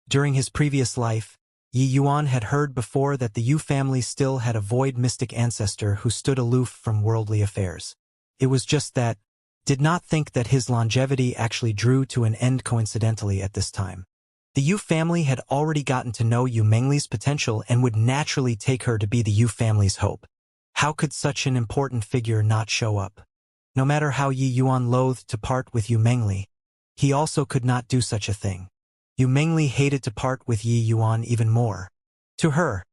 During his previous life, Yi Yuan had heard before that the Yu family still had a void mystic ancestor who stood aloof from worldly affairs. It was just that, did not think that his longevity actually drew to an end coincidentally at this time. The Yu family had already gotten to know Yu Mengli's potential and would naturally take her to be the Yu family's hope. How could such an important figure not show up? No matter how Yi Yuan loathed to part with Yu Mengli, he also could not do such a thing. Yu Mengli hated to part with Yi Yuan even more. To her,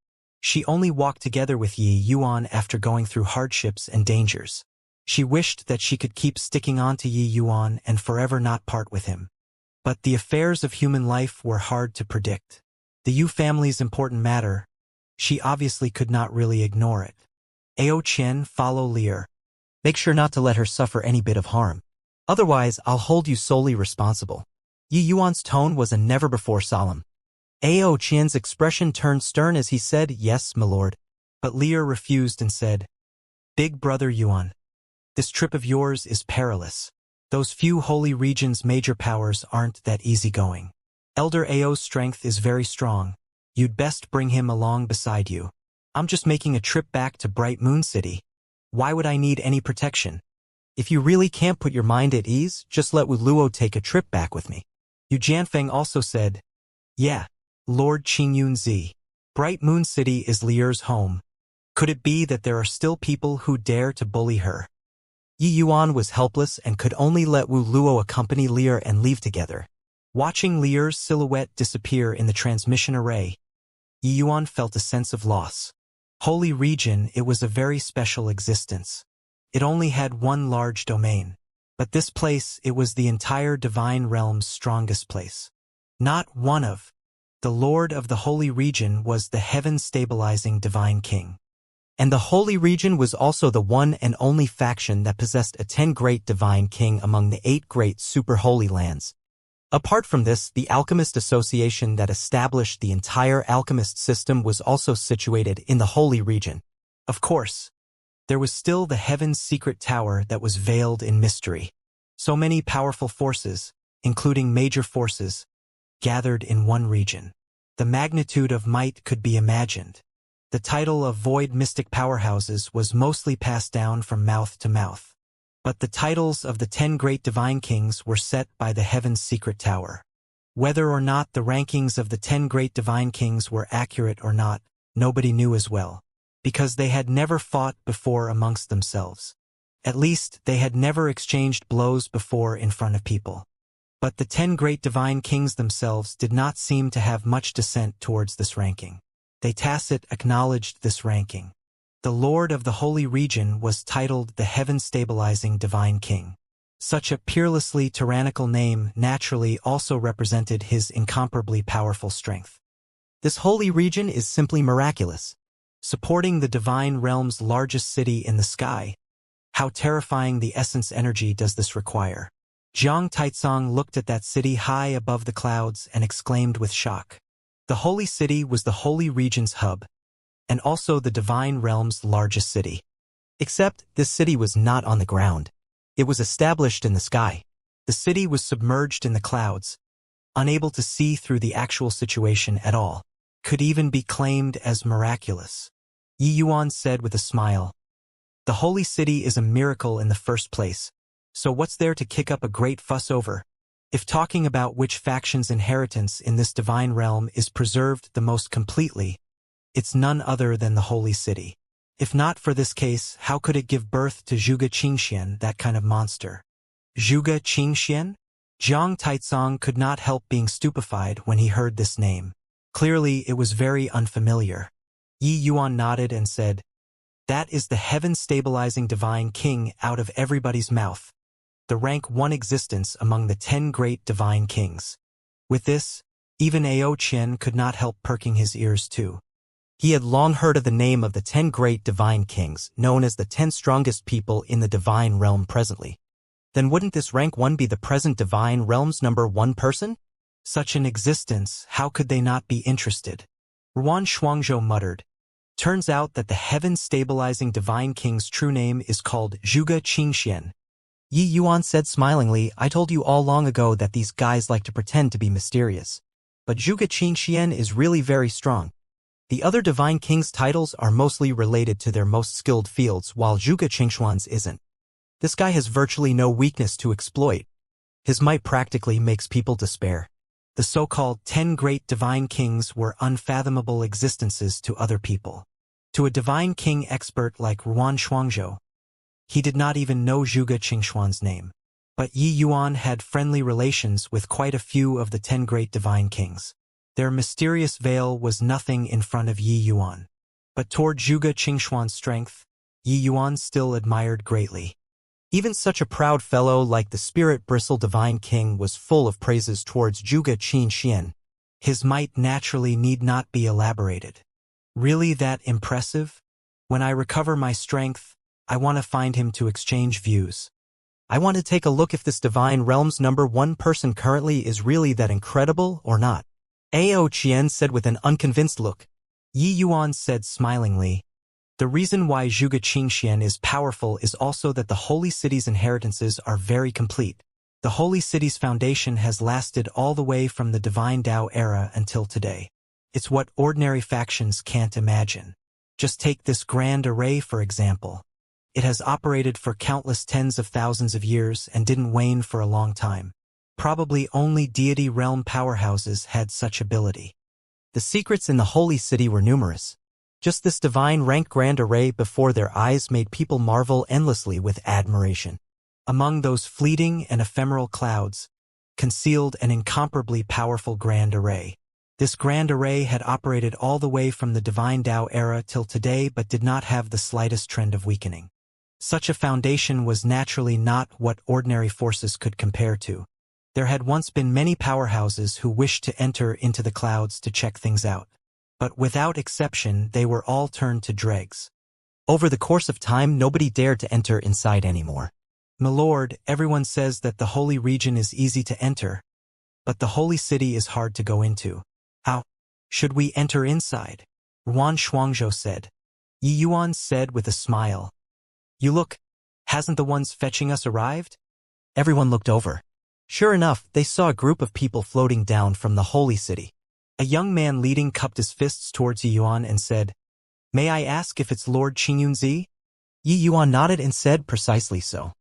she only walked together with Yi Yuan after going through hardships and dangers. She wished that she could keep sticking on to Yi Yuan and forever not part with him. But the affairs of human life were hard to predict. The Yu family's important matter, she obviously could not really ignore it. Ao Qian, follow Lear. Make sure not to let her suffer any bit of harm. Otherwise, I'll hold you solely responsible. Yi Yuan's tone was a never-before solemn. Ao Qian's expression turned stern as he said, "Yes, my lord." But Lear refused and said, "Big brother Yuan, this trip of yours is perilous. Those few holy regions' major powers aren't that easygoing. Elder Ao's strength is very strong. You'd best bring him along beside you. I'm just making a trip back to Bright Moon City. Why would I need any protection? If you really can't put your mind at ease, just let Wu Luo take a trip back with me." Yu Jianfeng also said, "Yeah, Lord Qingyunzi. Bright Moon City is Lear's home. Could it be that there are still people who dare to bully her?" Yi Yuan was helpless and could only let Wu Luo accompany Lear and leave together. Watching Lear's silhouette disappear in the transmission array, Yi Yuan felt a sense of loss. Holy region, it was a very special existence. It only had one large domain. But this place, it was the entire divine realm's strongest place. Not one of. The Lord of the Holy Region was the heaven-stabilizing divine king. And the Holy Region was also the one and only faction that possessed a 10 great divine king among the 8 great super-holy lands. Apart from this, the Alchemist Association that established the entire alchemist system was also situated in the Holy Region. Of course, there was still the Heaven's Secret Tower that was veiled in mystery. So many powerful forces, including major forces, gathered in one region. The magnitude of might could be imagined. The title of void mystic powerhouses was mostly passed down from mouth to mouth. But the titles of the 10 great divine kings were set by the Heaven's Secret Tower. Whether or not the rankings of the 10 great divine kings were accurate or not, nobody knew as well. Because they had never fought before amongst themselves. At least, they had never exchanged blows before in front of people. But the 10 great divine kings themselves did not seem to have much dissent towards this ranking. They tacit acknowledged this ranking. The Lord of the Holy Region was titled the Heaven-Stabilizing Divine King. Such a peerlessly tyrannical name naturally also represented his incomparably powerful strength. This holy region is simply miraculous. Supporting the divine realm's largest city in the sky. How terrifying the essence energy does this require? Jiang Taizong looked at that city high above the clouds and exclaimed with shock. The holy city was the holy region's hub, and also the divine realm's largest city. Except, this city was not on the ground. It was established in the sky. The city was submerged in the clouds, unable to see through the actual situation at all. Could even be claimed as miraculous. Yi Yuan said with a smile. The holy city is a miracle in the first place, so what's there to kick up a great fuss over? If talking about which faction's inheritance in this divine realm is preserved the most completely, it's none other than the holy city. If not for this case, how could it give birth to Zhuge Qingxian, that kind of monster? Zhuge Qingxian? Jiang Taizong could not help being stupefied when he heard this name. Clearly, it was very unfamiliar. Yi Yuan nodded and said, "That is the heaven-stabilizing divine king out of everybody's mouth. The rank 1 existence among the 10 great divine kings." With this, even Ao Qian could not help perking his ears too. He had long heard of the name of the 10 great divine kings, known as the 10 strongest people in the divine realm presently. Then wouldn't this rank 1 be the present divine realm's number 1 person? Such an existence, how could they not be interested? Ruan Shuangzhou muttered. Turns out that the heaven-stabilizing divine king's true name is called Zhuge Qingxian. Yi Yuan said smilingly, "I told you all long ago that these guys like to pretend to be mysterious. but Zhuge Qingxian is really very strong. The other divine king's titles are mostly related to their most skilled fields, while Zhuge Qingxuan's isn't. This guy has virtually no weakness to exploit. His might practically makes people despair. The so-called 10 great divine kings were unfathomable existences to other people. To a divine king expert like Ruan Shuangzhou, he did not even know Zhuge Qingxuan's name. But Yi Yuan had friendly relations with quite a few of the 10 great divine kings. Their mysterious veil was nothing in front of Yi Yuan. But toward Zhuge Qingxuan's strength, Yi Yuan still admired greatly. Even such a proud fellow like the spirit-bristle divine king was full of praises towards Zhuge Qingxian. His might naturally need not be elaborated. Really that impressive? When I recover my strength, I want to find him to exchange views. I want to take a look if this divine realm's #1 person currently is really that incredible or not. Ao Qian said with an unconvinced look. Yi Yuan said smilingly, the reason why Zhuge Qingxian is powerful is also that the Holy City's inheritances are very complete. The Holy City's foundation has lasted all the way from the Divine Tao era until today. It's what ordinary factions can't imagine. Just take this grand array for example. It has operated for countless tens of thousands of years and didn't wane for a long time. Probably only deity realm powerhouses had such ability. The secrets in the Holy City were numerous. Just this divine rank grand array before their eyes made people marvel endlessly with admiration. Among those fleeting and ephemeral clouds, concealed an incomparably powerful grand array. This grand array had operated all the way from the Divine Tao era till today but did not have the slightest trend of weakening. Such a foundation was naturally not what ordinary forces could compare to. There had once been many powerhouses who wished to enter into the clouds to check things out. But without exception, they were all turned to dregs. Over the course of time, nobody dared to enter inside anymore. My lord, everyone says that the holy region is easy to enter, but the holy city is hard to go into. How should we enter inside? Ruan Shuangzhou said. Yi Yuan said with a smile. You look, hasn't the ones fetching us arrived? Everyone looked over. Sure enough, they saw a group of people floating down from the holy city. A young man leading cupped his fists towards Yi Yuan and said, May I ask if it's Lord Qingyunzi? Yi Yuan nodded and said precisely so.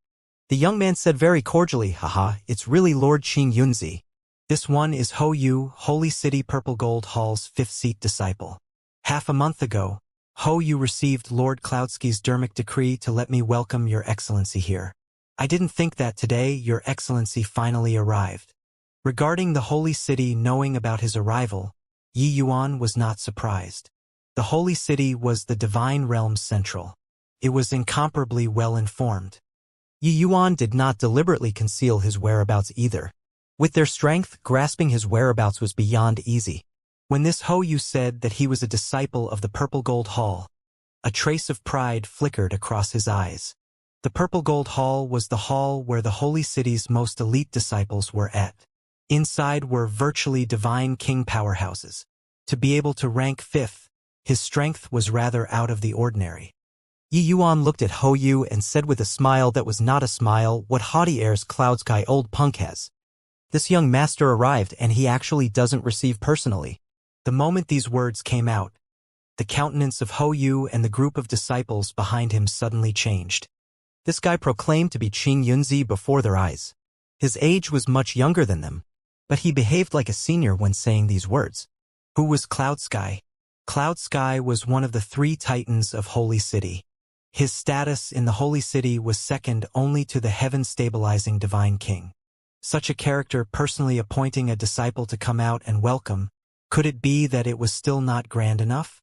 The young man said very cordially, Haha, it's really Lord Qingyunzi. This one is Ho Yu, Holy City Purple Gold Hall's 5th seat disciple. Half a month ago, Ho Yu received Lord Cloudsky's Dermic decree to let me welcome Your Excellency here. I didn't think that today Your Excellency finally arrived. Regarding the Holy City knowing about his arrival, Yi Yuan was not surprised. The Holy City was the divine realm's central. It was incomparably well informed. Yi Yuan did not deliberately conceal his whereabouts either. With their strength, grasping his whereabouts was beyond easy. When this Ho Yu said that he was a disciple of the Purple Gold Hall, a trace of pride flickered across his eyes. The Purple Gold Hall was the hall where the Holy City's most elite disciples were at. Inside were virtually divine king powerhouses. To be able to rank 5th, his strength was rather out of the ordinary. Yi Yuan looked at Ho Yu and said with a smile that was not a smile, what haughty airs Cloudsky old punk has. This young master arrived and he actually doesn't receive personally. The moment these words came out, the countenance of Ho Yu and the group of disciples behind him suddenly changed. This guy proclaimed to be Qingyunzi before their eyes. His age was much younger than them, but he behaved like a senior when saying these words. Who was Cloudsky? Cloudsky was one of the 3 titans of Holy City. His status in the Holy City was second only to the heaven-stabilizing divine king. Such a character personally appointing a disciple to come out and welcome, could it be that it was still not grand enough?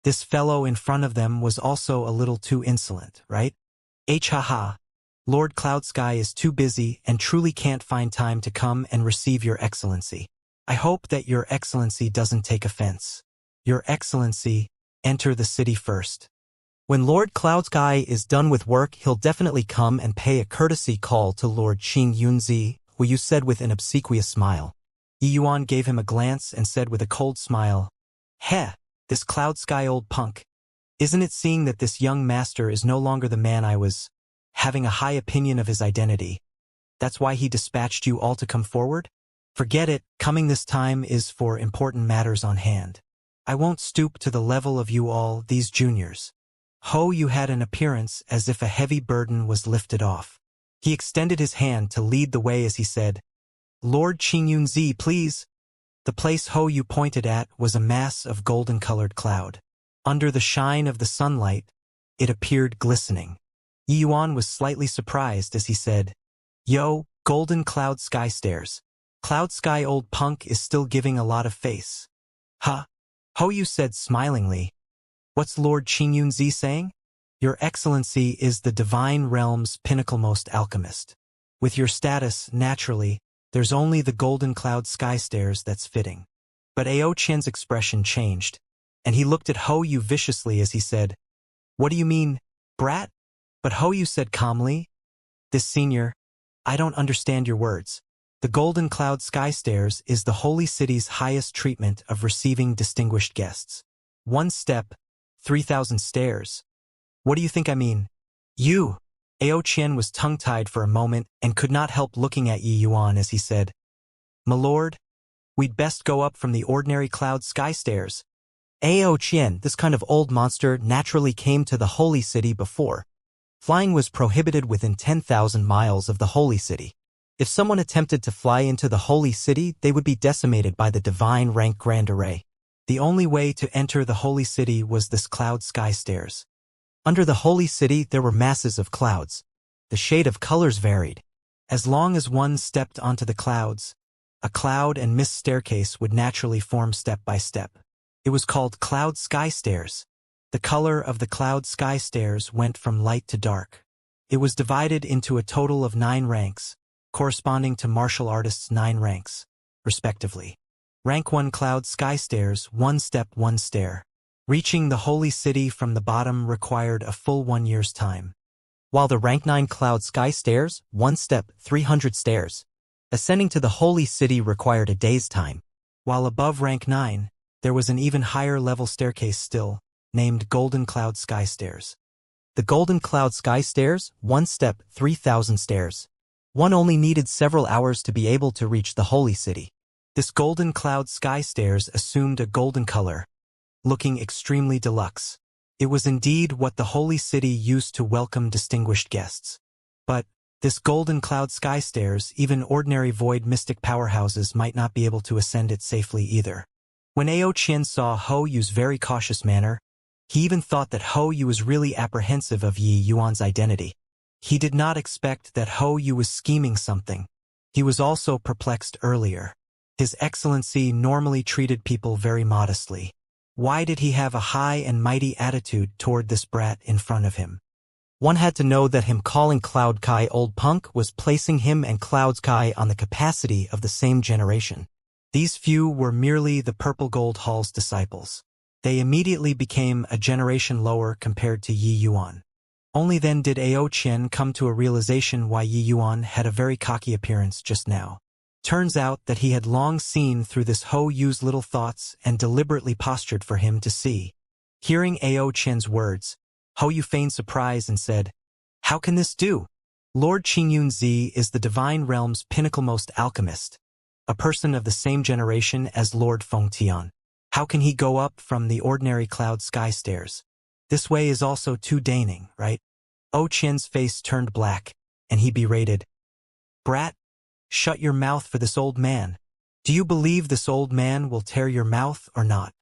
This fellow in front of them was also a little too insolent, right? Haha. Lord Cloudsky is too busy and truly can't find time to come and receive Your Excellency. I hope that Your Excellency doesn't take offense. Your Excellency, enter the city first. When Lord Cloudsky is done with work, he'll definitely come and pay a courtesy call to Lord Qingyunzi, who you said with an obsequious smile. Yi Yuan gave him a glance and said with a cold smile, Heh, this Cloudsky old punk. Isn't it seeing that this young master is no longer the man I was? Having a high opinion of his identity. That's why he dispatched you all to come forward? Forget it, coming this time is for important matters on hand. I won't stoop to the level of you all, these juniors. Hou Yu had an appearance as if a heavy burden was lifted off. He extended his hand to lead the way as he said, Lord Qingyunzi, please. The place Hou Yu pointed at was a mass of golden-colored cloud. Under the shine of the sunlight, it appeared glistening. Yi Yuan was slightly surprised as he said, Yo, golden cloud sky stairs. Cloud sky old punk is still giving a lot of face. Huh? Hou Yu said smilingly. What's Lord Qingyunzi saying? Your Excellency is the divine realm's pinnacle-most alchemist. With your status, naturally, there's only the golden cloud sky stairs that's fitting. But Ao Qian's expression changed, and he looked at Hou Yu viciously as he said, What do you mean, brat? But Hou Yu said calmly, This senior, I don't understand your words. The golden cloud sky stairs is the holy city's highest treatment of receiving distinguished guests. 1 step, 3,000 stairs. What do you think I mean? You. Ao Qian was tongue-tied for a moment and could not help looking at Yi Yuan as he said, My lord, we'd best go up from the ordinary cloud sky stairs. Ao Qian, this kind of old monster, naturally came to the holy city before. Flying was prohibited within 10,000 miles of the holy city. If someone attempted to fly into the holy city, they would be decimated by the divine rank grand array. The only way to enter the holy city was this cloud sky stairs. Under the holy city, there were masses of clouds. The shade of colors varied. As long as one stepped onto the clouds, a cloud and mist staircase would naturally form step by step. It was called cloud sky stairs. The color of the cloud sky stairs went from light to dark. It was divided into a total of 9 ranks, corresponding to martial artists' 9 ranks, respectively. Rank 1 cloud sky stairs, 1 step 1 stair. Reaching the holy city from the bottom required a full 1 year's time. While the rank 9 cloud sky stairs, 1 step 300 stairs. Ascending to the holy city required a day's time. While above rank 9, there was an even higher level staircase still, named Golden Cloud Sky Stairs. The Golden Cloud Sky Stairs, 1 step 3,000 stairs. One only needed several hours to be able to reach the holy city. This Golden Cloud Sky Stairs assumed a golden color, looking extremely deluxe. It was indeed what the holy city used to welcome distinguished guests. But this Golden Cloud Sky Stairs, even ordinary void mystic powerhouses might not be able to ascend it safely either. When Ao Qian saw Hou Yu's very cautious manner, he even thought that Hou Yu was really apprehensive of Yi Yuan's identity. He did not expect that Hou Yu was scheming something. He was also perplexed earlier. His Excellency normally treated people very modestly. Why did he have a high and mighty attitude toward this brat in front of him? One had to know that him calling Cloud Kai old punk was placing him and Cloud Kai on the capacity of the same generation. These few were merely the Purple Gold Hall's disciples. They immediately became a generation lower compared to Yi Yuan. Only then did Ao Qian come to a realization why Yi Yuan had a very cocky appearance just now. Turns out that he had long seen through this Hou Yu's little thoughts and deliberately postured for him to see. Hearing Ao Qian's words, Hou Yu feigned surprise and said, How can this do? Lord Qingyunzi is the divine realm's pinnacle-most alchemist, a person of the same generation as Lord Fengtian. How can he go up from the ordinary cloud sky stairs? This way is also too deigning, right? Ao Qian's face turned black, and he berated, Brat, shut your mouth for this old man. Do you believe this old man will tear your mouth or not?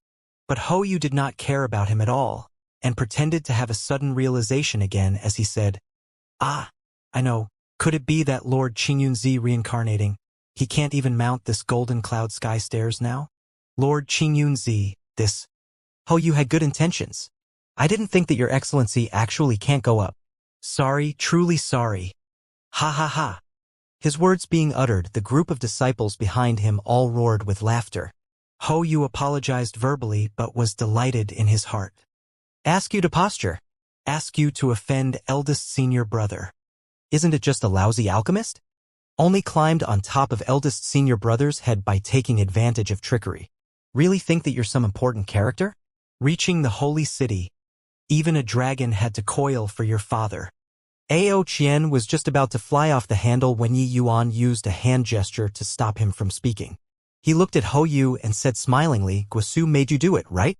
But Hou Yu did not care about him at all, and pretended to have a sudden realization again as he said, Ah, I know, could it be that Lord Qingyunzi reincarnating? He can't even mount this golden cloud sky stairs now? Lord Qingyunzi, this. Hou Yu had good intentions. I didn't think that your Excellency actually can't go up. Sorry, truly sorry. Ha ha ha. His words being uttered, the group of disciples behind him all roared with laughter. Hou Yu apologized verbally but was delighted in his heart. Ask you to posture. Ask you to offend eldest senior brother. Isn't it just a lousy alchemist? Only climbed on top of eldest senior brother's head by taking advantage of trickery. Really think that you're some important character? Reaching the holy city, even a dragon had to coil for your father. Ao Qian was just about to fly off the handle when Yi Yuan used a hand gesture to stop him from speaking. He looked at Hou Yu and said smilingly, "Guosu made you do it, right?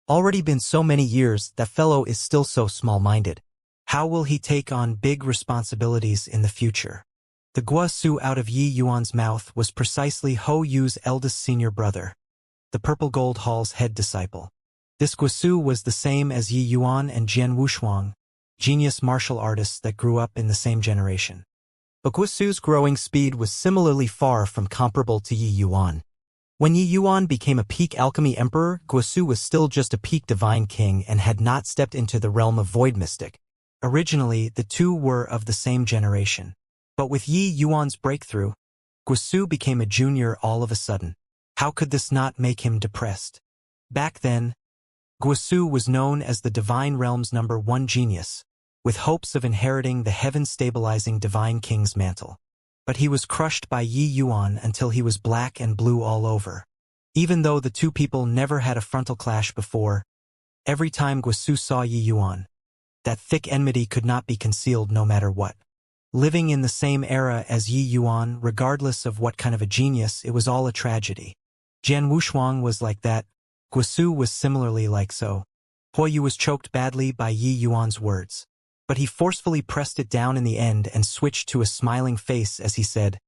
Already been so many years, that fellow is still so small-minded. How will he take on big responsibilities in the future?" The Guosu out of Yi Yuan's mouth was precisely Hou Yu's eldest senior brother, the Purple Gold Hall's head disciple. This Guosu was the same as Yi Yuan and Jian Wushuang, genius martial artists that grew up in the same generation. But Guosu's growing speed was similarly far from comparable to Yi Yuan. When Yi Yuan became a peak alchemy emperor, Guosu was still just a peak divine king and had not stepped into the realm of void mystic. Originally, the two were of the same generation. But with Yi Yuan's breakthrough, Guosu became a junior all of a sudden. How could this not make him depressed? Back then, Guosu was known as the divine realm's #1 genius, with hopes of inheriting the heaven-stabilizing divine king's mantle. But he was crushed by Yi Yuan until he was black and blue all over. Even though the two people never had a frontal clash before, every time Guosu saw Yi Yuan, that thick enmity could not be concealed no matter what. Living in the same era as Yi Yuan, regardless of what kind of a genius, it was all a tragedy. Jian Wushuang was like that. Guosu was similarly like so. Hou Yu was choked badly by Yi Yuan's words, but he forcefully pressed it down in the end and switched to a smiling face as he said,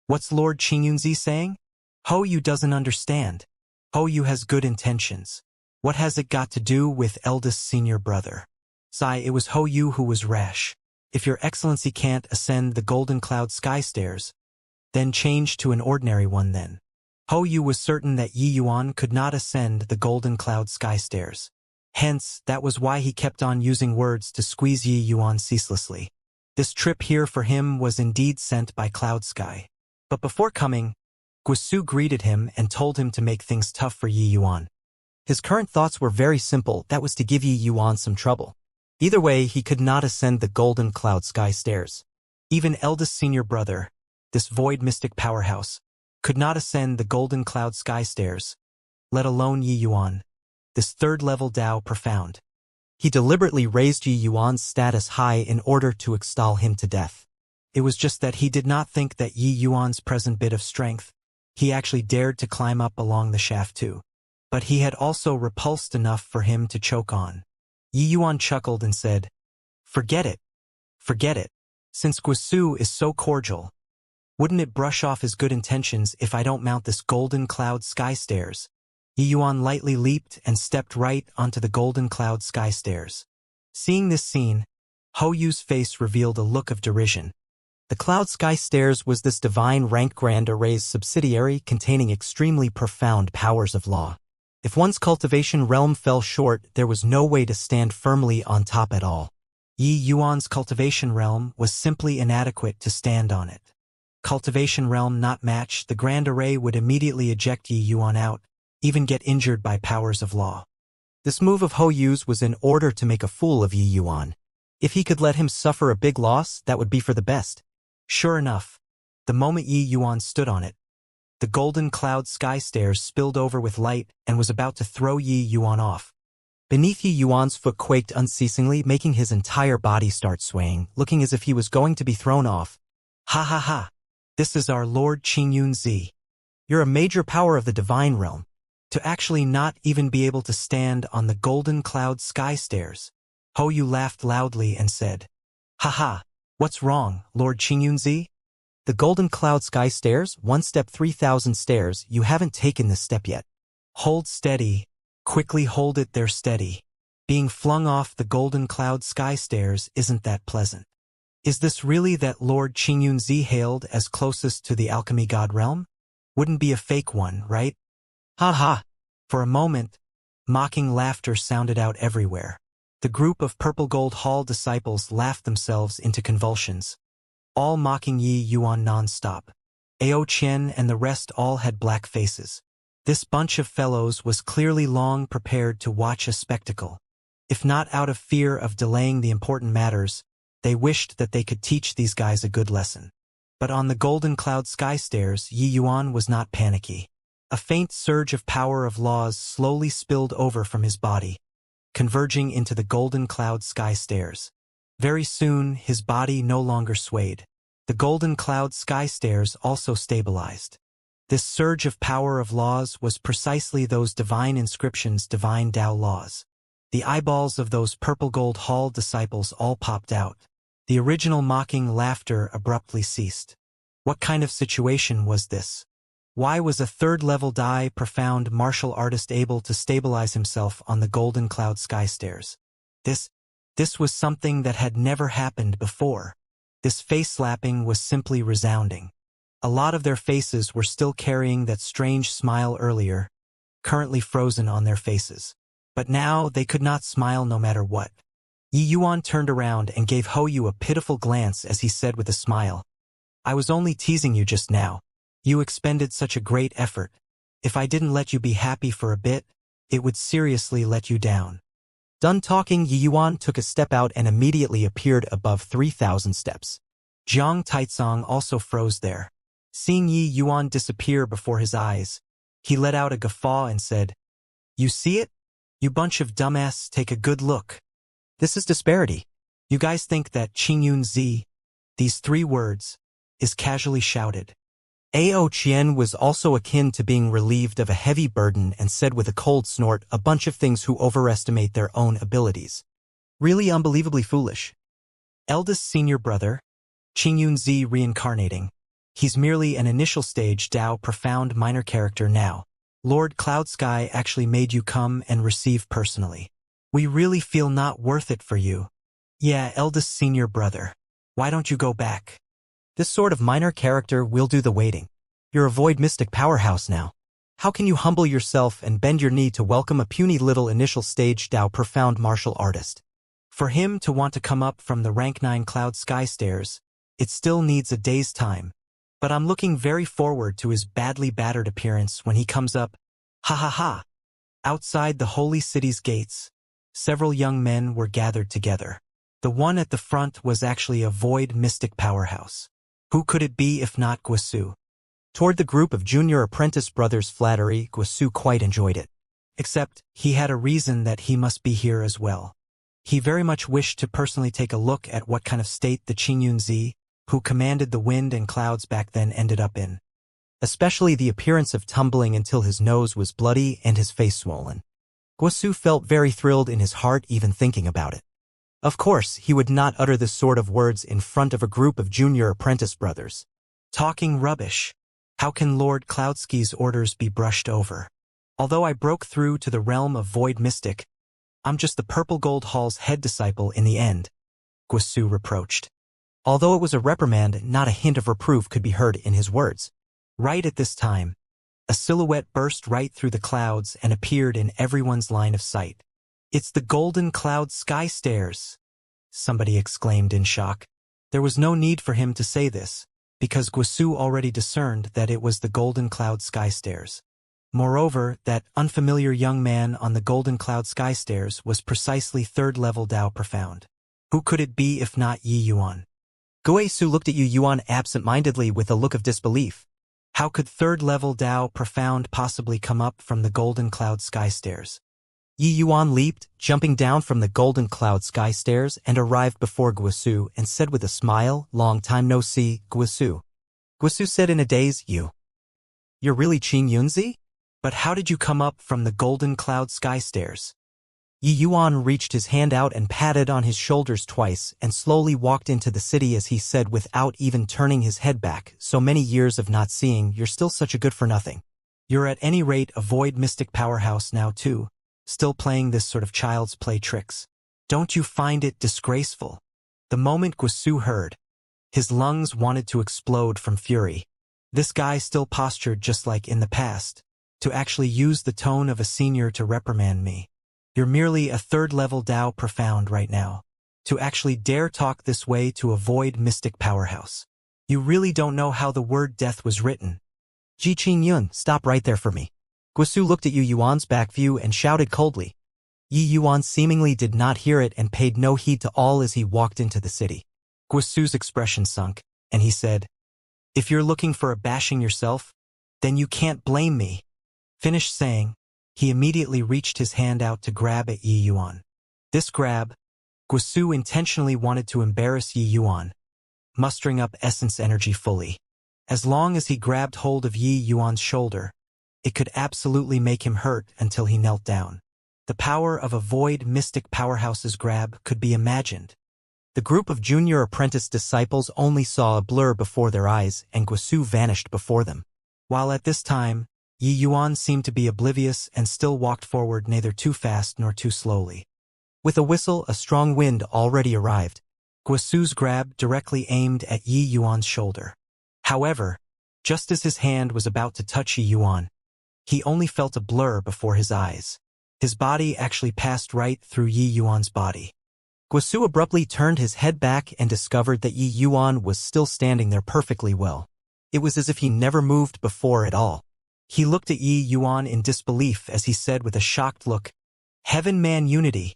"What's Lord Qingyunzi saying? Hou Yu doesn't understand. Hou Yu has good intentions. What has it got to do with eldest senior brother?" It was Hou Yu who was rash. "If your excellency can't ascend the golden cloud sky stairs, then change to an ordinary one then." Hou Yu was certain that Yi Yuan could not ascend the golden cloud sky stairs. Hence, that was why he kept on using words to squeeze Yi Yuan ceaselessly. This trip here for him was indeed sent by Cloud Sky. But before coming, Guosu greeted him and told him to make things tough for Yi Yuan. His current thoughts were very simple, that was to give Yi Yuan some trouble. Either way, he could not ascend the golden cloud sky stairs. Even eldest senior brother, this void mystic powerhouse, could not ascend the golden cloud sky stairs, let alone Yi Yuan, this third-level Dao profound. He deliberately raised Yi Yuan's status high in order to extol him to death. It was just that he did not think that Yi Yuan's present bit of strength, he actually dared to climb up along the shaft too. But he had also repulsed enough for him to choke on. Yi Yuan chuckled and said, Forget it. Forget it. Since Guosu is so cordial, wouldn't it brush off his good intentions if I don't mount this golden cloud sky stairs?" Yi Yuan lightly leaped and stepped right onto the golden cloud sky stairs. Seeing this scene, Hou Yu's face revealed a look of derision. The cloud sky stairs was this divine rank grand array's subsidiary containing extremely profound powers of law. If one's cultivation realm fell short, there was no way to stand firmly on top at all. Yi Yuan's cultivation realm was simply inadequate to stand on it. Cultivation realm not matched, the grand array would immediately eject Yi Yuan out, even get injured by powers of law. This move of Hou Yu's was in order to make a fool of Yi Yuan. If he could let him suffer a big loss, that would be for the best. Sure enough, the moment Yi Yuan stood on it, the golden cloud sky stairs spilled over with light and was about to throw Yi Yuan off. Beneath Yi Yuan's foot quaked unceasingly, making his entire body start swaying, looking as if he was going to be thrown off. Ha ha ha! This is our Lord Qingyunzi. You're a major power of the divine realm. To actually not even be able to stand on the golden cloud sky stairs. Hou Yu laughed loudly and said, Ha ha! What's wrong, Lord Qingyunzi? The golden cloud sky stairs, 1 step 3,000 stairs, you haven't taken this step yet. Hold steady. Quickly hold it there steady. Being flung off the golden cloud sky stairs isn't that pleasant. Is this really that Lord Qingyunzi hailed as closest to the alchemy god realm? Wouldn't be a fake one, right? Ha ha! For a moment, mocking laughter sounded out everywhere. The group of Purple Gold Hall disciples laughed themselves into convulsions, all mocking Yi Yuan non-stop. Ao Qian and the rest all had black faces. This bunch of fellows was clearly long prepared to watch a spectacle. If not out of fear of delaying the important matters, they wished that they could teach these guys a good lesson. But on the golden cloud sky stairs, Yi Yuan was not panicky. A faint surge of power of laws slowly spilled over from his body, converging into the golden cloud sky stairs. Very soon, his body no longer swayed. The golden cloud sky stairs also stabilized. This surge of power of laws was precisely those divine inscriptions, divine Tao laws. The eyeballs of those purple gold hall disciples all popped out. The original mocking laughter abruptly ceased. What kind of situation was this? Why was a third-level Dai profound martial artist able to stabilize himself on the golden cloud sky stairs? This was something that had never happened before. This face-slapping was simply resounding. A lot of their faces were still carrying that strange smile earlier, currently frozen on their faces. But now they could not smile no matter what. Yi Yuan turned around and gave Hou Yu a pitiful glance as he said with a smile, "I was only teasing you just now. You expended such a great effort. If I didn't let you be happy for a bit, it would seriously let you down." Done talking, Yi Yuan took a step out and immediately appeared above 3,000 steps. Jiang Taizong also froze there. Seeing Yi Yuan disappear before his eyes, he let out a guffaw and said, "You see it? You bunch of dumbass, take a good look. This is disparity. You guys think that Qingyun Zi, these 3 words, is casually shouted." Ao Qian was also akin to being relieved of a heavy burden and said with a cold snort a bunch of things who overestimate their own abilities. Really unbelievably foolish. Eldest senior brother, Qingyun Zi reincarnating. He's merely an initial stage Dao profound minor character now. Lord Cloud Sky actually made you come and receive personally. We really feel not worth it for you. Yeah, eldest senior brother. Why don't you go back? This sort of minor character will do the waiting. You're a void mystic powerhouse now. How can you humble yourself and bend your knee to welcome a puny little initial stage Dao profound martial artist? For him to want to come up from the rank 9 cloud sky stairs, it still needs a day's time. But I'm looking very forward to his badly battered appearance when he comes up. Ha ha ha. Outside the holy city's gates, several young men were gathered together. The one at the front was actually a void mystic powerhouse. Who could it be if not Guisu? Toward the group of junior apprentice brothers' flattery, Guisu quite enjoyed it. Except, he had a reason that he must be here as well. He very much wished to personally take a look at what kind of state the Qingyun Zi, who commanded the wind and clouds back then, ended up in. Especially the appearance of tumbling until his nose was bloody and his face swollen. Guisu felt very thrilled in his heart even thinking about it. Of course, he would not utter this sort of words in front of a group of junior apprentice brothers. Talking rubbish. How can Lord Cloudsky's orders be brushed over? Although I broke through to the realm of void mystic, I'm just the purple gold hall's head disciple in the end, Guisu reproached. Although it was a reprimand, not a hint of reproof could be heard in his words. Right at this time, a silhouette burst right through the clouds and appeared in everyone's line of sight. "It's the golden cloud sky stairs," somebody exclaimed in shock. There was no need for him to say this, because Guisu already discerned that it was the golden cloud sky stairs. Moreover, that unfamiliar young man on the golden cloud sky stairs was precisely third-level Dao profound. Who could it be if not Yi Yuan? Guisu looked at Yi Yuan absent-mindedly with a look of disbelief. How could third-level Dao profound possibly come up from the golden cloud sky stairs? Yi Yuan leaped, jumping down from the golden cloud sky stairs and arrived before Guisu and said with a smile, "Long time no see, Guisu." Guisu said in a daze, You're really Qin Yunzi? But how did you come up from the golden cloud sky stairs?" Yi Yuan reached his hand out and patted on his shoulders twice and slowly walked into the city as he said without even turning his head back, "So many years of not seeing, you're still such a good-for-nothing. You're at any rate a void mystic powerhouse now too. Still playing this sort of child's play tricks. Don't you find it disgraceful?" The moment Guisu heard, his lungs wanted to explode from fury. This guy still postured just like in the past, to actually use the tone of a senior to reprimand me. You're merely a third-level Dao profound right now. To actually dare talk this way to a void mystic powerhouse. You really don't know how the word death was written. Ji Qin Yun, stop right there for me. Guisu looked at Yi Yuan's back view and shouted coldly. Yi Yuan seemingly did not hear it and paid no heed to all as he walked into the city. Guisu's expression sunk, and he said, "If you're looking for a bashing yourself, then you can't blame me." Finished saying, he immediately reached his hand out to grab at Yi Yuan. This grab, Guosu intentionally wanted to embarrass Yi Yuan, mustering up essence energy fully. As long as he grabbed hold of Yi Yuan's shoulder, it could absolutely make him hurt until he knelt down. The power of a void mystic powerhouse's grab could be imagined. The group of junior apprentice disciples only saw a blur before their eyes, and Guosu vanished before them. While at this time, Yi Yuan seemed to be oblivious and still walked forward neither too fast nor too slowly. With a whistle, a strong wind already arrived. Guosu's grab directly aimed at Yi Yuan's shoulder. However, just as his hand was about to touch Yi Yuan, he only felt a blur before his eyes. His body actually passed right through Yi Yuan's body. Guosu abruptly turned his head back and discovered that Yi Yuan was still standing there perfectly well. It was as if he never moved before at all. He looked at Yi Yuan in disbelief as he said with a shocked look, "Heaven-man unity.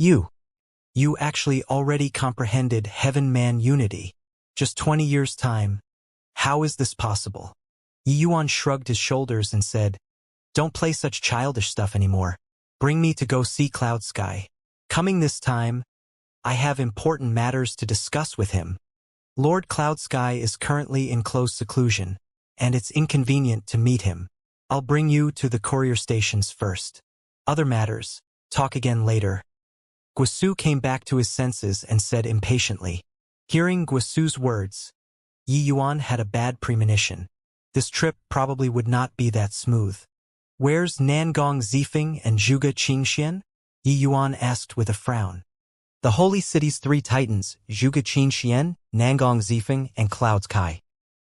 You actually already comprehended heaven-man unity. Just 20 years' time. How is this possible?" Yi Yuan shrugged his shoulders and said, "Don't play such childish stuff anymore. Bring me to go see Cloud Sky. Coming this time, I have important matters to discuss with him. Lord Cloud Sky is currently in close seclusion, and it's inconvenient to meet him. I'll bring you to the courier stations first. Other matters, talk again later." Guosu came back to his senses and said impatiently. Hearing Guosu's words, Yi Yuan had a bad premonition. This trip probably would not be that smooth. "Where's Nangong Zifeng and Zhuge Qingxian?" Yi Yuan asked with a frown. "The Holy City's three titans, Zhuge Qingxian, Nangong Zifeng, and Cloud Sky.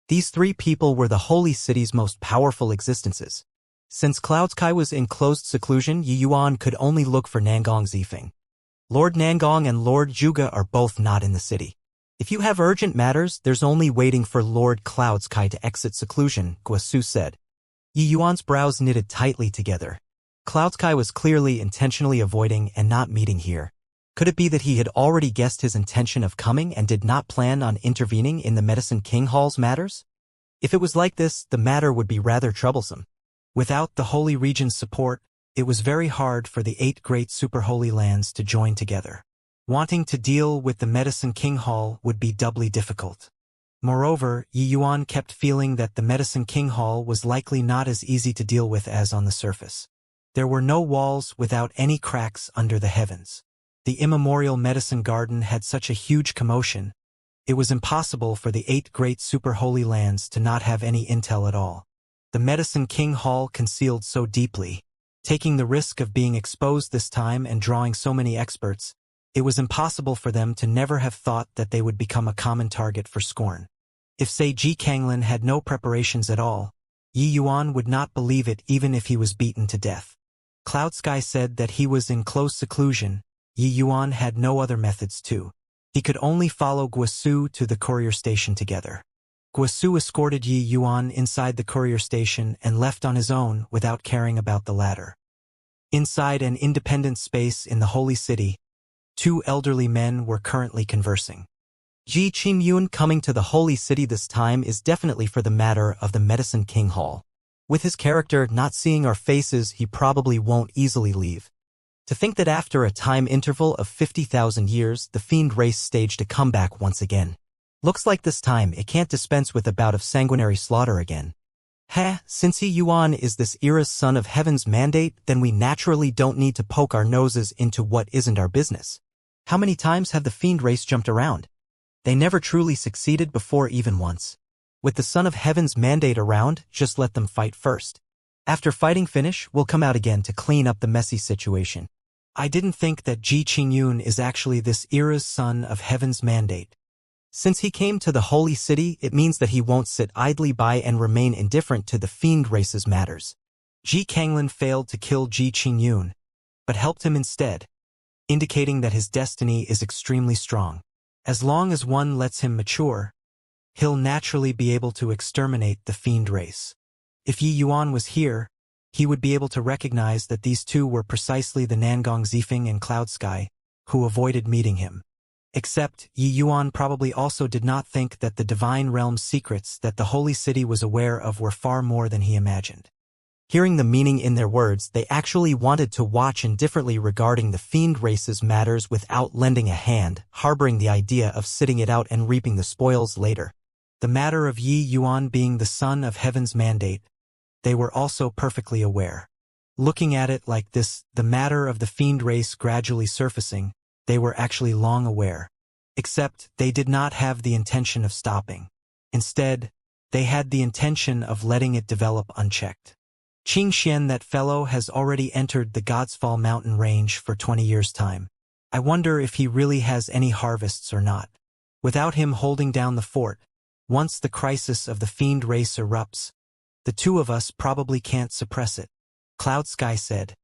These three people were the Holy City's most powerful existences. Since Cloud Sky was in closed seclusion, Yi Yuan could only look for Nangong Zifeng. Lord Nangong and Lord Zhuge are both not in the city. If you have urgent matters, there's only waiting for Lord Cloud Sky to exit seclusion," Guosu said. Yi Yuan's brows knitted tightly together. Cloud Sky was clearly intentionally avoiding and not meeting here. Could it be that he had already guessed his intention of coming and did not plan on intervening in the Medicine King Hall's matters? If it was like this, the matter would be rather troublesome. Without the Holy Region's support, it was very hard for the 8 great super-holy lands to join together. Wanting to deal with the Medicine King Hall would be doubly difficult. Moreover, Yi Yuan kept feeling that the Medicine King Hall was likely not as easy to deal with as on the surface. There were no walls without any cracks under the heavens. The immemorial medicine garden had such a huge commotion, it was impossible for the 8 great super-holy lands to not have any intel at all. The Medicine King Hall concealed so deeply. Taking the risk of being exposed this time and drawing so many experts, it was impossible for them to never have thought that they would become a common target for scorn. If say Ji Kanglin had no preparations at all, Yi Yuan would not believe it even if he was beaten to death. Cloud Sky said that he was in close seclusion. Yi Yuan had no other methods too. He could only follow Guosu to the courier station together. Guosu escorted Yi Yuan inside the courier station and left on his own without caring about the latter. Inside an independent space in the Holy City, 2 elderly men were currently conversing. Ji Qingyun coming to the Holy City this time is definitely for the matter of the Medicine King Hall. With his character not seeing our faces, he probably won't easily leave. To think that after a time interval of 50,000 years, the fiend race staged a comeback once again. Looks like this time it can't dispense with a bout of sanguinary slaughter again. Since Yi Yuan is this era's son of heaven's mandate, then we naturally don't need to poke our noses into what isn't our business. How many times have the fiend race jumped around? They never truly succeeded before even once. With the son of heaven's mandate around, just let them fight first. After fighting finish, we'll come out again to clean up the messy situation. I didn't think that Ji Qingyun is actually this era's son of heaven's mandate. Since he came to the Holy City, it means that he won't sit idly by and remain indifferent to the fiend race's matters. Ji Kanglin failed to kill Ji Qingyun, but helped him instead, indicating that his destiny is extremely strong. As long as one lets him mature, he'll naturally be able to exterminate the fiend race. If Yi Yuan was here, he would be able to recognize that these two were precisely the Nangong Zifeng and Cloud Sky, who avoided meeting him. Except, Yi Yuan probably also did not think that the Divine Realm's secrets that the Holy City was aware of were far more than he imagined. Hearing the meaning in their words, they actually wanted to watch indifferently regarding the fiend race's matters without lending a hand, harboring the idea of sitting it out and reaping the spoils later. The matter of Yi Yuan being the son of heaven's mandate, they were also perfectly aware. Looking at it like this, the matter of the fiend race gradually surfacing, they were actually long aware. Except they did not have the intention of stopping. Instead, they had the intention of letting it develop unchecked. Xianxia, that fellow, has already entered the Godsfall mountain range for 20 years' time. I wonder if he really has any harvests or not. Without him holding down the fort, once the crisis of the fiend race erupts, the two of us probably can't suppress it. Cloud Sky said.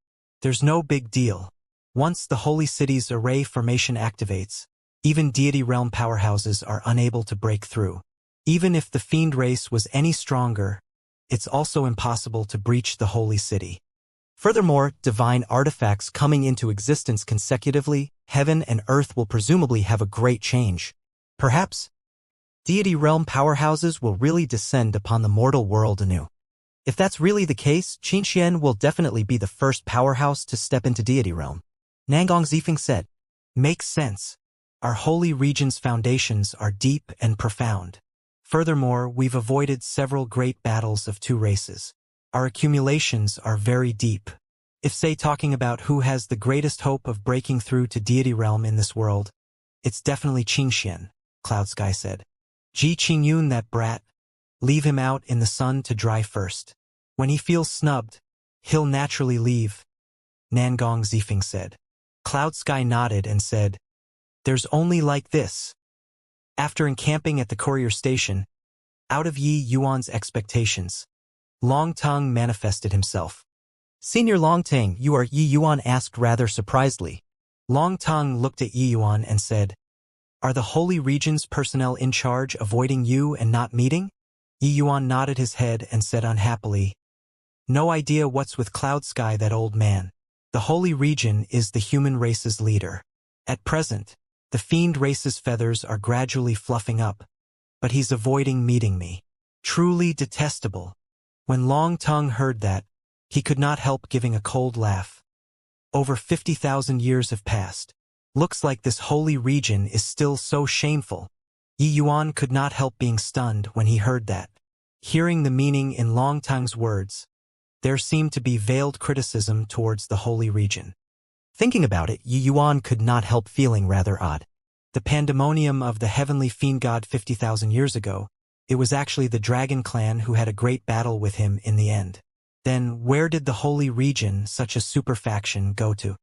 There's no big deal. Once the Holy City's array formation activates, even deity realm powerhouses are unable to break through. Even if the fiend race was any stronger, it's also impossible to breach the Holy City. Furthermore, divine artifacts coming into existence consecutively, heaven and earth will presumably have a great change. Perhaps, deity realm powerhouses will really descend upon the mortal world anew. If that's really the case, Xianxia will definitely be the first powerhouse to step into deity realm. Nangong Zifeng said. Makes sense. Our holy region's foundations are deep and profound. Furthermore, we've avoided several great battles of two races. Our accumulations are very deep. If say talking about who has the greatest hope of breaking through to deity realm in this world, it's definitely Xianxia, Cloud Sky said. Ji Qingyun, that brat. Leave him out in the sun to dry first. When he feels snubbed, he'll naturally leave, Nangong Zifeng said. Cloud Sky nodded and said, There's only like this. After encamping at the courier station, out of Yi Yuan's expectations, Long Tongue manifested himself. Senior Longtang, you are? Yi Yuan asked rather surprisedly. Long Tongue looked at Yi Yuan and said, Are the Holy Region's personnel in charge avoiding you and not meeting? Yi Yuan nodded his head and said unhappily, No idea what's with Cloud Sky, that old man. The Holy Region is the human race's leader. At present, the fiend race's feathers are gradually fluffing up, but he's avoiding meeting me. Truly detestable. When Long Tongue heard that, he could not help giving a cold laugh. Over 50,000 years have passed. Looks like this Holy Region is still so shameful. Yi Yuan could not help being stunned when he heard that. Hearing the meaning in Long Tongue's words, there seemed to be veiled criticism towards the Holy Region. Thinking about it, Yi Yuan could not help feeling rather odd. The pandemonium of the heavenly fiend god 50,000 years ago, it was actually the Dragon Clan who had a great battle with him in the end. Then, where did the Holy Region, such a super faction, go to?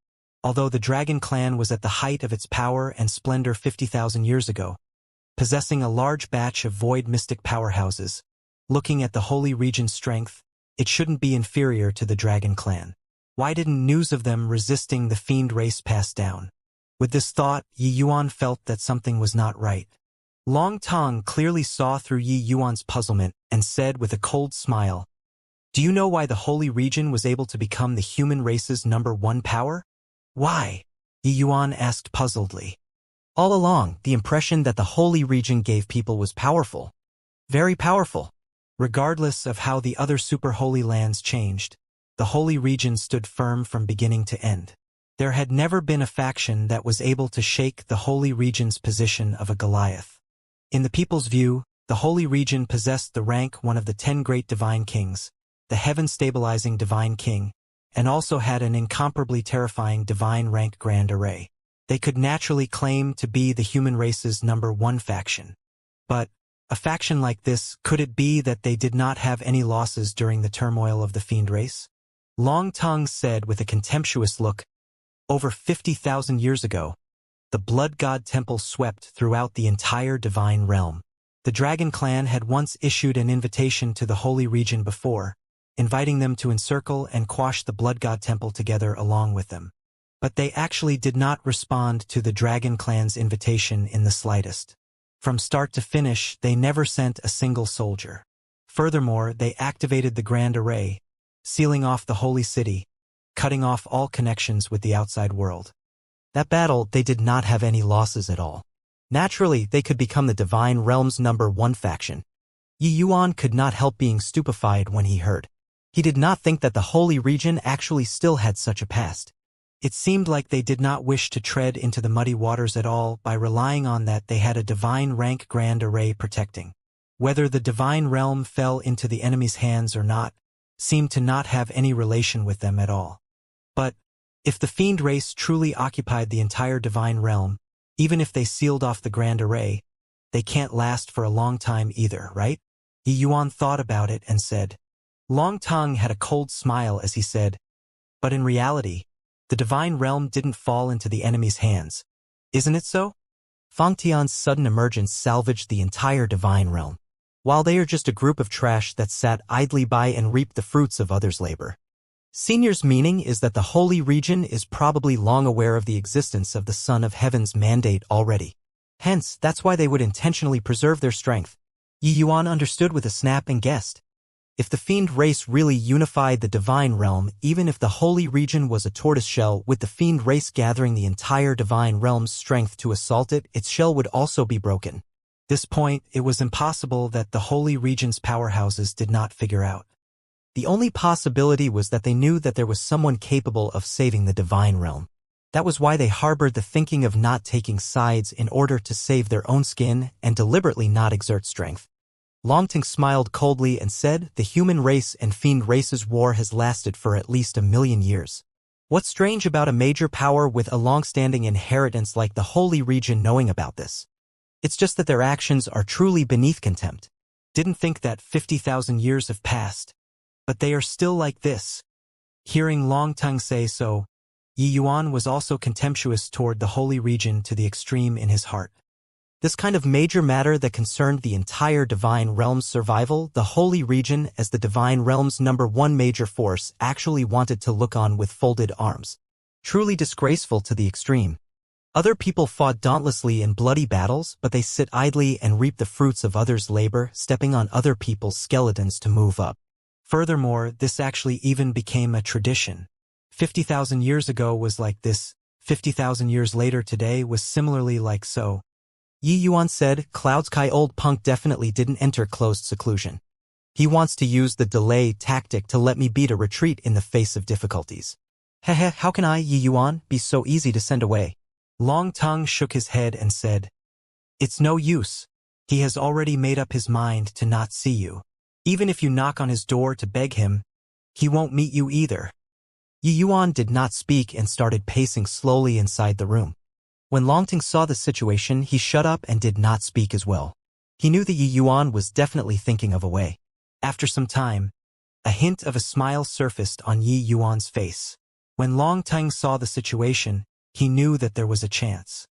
Although the Dragon Clan was at the height of its power and splendor 50,000 years ago, possessing a large batch of void mystic powerhouses, looking at the Holy Region's strength, it shouldn't be inferior to the Dragon Clan. Why didn't news of them resisting the fiend race pass down? With this thought, Yi Yuan felt that something was not right. Long Tongue clearly saw through Yi Yuan's puzzlement and said with a cold smile, Do you know why the Holy Region was able to become the human race's #1 power? Why? Yi Yuan asked puzzledly. All along, the impression that the Holy Region gave people was powerful. Very powerful. Regardless of how the other super holy lands changed, the Holy Region stood firm from beginning to end. There had never been a faction that was able to shake the Holy Region's position of a Goliath. In the people's view, the Holy Region possessed the rank one of the 10 great divine kings, the heaven-stabilizing divine king, and also had an incomparably terrifying divine rank grand array. They could naturally claim to be the human race's #1 faction. But, a faction like this, could it be that they did not have any losses during the turmoil of the fiend race? Long Tongue said with a contemptuous look, Over 50,000 years ago, the Blood God Temple swept throughout the entire divine realm. The Dragon Clan had once issued an invitation to the Holy Region before, inviting them to encircle and quash the Blood God Temple together along with them. But they actually did not respond to the Dragon Clan's invitation in the slightest. From start to finish, they never sent a single soldier. Furthermore, they activated the Grand Array, sealing off the Holy City, cutting off all connections with the outside world. That battle, they did not have any losses at all. Naturally, they could become the Divine Realm's #1 faction. Yi Yuan could not help being stupefied when he heard. He did not think that the holy region actually still had such a past. It seemed like they did not wish to tread into the muddy waters at all by relying on that they had a divine rank grand array protecting. Whether the divine realm fell into the enemy's hands or not, seemed to not have any relation with them at all. But, if the fiend race truly occupied the entire divine realm, even if they sealed off the grand array, they can't last for a long time either, right? Yi Yuan thought about it and said. Long Tongue had a cold smile as he said, but in reality, the divine realm didn't fall into the enemy's hands. Isn't it so? Fang Tian's sudden emergence salvaged the entire divine realm, while they are just a group of trash that sat idly by and reaped the fruits of others' labor. Senior's meaning is that the holy region is probably long aware of the existence of the Son of Heaven's mandate already. Hence, that's why they would intentionally preserve their strength. Yi Yuan understood with a snap and guessed. If the fiend race really unified the divine realm, even if the holy region was a tortoiseshell with the fiend race gathering the entire divine realm's strength to assault it, its shell would also be broken. This point, it was impossible that the holy region's powerhouses did not figure out. The only possibility was that they knew that there was someone capable of saving the divine realm. That was why they harbored the thinking of not taking sides in order to save their own skin and deliberately not exert strength. Longting smiled coldly and said, the human race and fiend race's war has lasted for at least 1,000,000 years. What's strange about a major power with a long-standing inheritance like the holy region knowing about this? It's just that their actions are truly beneath contempt. Didn't think that 50,000 years have passed. But they are still like this. Hearing Long Tongue say so, Yi Yuan was also contemptuous toward the holy region to the extreme in his heart. This kind of major matter that concerned the entire divine realm's survival, the holy region as the divine realm's #1 major force actually wanted to look on with folded arms. Truly disgraceful to the extreme. Other people fought dauntlessly in bloody battles, but they sit idly and reap the fruits of others' labor, stepping on other people's skeletons to move up. Furthermore, this actually even became a tradition. 50,000 years ago was like this, 50,000 years later today was similarly like so. Yi Yuan said, Cloud Sky old punk definitely didn't enter closed seclusion. He wants to use the delay tactic to let me beat a retreat in the face of difficulties. Hehe, how can I, Yi Yuan, be so easy to send away? Long Tongue shook his head and said, it's no use. He has already made up his mind to not see you. Even if you knock on his door to beg him, he won't meet you either. Yi Yuan did not speak and started pacing slowly inside the room. When Longting saw the situation, he shut up and did not speak as well. He knew that Yi Yuan was definitely thinking of a way. After some time, a hint of a smile surfaced on Yi Yuan's face. When Longting saw the situation, he knew that there was a chance.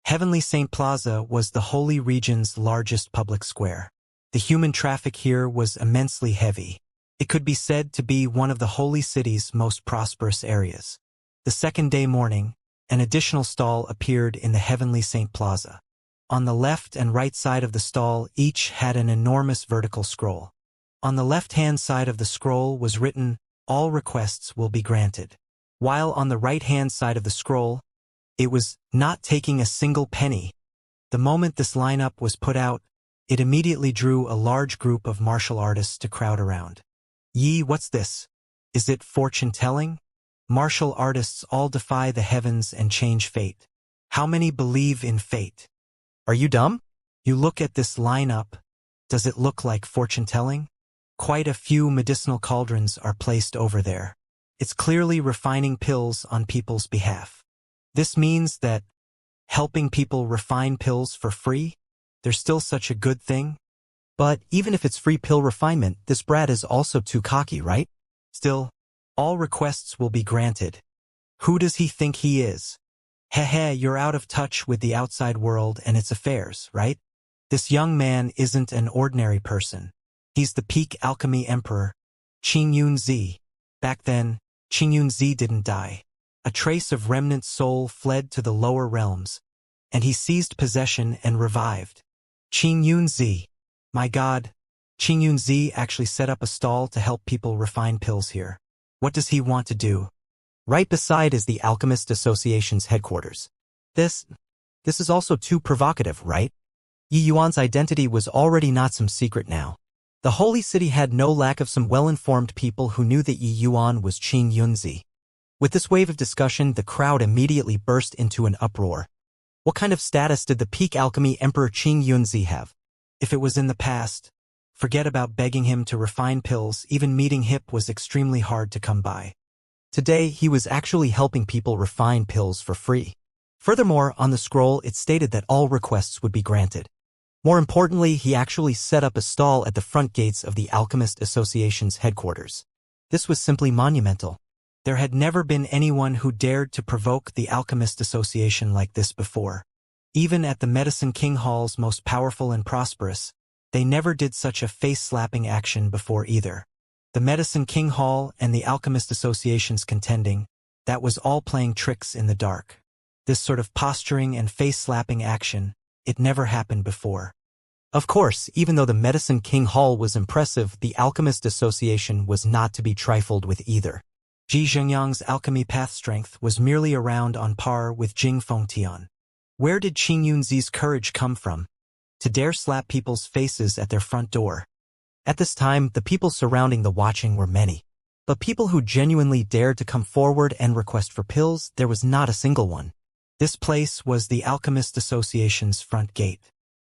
Heavenly Saint Plaza was the holy region's largest public square. The human traffic here was immensely heavy. It could be said to be one of the holy city's most prosperous areas. The second day morning, an additional stall appeared in the Heavenly Saint Plaza. On the left and right side of the stall, each had an enormous vertical scroll. On the left-hand side of the scroll was written, all requests will be granted. While on the right-hand side of the scroll, it was not taking a single penny. The moment this lineup was put out, it immediately drew a large group of martial artists to crowd around. Yi, what's this? Is it fortune-telling? Martial artists all defy the heavens and change fate. How many believe in fate? Are you dumb? You look at this lineup. Does it look like fortune-telling? Quite a few medicinal cauldrons are placed over there. It's clearly refining pills on people's behalf. This means that helping people refine pills for free? There's still such a good thing? But even if it's free pill refinement, this brat is also too cocky, right? Still, all requests will be granted. Who does he think he is? Heh, you're out of touch with the outside world and its affairs, right? This young man isn't an ordinary person. He's the peak alchemy emperor, Qing Yunzi. Back then, Qing Yunzi didn't die. A trace of remnant soul fled to the lower realms, and he seized possession and revived. Qing Yunzi. My God, Qing Yunzi actually set up a stall to help people refine pills here. What does he want to do? Right beside is the Alchemist Association's headquarters. This is also too provocative, right? Yi Yuan's identity was already not some secret now. The holy city had no lack of some well-informed people who knew that Yi Yuan was Qing Yunzi. With this wave of discussion, the crowd immediately burst into an uproar. What kind of status did the peak alchemy Emperor Qing Yunzi have? If it was in the past, forget about begging him to refine pills, even meeting hip was extremely hard to come by. Today, he was actually helping people refine pills for free. Furthermore, on the scroll it stated that all requests would be granted. More importantly, he actually set up a stall at the front gates of the Alchemist Association's headquarters. This was simply monumental. There had never been anyone who dared to provoke the Alchemist Association like this before. Even at the Medicine King Hall's most powerful and prosperous, they never did such a face-slapping action before either. The Medicine King Hall and the Alchemist Association's contending, that was all playing tricks in the dark. This sort of posturing and face-slapping action, it never happened before. Of course, even though the Medicine King Hall was impressive, the Alchemist Association was not to be trifled with either. Ji Zhengyang's alchemy path strength was merely around on par with Jing Fengtian. Where did Qing Yunzi's courage come from? To dare slap people's faces at their front door. At this time, the people surrounding the watching were many. But people who genuinely dared to come forward and request for pills, there was not a single one. This place was the Alchemist Association's front gate.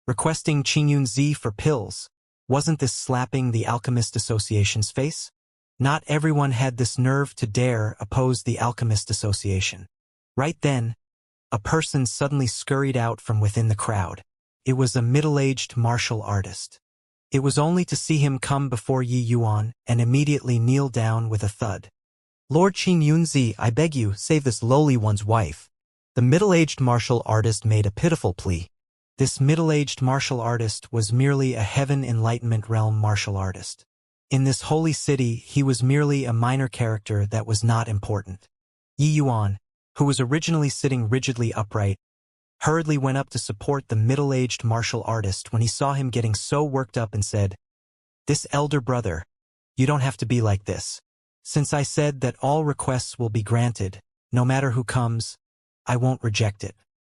Requesting Qing Yunzi for pills, wasn't this slapping the Alchemist Association's face? Not everyone had this nerve to dare oppose the Alchemist Association. Right then, a person suddenly scurried out from within the crowd. It was a middle-aged martial artist. It was only to see him come before Yi Yuan and immediately kneel down with a thud. Lord Qing Yunzi, I beg you, save this lowly one's wife. The middle-aged martial artist made a pitiful plea. This middle-aged martial artist was merely a Heaven Enlightenment realm martial artist. In this holy city, he was merely a minor character that was not important. Yi Yuan, who was originally sitting rigidly upright, hurriedly went up to support the middle-aged martial artist when he saw him getting so worked up and said, "This elder brother, you don't have to be like this. Since I said that all requests will be granted, no matter who comes, I won't reject it.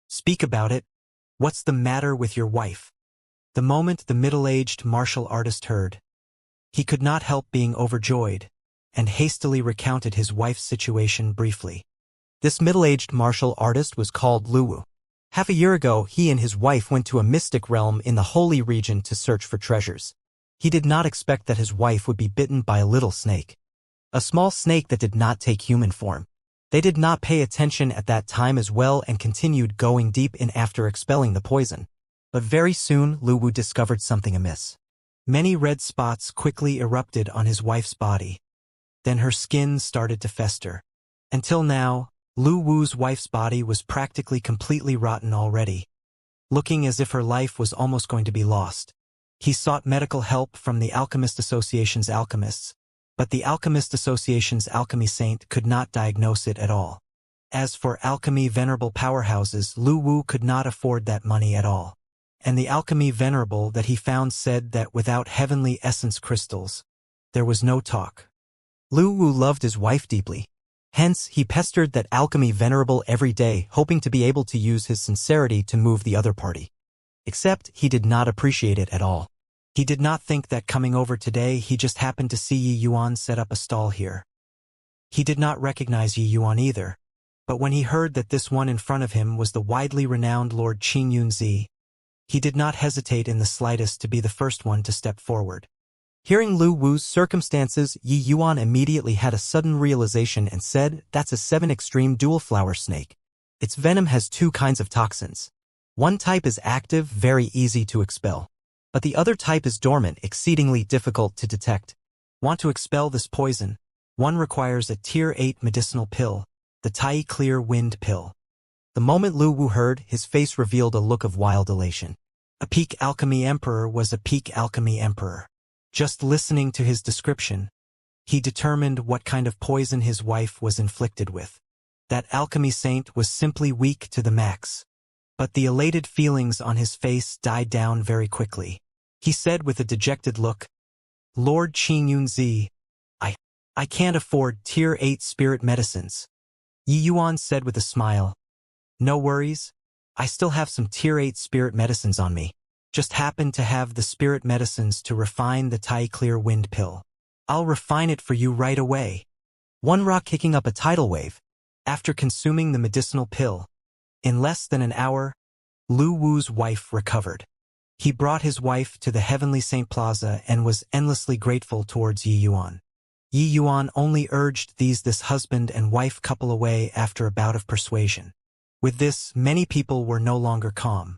Speak about it. What's the matter with your wife?" The moment the middle-aged martial artist heard, he could not help being overjoyed, and hastily recounted his wife's situation briefly. This middle-aged martial artist was called Lu Wu. Half a year ago, he and his wife went to a mystic realm in the holy region to search for treasures. He did not expect that his wife would be bitten by a little snake. A small snake that did not take human form. They did not pay attention at that time as well and continued going deep in after expelling the poison. But very soon, Lu Wu discovered something amiss. Many red spots quickly erupted on his wife's body. Then her skin started to fester. Until now, Lu Wu's wife's body was practically completely rotten already, looking as if her life was almost going to be lost. He sought medical help from the Alchemist Association's alchemists, but the Alchemist Association's alchemy saint could not diagnose it at all. As for alchemy venerable powerhouses, Lu Wu could not afford that money at all. And the alchemy venerable that he found said that without heavenly essence crystals, there was no talk. Lu Wu loved his wife deeply. Hence, he pestered that alchemy venerable every day, hoping to be able to use his sincerity to move the other party. Except, he did not appreciate it at all. He did not think that coming over today he just happened to see Yi Yuan set up a stall here. He did not recognize Yi Yuan either, but when he heard that this one in front of him was the widely renowned Lord Qing Yunzi, he did not hesitate in the slightest to be the first one to step forward. Hearing Lu Wu's circumstances, Yi Yuan immediately had a sudden realization and said, "That's a 7 extreme dual flower snake. Its venom has 2 kinds of toxins. One type is active, very easy to expel. But the other type is dormant, exceedingly difficult to detect. Want to expel this poison? One requires a Tier 8 medicinal pill, the Tai Clear Wind Pill." The moment Lu Wu heard, his face revealed a look of wild elation. A peak alchemy emperor was a peak alchemy emperor. Just listening to his description, he determined what kind of poison his wife was inflicted with. That alchemy saint was simply weak to the max. But the elated feelings on his face died down very quickly. He said with a dejected look, "Lord Qing Yunzi, I can't afford Tier 8 spirit medicines." Yi Yuan said with a smile, "No worries, I still have some Tier 8 spirit medicines on me. just happened to have the spirit medicines to refine the Tai Clear Wind pill. I'll refine it for you right away. One rock kicking up a tidal wave. After consuming the medicinal pill, in less than an hour, Lu Wu's wife recovered. He brought his wife to the Heavenly Saint Plaza and was endlessly grateful towards Yi Yuan. Yi Yuan only urged this husband and wife couple away after a bout of persuasion. With this, many people were no longer calm.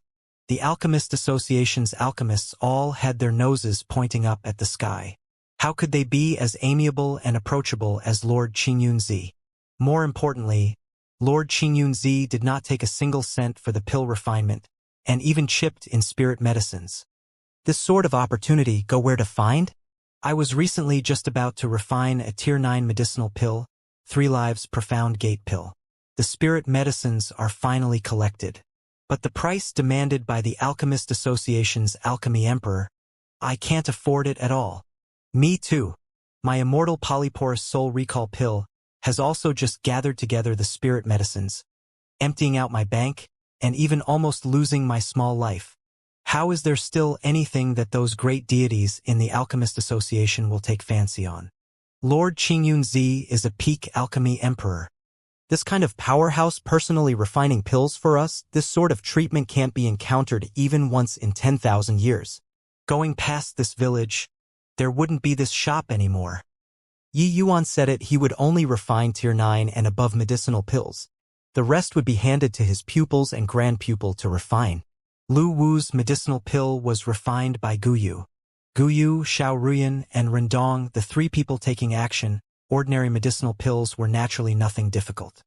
The Alchemist Association's alchemists all had their noses pointing up at the sky. How could they be as amiable and approachable as Lord Qingyunzi? More importantly, Lord Qingyunzi did not take a single cent for the pill refinement, and even chipped in spirit medicines. This sort of opportunity go where to find? I was recently just about to refine a Tier 9 medicinal pill, 3 Lives Profound Gate pill. The spirit medicines are finally collected. But the price demanded by the Alchemist Association's Alchemy Emperor, I can't afford it at all. Me too. My Immortal Polyporous Soul Recall pill has also just gathered together the spirit medicines, emptying out my bank, and even almost losing my small life. How is there still anything that those great deities in the Alchemist Association will take fancy on? Lord Qingyunzi is a peak alchemy emperor. This kind of powerhouse personally refining pills for us, this sort of treatment can't be encountered even once in 10,000 years. Going past this village, there wouldn't be this shop anymore. Yi Yuan said he would only refine Tier 9 and above medicinal pills. The rest would be handed to his pupils and grand-pupil to refine. Lu Wu's medicinal pill was refined by Guyu. Guyu, Xiaoruyan, and Rendong, the 3 people taking action. Ordinary medicinal pills were naturally nothing difficult.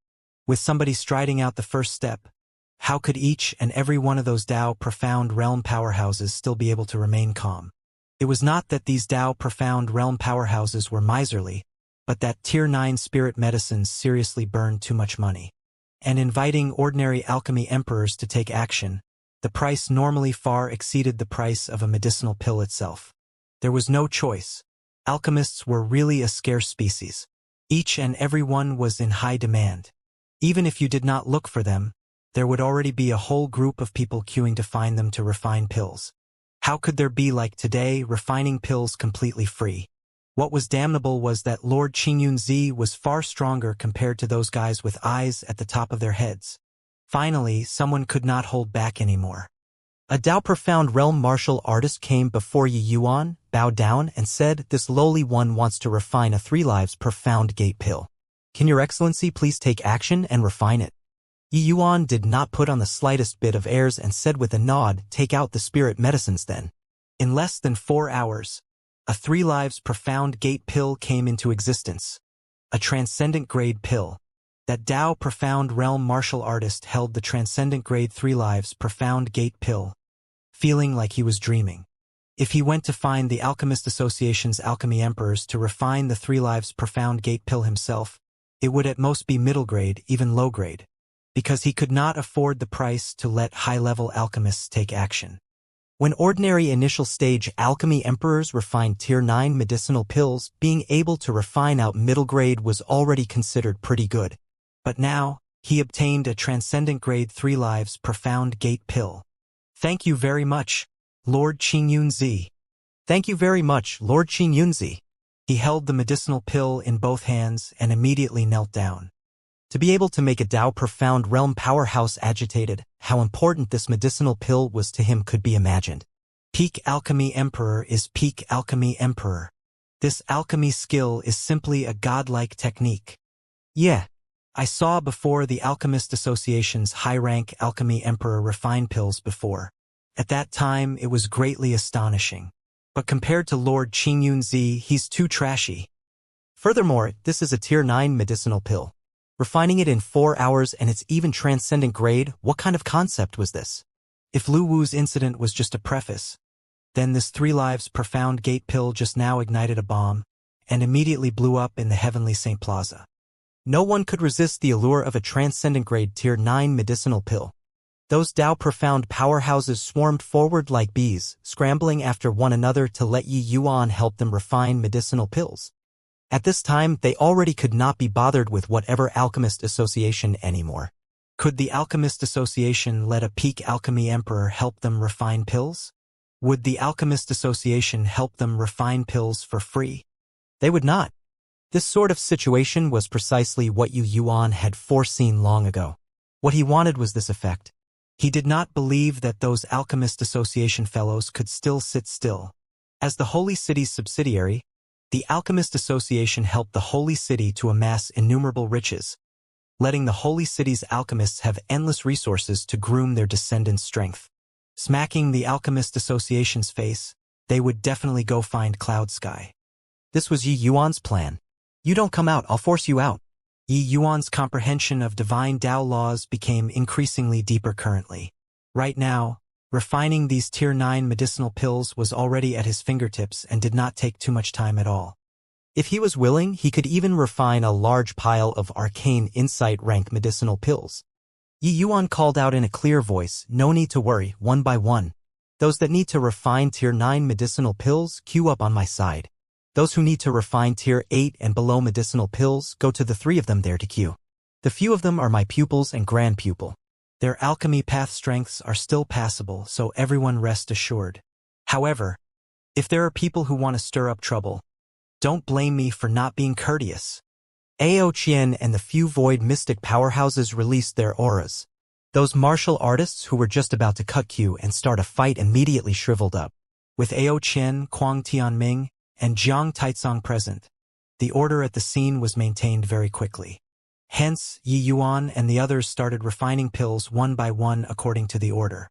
With somebody striding out the first step, how could each and every one of those Dao Profound Realm powerhouses still be able to remain calm? It was not that these Dao Profound Realm powerhouses were miserly, but that Tier 9 spirit medicines seriously burned too much money. And inviting ordinary alchemy emperors to take action, the price normally far exceeded the price of a medicinal pill itself. There was no choice. Alchemists were really a scarce species. Each and every one was in high demand. Even if you did not look for them, there would already be a whole group of people queuing to find them to refine pills. How could there be, like today, refining pills completely free? What was damnable was that Lord Qingyunzi was far stronger compared to those guys with eyes at the top of their heads. Finally, someone could not hold back anymore. A Dao Profound Realm martial artist came before Yi Yuan, bowed down, and said, "This lowly one wants to refine a 3 Lives Profound Gate pill. Can your excellency please take action and refine it?" Yi Yuan did not put on the slightest bit of airs and said with a nod, "Take out the spirit medicines then." In less than 4 hours, a 3 Lives Profound Gate pill came into existence. A transcendent grade pill. That Dao Profound Realm martial artist held the transcendent grade 3 Lives Profound Gate pill, feeling like he was dreaming. If he went to find the Alchemist Association's alchemy emperors to refine the 3 Lives Profound Gate pill himself, it would at most be middle grade, even low grade, because he could not afford the price to let high-level alchemists take action. When ordinary initial stage alchemy emperors refined Tier 9 medicinal pills, being able to refine out middle grade was already considered pretty good. But now, he obtained a transcendent grade 3 Lives Profound Gate pill. "Thank you very much, Lord Qingyunzi." "Thank you very much, Lord Qingyunzi." He held the medicinal pill in both hands and immediately knelt down. To be able to make a Dao Profound Realm powerhouse agitated, how important this medicinal pill was to him could be imagined. Peak Alchemy Emperor is Peak Alchemy Emperor. This alchemy skill is simply a godlike technique. Yeah. I saw before the Alchemist Association's high-rank Alchemy Emperor refine pills before. At that time, it was greatly astonishing. But compared to Lord Qingyunzi, he's too trashy. Furthermore, this is a Tier 9 medicinal pill. Refining it in 4 hours and it's even transcendent grade, what kind of concept was this? If Lu Wu's incident was just a preface, then this 3 Lives Profound Gate pill just now ignited a bomb and immediately blew up in the Heavenly Saint Plaza. No one could resist the allure of a transcendent grade Tier 9 medicinal pill. Those Dao Profound powerhouses swarmed forward like bees, scrambling after one another to let Yi Yuan help them refine medicinal pills. At this time, they already could not be bothered with whatever Alchemist Association anymore. Could the Alchemist Association let a peak alchemy emperor help them refine pills? Would the Alchemist Association help them refine pills for free? They would not. This sort of situation was precisely what Yu Yuan had foreseen long ago. What he wanted was this effect. He did not believe that those Alchemist Association fellows could still sit still. As the Holy City's subsidiary, the Alchemist Association helped the Holy City to amass innumerable riches, letting the Holy City's alchemists have endless resources to groom their descendants' strength. Smacking the Alchemist Association's face, they would definitely go find Cloud Sky. This was Yi Yuan's plan. You don't come out, I'll force you out. Yi Yuan's comprehension of divine Tao laws became increasingly deeper currently. Right now, refining these Tier 9 medicinal pills was already at his fingertips and did not take too much time at all. If he was willing, he could even refine a large pile of arcane insight rank medicinal pills. Yi Yuan called out in a clear voice, no need to worry, one by one. Those that need to refine Tier 9 medicinal pills, queue up on my side. Those who need to refine Tier 8 and below medicinal pills, go to the 3 of them there to queue. The few of them are my pupils and grand pupil. Their alchemy path strengths are still passable, so everyone rest assured. However, if there are people who want to stir up trouble, don't blame me for not being courteous. Ao Qian and the few void mystic powerhouses released their auras. Those martial artists who were just about to cut queue and start a fight immediately shriveled up. With Ao Qian, Kuang Tianming, and Jiang Taizong present, the order at the scene was maintained very quickly. Hence, Yi Yuan and the others started refining pills one by one according to the order.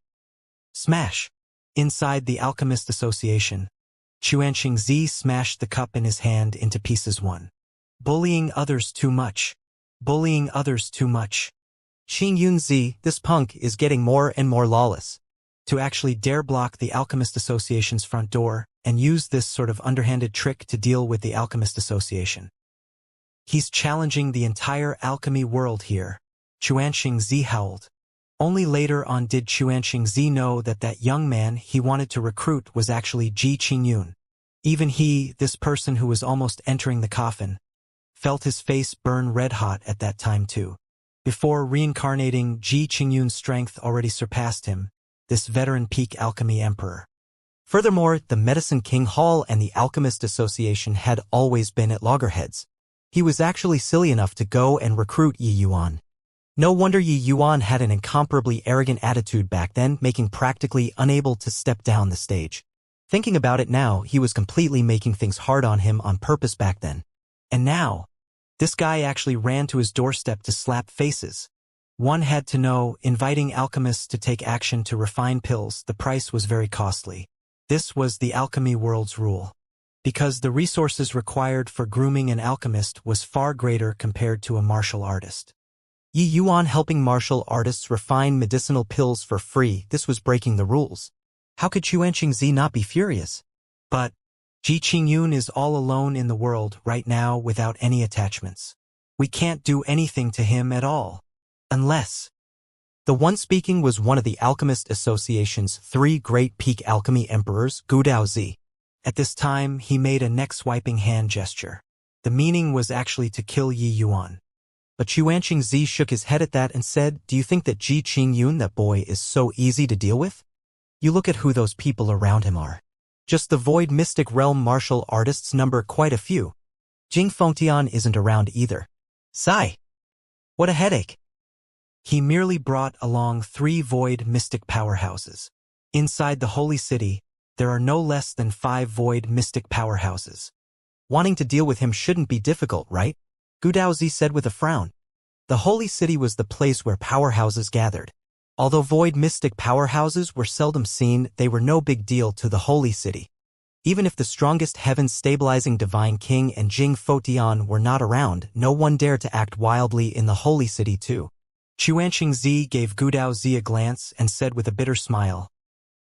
Smash! Inside the Alchemist Association, Xianxia smashed the cup in his hand into pieces one. Bullying others too much. Bullying others too much. Xing Yunzi, this punk is getting more and more lawless. To actually dare block the Alchemist Association's front door and use this sort of underhanded trick to deal with the Alchemist Association. He's challenging the entire alchemy world here. Xianxia howled. Only later on did Xianxia know that that young man he wanted to recruit was actually Ji Qingyun. Even he, this person who was almost entering the coffin, felt his face burn red-hot at that time too. Before reincarnating, Ji Qingyun's strength already surpassed him, this veteran peak alchemy emperor. Furthermore, the Medicine King Hall and the Alchemist Association had always been at loggerheads. He was actually silly enough to go and recruit Yi Yuan. No wonder Yi Yuan had an incomparably arrogant attitude back then, making practically unable to step down the stage. Thinking about it now, he was completely making things hard on him on purpose back then. And now, this guy actually ran to his doorstep to slap faces. One had to know, inviting alchemists to take action to refine pills, the price was very costly. This was the alchemy world's rule. Because the resources required for grooming an alchemist was far greater compared to a martial artist. Yi Yuan helping martial artists refine medicinal pills for free, this was breaking the rules. How could Xianxia not be furious? But Ji Qingyun is all alone in the world right now without any attachments. We can't do anything to him at all. Unless. The one speaking was one of the Alchemist Association's 3 great peak alchemy emperors, Gu Daozi. At this time, he made a neck-swiping hand gesture. The meaning was actually to kill Yi Yuan. But Xianxia shook his head at that and said, do you think that Ji Qingyun, that boy, is so easy to deal with? You look at who those people around him are. Just the void mystic realm martial artists number quite a few. Jing Fengtian isn't around either. Sigh. What a headache. He merely brought along 3 void mystic powerhouses. Inside the holy city, there are no less than 5 void mystic powerhouses. Wanting to deal with him shouldn't be difficult, right? Gu Daozi said with a frown. The holy city was the place where powerhouses gathered. Although void mystic powerhouses were seldom seen, they were no big deal to the holy city. Even if the strongest heaven-stabilizing divine king and Jing Fengtian were not around, no one dared to act wildly in the holy city too. Xianxia gave Gu Daozi a glance and said with a bitter smile,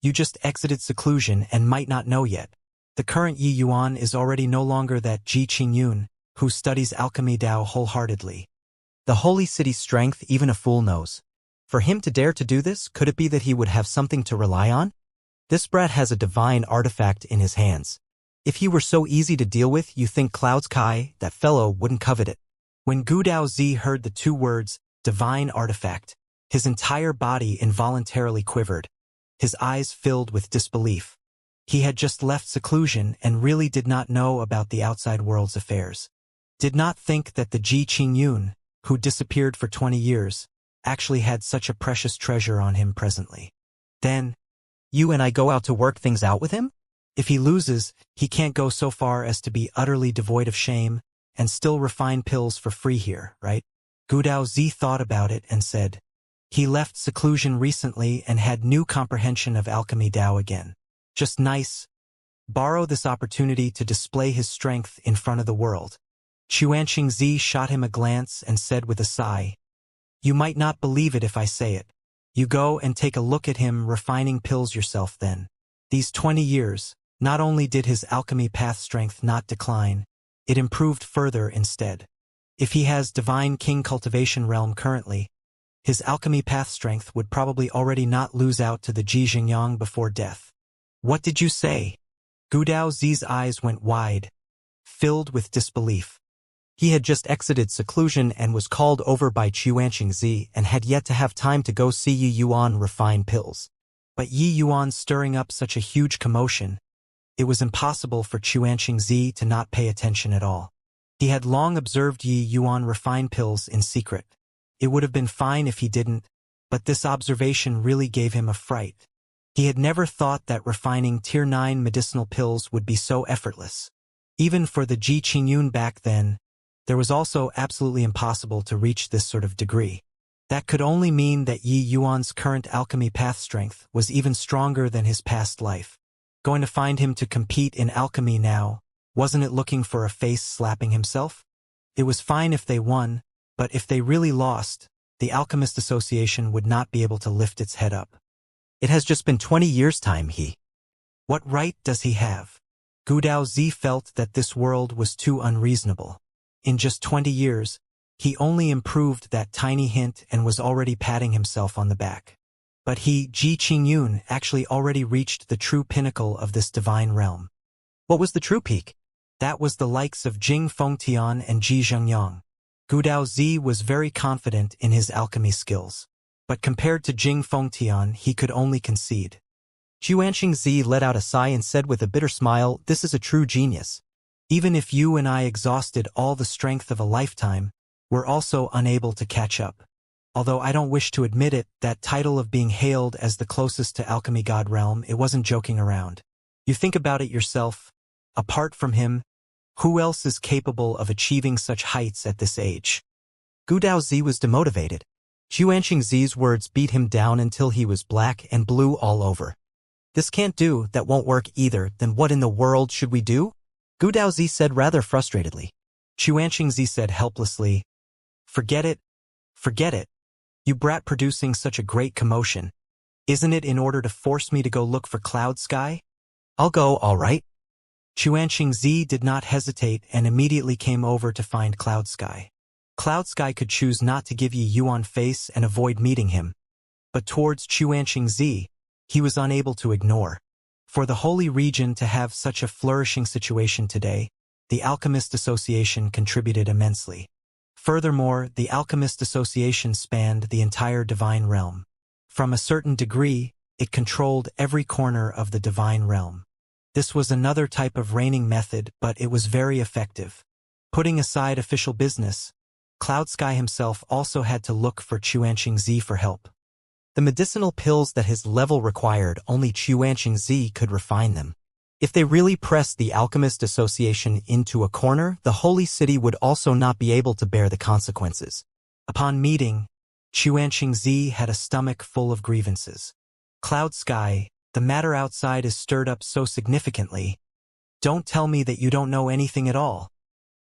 you just exited seclusion and might not know yet. The current Yi Yuan is already no longer that Ji Qingyun, who studies alchemy Tao wholeheartedly. The holy city's strength even a fool knows. For him to dare to do this, could it be that he would have something to rely on? This brat has a divine artifact in his hands. If he were so easy to deal with, you think Cloud's Kai, that fellow, wouldn't covet it. When Gu Daozi heard the 2 words, divine artifact, his entire body involuntarily quivered. His eyes filled with disbelief. He had just left seclusion and really did not know about the outside world's affairs. Did not think that the Ji Qingyun, who disappeared for 20 years, actually had such a precious treasure on him presently. Then, you and I go out to work things out with him? if he loses, he can't go so far as to be utterly devoid of shame and still refine pills for free here, right? Gudao Zi thought about it and said, he left seclusion recently and had new comprehension of alchemy Dao again. Just nice. Borrow this opportunity to display his strength in front of the world. Xianxia Zi shot him a glance and said with a sigh, you might not believe it if I say it. You go and take a look at him refining pills yourself then. These 20 years, not only did his alchemy path strength not decline, it improved further instead. If he has Divine King Cultivation Realm currently, his alchemy path strength would probably already not lose out to the Ji Xingyang before death. What did you say? Gudao Zi's eyes went wide, filled with disbelief. He had just exited seclusion and was called over by Xianxia Zi and had yet to have time to go see Yi Yuan refine pills. But Yi Yuan stirring up such a huge commotion, it was impossible for Xianxia Zi to not pay attention at all. He had long observed Yi Yuan refine pills in secret. It would have been fine if he didn't, but this observation really gave him a fright. He had never thought that refining Tier 9 medicinal pills would be so effortless. Even for the Ji Qingyun back then, there was also absolutely impossible to reach this sort of degree. That could only mean that Yi Yuan's current alchemy path strength was even stronger than his past life. Going to find him to compete in alchemy now, wasn't it looking for a face slapping himself? It was fine if they won, but if they really lost, the Alchemist Association would not be able to lift its head up. It has just been 20 years' time, he. What right does he have? Gudao Zi felt that this world was too unreasonable. In just 20 years, he only improved that tiny hint and was already patting himself on the back. But he, Ji Qingyun, actually already reached the true pinnacle of this divine realm. What was the true peak? That was the likes of Jing Fengtian and Ji Zhengyang. Gudao Zi was very confident in his alchemy skills. But compared to Jing Fengtian, he could only concede. Xianxia Zi let out a sigh and said with a bitter smile, this is a true genius. Even if you and I exhausted all the strength of a lifetime, we're also unable to catch up. Although I don't wish to admit it, that title of being hailed as the closest to alchemy god realm, it wasn't joking around. You think about it yourself. Apart from him, who else is capable of achieving such heights at this age? Gudao Zi was demotivated. Xianxia Zi's words beat him down until he was black and blue all over. This can't do, that won't work either, then what in the world should we do? Gudao Zi said rather frustratedly. Xianxia Zi said helplessly, forget it. Forget it. You brat producing such a great commotion. Isn't it in order to force me to go look for Cloud Sky? I'll go, all right. Xianxia Zi did not hesitate and immediately came over to find Cloud Sky. Cloud Sky could choose not to give Yi Yuan face and avoid meeting him. But towards Xianxia Zi, he was unable to ignore. For the Holy Region to have such a flourishing situation today, the Alchemist Association contributed immensely. Furthermore, the Alchemist Association spanned the entire divine realm. From a certain degree, it controlled every corner of the divine realm. This was another type of reigning method, but it was very effective. Putting aside official business, Cloud Sky himself also had to look for Xianxia Zi for help. The medicinal pills that his level required, only Xianxia Zi could refine them. If they really pressed the Alchemist Association into a corner, the Holy City would also not be able to bear the consequences. Upon meeting, Xianxia Zi had a stomach full of grievances. Cloud Sky, the matter outside is stirred up so significantly. Don't tell me that you don't know anything at all.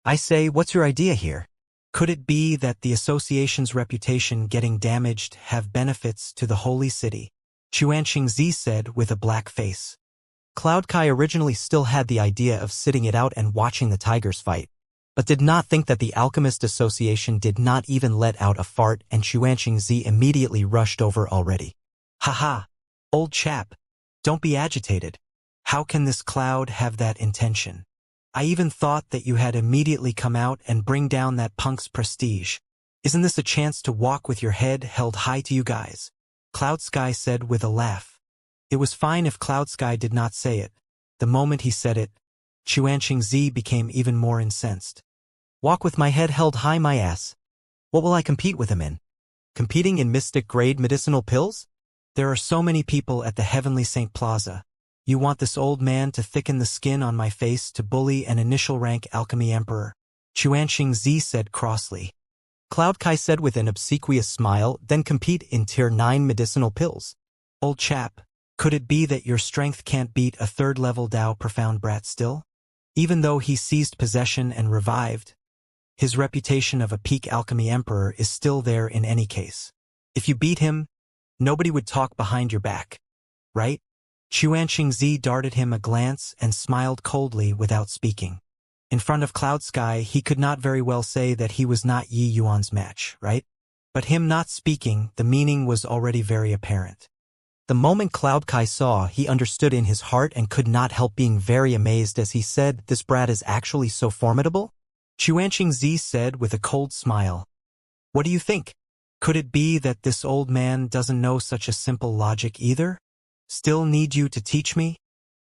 I say, what's your idea here? Could it be that the association's reputation getting damaged have benefits to the Holy City? Xianxia Zi said with a black face. Cloud Kai originally still had the idea of sitting it out and watching the tigers fight, but did not think that the Alchemist Association did not even let out a fart, and Xianxia Zi immediately rushed over already. Haha, old chap, don't be agitated. How can this cloud have that intention? I even thought that you had immediately come out and bring down that punk's prestige. Isn't this a chance to walk with your head held high to you guys? Cloud Sky said with a laugh. It was fine if Cloud Sky did not say it, The moment he said it, Xianxia became even more incensed. Walk with my head held high my ass. What will I compete with him in? Competing in mystic-grade medicinal pills? There are so many people at the Heavenly Saint Plaza. You want this old man to thicken the skin on my face to bully an initial-rank alchemy emperor? Xianxia said crossly. Cloud Kai said with an obsequious smile, then compete in Tier 9 medicinal pills. Old chap, could it be that your strength can't beat a third-level Dao profound brat still? Even though he seized possession and revived, his reputation of a peak alchemy emperor is still there in any case. If you beat him, nobody would talk behind your back, right? Xianxia darted him a glance and smiled coldly without speaking. In front of Cloud Sky, he could not very well say that he was not Yi Yuan's match, right? But him not speaking, the meaning was already very apparent. The moment Cloud Kai saw, he understood in his heart and could not help being very amazed as he said, "This brat is actually so formidable?" Xianxia said with a cold smile. What do you think? Could it be that this old man doesn't know such a simple logic either? Still need you to teach me?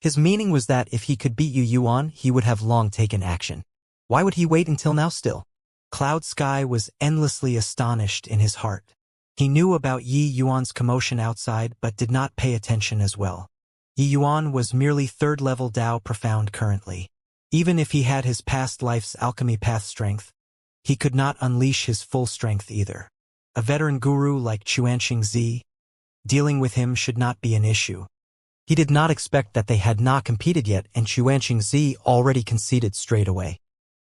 His meaning was that if he could beat Yi Yuan, he would have long taken action. Why would he wait until now still? Cloud Sky was endlessly astonished in his heart. He knew about Yi Yuan's commotion outside but did not pay attention as well. Yi Yuan was merely third-level Dao profound currently. Even if he had his past life's alchemy path strength, he could not unleash his full strength either. A veteran guru like Xianxia, dealing with him should not be an issue. He did not expect that they had not competed yet, and Xianxia already conceded straight away.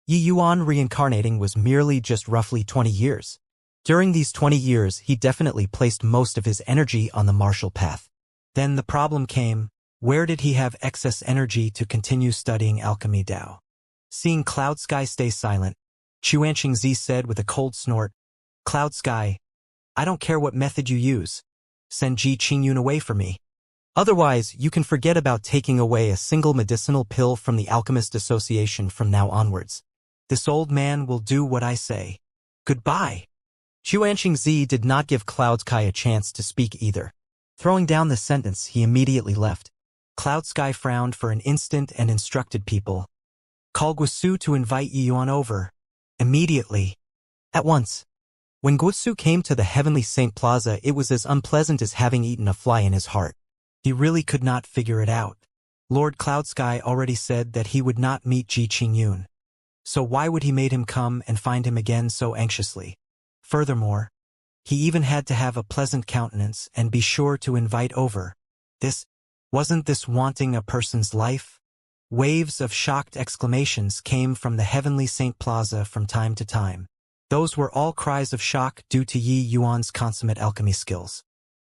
Yi Yuan reincarnating was merely just roughly 20 years. During these 20 years, he definitely placed most of his energy on the martial path. Then the problem came, where did he have excess energy to continue studying alchemy Dao? Seeing Cloud Sky stay silent, Xianxia said with a cold snort, Cloud Sky, I don't care what method you use. Send Ji Qingyun away for me. Otherwise, you can forget about taking away a single medicinal pill from the Alchemist Association from now onwards. This old man will do what I say. Goodbye. Xianxia did not give Cloud Sky a chance to speak either. Throwing down the sentence, he immediately left. Cloud Sky frowned for an instant and instructed people. Call Guosu to invite Yi Yuan over. Immediately. At once. When Guosu came to the Heavenly Saint Plaza, it was as unpleasant as having eaten a fly in his heart. He really could not figure it out. Lord Cloud Sky already said that he would not meet Ji Qingyun. So why would he made him come and find him again so anxiously? Furthermore, he even had to have a pleasant countenance and be sure to invite over. Wasn't this wanting a person's life? Waves of shocked exclamations came from the Heavenly Saint Plaza from time to time. Those were all cries of shock due to Yi Yuan's consummate alchemy skills.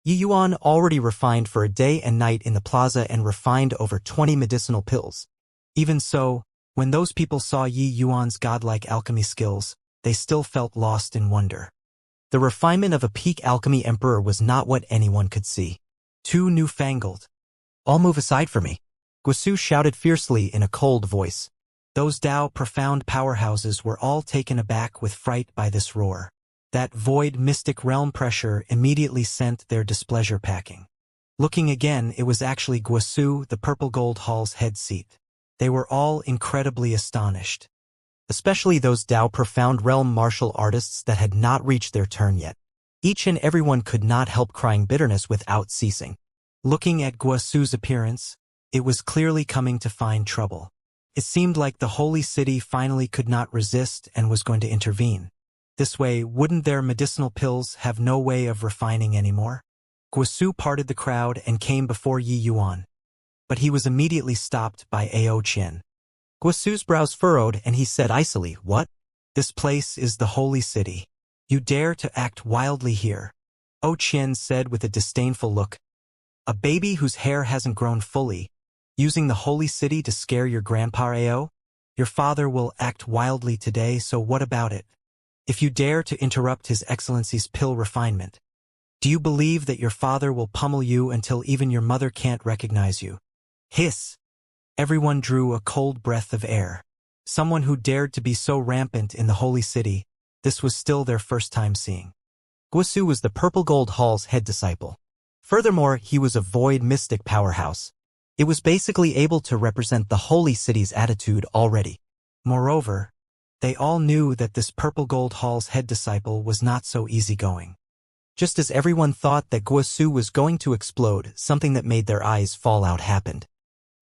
Yi Yuan already refined for a day and night in the plaza and refined over 20 medicinal pills. Even so, when those people saw Yi Yuan's godlike alchemy skills, they still felt lost in wonder. The refinement of a peak alchemy emperor was not what anyone could see. Too newfangled. All move aside for me. Guosu shouted fiercely in a cold voice. Those Dao profound powerhouses were all taken aback with fright by this roar. That void mystic realm pressure immediately sent their displeasure packing. Looking again, it was actually Guosu, the Purple Gold Hall's head seat. They were all incredibly astonished. Especially those Dao profound realm martial artists that had not reached their turn yet. Each and everyone could not help crying bitterness without ceasing. Looking at Guosu's appearance, it was clearly coming to find trouble. It seemed like the holy city finally could not resist and was going to intervene. This way, wouldn't their medicinal pills have no way of refining anymore? Guosu parted the crowd and came before Yi Yuan. But he was immediately stopped by Ao Qian. Guosu's brows furrowed and he said icily, "What? This place is the holy city. You dare to act wildly here." Ao Qian said with a disdainful look. A baby whose hair hasn't grown fully, using the holy city to scare your grandpa Ao? Your father will act wildly today, so what about it? If you dare to interrupt His Excellency's pill refinement, do you believe that your father will pummel you until even your mother can't recognize you? Hiss! Everyone drew a cold breath of air. Someone who dared to be so rampant in the holy city, this was still their first time seeing. Guosu was the Purple Gold Hall's head disciple. Furthermore, he was a void mystic powerhouse. It was basically able to represent the holy city's attitude already. Moreover, they all knew that this Purple Gold Hall's head disciple was not so easygoing. Just as everyone thought that Guosu was going to explode, something that made their eyes fall out happened.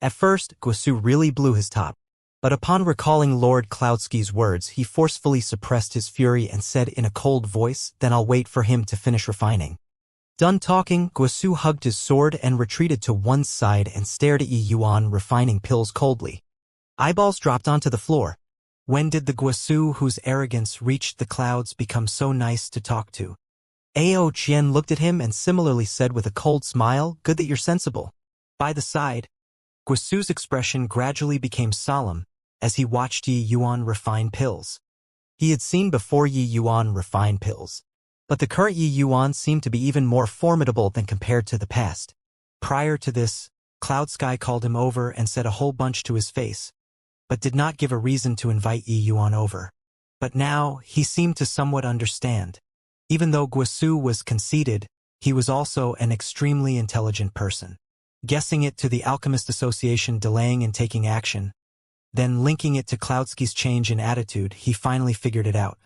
At first, Guosu really blew his top. But upon recalling Lord Cloudsky's words, he forcefully suppressed his fury and said in a cold voice, "Then I'll wait for him to finish refining." Done talking, Guosu hugged his sword and retreated to one side and stared at Yi Yuan refining pills coldly. Eyeballs dropped onto the floor. When did the Guosu whose arrogance reached the clouds become so nice to talk to? Ao Qian looked at him and similarly said with a cold smile, "Good that you're sensible." By the side, Guosu's expression gradually became solemn as he watched Yi Yuan refine pills. He had seen before Yi Yuan refine pills, but the current Yi Yuan seemed to be even more formidable than compared to the past. Prior to this, Cloud Sky called him over and said a whole bunch to his face, but did not give a reason to invite Yi Yuan over. But now, he seemed to somewhat understand. Even though Guosu was conceited, he was also an extremely intelligent person. Guessing it to the Alchemist Association delaying in taking action, then linking it to Cloudsky's change in attitude, he finally figured it out.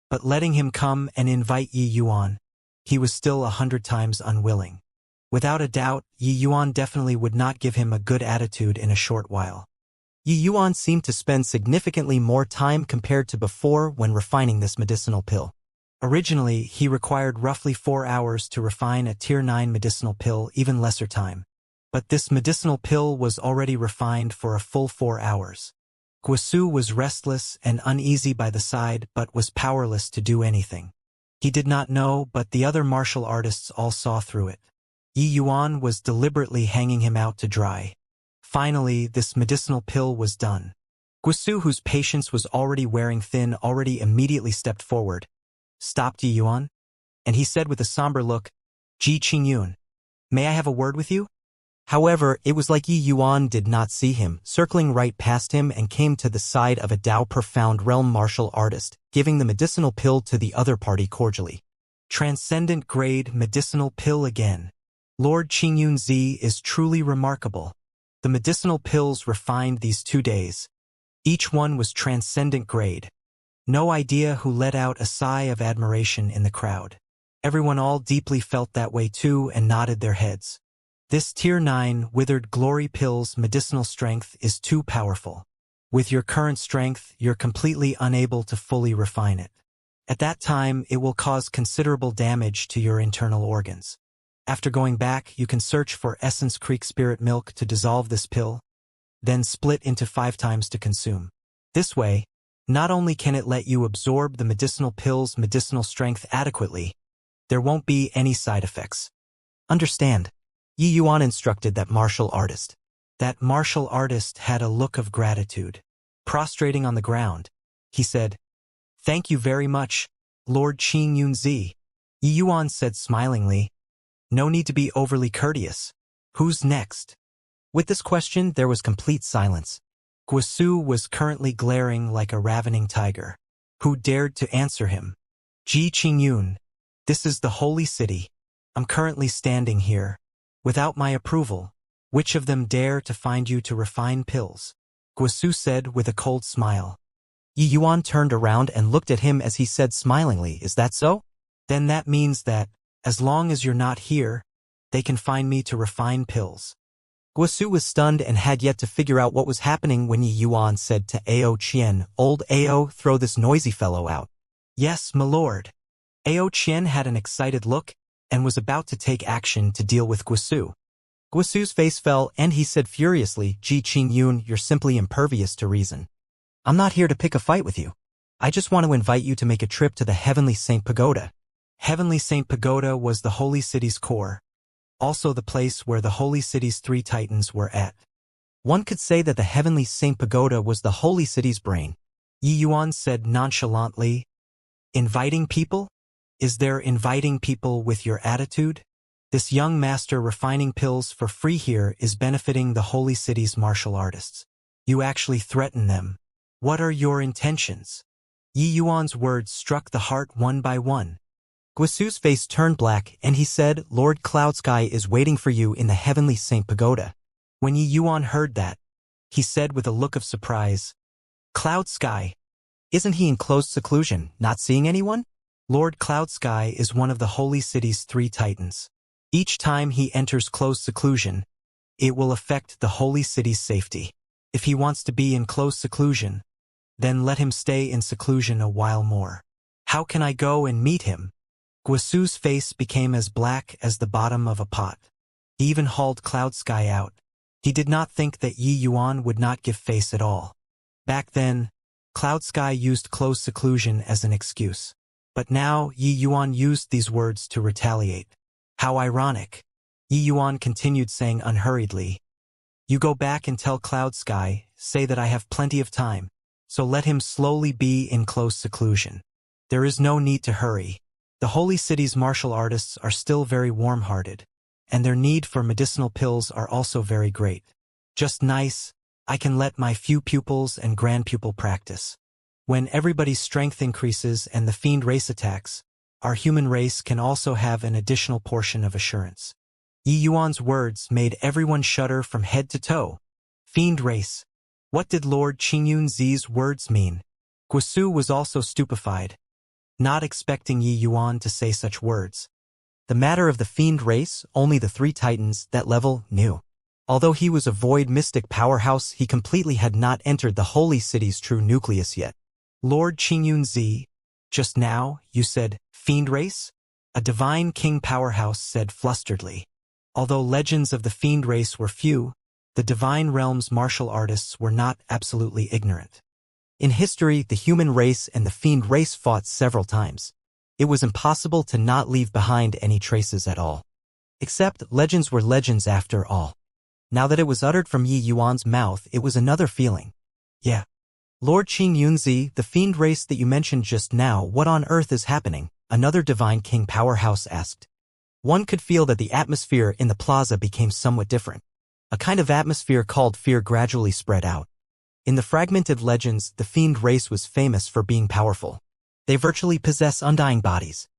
But letting him come and invite Yi Yuan, he was still 100 times unwilling. Without a doubt, Yi Yuan definitely would not give him a good attitude in a short while. Yi Yuan seemed to spend significantly more time compared to before when refining this medicinal pill. Originally, he required roughly 4 hours to refine a Tier 9 medicinal pill, even lesser time. But this medicinal pill was already refined for a full 4 hours. Guosu was restless and uneasy by the side but was powerless to do anything. He did not know, but the other martial artists all saw through it. Yi Yuan was deliberately hanging him out to dry. Finally, this medicinal pill was done. Guosu, whose patience was already wearing thin, already immediately stepped forward, stopped Yi Yuan, and he said with a somber look, "Ji Qingyun, may I have a word with you?" However, it was like Yi Yuan did not see him, circling right past him and came to the side of a Dao Profound Realm martial artist, giving the medicinal pill to the other party cordially. Transcendent grade medicinal pill again. Lord Qingyun Z is truly remarkable. The medicinal pills refined these 2 days. Each one was transcendent grade. No idea who let out a sigh of admiration in the crowd. Everyone all deeply felt that way too and nodded their heads. This Tier 9 Withered Glory Pill's medicinal strength is too powerful. With your current strength, you're completely unable to fully refine it. At that time, it will cause considerable damage to your internal organs. After going back, you can search for Essence Creek Spirit Milk to dissolve this pill, then split into 5 times to consume. This way, not only can it let you absorb the medicinal pill's medicinal strength adequately, there won't be any side effects. Understand? Yi Yuan instructed that martial artist. That martial artist had a look of gratitude. Prostrating on the ground, he said, "Thank you very much, Lord Qingyun Z." Yi Yuan said smilingly, "No need to be overly courteous. Who's next?" With this question, there was complete silence. Guosu was currently glaring like a ravening tiger. Who dared to answer him? "Ji Qingyun, this is the holy city. I'm currently standing here. Without my approval, which of them dare to find you to refine pills?" Guosu said with a cold smile. Yi Yuan turned around and looked at him as he said smilingly, "Is that so?" "Then that means that, as long as you're not here, they can find me to refine pills." Guosu was stunned and had yet to figure out what was happening when Yi Yuan said to Ao Qian, "Old Ao, throw this noisy fellow out." "Yes, my lord." Ao Qian had an excited look and was about to take action to deal with Guosu. Guosu's face fell and he said furiously, "Ji Qingyun, you're simply impervious to reason. I'm not here to pick a fight with you. I just want to invite you to make a trip to the Heavenly Saint Pagoda." Heavenly Saint Pagoda was the holy city's core, also the place where the holy city's 3 titans were at. One could say that the Heavenly Saint Pagoda was the holy city's brain. Yi Yuan said nonchalantly, "Inviting people? Is there inviting people with your attitude? This young master refining pills for free here is benefiting the holy city's martial artists. You actually threaten them. What are your intentions?" Yi Yuan's words struck the heart one by one. Guosu's face turned black and he said, "Lord Cloudsky is waiting for you in the Heavenly Saint Pagoda." When Yi Yuan heard that, he said with a look of surprise, Cloud Sky. Isn't he in closed seclusion, not seeing anyone? Lord Cloud Sky is one of the Holy City's 3 titans. Each time he enters closed seclusion, it will affect the Holy City's safety. If he wants to be in closed seclusion, then let him stay in seclusion a while more. How can I go and meet him? Guasu's face became as black as the bottom of a pot. He even hauled Cloud Sky out. He did not think that Yi Yuan would not give face at all. Back then, Cloud Sky used closed seclusion as an excuse. But now Yi Yuan used these words to retaliate. How ironic. Yi Yuan continued saying unhurriedly, You go back and tell Cloud Sky, say that I have plenty of time, so let him slowly be in close seclusion. There is no need to hurry. The Holy City's martial artists are still very warm-hearted, and their need for medicinal pills are also very great. Just nice, I can let my few pupils and grand pupil practice. When everybody's strength increases and the fiend race attacks, our human race can also have an additional portion of assurance. Yi Yuan's words made everyone shudder from head to toe. Fiend race. What did Lord Qingyunzi's words mean? Guasu was also stupefied, not expecting Yi Yuan to say such words. The matter of the fiend race, only the 3 titans, that level, knew. Although he was a void mystic powerhouse, he completely had not entered the Holy City's true nucleus yet. Lord Qingyunzi, just now, you said, fiend race? A divine king powerhouse said flusteredly. Although legends of the fiend race were few, the divine realm's martial artists were not absolutely ignorant. In history, the human race and the fiend race fought several times. It was impossible to not leave behind any traces at all. Except, legends were legends after all. Now that it was uttered from Yi Yuan's mouth, it was another feeling. Yeah. Lord Qingyunzi, the fiend race that you mentioned just now, what on earth is happening? Another divine king powerhouse asked. One could feel that the atmosphere in the plaza became somewhat different. A kind of atmosphere called fear gradually spread out. In the fragmented legends, the fiend race was famous for being powerful. They virtually possess undying bodies.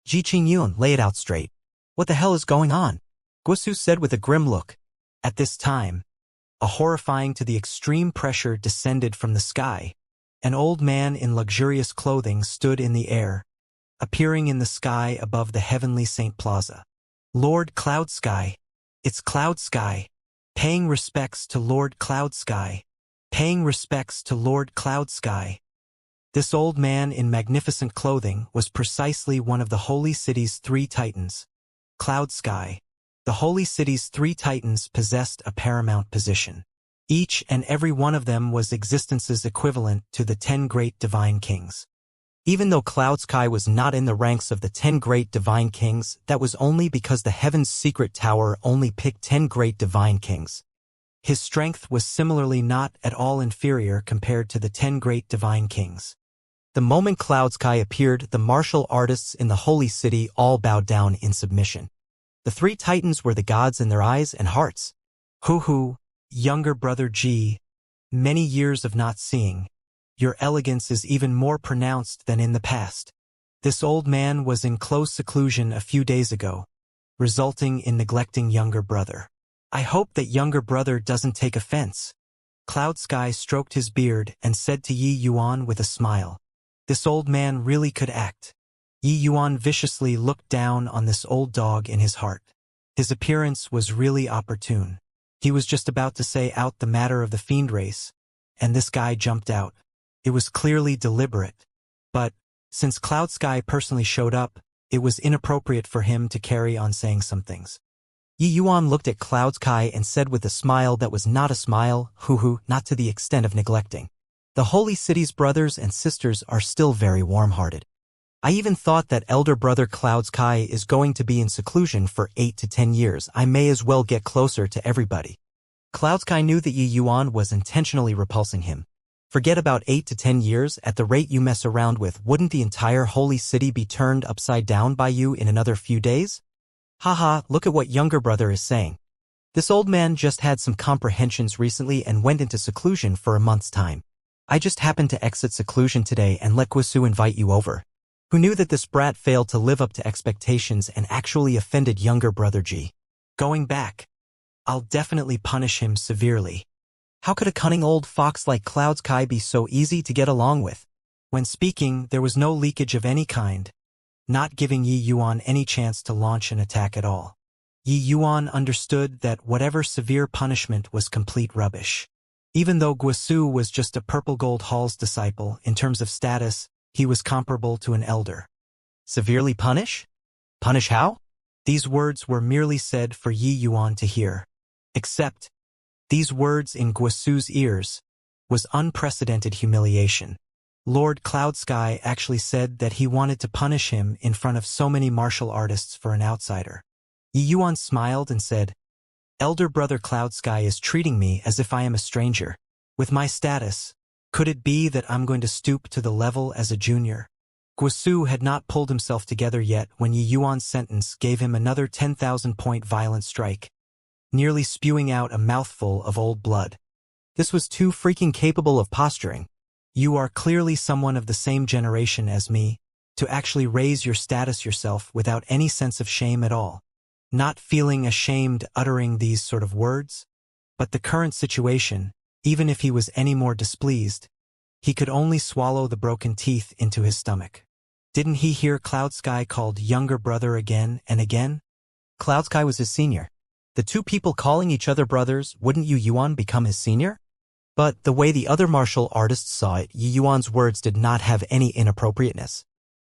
Ji Qingyun, lay it out straight. What the hell is going on? Guasu said with a grim look. At this time, a horrifying to the extreme pressure descended from the sky. An old man in luxurious clothing stood in the air, appearing in the sky above the heavenly Saint Plaza. Lord Cloud Sky. It's Cloud Sky. Paying respects to Lord Cloud Sky. Paying respects to Lord Cloud Sky. This old man in magnificent clothing was precisely one of the Holy City's 3 titans. Cloud Sky. The Holy City's 3 titans possessed a paramount position. Each and every one of them was existence's equivalent to the 10 great divine kings. Even though Cloud Sky was not in the ranks of the 10 great divine kings, that was only because the Heaven's Secret Tower only picked 10 great divine kings. His strength was similarly not at all inferior compared to the 10 great divine kings. The moment Cloud Sky appeared, the martial artists in the Holy City all bowed down in submission. The 3 titans were the gods in their eyes and hearts. Hoo, younger brother G, many years of not seeing. Your elegance is even more pronounced than in the past. This old man was in close seclusion a few days ago, resulting in neglecting younger brother. I hope that younger brother doesn't take offense. Cloud Sky stroked his beard and said to Yi Yuan with a smile. This old man really could act. Yi Yuan viciously looked down on this old dog in his heart. His appearance was really opportune. He was just about to say out the matter of the fiend race, and this guy jumped out. It was clearly deliberate. But, since Cloud Sky personally showed up, it was inappropriate for him to carry on saying some things. Yi Yuan looked at Cloud Sky and said with a smile that was not a smile, not to the extent of neglecting. The Holy City's brothers and sisters are still very warm-hearted. I even thought that elder brother Cloud Sky is going to be in seclusion for 8 to 10 years. I may as well get closer to everybody. Cloud Sky knew that Yi Yuan was intentionally repulsing him. Forget about 8 to 10 years. At the rate you mess around with, wouldn't the entire Holy City be turned upside down by you in another few days? Haha, look at what younger brother is saying. This old man just had some comprehensions recently and went into seclusion for a month's time. I just happened to exit seclusion today and let Guasu invite you over. Who knew that this brat failed to live up to expectations and actually offended younger brother G? Going back. I'll definitely punish him severely. How could a cunning old fox like Cloud Sky be so easy to get along with? When speaking, there was no leakage of any kind, not giving Yi Yuan any chance to launch an attack at all. Yi Yuan understood that whatever severe punishment was complete rubbish. Even though Guosu was just a Purple Gold Hall's disciple, in terms of status, he was comparable to an elder. Severely punish? Punish how? These words were merely said for Yi Yuan to hear. Except, these words in Guosu's ears was unprecedented humiliation. Lord Cloud Sky actually said that he wanted to punish him in front of so many martial artists for an outsider. Yi Yuan smiled and said, Elder Brother Cloud Sky is treating me as if I am a stranger. With my status, could it be that I'm going to stoop to the level as a junior? Guosu had not pulled himself together yet when Yi Yuan's sentence gave him another 10,000-point violent strike, nearly spewing out a mouthful of old blood. This was too freaking capable of posturing. You are clearly someone of the same generation as me, to actually raise your status yourself without any sense of shame at all. Not feeling ashamed uttering these sort of words? But the current situation, even if he was any more displeased, he could only swallow the broken teeth into his stomach. Didn't he hear Cloud Sky called younger brother again and again? Cloud Sky was his senior. The two people calling each other brothers, wouldn't Yi Yuan become his senior? But the way the other martial artists saw it, Yi Yuan's words did not have any inappropriateness.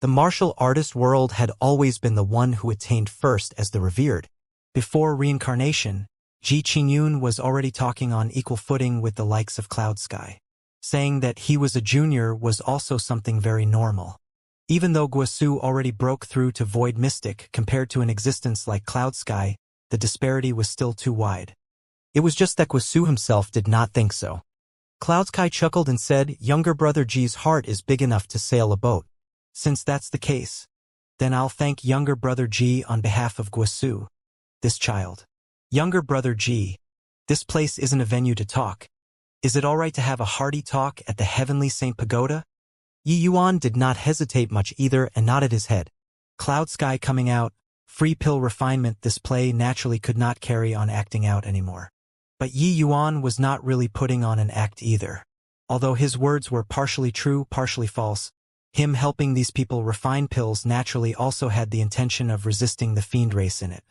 The martial artist world had always been the one who attained first as the revered. Before reincarnation, Ji Qingyun was already talking on equal footing with the likes of Cloud Sky. Saying that he was a junior was also something very normal. Even though Guosu already broke through to Void Mystic compared to an existence like Cloud Sky, the disparity was still too wide. It was just that Guosu himself did not think so. Cloud Sky chuckled and said, Younger brother Ji's heart is big enough to sail a boat. Since that's the case, then I'll thank younger brother Ji on behalf of Guosu, this child. Younger brother Ji, this place isn't a venue to talk. Is it all right to have a hearty talk at the Heavenly Saint Pagoda? Yi Yuan did not hesitate much either and nodded his head. Cloud Sky coming out, free pill refinement. This play naturally could not carry on acting out anymore. But Yi Yuan was not really putting on an act either. Although his words were partially true, partially false, him helping these people refine pills naturally also had the intention of resisting the fiend race in it.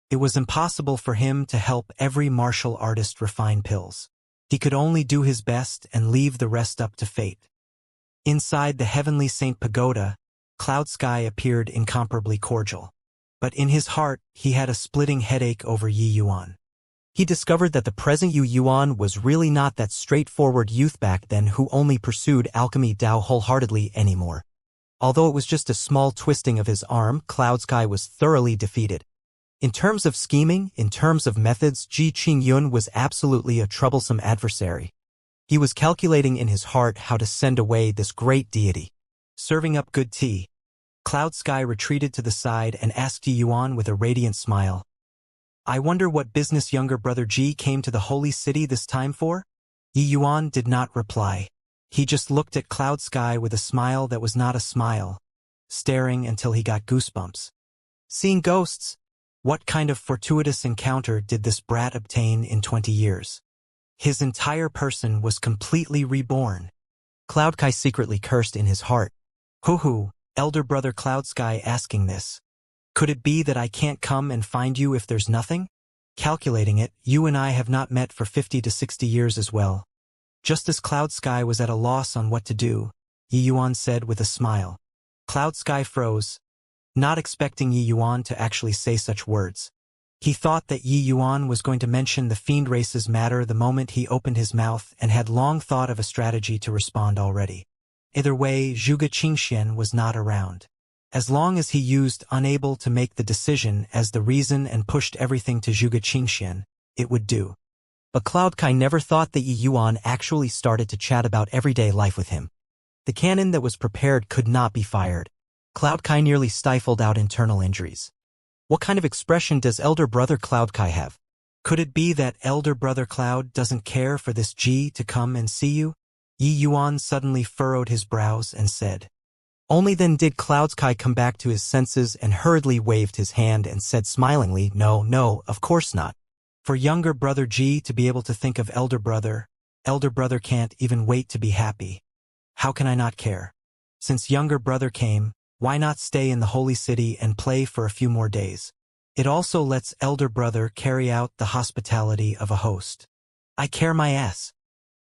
It was impossible for him to help every martial artist refine pills. He could only do his best and leave the rest up to fate. Inside the Heavenly Saint Pagoda, Cloud Sky appeared incomparably cordial. But in his heart, he had a splitting headache over Yi Yuan. He discovered that the present Yi Yuan was really not that straightforward youth back then who only pursued alchemy Dao wholeheartedly anymore. Although it was just a small twisting of his arm, Cloud Sky was thoroughly defeated. In terms of scheming, in terms of methods, Ji Qingyun was absolutely a troublesome adversary. He was calculating in his heart how to send away this great deity. Serving up good tea, Cloud Sky retreated to the side and asked Yi Yuan with a radiant smile, I wonder what business younger brother Ji came to the holy city this time for? Yi Yuan did not reply. He just looked at Cloud Sky with a smile that was not a smile, staring until he got goosebumps. Seeing ghosts? What kind of fortuitous encounter did this brat obtain in 20 years? His entire person was completely reborn. Cloud Sky secretly cursed in his heart. Hoo-hoo, elder brother Cloud Sky asking this. Could it be that I can't come and find you if there's nothing? Calculating it, you and I have not met for 50 to 60 years as well. Just as Cloud Sky was at a loss on what to do, Yi Yuan said with a smile. Cloud Sky froze, not expecting Yi Yuan to actually say such words. He thought that Yi Yuan was going to mention the fiend race's matter the moment he opened his mouth and had long thought of a strategy to respond already. Either way, Zhuge Qingxian was not around. As long as he used unable to make the decision as the reason and pushed everything to Zhuge Qingxian, it would do. But Cloud Sky never thought that Yi Yuan actually started to chat about everyday life with him. The cannon that was prepared could not be fired. Cloud Sky nearly stifled out internal injuries. What kind of expression does elder brother Cloud Sky have? Could it be that elder brother Cloud doesn't care for this Ji to come and see you? Yi Yuan suddenly furrowed his brows and said. Only then did Cloud Sky come back to his senses and hurriedly waved his hand and said smilingly, No, of course not. For younger brother G to be able to think of elder brother can't even wait to be happy. How can I not care? Since younger brother came, why not stay in the holy city and play for a few more days? It also lets elder brother carry out the hospitality of a host. I care my ass.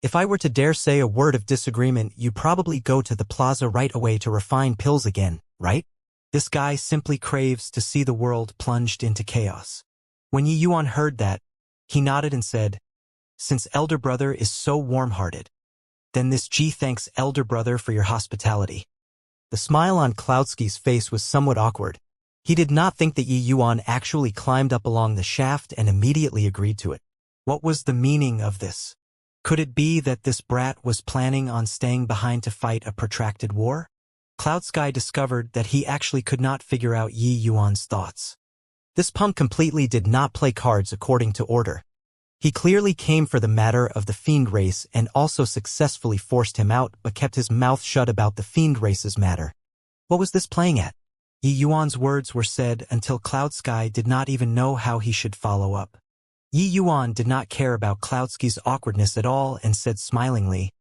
If I were to dare say a word of disagreement, you'd probably go to the plaza right away to refine pills again, right? This guy simply craves to see the world plunged into chaos. When Yi Yuan heard that, he nodded and said, since elder brother is so warm-hearted, then this G thanks elder brother for your hospitality. The smile on Cloudsky's face was somewhat awkward. He did not think that Yi Yuan actually climbed up along the shaft and immediately agreed to it. What was the meaning of this? Could it be that this brat was planning on staying behind to fight a protracted war? Cloudsky discovered that he actually could not figure out Yi Yuan's thoughts. This punk completely did not play cards according to order. He clearly came for the matter of the fiend race and also successfully forced him out but kept his mouth shut about the fiend race's matter. What was this playing at? Yi Yuan's words were said until Cloudsky did not even know how he should follow up. Yi Yuan did not care about Cloudsky's awkwardness at all and said smilingly,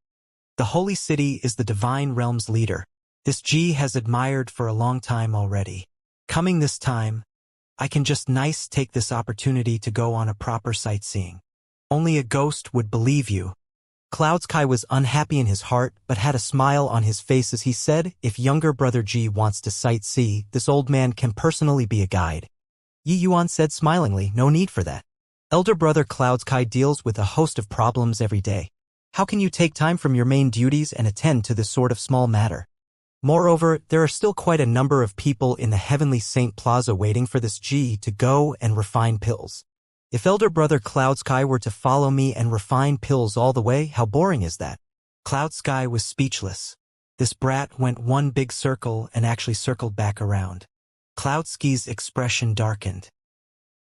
the holy city is the divine realm's leader. This G has admired for a long time already. Coming this time, I can just nice take this opportunity to go on a proper sightseeing. Only a ghost would believe you. Cloudsky was unhappy in his heart but had a smile on his face as he said, if younger brother G wants to sightsee, this old man can personally be a guide. Yi Yuan said smilingly, no need for that. Elder brother Cloudsky deals with a host of problems every day. How can you take time from your main duties and attend to this sort of small matter? Moreover, there are still quite a number of people in the Heavenly Saint Plaza waiting for this G to go and refine pills. If elder brother Cloudsky were to follow me and refine pills all the way, how boring is that? Cloudsky was speechless. This brat went one big circle and actually circled back around. Cloudsky's expression darkened.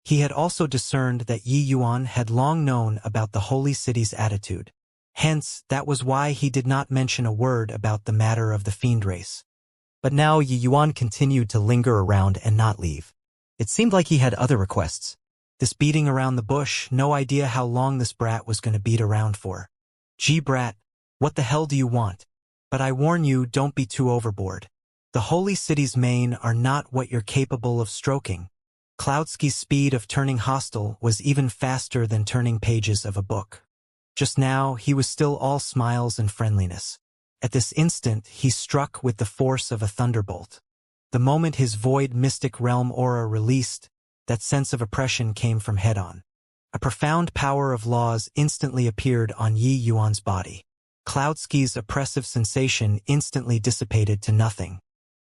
He had also discerned that Yi Yuan had long known about the holy city's attitude. Hence, that was why he did not mention a word about the matter of the fiend race. But now Yi Yuan continued to linger around and not leave. It seemed like he had other requests. This beating around the bush, no idea how long this brat was going to beat around for. Gee brat, what the hell do you want? But I warn you, don't be too overboard. The holy city's mane are not what you're capable of stroking. Cloudsky's speed of turning hostile was even faster than turning pages of a book. Just now, he was still all smiles and friendliness. At this instant, he struck with the force of a thunderbolt. The moment his void mystic realm aura released, that sense of oppression came from head-on. A profound power of laws instantly appeared on Yi Yuan's body. Cloudsky's oppressive sensation instantly dissipated to nothing.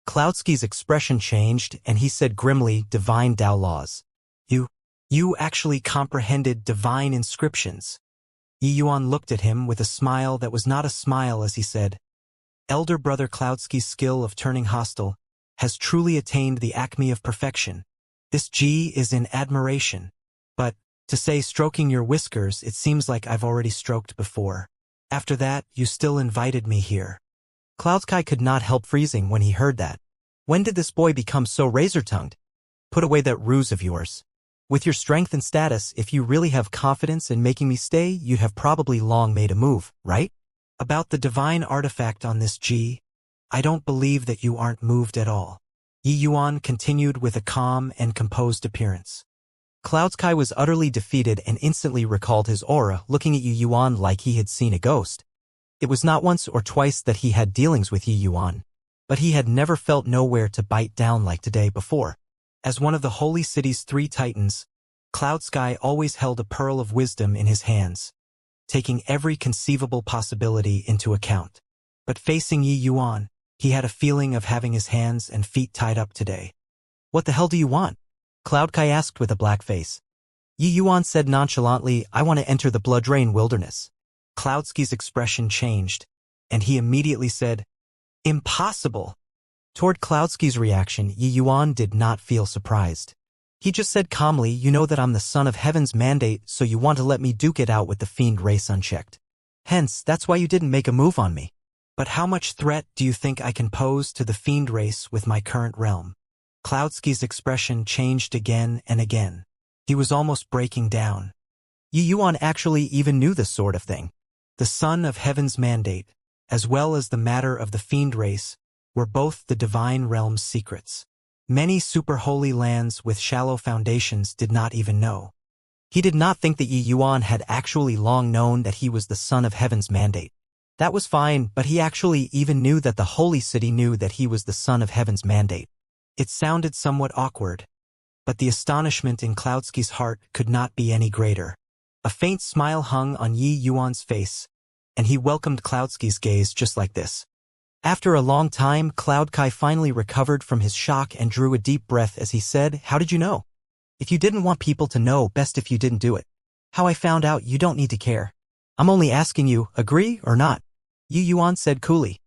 Cloudsky's expression changed, and he said grimly, divine Tao laws. You actually comprehended divine inscriptions. Yi Yuan looked at him with a smile that was not a smile as he said, elder brother Cloudsky's skill of turning hostile has truly attained the acme of perfection. This G is in admiration. But, to say stroking your whiskers, it seems like I've already stroked before. After that, you still invited me here. Cloudsky could not help freezing when he heard that. When did this boy become so razor-tongued? Put away that ruse of yours. With your strength and status, if you really have confidence in making me stay, you'd have probably long made a move, right? About the divine artifact on this G, I don't believe that you aren't moved at all. Yi Yuan continued with a calm and composed appearance. Cloudsky was utterly defeated and instantly recalled his aura, looking at Yi Yuan like he had seen a ghost. It was not once or twice that he had dealings with Yi Yuan, but he had never felt nowhere to bite down like today before. As one of the holy city's 3 titans, Cloudsky always held a pearl of wisdom in his hands, taking every conceivable possibility into account. But facing Yi Yuan, he had a feeling of having his hands and feet tied up today. What the hell do you want? Cloudsky asked with a black face. Yi Yuan said nonchalantly, I want to enter the blood-drain wilderness. Cloudsky's expression changed, and he immediately said, impossible. Toward Cloudsky's reaction, Yi Yuan did not feel surprised. He just said calmly, you know that I'm the son of heaven's mandate, so you want to let me duke it out with the fiend race unchecked. Hence, that's why you didn't make a move on me. But how much threat do you think I can pose to the fiend race with my current realm? Cloudsky's expression changed again and again. He was almost breaking down. Yi Yuan actually even knew this sort of thing. The son of heaven's mandate, as well as the matter of the fiend race, were both the divine realm's secrets. Many super-holy lands with shallow foundations did not even know. He did not think that Yi Yuan had actually long known that he was the son of heaven's mandate. That was fine, but he actually even knew that the holy city knew that he was the son of heaven's mandate. It sounded somewhat awkward, but the astonishment in Cloudsky's heart could not be any greater. A faint smile hung on Yi Yuan's face, and he welcomed Cloudsky's gaze just like this. After a long time, Cloud Kai finally recovered from his shock and drew a deep breath as he said, "How did you know? If you didn't want people to know, best if you didn't do it. How I found out, you don't need to care. I'm only asking you, agree or not?" Yi Yuan said coolly.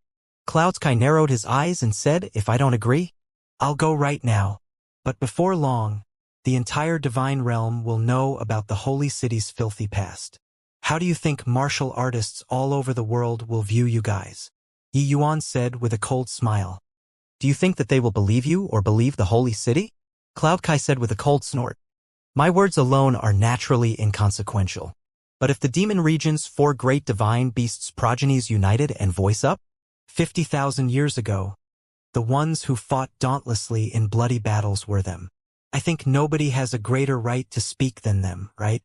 Cloud Kai narrowed his eyes and said, "If I don't agree, I'll go right now." But before long, the entire divine realm will know about the holy city's filthy past. How do you think martial artists all over the world will view you guys? Yi Yuan said with a cold smile. Do you think that they will believe you or believe the holy city? Cloud Kai said with a cold snort. My words alone are naturally inconsequential. But if the demon region's 4 great divine beasts' progenies united and voice up, 50,000 years ago, the ones who fought dauntlessly in bloody battles were them. I think nobody has a greater right to speak than them, right?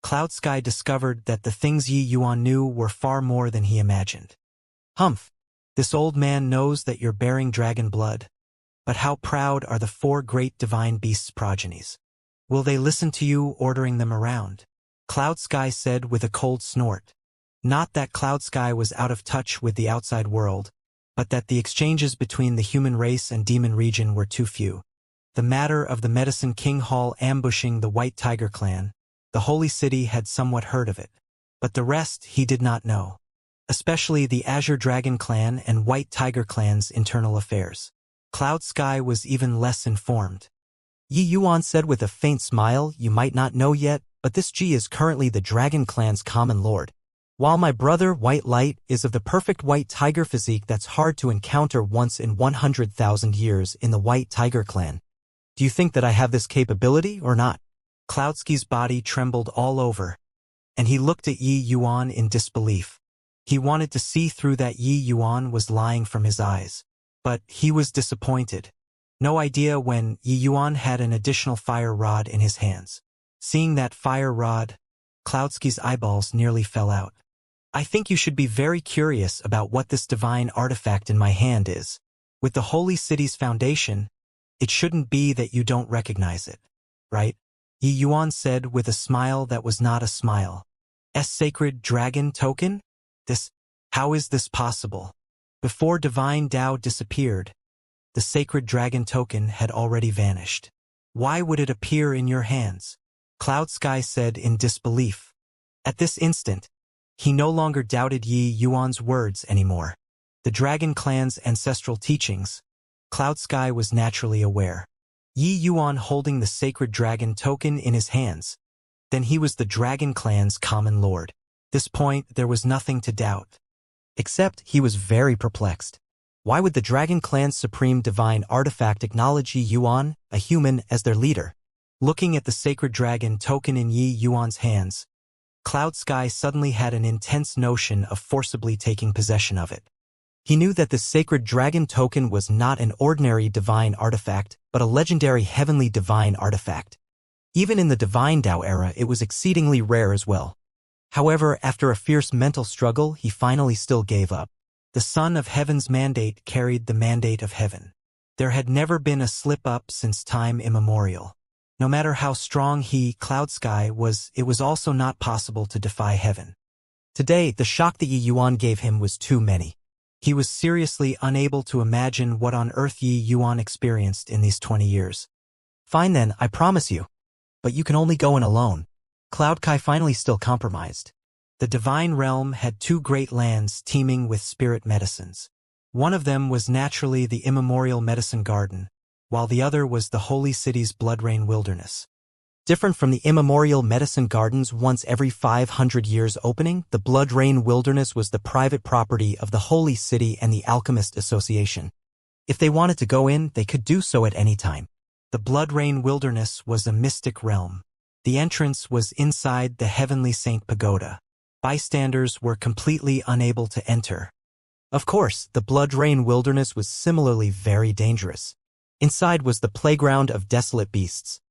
Cloud Sky discovered that the things Yi Yuan knew were far more than he imagined. Humph, this old man knows that you're bearing dragon blood. But how proud are the 4 great divine beasts' progenies? Will they listen to you ordering them around? Cloud Sky said with a cold snort. Not that Cloud Sky was out of touch with the outside world, but that the exchanges between the human race and demon region were too few. The matter of the Medicine King Hall ambushing the White Tiger clan, the Holy City had somewhat heard of it. But the rest he did not know. Especially the Azure Dragon clan and White Tiger clan's internal affairs. Cloud Sky was even less informed. Yi Yuan said with a faint smile, you might not know yet, but this Ji is currently the Dragon clan's common lord. While my brother, White Light, is of the perfect White Tiger physique that's hard to encounter once in 100,000 years in the White Tiger clan. Do you think that I have this capability or not? Cloudsky's body trembled all over, and he looked at Yi Yuan in disbelief. He wanted to see through that Yi Yuan was lying from his eyes. But he was disappointed. No idea when Yi Yuan had an additional fire rod in his hands. Seeing that fire rod, Cloudsky's eyeballs nearly fell out. I think you should be very curious about what this divine artifact in my hand is. With the holy city's foundation, it shouldn't be that you don't recognize it, right? Yi Yuan said with a smile that was not a smile. Sacred dragon token? How is this possible? Before divine Tao disappeared, the sacred dragon token had already vanished. Why would it appear in your hands? Cloud Sky said in disbelief. At this instant, he no longer doubted Yi Yuan's words anymore. The Dragon Clan's ancestral teachings, Cloud Sky was naturally aware. Yi Yuan holding the sacred dragon token in his hands. Then he was the Dragon Clan's common lord. This point, there was nothing to doubt. Except he was very perplexed. Why would the Dragon Clan's supreme divine artifact acknowledge Yi Yuan, a human, as their leader? Looking at the sacred dragon token in Yi Yuan's hands, Cloud Sky suddenly had an intense notion of forcibly taking possession of it. He knew that the sacred dragon token was not an ordinary divine artifact, but a legendary heavenly divine artifact. Even in the divine Tao era, it was exceedingly rare as well. However, after a fierce mental struggle, he finally still gave up. The son of heaven's mandate carried the mandate of heaven. There had never been a slip-up since time immemorial. No matter how strong he, Cloud Sky, was, it was also not possible to defy heaven. Today, the shock that Yi Yuan gave him was too many. He was seriously unable to imagine what on earth Yi Yuan experienced in these 20 years. Fine then, I promise you. But you can only go in alone. Cloud Kai finally still compromised. The divine realm had 2 great lands teeming with spirit medicines. One of them was naturally the immemorial medicine garden, while the other was the holy city's blood rain wilderness. Different from the immemorial medicine gardens once every 500 years opening, the blood rain wilderness was the private property of the holy city and the Alchemist Association. If they wanted to go in, they could do so at any time. The blood rain wilderness was a mystic realm. The entrance was inside the Heavenly Saint Pagoda. Bystanders were completely unable to enter. Of course, the Blood Rain Wilderness was similarly very dangerous. Inside was the playground of desolate beasts.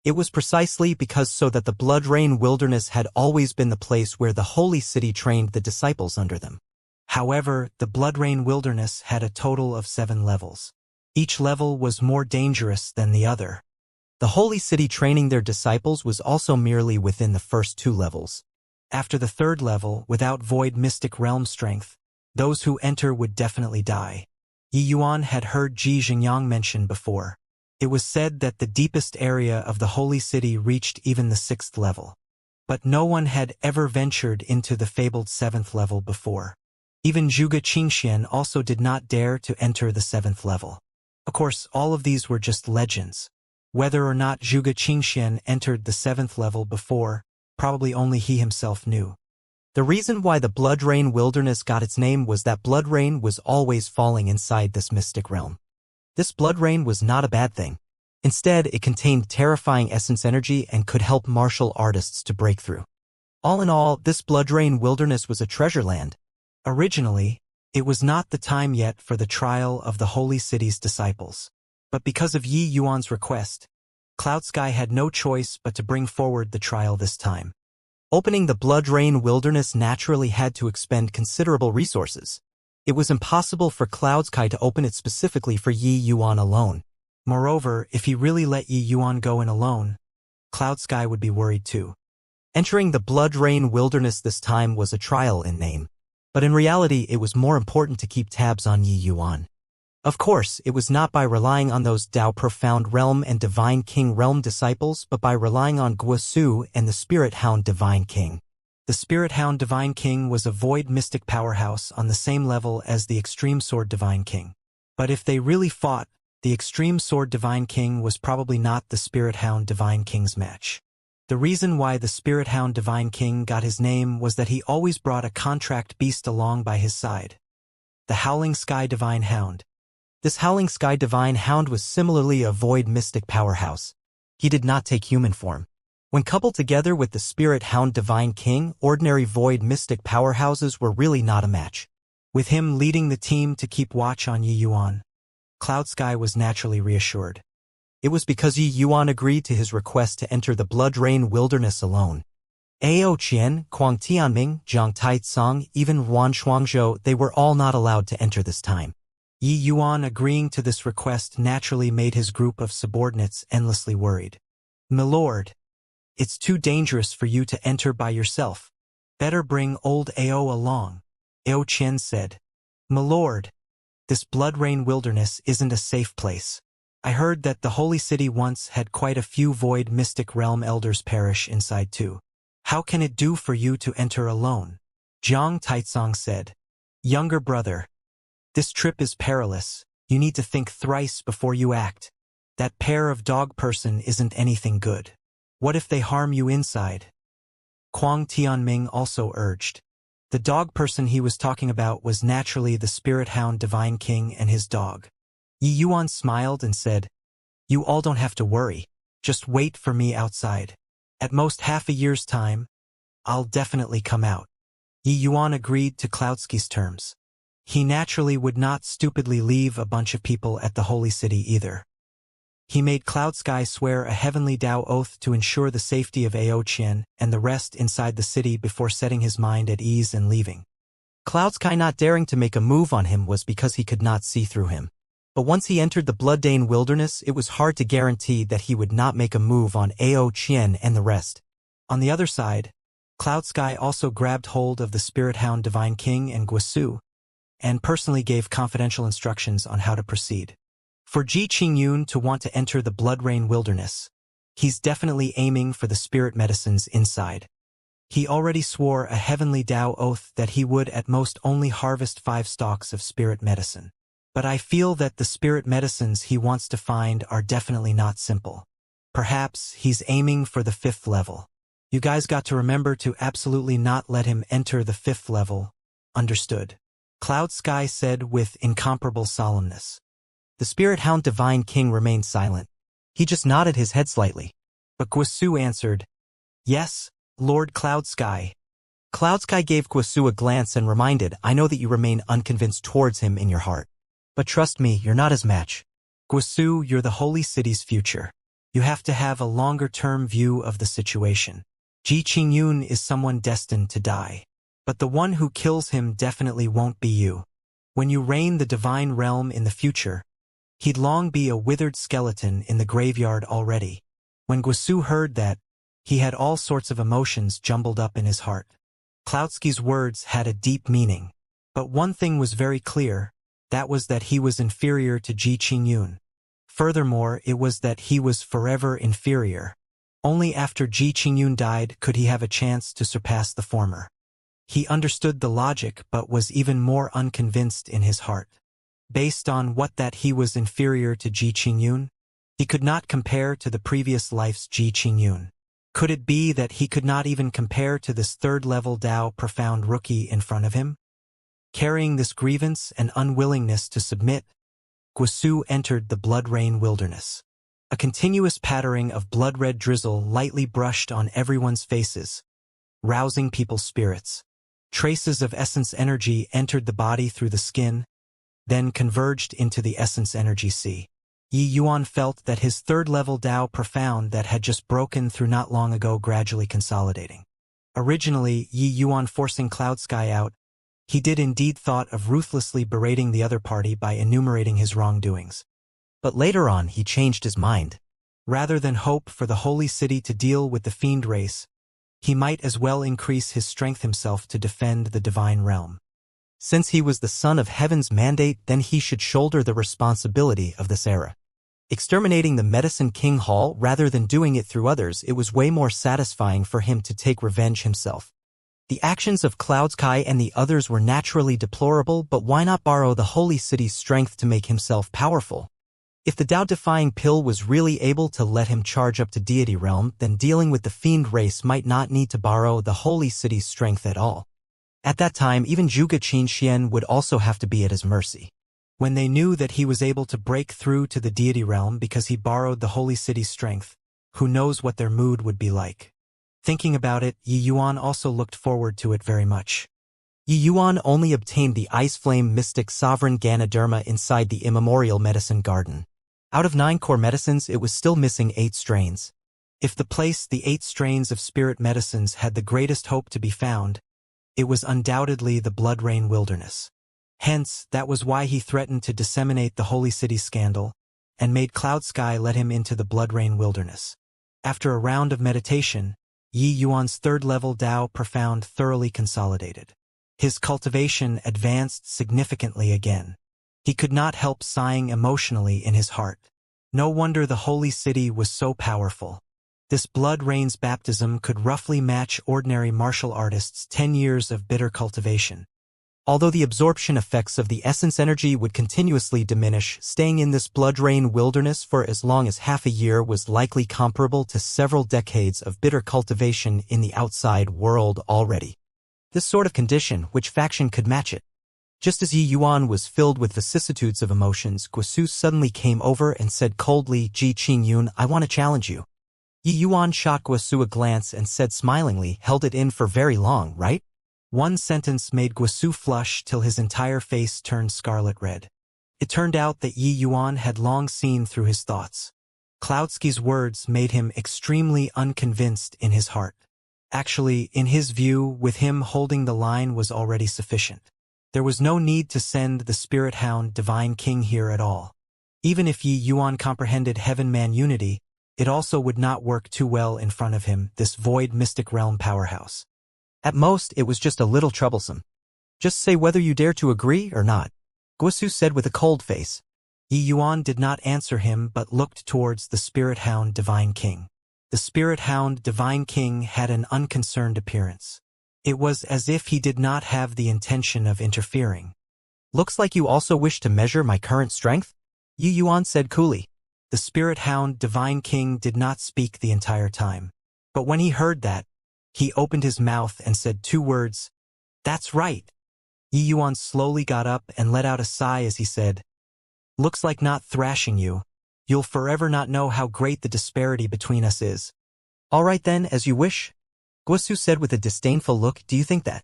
It was precisely because so that the Blood Rain Wilderness had always been the place where the Holy City trained the disciples under them. However, the Blood Rain Wilderness had a total of 7 levels. Each level was more dangerous than the other. The Holy City training their disciples was also merely within the first 2 levels. After the 3rd level, without void mystic realm strength, those who enter would definitely die. Yi Yuan had heard Ji Xingyang mention before. It was said that the deepest area of the Holy City reached even the 6th level. But no one had ever ventured into the fabled 7th level before. Even Zhuge Qingxian also did not dare to enter the 7th level. Of course, all of these were just legends. Whether or not Zhuge Qingxian entered the 7th level before, probably only he himself knew. The reason why the Blood Rain Wilderness got its name was that blood rain was always falling inside this mystic realm. This blood rain was not a bad thing. Instead, it contained terrifying essence energy and could help martial artists to break through. All in all, this Blood Rain Wilderness was a treasure land. Originally, it was not the time yet for the trial of the Holy City's disciples. But because of Yi Yuan's request, Cloud Sky had no choice but to bring forward the trial this time. Opening the Blood Rain Wilderness naturally had to expend considerable resources. It was impossible for Cloud Sky to open it specifically for Yi Yuan alone. Moreover, if he really let Yi Yuan go in alone, Cloud Sky would be worried too. Entering the Blood Rain Wilderness this time was a trial in name. But in reality, it was more important to keep tabs on Yi Yuan. Of course, it was not by relying on those Dao Profound Realm and Divine King Realm disciples, but by relying on Guosu and the Spirit Hound Divine King. The Spirit Hound Divine King was a void mystic powerhouse on the same level as the Extreme Sword Divine King. But if they really fought, the Extreme Sword Divine King was probably not the Spirit Hound Divine King's match. The reason why the Spirit Hound Divine King got his name was that he always brought a contract beast along by his side. The Howling Sky Divine Hound. This Howling Sky Divine Hound was similarly a void mystic powerhouse. He did not take human form. When coupled together with the Spirit Hound Divine King, ordinary void mystic powerhouses were really not a match. With him leading the team to keep watch on Yi Yuan, Cloud Sky was naturally reassured. It was because Yi Yuan agreed to his request to enter the Blood Rain Wilderness alone. Ao Qian, Kuang Tianming, Zhang Taitsong, even Yuan Shuangzhou, they were all not allowed to enter this time. Yi Yuan agreeing to this request naturally made his group of subordinates endlessly worried. "Milord, it's too dangerous for you to enter by yourself. Better bring old Ao along," Ao Qian said. "Milord, this Blood Rain Wilderness isn't a safe place. I heard that the Holy City once had quite a few void mystic realm elders perish inside too. How can it do for you to enter alone?" Zhang Taitsong said. "Younger brother, this trip is perilous. You need to think thrice before you act. That pair of dog person isn't anything good. What if they harm you inside?" Kuang Tianming also urged. The dog person he was talking about was naturally the Spirit Hound Divine King and his dog. Yi Yuan smiled and said, "You all don't have to worry. Just wait for me outside. At most half a year's time, I'll definitely come out." Yi Yuan agreed to Cloudsky's terms. He naturally would not stupidly leave a bunch of people at the Holy City either. He made Cloud Sky swear a heavenly Dao oath to ensure the safety of Ao Qian and the rest inside the city before setting his mind at ease and leaving. Cloud Sky not daring to make a move on him was because he could not see through him. But once he entered the Blood Rain Wilderness, it was hard to guarantee that he would not make a move on Ao Qian and the rest. On the other side, Cloud Sky also grabbed hold of the Spirit Hound Divine King and Guosu, and personally gave confidential instructions on how to proceed. For Ji Qingyun to want to enter the Blood Rain Wilderness, he's definitely aiming for the spirit medicines inside. He already swore a heavenly Dao oath that he would at most only harvest 5 stalks of spirit medicine. But I feel that the spirit medicines he wants to find are definitely not simple. Perhaps he's aiming for the 5th level. You guys got to remember to absolutely not let him enter the 5th level. Understood? Cloud Sky said with incomparable solemnness. The Spirit Hound Divine King remained silent. He just nodded his head slightly. But Guosu answered, Yes, Lord Cloudsky. Cloudsky gave Guosu a glance and reminded, I know that you remain unconvinced towards him in your heart. But trust me, you're not his match. Guosu, you're the Holy City's future. You have to have a longer-term view of the situation. Ji Qingyun is someone destined to die. But the one who kills him definitely won't be you. When you reign the divine realm in the future, he'd long be a withered skeleton in the graveyard already. When Guosu heard that, he had all sorts of emotions jumbled up in his heart. Cloudsky's words had a deep meaning. But one thing was very clear, that was that he was inferior to Ji Qingyun. Furthermore, it was that he was forever inferior. Only after Ji Qingyun died could he have a chance to surpass the former. He understood the logic but was even more unconvinced in his heart. Based on what that he was inferior to Ji Qingyun, he could not compare to the previous life's Ji Qingyun. Could it be that he could not even compare to this third-level Dao profound rookie in front of him? Carrying this grievance and unwillingness to submit, Guosu entered the blood rain wilderness. A continuous pattering of blood-red drizzle lightly brushed on everyone's faces, rousing people's spirits. Traces of essence energy entered the body through the skin, then converged into the essence energy sea. Yi Yuan felt that his third-level Dao profound that had just broken through not long ago gradually consolidating. Originally, Yi Yuan forcing Cloudsky out, he did indeed thought of ruthlessly berating the other party by enumerating his wrongdoings. But later on he changed his mind. Rather than hope for the Holy City to deal with the fiend race, he might as well increase his strength himself to defend the divine realm. Since he was the son of heaven's mandate, then he should shoulder the responsibility of this era. Exterminating the Medicine King Hall rather than doing it through others, it was way more satisfying for him to take revenge himself. The actions of Cloudsky and the others were naturally deplorable, but why not borrow the Holy City's strength to make himself powerful? If the Dao-defying pill was really able to let him charge up to deity realm, then dealing with the fiend race might not need to borrow the Holy City's strength at all. At that time, even Zhuge Qinxian would also have to be at his mercy. When they knew that he was able to break through to the deity realm because he borrowed the Holy City's strength, who knows what their mood would be like. Thinking about it, Yi Yuan also looked forward to it very much. Yi Yuan only obtained the Ice Flame Mystic Sovereign Ganoderma inside the immemorial medicine garden. Out of 9 core medicines, it was still missing 8 strains. If the place the 8 strains of spirit medicines had the greatest hope to be found, it was undoubtedly the Blood Rain Wilderness. Hence, that was why he threatened to disseminate the Holy City scandal, and made Cloudsky let him into the Blood Rain Wilderness. After a round of meditation, Yi Yuan's third-level Dao profound thoroughly consolidated. His cultivation advanced significantly again. He could not help sighing emotionally in his heart. No wonder the Holy City was so powerful. This Blood Rain's baptism could roughly match ordinary martial artists' 10 years of bitter cultivation. Although the absorption effects of the essence energy would continuously diminish, staying in this blood rain wilderness for as long as half a year was likely comparable to several decades of bitter cultivation in the outside world already. This sort of condition, which faction could match it? Just as Yi Yuan was filled with vicissitudes of emotions, Guosu suddenly came over and said coldly, Ji Qingyun, I want to challenge you. Yi Yuan shot Guosu a glance and said smilingly, held it in for very long, right? One sentence made Guosu flush till his entire face turned scarlet red. It turned out that Yi Yuan had long seen through his thoughts. Cloudsky's words made him extremely unconvinced in his heart. Actually, in his view, with him holding the line was already sufficient. There was no need to send the Spirit Hound Divine King here at all. Even if Yi Yuan comprehended Heaven-Man unity, it also would not work too well in front of him, this void mystic realm powerhouse. At most, it was just a little troublesome. Just say whether you dare to agree or not, Guosu said with a cold face. Yi Yuan did not answer him but looked towards the Spirit Hound Divine King. The Spirit Hound Divine King had an unconcerned appearance. It was as if he did not have the intention of interfering. Looks like you also wish to measure my current strength? Yi Yuan said coolly. The Spirit Hound Divine King did not speak the entire time. But when he heard that, he opened his mouth and said 2 words, That's right. Yi Yuan slowly got up and let out a sigh as he said, Looks like not thrashing you. You'll forever not know how great the disparity between us is. All right then, as you wish, Guosu said with a disdainful look. Do you think that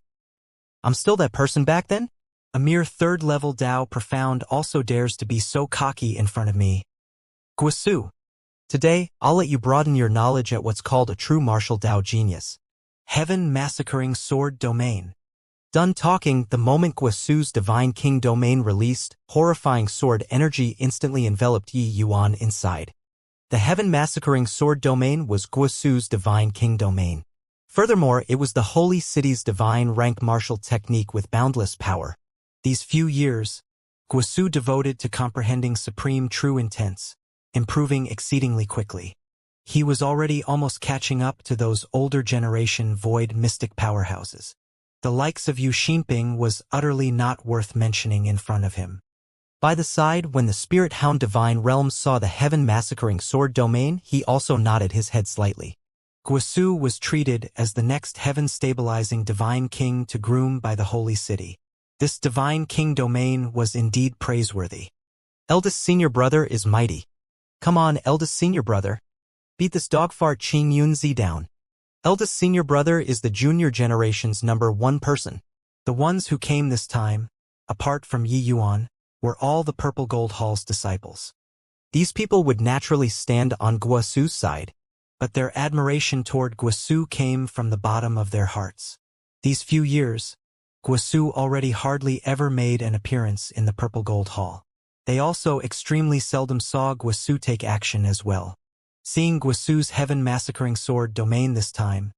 I'm still that person back then? A mere third-level Dao Profound also dares to be so cocky in front of me. Guosu, today, I'll let you broaden your knowledge at what's called a true martial Dao genius. Heaven Massacring Sword Domain. Done talking, the moment Guosu's Divine King domain released, horrifying sword energy instantly enveloped Yi Yuan inside. The Heaven Massacring Sword domain was Guosu's Divine King domain. Furthermore, it was the Holy City's divine rank martial technique with boundless power. These few years, Guosu devoted to comprehending supreme true intents, improving exceedingly quickly. He was already almost catching up to those older generation void mystic powerhouses. The likes of Yu Xinping was utterly not worth mentioning in front of him. By the side, when the Spirit Hound Divine Realm saw the Heaven Massacring Sword domain, he also nodded his head slightly. Guosu was treated as the next heaven-stabilizing Divine King to groom by the Holy City. This Divine King domain was indeed praiseworthy. Eldest senior brother is mighty. Come on, eldest senior brother. Beat this dogfart Qing Yunzi down. Eldest senior brother is the junior generation's #1 person. The ones who came this time, apart from Yi Yuan, were all the Purple Gold Hall's disciples. These people would naturally stand on Guosu's side, but their admiration toward Guosu came from the bottom of their hearts. These few years, Guosu already hardly ever made an appearance in the Purple Gold Hall. They also extremely seldom saw Guosu take action as well. Seeing Guosu's Heaven Massacring Sword domain this time,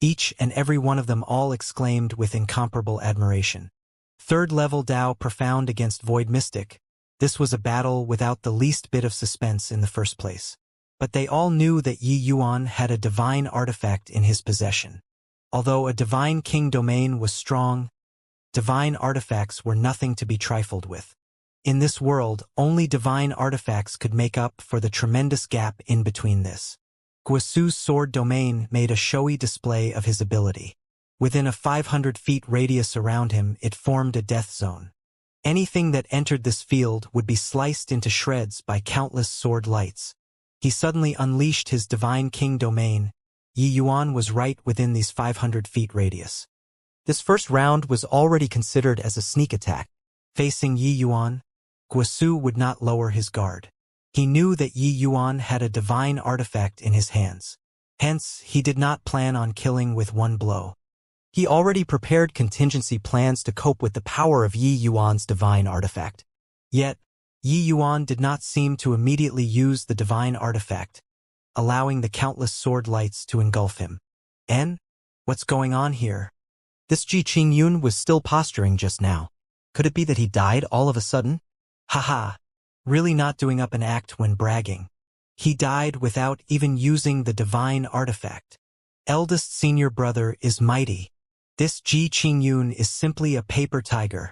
each and every one of them all exclaimed with incomparable admiration. Third-level Dao Profound against Void Mystic. This was a battle without the least bit of suspense in the first place. But they all knew that Yi Yuan had a divine artifact in his possession. Although a Divine King domain was strong, divine artifacts were nothing to be trifled with. In this world, only divine artifacts could make up for the tremendous gap in between this. Guosu's sword domain made a showy display of his ability. Within a 500 feet radius around him, it formed a death zone. Anything that entered this field would be sliced into shreds by countless sword lights. He suddenly unleashed his Divine King domain. Yi Yuan was right within these 500 feet radius. This first round was already considered as a sneak attack. Facing Yi Yuan, Guosu would not lower his guard. He knew that Yi Yuan had a divine artifact in his hands. Hence, he did not plan on killing with one blow. He already prepared contingency plans to cope with the power of Yi Yuan's divine artifact. Yet, Yi Yuan did not seem to immediately use the divine artifact, allowing the countless sword lights to engulf him. What's going on here? This Ji Qingyun was still posturing just now. Could it be that he died all of a sudden? Haha, really not doing up an act when bragging. He died without even using the divine artifact. Eldest senior brother is mighty. This Ji Qingyun is simply a paper tiger.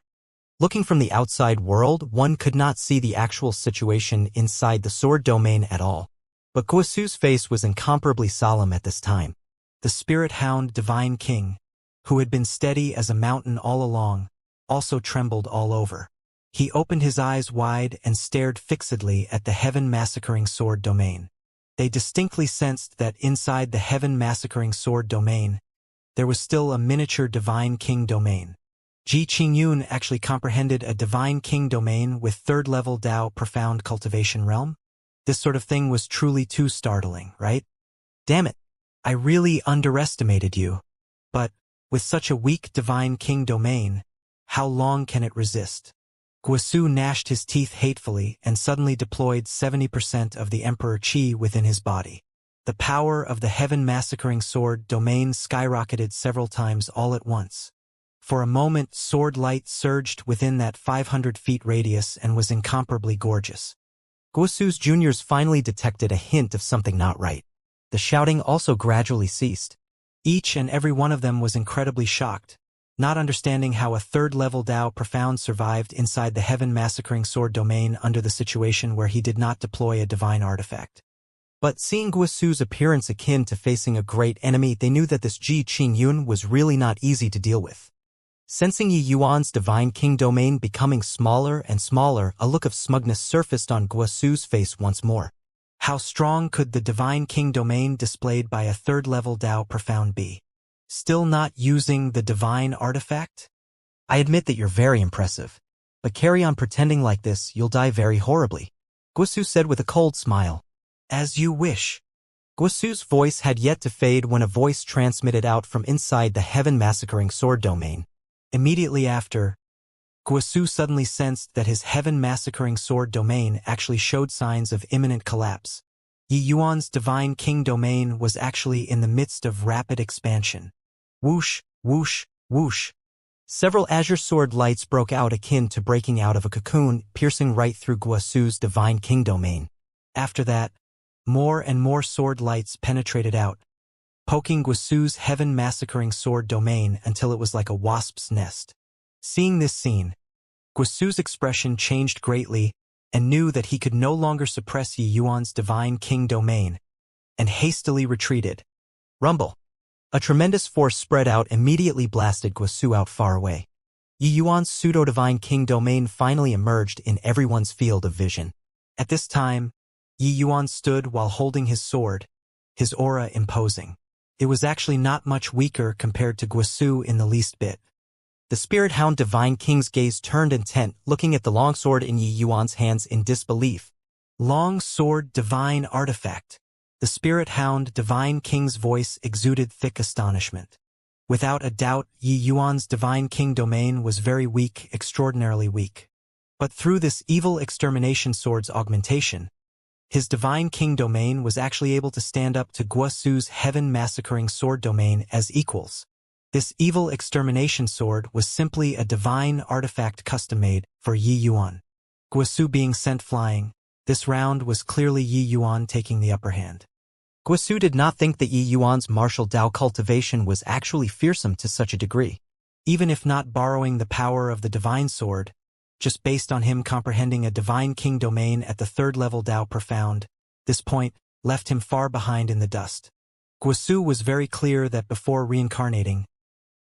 Looking from the outside world, one could not see the actual situation inside the sword domain at all. But Guosu's face was incomparably solemn at this time. The Spirit Hound Divine King, who had been steady as a mountain all along, also trembled all over. He opened his eyes wide and stared fixedly at the Heaven Massacring Sword domain. They distinctly sensed that inside the Heaven Massacring Sword domain, there was still a miniature Divine King domain. Ji Qingyun actually comprehended a Divine King domain with third-level Dao Profound Cultivation realm? This sort of thing was truly too startling, right? Damn it, I really underestimated you. But, with such a weak Divine King domain, how long can it resist? Guosu gnashed his teeth hatefully and suddenly deployed 70% of the Emperor Qi within his body. The power of the Heaven Massacring Sword domain skyrocketed several times all at once. For a moment, sword light surged within that 500 feet radius and was incomparably gorgeous. Guosu's juniors finally detected a hint of something not right. The shouting also gradually ceased. Each and every one of them was incredibly shocked, not understanding how a third-level Dao Profound survived inside the Heaven Massacring Sword domain under the situation where he did not deploy a divine artifact. But seeing Guosu's appearance akin to facing a great enemy, they knew that this Ji Qingyun was really not easy to deal with. Sensing Yi Yuan's Divine King domain becoming smaller and smaller, a look of smugness surfaced on Guosu's face once more. How strong could the Divine King domain displayed by a third-level Dao Profound be? Still not using the divine artifact? I admit that you're very impressive, but carry on pretending like this, you'll die very horribly, Guosu said with a cold smile. As you wish. Guosu's voice had yet to fade when a voice transmitted out from inside the Heaven Massacring Sword domain. Immediately after, Guosu suddenly sensed that his Heaven Massacring Sword domain actually showed signs of imminent collapse. Yi Yuan's Divine King domain was actually in the midst of rapid expansion. Whoosh, whoosh, whoosh. Several azure sword lights broke out akin to breaking out of a cocoon, piercing right through Guosu's Divine King domain. After that, more and more sword lights penetrated out, poking Guosu's Heaven Massacring Sword domain until it was like a wasp's nest. Seeing this scene, Guosu's expression changed greatly and knew that he could no longer suppress Yi Yuan's Divine King domain, and hastily retreated. Rumble. A tremendous force spread out immediately blasted Guosu out far away. Yi Yuan's pseudo-Divine King domain finally emerged in everyone's field of vision. At this time, Yi Yuan stood while holding his sword, his aura imposing. It was actually not much weaker compared to Guosu in the least bit. The Spirit Hound Divine King's gaze turned intent, looking at the long sword in Yi Yuan's hands in disbelief. Long sword divine artifact. The Spirit Hound Divine King's voice exuded thick astonishment. Without a doubt, Yi Yuan's Divine King domain was very weak, extraordinarily weak. But through this evil extermination sword's augmentation, his Divine King domain was actually able to stand up to Guosu's Heaven Massacring Sword domain as equals. This evil extermination sword was simply a divine artifact custom-made for Yi Yuan. Guosu being sent flying, this round was clearly Yi Yuan taking the upper hand. Guosu did not think that Yi Yuan's martial Dao cultivation was actually fearsome to such a degree. Even if not borrowing the power of the divine sword, just based on him comprehending a Divine King domain at the third-level Dao Profound, this point left him far behind in the dust. Guosu was very clear that before reincarnating,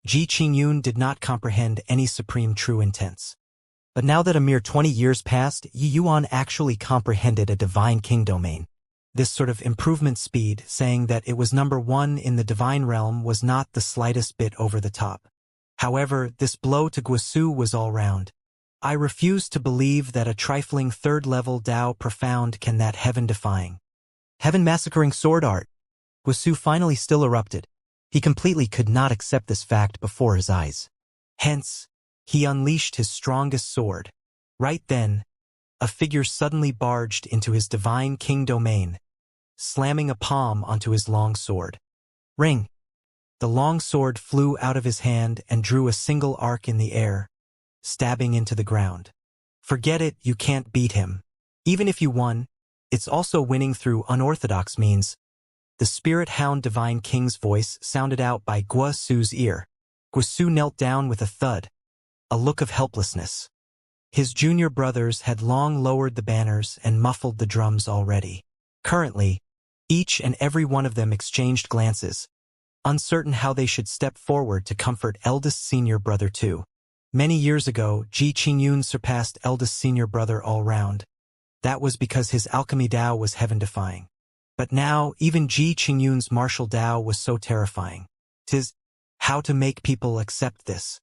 Ji Qingyun did not comprehend any supreme true intents. But now that a mere 20 years passed, Yi Yuan actually comprehended a Divine King domain. This sort of improvement speed, saying that it was number one in the divine realm, was not the slightest bit over the top. However, this blow to Guosu was all round. I refuse to believe that a trifling third-level Dao Profound can that heaven-defying. Heaven Massacring Sword art. Guosu finally still erupted. He completely could not accept this fact before his eyes. Hence, he unleashed his strongest sword. Right then, a figure suddenly barged into his Divine King domain, slamming a palm onto his long sword. Ring. The long sword flew out of his hand and drew a single arc in the air, stabbing into the ground. Forget it, you can't beat him. Even if you won, it's also winning through unorthodox means. The Spirit Hound Divine King's voice sounded out by Guosu's ear. Guosu knelt down with a thud, a look of helplessness. His junior brothers had long lowered the banners and muffled the drums already. Currently, each and every one of them exchanged glances, uncertain how they should step forward to comfort eldest senior brother too. Many years ago, Ji Qingyun surpassed eldest senior brother all round. That was because his alchemy Dao was heaven-defying. But now, even Ji Qingyun's martial Dao was so terrifying. 'Tis how to make people accept this.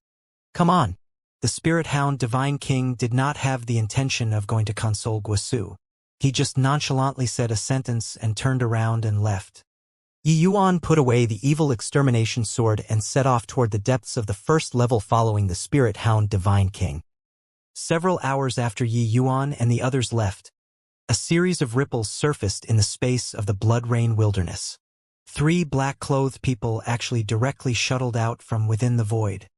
Come on. The Spirit Hound Divine King did not have the intention of going to console Guosu. He just nonchalantly said a sentence and turned around and left. Yi Yuan put away the evil extermination sword and set off toward the depths of the first level following the Spirit Hound Divine King. Several hours after Yi Yuan and the others left, a series of ripples surfaced in the space of the Blood Rain Wilderness. 3 black-clothed people actually directly shuttled out from within the void.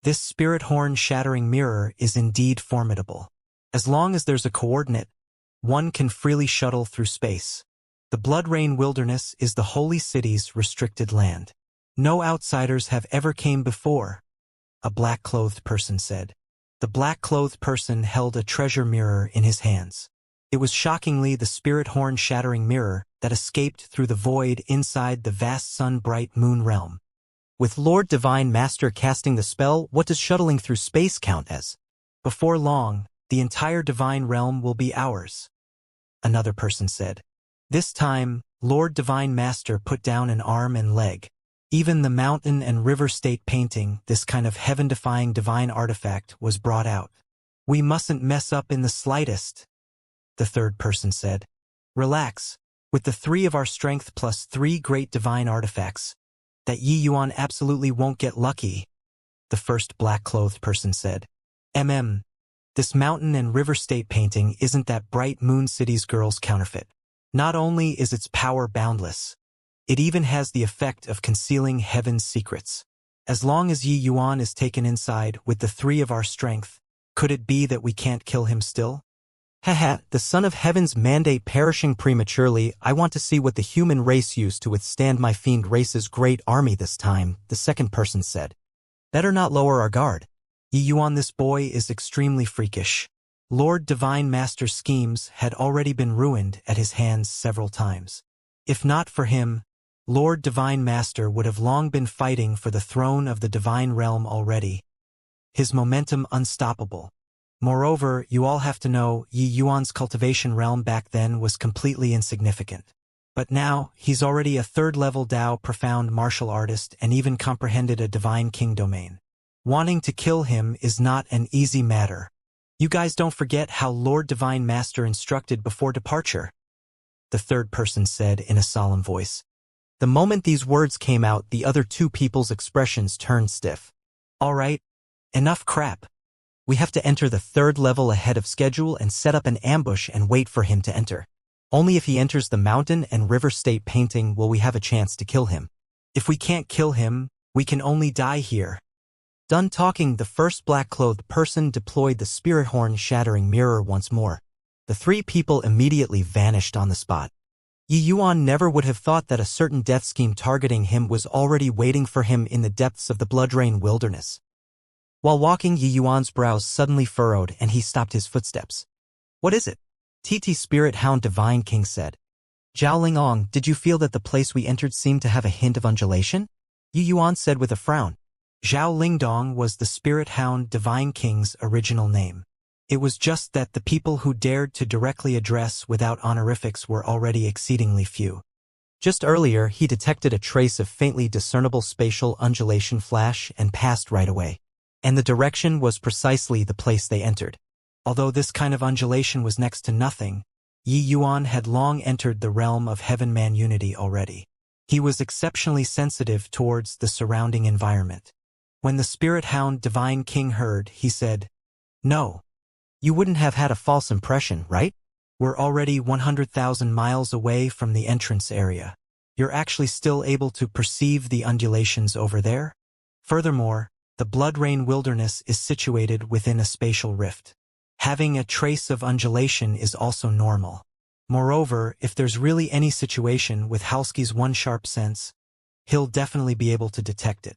This spirit horn-shattering mirror is indeed formidable. As long as there's a coordinate, one can freely shuttle through space. The Blood Rain Wilderness is the holy city's restricted land. No outsiders have ever came before, a black-clothed person said. The black-clothed person held a treasure mirror in his hands. It was shockingly the spirit horn-shattering mirror that escaped through the void inside the vast sun-bright moon realm. With Lord Divine Master casting the spell, what does shuttling through space count as? Before long, the entire divine realm will be ours, another person said. This time, Lord Divine Master put down an arm and leg. Even the mountain and river state painting, this kind of heaven-defying divine artifact, was brought out. We mustn't mess up in the slightest, the third person said. Relax. With the 3 of our strength plus 3 great divine artifacts, that Yi Yuan absolutely won't get lucky, the first black-clothed person said. This mountain and river state painting isn't that bright Moon City's girl's counterfeit. Not only is its power boundless, it even has the effect of concealing heaven's secrets. As long as Yi Yuan is taken inside with the 3 of our strength, could it be that we can't kill him still? Haha, the son of heaven's mandate perishing prematurely. I want to see what the human race used to withstand my fiend race's great army this time, the second person said. Better not lower our guard. Yi Yuan, this boy is extremely freakish. Lord Divine Master's schemes had already been ruined at his hands several times. If not for him, Lord Divine Master would have long been fighting for the throne of the divine realm already. His momentum unstoppable. Moreover, you all have to know, Yi Yuan's cultivation realm back then was completely insignificant. But now, he's already a 3rd-level Dao profound martial artist and even comprehended a divine king domain. Wanting to kill him is not an easy matter. You guys don't forget how Lord Divine Master instructed before departure, the third person said in a solemn voice. The moment these words came out, the other 2 people's expressions turned stiff. All right, enough crap. We have to enter the 3rd level ahead of schedule and set up an ambush and wait for him to enter. Only if he enters the mountain and river state painting will we have a chance to kill him. If we can't kill him, we can only die here. Done talking, the first black-clothed person deployed the spirit horn shattering mirror once more. The 3 people immediately vanished on the spot. Yi Yuan never would have thought that a certain death scheme targeting him was already waiting for him in the depths of the blood-rain wilderness. While walking, Yi Yuan's brows suddenly furrowed and he stopped his footsteps. What is it? TT Spirit Hound Divine King said. Zhao Lingong, did you feel that the place we entered seemed to have a hint of undulation? Yi Yuan said with a frown. Zhao Lingdong was the Spirit Hound Divine King's original name. It was just that the people who dared to directly address without honorifics were already exceedingly few. Just earlier, he detected a trace of faintly discernible spatial undulation flash and passed right away. And the direction was precisely the place they entered. Although this kind of undulation was next to nothing, Yi Yuan had long entered the realm of heaven-man unity already. He was exceptionally sensitive towards the surrounding environment. When the Spirit Hound Divine King heard, he said, "No. You wouldn't have had a false impression, right? We're already 100,000 miles away from the entrance area. You're actually still able to perceive the undulations over there? Furthermore, the blood-rain wilderness is situated within a spatial rift. Having a trace of undulation is also normal. Moreover, if there's really any situation with Halski's one sharp sense, he'll definitely be able to detect it."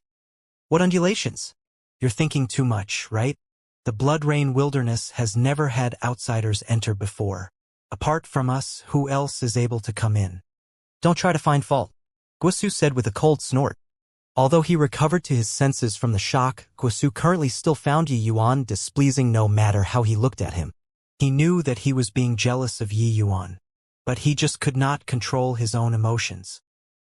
What undulations? You're thinking too much, right? The blood-rain wilderness has never had outsiders enter before. Apart from us, who else is able to come in? Don't try to find fault, Guosu said with a cold snort. Although he recovered to his senses from the shock, Guosu currently still found Yi Yuan displeasing no matter how he looked at him. He knew that he was being jealous of Yi Yuan, but he just could not control his own emotions.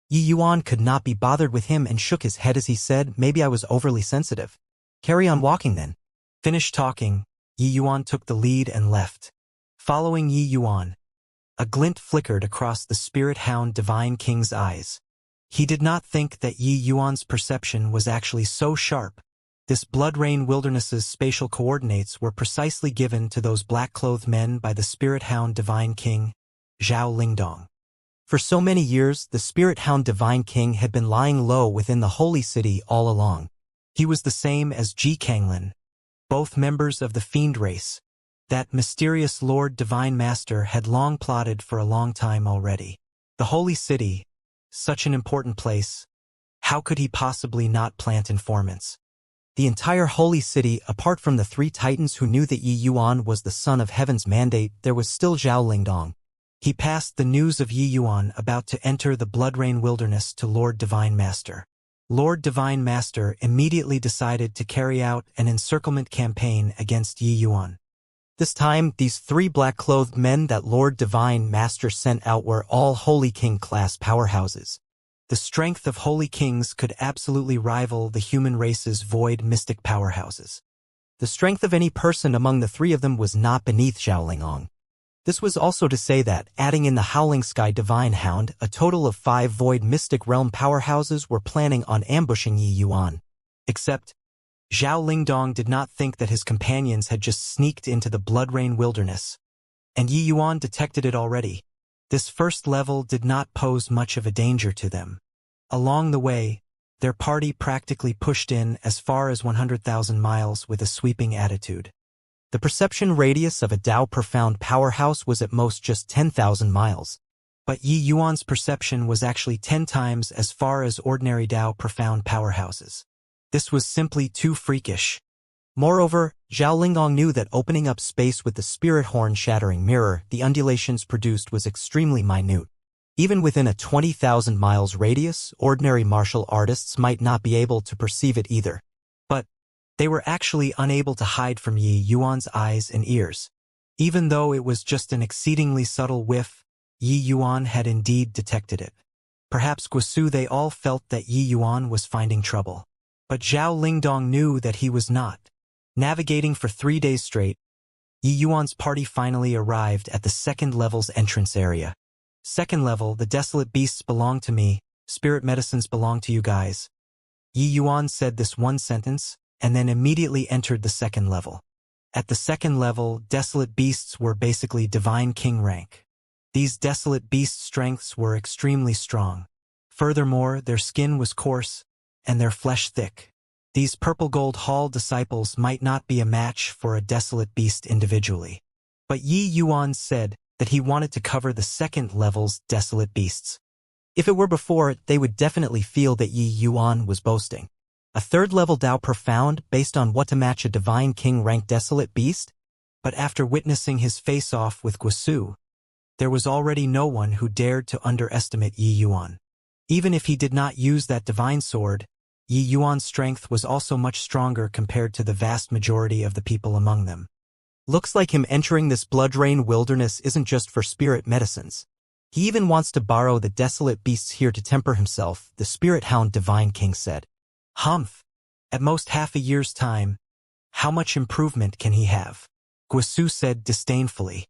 Yi Yuan could not be bothered with him and shook his head as he said, "Maybe I was overly sensitive. Carry on walking then." Finished talking, Yi Yuan took the lead and left. Following Yi Yuan, a glint flickered across the Spirit Hound Divine King's eyes. He did not think that Yi Yuan's perception was actually so sharp. This blood-rain wilderness's spatial coordinates were precisely given to those black-clothed men by the Spirit Hound Divine King, Zhao Lingdong. For so many years, the Spirit Hound Divine King had been lying low within the Holy City all along. He was the same as Ji Kanglin, both members of the Fiend race. That mysterious Lord Divine Master had long plotted for a long time already. The Holy City, such an important place, how could he possibly not plant informants? The entire Holy City, apart from the 3 titans who knew that Yi Yuan was the son of heaven's mandate, there was still Zhao Lingdong. He passed the news of Yi Yuan about to enter the blood-rain wilderness to Lord Divine Master. Lord Divine Master immediately decided to carry out an encirclement campaign against Yi Yuan. This time, these 3 black-clothed men that Lord Divine Master sent out were all Holy King-class powerhouses. The strength of Holy Kings could absolutely rival the human race's void mystic powerhouses. The strength of any person among the 3 of them was not beneath Zhao Lingong. This was also to say that, adding in the Howling Sky Divine Hound, a total of 5 void mystic realm powerhouses were planning on ambushing Yi Yuan. Except, Zhao Lingdong did not think that his companions had just sneaked into the Blood Rain Wilderness, and Yi Yuan detected it already. This first level did not pose much of a danger to them. Along the way, their party practically pushed in as far as 100,000 miles with a sweeping attitude. The perception radius of a Dao Profound powerhouse was at most just 10,000 miles, but Yi Yuan's perception was actually 10 times as far as ordinary Dao Profound powerhouses. This was simply too freakish. Moreover, Zhao Lingong knew that opening up space with the spirit horn shattering mirror the undulations produced was extremely minute. Even within a 20,000 miles radius, ordinary martial artists might not be able to perceive it either. But they were actually unable to hide from Yi Yuan's eyes and ears. Even though it was just an exceedingly subtle whiff, Yi Yuan had indeed detected it. Perhaps Guosu they all felt that Yi Yuan was finding trouble. But Zhao Lingdong knew that he was not. Navigating for 3 days straight, Yi Yuan's party finally arrived at the 2nd level's entrance area. 2nd level, the desolate beasts belong to me, spirit medicines belong to you guys. Yi Yuan said this one sentence, and then immediately entered the 2nd level. At the 2nd level, desolate beasts were basically divine king rank. These desolate beast strengths were extremely strong. Furthermore, their skin was coarse, and their flesh thick. These purple gold hall disciples might not be a match for a desolate beast individually. But Yi Yuan said that he wanted to cover the 2nd level's desolate beasts. If it were before, they would definitely feel that Yi Yuan was boasting. A 3rd level Dao Profound based on what to match a divine king rank desolate beast? But after witnessing his face-off with Guosu, there was already no one who dared to underestimate Yi Yuan. Even if he did not use that divine sword, Yi Yuan's strength was also much stronger compared to the vast majority of the people among them. Looks like him entering this blood rain wilderness isn't just for spirit medicines. He even wants to borrow the desolate beasts here to temper himself, the spirit hound divine king said. Humph! At most half a year's time, how much improvement can he have? Guosu said disdainfully.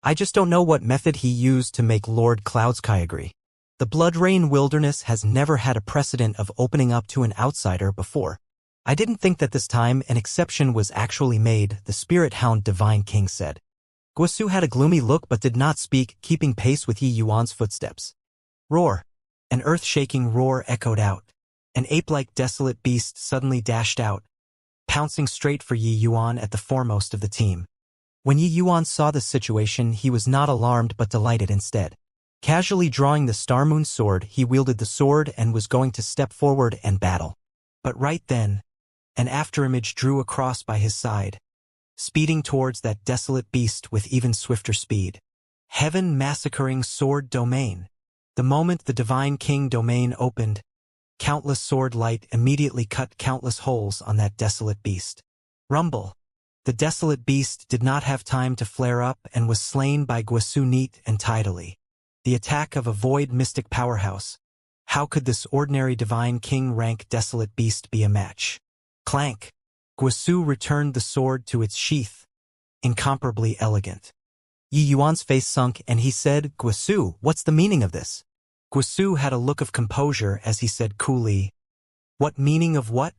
I just don't know what method he used to make Lord Cloudsky agree. The blood rain wilderness has never had a precedent of opening up to an outsider before. I didn't think that this time an exception was actually made, the spirit hound divine king said. Guosu had a gloomy look but did not speak, keeping pace with Yi Yuan's footsteps. Roar! An earth-shaking roar echoed out. An ape-like desolate beast suddenly dashed out, pouncing straight for Yi Yuan at the foremost of the team. When Yi Yuan saw the situation, he was not alarmed but delighted instead. Casually drawing the Star Moon sword, he wielded the sword and was going to step forward and battle. But right then, an afterimage drew across by his side, speeding towards that desolate beast with even swifter speed. Heaven massacring sword domain. The moment the divine king domain opened, countless sword light immediately cut countless holes on that desolate beast. Rumble. The desolate beast did not have time to flare up and was slain by Guosu neat and tidily. The attack of a void mystic powerhouse. How could this ordinary divine king rank desolate beast be a match? Clank. Guosu returned the sword to its sheath. Incomparably elegant. Yi Yuan's face sunk and he said, Guosu, what's the meaning of this? Guosu had a look of composure as he said coolly, What meaning of what?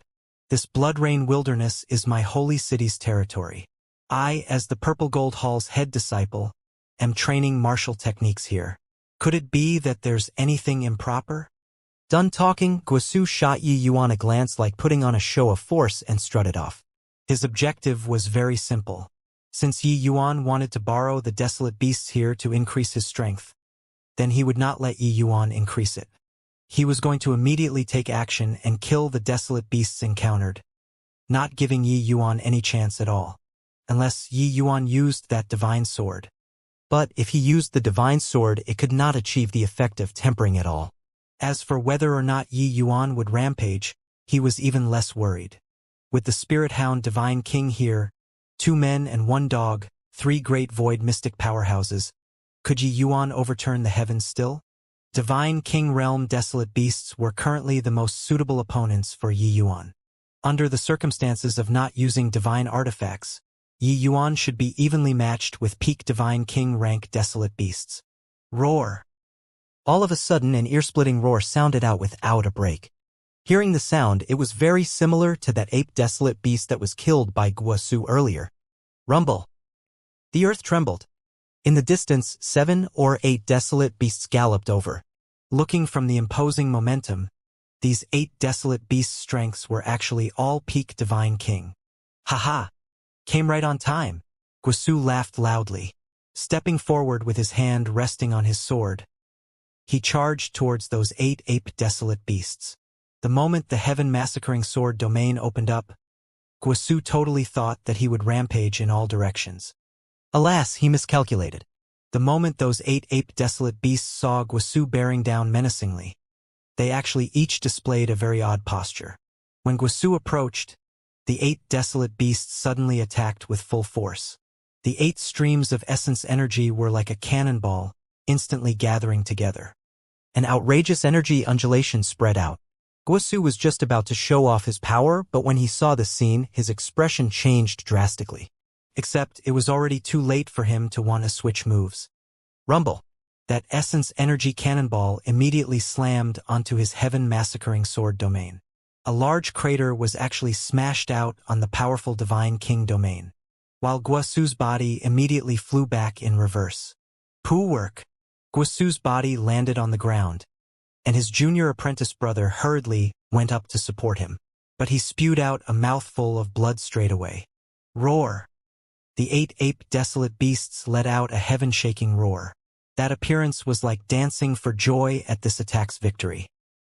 This blood rain wilderness is my holy city's territory. I, as the Purple Gold Hall's head disciple, am training martial techniques here. Could it be that there's anything improper? Done talking, Guosu shot Yi Yuan a glance like putting on a show of force and strutted off. His objective was very simple. Since Yi Yuan wanted to borrow the desolate beasts here to increase his strength, then he would not let Yi Yuan increase it. He was going to immediately take action and kill the desolate beasts encountered, not giving Yi Yuan any chance at all, unless Yi Yuan used that divine sword. But if he used the divine sword, it could not achieve the effect of tempering at all. As for whether or not Yi Yuan would rampage, he was even less worried. With the spirit hound divine king here, 2 men and 1 dog, three great void mystic powerhouses. Could Yi Yuan overturn the heavens still? Divine King Realm Desolate Beasts were currently the most suitable opponents for Yi Yuan. Under the circumstances of not using divine artifacts, Yi Yuan should be evenly matched with peak Divine King rank Desolate Beasts. Roar! All of a sudden an ear-splitting roar sounded out without a break. Hearing the sound, it was very similar to that ape desolate beast that was killed by Guosu earlier. Rumble! The earth trembled. In the distance, 7 or 8 desolate beasts galloped over. Looking from the imposing momentum, these 8 desolate beasts' strengths were actually all peak Divine King. Ha! Came right on time. Guosu laughed loudly. Stepping forward with his hand resting on his sword, he charged towards those 8 ape desolate beasts. The moment the heaven massacring sword domain opened up, Guosu totally thought that he would rampage in all directions. Alas, he miscalculated. The moment those 8 ape desolate beasts saw Guosu bearing down menacingly, they actually each displayed a very odd posture. When Guosu approached, the 8 desolate beasts suddenly attacked with full force. The 8 streams of essence energy were like a cannonball, instantly gathering together. An outrageous energy undulation spread out. Guosu was just about to show off his power, but when he saw the scene, his expression changed drastically. Except it was already too late for him to want to switch moves. Rumble! That essence energy cannonball immediately slammed onto his heaven massacring sword domain. A large crater was actually smashed out on the powerful Divine King domain, while Guosu's body immediately flew back in reverse. Poo work! Guosu's body landed on the ground, and his junior apprentice brother hurriedly went up to support him, but he spewed out a mouthful of blood straight away. Roar! The 8 ape desolate beasts let out a heaven-shaking roar. That appearance was like dancing for joy at this attack's victory.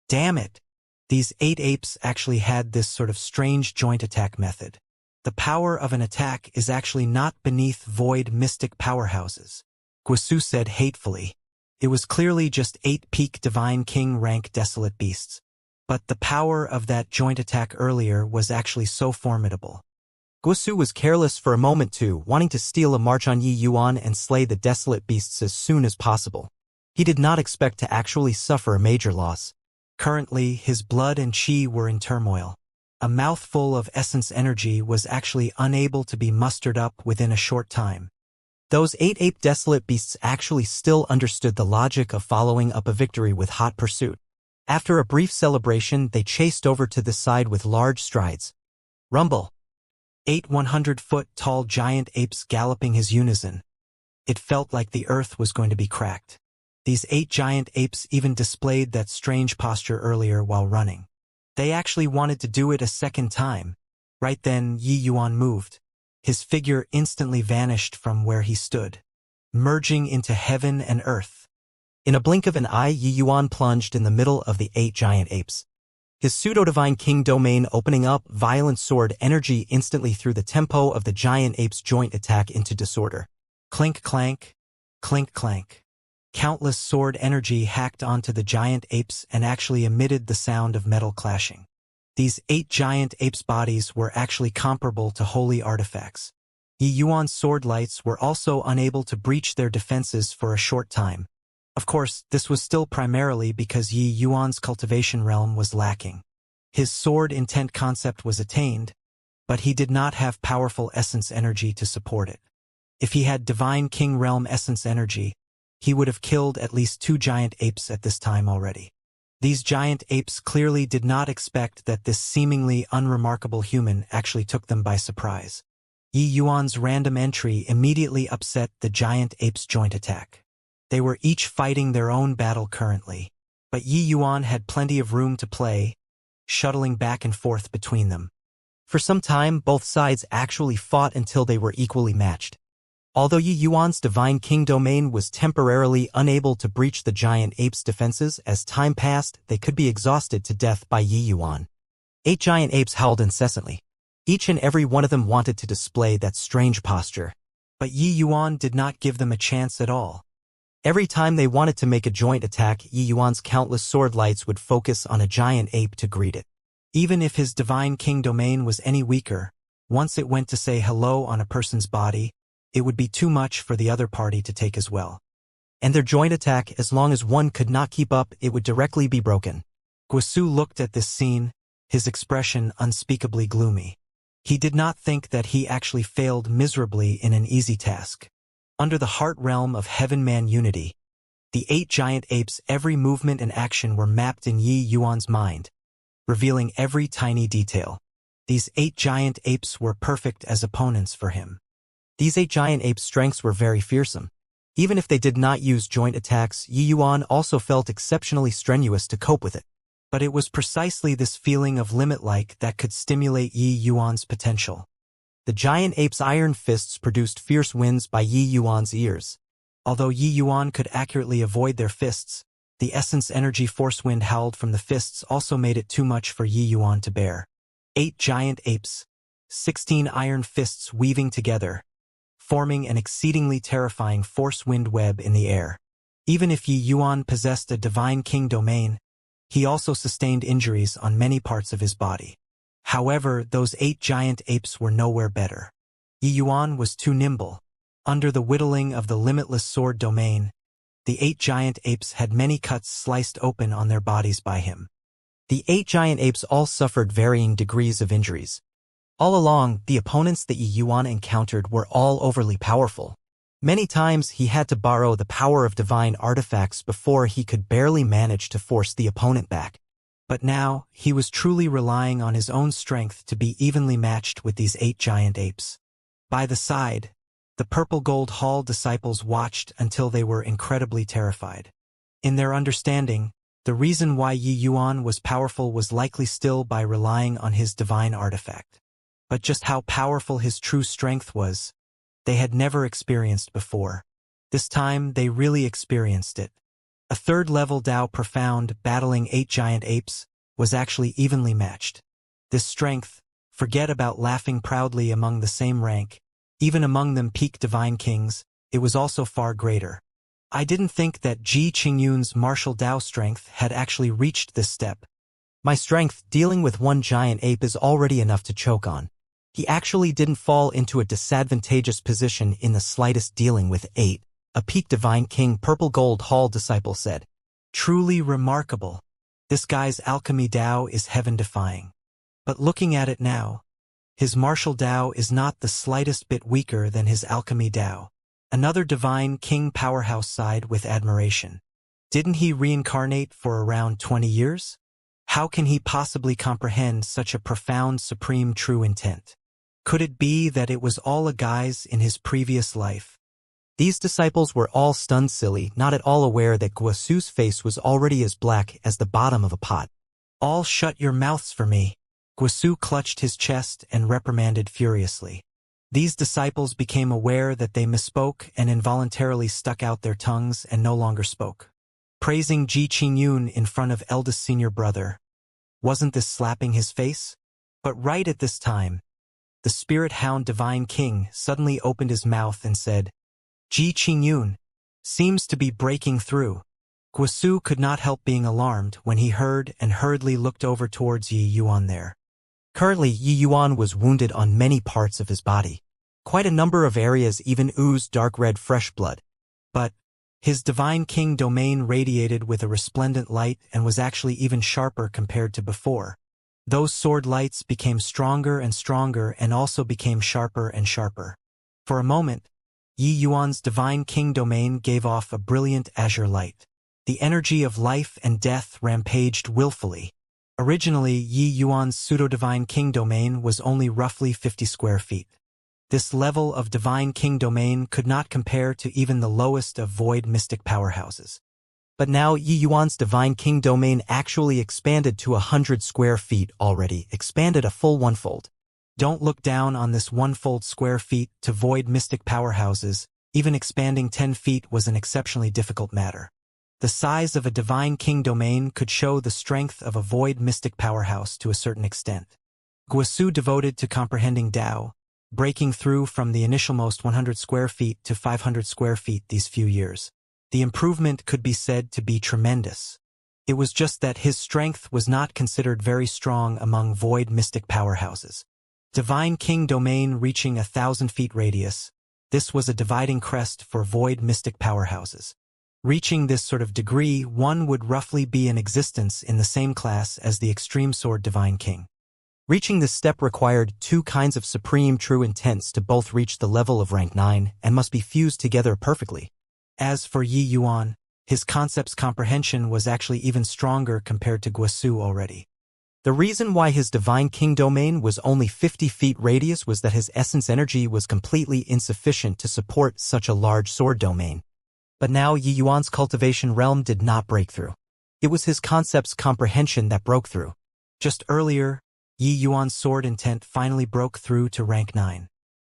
Damn it! These 8 apes actually had this sort of strange joint attack method. The power of an attack is actually not beneath void mystic powerhouses, Guosu said hatefully. It was clearly just 8 peak Divine King rank desolate beasts. But the power of that joint attack earlier was actually so formidable. Guosu was careless for a moment too, wanting to steal a march on Yi Yuan and slay the desolate beasts as soon as possible. He did not expect to actually suffer a major loss. Currently, his blood and chi were in turmoil. A mouthful of essence energy was actually unable to be mustered up within a short time. Those 8 ape desolate beasts actually still understood the logic of following up a victory with hot pursuit. After a brief celebration, they chased over to the side with large strides. Rumble! 8 100-foot-tall giant apes galloping his unison. It felt like the earth was going to be cracked. These 8 giant apes even displayed that strange posture earlier while running. They actually wanted to do it a second time. Right then, Yi Yuan moved. His figure instantly vanished from where he stood, merging into heaven and earth. In a blink of an eye, Yi Yuan plunged in the middle of the 8 giant apes. His pseudo-divine king domain opening up, violent sword energy instantly threw the tempo of the giant apes' joint attack into disorder. Clink clank, clink clank. Countless sword energy hacked onto the giant apes and actually emitted the sound of metal clashing. These 8 giant apes' bodies were actually comparable to holy artifacts. Yi Yuan's sword lights were also unable to breach their defenses for a short time. Of course, this was still primarily because Yi Yuan's cultivation realm was lacking. His sword intent concept was attained, but he did not have powerful essence energy to support it. If he had Divine King realm essence energy, he would have killed at least 2 giant apes at this time already. These giant apes clearly did not expect that this seemingly unremarkable human actually took them by surprise. Yi Yuan's random entry immediately upset the giant apes' joint attack. They were each fighting their own battle currently, but Yi Yuan had plenty of room to play, shuttling back and forth between them. For some time, both sides actually fought until they were equally matched. Although Yi Yuan's Divine King domain was temporarily unable to breach the giant apes' defenses, as time passed, they could be exhausted to death by Yi Yuan. 8 giant apes howled incessantly. Each and every one of them wanted to display that strange posture. But Yi Yuan did not give them a chance at all. Every time they wanted to make a joint attack, Yi Yuan's countless sword lights would focus on a giant ape to greet it. Even if his Divine King domain was any weaker, once it went to say hello on a person's body, it would be too much for the other party to take as well. And their joint attack, as long as one could not keep up, it would directly be broken. Guosu looked at this scene, his expression unspeakably gloomy. He did not think that he actually failed miserably in an easy task. Under the heart realm of Heaven-Man unity, the 8 giant apes' every movement and action were mapped in Yi Yuan's mind, revealing every tiny detail. These 8 giant apes were perfect as opponents for him. These 8 giant apes' strengths were very fearsome. Even if they did not use joint attacks, Yi Yuan also felt exceptionally strenuous to cope with it. But it was precisely this feeling of limit-like that could stimulate Yi Yuan's potential. The giant ape's iron fists produced fierce winds by Yi Yuan's ears. Although Yi Yuan could accurately avoid their fists, the essence energy force wind howled from the fists also made it too much for Yi Yuan to bear. 8 giant apes, 16 iron fists weaving together, forming an exceedingly terrifying force wind web in the air. Even if Yi Yuan possessed a divine king domain, he also sustained injuries on many parts of his body. However, those 8 giant apes were nowhere better. Yi Yuan was too nimble. Under the whittling of the limitless sword domain, the 8 giant apes had many cuts sliced open on their bodies by him. The 8 giant apes all suffered varying degrees of injuries. All along, the opponents that Yi Yuan encountered were all overly powerful. Many times he had to borrow the power of divine artifacts before he could barely manage to force the opponent back. But now, he was truly relying on his own strength to be evenly matched with these 8 giant apes. By the side, the Purple Gold Hall disciples watched until they were incredibly terrified. In their understanding, the reason why Yi Yuan was powerful was likely still by relying on his divine artifact. But just how powerful his true strength was, they had never experienced before. This time, they really experienced it. A 3rd-level Dao Profound battling 8 giant apes was actually evenly matched. This strength, forget about laughing proudly among the same rank, even among them peak divine kings, it was also far greater. I didn't think that Ji Qingyun's martial Dao strength had actually reached this step. My strength dealing with 1 giant ape is already enough to choke on. He actually didn't fall into a disadvantageous position in the slightest dealing with 8. A peak divine king Purple Gold Hall disciple said. Truly remarkable. This guy's alchemy Dao is heaven-defying. But looking at it now, his martial Dao is not the slightest bit weaker than his alchemy Dao. Another divine king powerhouse sighed with admiration. Didn't he reincarnate for around 20 years? How can he possibly comprehend such a profound supreme true intent? Could it be that it was all a guise in his previous life? These disciples were all stunned silly, not at all aware that Guosu's face was already as black as the bottom of a pot. All shut your mouths for me. Guosu clutched his chest and reprimanded furiously. These disciples became aware that they misspoke and involuntarily stuck out their tongues and no longer spoke. Praising Ji Qingyun in front of eldest senior brother. Wasn't this slapping his face? But right at this time, the spirit hound divine king suddenly opened his mouth and said, Ji Qingyun seems to be breaking through. Guosu could not help being alarmed when he heard and hurriedly looked over towards Yi Yuan there. Currently, Yi Yuan was wounded on many parts of his body. Quite a number of areas even oozed dark red fresh blood. But his divine king domain radiated with a resplendent light and was actually even sharper compared to before. Those sword lights became stronger and stronger and also became sharper and sharper. For a moment, Yi Yuan's divine king domain gave off a brilliant azure light. The energy of life and death rampaged willfully. Originally, Yi Yuan's pseudo-divine king domain was only roughly 50 square feet. This level of divine king domain could not compare to even the lowest of void mystic powerhouses. But now Yi Yuan's divine king domain actually expanded to 100 square feet already, expanded a full 1-fold. Don't look down on this 1-fold square feet to void mystic powerhouses. Even expanding 10 feet was an exceptionally difficult matter. The size of a divine king domain could show the strength of a void mystic powerhouse to a certain extent. Guosu devoted to comprehending Dao, breaking through from the initialmost 100 square feet to 500 square feet these few years. The improvement could be said to be tremendous. It was just that his strength was not considered very strong among void mystic powerhouses. Divine king domain reaching 1,000 feet radius, This was a dividing crest for void mystic powerhouses. Reaching this sort of degree, one would roughly be in existence in the same class as the extreme sword divine king. Reaching this step required two kinds of supreme true intents to both reach the level of rank 9 and must be fused together perfectly. As for Yi Yuan, his concept's comprehension was actually even stronger compared to Guosu already. The reason why his Divine King domain was only 50 feet radius was that his essence energy was completely insufficient to support such a large sword domain. But now Yi Yuan's cultivation realm did not break through. It was his concept's comprehension that broke through. Just earlier, Yi Yuan's sword intent finally broke through to rank 9.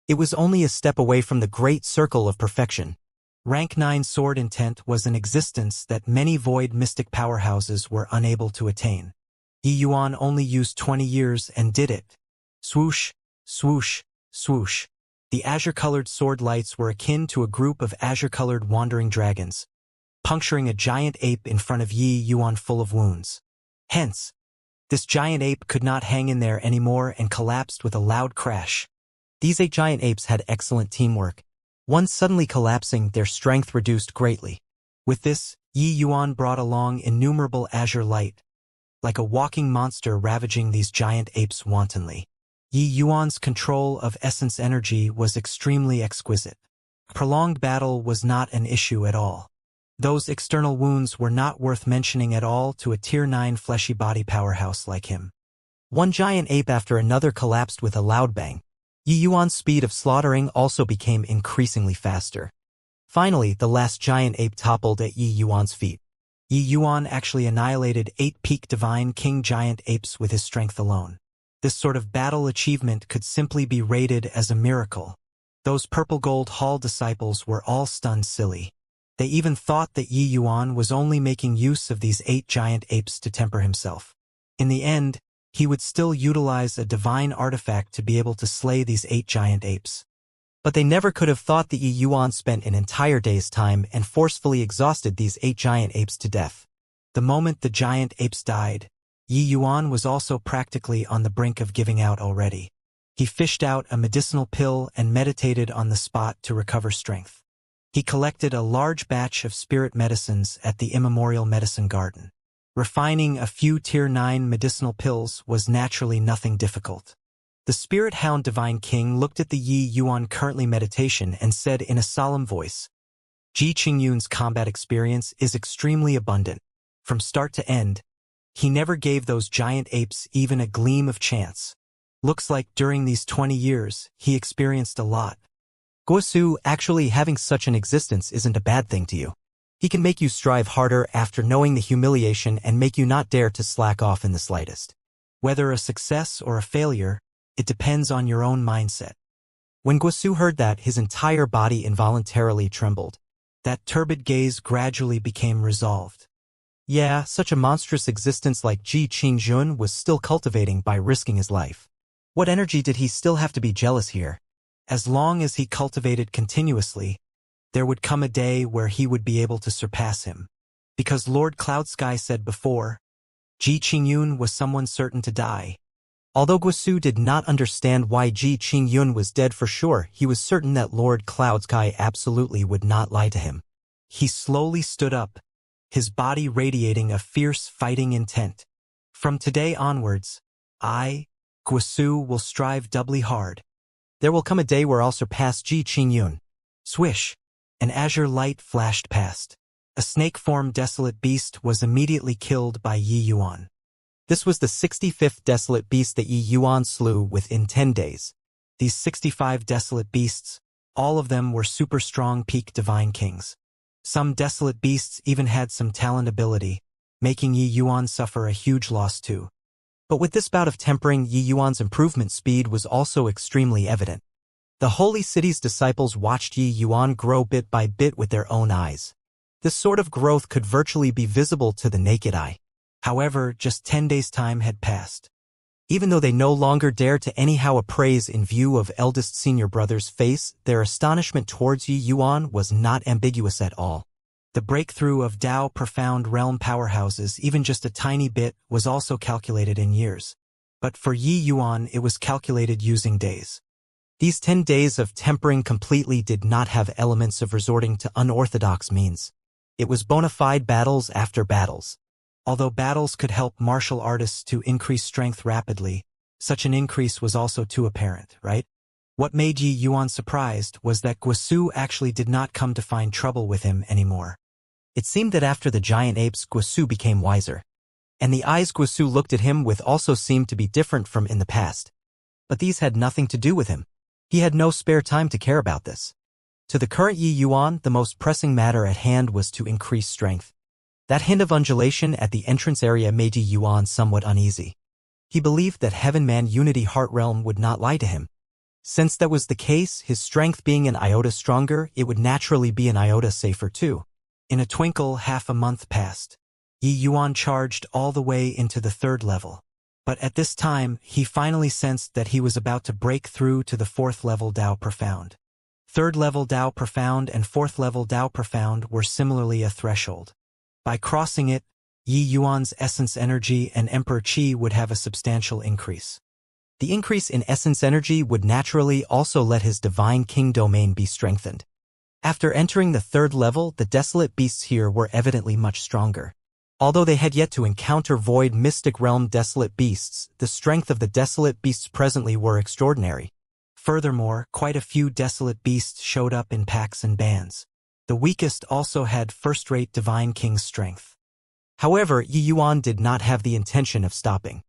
It was only a step away from the great circle of perfection. Rank 9 sword intent was an existence that many void mystic powerhouses were unable to attain. Yi Yuan only used 20 years and did it. Swoosh, swoosh, swoosh. The azure-colored sword lights were akin to a group of azure-colored wandering dragons, puncturing a giant ape in front of Yi Yuan full of wounds. Hence, this giant ape could not hang in there anymore and collapsed with a loud crash. These 8 giant apes had excellent teamwork. Once suddenly collapsing, their strength reduced greatly. With this, Yi Yuan brought along innumerable azure light, like a walking monster ravaging these giant apes wantonly. Yi Yuan's control of essence energy was extremely exquisite. Prolonged battle was not an issue at all. Those external wounds were not worth mentioning at all to a tier 9 fleshy body powerhouse like him. One giant ape after another collapsed with a loud bang. Yi Yuan's speed of slaughtering also became increasingly faster. Finally, the last giant ape toppled at Yi Yuan's feet. Yi Yuan actually annihilated 8 peak divine king giant apes with his strength alone. This sort of battle achievement could simply be rated as a miracle. Those purple gold hall disciples were all stunned silly. They even thought that Yi Yuan was only making use of these 8 giant apes to temper himself. In the end, he would still utilize a divine artifact to be able to slay these 8 giant apes. But they never could have thought that Yi Yuan spent an entire day's time and forcefully exhausted these 8 giant apes to death. The moment the giant apes died, Yi Yuan was also practically on the brink of giving out already. He fished out a medicinal pill and meditated on the spot to recover strength. He collected a large batch of spirit medicines at the immemorial medicine garden. Refining a few tier 9 medicinal pills was naturally nothing difficult. The Spirit Hound Divine King looked at the Yi Yuan currently meditation and said in a solemn voice, Ji Qingyun's combat experience is extremely abundant. From start to end, he never gave those giant apes even a gleam of chance. Looks like during these 20 years, he experienced a lot. Guosu, actually having such an existence isn't a bad thing to you. He can make you strive harder after knowing the humiliation and make you not dare to slack off in the slightest. Whether a success or a failure, it depends on your own mindset. When Guosu heard that, his entire body involuntarily trembled. That turbid gaze gradually became resolved. Yeah, such a monstrous existence like Ji Qingyun was still cultivating by risking his life. What energy did he still have to be jealous here? As long as he cultivated continuously, there would come a day where he would be able to surpass him. Because Lord Cloudsky said before, Ji Qingyun was someone certain to die. Although Guosu did not understand why Ji Qingyun was dead for sure, he was certain that Lord Cloudsky absolutely would not lie to him. He slowly stood up, his body radiating a fierce fighting intent. From today onwards, I, Guosu, will strive doubly hard. There will come a day where I'll surpass Ji Qingyun. Swish! An azure light flashed past. A snake-formed desolate beast was immediately killed by Yi Yuan. This was the 65th desolate beast that Yi Yuan slew within 10 days. These 65 desolate beasts, all of them were super strong peak divine kings. Some desolate beasts even had some talent ability, making Yi Yuan suffer a huge loss too. But with this bout of tempering, Yi Yuan's improvement speed was also extremely evident. The Holy City's disciples watched Yi Yuan grow bit by bit with their own eyes. This sort of growth could virtually be visible to the naked eye. However, just 10 days' time had passed. Even though they no longer dared to anyhow appraise in view of eldest senior brother's face, their astonishment towards Yi Yuan was not ambiguous at all. The breakthrough of Dao profound realm powerhouses, even just a tiny bit, was also calculated in years. But for Yi Yuan, it was calculated using days. These 10 days of tempering completely did not have elements of resorting to unorthodox means. It was bona fide battles after battles. Although battles could help martial artists to increase strength rapidly, such an increase was also too apparent, right? What made Yi Yuan surprised was that Guosu actually did not come to find trouble with him anymore. It seemed that after the giant apes, Guosu became wiser. And the eyes Guosu looked at him with also seemed to be different from in the past. But these had nothing to do with him. He had no spare time to care about this. To the current Yi Yuan, the most pressing matter at hand was to increase strength. That hint of undulation at the entrance area made Yi Yuan somewhat uneasy. He believed that Heaven-Man Unity Heart Realm would not lie to him. Since that was the case, his strength being an iota stronger, it would naturally be an iota safer too. In a twinkle, half a month passed. Yi Yuan charged all the way into the 3rd level. But at this time, he finally sensed that he was about to break through to the 4th level Dao Profound. 3rd level Dao Profound and 4th level Dao Profound were similarly a threshold. By crossing it, Yi Yuan's essence energy and Emperor Qi would have a substantial increase. The increase in essence energy would naturally also let his Divine King domain be strengthened. After entering the 3rd level, the desolate beasts here were evidently much stronger. Although they had yet to encounter void mystic realm desolate beasts, the strength of the desolate beasts presently were extraordinary. Furthermore, quite a few desolate beasts showed up in packs and bands. The weakest also had first-rate Divine King strength. However, Yi Yuan did not have the intention of stopping.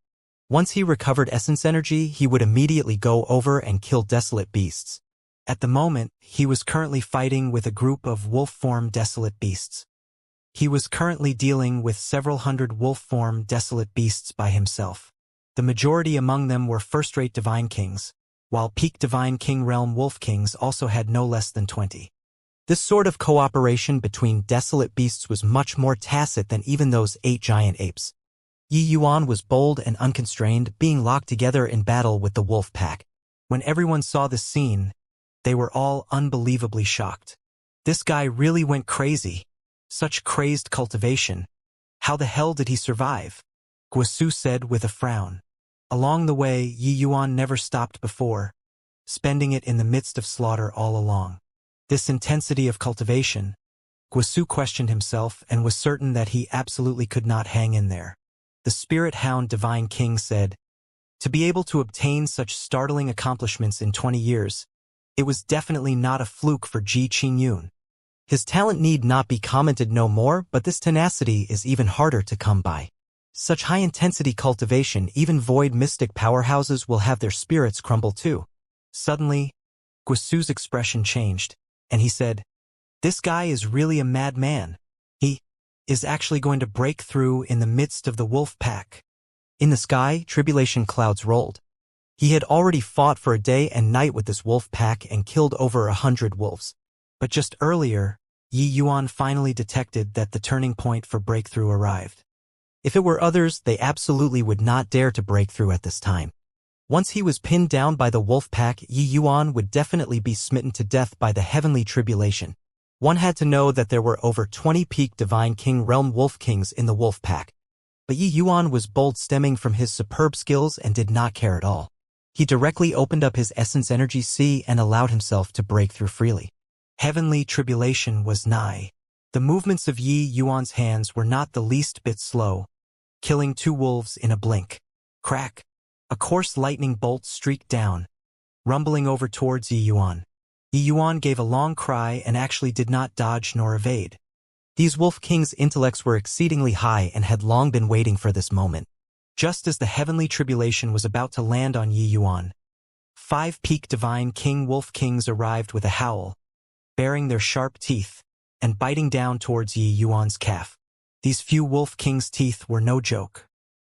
Once he recovered essence energy, he would immediately go over and kill desolate beasts. At the moment, he was currently fighting with a group of wolf-form desolate beasts. He was currently dealing with several hundred wolf-form desolate beasts by himself. The majority among them were first-rate Divine Kings, while peak Divine King realm Wolf Kings also had no less than 20. This sort of cooperation between desolate beasts was much more tacit than even those 8 giant apes. Yi Yuan was bold and unconstrained, being locked together in battle with the wolf pack. When everyone saw this scene, they were all unbelievably shocked. This guy really went crazy. Such crazed cultivation. How the hell did he survive? Guosu said with a frown. Along the way, Yi Yuan never stopped before, spending it in the midst of slaughter all along. This intensity of cultivation, Guosu questioned himself and was certain that he absolutely could not hang in there. The Spirit Hound Divine King said, to be able to obtain such startling accomplishments in 20 years, it was definitely not a fluke for Ji Qingyun. His talent need not be commented no more, but this tenacity is even harder to come by. Such high-intensity cultivation, even void mystic powerhouses will have their spirits crumble too. Suddenly, Guosu's expression changed, and he said, this guy is really a madman. He is actually going to break through in the midst of the wolf pack. In the sky, tribulation clouds rolled. He had already fought for a day and night with this wolf pack and killed over 100 wolves. But just earlier, Yi Yuan finally detected that the turning point for breakthrough arrived. If it were others, they absolutely would not dare to break through at this time. Once he was pinned down by the wolf pack, Yi Yuan would definitely be smitten to death by the heavenly tribulation. One had to know that there were over 20 peak Divine King realm wolf kings in the wolf pack. But Yi Yuan was bold stemming from his superb skills and did not care at all. He directly opened up his essence energy sea and allowed himself to break through freely. Heavenly tribulation was nigh. The movements of Yi Yuan's hands were not the least bit slow, killing 2 wolves in a blink. Crack! A coarse lightning bolt streaked down, rumbling over towards Yi Yuan. Yi Yuan gave a long cry and actually did not dodge nor evade. These wolf kings' intellects were exceedingly high and had long been waiting for this moment. Just as the heavenly tribulation was about to land on Yi Yuan, 5 peak Divine King wolf kings arrived with a howl, baring their sharp teeth, and biting down towards Yi Yuan's calf. These few wolf kings' teeth were no joke.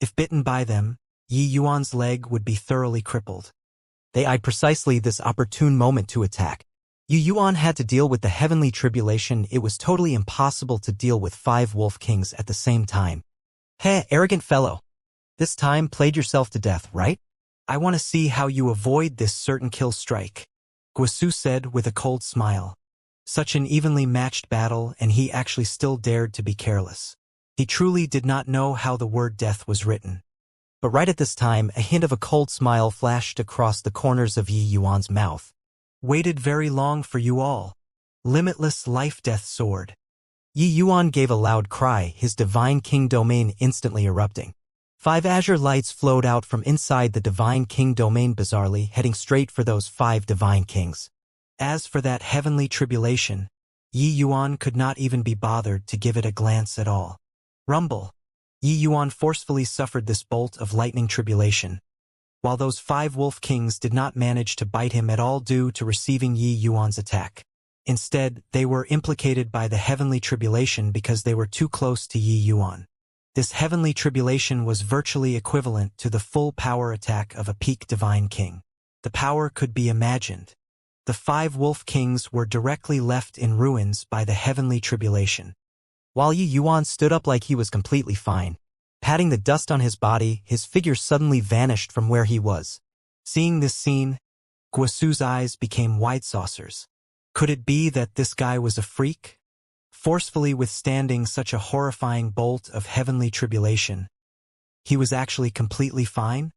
If bitten by them, Yi Yuan's leg would be thoroughly crippled. They eyed precisely this opportune moment to attack. Yi Yuan had to deal with the heavenly tribulation. It was totally impossible to deal with 5 wolf kings at the same time. Heh, arrogant fellow. This time played yourself to death, right? I want to see how you avoid this certain kill strike, Guosu said with a cold smile. Such an evenly matched battle, and he actually still dared to be careless. He truly did not know how the word death was written. But right at this time, a hint of a cold smile flashed across the corners of Yi Yuan's mouth. Waited very long for you all. Limitless life-death sword. Yi Yuan gave a loud cry, his divine king domain instantly erupting. 5 azure lights flowed out from inside the divine king domain bizarrely, heading straight for those 5 divine kings. As for that heavenly tribulation, Yi Yuan could not even be bothered to give it a glance at all. Rumble. Yi Yuan forcefully suffered this bolt of lightning tribulation, while those 5 wolf kings did not manage to bite him at all due to receiving Yi Yuan's attack. Instead, they were implicated by the heavenly tribulation because they were too close to Yi Yuan. This heavenly tribulation was virtually equivalent to the full power attack of a peak divine king. The power could be imagined. The 5 wolf kings were directly left in ruins by the heavenly tribulation. While Yi Yuan stood up like he was completely fine, patting the dust on his body, his figure suddenly vanished from where he was. Seeing this scene, Guosu's eyes became wide saucers. Could it be that this guy was a freak? Forcefully withstanding such a horrifying bolt of heavenly tribulation, he was actually completely fine?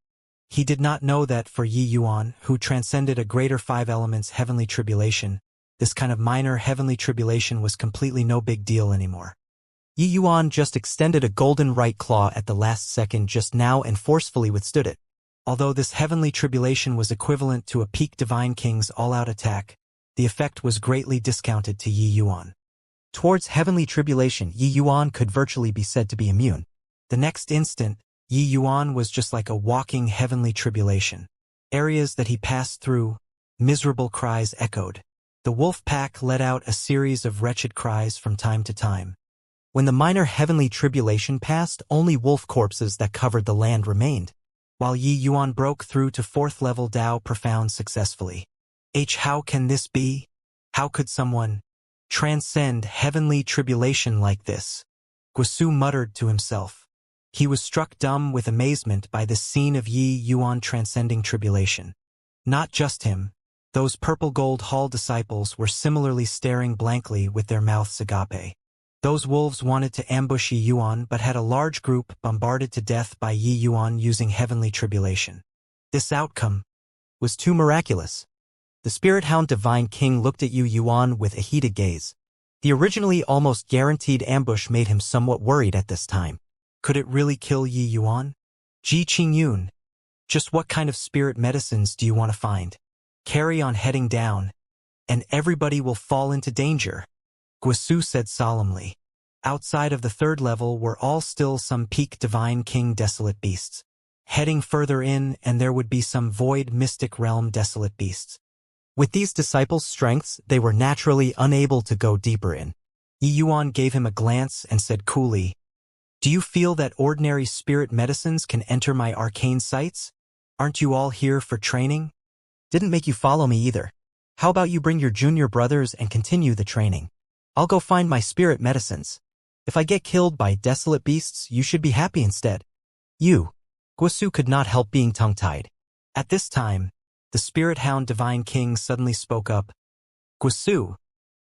He did not know that for Yi Yuan, who transcended a greater 5 elements heavenly tribulation, this kind of minor heavenly tribulation was completely no big deal anymore. Yi Yuan just extended a golden right claw at the last second just now and forcefully withstood it. Although this heavenly tribulation was equivalent to a peak divine king's all-out attack, the effect was greatly discounted to Yi Yuan. Towards heavenly tribulation, Yi Yuan could virtually be said to be immune. The next instant, Yi Yuan was just like a walking heavenly tribulation. Areas that he passed through, miserable cries echoed. The wolf pack let out a series of wretched cries from time to time. When the minor heavenly tribulation passed, only wolf corpses that covered the land remained. While Yi Yuan broke through to 4th level Dao Profound successfully. How can this be? How could someone transcend heavenly tribulation like this? Guosu muttered to himself. He was struck dumb with amazement by the scene of Yi Yuan transcending tribulation. Not just him, those purple gold hall disciples were similarly staring blankly with their mouths agape. Those wolves wanted to ambush Yi Yuan but had a large group bombarded to death by Yi Yuan using heavenly tribulation. This outcome was too miraculous. The Spirit Hound Divine King looked at Yi Yuan with a heated gaze. The originally almost guaranteed ambush made him somewhat worried at this time. Could it really kill Yi Yuan? Ji Qingyun, just what kind of spirit medicines do you want to find? Carry on heading down, and everybody will fall into danger, Guosu said solemnly. Outside of the 3rd level were all still some peak divine king desolate beasts. Heading further in and there would be some void mystic realm desolate beasts. With these disciples' strengths, they were naturally unable to go deeper in. Yi Yuan gave him a glance and said coolly, "Do you feel that ordinary spirit medicines can enter my arcane sights? Aren't you all here for training?" "Didn't make you follow me either. How about you bring your junior brothers and continue the training? I'll go find my spirit medicines. If I get killed by desolate beasts, you should be happy instead." Guosu could not help being tongue-tied. At this time, the Spirit Hound Divine King suddenly spoke up. "Guosu,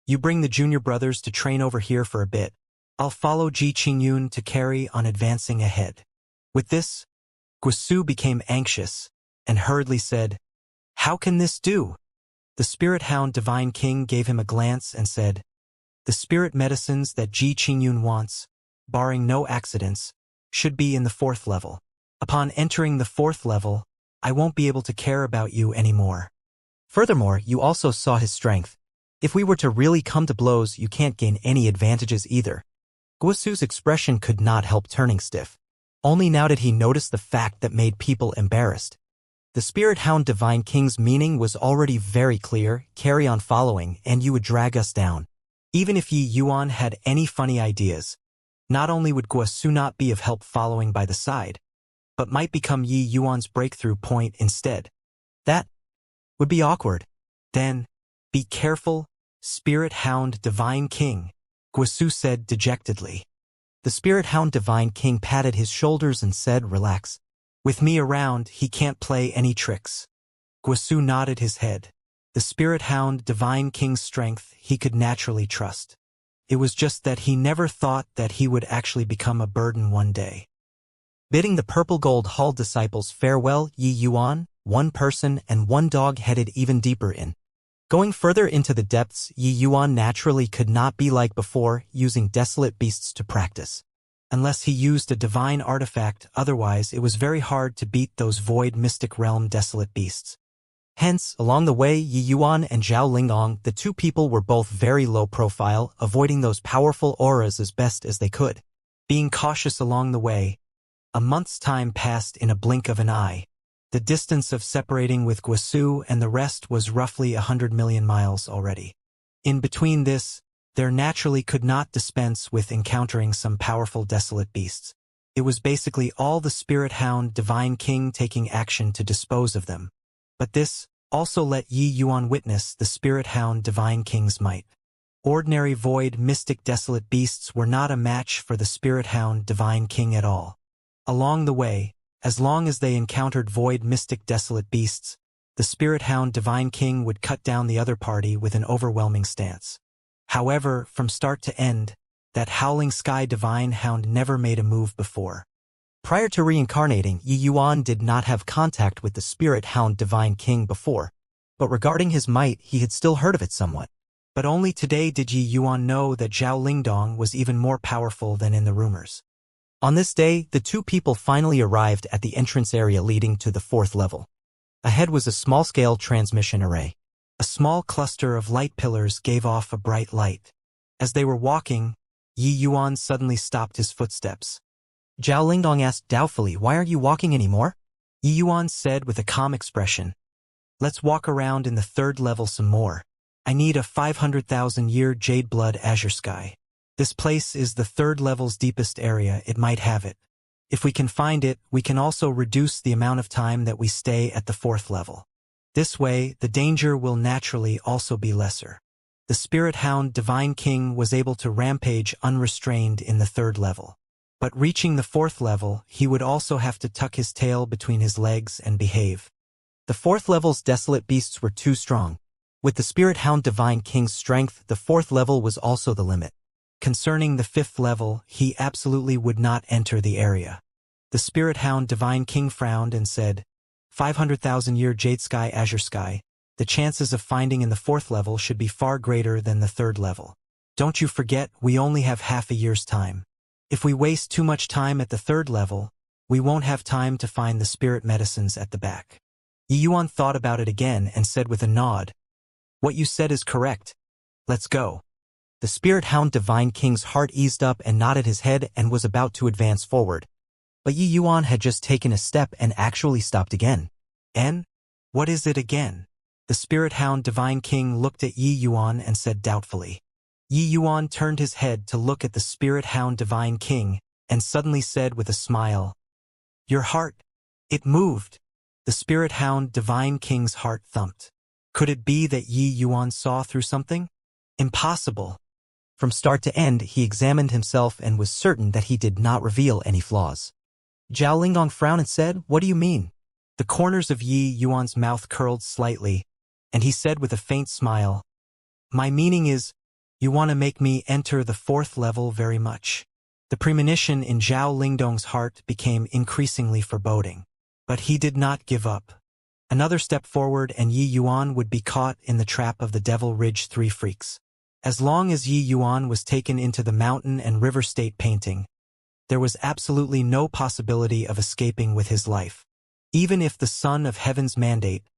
you bring the junior brothers to train over here for a bit. I'll follow Ji Qingyun to carry on advancing ahead." With this, Guosu became anxious and hurriedly said, "How can this do?" The Spirit Hound Divine King gave him a glance and said, "The spirit medicines that Ji Qingyun wants, barring no accidents, should be in the 4th level. Upon entering the 4th level, I won't be able to care about you anymore. Furthermore, you also saw his strength. If we were to really come to blows, you can't gain any advantages either." Guosu's expression could not help turning stiff. Only now did he notice the fact that made people embarrassed. The Spirit Hound Divine King's meaning was already very clear: carry on following, and you would drag us down. Even if Yi Yuan had any funny ideas, not only would Guosu not be of help following by the side, but might become Yi Yuan's breakthrough point instead. That would be awkward. Then, be careful, Spirit Hound Divine King, Guosu said dejectedly. The Spirit Hound Divine King patted his shoulders and said, "Relax. With me around, he can't play any tricks." Guosu nodded his head. The Spirit Hound Divine King's strength he could naturally trust. It was just that he never thought that he would actually become a burden one day. Bidding the purple-gold hull disciples farewell, Yi Yuan, one person and one dog headed even deeper in. Going further into the depths, Yi Yuan naturally could not be like before, using desolate beasts to practice. Unless he used a divine artifact, otherwise it was very hard to beat those void mystic realm desolate beasts. Hence, along the way, Yi Yuan and Zhao Lingong, the two people were both very low profile, avoiding those powerful auras as best as they could. Being cautious along the way, a month's time passed in a blink of an eye. The distance of separating with Guasu and the rest was roughly 100 million miles already. In between this, there naturally could not dispense with encountering some powerful desolate beasts. It was basically all the Spirit Hound Divine King taking action to dispose of them. But this also let Yi Yuan witness the Spirit Hound Divine King's might. Ordinary void mystic desolate beasts were not a match for the Spirit Hound Divine King at all. Along the way, as long as they encountered void mystic desolate beasts, the Spirit Hound Divine King would cut down the other party with an overwhelming stance. However, from start to end, that Howling Sky Divine Hound never made a move before. Prior to reincarnating, Yi Yuan did not have contact with the Spirit Hound Divine King before, but regarding his might, he had still heard of it somewhat. But only today did Yi Yuan know that Zhao Lingdong was even more powerful than in the rumors. On this day, the two people finally arrived at the entrance area leading to the 4th level. Ahead was a small-scale transmission array. A small cluster of light pillars gave off a bright light. As they were walking, Yi Yuan suddenly stopped his footsteps. Zhao Lingdong asked doubtfully, "Why aren't you walking anymore?" Yi Yuan said with a calm expression, "Let's walk around in the 3rd level some more. I need a 500,000-year jade blood azure sky. This place is the 3rd level's deepest area, it might have it. If we can find it, we can also reduce the amount of time that we stay at the 4th level. This way, the danger will naturally also be lesser." The Spirit Hound Divine King was able to rampage unrestrained in the 3rd level. But reaching the 4th level, he would also have to tuck his tail between his legs and behave. The 4th level's desolate beasts were too strong. With the Spirit Hound Divine King's strength, the 4th level was also the limit. Concerning the 5th level, he absolutely would not enter the area. The Spirit Hound Divine King frowned and said, 500,000-year jade sky azure sky, the chances of finding in the 4th level should be far greater than the 3rd level. Don't you forget, we only have half a year's time. If we waste too much time at the 3rd level, we won't have time to find the spirit medicines at the back. Yi Yuan thought about it again and said with a nod, "What you said is correct. Let's go." The Spirit Hound Divine King's heart eased up and nodded his head and was about to advance forward. But Yi Yuan had just taken a step and actually stopped again. "En? What is it again?" The Spirit Hound Divine King looked at Yi Yuan and said doubtfully. Yi Yuan turned his head to look at the Spirit Hound Divine King and suddenly said with a smile, "Your heart, it moved." The Spirit Hound Divine King's heart thumped. Could it be that Yi Yuan saw through something? Impossible. From start to end, he examined himself and was certain that he did not reveal any flaws. Zhao Lingdong frowned and said, "What do you mean?" The corners of Yi Yuan's mouth curled slightly, and he said with a faint smile, "My meaning is, you want to make me enter the 4th level very much." The premonition in Zhao Lingdong's heart became increasingly foreboding. But he did not give up. Another step forward and Yi Yuan would be caught in the trap of the Devil Ridge 3 freaks. As long as Yi Yuan was taken into the mountain and river state painting, there was absolutely no possibility of escaping with his life. Even if the Son of Heaven's mandate,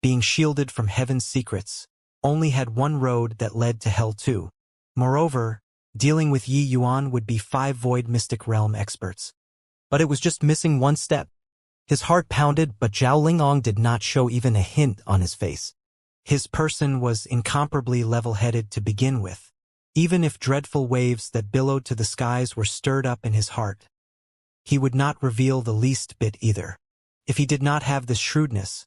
being shielded from heaven's secrets, only had one road that led to hell too. Moreover, dealing with Yi Yuan would be 5 void mystic realm experts. But it was just missing one step. His heart pounded, but Zhao Lingong did not show even a hint on his face. His person was incomparably level-headed to begin with. Even if dreadful waves that billowed to the skies were stirred up in his heart, he would not reveal the least bit either. If he did not have this shrewdness,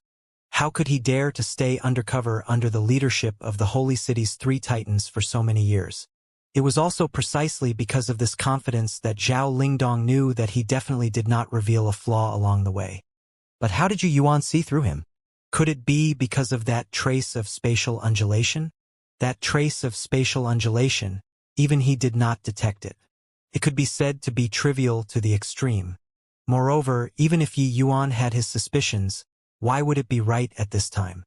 how could he dare to stay undercover under the leadership of the Holy City's 3 titans for so many years? It was also precisely because of this confidence that Zhao Lingdong knew that he definitely did not reveal a flaw along the way. But how did Yi Yuan see through him? Could it be because of that trace of spatial undulation? That trace of spatial undulation, even he did not detect it. It could be said to be trivial to the extreme. Moreover, even if Yi Yuan had his suspicions, why would it be right at this time?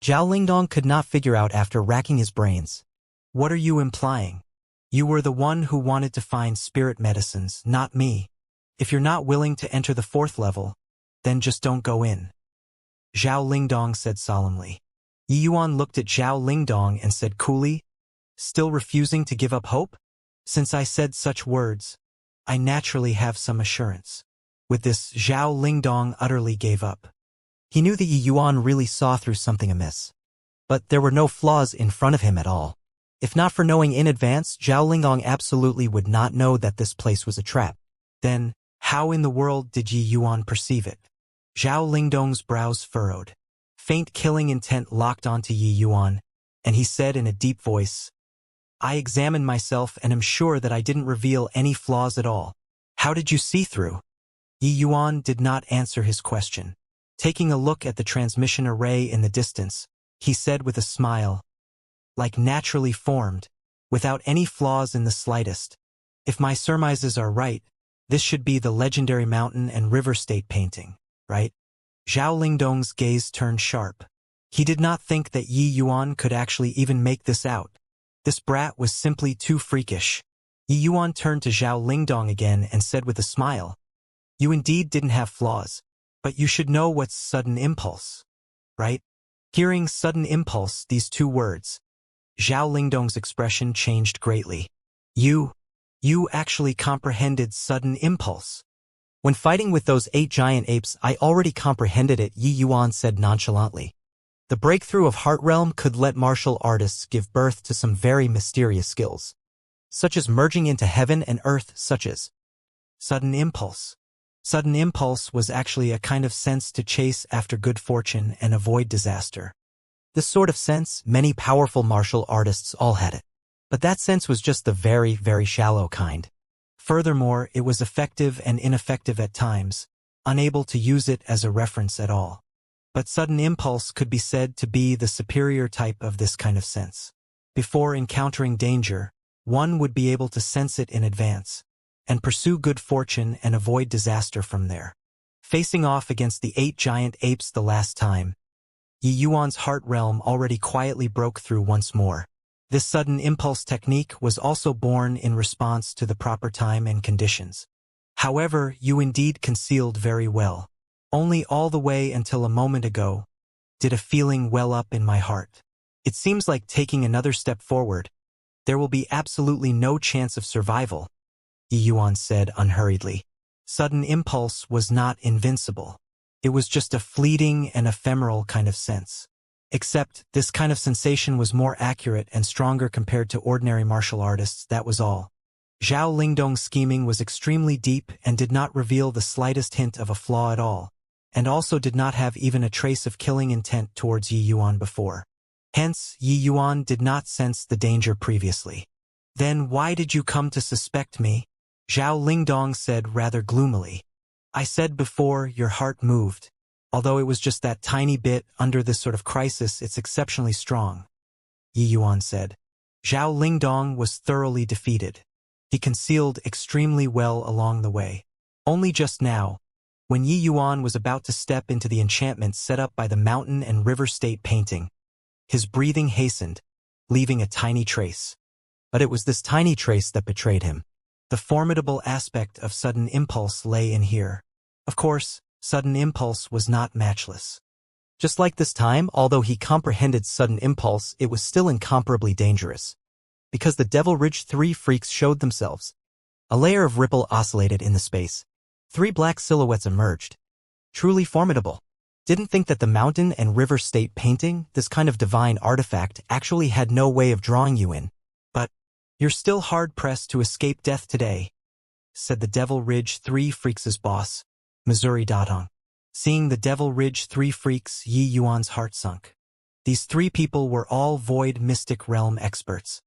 Zhao Lingdong could not figure out after racking his brains. What are you implying? You were the one who wanted to find spirit medicines, not me. If you're not willing to enter the 4th level, then just don't go in. Zhao Lingdong said solemnly. Yi Yuan looked at Zhao Lingdong and said coolly, still refusing to give up hope? Since I said such words, I naturally have some assurance. With this, Zhao Lingdong utterly gave up. He knew that Yi Yuan really saw through something amiss. But there were no flaws in front of him at all. If not for knowing in advance, Zhao Lingdong absolutely would not know that this place was a trap. Then, how in the world did Yi Yuan perceive it? Zhao Lingdong's brows furrowed. Faint killing intent locked onto Yi Yuan, and he said in a deep voice, I examined myself and am sure that I didn't reveal any flaws at all. How did you see through? Yi Yuan did not answer his question. Taking a look at the transmission array in the distance, he said with a smile, like naturally formed, without any flaws in the slightest. If my surmises are right, this should be the legendary mountain and river state painting, right? Zhao Lingdong's gaze turned sharp. He did not think that Yi Yuan could actually even make this out. This brat was simply too freakish. Yi Yuan turned to Zhao Lingdong again and said with a smile, you indeed didn't have flaws, but you should know what's sudden impulse, right? Hearing sudden impulse, these 2 words, Zhao Lingdong's expression changed greatly. You actually comprehended sudden impulse. When fighting with those 8 giant apes, I already comprehended it, Yi Yuan said nonchalantly. The breakthrough of Heart Realm could let martial artists give birth to some very mysterious skills, such as merging into heaven and earth, such as sudden impulse. Sudden impulse was actually a kind of sense to chase after good fortune and avoid disaster. This sort of sense, many powerful martial artists all had it. But that sense was just the very, very shallow kind. Furthermore, it was effective and ineffective at times, unable to use it as a reference at all. But sudden impulse could be said to be the superior type of this kind of sense. Before encountering danger, one would be able to sense it in advance, and pursue good fortune and avoid disaster from there. Facing off against the 8 giant apes the last time, Yi Yuan's heart realm already quietly broke through once more. This sudden impulse technique was also born in response to the proper time and conditions. However, you indeed concealed very well. Only all the way until a moment ago did a feeling well up in my heart. It seems like taking another step forward, there will be absolutely no chance of survival, Yi Yuan said unhurriedly. Sudden impulse was not invincible. It was just a fleeting and ephemeral kind of sense. Except, this kind of sensation was more accurate and stronger compared to ordinary martial artists, that was all. Zhao Lingdong's scheming was extremely deep and did not reveal the slightest hint of a flaw at all, and also did not have even a trace of killing intent towards Yi Yuan before. Hence, Yi Yuan did not sense the danger previously. Then why did you come to suspect me? Zhao Lingdong said rather gloomily. I said before, your heart moved. Although it was just that tiny bit, under this sort of crisis, it's exceptionally strong, Yi Yuan said. Zhao Lingdong was thoroughly defeated. He concealed extremely well along the way. Only just now, when Yi Yuan was about to step into the enchantment set up by the mountain and river state painting, his breathing hastened, leaving a tiny trace. But it was this tiny trace that betrayed him. The formidable aspect of sudden impulse lay in here. Of course, sudden impulse was not matchless. Just like this time, although he comprehended sudden impulse, it was still incomparably dangerous. Because the Devil Ridge 3 freaks showed themselves. A layer of ripple oscillated in the space. 3 black silhouettes emerged. Truly formidable. Didn't think that the mountain and river state painting, this kind of divine artifact, actually had no way of drawing you in. But you're still hard-pressed to escape death today, said the Devil Ridge 3 freaks' boss, Missouri Datong. Seeing the Devil Ridge 3 freaks, Yi Yuan's heart sunk. These 3 people were all Void Mystic Realm experts.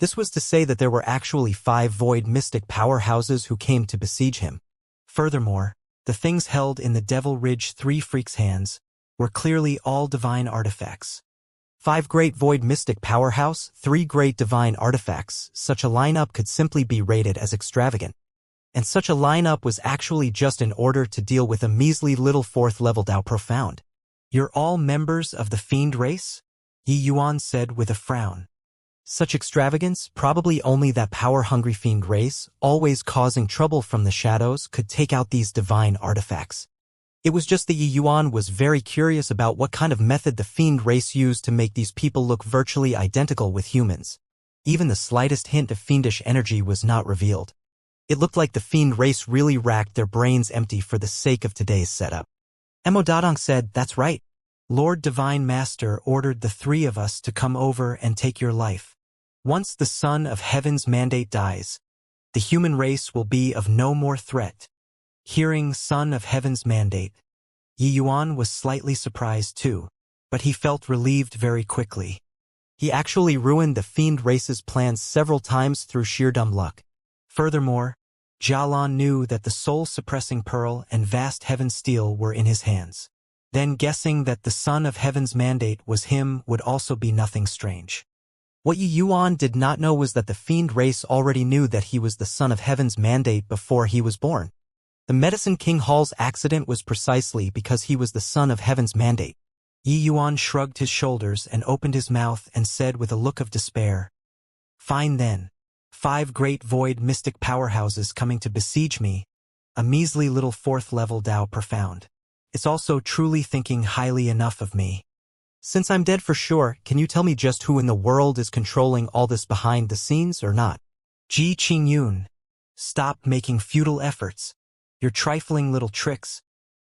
This was to say that there were actually 5 Void Mystic powerhouses who came to besiege him. Furthermore, the things held in the Devil Ridge 3 freaks' hands were clearly all divine artifacts. 5 great Void Mystic powerhouse, 3 great divine artifacts, such a lineup could simply be rated as extravagant. And such a lineup was actually just in order to deal with a measly little 4th level Dao Profound. You're all members of the fiend race? Yi Yuan said with a frown. Such extravagance, probably only that power-hungry fiend race, always causing trouble from the shadows, could take out these divine artifacts. It was just that Yi Yuan was very curious about what kind of method the fiend race used to make these people look virtually identical with humans. Even the slightest hint of fiendish energy was not revealed. It looked like the fiend race really racked their brains empty for the sake of today's setup. Mo Dadong said, "That's right. Lord Divine Master ordered the 3 of us to come over and take your life. Once the Son of Heaven's mandate dies, the human race will be of no more threat." Hearing Son of Heaven's mandate, Yi Yuan was slightly surprised too, but he felt relieved very quickly. He actually ruined the fiend race's plans several times through sheer dumb luck. Furthermore, Jialan knew that the soul-suppressing pearl and vast heaven steel were in his hands. Then guessing that the Son of Heaven's mandate was him would also be nothing strange. What Yi Yuan did not know was that the fiend race already knew that he was the Son of Heaven's mandate before he was born. The Medicine King Hall's accident was precisely because he was the Son of Heaven's mandate. Yi Yuan shrugged his shoulders and opened his mouth and said with a look of despair, "Fine then. 5 great void mystic powerhouses coming to besiege me, a measly little 4th level Dao Profound. It's also truly thinking highly enough of me. Since I'm dead for sure, can you tell me just who in the world is controlling all this behind the scenes or not?" Ji Qingyun, stop making futile efforts. Your trifling little tricks.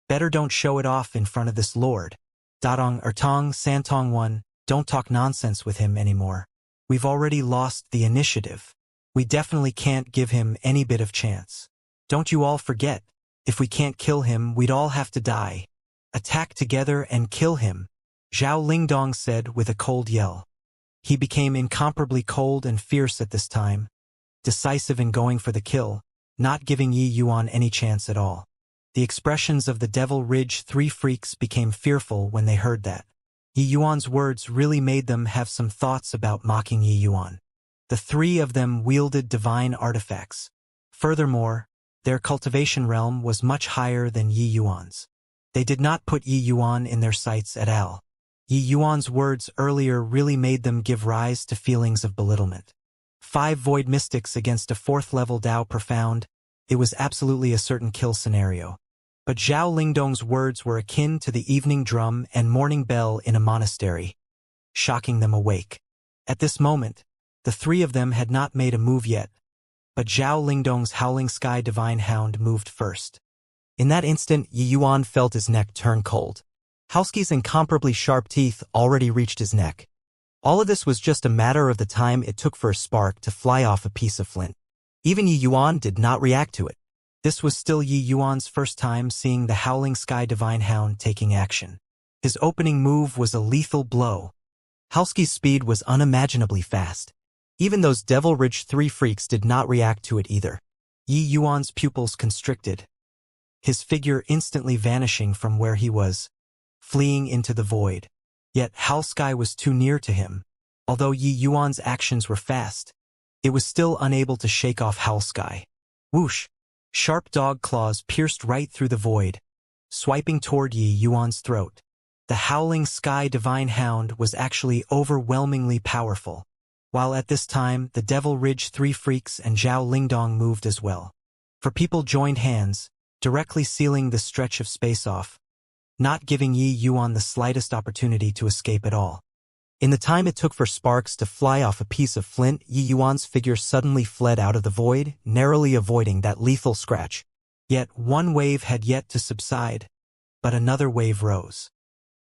Better don't show it off in front of this lord. Dadong Ertong Santong 1, don't talk nonsense with him anymore. We've already lost the initiative. We definitely can't give him any bit of chance. Don't you all forget, if we can't kill him, we'd all have to die. Attack together and kill him, Zhao Lingdong said with a cold yell. He became incomparably cold and fierce at this time, decisive in going for the kill, not giving Yi Yuan any chance at all. The expressions of the Devil Ridge 3 freaks became fearful when they heard that. Yi Yuan's words really made them have some thoughts about mocking Yi Yuan. The 3 of them wielded divine artifacts. Furthermore, their cultivation realm was much higher than Yi Yuan's. They did not put Yi Yuan in their sights at all. Yi Yuan's words earlier really made them give rise to feelings of belittlement. 5 void mystics against a 4th level Dao Profound, it was absolutely a certain kill scenario. But Zhao Lingdong's words were akin to the evening drum and morning bell in a monastery, shocking them awake. At this moment, the 3 of them had not made a move yet, but Zhao Lingdong's Howling Sky Divine Hound moved first. In that instant, Yi Yuan felt his neck turn cold. Howski's incomparably sharp teeth already reached his neck. All of this was just a matter of the time it took for a spark to fly off a piece of flint. Even Yi Yuan did not react to it. This was still Yi Yuan's first time seeing the Howling Sky Divine Hound taking action. His opening move was a lethal blow. Howski's speed was unimaginably fast. Even those Devil Ridge 3 freaks did not react to it either. Yi Yuan's pupils constricted, his figure instantly vanishing from where he was, fleeing into the void. Yet Howlsky was too near to him. Although Yi Yuan's actions were fast, it was still unable to shake off Howlsky. Whoosh! Sharp dog claws pierced right through the void, swiping toward Yi Yuan's throat. The Howling Sky Divine Hound was actually overwhelmingly powerful, while at this time the Devil Ridge 3 freaks and Zhao Lingdong moved as well. For people joined hands, directly sealing the stretch of space off, not giving Yi Yuan the slightest opportunity to escape at all. In the time it took for sparks to fly off a piece of flint, Yi Yuan's figure suddenly fled out of the void, narrowly avoiding that lethal scratch. Yet one wave had yet to subside, but another wave rose.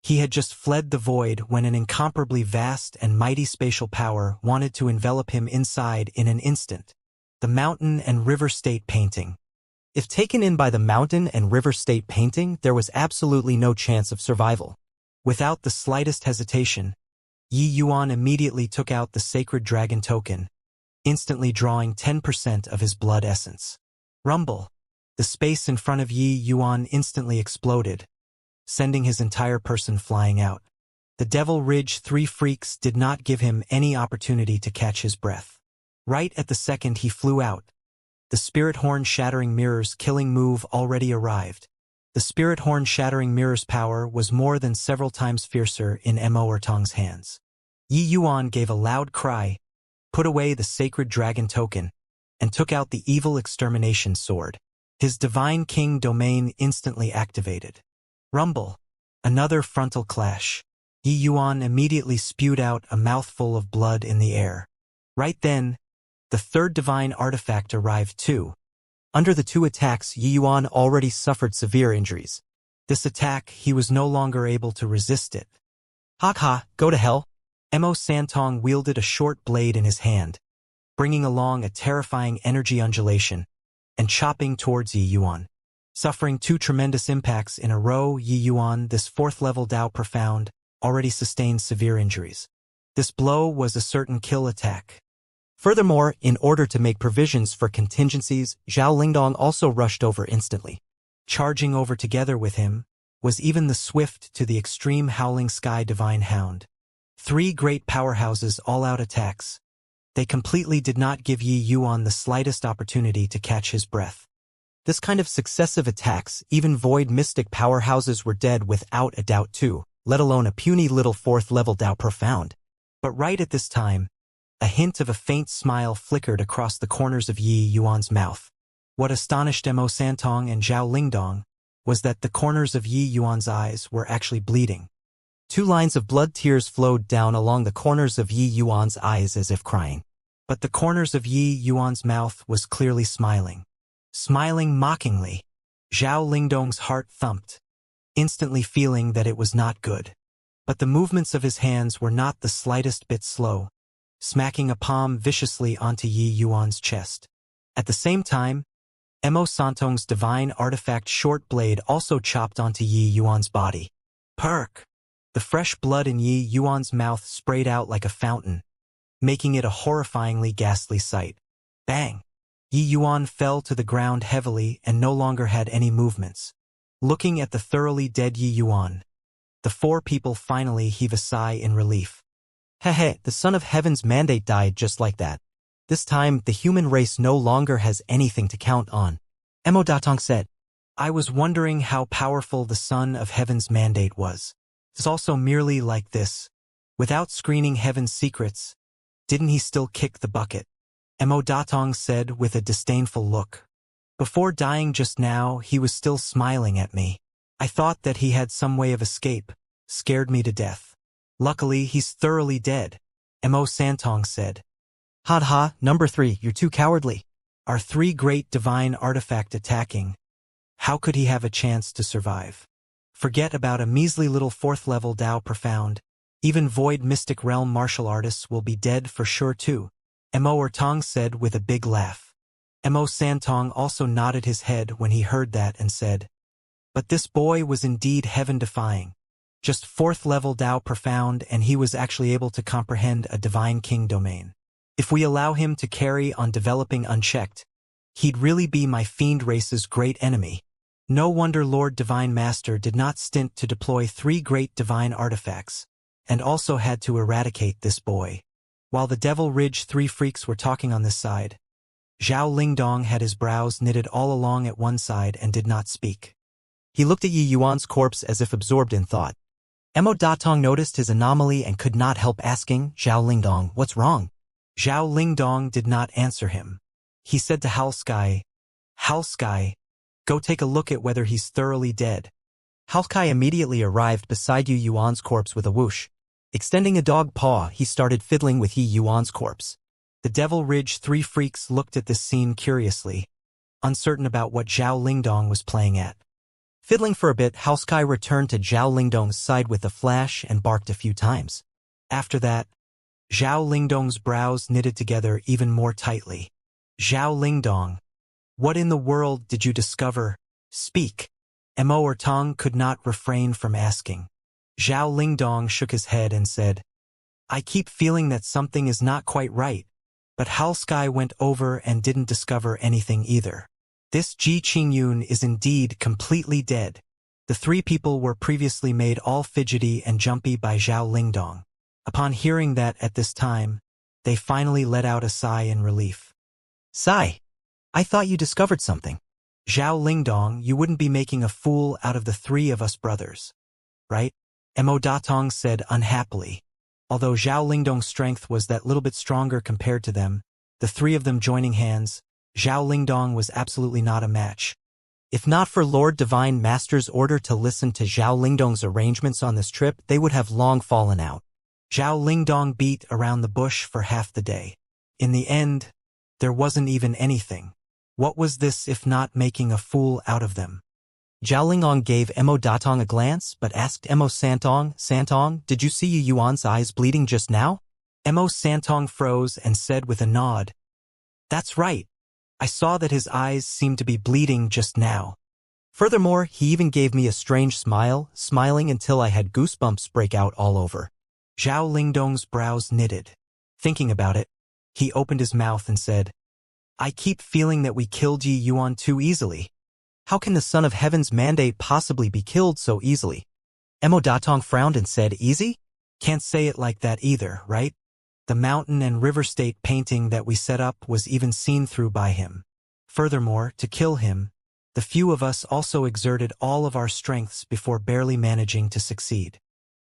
He had just fled the void when an incomparably vast and mighty spatial power wanted to envelop him inside in an instant. The Mountain and River State Painting. If taken in by the Mountain and River State Painting, there was absolutely no chance of survival. Without the slightest hesitation, Yi Yuan immediately took out the Sacred Dragon token, instantly drawing 10% of his blood essence. Rumble! The space in front of Yi Yuan instantly exploded, sending his entire person flying out. The Devil Ridge 3 freaks did not give him any opportunity to catch his breath. Right at the second he flew out, The spirit horn shattering mirrors killing move already arrived. The spirit horn shattering mirrors power was more than several times fiercer in Immortal's hands. Yi Yuan gave a loud cry, put away the sacred dragon token, and took out the evil extermination sword. His divine king domain instantly activated. Rumble. Another frontal clash. Yi Yuan immediately spewed out a mouthful of blood in the air. Right then, the third divine artifact arrived too. Under the two attacks, Yi Yuan already suffered severe injuries. This attack, he was no longer able to resist it. Ha, go to hell. Mo Santong wielded a short blade in his hand, bringing along a terrifying energy undulation, and chopping towards Yi Yuan. Suffering two tremendous impacts in a row, Yi Yuan, this fourth-level Dao Profound, already sustained severe injuries. This blow was a certain kill attack. Furthermore, in order to make provisions for contingencies, Zhao Lingdong also rushed over instantly. Charging over together with him was even the swift to the extreme Howling Sky Divine Hound. Three great powerhouses all-out attacks. They completely did not give Yi Yuan the slightest opportunity to catch his breath. This kind of successive attacks, even void mystic powerhouses were dead without a doubt too, let alone a puny little fourth-level Dao Profound. But right at this time, a hint of a faint smile flickered across the corners of Yi Yuan's mouth. What astonished Mo Santong and Zhao Lingdong was that the corners of Yi Yuan's eyes were actually bleeding. Two lines of blood tears flowed down along the corners of Yi Yuan's eyes as if crying. But the corners of Yi Yuan's mouth was clearly smiling. Smiling mockingly. Zhao Lingdong's heart thumped, instantly feeling that it was not good. But the movements of his hands were not the slightest bit slow, smacking a palm viciously onto Yi Yuan's chest. At the same time, Mo Santong's divine artifact short blade also chopped onto Yi Yuan's body. Perk! The fresh blood in Yi Yuan's mouth sprayed out like a fountain, making it a horrifyingly ghastly sight. Bang! Yi Yuan fell to the ground heavily and no longer had any movements. Looking at the thoroughly dead Yi Yuan, the four people finally heave a sigh in relief. Hehe, the Son of Heaven's mandate died just like that. This time, the human race no longer has anything to count on. Mo Datong said. I was wondering how powerful the Son of Heaven's mandate was. It's also merely like this. Without screening Heaven's secrets, didn't he still kick the bucket? Mo Datong said with a disdainful look. Before dying just now, he was still smiling at me. I thought that he had some way of escape. Scared me to death. Luckily, he's thoroughly dead, Mo Santong said. Ha, number 3, you're too cowardly. Our three great divine artifact attacking. How could he have a chance to survive? Forget about a measly little fourth-level Dao Profound. Even void mystic realm martial artists will be dead for sure too, Immortal said with a big laugh. Mo Santong also nodded his head when he heard that and said, but this boy was indeed heaven-defying. Just fourth-level Dao Profound, and he was actually able to comprehend a divine king domain. If we allow him to carry on developing unchecked, he'd really be my fiend race's great enemy. No wonder Lord Divine Master did not stint to deploy 3 great divine artifacts, and also had to eradicate this boy. While the Devil Ridge 3 freaks were talking on this side, Zhao Lingdong had his brows knitted all along at one side and did not speak. He looked at Yi Yuan's corpse as if absorbed in thought. Mo Datong noticed his anomaly and could not help asking, Zhao Lingdong, what's wrong? Zhao Lingdong did not answer him. He said to Halskai, go take a look at whether he's thoroughly dead. Halskai immediately arrived beside Yi Yuan's corpse with a whoosh. Extending a dog paw, he started fiddling with Yi Yuan's corpse. The Devil Ridge 3 freaks looked at this scene curiously, uncertain about what Zhao Lingdong was playing at. Fiddling for a bit, Halskai returned to Zhao Lingdong's side with a flash and barked a few times. After that, Zhao Lingdong's brows knitted together even more tightly. Zhao Lingdong, what in the world did you discover? Speak. Immortal could not refrain from asking. Zhao Lingdong shook his head and said, I keep feeling that something is not quite right, but Halskai went over and didn't discover anything either. This Ji Qingyun is indeed completely dead. The 3 people were previously made all fidgety and jumpy by Zhao Lingdong. Upon hearing that at this time, they finally let out a sigh in relief. Sigh. I thought you discovered something. Zhao Lingdong, you wouldn't be making a fool out of the three of us brothers, right? Mo Datong said unhappily. Although Zhao Lingdong's strength was that little bit stronger compared to them, the three of them joining hands, Zhao Lingdong was absolutely not a match. If not for Lord Divine Master's order to listen to Zhao Lingdong's arrangements on this trip, they would have long fallen out. Zhao Lingdong beat around the bush for half the day. In the end, there wasn't even anything. What was this if not making a fool out of them? Zhao Lingdong gave Mo Datong a glance, but asked Mo Santong, did you see Yi Yuan's eyes bleeding just now? Mo Santong froze and said with a nod, "That's right. I saw that his eyes seemed to be bleeding just now." Furthermore, he even gave me a strange smile, smiling until I had goosebumps break out all over. Zhao Lingdong's brows knitted. Thinking about it, he opened his mouth and said, "I keep feeling that we killed Yi Yuan too easily." How can the Son of Heaven's mandate possibly be killed so easily? Mo Datong frowned and said, easy? Can't say it like that either, right? The mountain and river state painting that we set up was even seen through by him. Furthermore, to kill him, the few of us also exerted all of our strengths before barely managing to succeed.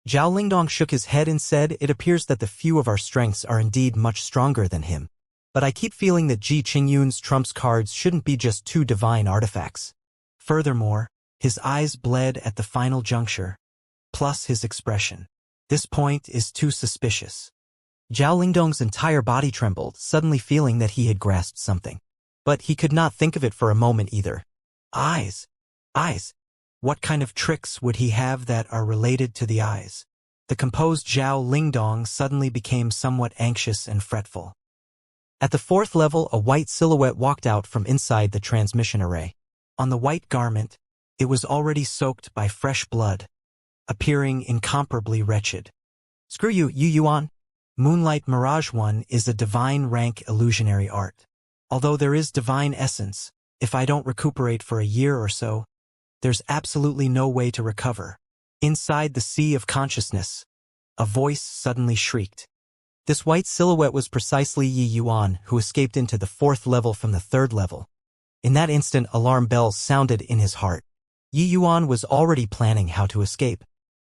Zhao Lingdong shook his head and said, it appears that the few of our strengths are indeed much stronger than him. But I keep feeling that Ji Qingyun's trumps cards shouldn't be just two divine artifacts. Furthermore, his eyes bled at the final juncture, plus his expression. This point is too suspicious. Zhao Lingdong's entire body trembled, suddenly feeling that he had grasped something. But he could not think of it for a moment either. Eyes. Eyes. What kind of tricks would he have that are related to the eyes? The composed Zhao Lingdong suddenly became somewhat anxious and fretful. At the fourth level, a white silhouette walked out from inside the transmission array. On the white garment, it was already soaked by fresh blood, appearing incomparably wretched. Screw you, Yi Yuan. Moonlight Mirage 1 is a divine rank illusionary art. Although there is divine essence, if I don't recuperate for a year or so, there's absolutely no way to recover. Inside the sea of consciousness, a voice suddenly shrieked. This white silhouette was precisely Yi Yuan, who escaped into the fourth level from the third level. In that instant, alarm bells sounded in his heart. Yi Yuan was already planning how to escape.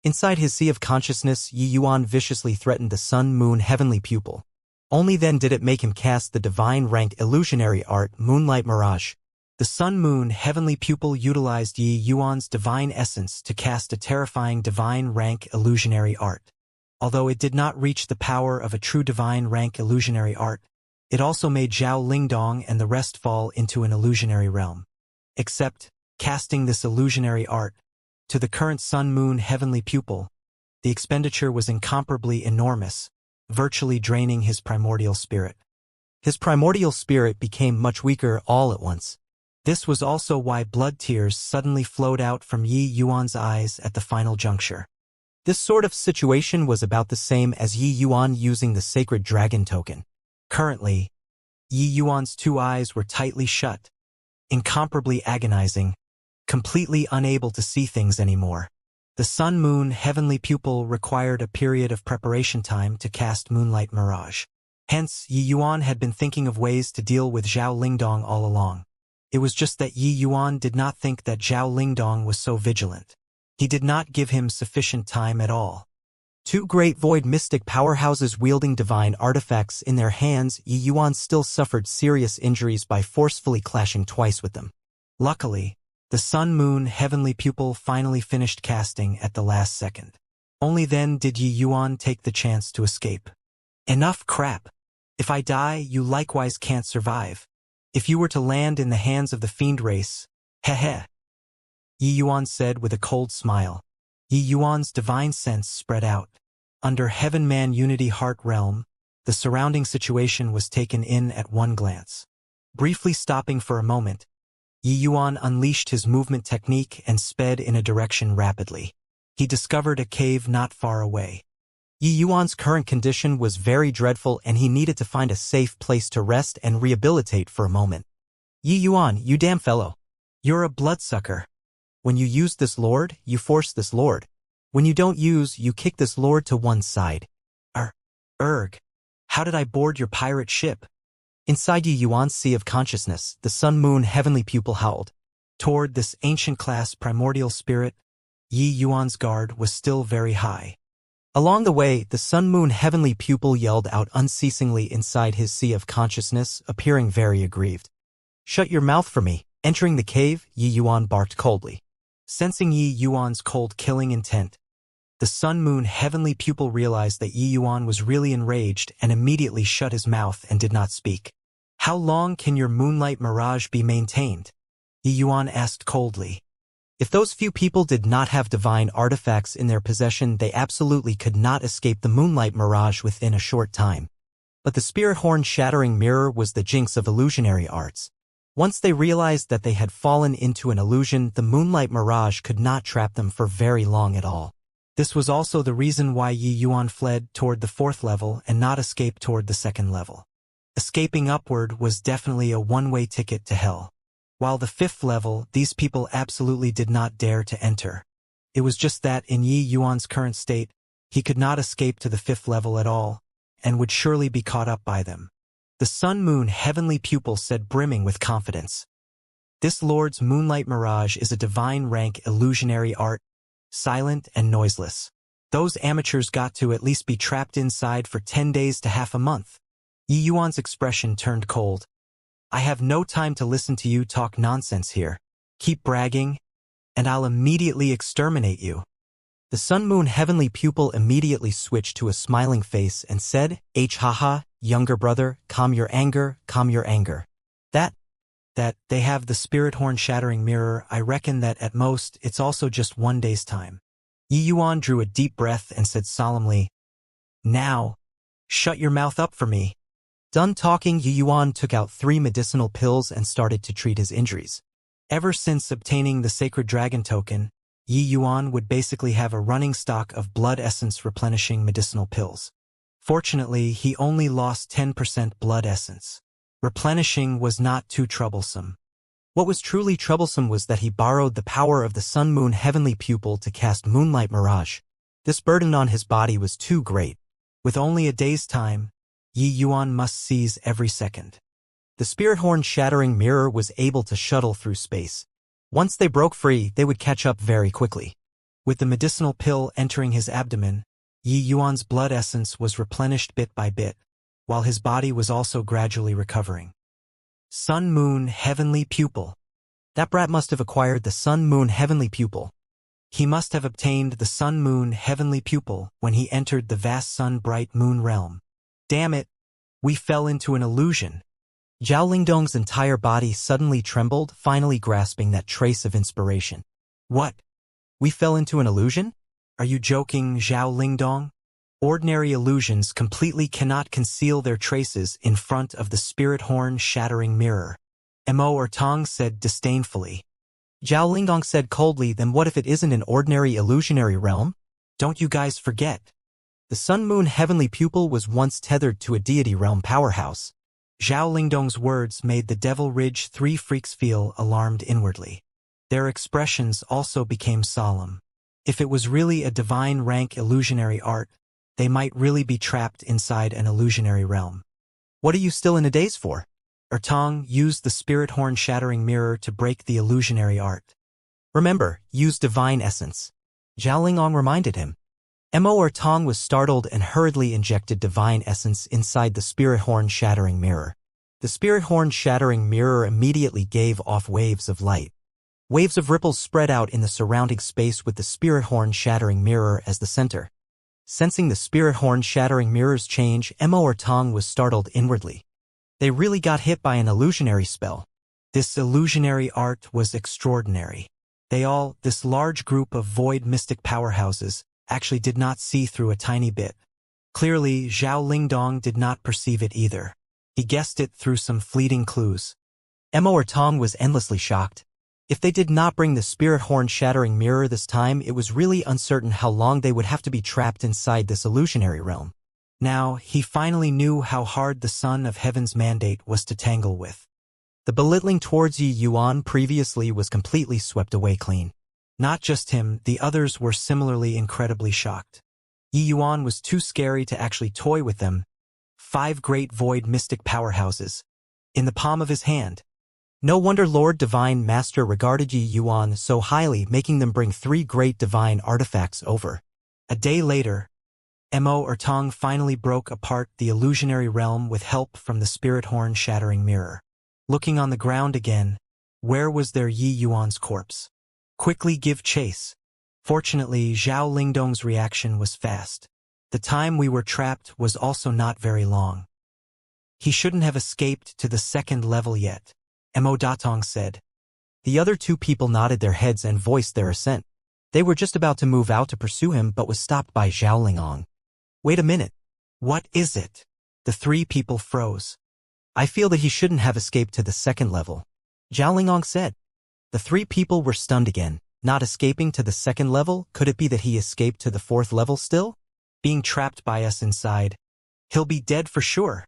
Inside his sea of consciousness, Yi Yuan viciously threatened the sun-moon heavenly pupil. Only then did it make him cast the divine rank illusionary art Moonlight Mirage. The sun-moon heavenly pupil utilized Yi Yuan's divine essence to cast a terrifying divine rank illusionary art. Although it did not reach the power of a true divine rank illusionary art, it also made Zhao Lingdong and the rest fall into an illusionary realm. Except, casting this illusionary art, to the current sun-moon heavenly pupil, the expenditure was incomparably enormous, virtually draining his primordial spirit. His primordial spirit became much weaker all at once. This was also why blood tears suddenly flowed out from Yi Yuan's eyes at the final juncture. This sort of situation was about the same as Yi Yuan using the sacred dragon token. Currently, Yi Yuan's two eyes were tightly shut, incomparably agonizing, completely unable to see things anymore. The sun-moon heavenly pupil required a period of preparation time to cast Moonlight Mirage. Hence, Yi Yuan had been thinking of ways to deal with Zhao Lingdong all along. It was just that Yi Yuan did not think that Zhao Lingdong was so vigilant. He did not give him sufficient time at all. Two great void mystic powerhouses wielding divine artifacts in their hands, Yi Yuan still suffered serious injuries by forcefully clashing twice with them. Luckily, the sun-moon heavenly pupil finally finished casting at the last second. Only then did Yi Yuan take the chance to escape. Enough crap. If I die, you likewise can't survive. If you were to land in the hands of the fiend race, heh. Yi Yuan said with a cold smile. Yi Yuan's divine sense spread out. Under Heaven-Man Unity Heart Realm, the surrounding situation was taken in at one glance. Briefly stopping for a moment, Yi Yuan unleashed his movement technique and sped in a direction rapidly. He discovered a cave not far away. Yi Yuan's current condition was very dreadful and he needed to find a safe place to rest and rehabilitate for a moment. Yi Yuan, you damn fellow. You're a bloodsucker. When you use this lord, you force this lord. When you don't use, you kick this lord to one side. Erg. How did I board your pirate ship? Inside Yi Yuan's sea of consciousness, the sun-moon heavenly pupil howled. Toward this ancient class primordial spirit, Yi Yuan's guard was still very high. Along the way, the sun-moon heavenly pupil yelled out unceasingly inside his sea of consciousness, appearing very aggrieved. "Shut your mouth for me." Entering the cave, Yi Yuan barked coldly. Sensing Yi Yuan's cold killing intent, the sun-moon heavenly pupil realized that Yi Yuan was really enraged and immediately shut his mouth and did not speak. "How long can your moonlight mirage be maintained?" Yi Yuan asked coldly. If those few people did not have divine artifacts in their possession, they absolutely could not escape the moonlight mirage within a short time. But the spirit horn shattering mirror was the jinx of illusionary arts. Once they realized that they had fallen into an illusion, the moonlight mirage could not trap them for very long at all. This was also the reason why Yi Yuan fled toward the 4th level and not escape toward the 2nd level. Escaping upward was definitely a one-way ticket to hell. While the 5th level, these people absolutely did not dare to enter. It was just that in Yi Yuan's current state, he could not escape to the 5th level at all, and would surely be caught up by them. The sun-moon heavenly pupil said, brimming with confidence. "This Lord's moonlight mirage is a divine rank illusionary art, silent and noiseless. Those amateurs got to at least be trapped inside for 10 days to half a month." Yi Yuan's expression turned cold. "I have no time to listen to you talk nonsense here. Keep bragging, and I'll immediately exterminate you." The sun-moon heavenly pupil immediately switched to a smiling face and said, haha, younger brother, calm your anger, calm your anger. That they have the spirit horn shattering mirror, I reckon that at most it's also just 1 day's time." Yi Yuan drew a deep breath and said solemnly, "Now, shut your mouth up for me." Done talking, Yi Yuan took out 3 medicinal pills and started to treat his injuries. Ever since obtaining the sacred dragon token, Yi Yuan would basically have a running stock of blood essence replenishing medicinal pills. Fortunately, he only lost 10% blood essence. Replenishing was not too troublesome. What was truly troublesome was that he borrowed the power of the sun-moon heavenly pupil to cast Moonlight Mirage. This burden on his body was too great. With only a day's time, Yi Yuan must seize every second. The spirit horn shattering mirror was able to shuttle through space. Once they broke free, they would catch up very quickly. With the medicinal pill entering his abdomen, Yi Yuan's blood essence was replenished bit by bit, while his body was also gradually recovering. Sun-Moon Heavenly Pupil. That brat must have acquired the Sun-Moon Heavenly Pupil. He must have obtained the Sun-Moon Heavenly Pupil when he entered the vast sun-bright moon realm. Damn it, we fell into an illusion. Zhao Lingdong's entire body suddenly trembled, finally grasping that trace of inspiration. What? We fell into an illusion? Are you joking, Zhao Lingdong? Ordinary illusions completely cannot conceal their traces in front of the spirit horn shattering mirror. Immortal said disdainfully. Zhao Lingdong said coldly, then what if it isn't an ordinary illusionary realm? Don't you guys forget. The Sun-Moon Heavenly Pupil was once tethered to a deity realm powerhouse. Zhao Lingdong's words made the Devil Ridge 3 freaks feel alarmed inwardly. Their expressions also became solemn. If it was really a divine rank illusionary art, they might really be trapped inside an illusionary realm. What are you still in a daze for? Ertong used the spirit horn shattering mirror to break the illusionary art. Remember, use divine essence. Zhao Lingdong reminded him. Ertong was startled and hurriedly injected divine essence inside the spirit horn shattering mirror. The spirit horn shattering mirror immediately gave off waves of light. Waves of ripples spread out in the surrounding space with the spirit horn shattering mirror as the center. Sensing the spirit horn shattering mirror's change, Ertong was startled inwardly. They really got hit by an illusionary spell. This illusionary art was extraordinary. This large group of void mystic powerhouses, actually did not see through a tiny bit. Clearly, Zhao Lingdong did not perceive it either. He guessed it through some fleeting clues. Ertong was endlessly shocked. If they did not bring the spirit horn shattering mirror this time, it was really uncertain how long they would have to be trapped inside this illusionary realm. Now, he finally knew how hard the Son of Heaven's mandate was to tangle with. The belittling towards Yi Yuan previously was completely swept away clean. Not just him, the others were similarly incredibly shocked. Yi Yuan was too scary to actually toy with them. 5 great void mystic powerhouses, in the palm of his hand. No wonder Lord Divine Master regarded Yi Yuan so highly, making them bring 3 great divine artifacts over. A day later, Immortal finally broke apart the illusionary realm with help from the spirit horn shattering mirror. Looking on the ground again, where was there Yi Yuan's corpse? Quickly give chase. Fortunately, Zhao Lingdong's reaction was fast. The time we were trapped was also not very long. He shouldn't have escaped to the 2nd level yet, Immortal said. The other 2 people nodded their heads and voiced their assent. They were just about to move out to pursue him but was stopped by Zhao Lingong. Wait a minute. What is it? The 3 people froze. I feel that he shouldn't have escaped to the 2nd level, Zhao Lingong said. The 3 people were stunned again. Not escaping to the 2nd level? Could it be that he escaped to the 4th level still? Being trapped by us inside. He'll be dead for sure.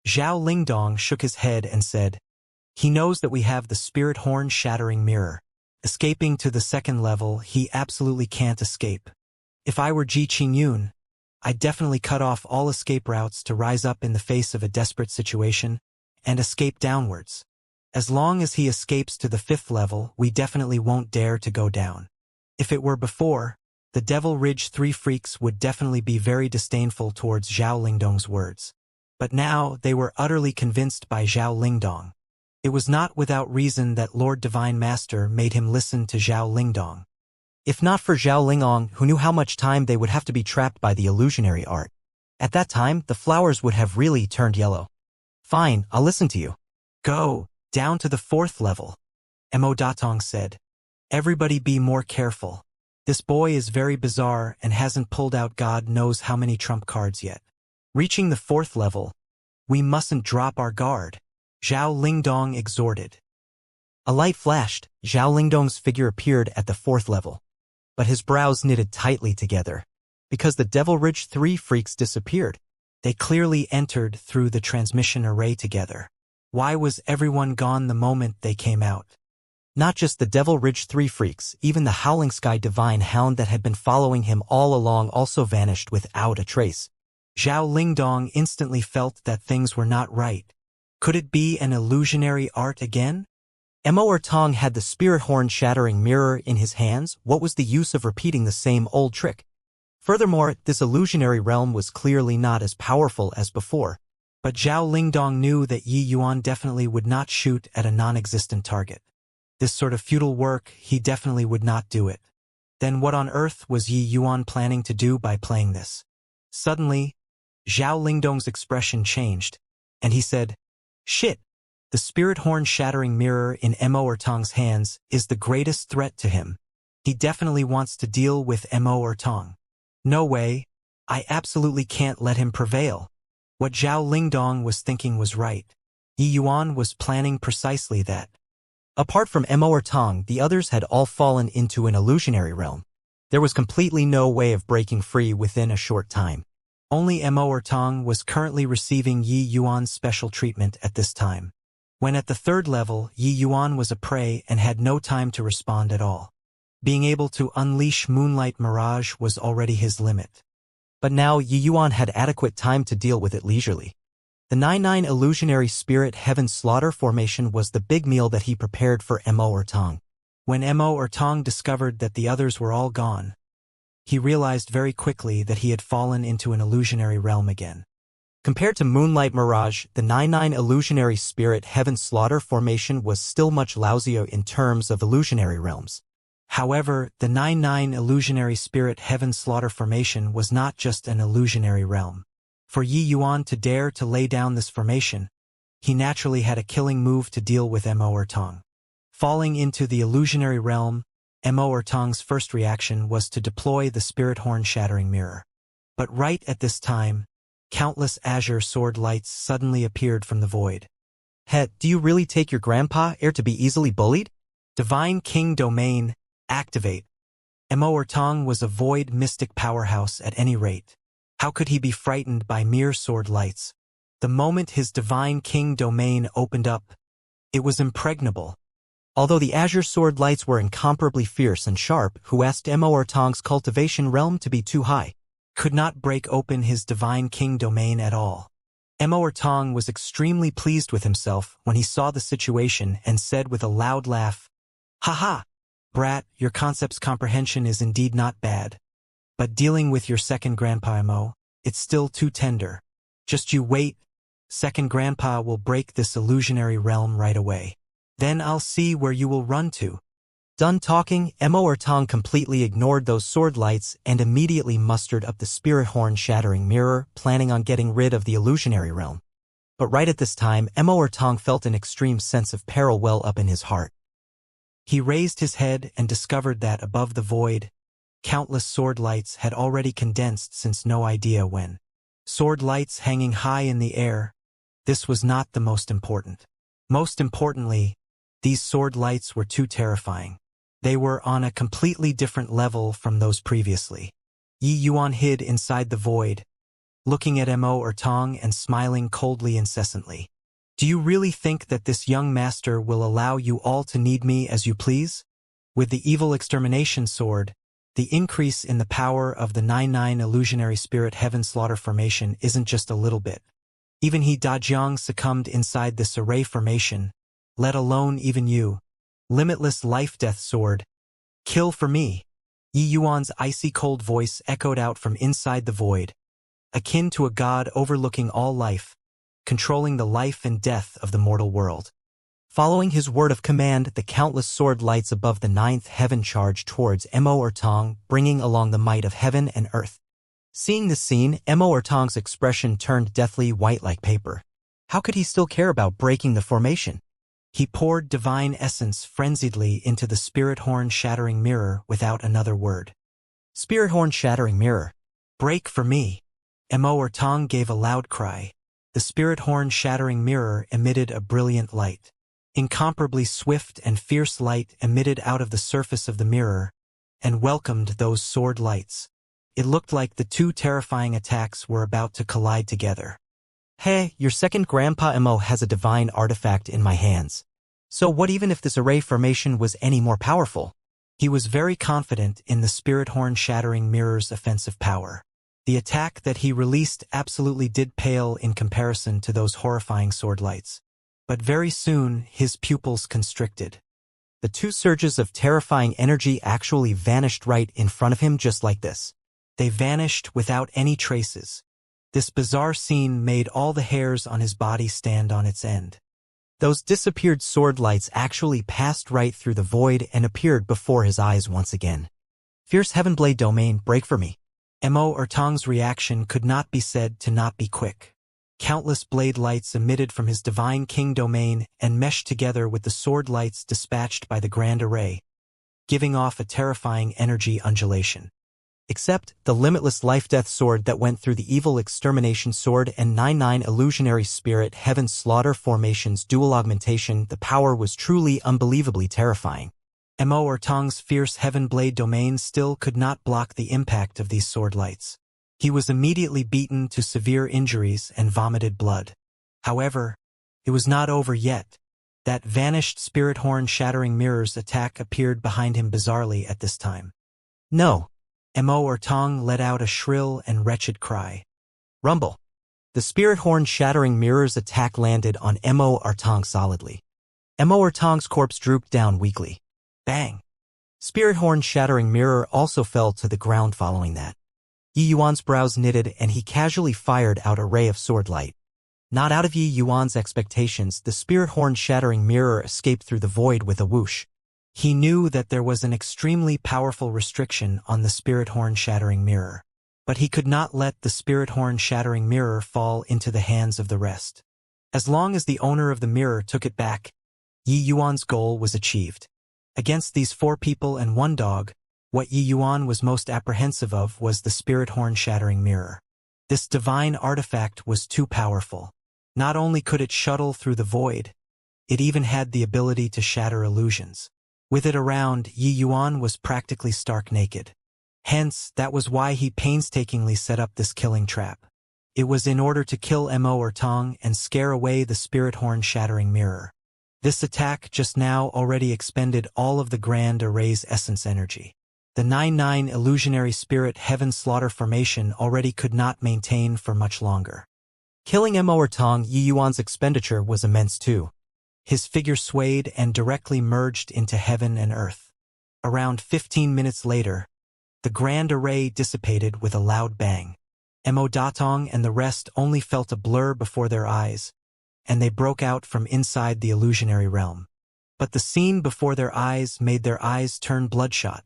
Zhao Lingdong shook his head and said, he knows that we have the spirit horn shattering mirror. Escaping to the 2nd level, he absolutely can't escape. If I were Ji Qingyun, I'd definitely cut off all escape routes to rise up in the face of a desperate situation and escape downwards. As long as he escapes to the 5th level, we definitely won't dare to go down. If it were before, the Devil Ridge 3 freaks would definitely be very disdainful towards Zhao Lingdong's words. But now they were utterly convinced by Zhao Lingdong. It was not without reason that Lord Divine Master made him listen to Zhao Lingdong. If not for Zhao Lingong, who knew how much time they would have to be trapped by the illusionary art. At that time, the flowers would have really turned yellow. Fine, I'll listen to you. Go, down to the 4th level, Immortal said. Everybody be more careful. This boy is very bizarre and hasn't pulled out God knows how many trump cards yet. Reaching the 4th level, we mustn't drop our guard, Zhao Lingdong exhorted. A light flashed. Zhao Lingdong's figure appeared at the 4th level. But his brows knitted tightly together. Because the Devil Ridge 3 freaks disappeared. They clearly entered through the transmission array together. Why was everyone gone the moment they came out? Not just the Devil Ridge 3 freaks, even the Howling Sky Divine Hound that had been following him all along also vanished without a trace. Zhao Lingdong instantly felt that things were not right. Could it be an illusionary art again? Immortal had the spirit horn shattering mirror in his hands. What was the use of repeating the same old trick? Furthermore, this illusionary realm was clearly not as powerful as before. But Zhao Lingdong knew that Yi Yuan definitely would not shoot at a non-existent target. This sort of futile work, he definitely would not do it. Then what on earth was Yi Yuan planning to do by playing this? Suddenly, Zhao Lingdong's expression changed, and he said, shit! The spirit horn shattering mirror in Immortal's hands is the greatest threat to him. He definitely wants to deal with Immortal. No way, I absolutely can't let him prevail. What Zhao Lingdong was thinking was right. Yi Yuan was planning precisely that. Apart from Immortal, the others had all fallen into an illusionary realm. There was completely no way of breaking free within a short time. Only Immortal was currently receiving Yi Yuan's special treatment at this time. When at the 3rd level, Yi Yuan was a prey and had no time to respond at all. Being able to unleash Moonlight Mirage was already his limit. But now Yi Yuan had adequate time to deal with it leisurely. The 9-9 illusionary spirit heaven slaughter formation was the big meal that he prepared for Immortal. When Immortal discovered that the others were all gone, he realized very quickly that he had fallen into an illusionary realm again. Compared to Moonlight Mirage, the 9-9 illusionary spirit heaven slaughter formation was still much lousier in terms of illusionary realms. However, the 9-9 illusionary spirit heaven slaughter formation was not just an illusionary realm. For Yi Yuan to dare to lay down this formation, he naturally had a killing move to deal with Immortal. Falling into the illusionary realm, Immortal's first reaction was to deploy the spirit horn shattering mirror. But right at this time, countless azure sword lights suddenly appeared from the void. Het, do you really take your grandpa air to be easily bullied? Divine King Domain, activate. Immortal was a void mystic powerhouse at any rate. How could he be frightened by mere sword lights? The moment his Divine King Domain opened up, it was impregnable. Although the azure sword lights were incomparably fierce and sharp, who asked Immortal's cultivation realm to be too high? Could not break open his Divine King Domain at all. Mo Tong was extremely pleased with himself when he saw the situation and said with a loud laugh, "Ha, brat, your concept's comprehension is indeed not bad. But dealing with your second grandpa Mo, it's still too tender. Just you wait, second grandpa will break this illusionary realm right away. Then I'll see where you will run to." Done talking, Mo Tong completely ignored those sword lights and immediately mustered up the spirit horn shattering mirror, planning on getting rid of the illusionary realm. But right at this time, Mo Tong felt an extreme sense of peril well up in his heart. He raised his head and discovered that above the void, countless sword lights had already condensed since no idea when. Sword lights hanging high in the air. This was not the most important. Most importantly, these sword lights were too terrifying. They were on a completely different level from those previously. Yi Yuan hid inside the void, looking at Mo Tong and smiling coldly incessantly. "Do you really think that this young master will allow you all to need me as you please?" With the evil extermination sword, the increase in the power of the 9-9 illusionary spirit heaven slaughter formation isn't just a little bit. Even he Dajiang succumbed inside this array formation, let alone even you. Limitless life-death sword. Kill for me. Yi Yuan's icy cold voice echoed out from inside the void, akin to a god overlooking all life, controlling the life and death of the mortal world. Following his word of command, the countless sword lights above the 9th heaven charged towards Mo Tong, bringing along the might of heaven and earth. Seeing this scene, Mo Tong's expression turned deathly white like paper. How could he still care about breaking the formation? He poured divine essence frenziedly into the spirit horn shattering mirror without another word. Spirit horn shattering mirror. "Break for me." Mo Tong gave a loud cry. The spirit horn shattering mirror emitted a brilliant light. Incomparably swift and fierce light emitted out of the surface of the mirror and welcomed those sword lights. It looked like the two terrifying attacks were about to collide together. "Hey, your second grandpa Mo has a divine artifact in my hands. So what even if this array formation was any more powerful?" He was very confident in the spirit horn shattering mirror's offensive power. The attack that he released absolutely did pale in comparison to those horrifying sword lights. But very soon, his pupils constricted. The two surges of terrifying energy actually vanished right in front of him just like this. They vanished without any traces. This bizarre scene made all the hairs on his body stand on its end. Those disappeared sword lights actually passed right through the void and appeared before his eyes once again. "Fierce Heavenblade domain, break for me." Mo Tong's reaction could not be said to not be quick. Countless blade lights emitted from his divine king domain and meshed together with the sword lights dispatched by the grand array, giving off a terrifying energy undulation. Except the limitless life-death sword that went through the evil extermination sword and 9-9 illusionary spirit heaven slaughter formation's dual augmentation, the power was truly unbelievably terrifying. Mo Tong's fierce heaven blade domain still could not block the impact of these sword lights. He was immediately beaten to severe injuries and vomited blood. However, it was not over yet. That vanished spirit horn shattering mirror's attack appeared behind him bizarrely at this time. "No." Mo Tong let out a shrill and wretched cry. Rumble. The spirit horn shattering mirror's attack landed on Mo Tong solidly. Mo Tong's corpse drooped down weakly. Bang! Spirit horn shattering mirror also fell to the ground following that. Yi Yuan's brows knitted and he casually fired out a ray of sword light. Not out of Yi Yuan's expectations, the spirit horn shattering mirror escaped through the void with a whoosh. He knew that there was an extremely powerful restriction on the spirit horn shattering mirror. But he could not let the spirit horn shattering mirror fall into the hands of the rest. As long as the owner of the mirror took it back, Yi Yuan's goal was achieved. Against these 4 people and 1 dog, what Yi Yuan was most apprehensive of was the spirit horn shattering mirror. This divine artifact was too powerful. Not only could it shuttle through the void, it even had the ability to shatter illusions. With it around, Yi Yuan was practically stark naked. Hence, that was why he painstakingly set up this killing trap. It was in order to kill Mo Tong and scare away the spirit horn shattering mirror. This attack just now already expended all of the grand array's essence energy. The 9-9 illusionary spirit heaven slaughter formation already could not maintain for much longer. Killing Immortal, Yi Yuan's expenditure was immense too. His figure swayed and directly merged into heaven and earth. Around 15 minutes later, the grand array dissipated with a loud bang. Immortal and the rest only felt a blur before their eyes, and they broke out from inside the illusionary realm. But the scene before their eyes made their eyes turn bloodshot.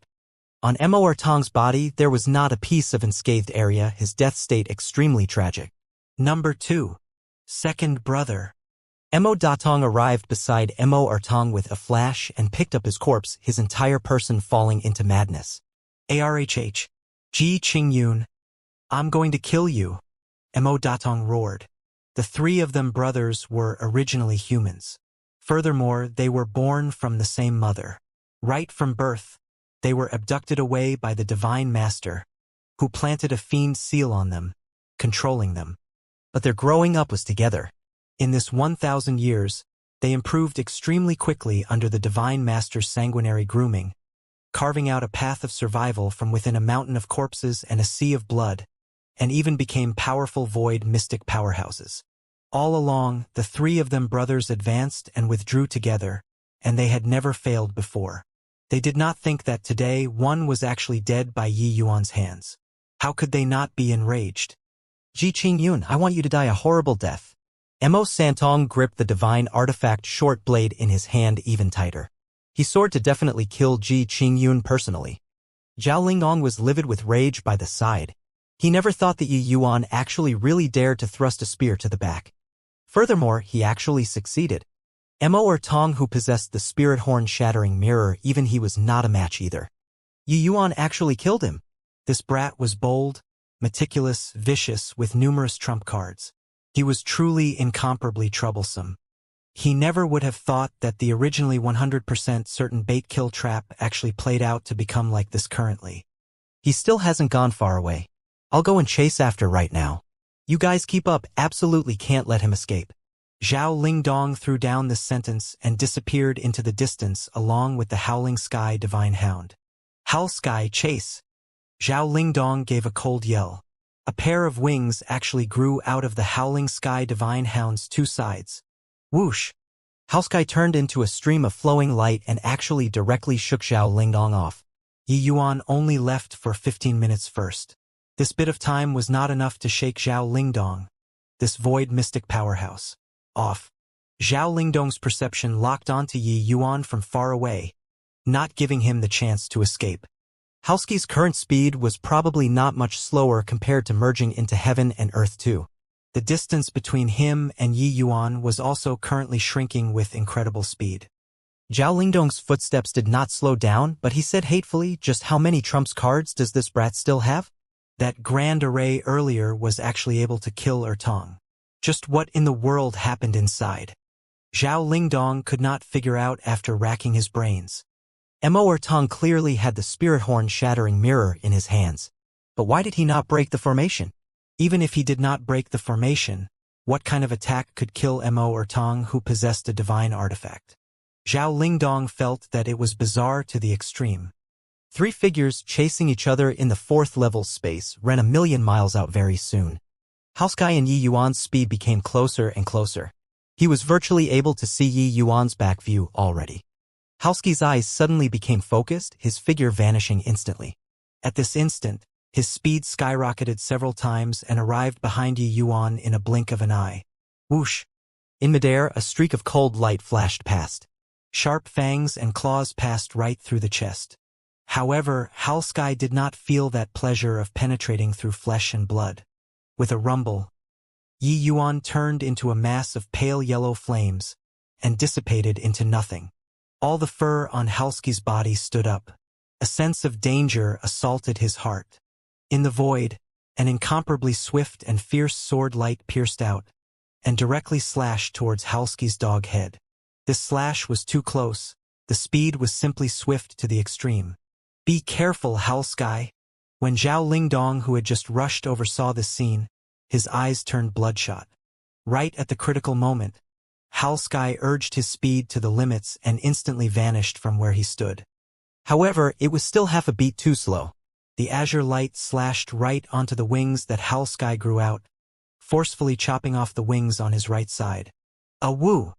On Immortal's body there was not a piece of unscathed area, his death state extremely tragic. Number 2. Second brother. Immortal arrived beside Immortal with a flash and picked up his corpse, his entire person falling into madness. Arhh. Ji Qingyun. I'm going to kill you. Immortal roared. The 3 of them brothers were originally humans. Furthermore, they were born from the same mother. Right from birth, they were abducted away by the Divine Master, who planted a fiend seal on them, controlling them. But their growing up was together. In this 1,000 years, they improved extremely quickly under the Divine Master's sanguinary grooming, carving out a path of survival from within a mountain of corpses and a sea of blood, and even became powerful void mystic powerhouses. All along, the 3 of them brothers advanced and withdrew together, and they had never failed before. They did not think that today one was actually dead by Yi Yuan's hands. How could they not be enraged? Ji Qingyun, I want you to die a horrible death. Immortal gripped the divine artifact short blade in his hand even tighter. He soared to definitely kill Ji Qingyun personally. Zhao Lingdong was livid with rage by the side. He never thought that Yi Yuan actually really dared to thrust a spear to the back. Furthermore, he actually succeeded. Immortal, who possessed the spirit horn shattering mirror, even he was not a match either. Yi Yuan actually killed him. This brat was bold, meticulous, vicious, with numerous trump cards. He was truly incomparably troublesome. He never would have thought that the originally 100% certain bait-kill trap actually played out to become like this currently. He still hasn't gone far away. I'll go and chase after right now. You guys keep up, absolutely can't let him escape. Zhao Lingdong threw down this sentence and disappeared into the distance along with the Howling Sky Divine Hound. Howl Sky, chase! Zhao Lingdong gave a cold yell. A pair of wings actually grew out of the Howling Sky Divine Hound's 2 sides. Whoosh! Howl Sky turned into a stream of flowing light and actually directly shook Zhao Lingdong off. Yi Yuan only left for 15 minutes first. This bit of time was not enough to shake Zhao Lingdong, this void mystic powerhouse, off. Zhao Lingdong's perception locked onto Yi Yuan from far away, not giving him the chance to escape. Howlsky's current speed was probably not much slower compared to merging into heaven and earth too. The distance between him and Yi Yuan was also currently shrinking with incredible speed. Zhao Lingdong's footsteps did not slow down, but he said hatefully, just how many trumps cards does this brat still have? That grand array earlier was actually able to kill Ertong. Just what in the world happened inside? Zhao Lingdong could not figure out after racking his brains. Immortal clearly had the spirit horn shattering mirror in his hands. But why did he not break the formation? Even if he did not break the formation, what kind of attack could kill Immortal who possessed a divine artifact? Zhao Lingdong felt that it was bizarre to the extreme. 3 figures chasing each other in the 4th level space ran a million miles out very soon. Howlsky and Yi Yuan's speed became closer and closer. He was virtually able to see Yi Yuan's back view already. Howlsky's eyes suddenly became focused, his figure vanishing instantly. At this instant, his speed skyrocketed several times and arrived behind Yi Yuan in a blink of an eye. Whoosh! In midair, a streak of cold light flashed past. Sharp fangs and claws passed right through the chest. However, Howlsky did not feel that pleasure of penetrating through flesh and blood. With a rumble, Yi Yuan turned into a mass of pale yellow flames and dissipated into nothing. All the fur on Howlsky's body stood up. A sense of danger assaulted his heart. In the void, an incomparably swift and fierce sword light pierced out and directly slashed towards Howlsky's dog head. This slash was too close. The speed was simply swift to the extreme. Be careful, Howlsky. When Zhao Lingdong, who had just rushed over, saw this scene, his eyes turned bloodshot. Right at the critical moment, Howlsky urged his speed to the limits and instantly vanished from where he stood. However, it was still half a beat too slow. The azure light slashed right onto the wings that Howlsky grew out, forcefully chopping off the wings on his right side. A woo!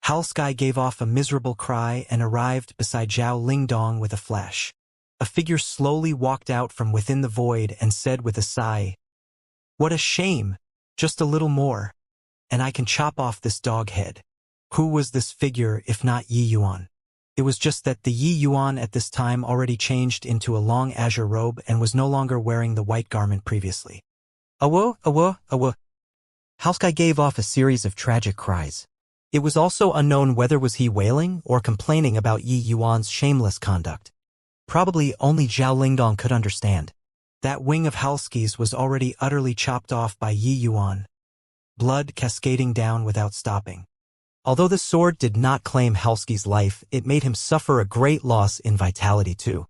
Halskai gave off a miserable cry and arrived beside Zhao Lingdong with a flash. A figure slowly walked out from within the void and said with a sigh, "What a shame! Just a little more, and I can chop off this dog head." Who was this figure if not Yi Yuan? It was just that the Yi Yuan at this time already changed into a long azure robe and was no longer wearing the white garment previously. Awo, awo, awo. Halskai gave off a series of tragic cries. It was also unknown whether was he wailing or complaining about Yi Yuan's shameless conduct. Probably only Zhao Lingdong could understand. That wing of Halski's was already utterly chopped off by Yi Yuan, blood cascading down without stopping. Although the sword did not claim Halski's life, it made him suffer a great loss in vitality too.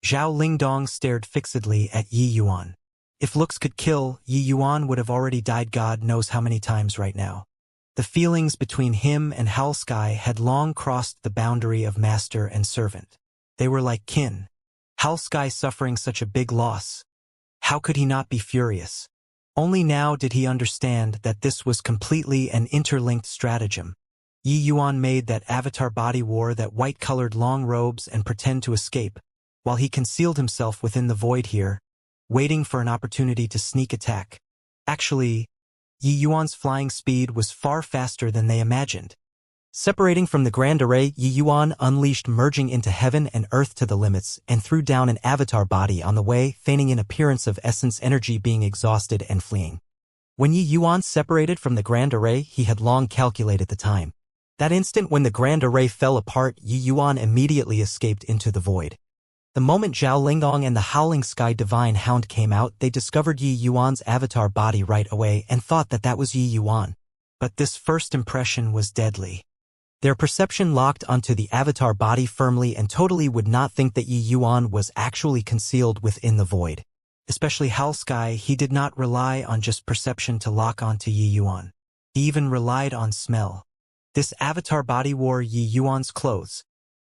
Zhao Lingdong stared fixedly at Yi Yuan. If looks could kill, Yi Yuan would have already died God knows how many times right now. The feelings between him and Halskai had long crossed the boundary of master and servant. They were like kin. Halskai suffering such a big loss. How could he not be furious? Only now did he understand that this was completely an interlinked stratagem. Yi Yuan made that avatar body wore that white-colored long robes and pretend to escape, while he concealed himself within the void here, waiting for an opportunity to sneak attack. Actually, Yi Yuan's flying speed was far faster than they imagined. Separating from the Grand Array, Yi Yuan unleashed merging into heaven and earth to the limits and threw down an avatar body on the way, feigning an appearance of essence energy being exhausted and fleeing. When Yi Yuan separated from the Grand Array, he had long calculated the time. That instant when the Grand Array fell apart, Yi Yuan immediately escaped into the void. The moment Zhao Lingdong and the Howling Sky Divine Hound came out, they discovered Yi Yuan's avatar body right away and thought that that was Yi Yuan. But this first impression was deadly. Their perception locked onto the avatar body firmly and totally would not think that Yi Yuan was actually concealed within the void. Especially Halskai, he did not rely on just perception to lock onto Yi Yuan. He even relied on smell. This avatar body wore Yi Yuan's clothes.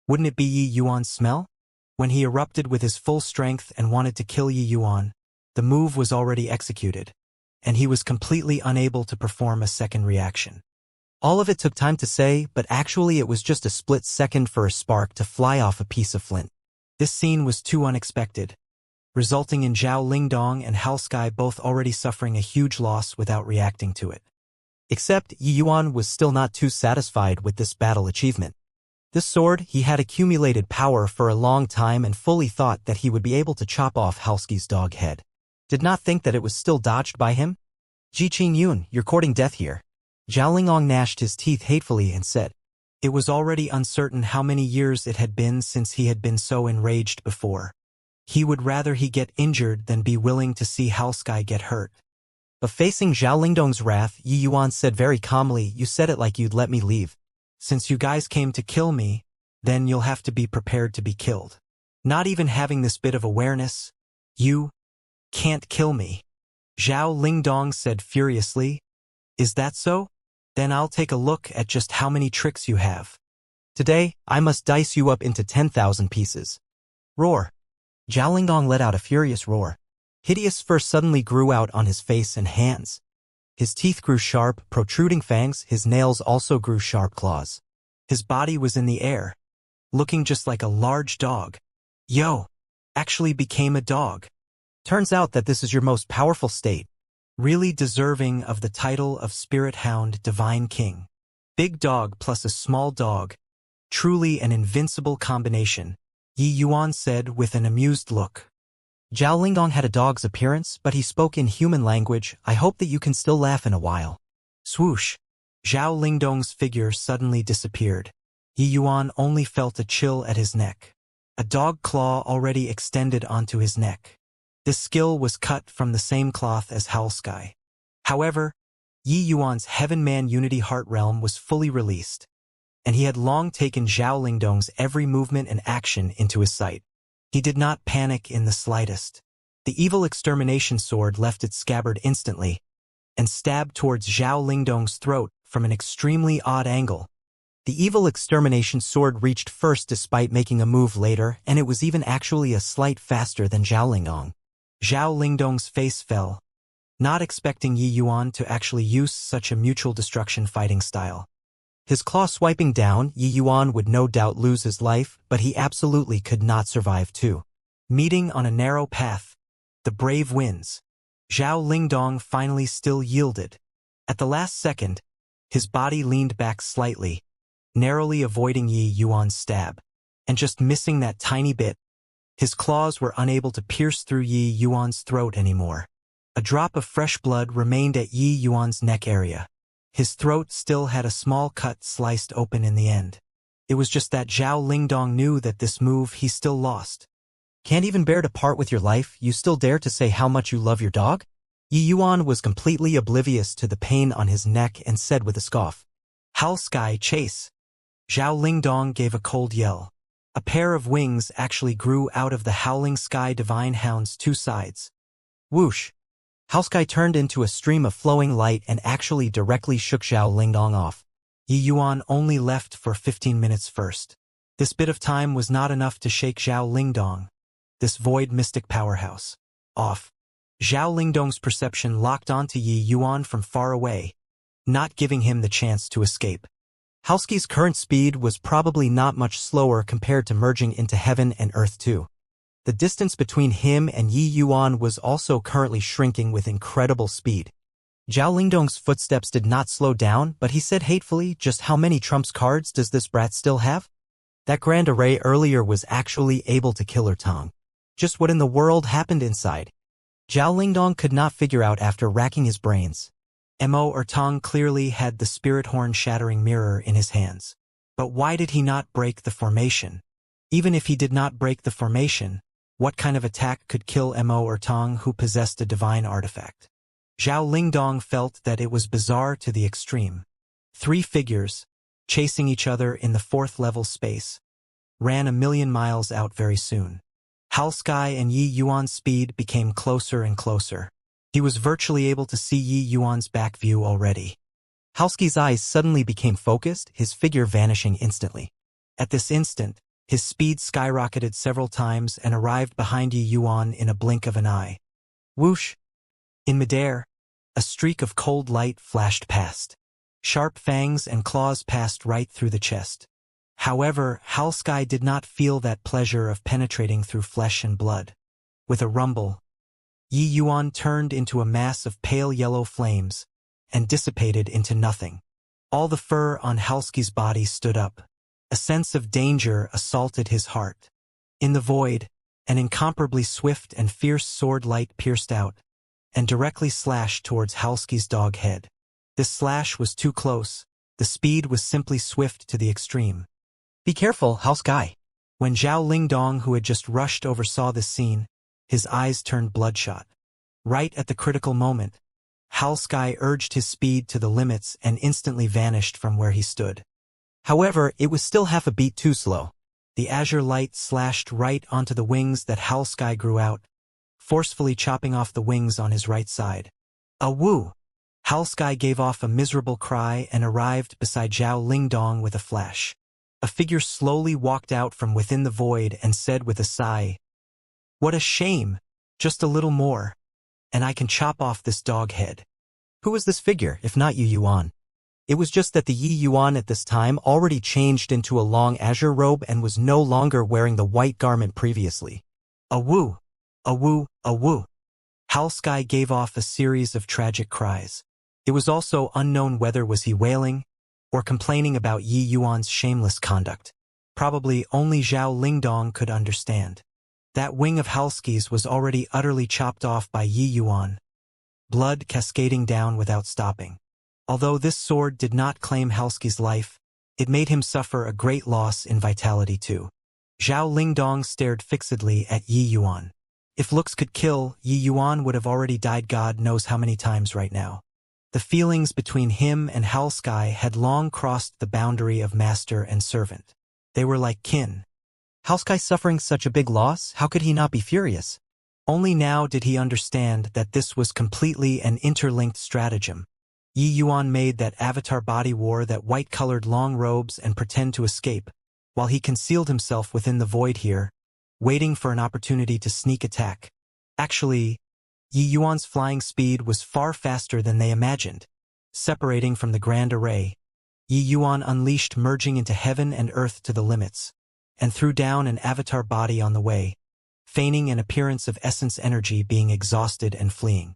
Wouldn't it be Yi Yuan's smell? When he erupted with his full strength and wanted to kill Yi Yuan, the move was already executed, and he was completely unable to perform a second reaction. All of it took time to say, but actually it was just a split second for a spark to fly off a piece of flint. This scene was too unexpected, resulting in Zhao Lingdong and Halskai both already suffering a huge loss without reacting to it. Except Yi Yuan was still not too satisfied with this battle achievement. This sword, he had accumulated power for a long time and fully thought that he would be able to chop off Halski's dog head. Did not think that it was still dodged by him? Ji Qing Yun, you're courting death here. Zhao Lingdong gnashed his teeth hatefully and said. It was already uncertain how many years it had been since he had been so enraged before. He would rather he get injured than be willing to see Halskai get hurt. But facing Zhao Lingdong's wrath, Yi Yuan said very calmly, "You said it like you'd let me leave. Since you guys came to kill me, then you'll have to be prepared to be killed. Not even having this bit of awareness, you can't kill me." Zhao Lingdong said furiously. "Is that so? Then I'll take a look at just how many tricks you have. Today, I must dice you up into 10,000 pieces." Roar. Zhao Lingdong let out a furious roar. Hideous fur suddenly grew out on his face and hands. His teeth grew sharp, protruding fangs, his nails also grew sharp claws. His body was in the air, looking just like a large dog. Yo, actually became a dog. Turns out that this is your most powerful state. Really deserving of the title of Spirit Hound Divine King. Big dog plus a small dog. Truly an invincible combination, Yi Yuan said with an amused look. Zhao Lingdong had a dog's appearance, but he spoke in human language. "I hope that you can still laugh in a while." Swoosh. Zhao Lingdong's figure suddenly disappeared. Yi Yuan only felt a chill at his neck. A dog claw already extended onto his neck. This skill was cut from the same cloth as Halskai. However, Yi Yuan's Heaven Man Unity Heart Realm was fully released, and he had long taken Zhao Lingdong's every movement and action into his sight. He did not panic in the slightest. The evil extermination sword left its scabbard instantly and stabbed towards Zhao Lingdong's throat from an extremely odd angle. The evil extermination sword reached first despite making a move later, and it was even actually a slight faster than Zhao Lingdong. Zhao Lingdong's face fell. not expecting Yi Yuan to actually use such a mutual destruction fighting style. His claw swiping down, Yi Yuan would no doubt lose his life, but he absolutely could not survive too. Meeting on a narrow path. The brave wins. Zhao Lingdong finally still yielded. At the last second, his body leaned back slightly, narrowly avoiding Yi Yuan's stab. And just missing that tiny bit, his claws were unable to pierce through Yi Yuan's throat anymore. A drop of fresh blood remained at Yi Yuan's neck area. His throat still had a small cut sliced open in the end. It was just that Zhao Lingdong knew that this move he still lost. Can't even bear to part with your life, you still dare to say how much you love your dog? Yi Yuan was completely oblivious to the pain on his neck and said with a scoff, Howl Sky, chase! Zhao Lingdong gave a cold yell. A pair of wings actually grew out of the Howling Sky Divine Hound's two sides. Whoosh! Howl Sky turned into a stream of flowing light and actually directly shook Zhao Lingdong off. Yi Yuan only left for 15 minutes first. This bit of time was not enough to shake Zhao Lingdong, this void mystic powerhouse, off. Zhao Lingdong's perception locked onto Yi Yuan from far away, not giving him the chance to escape. Howlsky's current speed was probably not much slower compared to merging into heaven and earth too. The distance between him and Yi Yuan was also currently shrinking with incredible speed. Zhao Lingdong's footsteps did not slow down, but he said hatefully, just how many trumps cards does this brat still have? That grand array earlier was actually able to kill her tongue. Just what in the world happened inside? Zhao Lingdong could not figure out after racking his brains. Mo Ertong clearly had the spirit horn shattering mirror in his hands. But why did he not break the formation? Even if he did not break the formation, what kind of attack could kill Mo Ertong who possessed a divine artifact? Zhao Lingdong felt that it was bizarre to the extreme. Three figures, chasing each other in the fourth level space, ran a million miles out very soon. Howl Sky and Yi Yuan's speed became closer and closer. He was virtually able to see Yi Yuan's back view already. Howlsky's eyes suddenly became focused, his figure vanishing instantly. At this instant, his speed skyrocketed several times and arrived behind Yi Yuan in a blink of an eye. Whoosh! In midair, a streak of cold light flashed past. Sharp fangs and claws passed right through the chest. However, Howl Sky did not feel that pleasure of penetrating through flesh and blood. With a rumble, Yi Yuan turned into a mass of pale yellow flames and dissipated into nothing. All the fur on Howlsky's body stood up. A sense of danger assaulted his heart. In the void, an incomparably swift and fierce sword light pierced out and directly slashed towards Howlsky's dog head. This slash was too close. The speed was simply swift to the extreme. Be careful, Howl Sky. When Zhao Lingdong, who had just rushed over, saw this scene, his eyes turned bloodshot. Right at the critical moment, Howl Sky urged his speed to the limits and instantly vanished from where he stood. However, it was still half a beat too slow. The azure light slashed right onto the wings that Howl Sky grew out, forcefully chopping off the wings on his right side. A woo! Howl Sky gave off a miserable cry and arrived beside Zhao Lingdong with a flash. A figure slowly walked out from within the void and said with a sigh, "What a shame! Just a little more, and I can chop off this dog head." Who was this figure, if not Yi Yuan? It was just that the Yi Yuan at this time already changed into a long azure robe and was no longer wearing the white garment previously. A woo! A woo! A woo! Howl Sky gave off a series of tragic cries. It was also unknown whether was he wailing or complaining about Yi Yuan's shameless conduct. Probably only Zhao Lingdong could understand. That wing of Howlsky's was already utterly chopped off by Yi Yuan, blood cascading down without stopping. Although this sword did not claim Howlsky's life, it made him suffer a great loss in vitality too. Zhao Lingdong stared fixedly at Yi Yuan. If looks could kill, Yi Yuan would have already died God knows how many times right now. The feelings between him and Howl Sky had long crossed the boundary of master and servant. They were like kin. Howl Sky suffering such a big loss, how could he not be furious? Only now did he understand that this was completely an interlinked stratagem. Yi Yuan made that avatar body wore that white-colored long robes and pretend to escape, while he concealed himself within the void here, waiting for an opportunity to sneak attack. Actually, Yi Yuan's flying speed was far faster than they imagined. Separating from the grand array, Yi Yuan unleashed, merging into heaven and earth to the limits, and threw down an avatar body on the way, feigning an appearance of essence energy being exhausted and fleeing.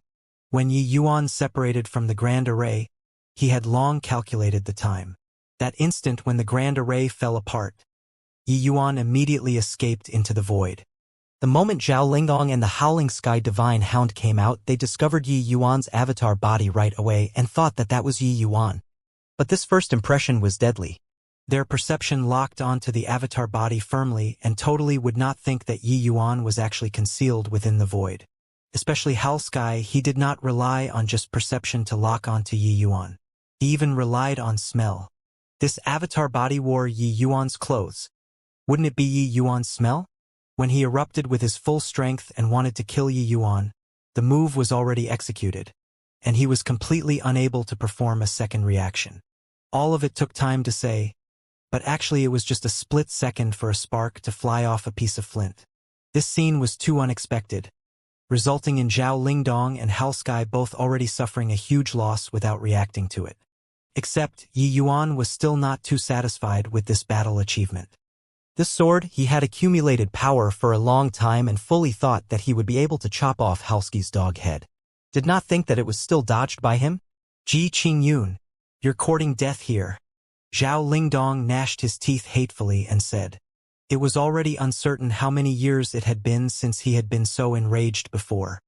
When Yi Yuan separated from the grand array, he had long calculated the time. That instant when the grand array fell apart, Yi Yuan immediately escaped into the void. The moment Zhao Lingdong and the Howling Sky Divine Hound came out, they discovered Yi Yuan's avatar body right away and thought that that was Yi Yuan. But this first impression was deadly. Their perception locked onto the avatar body firmly and totally would not think that Yi Yuan was actually concealed within the void. Especially Hal Sky, he did not rely on just perception to lock onto Yi Yuan. He even relied on smell. This avatar body wore Yi Yuan's clothes. Wouldn't it be Yi Yuan's smell? When he erupted with his full strength and wanted to kill Yi Yuan, the move was already executed, and he was completely unable to perform a second reaction. All of it took time to say, but actually it was just a split second for a spark to fly off a piece of flint. This scene was too unexpected, resulting in Zhao Lingdong and Hal Sky both already suffering a huge loss without reacting to it. Except, Yi Yuan was still not too satisfied with this battle achievement. This sword, he had accumulated power for a long time and fully thought that he would be able to chop off Halsky's dog head. Did not think that it was still dodged by him? Ji Qingyun, you're courting death here. Zhao Lingdong gnashed his teeth hatefully and said. It was already uncertain how many years it had been since he had been so enraged before.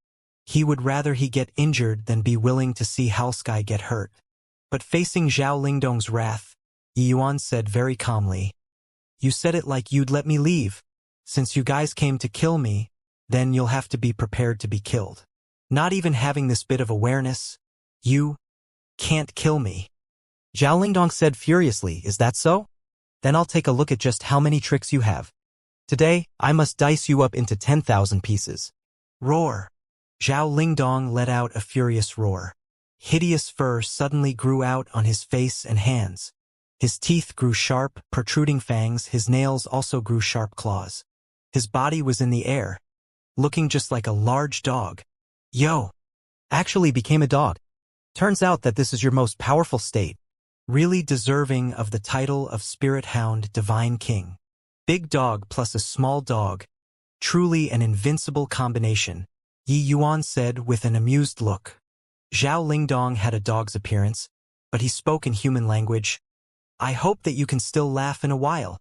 He would rather he get injured than be willing to see Halsky get hurt. But facing Zhao Lingdong's wrath, Yi Yuan said very calmly, you said it like you'd let me leave. Since you guys came to kill me, then you'll have to be prepared to be killed. Not even having this bit of awareness, you can't kill me. Zhao Lingdong said furiously, is that so? Then I'll take a look at just how many tricks you have. Today, I must dice you up into 10,000 pieces. Roar. Zhao Lingdong let out a furious roar. Hideous fur suddenly grew out on his face and hands. His teeth grew sharp, protruding fangs, his nails also grew sharp claws. His body was in the air, looking just like a large dog. Yo! Actually became a dog. Turns out that this is your most powerful state. Really deserving of the title of Spirit Hound Divine King. Big dog plus a small dog. Truly an invincible combination, Yi Yuan said with an amused look. Zhao Lingdong had a dog's appearance, but he spoke in human language. I hope that you can still laugh in a while.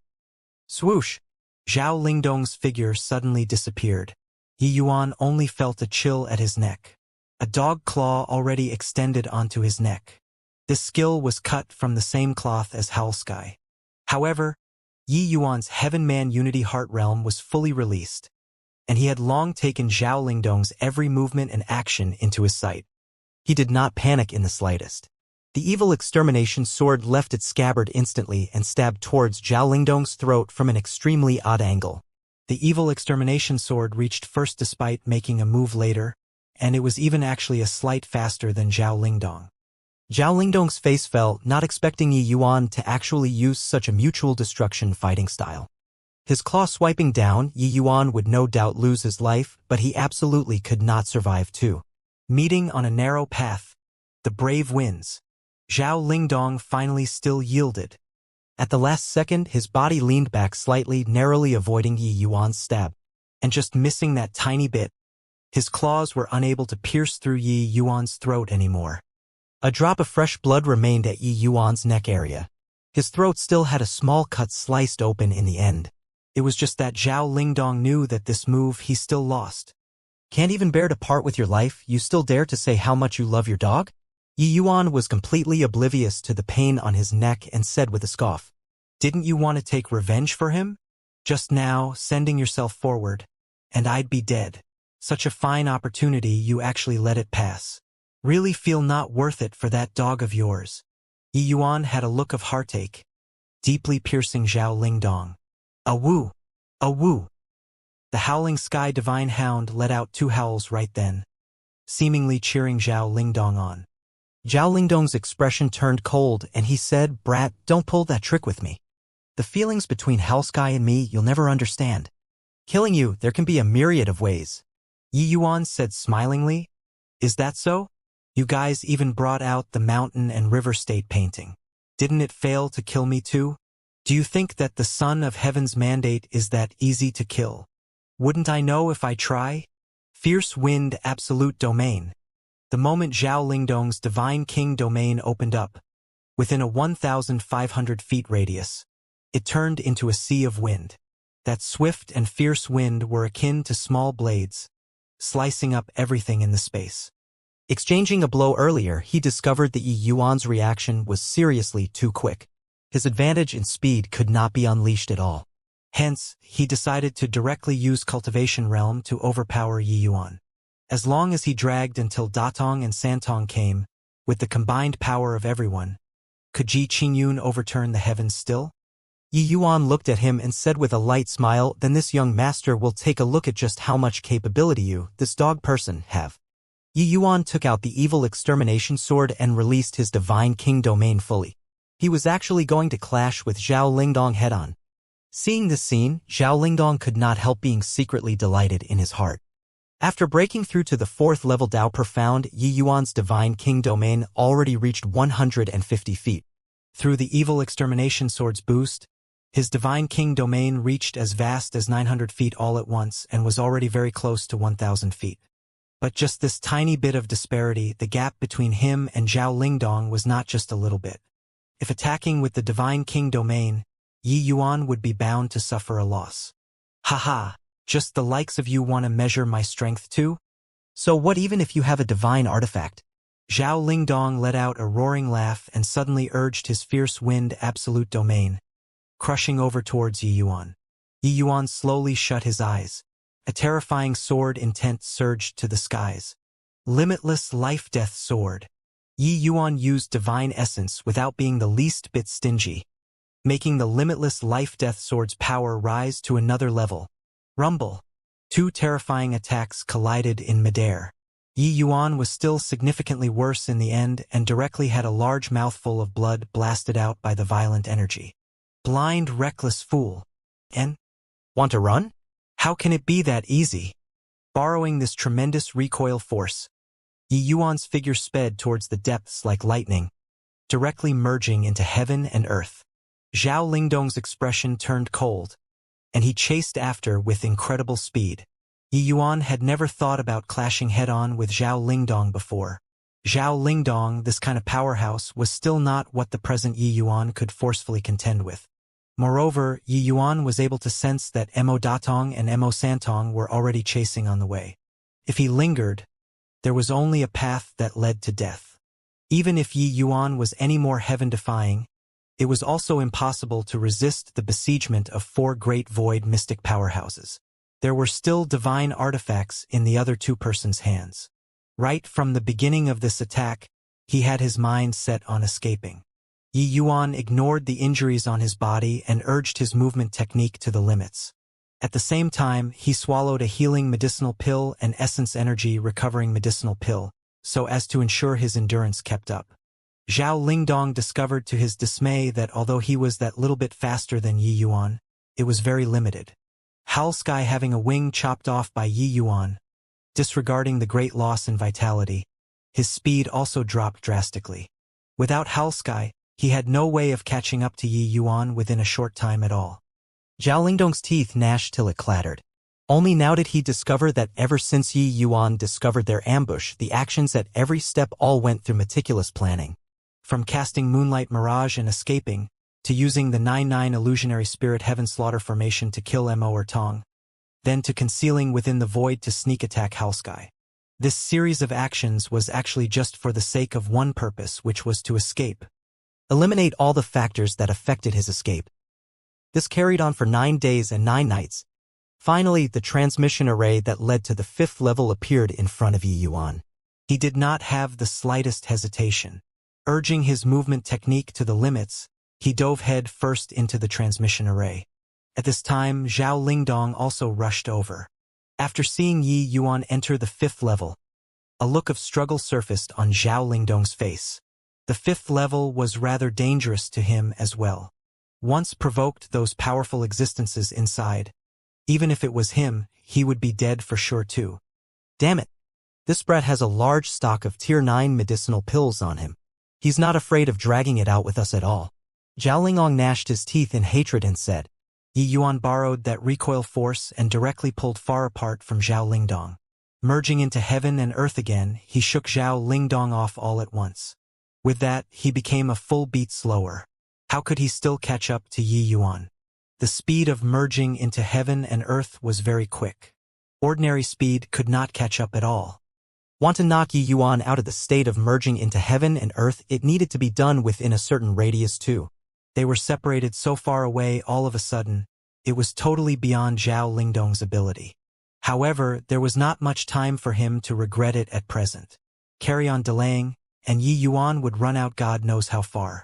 Swoosh! Zhao Lingdong's figure suddenly disappeared. Yi Yuan only felt a chill at his neck. A dog claw already extended onto his neck. This skill was cut from the same cloth as Howlsky. However, Yi Yuan's Heaven Man Unity Heart Realm was fully released, and he had long taken Zhao Lingdong's every movement and action into his sight. He did not panic in the slightest. The evil extermination sword left its scabbard instantly and stabbed towards Zhao Lingdong's throat from an extremely odd angle. The evil extermination sword reached first despite making a move later, and it was even actually a slight faster than Zhao Lingdong. Zhao Lingdong's face fell, not expecting Yi Yuan to actually use such a mutual destruction fighting style. His claw swiping down, Yi Yuan would no doubt lose his life, but he absolutely could not survive too. Meeting on a narrow path, the brave wins. Zhao Lingdong finally still yielded. At the last second, his body leaned back slightly, narrowly avoiding Yi Yuan's stab. And just missing that tiny bit, his claws were unable to pierce through Yi Yuan's throat anymore. A drop of fresh blood remained at Yi Yuan's neck area. His throat still had a small cut sliced open in the end. It was just that Zhao Lingdong knew that this move he still lost. Can't even bear to part with your life, you still dare to say how much you love your dog? Yi Yuan was completely oblivious to the pain on his neck and said with a scoff, didn't you want to take revenge for him? Just now, sending yourself forward, and I'd be dead. Such a fine opportunity you actually let it pass. Really feel not worth it for that dog of yours. Yi Yuan had a look of heartache, deeply piercing Zhao Lingdong. Awoo! Awoo! The Howling Sky Divine Hound let out 2 howls right then, seemingly cheering Zhao Lingdong on. Zhao Lingdong's expression turned cold and he said, brat, don't pull that trick with me. The feelings between Howlsky and me you'll never understand. Killing you, there can be a myriad of ways. Yi Yuan said smilingly, Is that so? You guys even brought out the mountain and river state painting. Didn't it fail to kill me too? Do you think that the Son of Heaven's mandate is that easy to kill? Wouldn't I know if I try? Fierce Wind Absolute Domain. The moment Zhao Lingdong's Divine King domain opened up, within a 1,500 feet radius, it turned into a sea of wind. That swift and fierce wind were akin to small blades, slicing up everything in the space. Exchanging a blow earlier, he discovered that Yi Yuan's reaction was seriously too quick. His advantage in speed could not be unleashed at all. Hence, he decided to directly use Cultivation Realm to overpower Yi Yuan. As long as he dragged until Datong and Santong came, with the combined power of everyone, could Ji Qingyun overturn the heavens still? Yi Yuan looked at him and said with a light smile, "Then this young master will take a look at just how much capability you, this dog person, have." Yi Yuan took out the evil extermination sword and released his Divine King domain fully. He was actually going to clash with Zhao Lingdong head-on. Seeing this scene, Zhao Lingdong could not help being secretly delighted in his heart. After breaking through to the 4th level Dao Profound, Yi Yuan's Divine King domain already reached 150 feet. Through the evil extermination sword's boost, his Divine King domain reached as vast as 900 feet all at once and was already very close to 1,000 feet. But just this tiny bit of disparity, the gap between him and Zhao Lingdong was not just a little bit. If attacking with the Divine King domain, Yi Yuan would be bound to suffer a loss. Haha, just the likes of you want to measure my strength too? So what even if you have a divine artifact? Zhao Lingdong let out a roaring laugh and suddenly urged his fierce wind absolute domain, crushing over towards Yi Yuan. Yi Yuan slowly shut his eyes. A terrifying sword intent surged to the skies. Limitless life-death sword. Yi Yuan used divine essence without being the least bit stingy, making the limitless life-death sword's power rise to another level. Rumble. Two terrifying attacks collided in midair. Yi Yuan was still significantly worse in the end and directly had a large mouthful of blood blasted out by the violent energy. Blind, reckless fool. And? Want to run? How can it be that easy? Borrowing this tremendous recoil force, Yi Yuan's figure sped towards the depths like lightning, directly merging into heaven and earth. Zhao Lingdong's expression turned cold, and he chased after with incredible speed. Yi Yuan had never thought about clashing head-on with Zhao Lingdong before. Zhao Lingdong, this kind of powerhouse, was still not what the present Yi Yuan could forcefully contend with. Moreover, Yi Yuan was able to sense that Mo Datong and Mo Santong were already chasing on the way. If he lingered, there was only a path that led to death. Even if Yi Yuan was any more heaven-defying, it was also impossible to resist the besiegement of 4 great void mystic powerhouses. There were still divine artifacts in the other 2 persons' hands. Right from the beginning of this attack, he had his mind set on escaping. Yi Yuan ignored the injuries on his body and urged his movement technique to the limits. At the same time, he swallowed a healing medicinal pill and essence energy recovering medicinal pill, so as to ensure his endurance kept up. Zhao Lingdong discovered to his dismay that although he was that little bit faster than Yi Yuan, it was very limited. Howlsky having a wing chopped off by Yi Yuan, disregarding the great loss in vitality, his speed also dropped drastically. Without Howlsky, he had no way of catching up to Yi Yuan within a short time at all. Zhao Lingdong's teeth gnashed till it clattered. Only now did he discover that ever since Yi Yuan discovered their ambush, the actions at every step all went through meticulous planning. From casting Moonlight Mirage and escaping, to using the 9-9 illusionary spirit Heaven Slaughter formation to kill Mo or Tong, then to concealing within the void to sneak attack Howlsky. This series of actions was actually just for the sake of one purpose, which was to escape. Eliminate all the factors that affected his escape. This carried on for 9 days and 9 nights. Finally, the transmission array that led to the 5th level appeared in front of Yi Yuan. He did not have the slightest hesitation. Urging his movement technique to the limits, he dove head first into the transmission array. At this time, Zhao Lingdong also rushed over. After seeing Yi Yuan enter the 5th level, a look of struggle surfaced on Zhao Lingdong's face. The 5th level was rather dangerous to him as well. Once provoked those powerful existences inside, even if it was him, he would be dead for sure too. Damn it! This brat has a large stock of Tier 9 medicinal pills on him. He's not afraid of dragging it out with us at all. Zhao Linglong gnashed his teeth in hatred and said. Yi Yuan borrowed that recoil force and directly pulled far apart from Zhao Lingdong. Merging into heaven and earth again, he shook Zhao Lingdong off all at once. With that, he became a full beat slower. How could he still catch up to Yi Yuan? The speed of merging into heaven and earth was very quick. Ordinary speed could not catch up at all. Want to knock Yi Yuan out of the state of merging into heaven and earth, it needed to be done within a certain radius too. They were separated so far away all of a sudden, it was totally beyond Zhao Lingdong's ability. However, there was not much time for him to regret it at present. Carry on delaying, and Yi Yuan would run out God knows how far.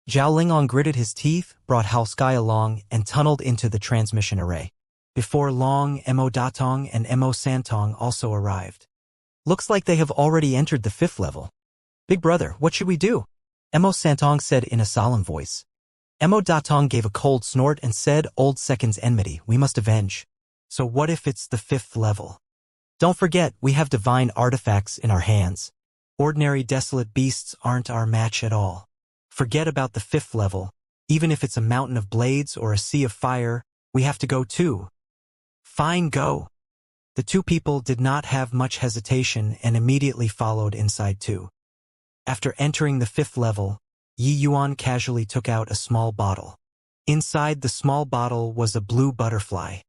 Zhao Linglong gritted his teeth, brought Haoskai along, and tunneled into the transmission array. Before long, Mo Datong and Mo Santong also arrived. Looks like they have already entered the 5th level. Big brother, what should we do? Mo Santong said in a solemn voice. Mo Datong gave a cold snort and said, Old Second's enmity, we must avenge. So what if it's the 5th level? Don't forget, we have divine artifacts in our hands. Ordinary desolate beasts aren't our match at all. Forget about the 5th level. Even if it's a mountain of blades or a sea of fire, we have to go too. Fine, go. The two people did not have much hesitation and immediately followed inside too. After entering the 5th level, Yi Yuan casually took out a small bottle. Inside the small bottle was a blue butterfly.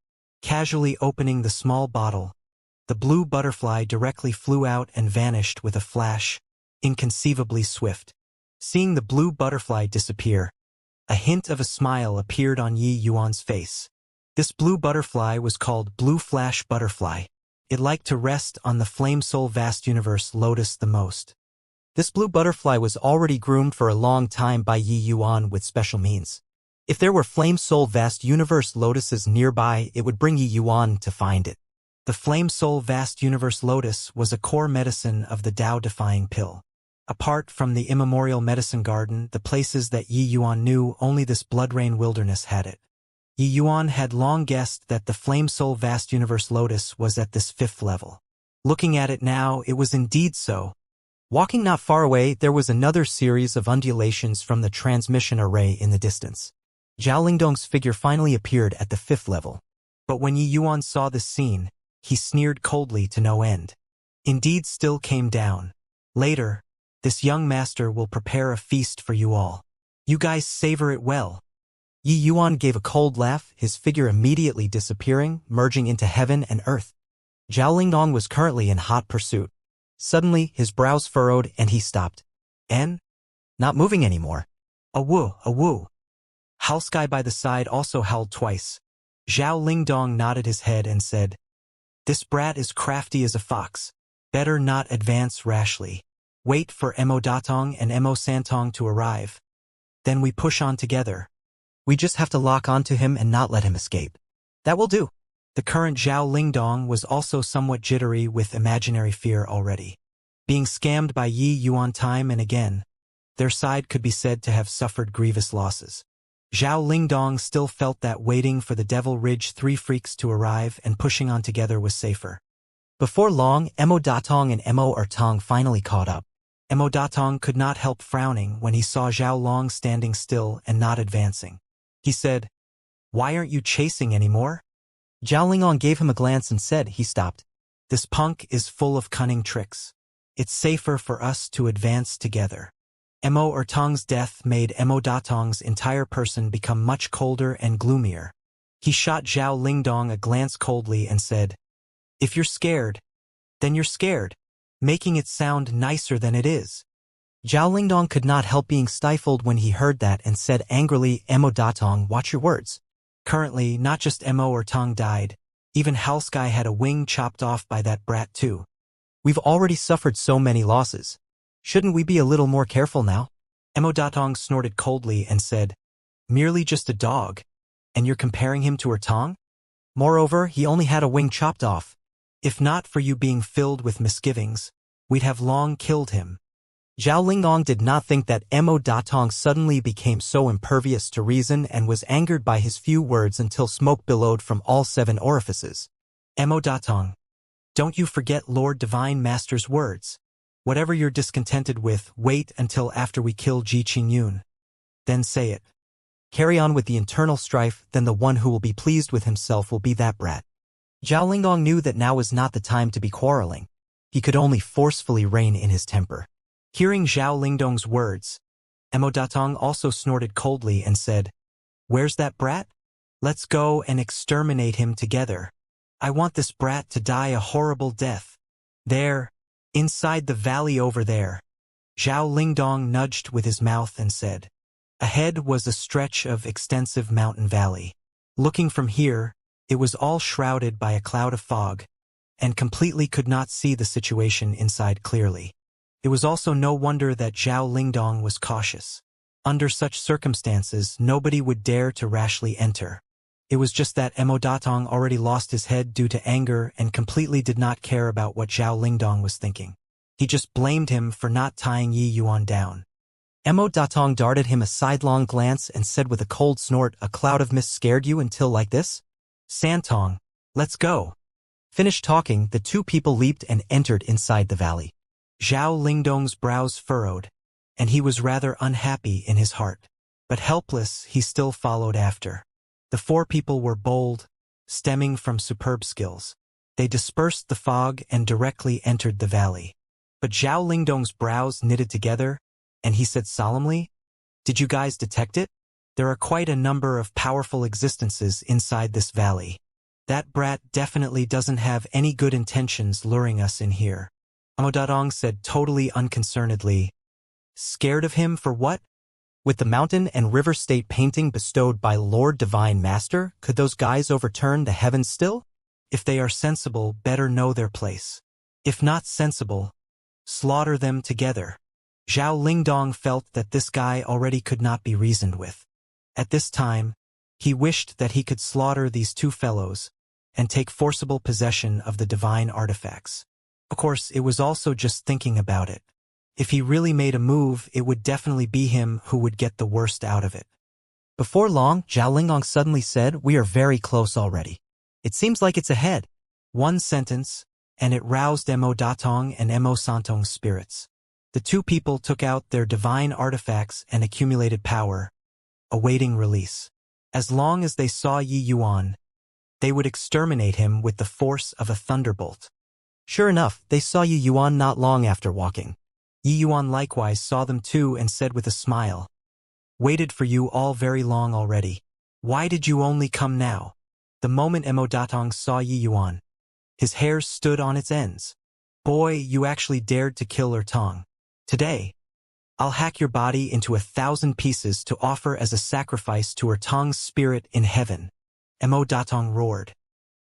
Casually opening the small bottle, the blue butterfly directly flew out and vanished with a flash, inconceivably swift. Seeing the blue butterfly disappear, a hint of a smile appeared on Yi Yuan's face. This blue butterfly was called Blue Flash Butterfly. It liked to rest on the Flame Soul Vast Universe Lotus the most. This blue butterfly was already groomed for a long time by Yi Yuan with special means. If there were Flame Soul Vast Universe Lotuses nearby, it would bring Yi Yuan to find it. The Flame Soul Vast Universe Lotus was a core medicine of the Tao-defying pill. Apart from the immemorial medicine garden, the places that Yi Yuan knew, only this Bloodrain Wilderness had it. Yi Yuan had long guessed that the Flame Soul Vast Universe Lotus was at this 5th level. Looking at it now, it was indeed so. Walking not far away, there was another series of undulations from the transmission array in the distance. Zhao Lingdong's figure finally appeared at the 5th level. But when Yi Yuan saw this scene, he sneered coldly to no end. Indeed still came down. Later, this young master will prepare a feast for you all. You guys savor it well. Yi Yuan gave a cold laugh, his figure immediately disappearing, merging into heaven and earth. Zhao Lingdong was currently in hot pursuit. Suddenly, his brows furrowed and he stopped. Not moving anymore. A woo. Haoskai by the side also howled twice. Zhao Lingdong nodded his head and said, This brat is crafty as a fox. Better not advance rashly. Wait for Mo Datong and Mo Santong to arrive. Then we push on together. We just have to lock onto him and not let him escape. That will do. The current Zhao Lingdong was also somewhat jittery with imaginary fear already. Being scammed by Yi Yuan time and again, their side could be said to have suffered grievous losses. Zhao Lingdong still felt that waiting for the Devil Ridge 3 freaks to arrive and pushing on together was safer. Before long, Mo Datong and Mo Ertong finally caught up. Mo Datong could not help frowning when he saw Zhao Long standing still and not advancing. He said, Why aren't you chasing anymore? Zhao Linglong gave him a glance and said he stopped. This punk is full of cunning tricks. It's safer for us to advance together. Mo Ertong's death made Mo Datong's entire person become much colder and gloomier. He shot Zhao Lingdong a glance coldly and said, If you're scared, then you're scared, making it sound nicer than it is. Zhao Lingdong could not help being stifled when he heard that and said angrily, Mo Datong, watch your words. Currently, not just Mo Ertong died, even Haoskai had a wing chopped off by that brat too. We've already suffered so many losses. Shouldn't we be a little more careful now? Mo Datong snorted coldly and said, Merely just a dog, and you're comparing him to Ertong? Moreover, he only had a wing chopped off. If not for you being filled with misgivings, we'd have long killed him. Zhao Lingdong did not think that Mo Datong suddenly became so impervious to reason and was angered by his few words until smoke billowed from all 7 orifices. Mo Datong, Don't you forget Lord Divine Master's words. Whatever you're discontented with, wait until after we kill Ji Qingyun. Then say it. Carry on with the internal strife, then the one who will be pleased with himself will be that brat. Zhao Lingdong knew that now was not the time to be quarreling. He could only forcefully rein in his temper. Hearing Zhao Lingdong's words, Emodatong also snorted coldly and said, "Where's that brat? Let's go and exterminate him together. I want this brat to die a horrible death. There, inside the valley over there." Zhao Lingdong nudged with his mouth and said. Ahead was a stretch of extensive mountain valley. Looking from here, it was all shrouded by a cloud of fog, and completely could not see the situation inside clearly. It was also no wonder that Zhao Lingdong was cautious. Under such circumstances, nobody would dare to rashly enter. It was just that Emodatong already lost his head due to anger and completely did not care about what Zhao Lingdong was thinking. He just blamed him for not tying Yi Yuan down. Emodatong darted him a sidelong glance and said with a cold snort, "A cloud of mist scared you until like this? Santong, let's go." Finished talking, the two people leaped and entered inside the valley. Zhao Lingdong's brows furrowed, and he was rather unhappy in his heart. But helpless, he still followed after. The four people were bold, stemming from superb skills. They dispersed the fog and directly entered the valley. But Zhao Lingdong's brows knitted together, and he said solemnly, "Did you guys detect it? There are quite a number of powerful existences inside this valley. That brat definitely doesn't have any good intentions luring us in here." Emodatong said totally unconcernedly, "Scared of him for what? With the mountain and river state painting bestowed by Lord Divine Master, could those guys overturn the heavens still? If they are sensible, better know their place. If not sensible, slaughter them together." Zhao Lingdong felt that this guy already could not be reasoned with. At this time, he wished that he could slaughter these two fellows and take forcible possession of the divine artifacts. Of course, it was also just thinking about it. If he really made a move, it would definitely be him who would get the worst out of it. Before long, Zhao Lingdong suddenly said, "We are very close already. It seems like it's ahead." One sentence, and it roused Emodatong and Santong's spirits. The two people took out their divine artifacts and accumulated power, awaiting release. As long as they saw Yi Yuan, they would exterminate him with the force of a thunderbolt. Sure enough, they saw Yi Yuan not long after walking. Yi Yuan likewise saw them too and said with a smile, "Waited for you all very long already. Why did you only come now?" The moment Emodatong saw Yi Yuan, his hairs stood on its ends. "Boy, you actually dared to kill Ertong. Today, I'll hack your body into 1,000 pieces to offer as a sacrifice to Ertong's spirit in heaven." Emodatong roared.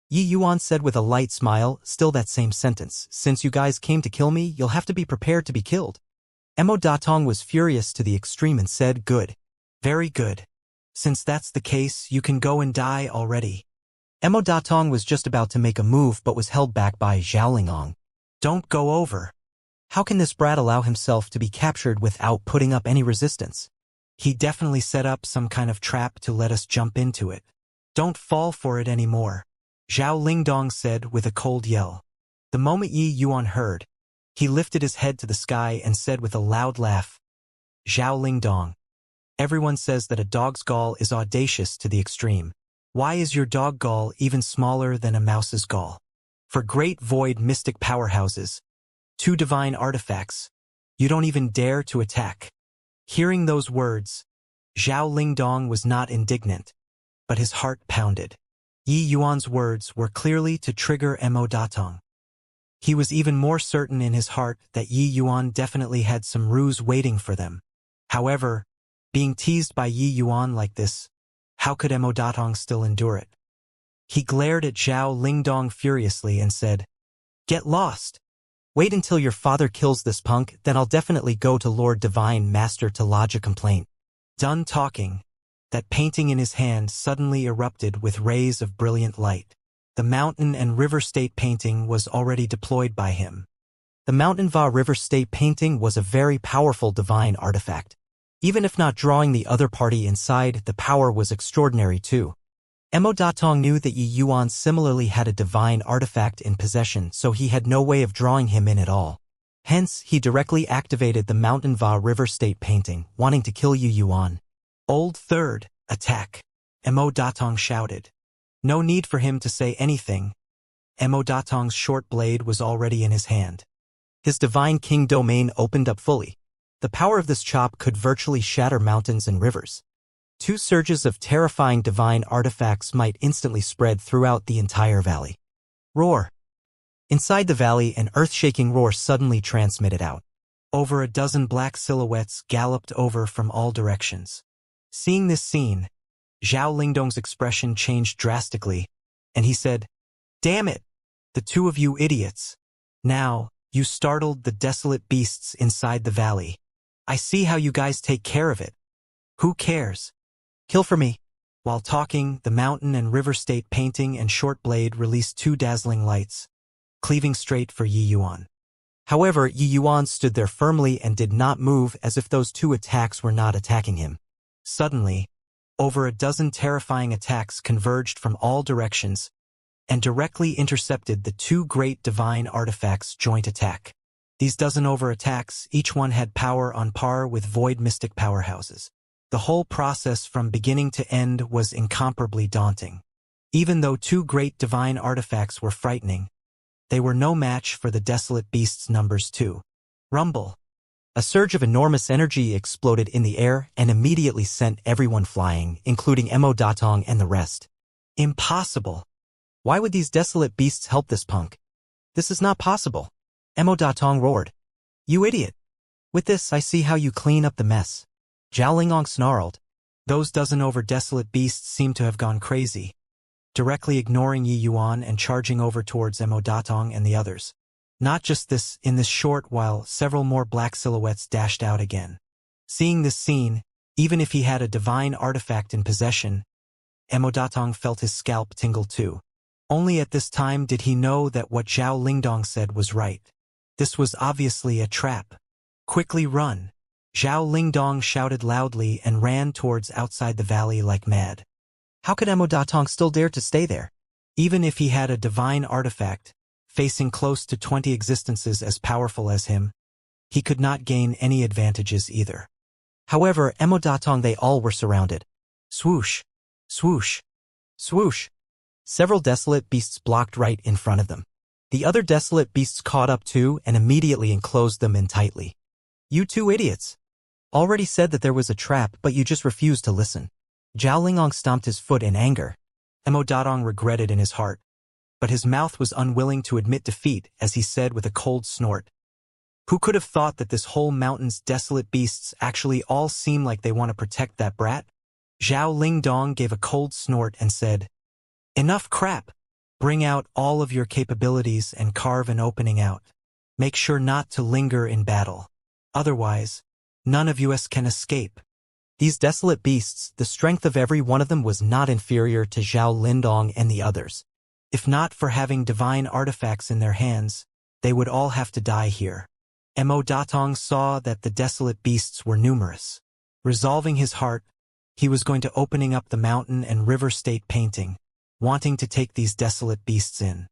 Yi Yuan said with a light smile, still that same sentence, "Since you guys came to kill me, you'll have to be prepared to be killed." Emodatong was furious to the extreme and said, "Good. Very good. Since that's the case, you can go and die already." Emodatong was just about to make a move but was held back by Zhao Lingdong. "Don't go over. How can this brat allow himself to be captured without putting up any resistance? He definitely set up some kind of trap to let us jump into it. Don't fall for it anymore," Zhao Lingdong said with a cold yell. The moment Yi Yuan heard, he lifted his head to the sky and said with a loud laugh, "Zhao Lingdong, everyone says that a dog's gall is audacious to the extreme. Why is your dog gall even smaller than a mouse's gall? For great void mystic powerhouses, 2 divine artifacts, you don't even dare to attack." Hearing those words, Zhao Lingdong was not indignant, but his heart pounded. Yi Yuan's words were clearly to trigger Emodatong. He was even more certain in his heart that Yi Yuan definitely had some ruse waiting for them. However, being teased by Yi Yuan like this, how could Emodatong still endure it? He glared at Zhao Lingdong furiously and said, "Get lost. Wait until your father kills this punk, then I'll definitely go to Lord Divine Master to lodge a complaint." Done talking, that painting in his hand suddenly erupted with rays of brilliant light. The mountain and river state painting was already deployed by him. The Mountain Va River State painting was a very powerful divine artifact. Even if not drawing the other party inside, the power was extraordinary too. Mo Datong knew that Yi Yuan similarly had a divine artifact in possession, so he had no way of drawing him in at all. Hence, he directly activated the Mountain Va River State painting, wanting to kill Yi Yuan. Old Third, attack! Mo Datong shouted. No need for him to say anything. Mo Datong's short blade was already in his hand. His Divine King domain opened up fully. The power of this chop could virtually shatter mountains and rivers. 2 surges of terrifying divine artifacts might instantly spread throughout the entire valley. Roar! Inside the valley, an earth-shaking roar suddenly transmitted out. Over a dozen black silhouettes galloped over from all directions. Seeing this scene, Zhao Lingdong's expression changed drastically, and he said, "Damn it! The 2 of you idiots! Now, you startled the desolate beasts inside the valley. I see how you guys take care of it. Who cares? Kill for me." While talking, the mountain and river state painting and short blade released 2 dazzling lights, cleaving straight for Yi Yuan. However, Yi Yuan stood there firmly and did not move, as if those 2 attacks were not attacking him. Suddenly, over a dozen terrifying attacks converged from all directions and directly intercepted the 2 great divine artifacts' joint attack. These dozen over attacks, each one had power on par with void mystic powerhouses. The whole process from beginning to end was incomparably daunting. Even though 2 great divine artifacts were frightening, they were no match for the desolate beast's numbers 2. Rumble! A surge of enormous energy exploded in the air and immediately sent everyone flying, including Mo Datong and the rest. Impossible! Why would these desolate beasts help this punk? This is not possible. Mo Datong roared. You idiot! With this, I see how you clean up the mess. Zhao Linggong snarled. Those dozen over desolate beasts seemed to have gone crazy, directly ignoring Yi Yuan and charging over towards Mo Datong and the others. Not just this, in this short while, several more black silhouettes dashed out again. Seeing this scene, even if he had a divine artifact in possession, Mo Datong felt his scalp tingle too. Only at this time did he know that what Zhao Lingdong said was right. This was obviously a trap. Quickly run! Zhao Lingdong shouted loudly and ran towards outside the valley like mad. How could Mo Datong still dare to stay there? Even if he had a divine artifact, facing close to 20 existences as powerful as him, he could not gain any advantages either. However, Mo Datong, they all were surrounded. Swoosh! Swoosh! Swoosh! Several desolate beasts blocked right in front of them. The other desolate beasts caught up too and immediately enclosed them in tightly. You 2 idiots! Already said that there was a trap, but you just refused to listen. Zhao Linggong stomped his foot in anger. Mo Datong regretted in his heart, but his mouth was unwilling to admit defeat as he said with a cold snort. Who could have thought that this whole mountain's desolate beasts actually all seem like they want to protect that brat? Zhao Lingdong gave a cold snort and said, Enough crap! Bring out all of your capabilities and carve an opening out. Make sure not to linger in battle. Otherwise, none of us can escape. These desolate beasts, the strength of every one of them was not inferior to Zhao Lindong and the others. If not for having divine artifacts in their hands, they would all have to die here. Mo Datong saw that the desolate beasts were numerous. Resolving his heart, he was going to opening up the mountain and river state painting, wanting to take these desolate beasts in.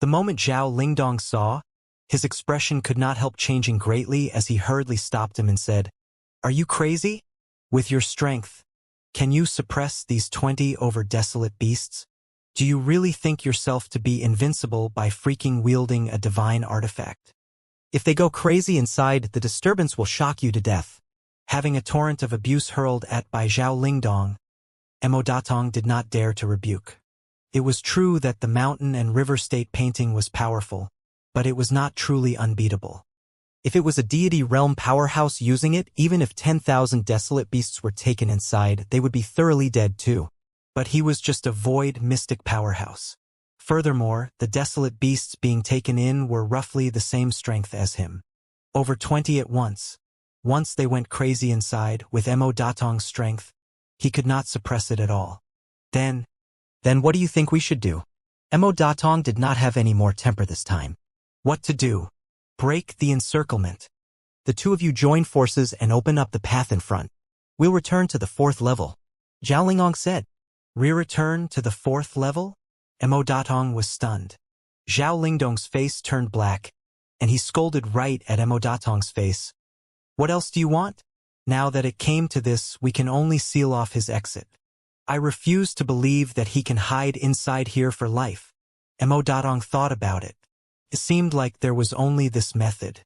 The moment Zhao Lingdong saw, his expression could not help changing greatly as he hurriedly stopped him and said, Are you crazy? With your strength, can you suppress these 20 over desolate beasts? Do you really think yourself to be invincible by freaking wielding a divine artifact? If they go crazy inside, the disturbance will shock you to death. Having a torrent of abuse hurled at by Zhao Lingdong, Mo Datong did not dare to rebuke. It was true that the mountain and river state painting was powerful, but it was not truly unbeatable. If it was a deity realm powerhouse using it, even if 10,000 desolate beasts were taken inside, they would be thoroughly dead too. But he was just a void mystic powerhouse. Furthermore, the desolate beasts being taken in were roughly the same strength as him. Over 20 at once. Once they went crazy inside, with Mo Datong's strength, he could not suppress it at all. Then what do you think we should do? Mo Datong did not have any more temper this time. What to do? Break the encirclement. The 2 of you join forces and open up the path in front. We'll return to the 4th level. Zhao Linggong said. Re-return to the 4th level? Emodatong was stunned. Zhao Lingdong's face turned black, and he scolded right at Emodatong's face. What else do you want? Now that it came to this, we can only seal off his exit. I refuse to believe that he can hide inside here for life. Emodatong thought about it. It seemed like there was only this method.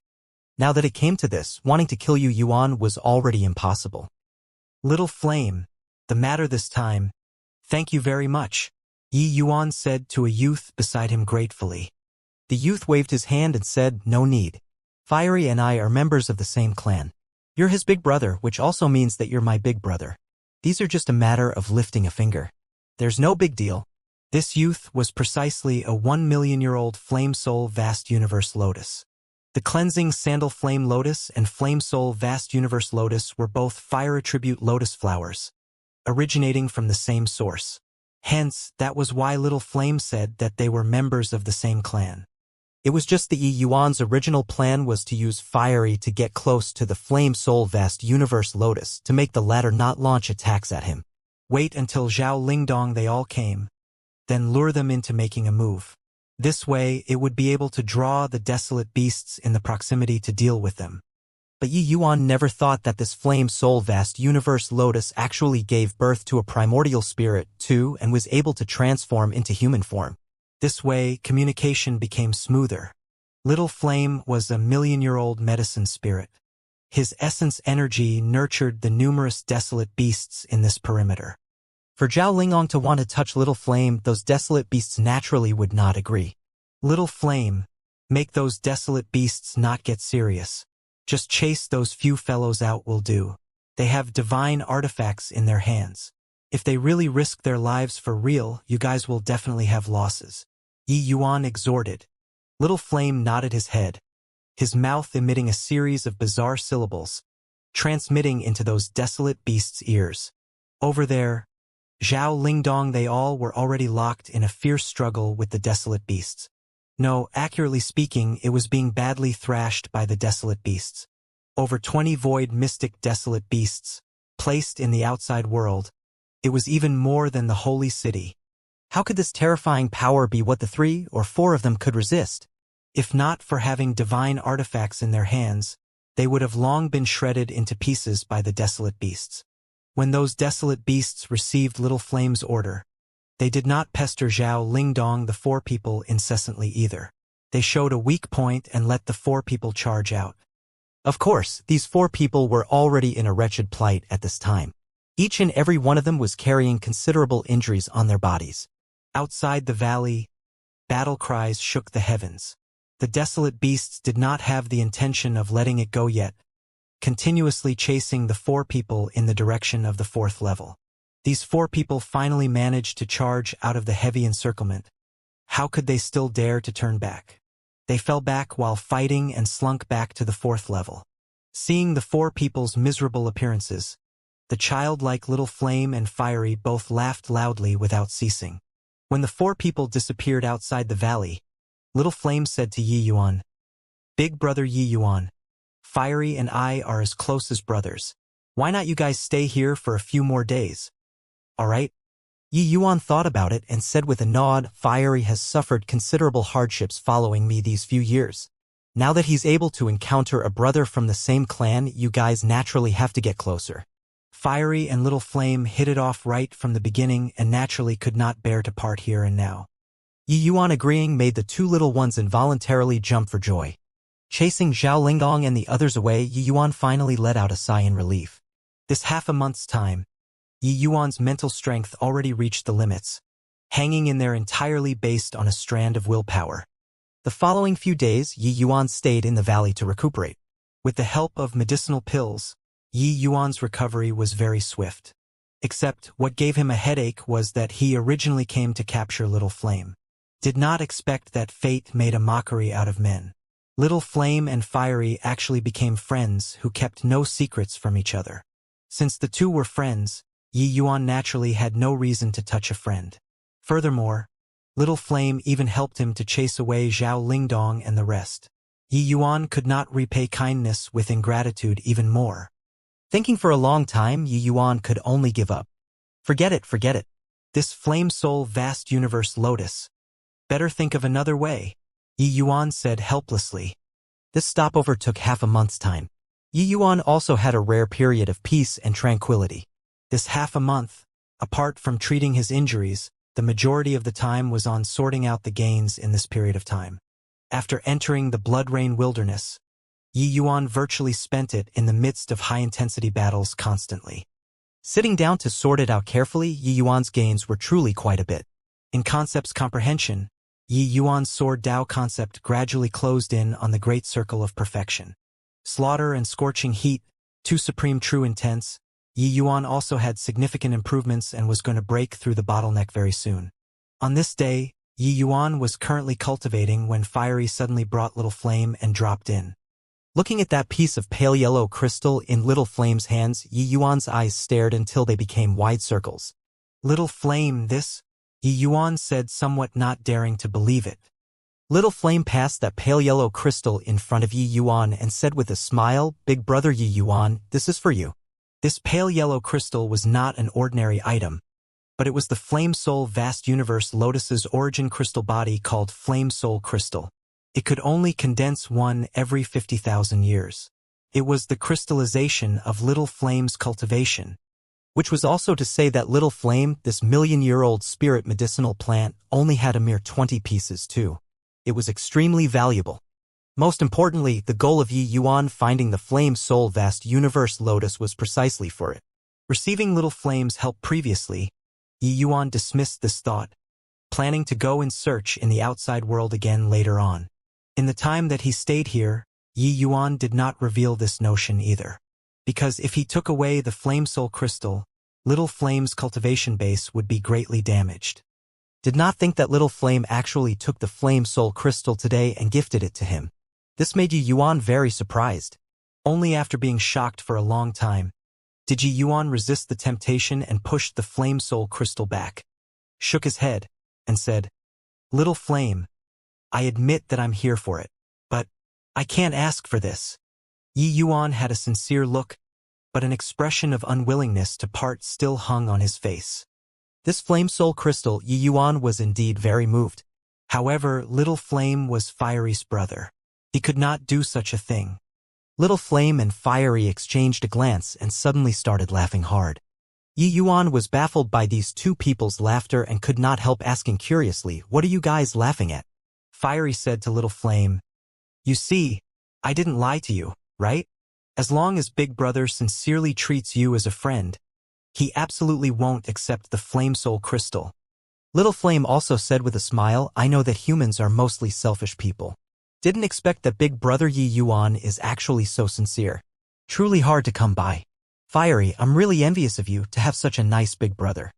Now that it came to this, wanting to kill you Yuan was already impossible. Little Flame, the matter this time. Thank you very much, Yi Yuan said to a youth beside him gratefully. The youth waved his hand and said, no need. Fiery and I are members of the same clan. You're his big brother, which also means that you're my big brother. These are just a matter of lifting a finger. There's no big deal. This youth was precisely a 1 million-year-old Flame Soul Vast Universe Lotus. The Cleansing Sandal Flame Lotus and Flame Soul Vast Universe Lotus were both fire attribute lotus flowers, originating from the same source. Hence, that was why Little Flame said that they were members of the same clan. It was just the Yi Yuan's original plan was to use Fiery to get close to the Flame Soul Vast Universe Lotus to make the latter not launch attacks at him. Wait until Zhao Lingdong they all came, then lure them into making a move. This way, it would be able to draw the desolate beasts in the proximity to deal with them. But Yi Yuan never thought that this Flame Soul Vast Universe Lotus actually gave birth to a primordial spirit too and was able to transform into human form. This way, communication became smoother. Little Flame was a 1 million-year-old medicine spirit. His essence energy nurtured the numerous desolate beasts in this perimeter. For Zhao Lingong to want to touch Little Flame, those desolate beasts naturally would not agree. Little Flame, make those desolate beasts not get serious. Just chase those few fellows out will do. They have divine artifacts in their hands. If they really risk their lives for real, you guys will definitely have losses. Yi Yuan exhorted. Little Flame nodded his head, his mouth emitting a series of bizarre syllables, transmitting into those desolate beasts' ears. Over there, Zhao Lingdong they all were already locked in a fierce struggle with the desolate beasts. No, accurately speaking, it was being badly thrashed by the desolate beasts. Over 20 void mystic desolate beasts, placed in the outside world. It was even more than the holy city. How could this terrifying power be what the 3 or 4 of them could resist? If not for having divine artifacts in their hands, they would have long been shredded into pieces by the desolate beasts. When those desolate beasts received Little Flame's order, they did not pester Zhao Lingdong the 4 people incessantly either. They showed a weak point and let the 4 people charge out. Of course, these 4 people were already in a wretched plight at this time. Each and every one of them was carrying considerable injuries on their bodies. Outside the valley, battle cries shook the heavens. The desolate beasts did not have the intention of letting it go yet, continuously chasing the 4 people in the direction of the 4th level. These 4 people finally managed to charge out of the heavy encirclement. How could they still dare to turn back? They fell back while fighting and slunk back to the 4th level. Seeing the 4 people's miserable appearances, the childlike Little Flame and Fiery both laughed loudly without ceasing. When the 4 people disappeared outside the valley, Little Flame said to Yi Yuan, "Big brother Yi Yuan, Fiery and I are as close as brothers. Why not you guys stay here for a few more days? All right?" Yi Yuan thought about it and said with a nod, "Fiery has suffered considerable hardships following me these few years. Now that he's able to encounter a brother from the same clan, you guys naturally have to get closer." Fiery and Little Flame hit it off right from the beginning and naturally could not bear to part here and now. Yi Yuan agreeing made the 2 little ones involuntarily jump for joy. Chasing Zhao Lingong and the others away, Yi Yuan finally let out a sigh in relief. This half a month's time, Yi Yuan's mental strength already reached the limits, hanging in there entirely based on a strand of willpower. The following few days, Yi Yuan stayed in the valley to recuperate. With the help of medicinal pills, Yi Yuan's recovery was very swift. Except what gave him a headache was that he originally came to capture Little Flame. Did not expect that fate made a mockery out of men. Little Flame and Fiery actually became friends who kept no secrets from each other. Since the 2 were friends, Yi Yuan naturally had no reason to touch a friend. Furthermore, Little Flame even helped him to chase away Zhao Lingdong and the rest. Yi Yuan could not repay kindness with ingratitude even more. Thinking for a long time, Yi Yuan could only give up. Forget it, forget it. This flame soul vast universe lotus. Better think of another way, Yi Yuan said helplessly. This stopover took half a month's time. Yi Yuan also had a rare period of peace and tranquility. This half a month, apart from treating his injuries, the majority of the time was on sorting out the gains in this period of time. After entering the Blood Rain wilderness, Yi Yuan virtually spent it in the midst of high-intensity battles constantly. Sitting down to sort it out carefully, Yi Yuan's gains were truly quite a bit. In concepts comprehension, Yi Yuan's Sword Dao concept gradually closed in on the great circle of perfection. Slaughter and scorching heat, two supreme true intents, Yi Yuan also had significant improvements and was going to break through the bottleneck very soon. On this day, Yi Yuan was currently cultivating when Fiery suddenly brought Little Flame and dropped in. Looking at that piece of pale yellow crystal in Little Flame's hands, Yi Yuan's eyes stared until they became wide circles. Little Flame, this? Yi Yuan said, somewhat not daring to believe it. Little Flame passed that pale yellow crystal in front of Yi Yuan and said with a smile, "Big brother Yi Yuan, this is for you." This pale yellow crystal was not an ordinary item, but it was the Flame Soul Vast Universe Lotus's origin crystal body called Flame Soul Crystal. It could only condense one every 50,000 years. It was the crystallization of Little Flame's cultivation. Which was also to say that Little Flame, this million-year-old spirit medicinal plant, only had a mere 20 pieces too. It was extremely valuable. Most importantly, the goal of Yi Yuan finding the Flame Soul Vast Universe Lotus was precisely for it. Receiving Little Flame's help previously, Yi Yuan dismissed this thought, planning to go in search in the outside world again later on. In the time that he stayed here, Yi Yuan did not reveal this notion either. Because if he took away the Flame Soul Crystal, Little Flame's cultivation base would be greatly damaged. Did not think that Little Flame actually took the Flame Soul Crystal today and gifted it to him. This made Yi Yuan very surprised. Only after being shocked for a long time, did Yi Yuan resist the temptation and pushed the Flame Soul Crystal back, shook his head, and said, "Little Flame, I admit that I'm here for it, but I can't ask for this." Yi Yuan had a sincere look, but an expression of unwillingness to part still hung on his face. This Flame Soul Crystal, Yi Yuan was indeed very moved. However, Little Flame was Fiery's brother. He could not do such a thing. Little Flame and Fiery exchanged a glance and suddenly started laughing hard. Yi Yuan was baffled by these two people's laughter and could not help asking curiously, "What are you guys laughing at?" Fiery said to Little Flame, "You see, I didn't lie to you, right? As long as Big Brother sincerely treats you as a friend, he absolutely won't accept the Flame Soul Crystal." Little Flame also said with a smile, "I know that humans are mostly selfish people. Didn't expect that Big Brother Yi Yuan is actually so sincere. Truly hard to come by. Fiery, I'm really envious of you to have such a nice big brother."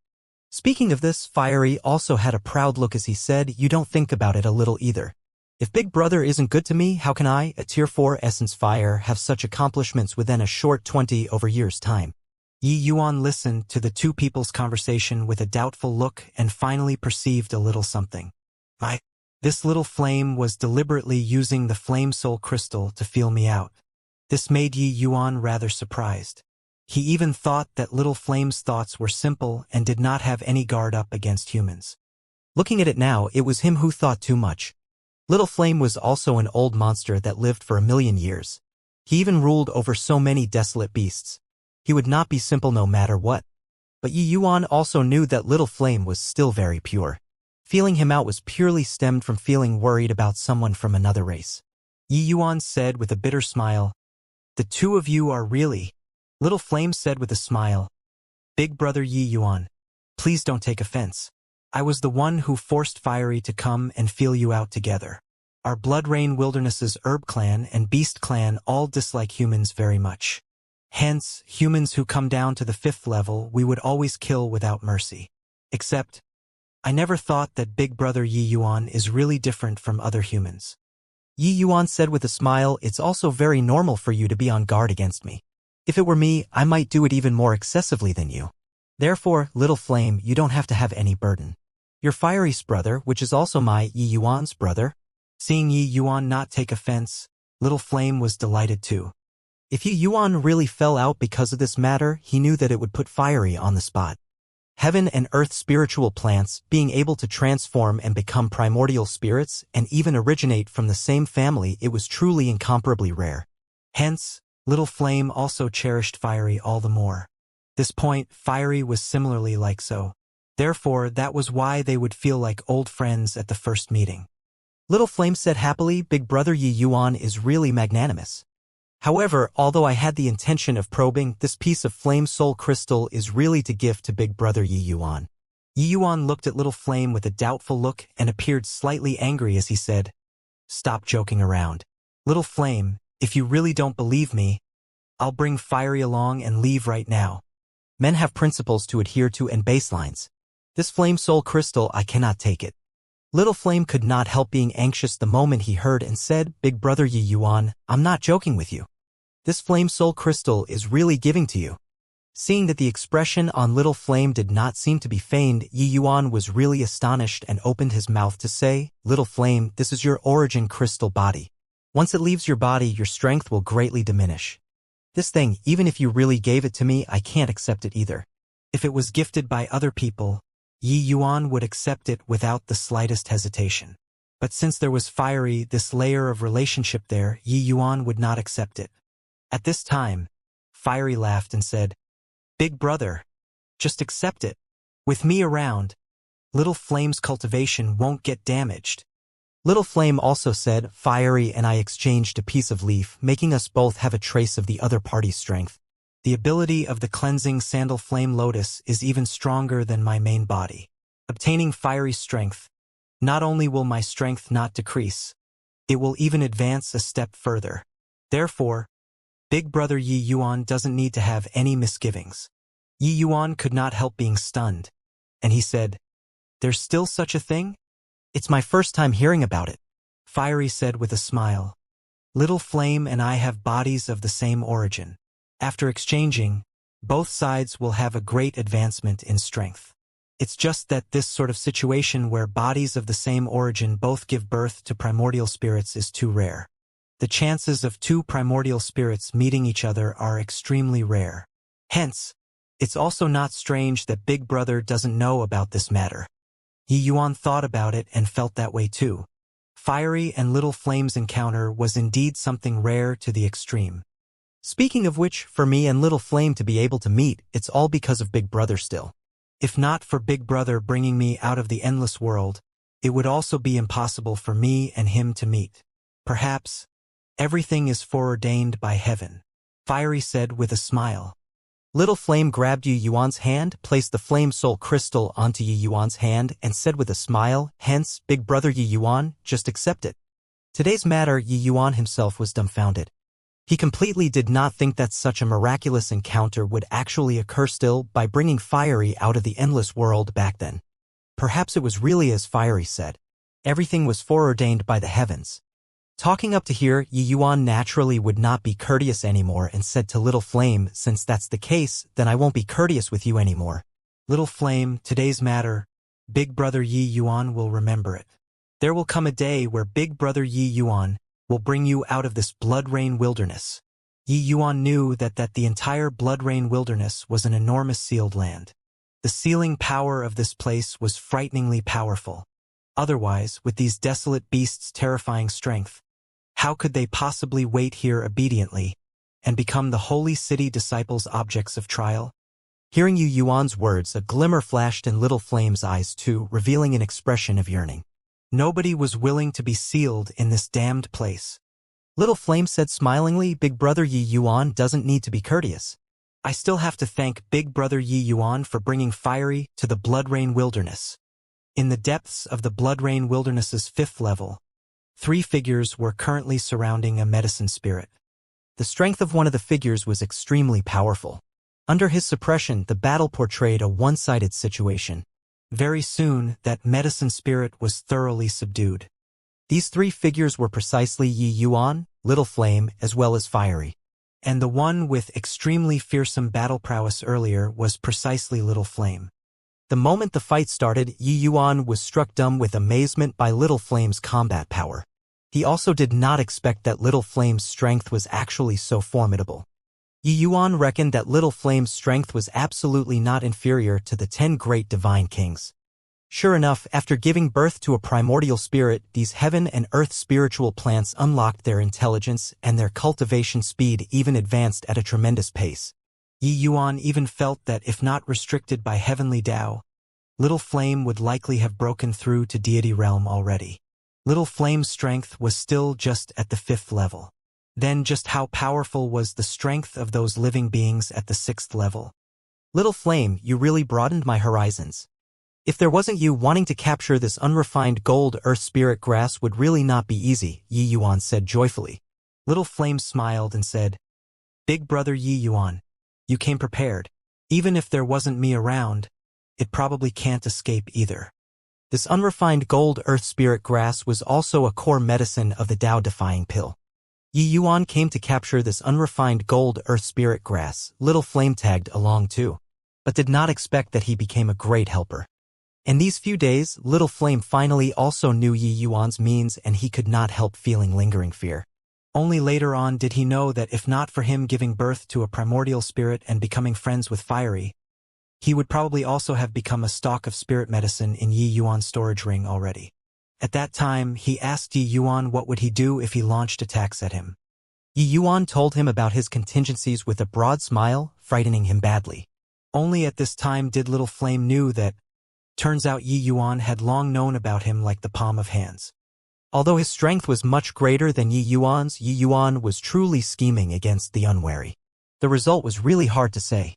Speaking of this, Fiery also had a proud look as he said, "You don't think about it a little either. If Big Brother isn't good to me, how can I, a Tier 4 Essence Fire, have such accomplishments within a short 20 over years' time?" Yi Yuan listened to the two people's conversation with a doubtful look and finally perceived a little something. This Little Flame was deliberately using the Flame Soul Crystal to feel me out. This made Yi Yuan rather surprised. He even thought that Little Flame's thoughts were simple and did not have any guard up against humans. Looking at it now, it was him who thought too much. Little Flame was also an old monster that lived for 1,000,000 years. He even ruled over so many desolate beasts. He would not be simple no matter what. But Yi Yuan also knew that Little Flame was still very pure. Feeling him out was purely stemmed from feeling worried about someone from another race. Yi Yuan said with a bitter smile, "The two of you are really..." Little Flame said with a smile, "Big Brother Yi Yuan, please don't take offense. I was the one who forced Fiery to come and feel you out together. Our Blood Rain Wilderness's Herb Clan and Beast Clan all dislike humans very much. Hence, humans who come down to the 5th level we would always kill without mercy. Except, I never thought that Big Brother Yi Yuan is really different from other humans." Yi Yuan said with a smile, "It's also very normal for you to be on guard against me. If it were me, I might do it even more excessively than you. Therefore, Little Flame, you don't have to have any burden. Your Fiery's brother, which is also my Yi Yuan's brother." Seeing Yi Yuan not take offense, Little Flame was delighted too. If Yi Yuan really fell out because of this matter, he knew that it would put Fiery on the spot. Heaven and earth spiritual plants being able to transform and become primordial spirits and even originate from the same family, it was truly incomparably rare. Hence, Little Flame also cherished Fiery all the more. This point, Fiery was similarly like so. Therefore, that was why they would feel like old friends at the first meeting. Little Flame said happily, Big Brother Yi Yuan is really magnanimous. However, although I had the intention of probing, this piece of flame soul crystal is really to gift to Big Brother Yi Yuan. Yi Yuan looked at Little Flame with a doubtful look and appeared slightly angry as he said, "Stop joking around. Little Flame, if you really don't believe me, I'll bring Fiery along and leave right now." Men have principles to adhere to and baselines. This flame soul crystal, I cannot take it. Little Flame could not help being anxious the moment he heard and said, Big Brother Yi Yuan, I'm not joking with you. This flame soul crystal is really giving to you. Seeing that the expression on Little Flame did not seem to be feigned, Yi Yuan was really astonished and opened his mouth to say, Little Flame, this is your origin crystal body. Once it leaves your body, your strength will greatly diminish. This thing, even if you really gave it to me, I can't accept it either. If it was gifted by other people, Yi Yuan would accept it without the slightest hesitation. But since there was Fiery, this layer of relationship there, Yi Yuan would not accept it. At this time, Fiery laughed and said, Big brother, just accept it. With me around, Little Flame's cultivation won't get damaged. Little Flame also said, Fiery and I exchanged a piece of leaf, making us both have a trace of the other party's strength. The ability of the cleansing Sandal Flame Lotus is even stronger than my main body. Obtaining Fiery strength, not only will my strength not decrease, it will even advance a step further. Therefore, Big Brother Yi Yuan doesn't need to have any misgivings. Yi Yuan could not help being stunned, and he said, There's still such a thing? It's my first time hearing about it. Fiery said with a smile, Little Flame and I have bodies of the same origin. After exchanging, both sides will have a great advancement in strength. It's just that this sort of situation where bodies of the same origin both give birth to primordial spirits is too rare. The chances of two primordial spirits meeting each other are extremely rare. Hence, it's also not strange that Big Brother doesn't know about this matter. Yi Yuan thought about it and felt that way too. Fiery and Little Flame's encounter was indeed something rare to the extreme. Speaking of which, for me and Little Flame to be able to meet, it's all because of Big Brother still. If not for Big Brother bringing me out of the endless world, it would also be impossible for me and him to meet. Perhaps, everything is foreordained by heaven, Fiery said with a smile. Little Flame grabbed Yi Yuan's hand, placed the flame soul crystal onto Yi Yuan's hand, and said with a smile, hence, Big Brother Yi Yuan, just accept it. Today's matter, Yi Yuan himself was dumbfounded. He completely did not think that such a miraculous encounter would actually occur still by bringing Fiery out of the endless world back then. Perhaps it was really as Fiery said. Everything was foreordained by the heavens. Talking up to here, Yi Yuan naturally would not be courteous anymore and said to Little Flame, since that's the case, then I won't be courteous with you anymore. Little Flame, today's matter, Big Brother Yi Yuan will remember it. There will come a day where Big Brother Yi Yuan will bring you out of this blood rain wilderness. Yi Yuan knew that the entire blood rain wilderness was an enormous sealed land. The sealing power of this place was frighteningly powerful. Otherwise, with these desolate beasts' terrifying strength, how could they possibly wait here obediently and become the holy city disciples' objects of trial? Hearing Yi Yuan's words, a glimmer flashed in Little Flame's eyes too, revealing an expression of yearning. Nobody was willing to be sealed in this damned place. Little Flame said smilingly, Big Brother Yi Yuan doesn't need to be courteous. I still have to thank Big Brother Yi Yuan for bringing Fiery to the blood rain wilderness. In the depths of the blood rain wilderness's 5th level, 3 figures were currently surrounding a medicine spirit. The strength of one of the figures was extremely powerful. Under his suppression, the battle portrayed a one-sided situation. Very soon, that medicine spirit was thoroughly subdued. These 3 figures were precisely Yi Yuan, Little Flame, as well as Fiery. And the one with extremely fearsome battle prowess earlier was precisely Little Flame. The moment the fight started, Yi Yuan was struck dumb with amazement by Little Flame's combat power. He also did not expect that Little Flame's strength was actually so formidable. Yi Yuan reckoned that Little Flame's strength was absolutely not inferior to the 10 great divine kings. Sure enough, after giving birth to a primordial spirit, these heaven and earth spiritual plants unlocked their intelligence and their cultivation speed even advanced at a tremendous pace. Yi Yuan even felt that if not restricted by heavenly Tao, Little Flame would likely have broken through to deity realm already. Little Flame's strength was still just at the 5th level. Then just how powerful was the strength of those living beings at the 6th level? Little Flame, you really broadened my horizons. If there wasn't you wanting to capture this unrefined gold earth spirit grass would really not be easy, Yi Yuan said joyfully. Little Flame smiled and said, Big brother Yi Yuan, you came prepared. Even if there wasn't me around, it probably can't escape either. This unrefined gold earth spirit grass was also a core medicine of the Tao-defying pill. Yi Yuan came to capture this unrefined gold earth spirit grass. Little Flame tagged along too, but did not expect that he became a great helper. In these few days, Little Flame finally also knew Yi Yuan's means and he could not help feeling lingering fear. Only later on did he know that if not for him giving birth to a primordial spirit and becoming friends with Fiery, he would probably also have become a stock of spirit medicine in Yi Yuan's storage ring already. At that time, he asked Yi Yuan what would he do if he launched attacks at him. Yi Yuan told him about his contingencies with a broad smile, frightening him badly. Only at this time did Little Flame knew that, turns out Yi Yuan had long known about him like the palm of hands. Although his strength was much greater than Yi Yuan's, Yi Yuan was truly scheming against the unwary. The result was really hard to say.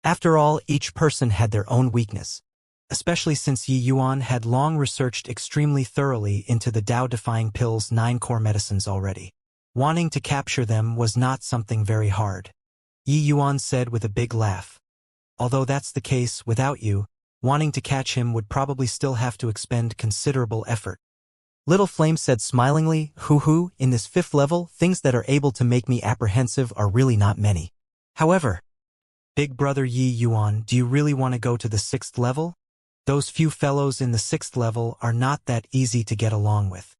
After all, each person had their own weakness, especially since Yi Yuan had long researched extremely thoroughly into the Tao-defying pill's 9 core medicines already. Wanting to capture them was not something very hard. Yi Yuan said with a big laugh. Although that's the case, without you, wanting to catch him would probably still have to expend considerable effort. Little Flame said smilingly, hoo-hoo, in this 5th level, things that are able to make me apprehensive are really not many. However, Big brother Yi Yuan, do you really want to go to the 6th level? Those few fellows in the 6th level are not that easy to get along with.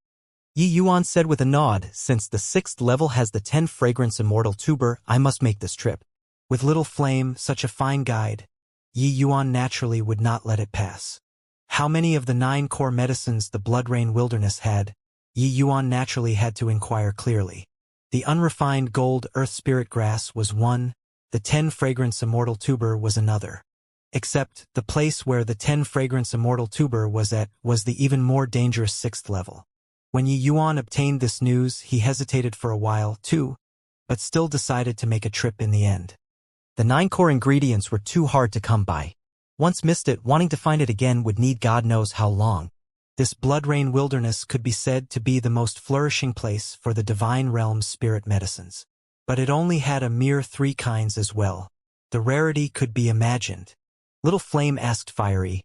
Yi Yuan said with a nod, since the 6th level has the 10 fragrance immortal tuber, I must make this trip. With Little Flame, such a fine guide, Yi Yuan naturally would not let it pass. How many of the 9 core medicines the Blood Rain Wilderness had, Yi Yuan naturally had to inquire clearly. The unrefined gold earth spirit grass was one, the 10 fragrance immortal tuber was another. Except, the place where the 10 fragrance immortal tuber was at was the even more dangerous 6th level. When Yi Yuan obtained this news, he hesitated for a while, too, but still decided to make a trip in the end. The 9 core ingredients were too hard to come by. Once missed it, wanting to find it again would need God knows how long. This Blood Rain Wilderness could be said to be the most flourishing place for the Divine Realm's spirit medicines. But it only had a mere 3 kinds as well. The rarity could be imagined. Little Flame asked Fiery,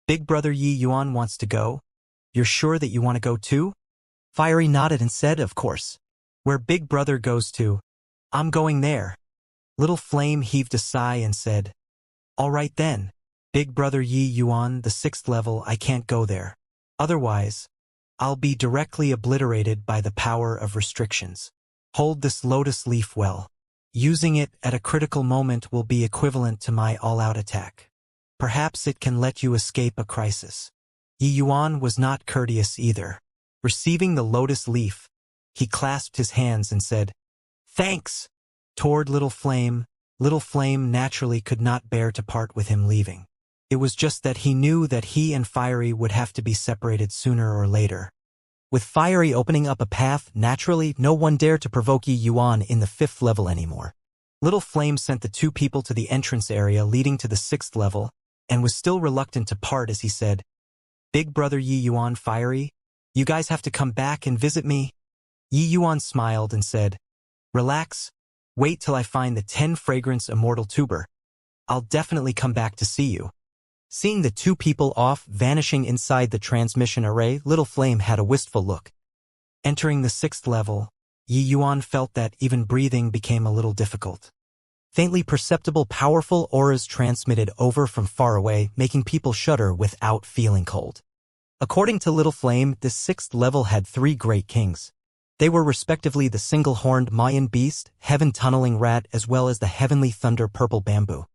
Big brother Yi Yuan wants to go? You're sure that you want to go too? Fiery nodded and said, of course. Where Big brother goes to, I'm going there. Little Flame heaved a sigh and said, all right then. Big brother Yi Yuan, the 6th level, I can't go there. Otherwise, I'll be directly obliterated by the power of restrictions. Hold this lotus leaf well. Using it at a critical moment will be equivalent to my all-out attack. Perhaps it can let you escape a crisis. Yi Yuan was not courteous either. Receiving the lotus leaf, he clasped his hands and said, thanks! Toward Little Flame naturally could not bear to part with him leaving. It was just that he knew that he and Fiery would have to be separated sooner or later. With Fiery opening up a path, naturally, no one dared to provoke Yi Yuan in the 5th level anymore. Little Flame sent the 2 people to the entrance area leading to the 6th level, and was still reluctant to part as he said, Big brother Yi Yuan, Fiery, you guys have to come back and visit me? Yi Yuan smiled and said, relax, wait till I find the 10 fragrance immortal tuber. I'll definitely come back to see you. Seeing the 2 people off, vanishing inside the transmission array, Little Flame had a wistful look. Entering the 6th level, Yi Yuan felt that even breathing became a little difficult. Faintly perceptible powerful auras transmitted over from far away, making people shudder without feeling cold. According to Little Flame, this 6th level had 3 great kings. They were respectively the single-horned Mayan beast, heaven-tunneling rat, as well as the heavenly thunder purple bamboo.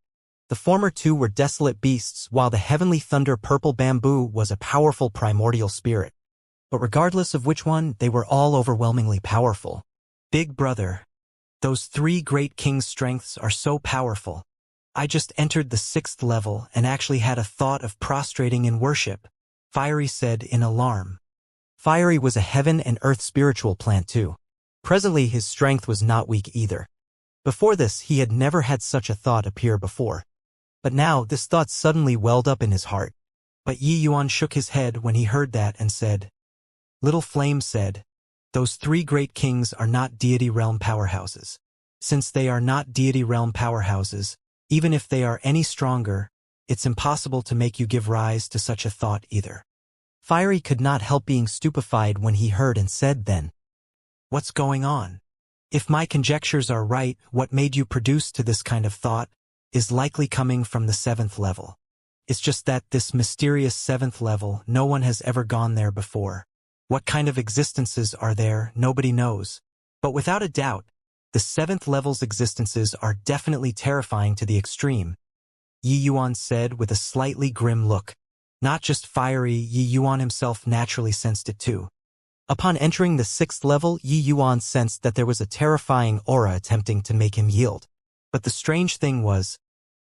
The former two were desolate beasts, while the heavenly thunder purple bamboo was a powerful primordial spirit. But regardless of which one, they were all overwhelmingly powerful. Big brother, those three great kings' strengths are so powerful. I just entered the 6th level and actually had a thought of prostrating in worship, Fiery said in alarm. Fiery was a heaven and earth spiritual plant too. Presently his strength was not weak either. Before this he had never had such a thought appear before. But now this thought suddenly welled up in his heart. But Yi Yuan shook his head when he heard that and said, Little Flame said, those three great kings are not deity realm powerhouses. Since they are not deity realm powerhouses, even if they are any stronger, it's impossible to make you give rise to such a thought either. Fiery could not help being stupefied when he heard and said then, What's going on? If my conjectures are right, what made you produce to this kind of thought is likely coming from the 7th level. It's just that this mysterious 7th level, no one has ever gone there before. What kind of existences are there, nobody knows. But without a doubt, the 7th level's existences are definitely terrifying to the extreme, Yi Yuan said with a slightly grim look. Not just Fiery, Yi Yuan himself naturally sensed it too. Upon entering the 6th level, Yi Yuan sensed that there was a terrifying aura attempting to make him yield. But the strange thing was,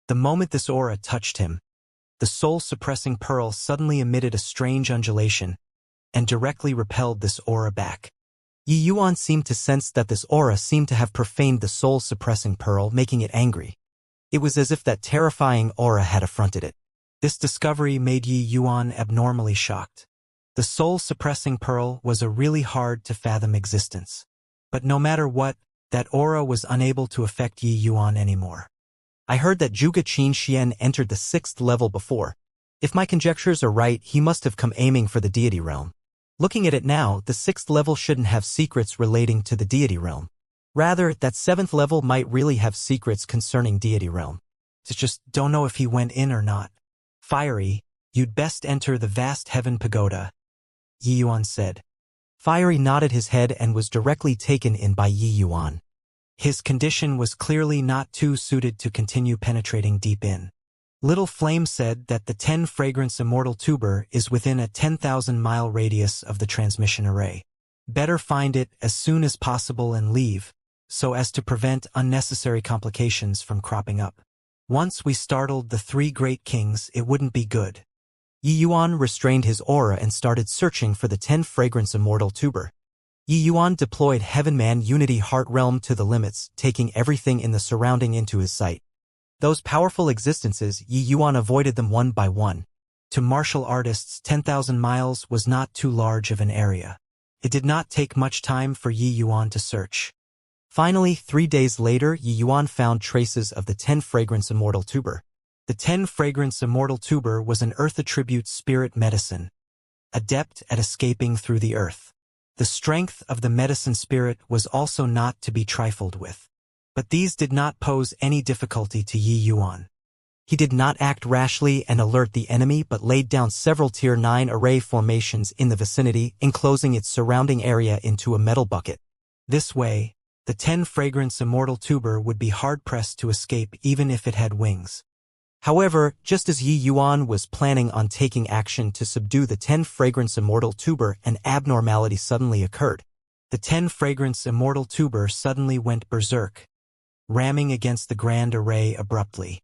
the moment this aura touched him, the soul-suppressing pearl suddenly emitted a strange undulation and directly repelled this aura back. Yi Yuan seemed to sense that this aura seemed to have profaned the soul-suppressing pearl, making it angry. It was as if that terrifying aura had affronted it. This discovery made Yi Yuan abnormally shocked. The soul-suppressing pearl was a really hard-to-fathom existence. But no matter what, that aura was unable to affect Yi Yuan anymore. I heard that Zhuge Qianxian entered the 6th level before. If my conjectures are right, he must have come aiming for the deity realm. Looking at it now, the 6th level shouldn't have secrets relating to the deity realm. Rather, that 7th level might really have secrets concerning deity realm. It's just don't know if he went in or not. Fiery, you'd best enter the vast heaven pagoda, Yi Yuan said. Fiery nodded his head and was directly taken in by Yi Yuan. His condition was clearly not too suited to continue penetrating deep in. Little Flame said that the 10 fragrance immortal tuber is within a 10,000-mile radius of the transmission array. Better find it as soon as possible and leave, so as to prevent unnecessary complications from cropping up. Once we startled the three great kings, it wouldn't be good. Yi Yuan restrained his aura and started searching for the 10 fragrance immortal tuber. Yi Yuan deployed Heaven-Man Unity Heart Realm to the limits, taking everything in the surrounding into his sight. Those powerful existences, Yi Yuan avoided them one by one. To martial artists, 10,000 miles was not too large of an area. It did not take much time for Yi Yuan to search. Finally, 3 days later, Yi Yuan found traces of the 10 fragrance immortal tuber. The 10 fragrance immortal tuber was an earth attribute spirit medicine, adept at escaping through the earth. The strength of the medicine spirit was also not to be trifled with. But these did not pose any difficulty to Yi Yuan. He did not act rashly and alert the enemy but laid down several Tier 9 array formations in the vicinity, enclosing its surrounding area into a metal bucket. This way, the 10 fragrance immortal tuber would be hard-pressed to escape even if it had wings. However, just as Yi Yuan was planning on taking action to subdue the 10 fragrance immortal tuber, an abnormality suddenly occurred. The 10 fragrance immortal tuber suddenly went berserk, ramming against the grand array abruptly.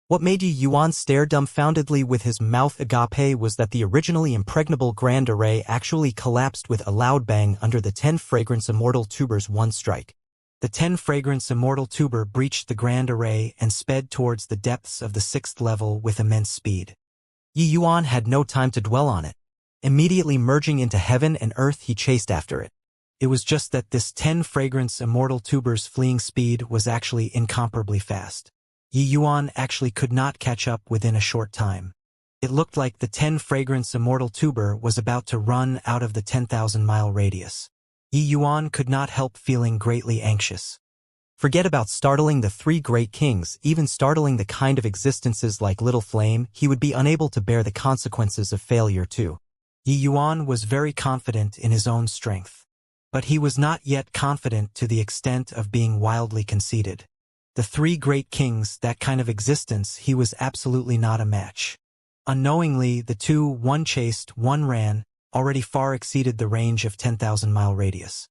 What made Yi Yuan stare dumbfoundedly with his mouth agape was that the originally impregnable grand array actually collapsed with a loud bang under the 10 fragrance immortal tuber's one strike. The 10 fragrance immortal tuber breached the grand array and sped towards the depths of the 6th level with immense speed. Yi Yuan had no time to dwell on it. Immediately merging into heaven and earth, he chased after it. It was just that this 10 fragrance immortal tuber's fleeing speed was actually incomparably fast. Yi Yuan actually could not catch up within a short time. It looked like the 10 fragrance immortal tuber was about to run out of the 10,000-mile radius. Yi Yuan could not help feeling greatly anxious. Forget about startling the three great kings, even startling the kind of existences like Little Flame, he would be unable to bear the consequences of failure too. Yi Yuan was very confident in his own strength. But he was not yet confident to the extent of being wildly conceited. The three great kings, that kind of existence, he was absolutely not a match. Unknowingly, the two, one chased, one ran, already far exceeded the range of 10,000-mile radius.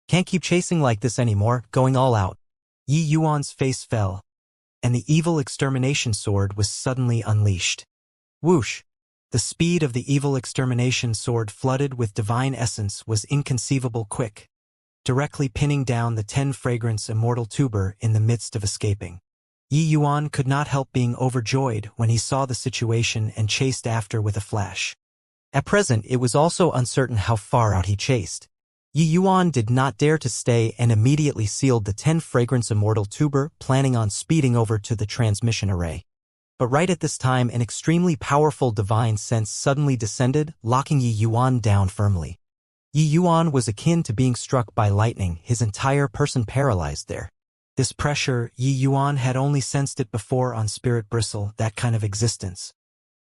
Can't keep chasing like this anymore, going all out. Yi Yuan's face fell, and the evil extermination sword was suddenly unleashed. Whoosh! The speed of the evil extermination sword flooded with divine essence was inconceivable quick, directly pinning down the 10-fragrance immortal tuber in the midst of escaping. Yi Yuan could not help being overjoyed when he saw the situation and chased after with a flash. At present, it was also uncertain how far out he chased. Yi Yuan did not dare to stay and immediately sealed the 10-fragrance immortal tuber, planning on speeding over to the transmission array. But right at this time, an extremely powerful divine sense suddenly descended, locking Yi Yuan down firmly. Yi Yuan was akin to being struck by lightning, his entire person paralyzed there. This pressure, Yi Yuan had only sensed it before on Spirit Bristle, that kind of existence.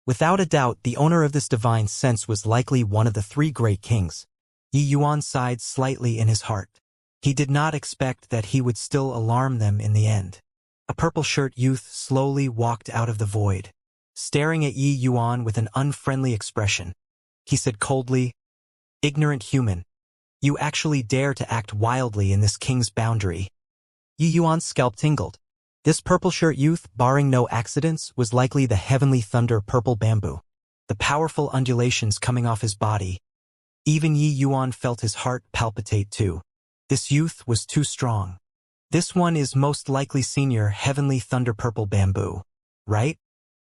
Without a doubt, the owner of this divine sense was likely one of the three great kings. Yi Yuan sighed slightly in his heart. He did not expect that he would still alarm them in the end. A purple-shirt youth slowly walked out of the void, staring at Yi Yuan with an unfriendly expression. He said coldly, "Ignorant human, you actually dare to act wildly in this king's boundary." Yi Yuan's scalp tingled. This purple-shirt youth, barring no accidents, was likely the heavenly thunder purple bamboo. The powerful undulations coming off his body. Even Yi Yuan felt his heart palpitate too. This youth was too strong. This one is most likely senior heavenly thunder purple bamboo, right?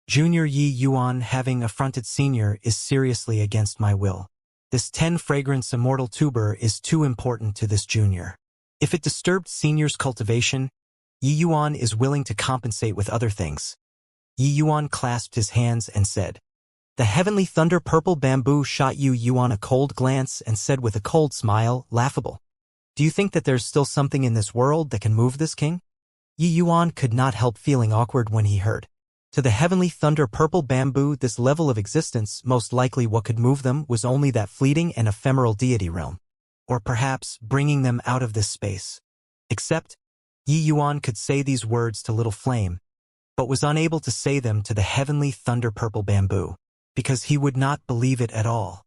Junior Yi Yuan having affronted senior is seriously against my will. This 10-fragrance immortal tuber is too important to this junior. If it disturbed senior's cultivation, Yi Yuan is willing to compensate with other things. Yi Yuan clasped his hands and said, "The heavenly thunder purple bamboo shot Yi Yuan a cold glance and said with a cold smile, laughable. Do you think that there's still something in this world that can move this king?" Yi Yuan could not help feeling awkward when he heard. To the heavenly thunder purple bamboo, this level of existence, most likely what could move them was only that fleeting and ephemeral deity realm. Or perhaps bringing them out of this space. Except, Yi Yuan could say these words to Little Flame, but was unable to say them to the heavenly thunder purple bamboo, because he would not believe it at all.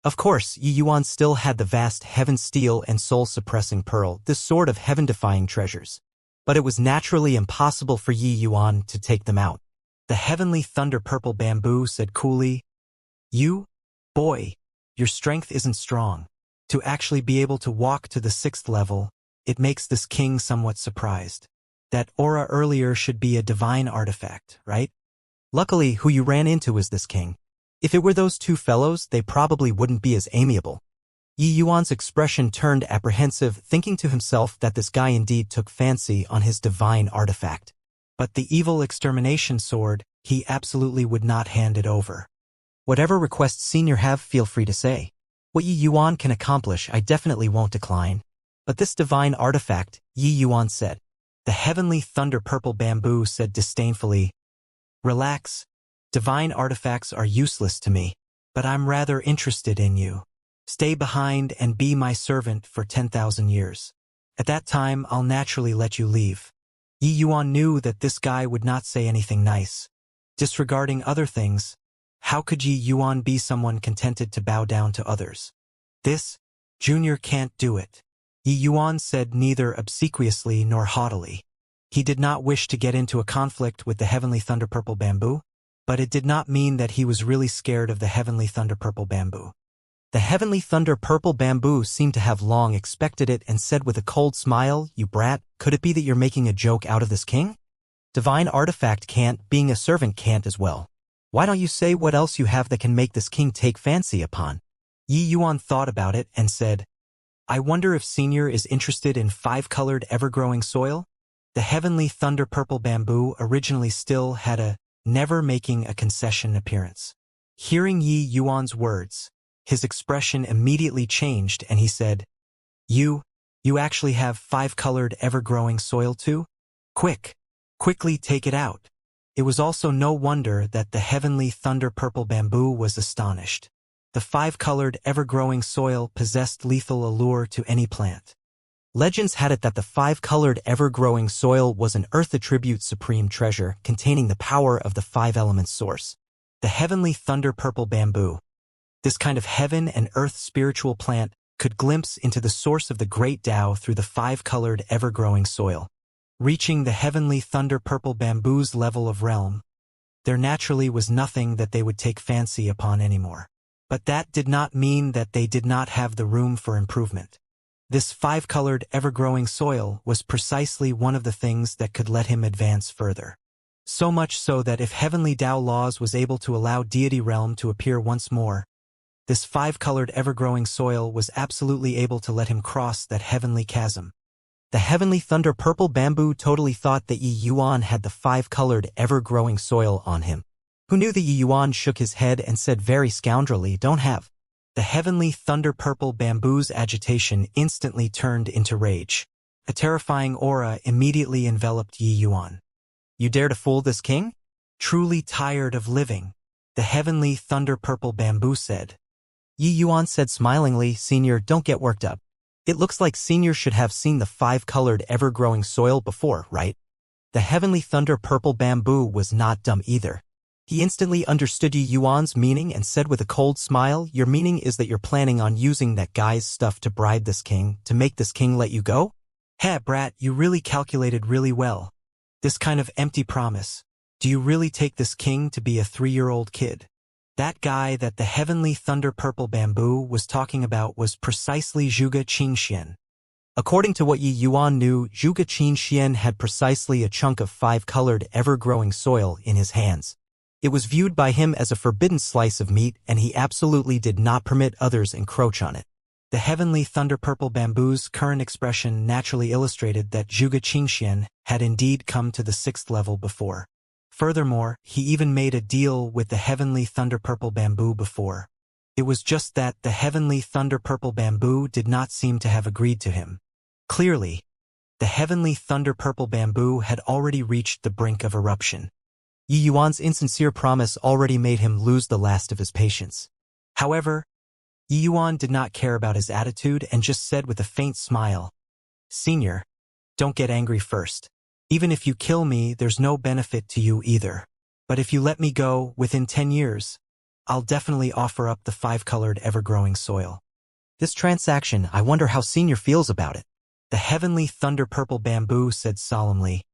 Of course, Yi Yuan still had the vast heaven steel and soul-suppressing pearl, this sort of heaven-defying treasures. But it was naturally impossible for Yi Yuan to take them out. The heavenly thunder purple bamboo said coolly, "You, boy, your strength isn't strong. To actually be able to walk to the 6th level, it makes this king somewhat surprised. That aura earlier should be a divine artifact, right? Luckily, who you ran into is this king. If it were those two fellows, they probably wouldn't be as amiable." Yi Yuan's expression turned apprehensive, thinking to himself that this guy indeed took fancy on his divine artifact. But the evil extermination sword, he absolutely would not hand it over. "Whatever requests senior have, feel free to say. What Yi Yuan can accomplish, I definitely won't decline. But this divine artifact," Yi Yuan said. The heavenly thunder purple bamboo said disdainfully, "Relax. Divine artifacts are useless to me, but I'm rather interested in you. Stay behind and be my servant for 10,000 years. At that time, I'll naturally let you leave." Yi Yuan knew that this guy would not say anything nice. Disregarding other things, how could Yi Yuan be someone contented to bow down to others? This, junior can't do it. Yi Yuan said neither obsequiously nor haughtily. He did not wish to get into a conflict with the heavenly thunder purple bamboo, but it did not mean that he was really scared of the heavenly thunder purple bamboo. The heavenly thunder purple bamboo seemed to have long expected it and said with a cold smile, "You brat, could it be that you're making a joke out of this king? Divine artifact can't, being a servant can't as well. Why don't you say what else you have that can make this king take fancy upon?" Yi Yuan thought about it and said, "I wonder if senior is interested in 5-colored ever-growing soil?" The heavenly thunder purple bamboo originally still had a never making a concession appearance. Hearing Yi Yuan's words, his expression immediately changed and he said, You actually have 5-colored ever-growing soil too? Quickly take it out." It was also no wonder that the heavenly thunder purple bamboo was astonished. The five-colored, ever-growing soil possessed lethal allure to any plant. Legends had it that the five-colored, ever-growing soil was an earth attribute supreme treasure containing the power of the five-element source. The heavenly thunder-purple bamboo. This kind of heaven and earth spiritual plant could glimpse into the source of the great Tao through the five-colored, ever-growing soil. Reaching the heavenly thunder-purple bamboo's level of realm, there naturally was nothing that they would take fancy upon anymore. But that did not mean that they did not have the room for improvement. This five-colored, ever-growing soil was precisely one of the things that could let him advance further. So much so that if heavenly Tao laws was able to allow deity realm to appear once more, this five-colored, ever-growing soil was absolutely able to let him cross that heavenly chasm. The heavenly thunder-purple bamboo totally thought that Yi Yuan had the five-colored, ever-growing soil on him. Who knew that Yi Yuan shook his head and said very scoundrelly, "Don't have." The heavenly thunder-purple bamboo's agitation instantly turned into rage. A terrifying aura immediately enveloped Yi Yuan. "You dare to fool this king?" Truly tired of living, the heavenly thunder-purple bamboo said. Yi Yuan said smilingly, "Senior, don't get worked up. It looks like Senior should have seen the five-colored, ever-growing soil before, right?" The heavenly thunder-purple bamboo was not dumb either. He instantly understood Yi Yuan's meaning and said with a cold smile, "Your meaning is that you're planning on using that guy's stuff to bribe this king, to make this king let you go?" "Heh, brat, you really calculated really well. This kind of empty promise. Do you really take this king to be a 3-year-old kid?" That guy that the heavenly thunder-purple bamboo was talking about was precisely Zhuge Qingxian. According to what Yi Yuan knew, Zhuge Qingxian had precisely a chunk of five-colored, ever-growing soil in his hands. It was viewed by him as a forbidden slice of meat, and he absolutely did not permit others encroach on it. The heavenly thunder-purple bamboo's current expression naturally illustrated that Zhuge Qingxian had indeed come to the 6th level before. Furthermore, he even made a deal with the heavenly thunder-purple bamboo before. It was just that the heavenly thunder-purple bamboo did not seem to have agreed to him. Clearly, the heavenly thunder-purple bamboo had already reached the brink of eruption. Yi Yuan's insincere promise already made him lose the last of his patience. However, Yi Yuan did not care about his attitude and just said with a faint smile, "Senior, don't get angry first. Even if you kill me, there's no benefit to you either. But if you let me go, within 10 years, I'll definitely offer up the five-colored ever-growing soil." "This transaction, I wonder how Senior feels about it." The heavenly thunder-purple bamboo said solemnly,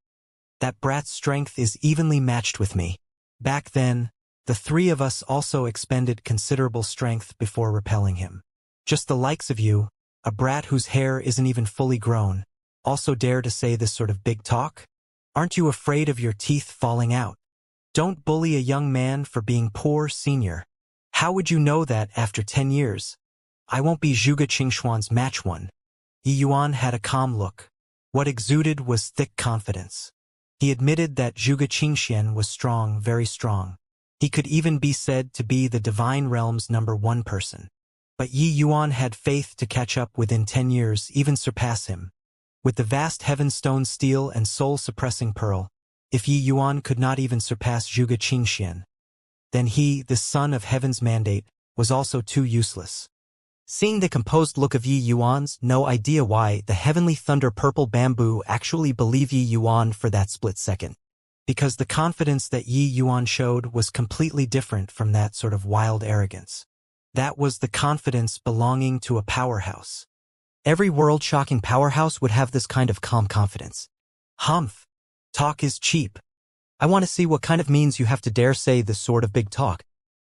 "That brat's strength is evenly matched with me. Back then, the 3 of us also expended considerable strength before repelling him. Just the likes of you, a brat whose hair isn't even fully grown, also dare to say this sort of big talk? Aren't you afraid of your teeth falling out? Don't bully a young man for being poor, Senior. How would you know that after 10 years? I won't be Zhuge Qingxuan's match one." Yi Yuan had a calm look. What exuded was thick confidence. He admitted that Zhuge Qingxian was strong, very strong. He could even be said to be the divine realm's #1 person. But Yi Yuan had faith to catch up within 10 years, even surpass him. With the vast heavenstone steel and soul-suppressing pearl, if Yi Yuan could not even surpass Zhuge Qingxian, then he, the son of heaven's mandate, was also too useless. Seeing the composed look of Yi Yuan's, no idea why, the heavenly thunder-purple bamboo actually believed Yi Yuan for that split second. Because the confidence that Yi Yuan showed was completely different from that sort of wild arrogance. That was the confidence belonging to a powerhouse. Every world-shocking powerhouse would have this kind of calm confidence. Humph. Talk is cheap. I want to see what kind of means you have to dare say this sort of big talk.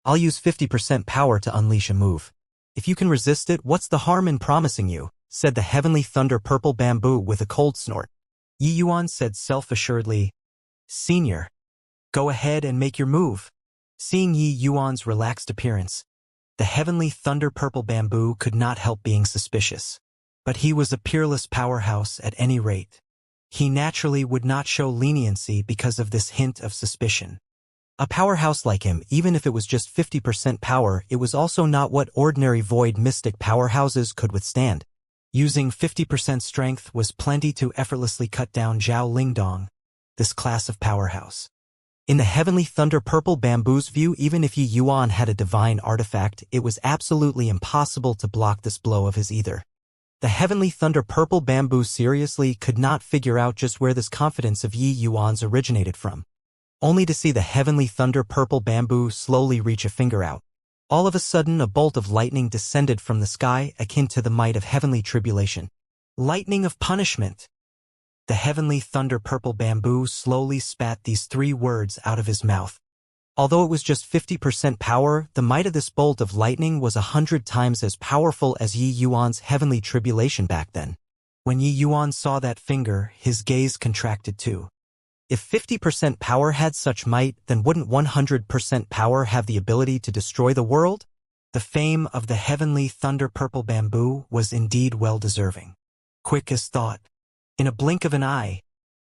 I'll use 50% power to unleash a move. If you can resist it, what's the harm in promising you?" said the heavenly thunder-purple bamboo with a cold snort. Yi Yuan said self-assuredly, "Senior, go ahead and make your move." Seeing Yi Yuan's relaxed appearance, the heavenly thunder-purple bamboo could not help being suspicious. But he was a peerless powerhouse at any rate. He naturally would not show leniency because of this hint of suspicion. A powerhouse like him, even if it was just 50% power, it was also not what ordinary void mystic powerhouses could withstand. Using 50% strength was plenty to effortlessly cut down Zhao Lingdong, this class of powerhouse. In the heavenly thunder purple bamboo's view, even if Yi Yuan had a divine artifact, it was absolutely impossible to block this blow of his either. The heavenly thunder purple bamboo seriously could not figure out just where this confidence of Yi Yuan's originated from. Only to see the heavenly thunder purple bamboo slowly reach a finger out. All of a sudden, a bolt of lightning descended from the sky, akin to the might of heavenly tribulation. Lightning of punishment. The heavenly thunder purple bamboo slowly spat these 3 words out of his mouth. Although it was just 50% power, the might of this bolt of lightning was 100 times as powerful as Yi Yuan's heavenly tribulation back then. When Yi Yuan saw that finger, his gaze contracted too. If 50% power had such might, then wouldn't 100% power have the ability to destroy the world? The fame of the heavenly thunder purple bamboo was indeed well-deserving. Quick as thought. In a blink of an eye,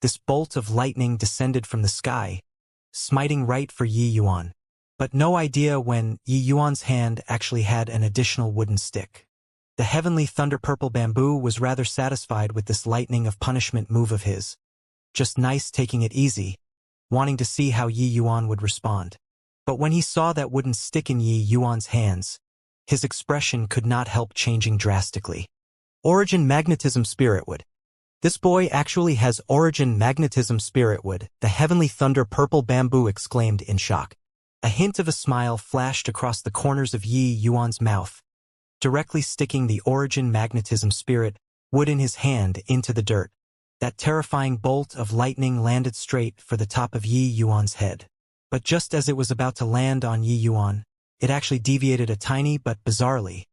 this bolt of lightning descended from the sky, smiting right for Yi Yuan. But no idea when Yi Yuan's hand actually had an additional wooden stick. The heavenly thunder purple bamboo was rather satisfied with this lightning of punishment move of his. Just nice taking it easy, wanting to see how Yi Yuan would respond. But when he saw that wooden stick in Yi Yuan's hands, his expression could not help changing drastically. Origin magnetism spirit wood. This boy actually has origin magnetism spirit wood, the heavenly thunder purple bamboo exclaimed in shock. A hint of a smile flashed across the corners of Yi Yuan's mouth, directly sticking the origin magnetism spirit wood in his hand into the dirt. That terrifying bolt of lightning landed straight for the top of Yi Yuan's head. But just as it was about to land on Yi Yuan, it actually deviated a tiny but bizarrely,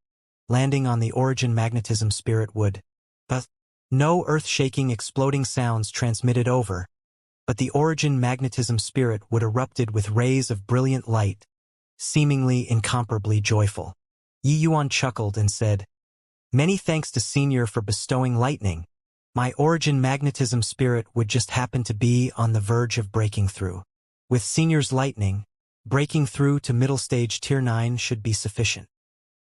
landing on the origin magnetism spirit wood. But no earth-shaking exploding sounds transmitted over, but the origin magnetism spirit would erupted with rays of brilliant light, seemingly incomparably joyful. Yi Yuan chuckled and said, "Many thanks to Senior for bestowing lightning. My origin magnetism spirit would just happen to be on the verge of breaking through. With Senior's lightning, breaking through to middle stage tier 9 should be sufficient."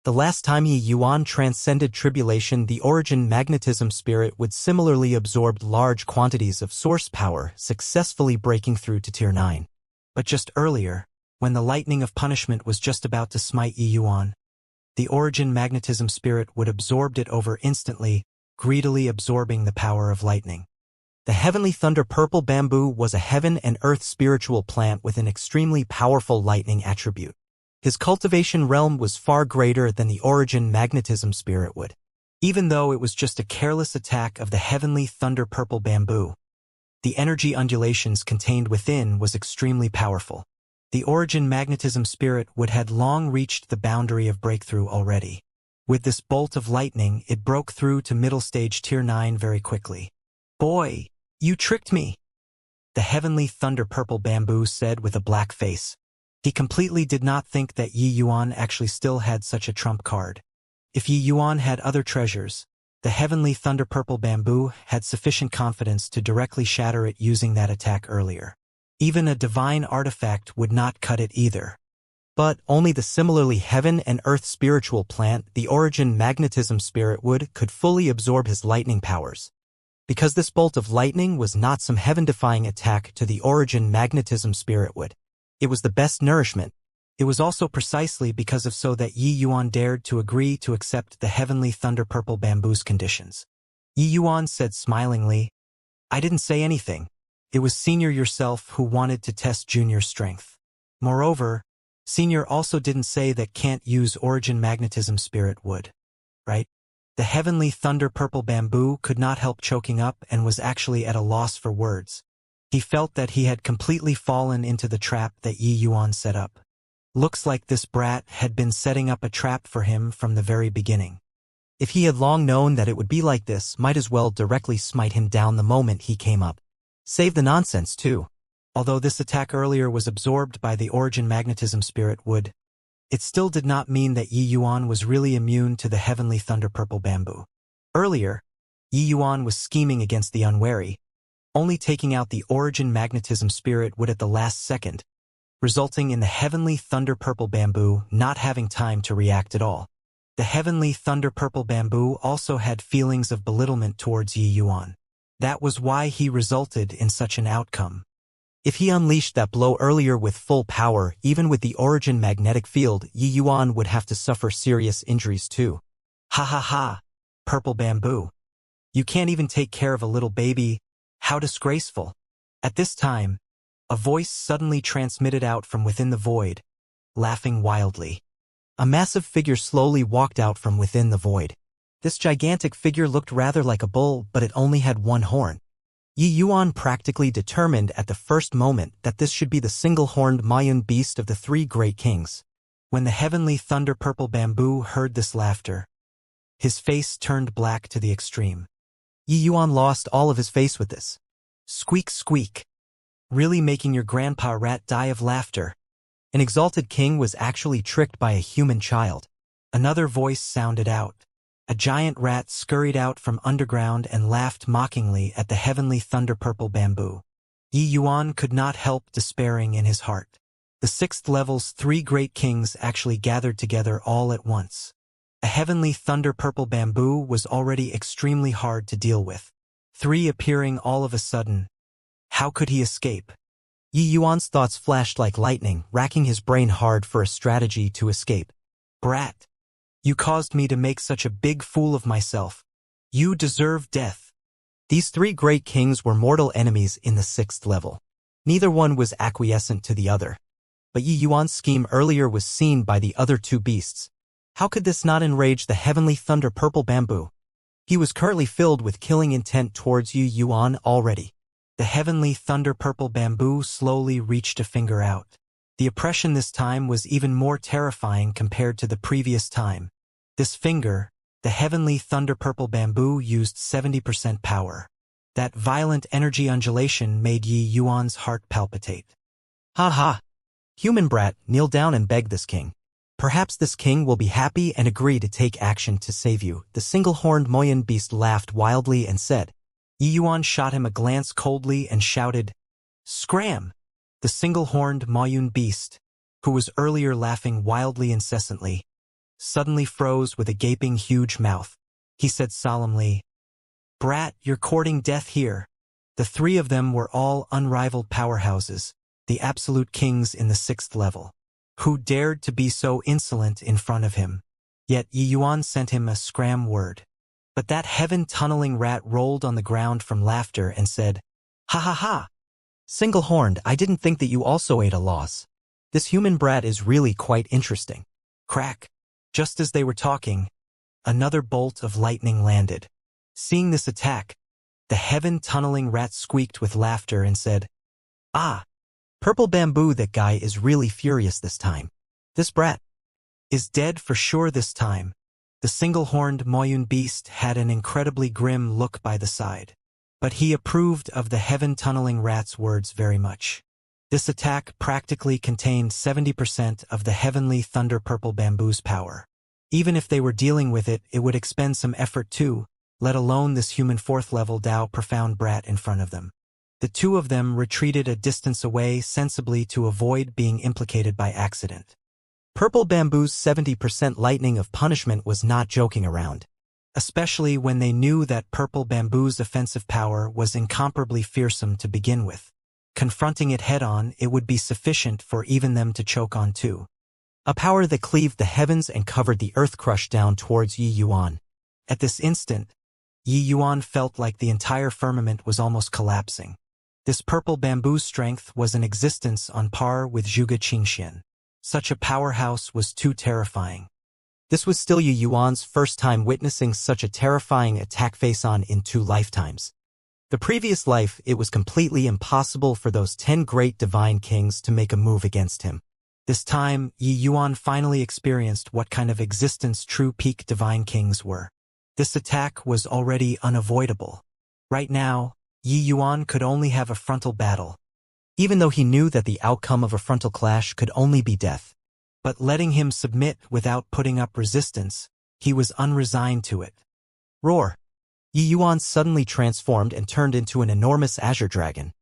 The last time Yi Yuan transcended tribulation, the origin magnetism spirit would similarly absorb large quantities of source power, successfully breaking through to tier 9. But just earlier, when the lightning of punishment was just about to smite Yi Yuan, the origin magnetism spirit would absorb it over instantly, greedily absorbing the power of lightning. The heavenly thunder purple bamboo was a heaven and earth spiritual plant with an extremely powerful lightning attribute. His cultivation realm was far greater than the origin magnetism spirit would. Even though it was just a careless attack of the heavenly thunder purple bamboo, the energy undulations contained within was extremely powerful. The origin magnetism spirit would had long reached the boundary of breakthrough already. With this bolt of lightning, it broke through to middle stage tier 9 very quickly. "Boy, you tricked me," the heavenly thunder purple bamboo said with a black face. He completely did not think that Yi Yuan actually still had such a trump card. If Yi Yuan had other treasures, the heavenly thunder purple bamboo had sufficient confidence to directly shatter it using that attack earlier. Even a divine artifact would not cut it either. But only the similarly heaven and earth spiritual plant, the origin magnetism spirit wood, could fully absorb his lightning powers. Because this bolt of lightning was not some heaven-defying attack to the origin magnetism spirit wood. It was the best nourishment. It was also precisely because of so that Yi Yuan dared to agree to accept the heavenly thunder purple bamboo's conditions. Yi Yuan said smilingly, "I didn't say anything. It was Senior yourself who wanted to test Junior's strength. Moreover, Senior also didn't say that can't use origin magnetism spirit wood, right?" The heavenly thunder purple bamboo could not help choking up and was actually at a loss for words. He felt that he had completely fallen into the trap that Yi Yuan set up. Looks like this brat had been setting up a trap for him from the very beginning. If he had long known that it would be like this, might as well directly smite him down the moment he came up. Save the nonsense too. Although this attack earlier was absorbed by the origin magnetism spirit wood, it still did not mean that Yi Yuan was really immune to the heavenly thunder purple bamboo. Earlier, Yi Yuan was scheming against the unwary, only taking out the origin magnetism spirit wood at the last second, resulting in the heavenly thunder purple bamboo not having time to react at all. The heavenly thunder purple bamboo also had feelings of belittlement towards Yi Yuan. That was why he resulted in such an outcome. If he unleashed that blow earlier with full power, even with the origin magnetic field, Yi Yuan would have to suffer serious injuries too. Ha ha ha, purple bamboo. You can't even take care of a little baby. How disgraceful. At this time, a voice suddenly transmitted out from within the void, laughing wildly. A massive figure slowly walked out from within the void. This gigantic figure looked rather like a bull, but it only had one horn. Yi Yuan practically determined at the first moment that this should be the single-horned Mayun beast of the three great kings. When the heavenly thunder purple bamboo heard this laughter, his face turned black to the extreme. Yi Yuan lost all of his face with this. Squeak squeak. Really making your grandpa rat die of laughter. An exalted king was actually tricked by a human child. Another voice sounded out. A giant rat scurried out from underground and laughed mockingly at the heavenly thunder purple bamboo. Yi Yuan could not help despairing in his heart. The sixth level's three great kings actually gathered together all at once. A heavenly thunder purple bamboo was already extremely hard to deal with. Three appearing all of a sudden. How could he escape? Yi Yuan's thoughts flashed like lightning, racking his brain hard for a strategy to escape. Brat! You caused me to make such a big fool of myself. You deserve death. These three great kings were mortal enemies in the sixth level. Neither one was acquiescent to the other. But Yi Yuan's scheme earlier was seen by the other two beasts. How could this not enrage the heavenly thunder purple bamboo? He was currently filled with killing intent towards Yi Yuan already. The heavenly thunder purple bamboo slowly reached a finger out. The oppression this time was even more terrifying compared to the previous time. This finger, the heavenly thunder purple bamboo, used 70% power. That violent energy undulation made Yi Yuan's heart palpitate. Ha ha! Human brat, kneel down and beg this king. Perhaps this king will be happy and agree to take action to save you. The single-horned Moyan beast laughed wildly and said. Yi Yuan shot him a glance coldly and shouted, "Scram!" The single-horned Mayun beast, who was earlier laughing wildly incessantly, suddenly froze with a gaping huge mouth. He said solemnly, "Brat, you're courting death here." The three of them were all unrivaled powerhouses, the absolute kings in the sixth level. Who dared to be so insolent in front of him? Yet Yi Yuan sent him a scram word. But that heaven-tunneling rat rolled on the ground from laughter and said, "Ha ha ha! Single-horned, I didn't think that you also ate a loss. This human brat is really quite interesting." Crack! Just as they were talking, another bolt of lightning landed. Seeing this attack, the heaven-tunneling rat squeaked with laughter and said, "Ah! Purple bamboo, that guy is really furious this time. This brat is dead for sure this time." The single-horned Moyun beast had an incredibly grim look by the side. But he approved of the heaven-tunneling rat's words very much. This attack practically contained 70% of the heavenly thunder purple bamboo's power. Even if they were dealing with it, it would expend some effort too, let alone this human fourth-level Dao profound brat in front of them. The two of them retreated a distance away sensibly to avoid being implicated by accident. Purple bamboo's 70% lightning of punishment was not joking around. Especially when they knew that purple bamboo's offensive power was incomparably fearsome to begin with. Confronting it head-on, it would be sufficient for even them to choke on too. A power that cleaved the heavens and covered the earth crushed down towards Yi Yuan. At this instant, Yi Yuan felt like the entire firmament was almost collapsing. This purple bamboo's strength was an existence on par with Zhuge Qingxian. Such a powerhouse was too terrifying. This was still Yi Yuan's first time witnessing such a terrifying attack face-on in 2 lifetimes. The previous life, it was completely impossible for those 10 great divine kings to make a move against him. This time, Yi Yuan finally experienced what kind of existence true peak divine kings were. This attack was already unavoidable. Right now, Yi Yuan could only have a frontal battle. Even though he knew that the outcome of a frontal clash could only be death. But letting him submit without putting up resistance, he was unresigned to it. Roar! Yi Yuan suddenly transformed and turned into an enormous azure dragon.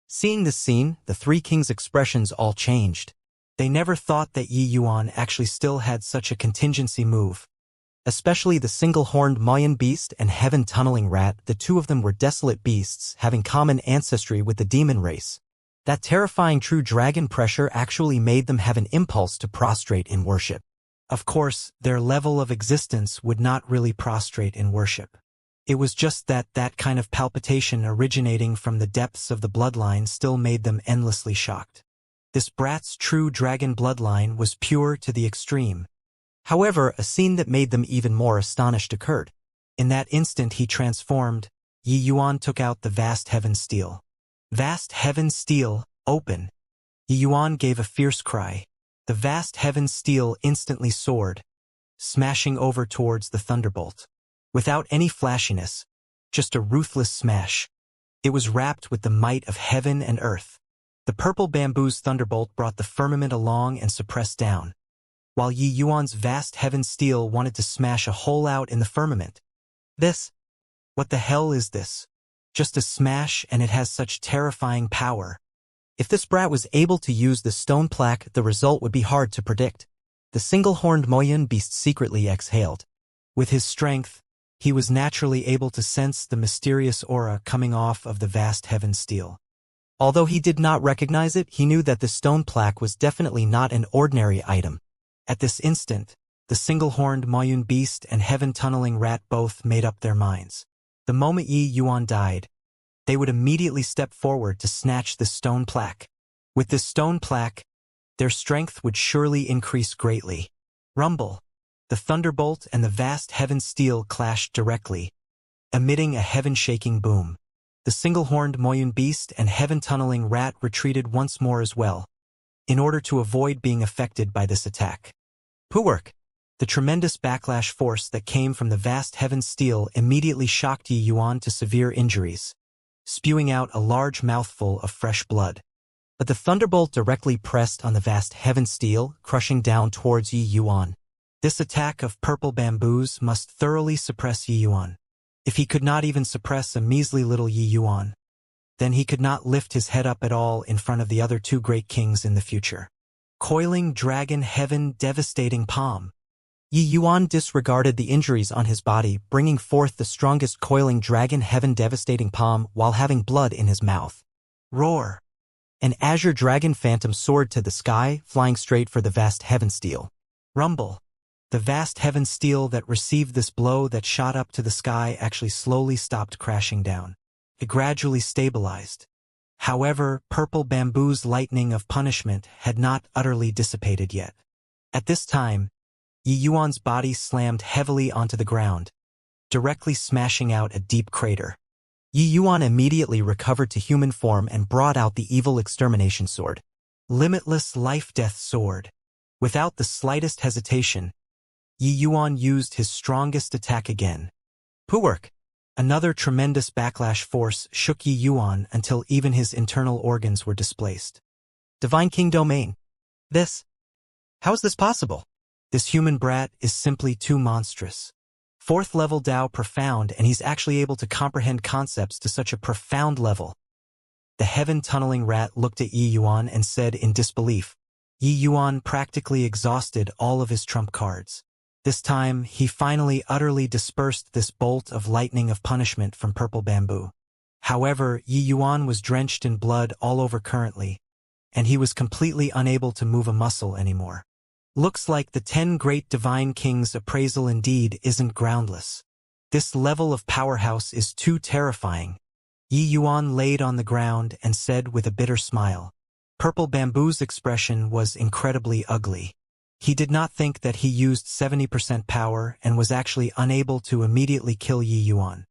Seeing this scene, the 3 kings' expressions all changed. They never thought that Yi Yuan actually still had such a contingency move. Especially the single-horned Mayan beast and heaven-tunneling rat, the 2 of them were desolate beasts having common ancestry with the demon race. That terrifying true dragon pressure actually made them have an impulse to prostrate in worship. Of course, their level of existence would not really prostrate in worship. It was just that kind of palpitation originating from the depths of the bloodline still made them endlessly shocked. This brat's true dragon bloodline was pure to the extreme. However, a scene that made them even more astonished occurred. In that instant he transformed. Yi Yuan took out the vast heaven steel. Vast heaven steel, open. Yi Yuan gave a fierce cry. The vast heaven steel instantly soared, smashing over towards the thunderbolt. Without any flashiness, just a ruthless smash. It was wrapped with the might of heaven and earth. The purple bamboo's thunderbolt brought the firmament along and suppressed down, while Yi Yuan's vast heaven steel wanted to smash a hole out in the firmament. What the hell is this? Just a smash, and it has such terrifying power. If this brat was able to use the stone plaque, the result would be hard to predict. The single-horned Moyan beast secretly exhaled. With his strength, he was naturally able to sense the mysterious aura coming off of the vast heaven steel. Although he did not recognize it, he knew that the stone plaque was definitely not an ordinary item. At this instant, the single-horned Moyan beast and heaven-tunneling rat both made up their minds. The moment Yi Yuan died, they would immediately step forward to snatch the stone plaque. With this stone plaque, their strength would surely increase greatly. Rumble. The thunderbolt and the vast heaven steel clashed directly, emitting a heaven-shaking boom. The single-horned Moyan beast and heaven-tunneling rat retreated once more as well, in order to avoid being affected by this attack. Poowork. The tremendous backlash force that came from the vast heaven steel immediately shocked Yi Yuan to severe injuries, spewing out a large mouthful of fresh blood. But the thunderbolt directly pressed on the vast heaven steel, crushing down towards Yi Yuan. This attack of purple bamboos must thoroughly suppress Yi Yuan. If he could not even suppress a measly little Yi Yuan, then he could not lift his head up at all in front of the other two great kings in the future. Coiling dragon heaven devastating palm. Yi Yuan disregarded the injuries on his body, bringing forth the strongest coiling dragon heaven devastating palm while having blood in his mouth. Roar! An azure dragon phantom soared to the sky, flying straight for the vast heaven steel. Rumble! The vast heaven steel that received this blow that shot up to the sky actually slowly stopped crashing down. It gradually stabilized. However, purple bamboo's lightning of punishment had not utterly dissipated yet. At this time, Yi Yuan's body slammed heavily onto the ground, directly smashing out a deep crater. Yi Yuan immediately recovered to human form and brought out the evil extermination sword. Limitless life-death sword. Without the slightest hesitation, Yi Yuan used his strongest attack again. Poowork. Another tremendous backlash force shook Yi Yuan until even his internal organs were displaced. Divine King Domain. How is this possible? This human brat is simply too monstrous. 4th level Dao profound, and he's actually able to comprehend concepts to such a profound level. The heaven-tunneling rat looked at Yi Yuan and said in disbelief. Yi Yuan practically exhausted all of his trump cards. This time, he finally utterly dispersed this bolt of lightning of punishment from purple bamboo. However, Yi Yuan was drenched in blood all over currently, and he was completely unable to move a muscle anymore. Looks like the 10 great divine kings' appraisal indeed isn't groundless. This level of powerhouse is too terrifying. Yi Yuan laid on the ground and said with a bitter smile. Purple bamboo's expression was incredibly ugly. He did not think that he used 70% power and was actually unable to immediately kill Yi Yuan.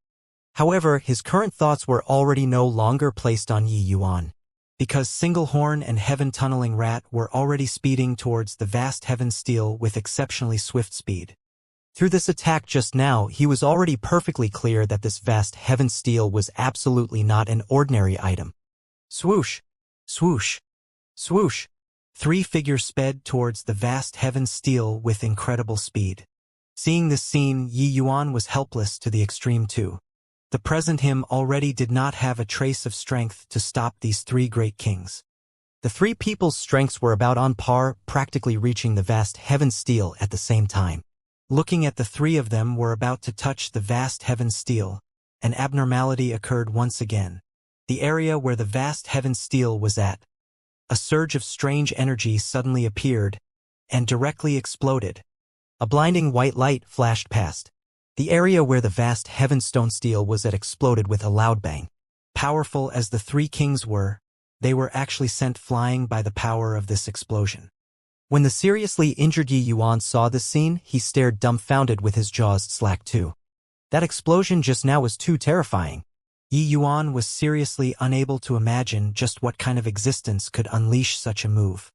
However, his current thoughts were already no longer placed on Yi Yuan, because Singlehorn and Heaven-Tunneling Rat were already speeding towards the vast heaven steel with exceptionally swift speed. Through this attack just now, he was already perfectly clear that this vast heaven steel was absolutely not an ordinary item. Swoosh! Swoosh! Swoosh! 3 figures sped towards the vast heaven steel with incredible speed. Seeing this scene, Yi Yuan was helpless to the extreme too. The present him already did not have a trace of strength to stop these 3 great kings. The 3 people's strengths were about on par, practically reaching the vast heaven steel at the same time. Looking at the 3 of them were about to touch the vast heaven steel, an abnormality occurred once again. the area where the vast heaven steel was at. A surge of strange energy suddenly appeared and directly exploded. A blinding white light flashed past. The area where the vast heavenstone steel was at exploded with a loud bang. Powerful as the three kings were, they were actually sent flying by the power of this explosion. When the seriously injured Yi Yuan saw this scene, he stared dumbfounded with his jaws slacked too. That explosion just now was too terrifying. Yi Yuan was seriously unable to imagine just what kind of existence could unleash such a move.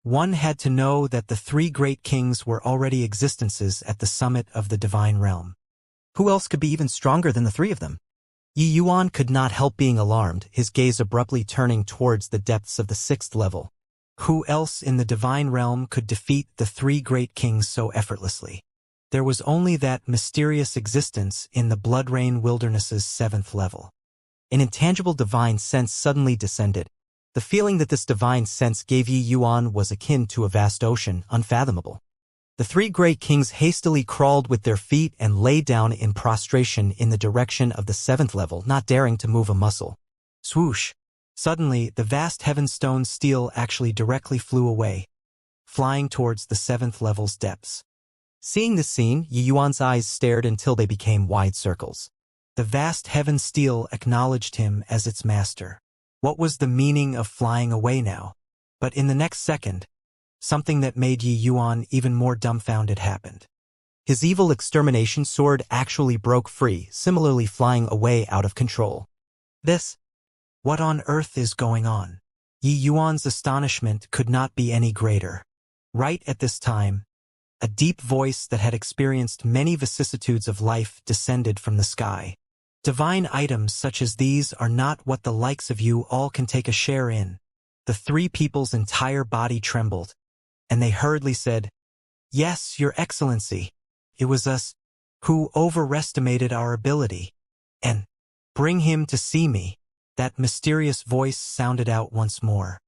One had to know that the three great kings were already existences at the summit of the divine realm. Who else could be even stronger than the three of them? Yi Yuan could not help being alarmed, his gaze abruptly turning towards the depths of the 6th level. Who else in the divine realm could defeat the three great kings so effortlessly? There was only that mysterious existence in the Bloodrain Wilderness's 7th level. An intangible divine sense suddenly descended. The feeling that this divine sense gave Yi Yuan was akin to a vast ocean, unfathomable. The three great kings hastily crawled with their feet and lay down in prostration in the direction of the 7th level, not daring to move a muscle. Swoosh! Suddenly, the vast heavenstone steel actually directly flew away, flying towards the 7th level's depths. Seeing this scene, Yi Yuan's eyes stared until they became wide circles. The vast heaven steel acknowledged him as its master. What was the meaning of flying away now? But in the next second, something that made Yi Yuan even more dumbfounded happened. His evil extermination sword actually broke free, similarly flying away out of control. What on earth is going on? Yi Yuan's astonishment could not be any greater. Right at this time, a deep voice that had experienced many vicissitudes of life descended from the sky. Divine items such as these are not what the likes of you all can take a share in. The three people's entire body trembled, and they hurriedly said, "Yes, Your Excellency. It was us who overestimated our ability. And bring him to see me." That mysterious voice sounded out once more.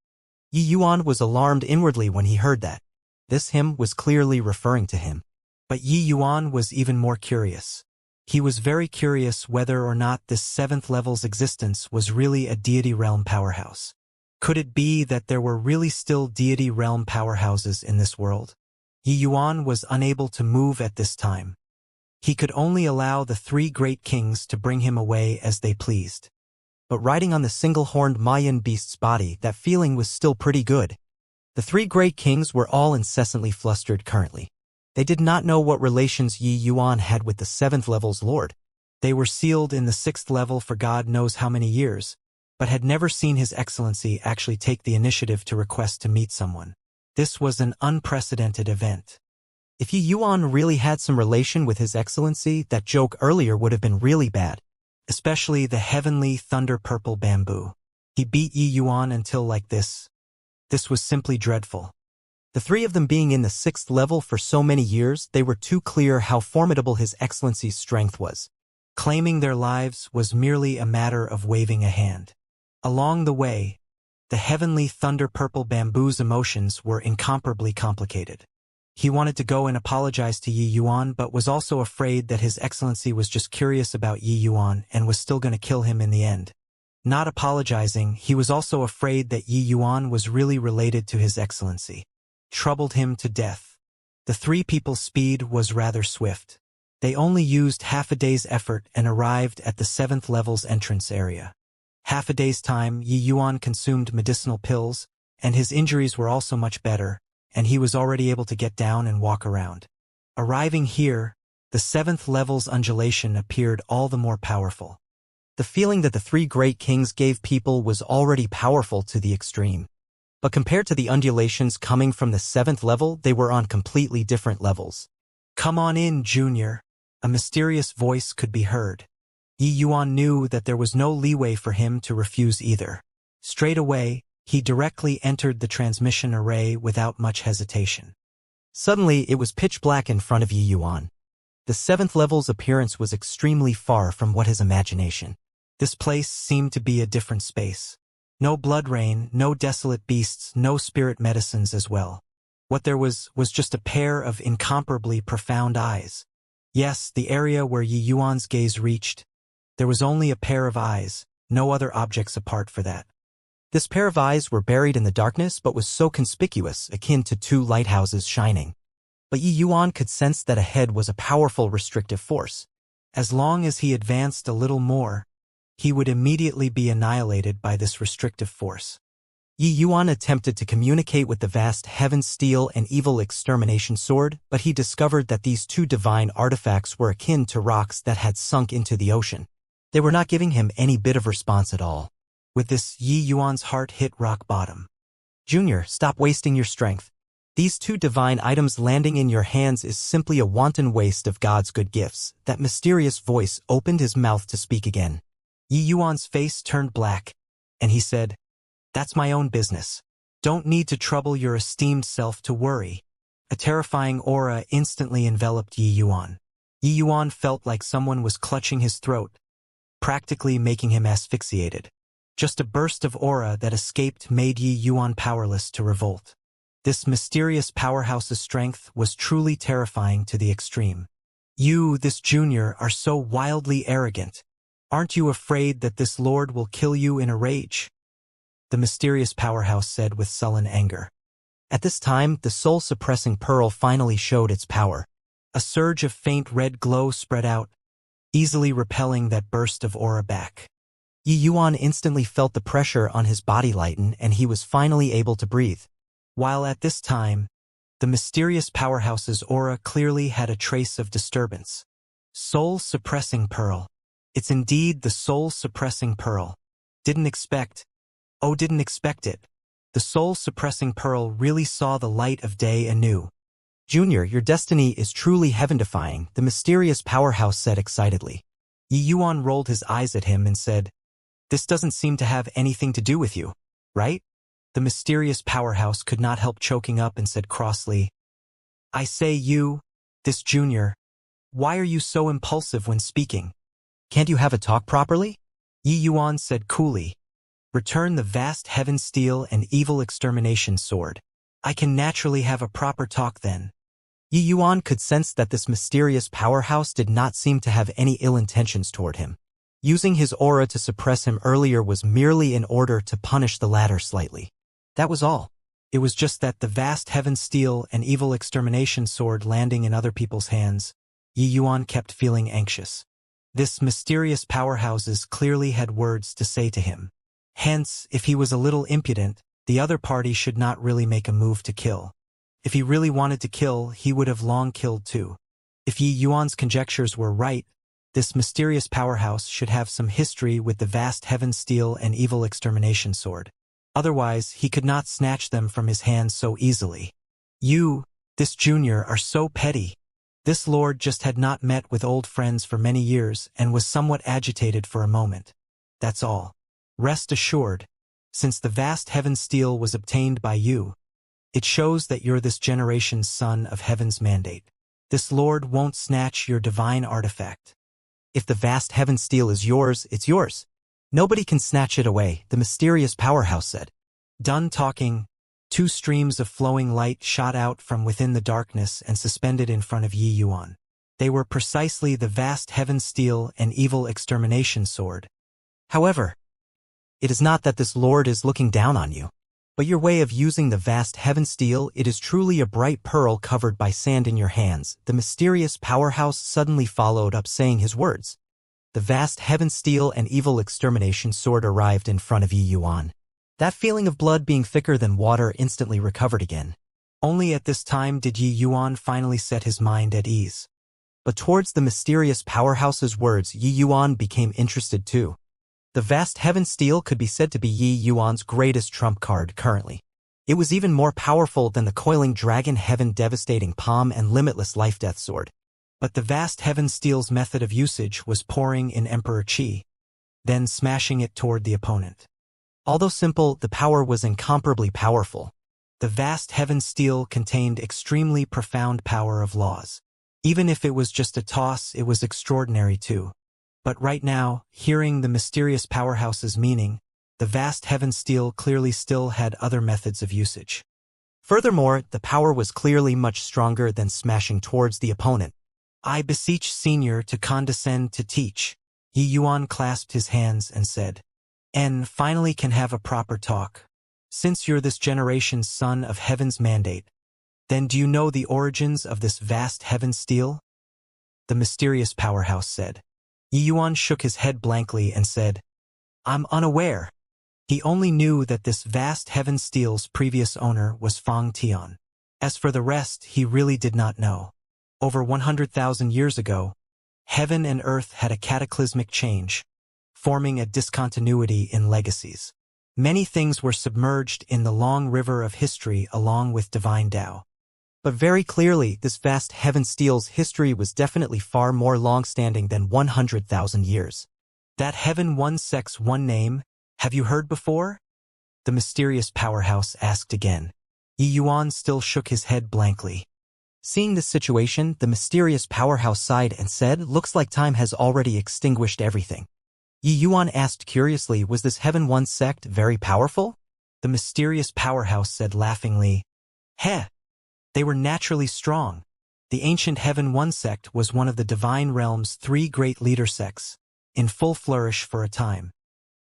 Yi Yuan was alarmed inwardly when he heard that. This hymn was clearly referring to him. But Yi Yuan was even more curious. He was very curious whether or not this 7th level's existence was really a deity realm powerhouse. Could it be that there were really still deity realm powerhouses in this world? Yi Yuan was unable to move at this time. He could only allow the three great kings to bring him away as they pleased. But riding on the single-horned Mayan beast's body, that feeling was still pretty good. The three great kings were all incessantly flustered currently. They did not know what relations Yi Yuan had with the 7th level's lord. They were sealed in the 6th level for God knows how many years, but had never seen His Excellency actually take the initiative to request to meet someone. This was an unprecedented event. If Yi Yuan really had some relation with His Excellency, that joke earlier would have been really bad. Especially the heavenly thunder-purple bamboo. He beat Yi Yuan until like this. This was simply dreadful. The three of them being in the 6th level for so many years, they were too clear how formidable His Excellency's strength was. Claiming their lives was merely a matter of waving a hand. Along the way, the heavenly thunder-purple bamboo's emotions were incomparably complicated. He wanted to go and apologize to Yi Yuan, but was also afraid that His Excellency was just curious about Yi Yuan and was still going to kill him in the end. Not apologizing, he was also afraid that Yi Yuan was really related to His Excellency. Troubled him to death. The three people's speed was rather swift. They only used half a day's effort and arrived at the 7th level's entrance area. Half a day's time, Yi Yuan consumed medicinal pills, and his injuries were also much better, and he was already able to get down and walk around. Arriving here, the 7th level's undulation appeared all the more powerful. The feeling that the three great kings gave people was already powerful to the extreme. But compared to the undulations coming from the 7th level, they were on completely different levels. "Come on in, Junior," a mysterious voice could be heard. Yi Yuan knew that there was no leeway for him to refuse either. Straight away, he directly entered the transmission array without much hesitation. Suddenly, it was pitch black in front of Yi Yuan. The 7th level's appearance was extremely far from what his imagination. This place seemed to be a different space. No blood rain, no desolate beasts, no spirit medicines as well. What there was just a pair of incomparably profound eyes. Yes, the area where Yi Yuan's gaze reached. There was only a pair of eyes, no other objects apart for that. This pair of eyes were buried in the darkness but was so conspicuous, akin to two lighthouses shining. But Yi Yuan could sense that ahead was a powerful restrictive force. As long as he advanced a little more, he would immediately be annihilated by this restrictive force. Yi Yuan attempted to communicate with the vast heaven steel and evil extermination sword, but he discovered that these two divine artifacts were akin to rocks that had sunk into the ocean. They were not giving him any bit of response at all. With this, Yi Yuan's heart hit rock bottom. Junior, stop wasting your strength. These two divine items landing in your hands is simply a wanton waste of God's good gifts. That mysterious voice opened his mouth to speak again. Yi Yuan's face turned black, and he said, "That's my own business. Don't need to trouble your esteemed self to worry." A terrifying aura instantly enveloped Yi Yuan. Yi Yuan felt like someone was clutching his throat, practically making him asphyxiated. Just a burst of aura that escaped made Yi Yuan powerless to revolt. This mysterious powerhouse's strength was truly terrifying to the extreme. "You, this junior, are so wildly arrogant. Aren't you afraid that this lord will kill you in a rage?" the mysterious powerhouse said with sullen anger. At this time, the soul-suppressing pearl finally showed its power. A surge of faint red glow spread out, easily repelling that burst of aura back. Yi Yuan instantly felt the pressure on his body lighten, and he was finally able to breathe. While at this time, the mysterious powerhouse's aura clearly had a trace of disturbance. Soul-suppressing pearl. It's indeed the soul-suppressing pearl. Didn't expect it. The soul-suppressing pearl really saw the light of day anew. Junior, your destiny is truly heaven-defying, the mysterious powerhouse said excitedly. Yi Yuan rolled his eyes at him and said, "This doesn't seem to have anything to do with you, right?" The mysterious powerhouse could not help choking up and said crossly, "I say you, this junior, why are you so impulsive when speaking? Can't you have a talk properly?" Yi Yuan said coolly, "Return the vast heaven steel and evil extermination sword. I can naturally have a proper talk then." Yi Yuan could sense that this mysterious powerhouse did not seem to have any ill intentions toward him. Using his aura to suppress him earlier was merely in order to punish the latter slightly. That was all. It was just that the vast heaven steel and evil extermination sword landing in other people's hands, Yi Yuan kept feeling anxious. This mysterious powerhouses clearly had words to say to him. Hence, if he was a little impudent, the other party should not really make a move to kill. If he really wanted to kill, he would have long killed too. If Yi Yuan's conjectures were right, this mysterious powerhouse should have some history with the vast heaven steel and evil extermination sword. Otherwise, he could not snatch them from his hands so easily. "You, this junior, are so petty." This lord just had not met with old friends for many years and was somewhat agitated for a moment. "That's all. Rest assured, since the vast heaven steel was obtained by you, it shows that you're this generation's son of heaven's mandate. This lord won't snatch your divine artifact." "If the vast heaven steel is yours, it's yours. Nobody can snatch it away," the mysterious powerhouse said. Done talking, two streams of flowing light shot out from within the darkness and suspended in front of Yi Yuan. They were precisely the vast heaven steel and evil extermination sword. "However, it is not that this lord is looking down on you, but your way of using the vast heaven steel, it is truly a bright pearl covered by sand in your hands," the mysterious powerhouse suddenly followed up saying his words. The vast heaven steel and evil extermination sword arrived in front of Yi Yuan. That feeling of blood being thicker than water instantly recovered again. Only at this time did Yi Yuan finally set his mind at ease. But towards the mysterious powerhouse's words, Yi Yuan became interested too. The vast heaven steel could be said to be Yi Yuan's greatest trump card currently. It was even more powerful than the coiling dragon heaven devastating palm and limitless life-death sword. But the vast heaven steel's method of usage was pouring in Emperor Qi, then smashing it toward the opponent. Although simple, the power was incomparably powerful. The vast heaven steel contained extremely profound power of laws. Even if it was just a toss, it was extraordinary too. But right now, hearing the mysterious powerhouse's meaning, the vast heaven steel clearly still had other methods of usage. Furthermore, the power was clearly much stronger than smashing towards the opponent. "I beseech Senior to condescend to teach." Yi Yuan clasped his hands and said, and finally can have a proper talk. Since you're this generation's son of heaven's mandate, then do you know the origins of this vast heaven steel? The mysterious powerhouse said. Yi Yuan shook his head blankly and said, I'm unaware. He only knew that this vast heaven steel's previous owner was Fang Tian. As for the rest, he really did not know. Over 100,000 years ago, heaven and earth had a cataclysmic change, forming a discontinuity in legacies. Many things were submerged in the long river of history along with divine Tao. But very clearly, this vast heaven steel's history was definitely far more long-standing than 100,000 years. That heaven one sex one name, have you heard before? The mysterious powerhouse asked again. Yi Yuan still shook his head blankly. Seeing this situation, the mysterious powerhouse sighed and said, looks like time has already extinguished everything. Yi Yuan asked curiously, was this Heaven One sect very powerful? The mysterious powerhouse said laughingly, Heh! They were naturally strong. The ancient Heaven One sect was one of the divine realm's 3 great leader sects, in full flourish for a time.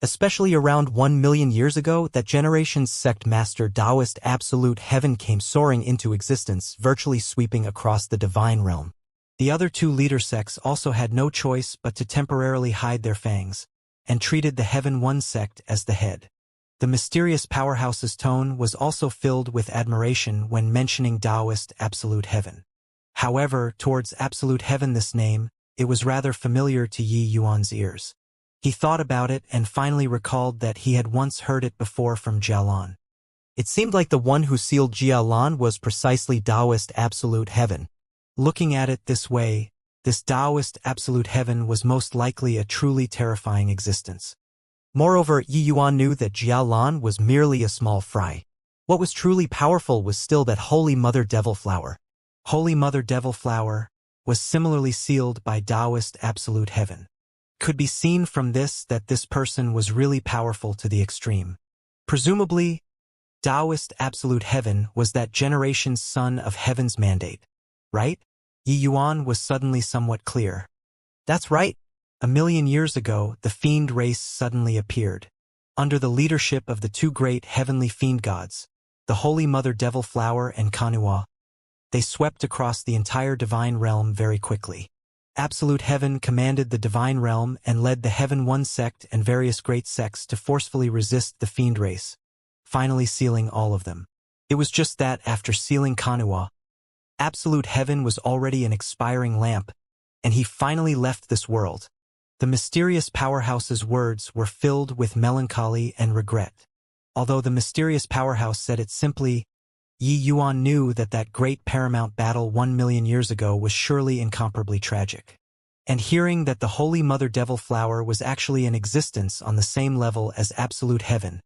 Especially around 1 million years ago, that generation's sect master Taoist absolute heaven came soaring into existence, virtually sweeping across the divine realm. The other 2 leader sects also had no choice but to temporarily hide their fangs, and treated the Heaven One sect as the head. The mysterious powerhouse's tone was also filled with admiration when mentioning Taoist absolute heaven. However, towards absolute heaven this name, it was rather familiar to Yi Yuan's ears. He thought about it and finally recalled that he had once heard it before from Jialan. It seemed like the one who sealed Jialan was precisely Taoist absolute heaven. Looking at it this way, this Taoist absolute heaven was most likely a truly terrifying existence. Moreover, Yi Yuan knew that Jialan was merely a small fry. What was truly powerful was still that Holy Mother Devil Flower. Holy Mother Devil Flower was similarly sealed by Taoist absolute heaven. Could be seen from this that this person was really powerful to the extreme. Presumably, Taoist absolute heaven was that generation's son of heaven's mandate, right? Yi Yuan was suddenly somewhat clear. That's right. 1 million years ago, the fiend race suddenly appeared. Under the leadership of the 2 great heavenly fiend gods, the Holy Mother Devil Flower and Kanua, they swept across the entire divine realm very quickly. Absolute heaven commanded the divine realm and led the Heaven One sect and various great sects to forcefully resist the fiend race, finally sealing all of them. It was just that after sealing Kanua, absolute heaven was already an expiring lamp, and he finally left this world. The mysterious powerhouse's words were filled with melancholy and regret. Although the mysterious powerhouse said it simply, Yi Yuan knew that that great paramount battle 1 million years ago was surely incomparably tragic. And hearing that the Holy Mother Devil Flower was actually in existence on the same level as absolute heaven,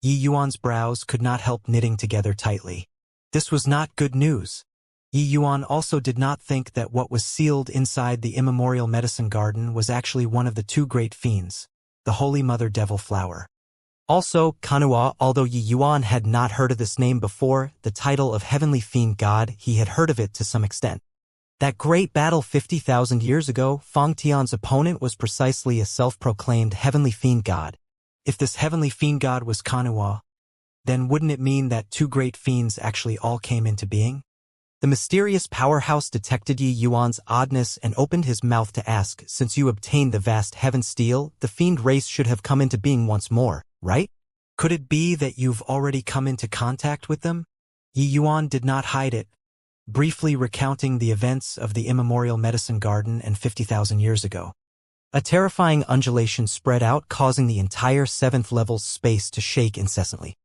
Yi Yuan's brows could not help knitting together tightly. This was not good news. Yi Yuan also did not think that what was sealed inside the immemorial medicine garden was actually one of the 2 great fiends, the Holy Mother Devil Flower. Also, Kanua, although Yi Yuan had not heard of this name before, the title of Heavenly Fiend God, he had heard of it to some extent. That great battle 50,000 years ago, Fang Tian's opponent was precisely a self-proclaimed Heavenly Fiend God. If this Heavenly Fiend God was Kanua, then wouldn't it mean that 2 great fiends actually all came into being? The mysterious powerhouse detected Yi Yuan's oddness and opened his mouth to ask, since you obtained the vast heaven steel, the fiend race should have come into being once more, right? Could it be that you've already come into contact with them? Yi Yuan did not hide it, briefly recounting the events of the immemorial medicine garden and 50,000 years ago. A terrifying undulation spread out, causing the entire 7th level's space to shake incessantly.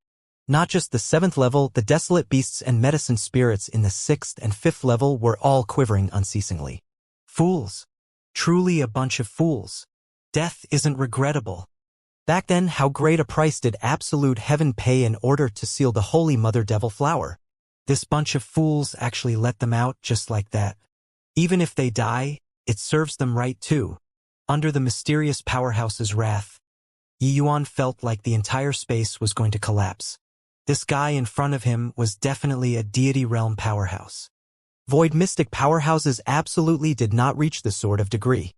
Not just the 7th level, the desolate beasts and medicine spirits in the 6th and 5th level were all quivering unceasingly. Fools. Truly a bunch of fools. Death isn't regrettable. Back then, how great a price did absolute heaven pay in order to seal the Holy Mother Devil Flower? This bunch of fools actually let them out just like that. Even if they die, it serves them right too. Under the mysterious powerhouse's wrath, Yi Yuan felt like the entire space was going to collapse. This guy in front of him was definitely a deity realm powerhouse. Void mystic powerhouses absolutely did not reach this sort of degree.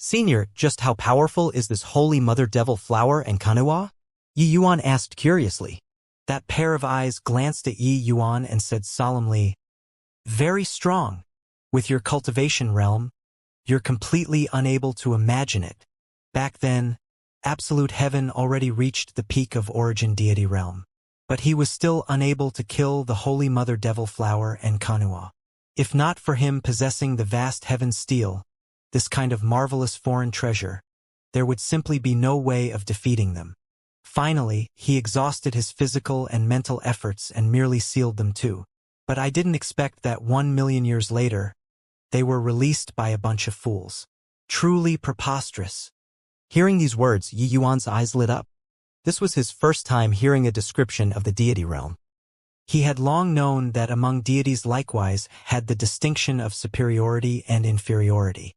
Senior, just how powerful is this holy mother devil flower and kanua? Yi Yuan asked curiously. That pair of eyes glanced at Yi Yuan and said solemnly, very strong. With your cultivation realm, you're completely unable to imagine it. Back then, absolute heaven already reached the peak of origin deity realm. But he was still unable to kill the holy mother devil flower and kanua. If not for him possessing the vast heaven steel, this kind of marvelous foreign treasure, there would simply be no way of defeating them. Finally, he exhausted his physical and mental efforts and merely sealed them too. But I didn't expect that 1,000,000 years later, they were released by a bunch of fools. Truly preposterous. Hearing these words, Yi Yuan's eyes lit up. This was his first time hearing a description of the deity realm. He had long known that among deities likewise had the distinction of superiority and inferiority.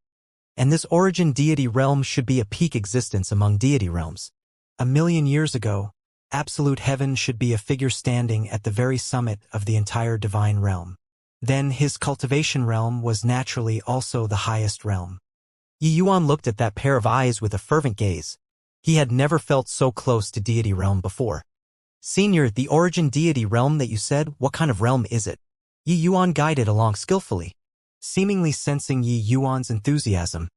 And this origin deity realm should be a peak existence among deity realms. 1,000,000 years ago, absolute heaven should be a figure standing at the very summit of the entire divine realm. Then his cultivation realm was naturally also the highest realm. Yi Yuan looked at that pair of eyes with a fervent gaze. He had never felt so close to deity realm before. Senior, the origin deity realm that you said, what kind of realm is it? Yi Yuan guided along skillfully. Seemingly sensing Yi Yuan's enthusiasm,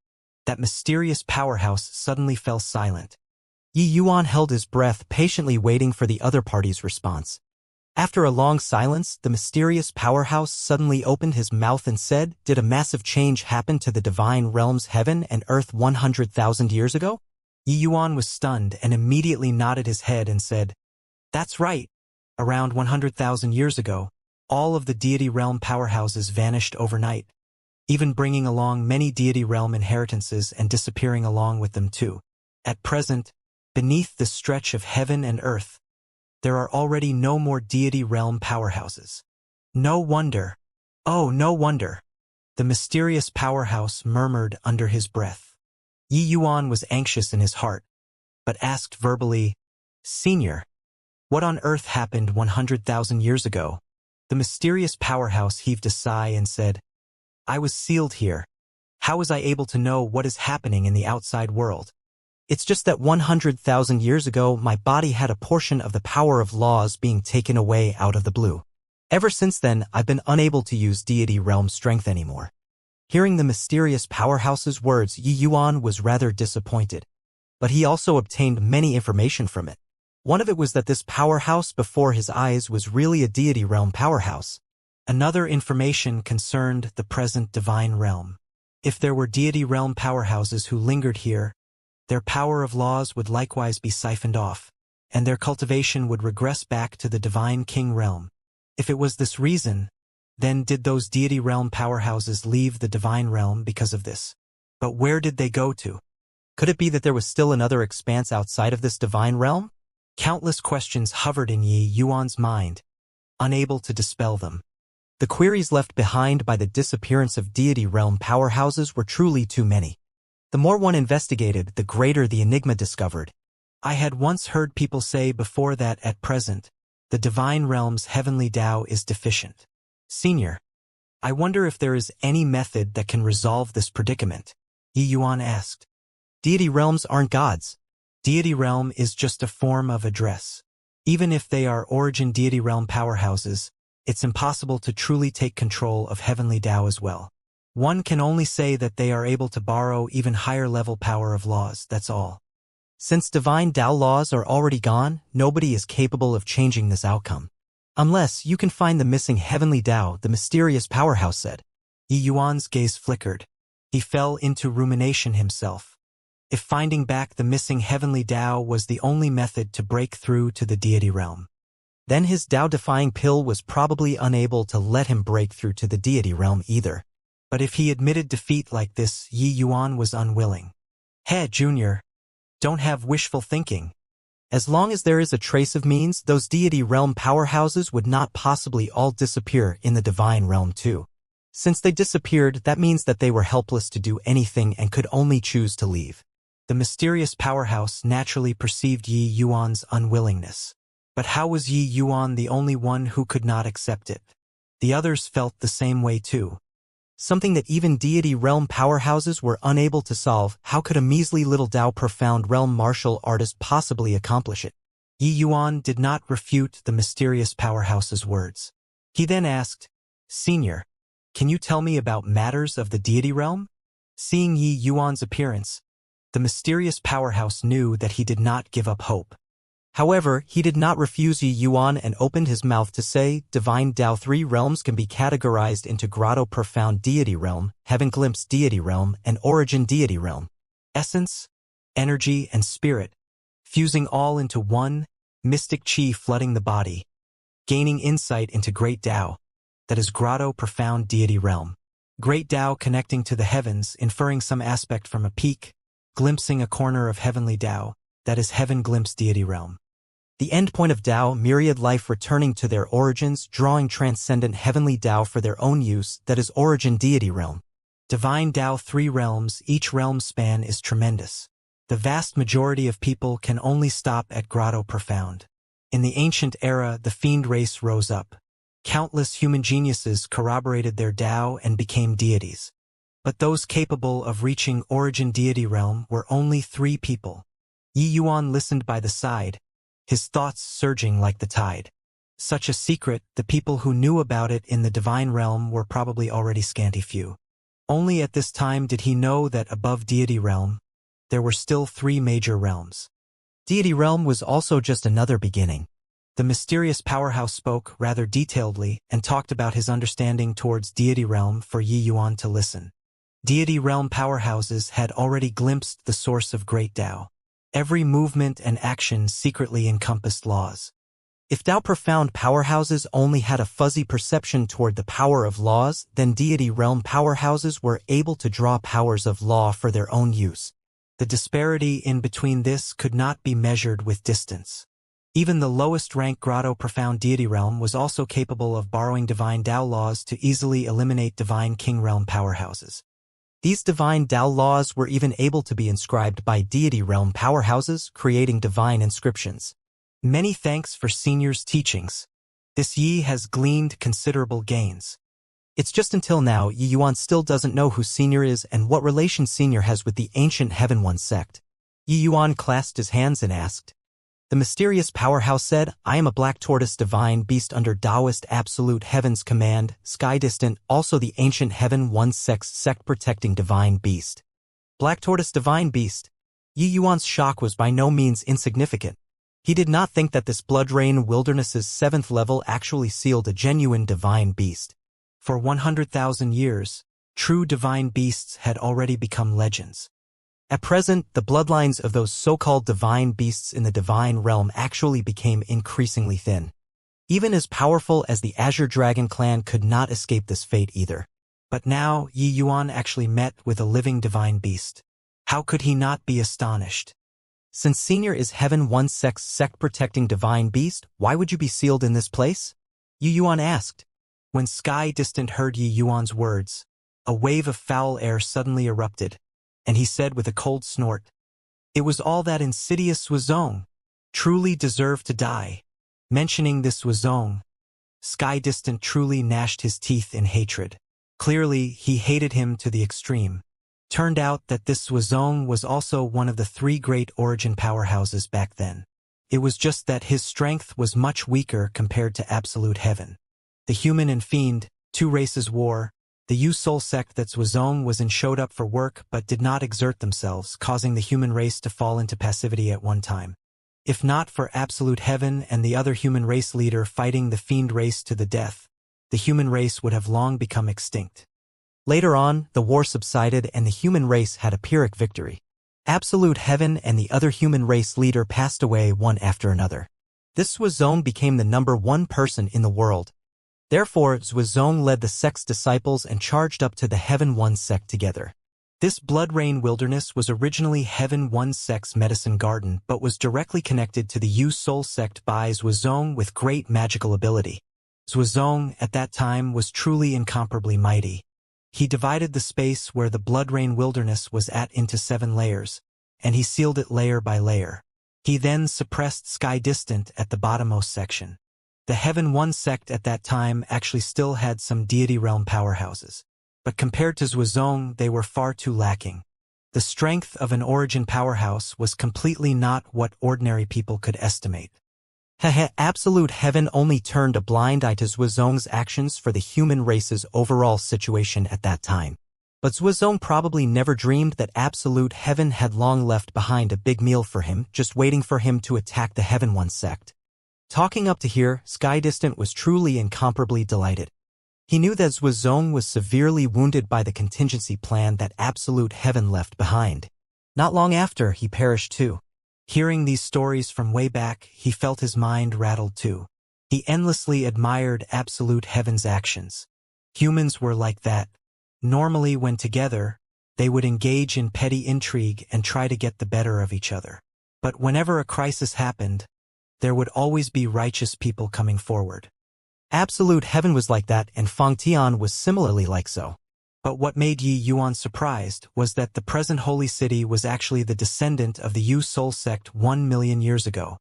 that mysterious powerhouse suddenly fell silent. Yi Yuan held his breath, patiently waiting for the other party's response. After a long silence, the mysterious powerhouse suddenly opened his mouth and said, did a massive change happen to the divine realms heaven and earth 100,000 years ago? Yi Yuan was stunned and immediately nodded his head and said, that's right. Around 100,000 years ago, all of the deity realm powerhouses vanished overnight, even bringing along many deity realm inheritances and disappearing along with them too. At present, beneath the stretch of heaven and earth, there are already no more deity realm powerhouses. No wonder. Oh, no wonder. The mysterious powerhouse murmured under his breath. Yi Yuan was anxious in his heart, but asked verbally, Senior, what on earth happened 100,000 years ago? The mysterious powerhouse heaved a sigh and said, I was sealed here. How was I able to know what is happening in the outside world? It's just that 100,000 years ago, my body had a portion of the power of laws being taken away out of the blue. Ever since then, I've been unable to use deity realm strength anymore. Hearing the mysterious powerhouse's words, Yi Yuan was rather disappointed. But he also obtained many information from it. One of it was that this powerhouse before his eyes was really a deity realm powerhouse. Another information concerned the present divine realm. If there were deity realm powerhouses who lingered here, their power of laws would likewise be siphoned off, and their cultivation would regress back to the divine king realm. If it was this reason, then did those deity realm powerhouses leave the divine realm because of this? But where did they go to? Could it be that there was still another expanse outside of this divine realm? Countless questions hovered in Yi Yuan's mind, unable to dispel them. The queries left behind by the disappearance of deity realm powerhouses were truly too many. The more one investigated, the greater the enigma discovered. I had once heard people say before that at present, the divine realm's heavenly Tao is deficient. Senior, I wonder if there is any method that can resolve this predicament, Yi Yuan asked. Deity realms aren't gods. Deity realm is just a form of address. Even if they are origin deity realm powerhouses, it's impossible to truly take control of heavenly Tao as well. One can only say that they are able to borrow even higher level power of laws, that's all. Since divine Tao laws are already gone, nobody is capable of changing this outcome. Unless you can find the missing heavenly Tao, the mysterious powerhouse said. Yi Yuan's gaze flickered. He fell into rumination himself. If finding back the missing heavenly Tao was the only method to break through to the deity realm, then his Tao-defying pill was probably unable to let him break through to the deity realm either. But if he admitted defeat like this, Yi Yuan was unwilling. Hey, Junior, don't have wishful thinking. As long as there is a trace of means, those deity realm powerhouses would not possibly all disappear in the divine realm too. Since they disappeared, that means that they were helpless to do anything and could only choose to leave. The mysterious powerhouse naturally perceived Yi Yuan's unwillingness. But how was Yi Yuan the only one who could not accept it? The others felt the same way too. Something that even deity realm powerhouses were unable to solve. How could a measly little Dao profound realm martial artist possibly accomplish it? Yi Yuan did not refute the mysterious powerhouse's words. He then asked, Senior, can you tell me about matters of the deity realm? Seeing Yi Yuan's appearance, the mysterious powerhouse knew that he did not give up hope. However, he did not refuse Yi Yuan and opened his mouth to say, Divine Dao 3 realms can be categorized into Grotto Profound Deity Realm, Heaven Glimpse Deity Realm, and Origin Deity Realm. Essence, energy, and spirit, fusing all into one, mystic chi flooding the body, gaining insight into Great Dao, that is Grotto Profound Deity Realm. Great Dao connecting to the heavens, inferring some aspect from a peak, glimpsing a corner of Heavenly Dao, that is Heaven Glimpse Deity Realm. The endpoint of Dao, myriad life returning to their origins, drawing transcendent heavenly Dao for their own use, that is Origin Deity Realm. Divine Dao 3 realms, each realm span is tremendous. The vast majority of people can only stop at Grotto Profound. In the ancient era, the fiend race rose up. Countless human geniuses corroborated their Dao and became deities. But those capable of reaching Origin Deity Realm were only 3 people. Yi Yuan listened by the side, his thoughts surging like the tide. Such a secret, the people who knew about it in the divine realm were probably already scanty few. Only at this time did he know that above deity realm, there were still 3 major realms. Deity realm was also just another beginning. The mysterious powerhouse spoke rather detailedly and talked about his understanding towards deity realm for Yi Yuan to listen. Deity realm powerhouses had already glimpsed the source of Great Dao. Every movement and action secretly encompassed laws. If Dao profound powerhouses only had a fuzzy perception toward the power of laws, then deity realm powerhouses were able to draw powers of law for their own use. The disparity in between this could not be measured with distance. Even the lowest rank Grotto Profound Deity Realm was also capable of borrowing divine Dao laws to easily eliminate divine King Realm powerhouses. These divine Dao laws were even able to be inscribed by deity realm powerhouses, creating divine inscriptions. Many thanks for Senior's teachings. This Yi has gleaned considerable gains. It's just until now Yi Yuan still doesn't know who Senior is and what relation Senior has with the ancient Heaven One sect. Yi Yuan clasped his hands and asked. The mysterious powerhouse said, I am a black tortoise divine beast under Taoist absolute heaven's command, sky distant, also the ancient Heaven One sect protecting divine beast. Black tortoise divine beast. Yi Yuan's shock was by no means insignificant. He did not think that this blood rain wilderness's 7th level actually sealed a genuine divine beast. For 100,000 years, true divine beasts had already become legends. At present, the bloodlines of those so-called divine beasts in the divine realm actually became increasingly thin. Even as powerful as the Azure Dragon clan could not escape this fate either. But now, Yi Yuan actually met with a living divine beast. How could he not be astonished? Since Senior is Heaven One sect protecting divine beast, why would you be sealed in this place? Yi Yuan asked. When Sky Distant heard Yi Yuan's words, a wave of foul air suddenly erupted, and he said with a cold snort, It was all that insidious Wuzong. Truly deserved to die. Mentioning this Wuzong, Sky Distant truly gnashed his teeth in hatred. Clearly, he hated him to the extreme. Turned out that this Wuzong was also one of the 3 great origin powerhouses back then. It was just that his strength was much weaker compared to Absolute Heaven. The human and fiend, 2 races war. The Yu-Soul sect that's Wuzong was in showed up for work but did not exert themselves, causing the human race to fall into passivity at one time. If not for Absolute Heaven and the other human race leader fighting the fiend race to the death, the human race would have long become extinct. Later on, the war subsided and the human race had a Pyrrhic victory. Absolute Heaven and the other human race leader passed away one after another. This Wuzong became the #1 person in the world. Therefore, Wuzong led the sect's disciples and charged up to the Heaven One sect together. This blood rain wilderness was originally Heaven One sect's medicine garden but was directly connected to the Yu-Soul sect by Wuzong with great magical ability. Wuzong, at that time, was truly incomparably mighty. He divided the space where the blood rain wilderness was at into 7 layers, and he sealed it layer by layer. He then suppressed Sky Distant at the bottommost section. The Heaven One sect at that time actually still had some deity realm powerhouses, but compared to Zhuozong they were far too lacking. The strength of an origin powerhouse was completely not what ordinary people could estimate. Hehe, absolute heaven only turned a blind eye to Zhuozong's actions for the human race's overall situation at that time. But Zhuozong probably never dreamed that absolute heaven had long left behind a big meal for him, just waiting for him to attack the Heaven One sect. Talking up to here, Sky Distant was truly incomparably delighted. He knew that Zhuozong was severely wounded by the contingency plan that absolute heaven left behind. Not long after, he perished too. Hearing these stories from way back, he felt his mind rattled too. He endlessly admired absolute heaven's actions. Humans were like that. Normally, when together, they would engage in petty intrigue and try to get the better of each other. But whenever a crisis happened, there would always be righteous people coming forward. Absolute heaven was like that, and Fang Tian was similarly like so. But what made Yi Yuan surprised was that the present holy city was actually the descendant of the Yu Soul sect 1 million years ago.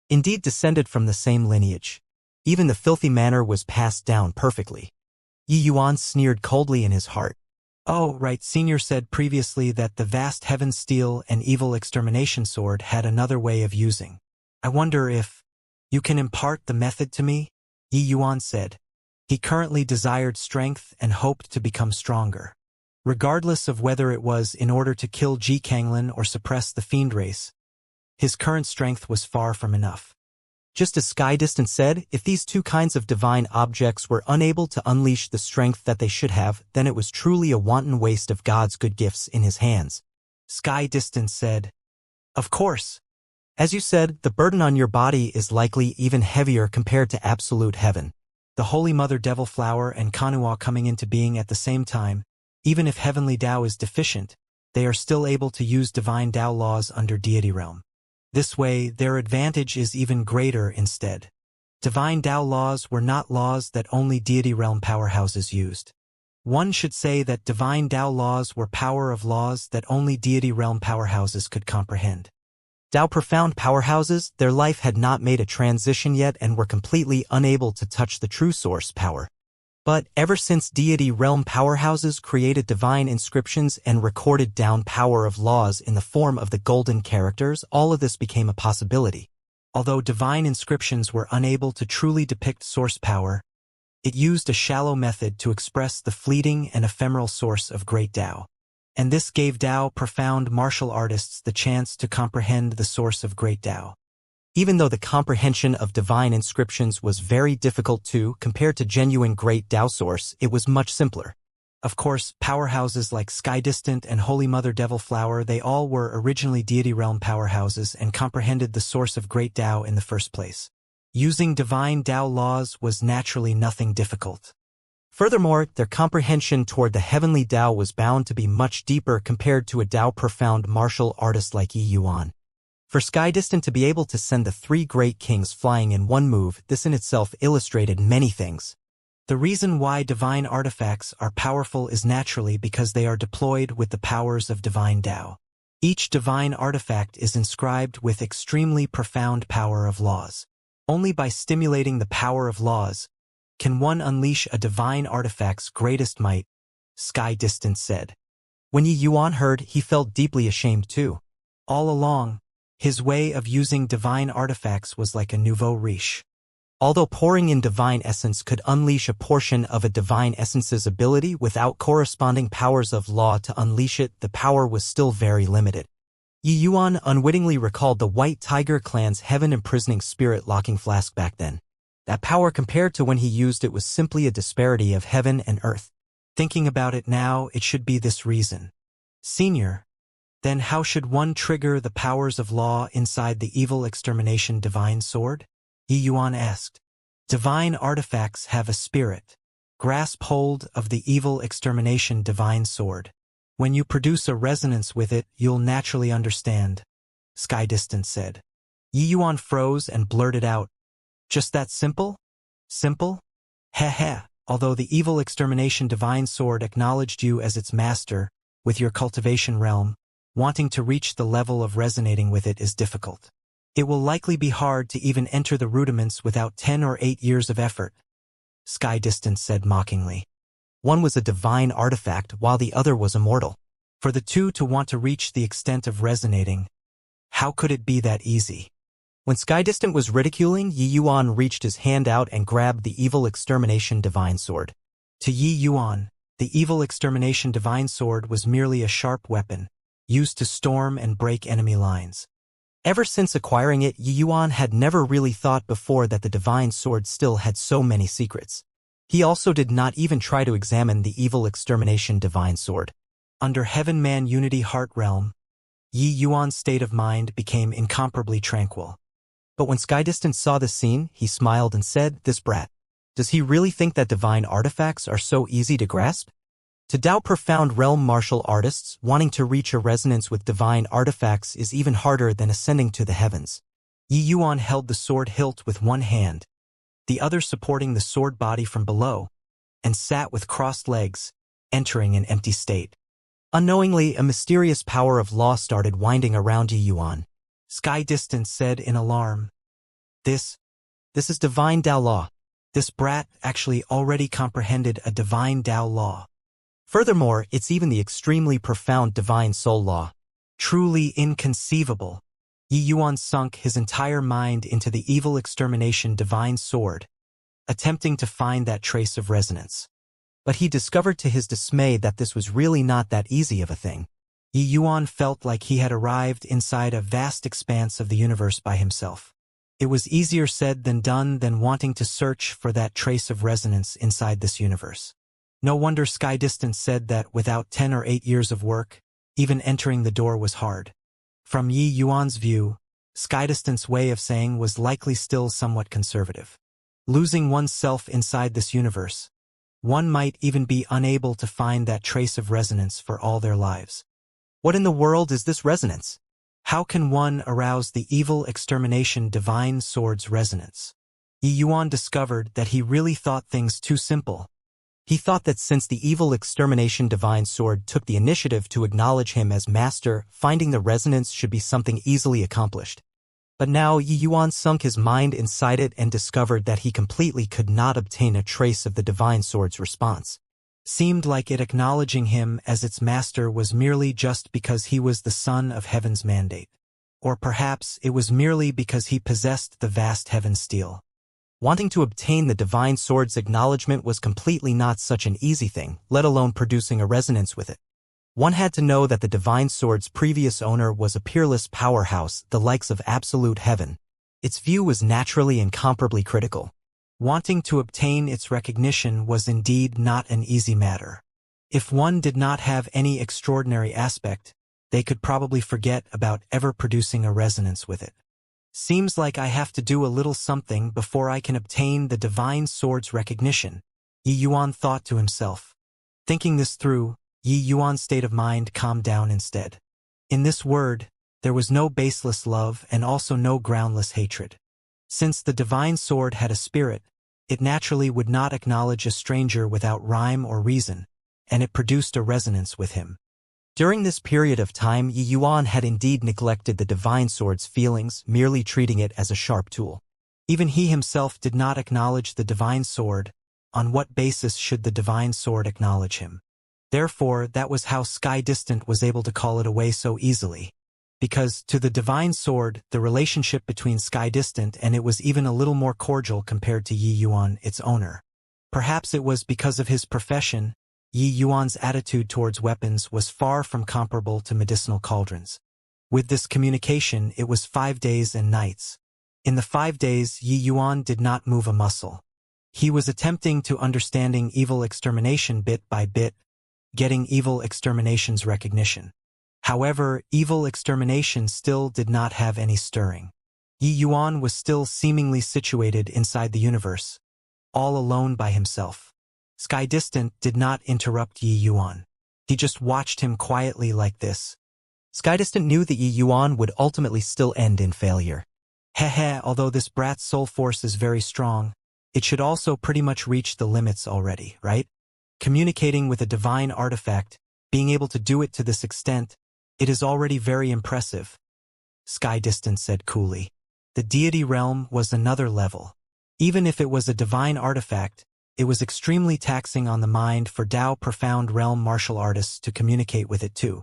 Indeed descended from the same lineage. Even the filthy manner was passed down perfectly. Yi Yuan sneered coldly in his heart. Oh, right, Senior said previously that the vast heaven steel and evil extermination sword had another way of using. I wonder if you can impart the method to me? Yi Yuan said. He currently desired strength and hoped to become stronger. Regardless of whether it was in order to kill Ji Kanglin or suppress the fiend race, his current strength was far from enough. Just as Sky Distant said, if these two kinds of divine objects were unable to unleash the strength that they should have, then it was truly a wanton waste of God's good gifts in his hands. Sky Distant said, "Of course. As you said, the burden on your body is likely even heavier compared to absolute heaven. The Holy Mother Devil Flower and Kanhua coming into being at the same time, even if Heavenly Tao is deficient, they are still able to use divine Tao laws under Deity Realm. This way, their advantage is even greater instead. Divine Tao laws were not laws that only Deity Realm powerhouses used. One should say that divine Tao laws were power of laws that only Deity Realm powerhouses could comprehend. Tao profound powerhouses, their life had not made a transition yet and were completely unable to touch the true source power. But ever since Deity Realm powerhouses created divine inscriptions and recorded down power of laws in the form of the golden characters, all of this became a possibility. Although divine inscriptions were unable to truly depict source power, it used a shallow method to express the fleeting and ephemeral source of great Tao. And this gave Tao profound martial artists the chance to comprehend the source of great Tao. Even though the comprehension of divine inscriptions was very difficult too, compared to genuine great Tao source, it was much simpler. Of course, powerhouses like Sky Distant and Holy Mother Devil Flower, they all were originally Deity Realm powerhouses and comprehended the source of great Tao in the first place. Using divine Tao laws was naturally nothing difficult. Furthermore, their comprehension toward the heavenly Tao was bound to be much deeper compared to a Tao profound martial artist like Yi Yuan. For Sky Distant to be able to send the 3 great kings flying in one move, this in itself illustrated many things. The reason why divine artifacts are powerful is naturally because they are deployed with the powers of divine Tao. Each divine artifact is inscribed with extremely profound power of laws. Only by stimulating the power of laws can one unleash a divine artifact's greatest might, Sky Distant said. When Yi Yuan heard, he felt deeply ashamed too. All along, his way of using divine artifacts was like a nouveau riche. Although pouring in divine essence could unleash a portion of a divine essence's ability without corresponding powers of law to unleash it, the power was still very limited. Yi Yuan unwittingly recalled the White Tiger clan's heaven-imprisoning spirit-locking flask back then. That power compared to when he used it was simply a disparity of heaven and earth. Thinking about it now, it should be this reason. Senior, then how should one trigger the powers of law inside the evil extermination divine sword? Yi Yuan asked. Divine artifacts have a spirit. Grasp hold of the evil extermination divine sword. When you produce a resonance with it, you'll naturally understand, Sky Distant said. Yi Yuan froze and blurted out, just that simple? Simple? Heh. Although the evil extermination divine sword acknowledged you as its master, with your cultivation realm, wanting to reach the level of resonating with it is difficult. It will likely be hard to even enter the rudiments without 10 or 8 years of effort, Sky Distant said mockingly. One was a divine artifact while the other was immortal. For the two to want to reach the extent of resonating, how could it be that easy? When Skydistant was ridiculing, Yi Yuan reached his hand out and grabbed the evil extermination divine sword. To Yi Yuan, the evil extermination divine sword was merely a sharp weapon, used to storm and break enemy lines. Ever since acquiring it, Yi Yuan had never really thought before that the divine sword still had so many secrets. He also did not even try to examine the evil extermination divine sword. Under Heaven-Man Unity Heart Realm, Yi Yuan's state of mind became incomparably tranquil. But when Skydistant saw this scene, he smiled and said, "This brat. Does he really think that divine artifacts are so easy to grasp?" To doubt profound realm martial artists, wanting to reach a resonance with divine artifacts is even harder than ascending to the heavens. Yi Yuan held the sword hilt with one hand, the other supporting the sword body from below, and sat with crossed legs, entering an empty state. Unknowingly, a mysterious power of law started winding around Yi Yuan. Skydistant said in alarm, This is divine Dao law. This brat actually already comprehended a divine Dao law. Furthermore, it's even the extremely profound divine soul law. Truly inconceivable. Yi Yuan sunk his entire mind into the evil extermination divine sword, attempting to find that trace of resonance. But he discovered to his dismay that this was really not that easy of a thing. Yi Yuan felt like he had arrived inside a vast expanse of the universe by himself. It was easier said than done than wanting to search for that trace of resonance inside this universe. No wonder Skydistant said that without 10 or 8 years of work, even entering the door was hard. From Yi Yuan's view, Skydistant's way of saying was likely still somewhat conservative. Losing oneself inside this universe, one might even be unable to find that trace of resonance for all their lives. What in the world is this resonance? How can one arouse the evil extermination divine sword's resonance? Yi Yuan discovered that he really thought things too simple. He thought that since the evil extermination divine sword took the initiative to acknowledge him as master, finding the resonance should be something easily accomplished. But now Yi Yuan sunk his mind inside it and discovered that he completely could not obtain a trace of the divine sword's response. Seemed like it acknowledging him as its master was merely just because he was the son of heaven's mandate. Or perhaps it was merely because he possessed the vast heaven steel. Wanting to obtain the divine sword's acknowledgement was completely not such an easy thing, let alone producing a resonance with it. One had to know that the divine sword's previous owner was a peerless powerhouse, the likes of absolute heaven. Its view was naturally incomparably critical. Wanting to obtain its recognition was indeed not an easy matter. If one did not have any extraordinary aspect, they could probably forget about ever producing a resonance with it. Seems like I have to do a little something before I can obtain the divine sword's recognition, Yi Yuan thought to himself. Thinking this through, Yi Yuan's state of mind calmed down instead. In this word, there was no baseless love and also no groundless hatred. Since the divine sword had a spirit, it naturally would not acknowledge a stranger without rhyme or reason, and it produced a resonance with him. During this period of time, Yi Yuan had indeed neglected the divine sword's feelings, merely treating it as a sharp tool. Even he himself did not acknowledge the divine sword. On what basis should the divine sword acknowledge him? Therefore, that was how Skydistant was able to call it away so easily. Because, to the divine sword, the relationship between Skydistant and it was even a little more cordial compared to Yi Yuan, its owner. Perhaps it was because of his profession. Yi Yuan's attitude towards weapons was far from comparable to medicinal cauldrons. With this communication, it was 5 days and nights. In the 5 days, Yi Yuan did not move a muscle. He was attempting to understanding evil extermination bit by bit, getting evil extermination's recognition. However, evil extermination still did not have any stirring. Yi Yuan was still seemingly situated inside the universe, all alone by himself. Skydistant did not interrupt Yi Yuan. He just watched him quietly like this. Skydistant knew that Yi Yuan would ultimately still end in failure. Although this brat's soul force is very strong, it should also pretty much reach the limits already, right? Communicating with a divine artifact, being able to do it to this extent, it is already very impressive, Skydistant said coolly. The deity realm was another level. Even if it was a divine artifact, It was extremely taxing on the mind for Dao Profound Realm martial artists to communicate with it too.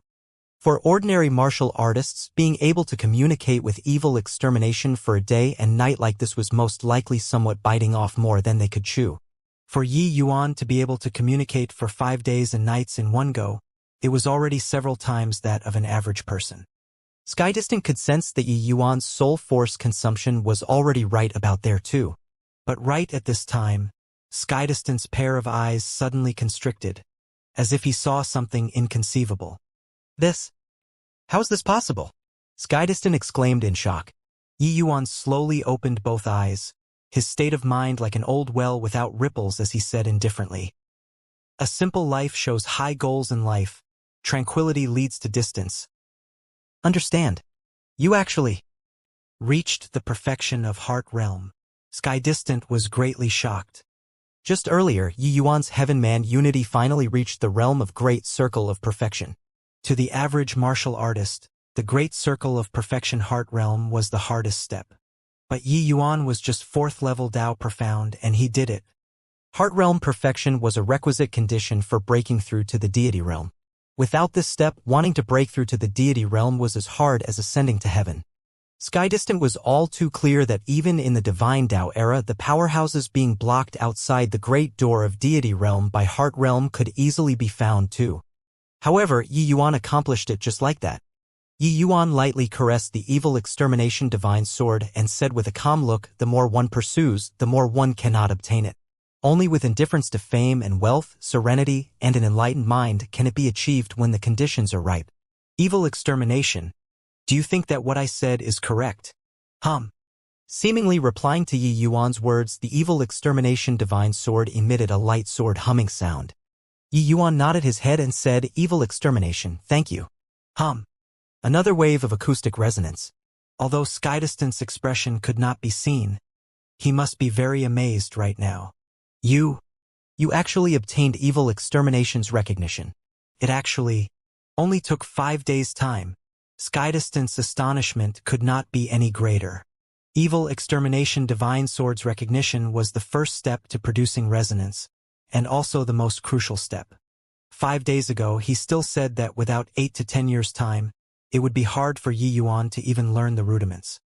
For ordinary martial artists, being able to communicate with evil extermination for a day and night like this was most likely somewhat biting off more than they could chew. For Yi Yuan to be able to communicate for 5 days and nights in one go, it was already several times that of an average person. Skydistant could sense that Yi Yuan's soul force consumption was already right about there too. But right at this time, Skydistant's pair of eyes suddenly constricted, as if he saw something inconceivable. How is this possible? Skydistant exclaimed in shock. Yi Yuan slowly opened both eyes, his state of mind like an old well without ripples as he said indifferently. A simple life shows high goals in life. Tranquility leads to distance. Understand. You actually reached the perfection of Heart Realm. Skydistant was greatly shocked. Just earlier, Yi Yuan's Heaven Man unity finally reached the realm of Great Circle of Perfection. To the average martial artist, the Great Circle of Perfection Heart Realm was the hardest step. But Yi Yuan was just 4th level Dao Profound and he did it. Heart Realm Perfection was a requisite condition for breaking through to the Deity Realm. Without this step, wanting to break through to the Deity Realm was as hard as ascending to heaven. Skydistant was all too clear that even in the Divine Dao era, the powerhouses being blocked outside the Great Door of Deity Realm by Heart Realm could easily be found too. However, Yi Yuan accomplished it just like that. Yi Yuan lightly caressed the evil extermination divine sword and said with a calm look, the more one pursues, the more one cannot obtain it. Only with indifference to fame and wealth, serenity, and an enlightened mind can it be achieved when the conditions are ripe. Evil extermination. Do you think that what I said is correct? Seemingly replying to Yi Yuan's words, the evil extermination divine sword emitted a light sword humming sound. Yi Yuan nodded his head and said, evil extermination, thank you. Another wave of acoustic resonance. Although Skydistant's expression could not be seen, he must be very amazed right now. You actually obtained evil extermination's recognition. It actually only took 5 days' time. Skydistant's astonishment could not be any greater. Evil extermination divine sword's recognition was the first step to producing resonance, and also the most crucial step. 5 days ago, he still said that without 8 to 10 years' time, it would be hard for Yi Yuan to even learn the rudiments.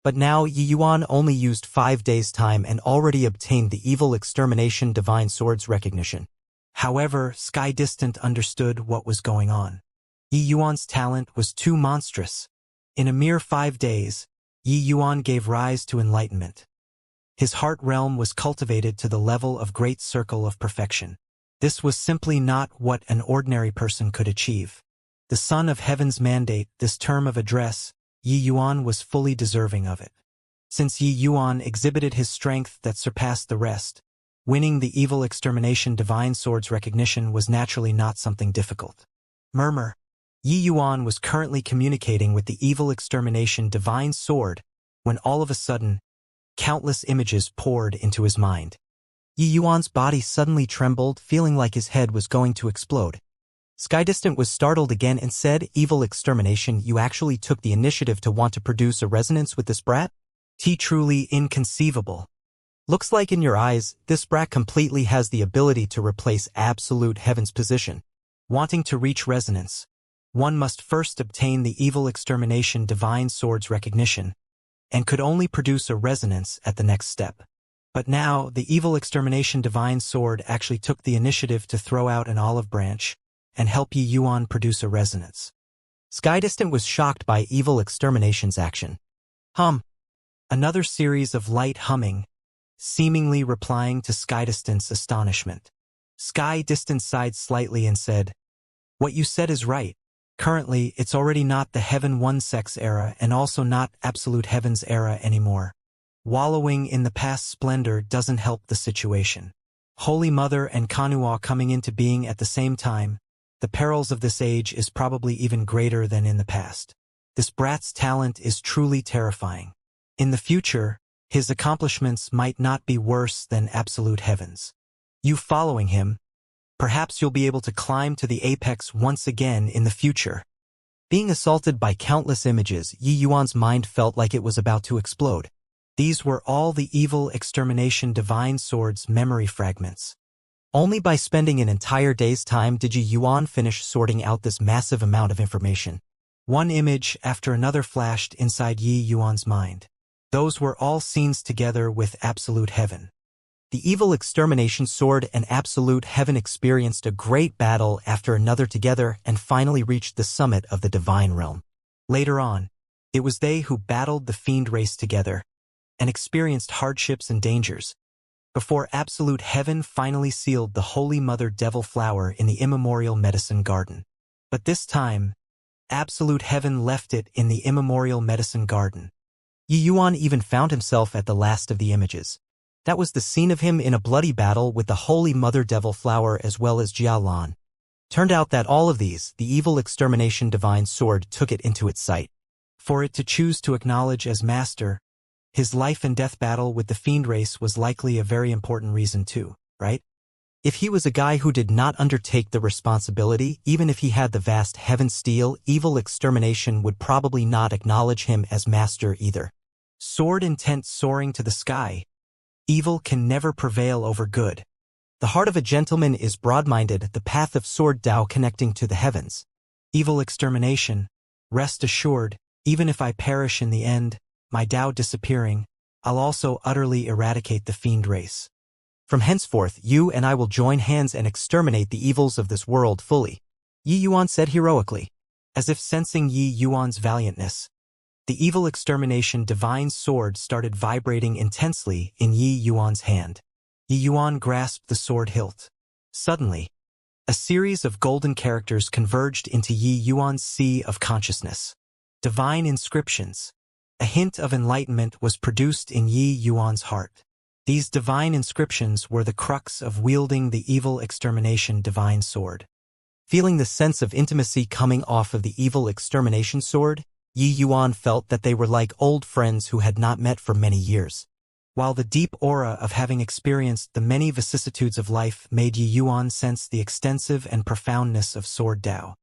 But now Yi Yuan only used 5 days' time and already obtained the evil extermination divine sword's recognition. However, Skydistant understood what was going on. Yi Yuan's talent was too monstrous. In a mere 5 days, Yi Yuan gave rise to enlightenment. His heart realm was cultivated to the level of Great Circle of Perfection. This was simply not what an ordinary person could achieve. The Son of Heaven's mandate, this term of address, Yi Yuan was fully deserving of it. Since Yi Yuan exhibited his strength that surpassed the rest, winning the evil extermination divine sword's recognition was naturally not something difficult. Yi Yuan was currently communicating with the evil extermination divine sword when all of a sudden, countless images poured into his mind. Yi Yuan's body suddenly trembled, feeling like his head was going to explode. Skydistant was startled again and said, evil extermination, you actually took the initiative to want to produce a resonance with this brat? Truly inconceivable. Looks like in your eyes, this brat completely has the ability to replace absolute heaven's position. Wanting to reach resonance, one must first obtain the evil extermination divine sword's recognition, and could only produce a resonance at the next step. But now, the evil extermination divine sword actually took the initiative to throw out an olive branch and help Yi Yuan produce a resonance. Skydistant was shocked by evil extermination's action. Another series of light humming, seemingly replying to Skydistant's astonishment. Skydistant sighed slightly and said, what you said is right. Currently, it's already not the Heaven One Sex era and also not Absolute Heaven's era anymore. Wallowing in the past splendor doesn't help the situation. Holy Mother and Kanua coming into being at the same time, the perils of this age is probably even greater than in the past. This brat's talent is truly terrifying. In the future, his accomplishments might not be worse than Absolute Heaven's. You following him, perhaps you'll be able to climb to the apex once again in the future. Being assaulted by countless images, Yi Yuan's mind felt like it was about to explode. These were all the evil extermination divine sword's memory fragments. Only by spending an entire day's time did Yi Yuan finish sorting out this massive amount of information. One image after another flashed inside Yi Yuan's mind. Those were all scenes together with absolute heaven. The evil extermination sword and absolute heaven experienced a great battle after another together and finally reached the summit of the divine realm. Later on, it was they who battled the fiend race together and experienced hardships and dangers, before absolute heaven finally sealed the Holy Mother Devil flower in the immemorial medicine garden. But this time, absolute heaven left it in the immemorial medicine garden. Yi Yuan even found himself at the last of the images. That was the scene of him in a bloody battle with the Holy Mother Devil flower as well as Jia Lan. Turned out that all of these, the evil extermination divine sword took it into its sight. For it to choose to acknowledge as master, his life and death battle with the fiend race was likely a very important reason too, right? If he was a guy who did not undertake the responsibility, even if he had the vast heaven steel, evil extermination would probably not acknowledge him as master either. Sword intent soaring to the sky. Evil can never prevail over good. The heart of a gentleman is broad-minded, the path of sword Tao connecting to the heavens. Evil extermination. Rest assured, even if I perish in the end, my Tao disappearing, I'll also utterly eradicate the fiend race. From henceforth, you and I will join hands and exterminate the evils of this world fully, Yi Yuan said heroically. As if sensing Yi Yuan's valiantness, the evil extermination divine sword started vibrating intensely in Yi Yuan's hand. Yi Yuan grasped the sword hilt. Suddenly, a series of golden characters converged into Yi Yuan's sea of consciousness. Divine inscriptions. A hint of enlightenment was produced in Yi Yuan's heart. These divine inscriptions were the crux of wielding the evil extermination divine sword. Feeling the sense of intimacy coming off of the evil extermination sword, Yi Yuan felt that they were like old friends who had not met for many years. While the deep aura of having experienced the many vicissitudes of life made Yi Yuan sense the extensive and profoundness of sword Tao.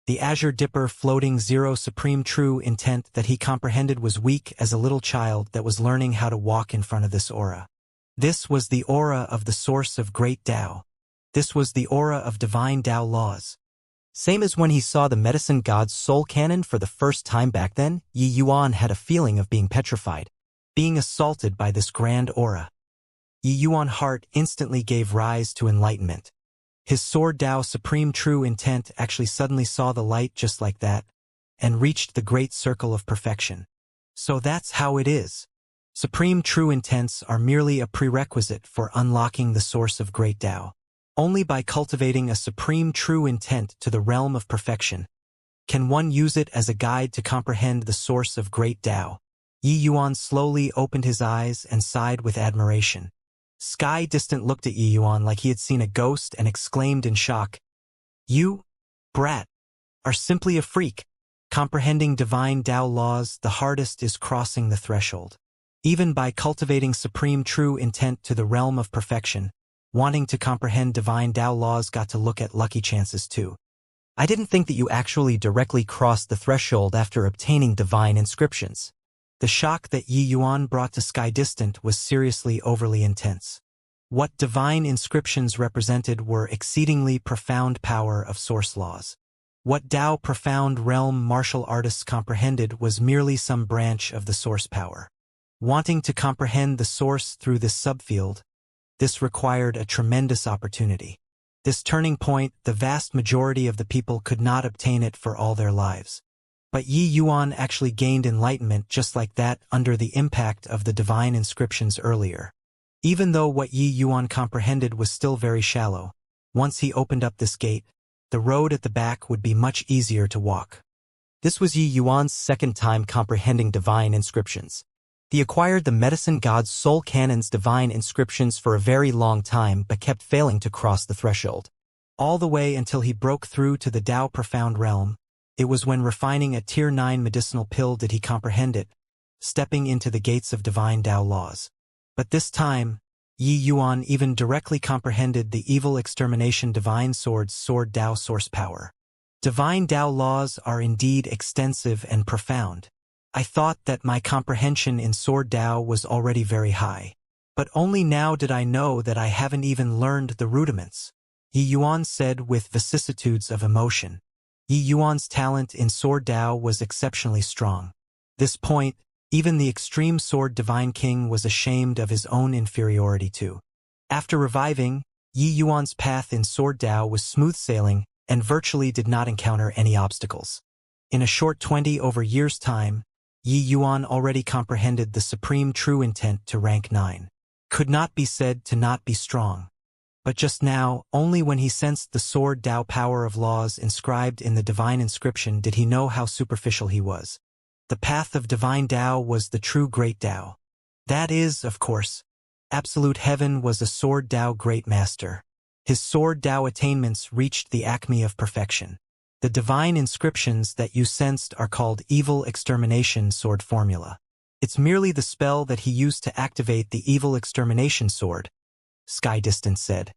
The azure dipper floating zero supreme true intent that he comprehended was weak as a little child that was learning how to walk in front of this aura. This was the aura of the source of great Tao. This was the aura of divine Tao laws. Same as when he saw the medicine god's soul cannon for the first time back then, Yi Yuan had a feeling of being petrified, being assaulted by this grand aura. Yi Yuan's heart instantly gave rise to enlightenment. His sword Tao supreme true intent actually suddenly saw the light just like that, and reached the great circle of perfection. So that's how it is. Supreme true intents are merely a prerequisite for unlocking the source of great Tao. Only by cultivating a supreme true intent to the realm of perfection can one use it as a guide to comprehend the source of great Tao. Yi Yuan slowly opened his eyes and sighed with admiration. Sky Distant looked at Yi Yuan like he had seen a ghost and exclaimed in shock, "You, brat, are simply a freak. Comprehending divine Tao laws, the hardest is crossing the threshold. Even by cultivating supreme true intent to the realm of perfection, wanting to comprehend divine Tao laws got to look at lucky chances too. I didn't think that you actually directly crossed the threshold after obtaining divine inscriptions." The shock that Yi Yuan brought to Sky Distant was seriously overly intense. What divine inscriptions represented were exceedingly profound power of source laws. What Tao profound realm martial artists comprehended was merely some branch of the source power. Wanting to comprehend the source through this subfield, this required a tremendous opportunity. This turning point, the vast majority of the people could not obtain it for all their lives. But Yi Yuan actually gained enlightenment just like that under the impact of the divine inscriptions earlier. Even though what Yi Yuan comprehended was still very shallow, once he opened up this gate, the road at the back would be much easier to walk. This was Yi Yuan's second time comprehending divine inscriptions. He acquired the medicine god's soul cannon's divine inscriptions for a very long time but kept failing to cross the threshold. All the way until he broke through to the Tao profound realm. It was when refining a Tier 9 medicinal pill did he comprehend it, stepping into the gates of divine Tao laws. But this time, Yi Yuan even directly comprehended the evil extermination divine sword's sword Tao source power. Divine Tao laws are indeed extensive and profound. I thought that my comprehension in Sword Dao was already very high. But only now did I know that I haven't even learned the rudiments. Yi Yuan said with vicissitudes of emotion. Yi Yuan's talent in Sword Dao was exceptionally strong. This point, even the extreme Sword Divine King was ashamed of his own inferiority too. After reviving, Yi Yuan's path in Sword Dao was smooth sailing and virtually did not encounter any obstacles. In a short 20 over years' time, Yi Yuan already comprehended the supreme true intent to rank 9. Could not be said to not be strong. But just now, only when he sensed the Sword Dao power of laws inscribed in the divine inscription did he know how superficial he was. The path of divine Dao was the true great Dao. That is, of course, Absolute Heaven was a Sword Dao great master. His Sword Dao attainments reached the acme of perfection. The divine inscriptions that you sensed are called Evil Extermination Sword Formula. It's merely the spell that he used to activate the Evil Extermination Sword, Sky Distant said.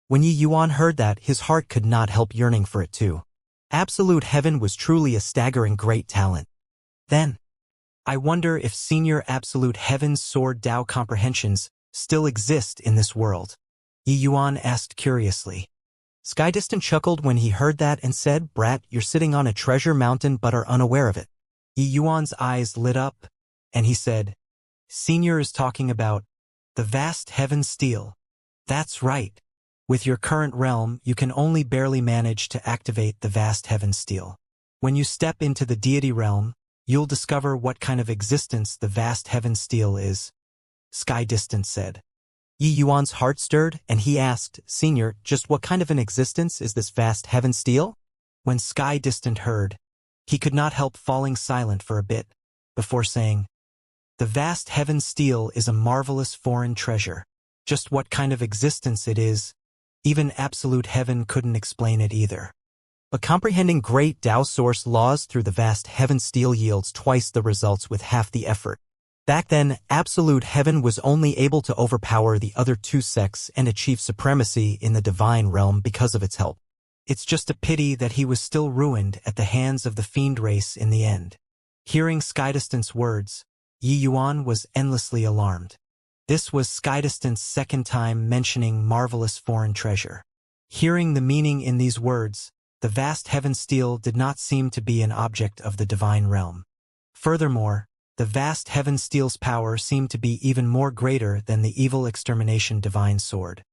When Yi Yuan heard that, his heart could not help yearning for it too. Absolute Heaven was truly a staggering great talent. Then, I wonder if Senior Absolute Heaven's Sword Dao comprehensions still exist in this world, Yi Yuan asked curiously. Sky Distant chuckled when he heard that and said, "Brat, you're sitting on a treasure mountain but are unaware of it." Yi Yuan's eyes lit up, and he said, Senior is talking about the vast heaven steel. That's right. With your current realm, you can only barely manage to activate the vast heaven steel. When you step into the deity realm, you'll discover what kind of existence the vast heaven steel is, Sky Distant said. Yi Yuan's heart stirred, and he asked, "Senior, just what kind of an existence is this vast heaven steel?" When Sky Distant heard, he could not help falling silent for a bit, before saying, the vast heaven steel is a marvelous foreign treasure. Just what kind of existence it is, even Absolute Heaven couldn't explain it either. But comprehending great Tao source laws through the vast heaven steel yields twice the results with half the effort. Back then, Absolute Heaven was only able to overpower the other two sects and achieve supremacy in the divine realm because of its help. It's just a pity that he was still ruined at the hands of the fiend race in the end. Hearing Skydistant's words, Yi Yuan was endlessly alarmed. This was Skydistant's second time mentioning marvelous foreign treasure. Hearing the meaning in these words, the vast heaven steel did not seem to be an object of the divine realm. Furthermore, the vast heaven steel's power seemed to be even more greater than the Evil Extermination divine sword.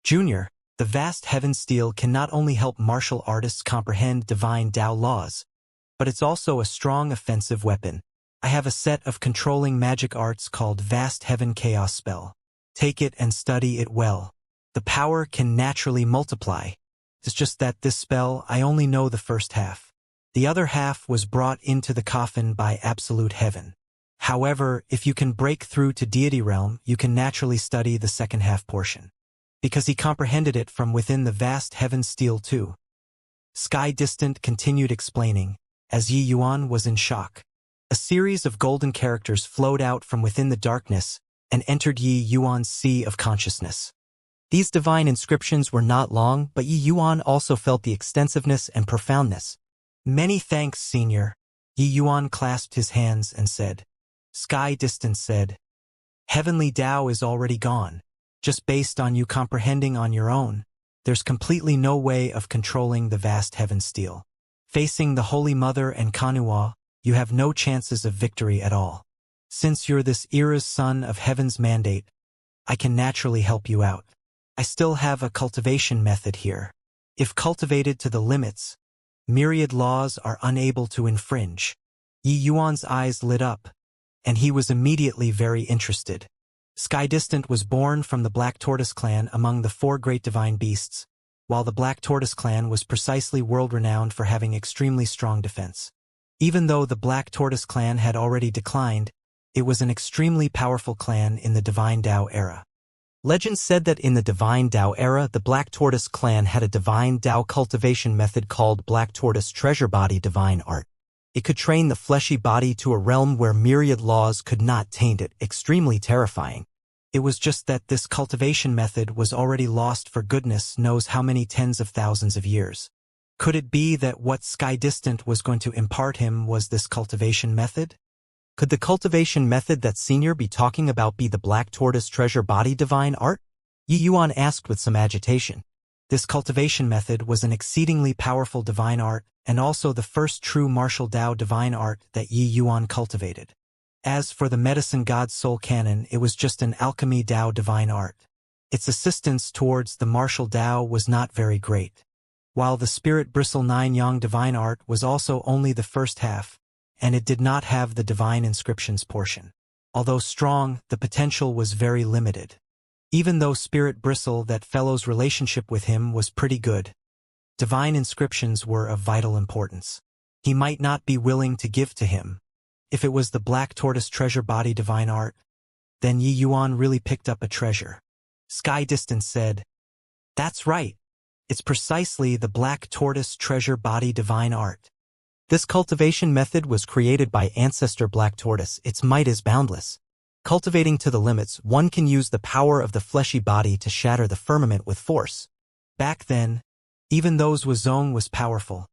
Junior, the vast heaven steel can not only help martial artists comprehend divine Tao laws, but it's also a strong offensive weapon. I have a set of controlling magic arts called Vast Heaven Chaos Spell. Take it and study it well. The power can naturally multiply. It's just that this spell, I only know the first half. The other half was brought into the coffin by Absolute Heaven. However, if you can break through to Deity Realm, you can naturally study the second half portion. Because he comprehended it from within the vast heaven steel too. Sky Distant continued explaining, as Yi Yuan was in shock. A series of golden characters flowed out from within the darkness and entered Yi Yuan's sea of consciousness. These divine inscriptions were not long, but Yi Yuan also felt the extensiveness and profoundness. Many thanks, Senior. Yi Yuan clasped his hands and said. Sky Distant said, Heavenly Tao is already gone. Just based on you comprehending on your own, there's completely no way of controlling the vast heaven steel. Facing the Holy Mother and Kanua, you have no chances of victory at all. Since you're this era's son of heaven's mandate, I can naturally help you out. I still have a cultivation method here. If cultivated to the limits, myriad laws are unable to infringe. Yi Yuan's eyes lit up, and he was immediately very interested. Sky Distant was born from the Black Tortoise clan among the 4 great divine beasts, while the Black Tortoise clan was precisely world-renowned for having extremely strong defense. Even though the Black Tortoise clan had already declined, it was an extremely powerful clan in the Divine Tao era. Legend said that in the Divine Tao era, the Black Tortoise clan had a divine Tao cultivation method called Black Tortoise Treasure Body Divine Art. It could train the fleshy body to a realm where myriad laws could not taint it, extremely terrifying. It was just that this cultivation method was already lost for goodness knows how many tens of thousands of years. Could it be that what Sky Distant was going to impart him was this cultivation method? Could the cultivation method that Senior be talking about be the black tortoise treasure body divine art? Yi Yuan asked with some agitation. This cultivation method was an exceedingly powerful divine art and also the first true martial Tao divine art that Yi Yuan cultivated. As for the medicine god's soul canon, it was just an alchemy Tao divine art. Its assistance towards the martial Tao was not very great. While the spirit bristle 9 yang divine art was also only the first half, and it did not have the divine inscriptions portion. Although strong, the potential was very limited. Even though spirit bristle that fellow's relationship with him was pretty good, divine inscriptions were of vital importance. He might not be willing to give to him. If it was the black tortoise treasure body divine art, then Yi Yuan really picked up a treasure. Sky Distance said, "That's right. It's precisely the black tortoise treasure body divine art." This cultivation method was created by Ancestor Black Tortoise. Its might is boundless. Cultivating to the limits, one can use the power of the fleshy body to shatter the firmament with force. Back then, even though Wuzong was powerful,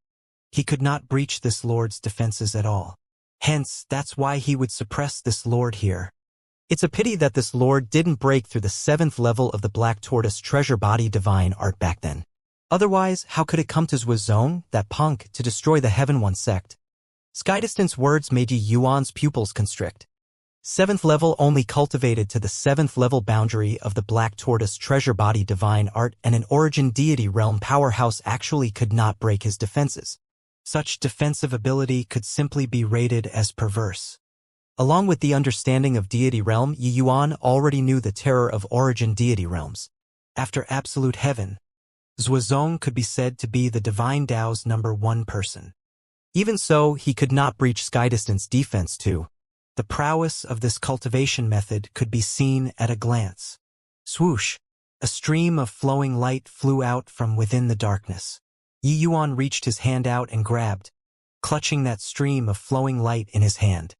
he could not breach this lord's defenses at all. Hence, that's why he would suppress this lord here. It's a pity that this lord didn't break through the 7th level of the Black Tortoise treasure body divine art back then. Otherwise, how could it come to Wuzong, that punk, to destroy the Heaven One sect? Skydistance's words made Yi Yuan's pupils constrict. 7th level only cultivated to the 7th level boundary of the Black Tortoise treasure body divine art, and an origin deity realm powerhouse actually could not break his defenses. Such defensive ability could simply be rated as perverse. Along with the understanding of deity realm, Yi Yuan already knew the terror of origin deity realms. After absolute heaven, Wuzong could be said to be the divine Tao's #1 person. Even so, he could not breach Skydistance defense too. The prowess of this cultivation method could be seen at a glance. Swoosh! A stream of flowing light flew out from within the darkness. Yi Yuan reached his hand out and grabbed, clutching that stream of flowing light in his hand.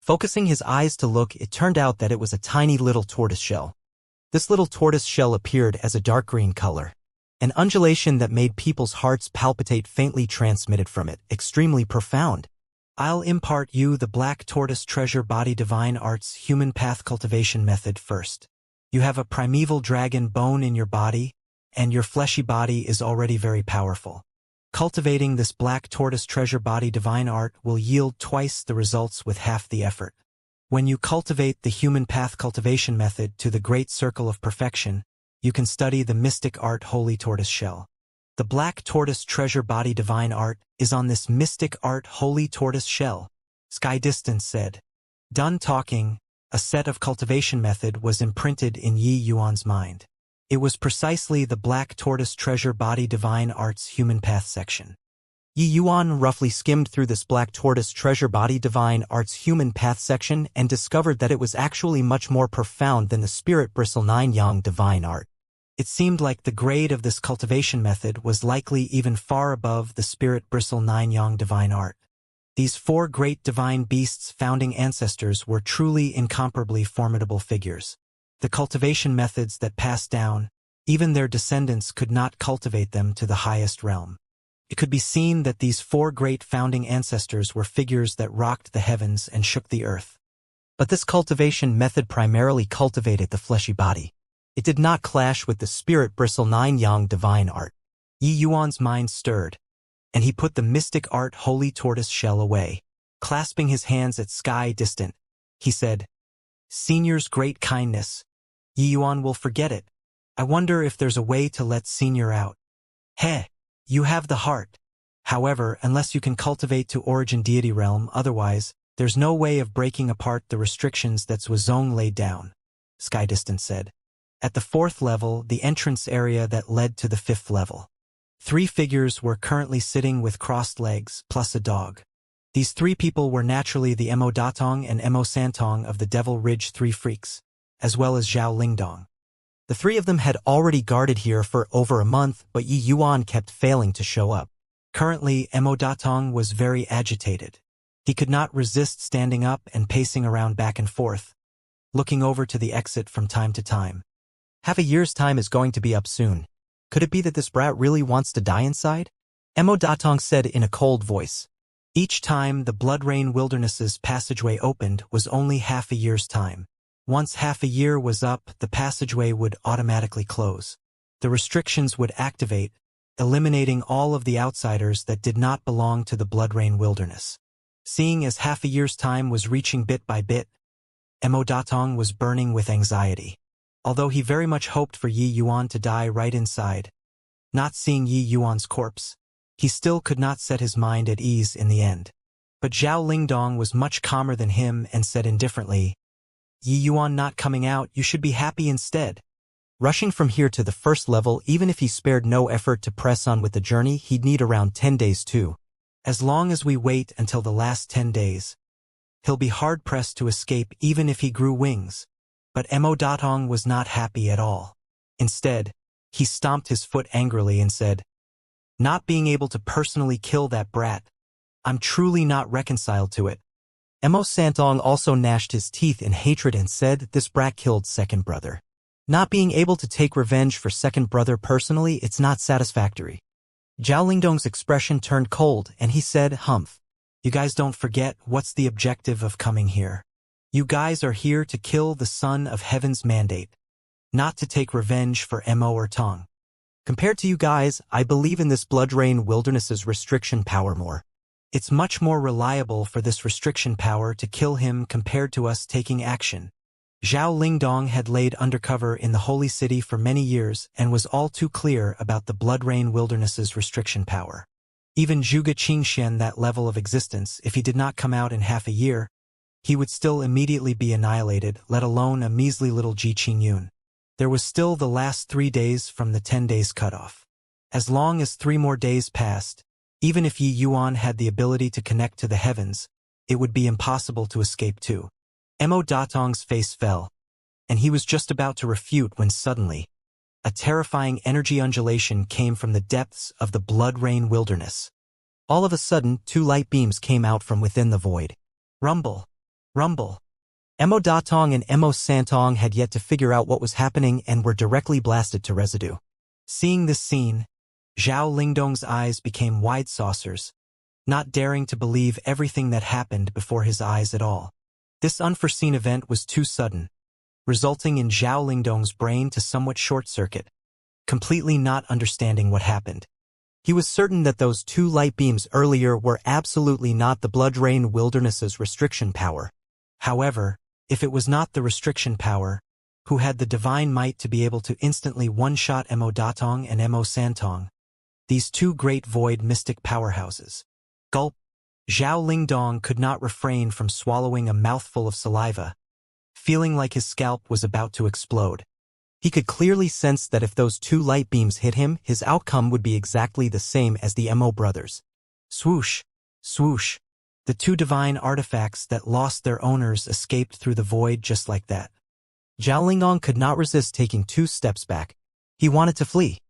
Focusing his eyes to look, it turned out that it was a tiny little tortoise shell. This little tortoise shell appeared as a dark green color. An undulation that made people's hearts palpitate faintly transmitted from it, extremely profound. I'll impart you the black tortoise treasure body divine arts human path cultivation method first. You have a primeval dragon bone in your body, and your fleshy body is already very powerful. Cultivating this black tortoise treasure body divine art will yield twice the results with half the effort. When you cultivate the human path cultivation method to the great circle of perfection, you can study the mystic art holy tortoise shell. The black tortoise treasure body divine art is on this mystic art holy tortoise shell, Sky Distance said. Done talking, a set of cultivation method was imprinted in Yi Yuan's mind. It was precisely the black tortoise treasure body divine art's human path section. Yi Yuan roughly skimmed through this black tortoise treasure body divine art's human path section and discovered that it was actually much more profound than the spirit bristle 9 yang divine art. It seemed like the grade of this cultivation method was likely even far above the spirit bristle 9 yang divine art. These 4 great divine beasts' founding ancestors were truly incomparably formidable figures. The cultivation methods that passed down, even their descendants could not cultivate them to the highest realm. It could be seen that these 4 great founding ancestors were figures that rocked the heavens and shook the earth. But this cultivation method primarily cultivated the fleshy body. It did not clash with the spirit bristle 9 yang divine art. Yi Yuan's mind stirred, and he put the mystic art holy tortoise shell away. Clasping his hands at Sky Distant, he said, "Senior's great kindness. Yi Yuan will forget it. I wonder if there's a way to let Senior out." "Heh, you have the heart. However, unless you can cultivate to origin deity realm, otherwise, there's no way of breaking apart the restrictions that Wuzong laid down," Sky Distant said. At the 4th level, the entrance area that led to the 5th level. 3 figures were currently sitting with crossed legs, plus a dog. These 3 people were naturally the Mo Datong and Mo Santong of the Devil Ridge 3 Freaks, as well as Zhao Lingdong. The 3 of them had already guarded here for over a month, but Yi Yuan kept failing to show up. Currently, Mo Datong was very agitated. He could not resist standing up and pacing around back and forth, looking over to the exit from time to time. Half a year's time is going to be up soon. Could it be that this brat really wants to die inside? Mo Datong said in a cold voice. Each time the Blood Rain Wilderness's passageway opened was only half a year's time. Once half a year was up, the passageway would automatically close. The restrictions would activate, eliminating all of the outsiders that did not belong to the Blood Rain Wilderness. Seeing as half a year's time was reaching bit by bit, Datong was burning with anxiety. Although he very much hoped for Yi Yuan to die right inside, not seeing Yi Yuan's corpse, he still could not set his mind at ease in the end. But Zhao Lingdong was much calmer than him and said indifferently, "Yi Yuan not coming out, you should be happy instead." Rushing from here to the first level, even if he spared no effort to press on with the journey, he'd need around 10 days too. As long as we wait until the last 10 days, he'll be hard-pressed to escape even if he grew wings. But Datong was not happy at all. Instead, he stomped his foot angrily and said, "Not being able to personally kill that brat, I'm truly not reconciled to it." Santong also gnashed his teeth in hatred and said, "This brat killed second brother. Not being able to take revenge for second brother personally, it's not satisfactory." Zhao Lingdong's expression turned cold and he said, "Humph. You guys don't forget what's the objective of coming here. You guys are here to kill the Son of Heaven's mandate, not to take revenge for Mo or Tong. Compared to you guys, I believe in this Blood Rain Wilderness's restriction power more. It's much more reliable for this restriction power to kill him compared to us taking action." Zhao Lingdong had laid undercover in the Holy City for many years and was all too clear about the Blood Rain Wilderness's restriction power. Even Zhuge Qingxian that level of existence, if he did not come out in half a year, he would still immediately be annihilated, let alone a measly little Ji Qingyun. There was still the last 3 days from the 10 days cutoff. As long as 3 more days passed, even if Yi Yuan had the ability to connect to the heavens, it would be impossible to escape too. Datong's face fell, and he was just about to refute when suddenly, a terrifying energy undulation came from the depths of the Blood Rain Wilderness. All of a sudden, 2 light beams came out from within the void. Rumble! Rumble! Datong and Santong had yet to figure out what was happening and were directly blasted to residue. Seeing this scene, Zhao Lingdong's eyes became wide saucers, not daring to believe everything that happened before his eyes at all. This unforeseen event was too sudden, resulting in Zhao Lingdong's brain to somewhat short-circuit, completely not understanding what happened. He was certain that those 2 light beams earlier were absolutely not the Blood Rain Wilderness's restriction power. However, if it was not the restriction power, who had the divine might to be able to instantly one-shot Datong and Santong, these 2 great void mystic powerhouses? Gulp! Zhao Lingdong could not refrain from swallowing a mouthful of saliva, feeling like his scalp was about to explode. He could clearly sense that if those 2 light beams hit him, his outcome would be exactly the same as the Mo brothers. Swoosh! Swoosh! The 2 divine artifacts that lost their owners escaped through the void just like that. Zhao Lingdong could not resist taking 2 steps back. He wanted to flee.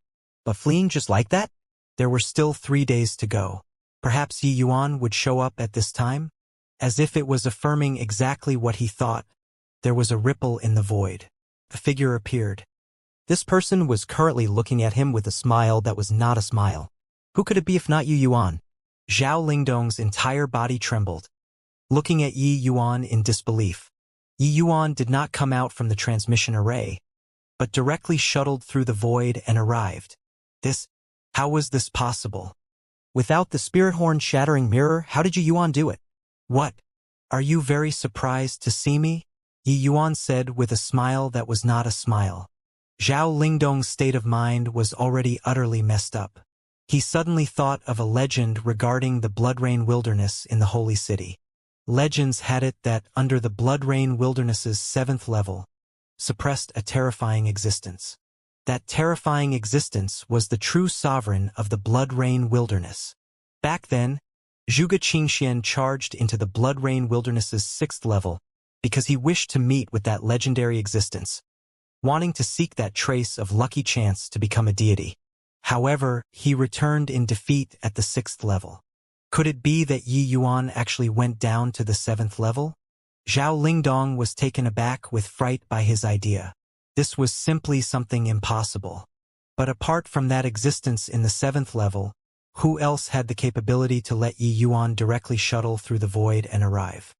But fleeing just like that? There were still 3 days to go. Perhaps Yi Yuan would show up at this time? As if it was affirming exactly what he thought, there was a ripple in the void. A figure appeared. This person was currently looking at him with a smile that was not a smile. Who could it be if not Yi Yuan? Zhao Lingdong's entire body trembled, looking at Yi Yuan in disbelief. Yi Yuan did not come out from the transmission array, but directly shuttled through the void and arrived. How was this possible? Without the spirit horn shattering mirror, how did Yi Yuan do it? What? Are you very surprised to see me? Yi Yuan said with a smile that was not a smile. Zhao Lingdong's state of mind was already utterly messed up. He suddenly thought of a legend regarding the Blood Rain Wilderness in the Holy City. Legends had it that under the Blood Rain Wilderness's 7th level, suppressed a terrifying existence. That terrifying existence was the true sovereign of the Blood Rain Wilderness. Back then, Zhuge Qingxian charged into the Blood Rain Wilderness's 6th level because he wished to meet with that legendary existence, wanting to seek that trace of lucky chance to become a deity. However, he returned in defeat at the 6th level. Could it be that Yi Yuan actually went down to the 7th level? Zhao Lingdong was taken aback with fright by his idea. This was simply something impossible. But apart from that existence in the 7th level, Who else had the capability to let Yi Yuan directly shuttle through the void and arrive?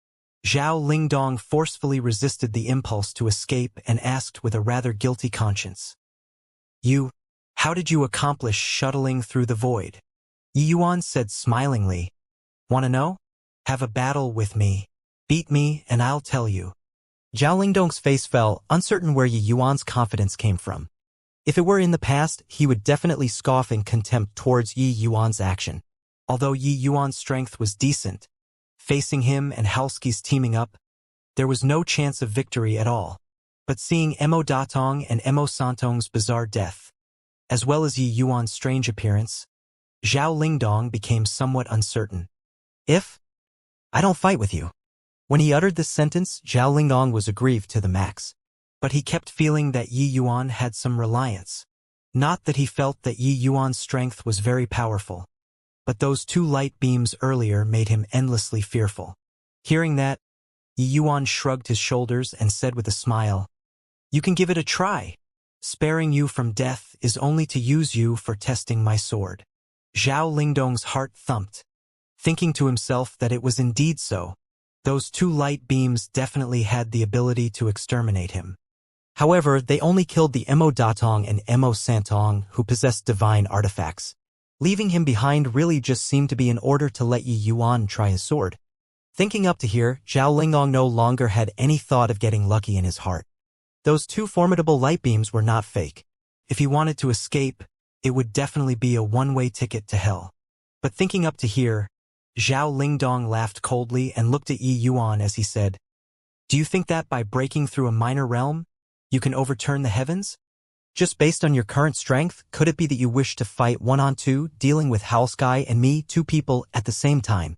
Zhao Lingdong forcefully resisted the impulse to escape and asked with a rather guilty conscience. How did you accomplish shuttling through the void? Yi Yuan said smilingly. Wanna know? Have a battle with me. Beat me and I'll tell you. Zhao Lingdong's face fell, uncertain where Yi Yuan's confidence came from. If it were in the past, he would definitely scoff in contempt towards Yi Yuan's action. Although Yi Yuan's strength was decent, facing him and Halski's teaming up, there was no chance of victory at all. But seeing Emo Datong and Emo Santong's bizarre death, as well as Yi Yuan's strange appearance, Zhao Lingdong became somewhat uncertain. I don't fight with you. When he uttered this sentence, Zhao Lingdong was aggrieved to the max. But he kept feeling that Yi Yuan had some reliance. Not that he felt that Yi Yuan's strength was very powerful, but those 2 light beams earlier made him endlessly fearful. Hearing that, Yi Yuan shrugged his shoulders and said with a smile, You can give it a try. Sparing you from death is only to use you for testing my sword. Zhao Lingdong's heart thumped, thinking to himself that it was indeed so. Those 2 light beams definitely had the ability to exterminate him. However, they only killed the Emo Datong and Emo Santong who possessed divine artifacts. Leaving him behind really just seemed to be in order to let Yi Yuan try his sword. Thinking up to here, Zhao Lingdong no longer had any thought of getting lucky in his heart. Those 2 formidable light beams were not fake. If he wanted to escape, it would definitely be a one-way ticket to hell. But thinking up to here, Zhao Lingdong laughed coldly and looked at Yi Yuan as he said, Do you think that by breaking through a minor realm, you can overturn the heavens? Just based on your current strength, could it be that you wish to fight 1-on-2, dealing with Halsky and me, 2 people, at the same time?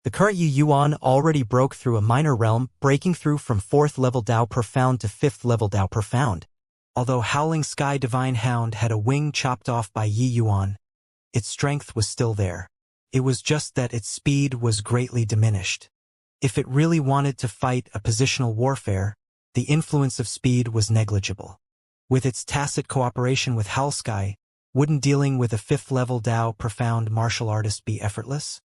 The current Yi Yuan already broke through a minor realm, breaking through from 4th level Dao Profound to 5th level Dao Profound. Although Howling Sky Divine Hound had a wing chopped off by Yi Yuan, its strength was still there. It was just that its speed was greatly diminished. If it really wanted to fight a positional warfare, the influence of speed was negligible. With its tacit cooperation with Halsky, wouldn't dealing with a 5th level Dao Profound martial artist be effortless?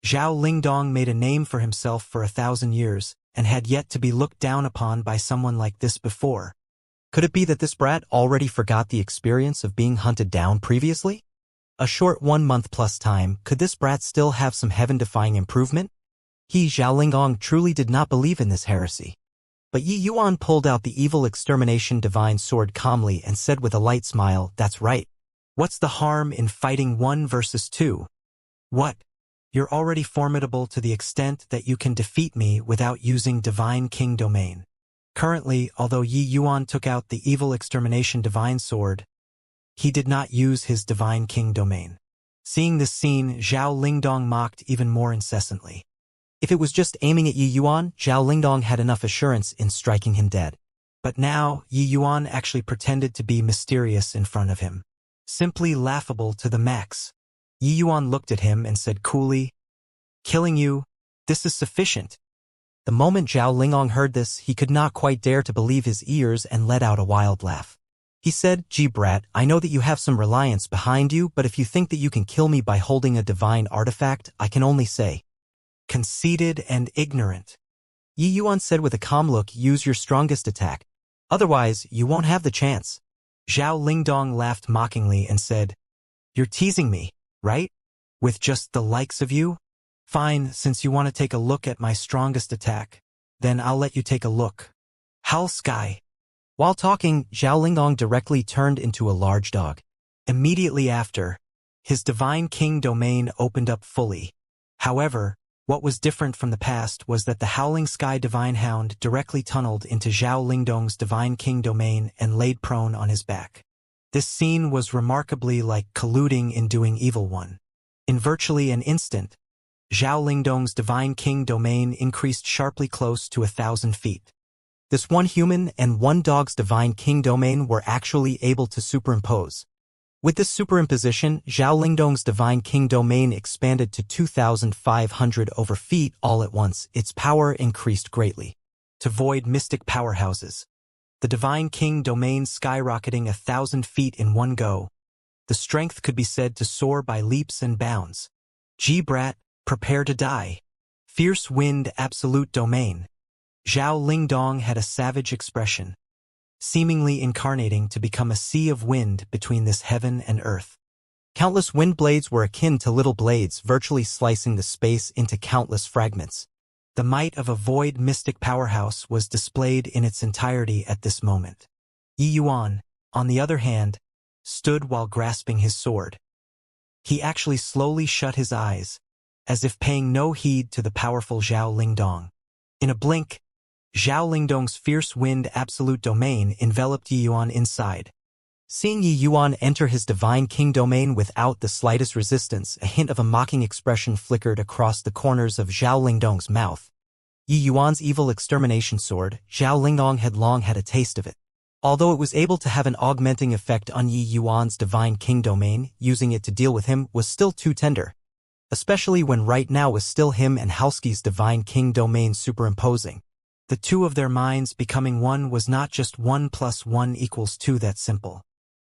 Zhao Lingdong made a name for himself for 1,000 years, and had yet to be looked down upon by someone like this before. Could it be that this brat already forgot the experience of being hunted down previously? A short 1 month plus time, could this brat still have some heaven-defying improvement? Zhao Lingdong truly did not believe in this heresy. But Yi Yuan pulled out the evil extermination divine sword calmly and said with a light smile, That's right. What's the harm in fighting 1 versus 2? What? You're already formidable to the extent that you can defeat me without using Divine King Domain. Currently, although Yi Yuan took out the evil extermination divine sword, he did not use his Divine King Domain. Seeing this scene, Zhao Lingdong mocked even more incessantly. If it was just aiming at Yi Yuan, Zhao Lingdong had enough assurance in striking him dead. But now, Yi Yuan actually pretended to be mysterious in front of him. Simply laughable to the max. Yi Yuan looked at him and said coolly, Killing you, this is sufficient. The moment Zhao Lingdong heard this, he could not quite dare to believe his ears and let out a wild laugh. He said, Gee brat, I know that you have some reliance behind you, but if you think that you can kill me by holding a divine artifact, I can only say, Conceited and ignorant. Yi Yuan said with a calm look, Use your strongest attack. Otherwise, you won't have the chance. Zhao Lingdong laughed mockingly and said, You're teasing me, right? With just the likes of you? Fine, since you want to take a look at my strongest attack, then I'll let you take a look. Halsky. While talking, Zhao Lingdong directly turned into a large dog. Immediately after, his Divine King Domain opened up fully. However, what was different from the past was that the Howling Sky Divine Hound directly tunneled into Zhao Lingdong's Divine King Domain and laid prone on his back. This scene was remarkably like colluding in doing evil one. In virtually an instant, Zhao Lingdong's Divine King Domain increased sharply close to 1,000 feet. This 1 human and 1 dog's Divine King Domain were actually able to superimpose. With this superimposition, Zhao Lingdong's Divine King Domain expanded to 2,500 over feet all at once. Its power increased greatly. To void mystic powerhouses. The Divine King Domain skyrocketing 1,000 feet in one go. The strength could be said to soar by leaps and bounds. Brat, prepare to die. Fierce wind, absolute domain. Zhao Lingdong had a savage expression, seemingly incarnating to become a sea of wind between this heaven and earth. Countless wind blades were akin to little blades, virtually slicing the space into countless fragments. The might of a void mystic powerhouse was displayed in its entirety at this moment. Yi Yuan, on the other hand, stood while grasping his sword. He actually slowly shut his eyes, as if paying no heed to the powerful Zhao Lingdong. In a blink, Zhao Lingdong's fierce wind absolute domain enveloped Yi Yuan inside. Seeing Yi Yuan enter his divine king domain without the slightest resistance, a hint of a mocking expression flickered across the corners of Zhao Lingdong's mouth. Yi Yuan's evil extermination sword, Zhao Lingdong had long had a taste of it. Although it was able to have an augmenting effect on Yi Yuan's divine king domain, using it to deal with him was still too tender. Especially when right now was still him and Halski's divine king domain superimposing. The two of their minds becoming one was not just 1 + 1 = 2 that simple.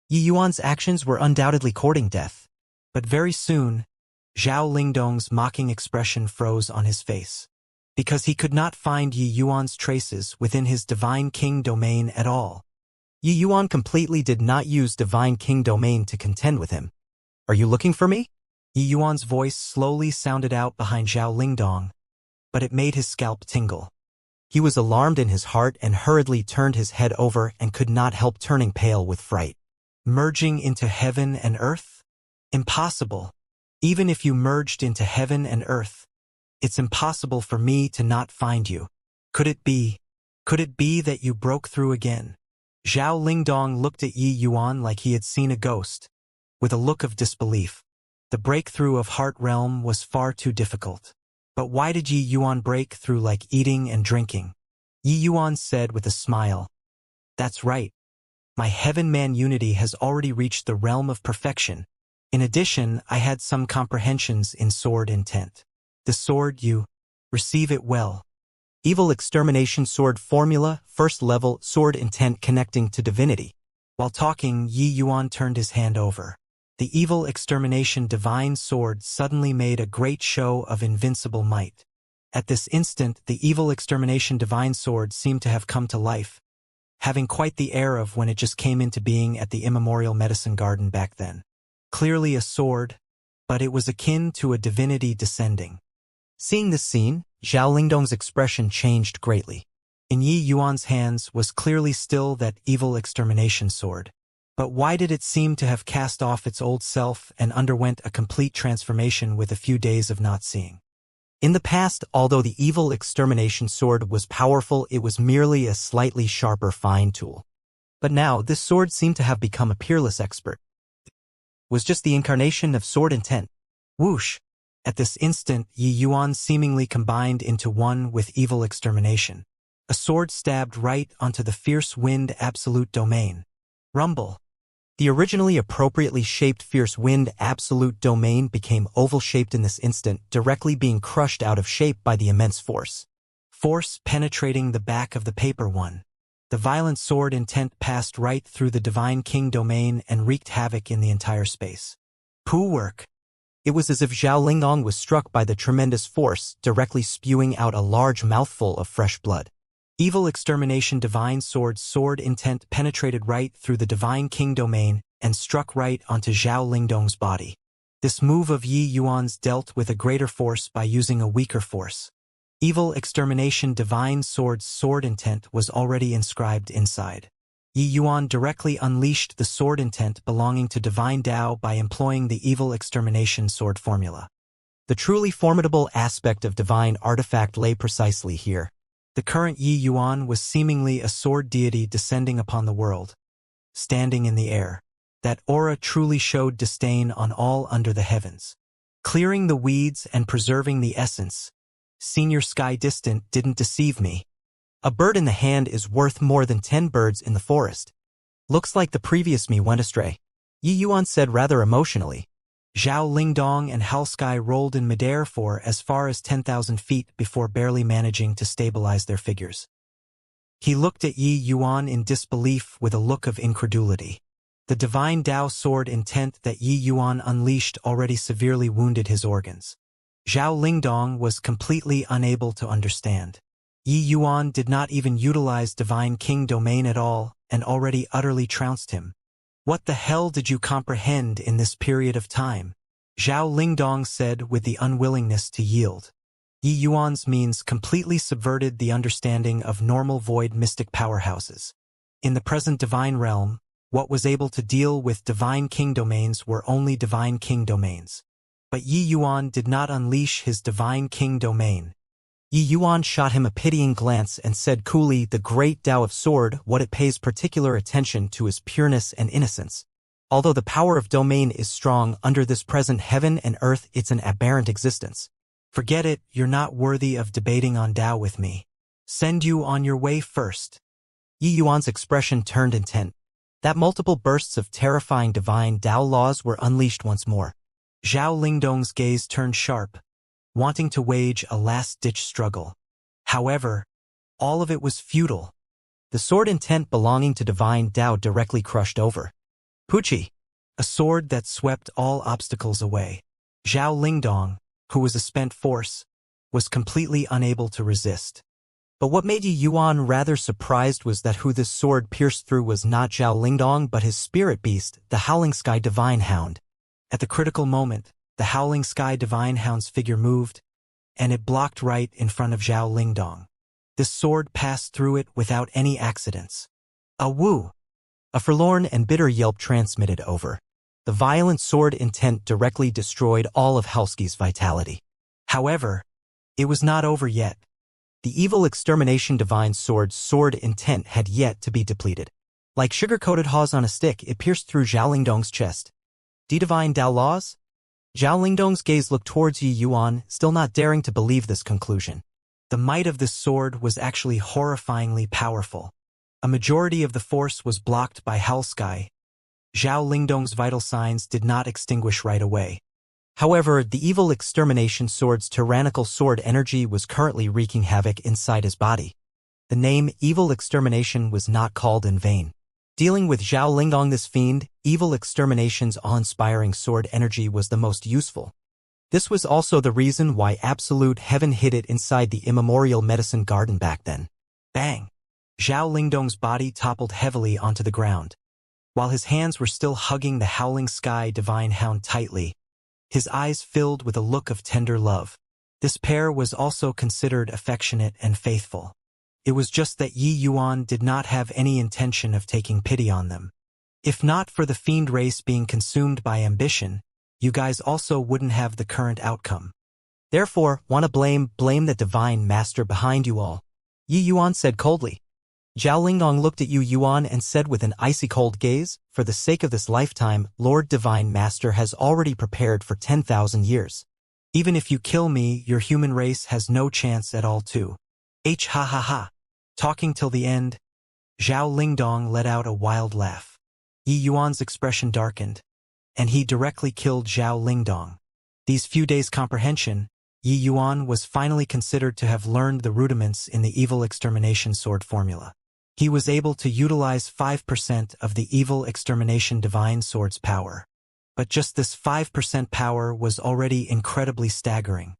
Yi Yuan's actions were undoubtedly courting death. But very soon, Zhao Lingdong's mocking expression froze on his face. Because he could not find Yi Yuan's traces within his divine king domain at all. Yi Yuan completely did not use divine king domain to contend with him. Are you looking for me? Yi Yuan's voice slowly sounded out behind Zhao Lingdong, but it made his scalp tingle. He was alarmed in his heart and hurriedly turned his head over and could not help turning pale with fright. Merging into heaven and earth? Impossible. Even if you merged into heaven and earth, it's impossible for me to not find you. Could it be that you broke through again? Zhao Lingdong looked at Yi Yuan like he had seen a ghost, with a look of disbelief. The breakthrough of Heart Realm was far too difficult. But why did Yi Yuan break through like eating and drinking? Yi Yuan said with a smile. That's right. My Heaven-Man unity has already reached the realm of perfection. In addition, I had some comprehensions in sword intent. The sword you receive it well. Evil extermination sword formula, first level, sword intent connecting to divinity. While talking, Yi Yuan turned his hand over. The evil extermination divine sword suddenly made a great show of invincible might. At this instant, the evil extermination divine sword seemed to have come to life, having quite the air of when it just came into being at the immemorial medicine garden back then. Clearly a sword, but it was akin to a divinity descending. Seeing this scene, Zhao Lingdong's expression changed greatly. In Yi Yuan's hands was clearly still that evil extermination sword. But why did it seem to have cast off its old self and underwent a complete transformation with a few days of not seeing? In the past, although the evil extermination sword was powerful, it was merely a slightly sharper fine tool. But now, this sword seemed to have become a peerless expert. It was just the incarnation of sword intent. Whoosh! At this instant, Yi Yuan seemingly combined into one with evil extermination. A sword stabbed right onto the fierce wind absolute domain. Rumble. The originally appropriately shaped fierce wind absolute domain became oval-shaped in this instant, directly being crushed out of shape by the immense force. Force penetrating the back of the paper one. The violent sword intent passed right through the divine king domain and wreaked havoc in the entire space. Poo work. It was as if Zhao Lingdong was struck by the tremendous force, directly spewing out a large mouthful of fresh blood. Evil extermination divine sword intent penetrated right through the divine king domain and struck right onto Zhao Lingdong's body. This move of Yi Yuan's dealt with a greater force by using a weaker force. Evil extermination divine sword intent was already inscribed inside. Yi Yuan directly unleashed the sword intent belonging to divine Tao by employing the evil extermination sword formula. The truly formidable aspect of divine artifact lay precisely here. The current Yi Yuan was seemingly a sword deity descending upon the world, standing in the air. That aura truly showed disdain on all under the heavens. Clearing the weeds and preserving the essence. Senior Sky Distant didn't deceive me. A bird in the hand is worth more than 10 birds in the forest. Looks like the previous me went astray, Yi Yuan said rather emotionally. Zhao Lingdong and Halsky rolled in midair for as far as 10,000 feet before barely managing to stabilize their figures. He looked at Yi Yuan in disbelief with a look of incredulity. The divine Tao sword intent that Yi Yuan unleashed already severely wounded his organs. Zhao Lingdong was completely unable to understand. Yi Yuan did not even utilize Divine King domain at all, and already utterly trounced him. What the hell did you comprehend in this period of time? Zhao Lingdong said with the unwillingness to yield. Yi Yuan's means completely subverted the understanding of normal void mystic powerhouses. In the present divine realm, what was able to deal with Divine King domains were only Divine King domains. But Yi Yuan did not unleash his Divine King domain. Yi Yuan shot him a pitying glance and said coolly, "The great Tao of Sword, what it pays particular attention to is pureness and innocence. Although the power of domain is strong, under this present heaven and earth it's an aberrant existence. Forget it, you're not worthy of debating on Tao with me. Send you on your way first." Yi Yuan's expression turned intent. That multiple bursts of terrifying divine Tao laws were unleashed once more. Zhao Lingdong's gaze turned sharp, wanting to wage a last-ditch struggle. However, all of it was futile. The sword intent belonging to divine Tao directly crushed over. Puchi, a sword that swept all obstacles away. Zhao Lingdong, who was a spent force, was completely unable to resist. But what made Yi Yuan rather surprised was that who this sword pierced through was not Zhao Lingdong but his spirit beast, the Howling Sky Divine Hound. At the critical moment, the Howling Sky Divine Hound's figure moved, and it blocked right in front of Zhao Lingdong. This sword passed through it without any accidents. A woo! A forlorn and bitter yelp transmitted over. The violent sword intent directly destroyed all of Helsky's vitality. However, it was not over yet. The evil extermination divine sword intent had yet to be depleted. Like sugar-coated haws on a stick, it pierced through Zhao Lingdong's chest. Divine Tao laws? Zhao Lingdong's gaze looked towards Yi Yuan, still not daring to believe this conclusion. The might of this sword was actually horrifyingly powerful. A majority of the force was blocked by Hellsky. Zhao Lingdong's vital signs did not extinguish right away. However, the evil extermination sword's tyrannical sword energy was currently wreaking havoc inside his body. The name Evil Extermination was not called in vain. Dealing with Zhao Lingdong, this fiend, Evil Extermination's awe-inspiring sword energy was the most useful. This was also the reason why Absolute Heaven hid it inside the immemorial medicine garden back then. Bang! Zhao Lingdong's body toppled heavily onto the ground. While his hands were still hugging the Howling Sky Divine Hound tightly, his eyes filled with a look of tender love. This pair was also considered affectionate and faithful. It was just that Yi Yuan did not have any intention of taking pity on them. If not for the fiend race being consumed by ambition, you guys also wouldn't have the current outcome. Therefore, wanna blame the divine master behind you all. Yi Yuan said coldly. Zhao Lingdong looked at Yi Yuan and said with an icy cold gaze, "For the sake of this lifetime, Lord Divine Master has already prepared for 10,000 years. Even if you kill me, your human race has no chance at all too." Ha ha ha. Talking till the end, Zhao Lingdong let out a wild laugh. Yi Yuan's expression darkened, and he directly killed Zhao Lingdong. These few days' comprehension, Yi Yuan was finally considered to have learned the rudiments in the evil extermination sword formula. He was able to utilize 5% of the evil extermination divine sword's power. But just this 5% power was already incredibly staggering.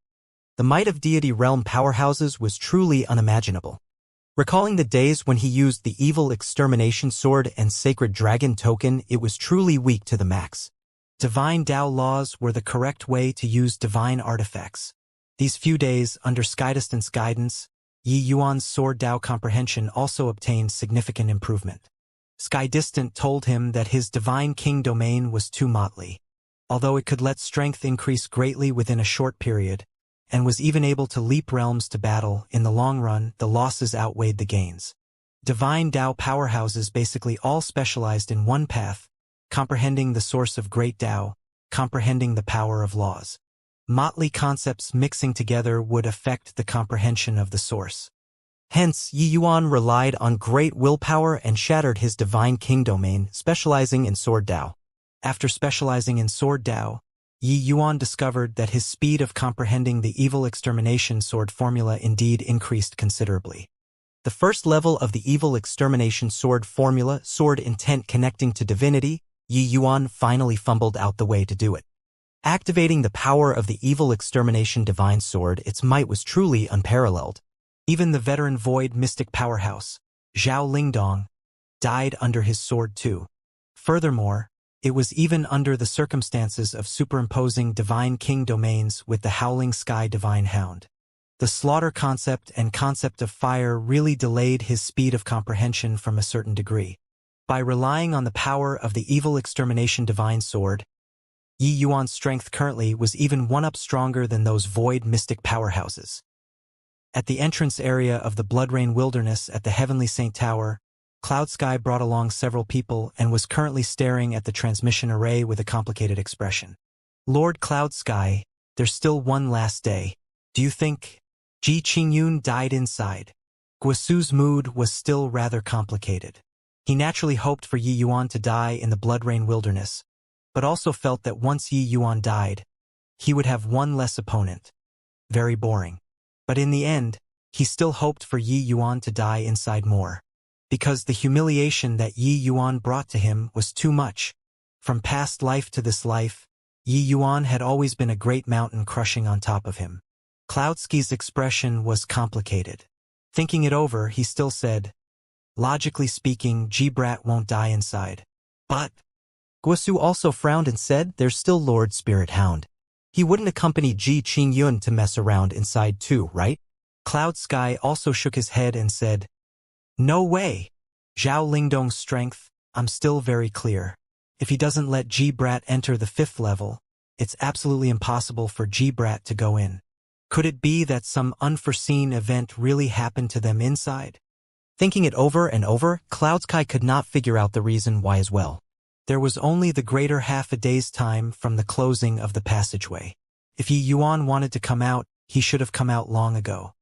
The might of deity realm powerhouses was truly unimaginable. Recalling the days when he used the evil extermination sword and sacred dragon token, it was truly weak to the max. Divine Tao laws were the correct way to use divine artifacts. These few days, under Skydistant's guidance, Yi Yuan's sword Tao comprehension also obtained significant improvement. Skydistant told him that his Divine King domain was too motley, although it could let strength increase greatly within a short period, and was even able to leap realms to battle. In the long run, the losses outweighed the gains. Divine Tao powerhouses basically all specialized in one path, comprehending the source of great Tao, comprehending the power of laws. Motley concepts mixing together would affect the comprehension of the source. Hence, Yi Yuan relied on great willpower and shattered his Divine King domain, specializing in Sword Tao. After specializing in Sword Tao, Yi Yuan discovered that his speed of comprehending the evil extermination sword formula indeed increased considerably. The first level of the evil extermination sword formula, sword intent connecting to divinity, Yi Yuan finally fumbled out the way to do it. Activating the power of the evil extermination divine sword, its might was truly unparalleled. Even the veteran void mystic powerhouse, Zhao Lingdong, died under his sword too. Furthermore, it was even under the circumstances of superimposing divine king domains with the howling sky divine hound. The slaughter concept and concept of fire really delayed his speed of comprehension from a certain degree. By relying on the power of the evil extermination divine sword, Yi Yuan's strength currently was even one up stronger than those void mystic powerhouses. At the entrance area of the Bloodrain Wilderness at the Heavenly Saint Tower, Cloud Sky brought along several people and was currently staring at the transmission array with a complicated expression. Lord Cloud Sky, there's still one last day. Do you think? Ji Qingyun died inside. Guosu's mood was still rather complicated. He naturally hoped for Yi Yuan to die in the Bloodrain Wilderness, but also felt that once Yi Yuan died, he would have one less opponent. Very boring. But in the end, he still hoped for Yi Yuan to die inside more. Because the humiliation that Yi Yuan brought to him was too much. From past life to this life, Yi Yuan had always been a great mountain crushing on top of him. Cloudsky's expression was complicated. Thinking it over, he still said, logically speaking, G-Brat won't die inside. But Guosu also frowned and said, there's still Lord Spirit Hound. He wouldn't accompany Ji Qingyun to mess around inside too, right? Cloud Sky also shook his head and said, no way. Zhao Lingdong's strength, I'm still very clear. If he doesn't let G-Brat enter the 5th level, it's absolutely impossible for G-Brat to go in. Could it be that some unforeseen event really happened to them inside? Thinking it over and over, Cloud Sky could not figure out the reason why as well. There was only the greater half a day's time from the closing of the passageway. If Yi Yuan wanted to come out, he should have come out long ago.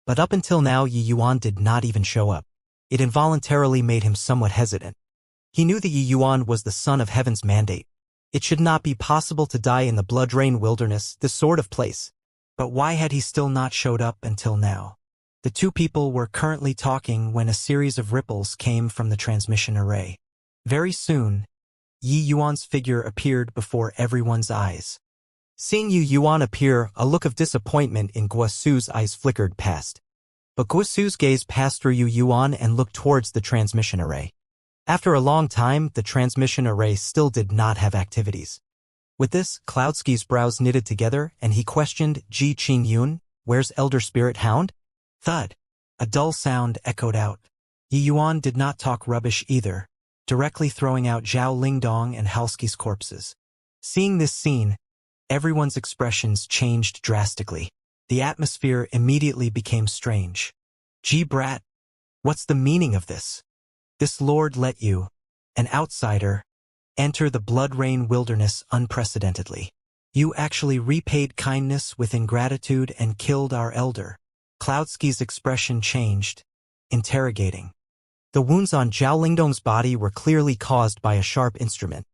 But up until now, Yi Yuan did not even show up. It involuntarily made him somewhat hesitant. He knew that Yi Yuan was the son of heaven's mandate. It should not be possible to die in the Bloodrain Wilderness, this sort of place. But why had he still not showed up until now? The two people were currently talking when a series of ripples came from the transmission array. Very soon, Yi Yuan's figure appeared before everyone's eyes. Seeing Yi Yuan appear, a look of disappointment in Guosu's eyes flickered past. But Guosu's gaze passed through Yi Yuan and looked towards the transmission array. After a long time, the transmission array still did not have activities. With this, Cloudsky's brows knitted together and he questioned, Ji Qingyun, where's Elder Spirit Hound? Thud. A dull sound echoed out. Yi Yuan did not talk rubbish either, directly throwing out Zhao Lingdong and Halsky's corpses. Seeing this scene, everyone's expressions changed drastically. The atmosphere immediately became strange. G-Brat, what's the meaning of this? This lord let you, an outsider, enter the Bloodrain Wilderness unprecedentedly. You actually repaid kindness with ingratitude and killed our elder. Cloudsky's expression changed, interrogating. The wounds on Zhao Lingdong's body were clearly caused by a sharp instrument.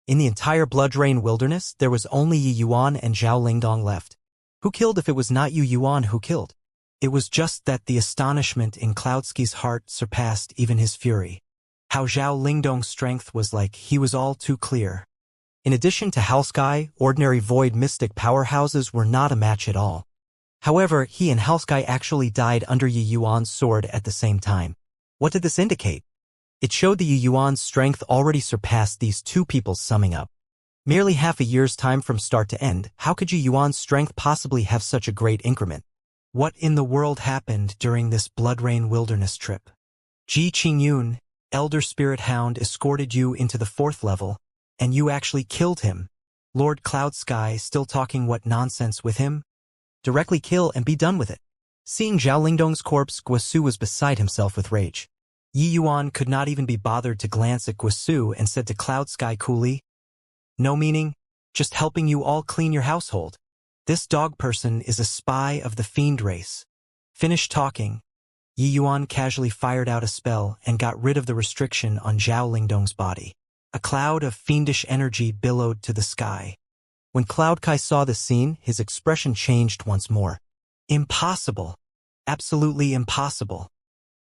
In the entire Bloodrain Wilderness, there was only Yi Yuan and Zhao Lingdong left. Who killed if it was not Yi Yuan who killed? It was just that the astonishment in Cloudsky's heart surpassed even his fury. How Zhao Lingdong's strength was like he was all too clear. In addition to Halsky, ordinary void mystic powerhouses were not a match at all. However, he and Halsky actually died under Yi Yuan's sword at the same time. What did this indicate? It showed that Yi Yuan's strength already surpassed these two people's summing up. Merely half a year's time from start to end, how could Yi Yuan's strength possibly have such a great increment? What in the world happened during this Bloodrain Wilderness trip? Ji Qingyun, Elder Spirit Hound, escorted you into the 4th level, and you actually killed him. Lord Cloud Sky still talking what nonsense with him? Directly kill and be done with it. Seeing Zhao Lingdong's corpse, Guosu was beside himself with rage. Yi Yuan could not even be bothered to glance at Guosu and said to Cloud Sky coolly, no meaning, just helping you all clean your household. This dog person is a spy of the fiend race. Finished talking, Yi Yuan casually fired out a spell and got rid of the restriction on Zhao Lingdong's body. A cloud of fiendish energy billowed to the sky. When Cloud Kai saw this scene, his expression changed once more. Impossible. Absolutely impossible.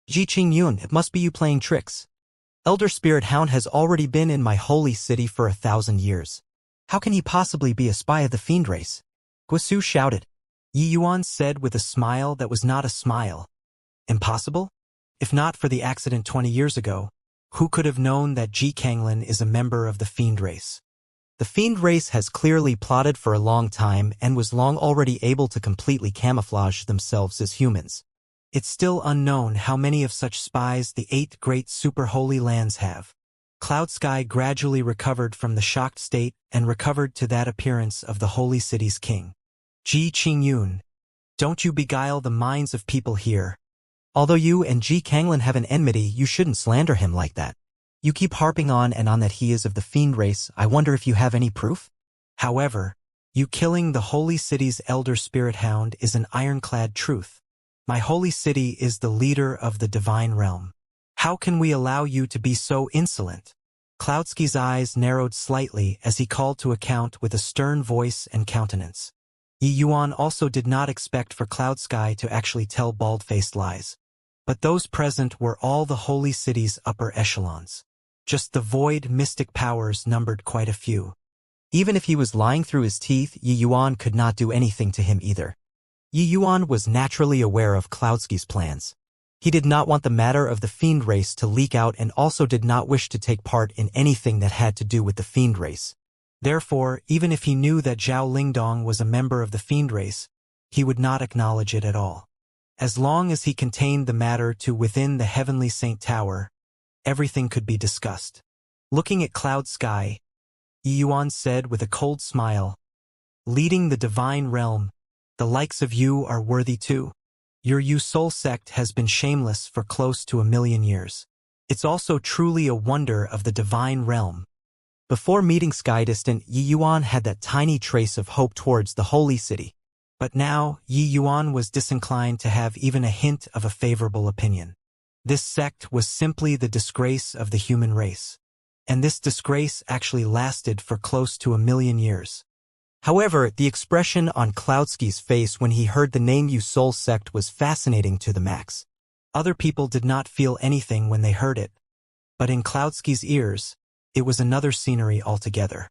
Ji Qingyun, it must be you playing tricks. Elder Spirit Hound has already been in my holy city for 1,000 years. How can he possibly be a spy of the fiend race? Guisu shouted. Yi Yuan said with a smile that was not a smile. Impossible? If not for the accident 20 years ago, who could have known that Ji Kanglin is a member of the fiend race? The fiend race has clearly plotted for a long time and was long already able to completely camouflage themselves as humans. It's still unknown how many of such spies the 8 great super holy lands have. Cloud Sky gradually recovered from the shocked state and recovered to that appearance of the holy city's king. Ji Qingyun, don't you beguile the minds of people here. Although you and Ji Kanglin have an enmity, you shouldn't slander him like that. You keep harping on and on that he is of the fiend race. I wonder if you have any proof? However, you killing the holy city's elder spirit hound is an ironclad truth. My holy city is the leader of the divine realm. How can we allow you to be so insolent? Cloudsky's eyes narrowed slightly as he called to account with a stern voice and countenance. Yi Yuan also did not expect for Cloudsky to actually tell bald-faced lies. But those present were all the holy city's upper echelons. Just the void mystic powers numbered quite a few. Even if he was lying through his teeth, Yi Yuan could not do anything to him either. Yi Yuan was naturally aware of Cloudsky's plans. He did not want the matter of the fiend race to leak out and also did not wish to take part in anything that had to do with the fiend race. Therefore, even if he knew that Zhao Lingdong was a member of the fiend race, he would not acknowledge it at all. As long as he contained the matter to within the heavenly Saint Tower, everything could be discussed. Looking at Cloud Sky, Yi Yuan said with a cold smile, leading the divine realm, the likes of you are worthy too. Your Yu Soul sect has been shameless for close to 1,000,000 years. It's also truly a wonder of the divine realm. Before meeting Sky Distant, Yi Yuan had that tiny trace of hope towards the holy city. But now, Yi Yuan was disinclined to have even a hint of a favorable opinion. This sect was simply the disgrace of the human race. And this disgrace actually lasted for close to 1,000,000 years. However, the expression on Cloudsky's face when he heard the name Yu Soul sect was fascinating to the max. Other people did not feel anything when they heard it. But in Cloudsky's ears, it was another scenery altogether.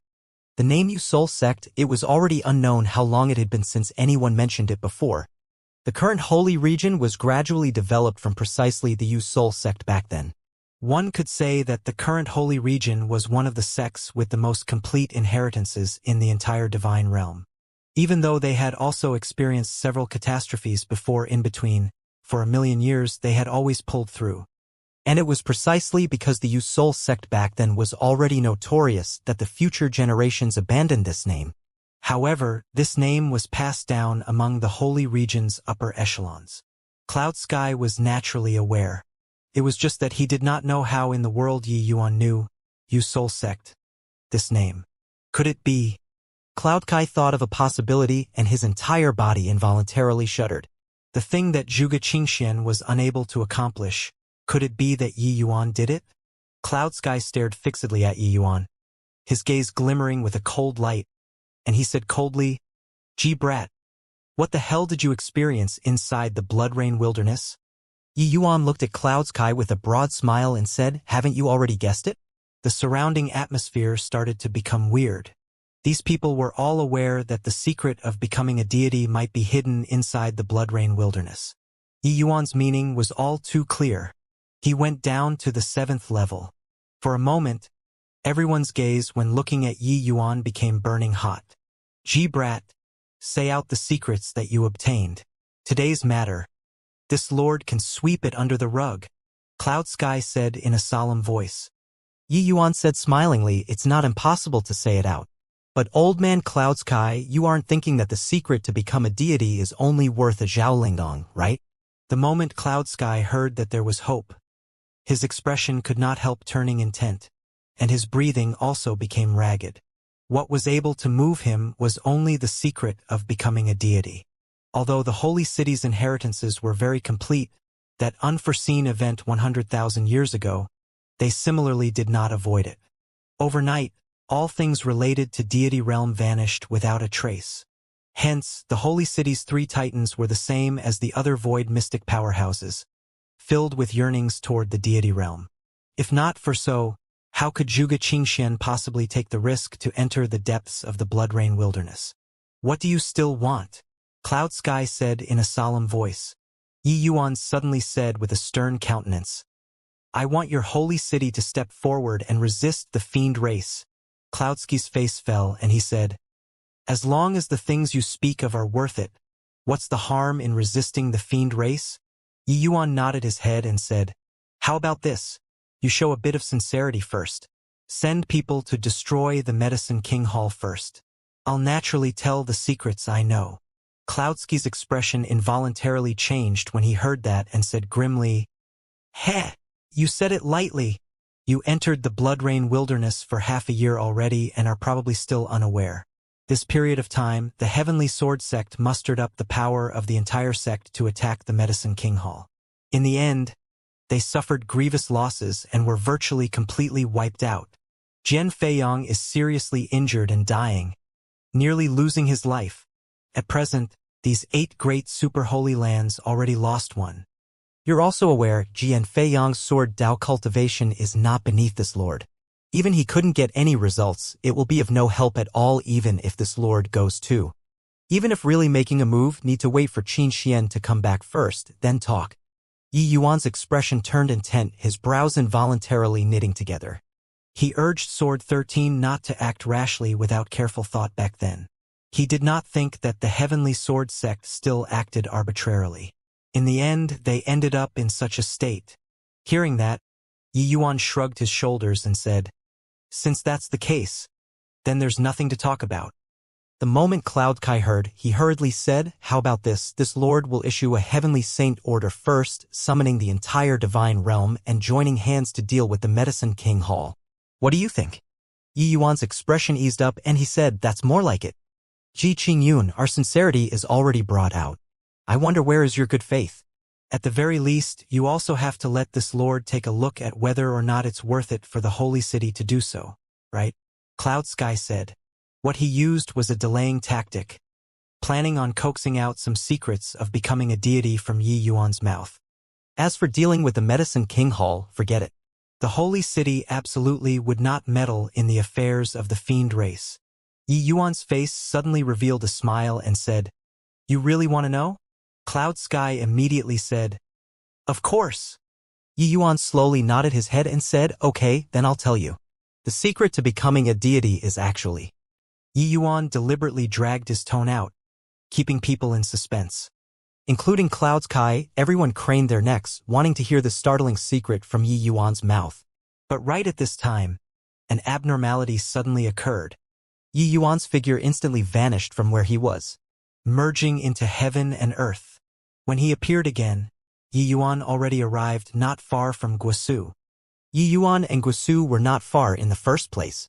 The name Yu Soul sect, it was already unknown how long it had been since anyone mentioned it before. The current holy region was gradually developed from precisely the Yu Soul sect back then. One could say that the current holy region was one of the sects with the most complete inheritances in the entire divine realm. Even though they had also experienced several catastrophes before in between, for 1,000,000 years they had always pulled through. And it was precisely because the Yu Soul sect back then was already notorious that the future generations abandoned this name. However, this name was passed down among the holy region's upper echelons. Cloud Sky was naturally aware. It was just that he did not know how in the world Yi Yuan knew, Yu Soul sect. This name. Could it be? Cloud Kai thought of a possibility and his entire body involuntarily shuddered. The thing that Zhuge Qingxian was unable to accomplish. Could it be that Yi Yuan did it? Cloud Sky stared fixedly at Yi Yuan, his gaze glimmering with a cold light, and he said coldly, Gee brat, what the hell did you experience inside the Blood Rain Wilderness? Yi Yuan looked at Cloud Sky with a broad smile and said, haven't you already guessed it? The surrounding atmosphere started to become weird. These people were all aware that the secret of becoming a deity might be hidden inside the Blood Rain Wilderness. Yi Yuan's meaning was all too clear. He went down to the 7th level. For a moment, everyone's gaze when looking at Yi Yuan became burning hot. Gee brat, say out the secrets that you obtained. Today's matter. This lord can sweep it under the rug, Cloud Sky said in a solemn voice. Yi Yuan said smilingly, it's not impossible to say it out. But old man Cloud Sky, you aren't thinking that the secret to become a deity is only worth a Zhao Lingdong, right? The moment Cloud Sky heard that there was hope, his expression could not help turning intent, and his breathing also became ragged. What was able to move him was only the secret of becoming a deity. Although the holy city's inheritances were very complete, that unforeseen event 100,000 years ago, they similarly did not avoid it. Overnight, all things related to deity realm vanished without a trace. Hence, the holy city's 3 titans were the same as the other void mystic powerhouses, filled with yearnings toward the deity realm. If not for so, how could Zhuge Qingxian possibly take the risk to enter the depths of the Blood Rain wilderness? What do you still want? Cloud Sky said in a solemn voice. Yi Yuan suddenly said with a stern countenance, I want your holy city to step forward and resist the fiend race. Cloudsky's face fell and he said, As long as the things you speak of are worth it, what's the harm in resisting the fiend race? Yi Yuan nodded his head and said, How about this? You show a bit of sincerity first. Send people to destroy the Medicine King Hall first. I'll naturally tell the secrets I know. Cloudsky's expression involuntarily changed when he heard that and said grimly, Heh, you said it lightly. You entered the Blood Rain wilderness for half a year already and are probably still unaware. This period of time, the Heavenly Sword Sect mustered up the power of the entire sect to attack the Medicine King Hall. In the end, they suffered grievous losses and were virtually completely wiped out. Jian Feiyang is seriously injured and dying, nearly losing his life. At present, these 8 great super holy lands already lost one. You're also aware Jian Feiyang's sword Dao Cultivation is not beneath this lord. Even he couldn't get any results, it will be of no help at all even if this lord goes too. Even if really making a move, need to wait for Qin Xian to come back first, then talk. Yi Yuan's expression turned intent, his brows involuntarily knitting together. He urged Sword 13 not to act rashly without careful thought back then. He did not think that the Heavenly Sword Sect still acted arbitrarily. In the end, they ended up in such a state. Hearing that, Yi Yuan shrugged his shoulders and said, Since that's the case, then there's nothing to talk about. The moment Cloud Kai heard, he hurriedly said, How about this? This lord will issue a heavenly saint order first, summoning the entire divine realm and joining hands to deal with the Medicine King Hall. What do you think? Yi Yuan's expression eased up and he said, That's more like it. Ji Qingyun, our sincerity is already brought out. I wonder where is your good faith? At the very least, you also have to let this lord take a look at whether or not it's worth it for the holy city to do so, right? Cloud Sky said. What he used was a delaying tactic, planning on coaxing out some secrets of becoming a deity from Yi Yuan's mouth. As for dealing with the Medicine King Hall, forget it. The holy city absolutely would not meddle in the affairs of the fiend race. Yi Yuan's face suddenly revealed a smile and said, You really want to know? Cloud Sky immediately said, Of course. Yi Yuan slowly nodded his head and said, Okay, then I'll tell you. The secret to becoming a deity is actually... Yi Yuan deliberately dragged his tone out, keeping people in suspense. Including Cloud Sky, everyone craned their necks, wanting to hear the startling secret from Yi Yuan's mouth. But right at this time, an abnormality suddenly occurred. Yi Yuan's figure instantly vanished from where he was, merging into heaven and earth. When he appeared again, Yi Yuan already arrived not far from Guosu. Yi Yuan and Guosu were not far in the first place.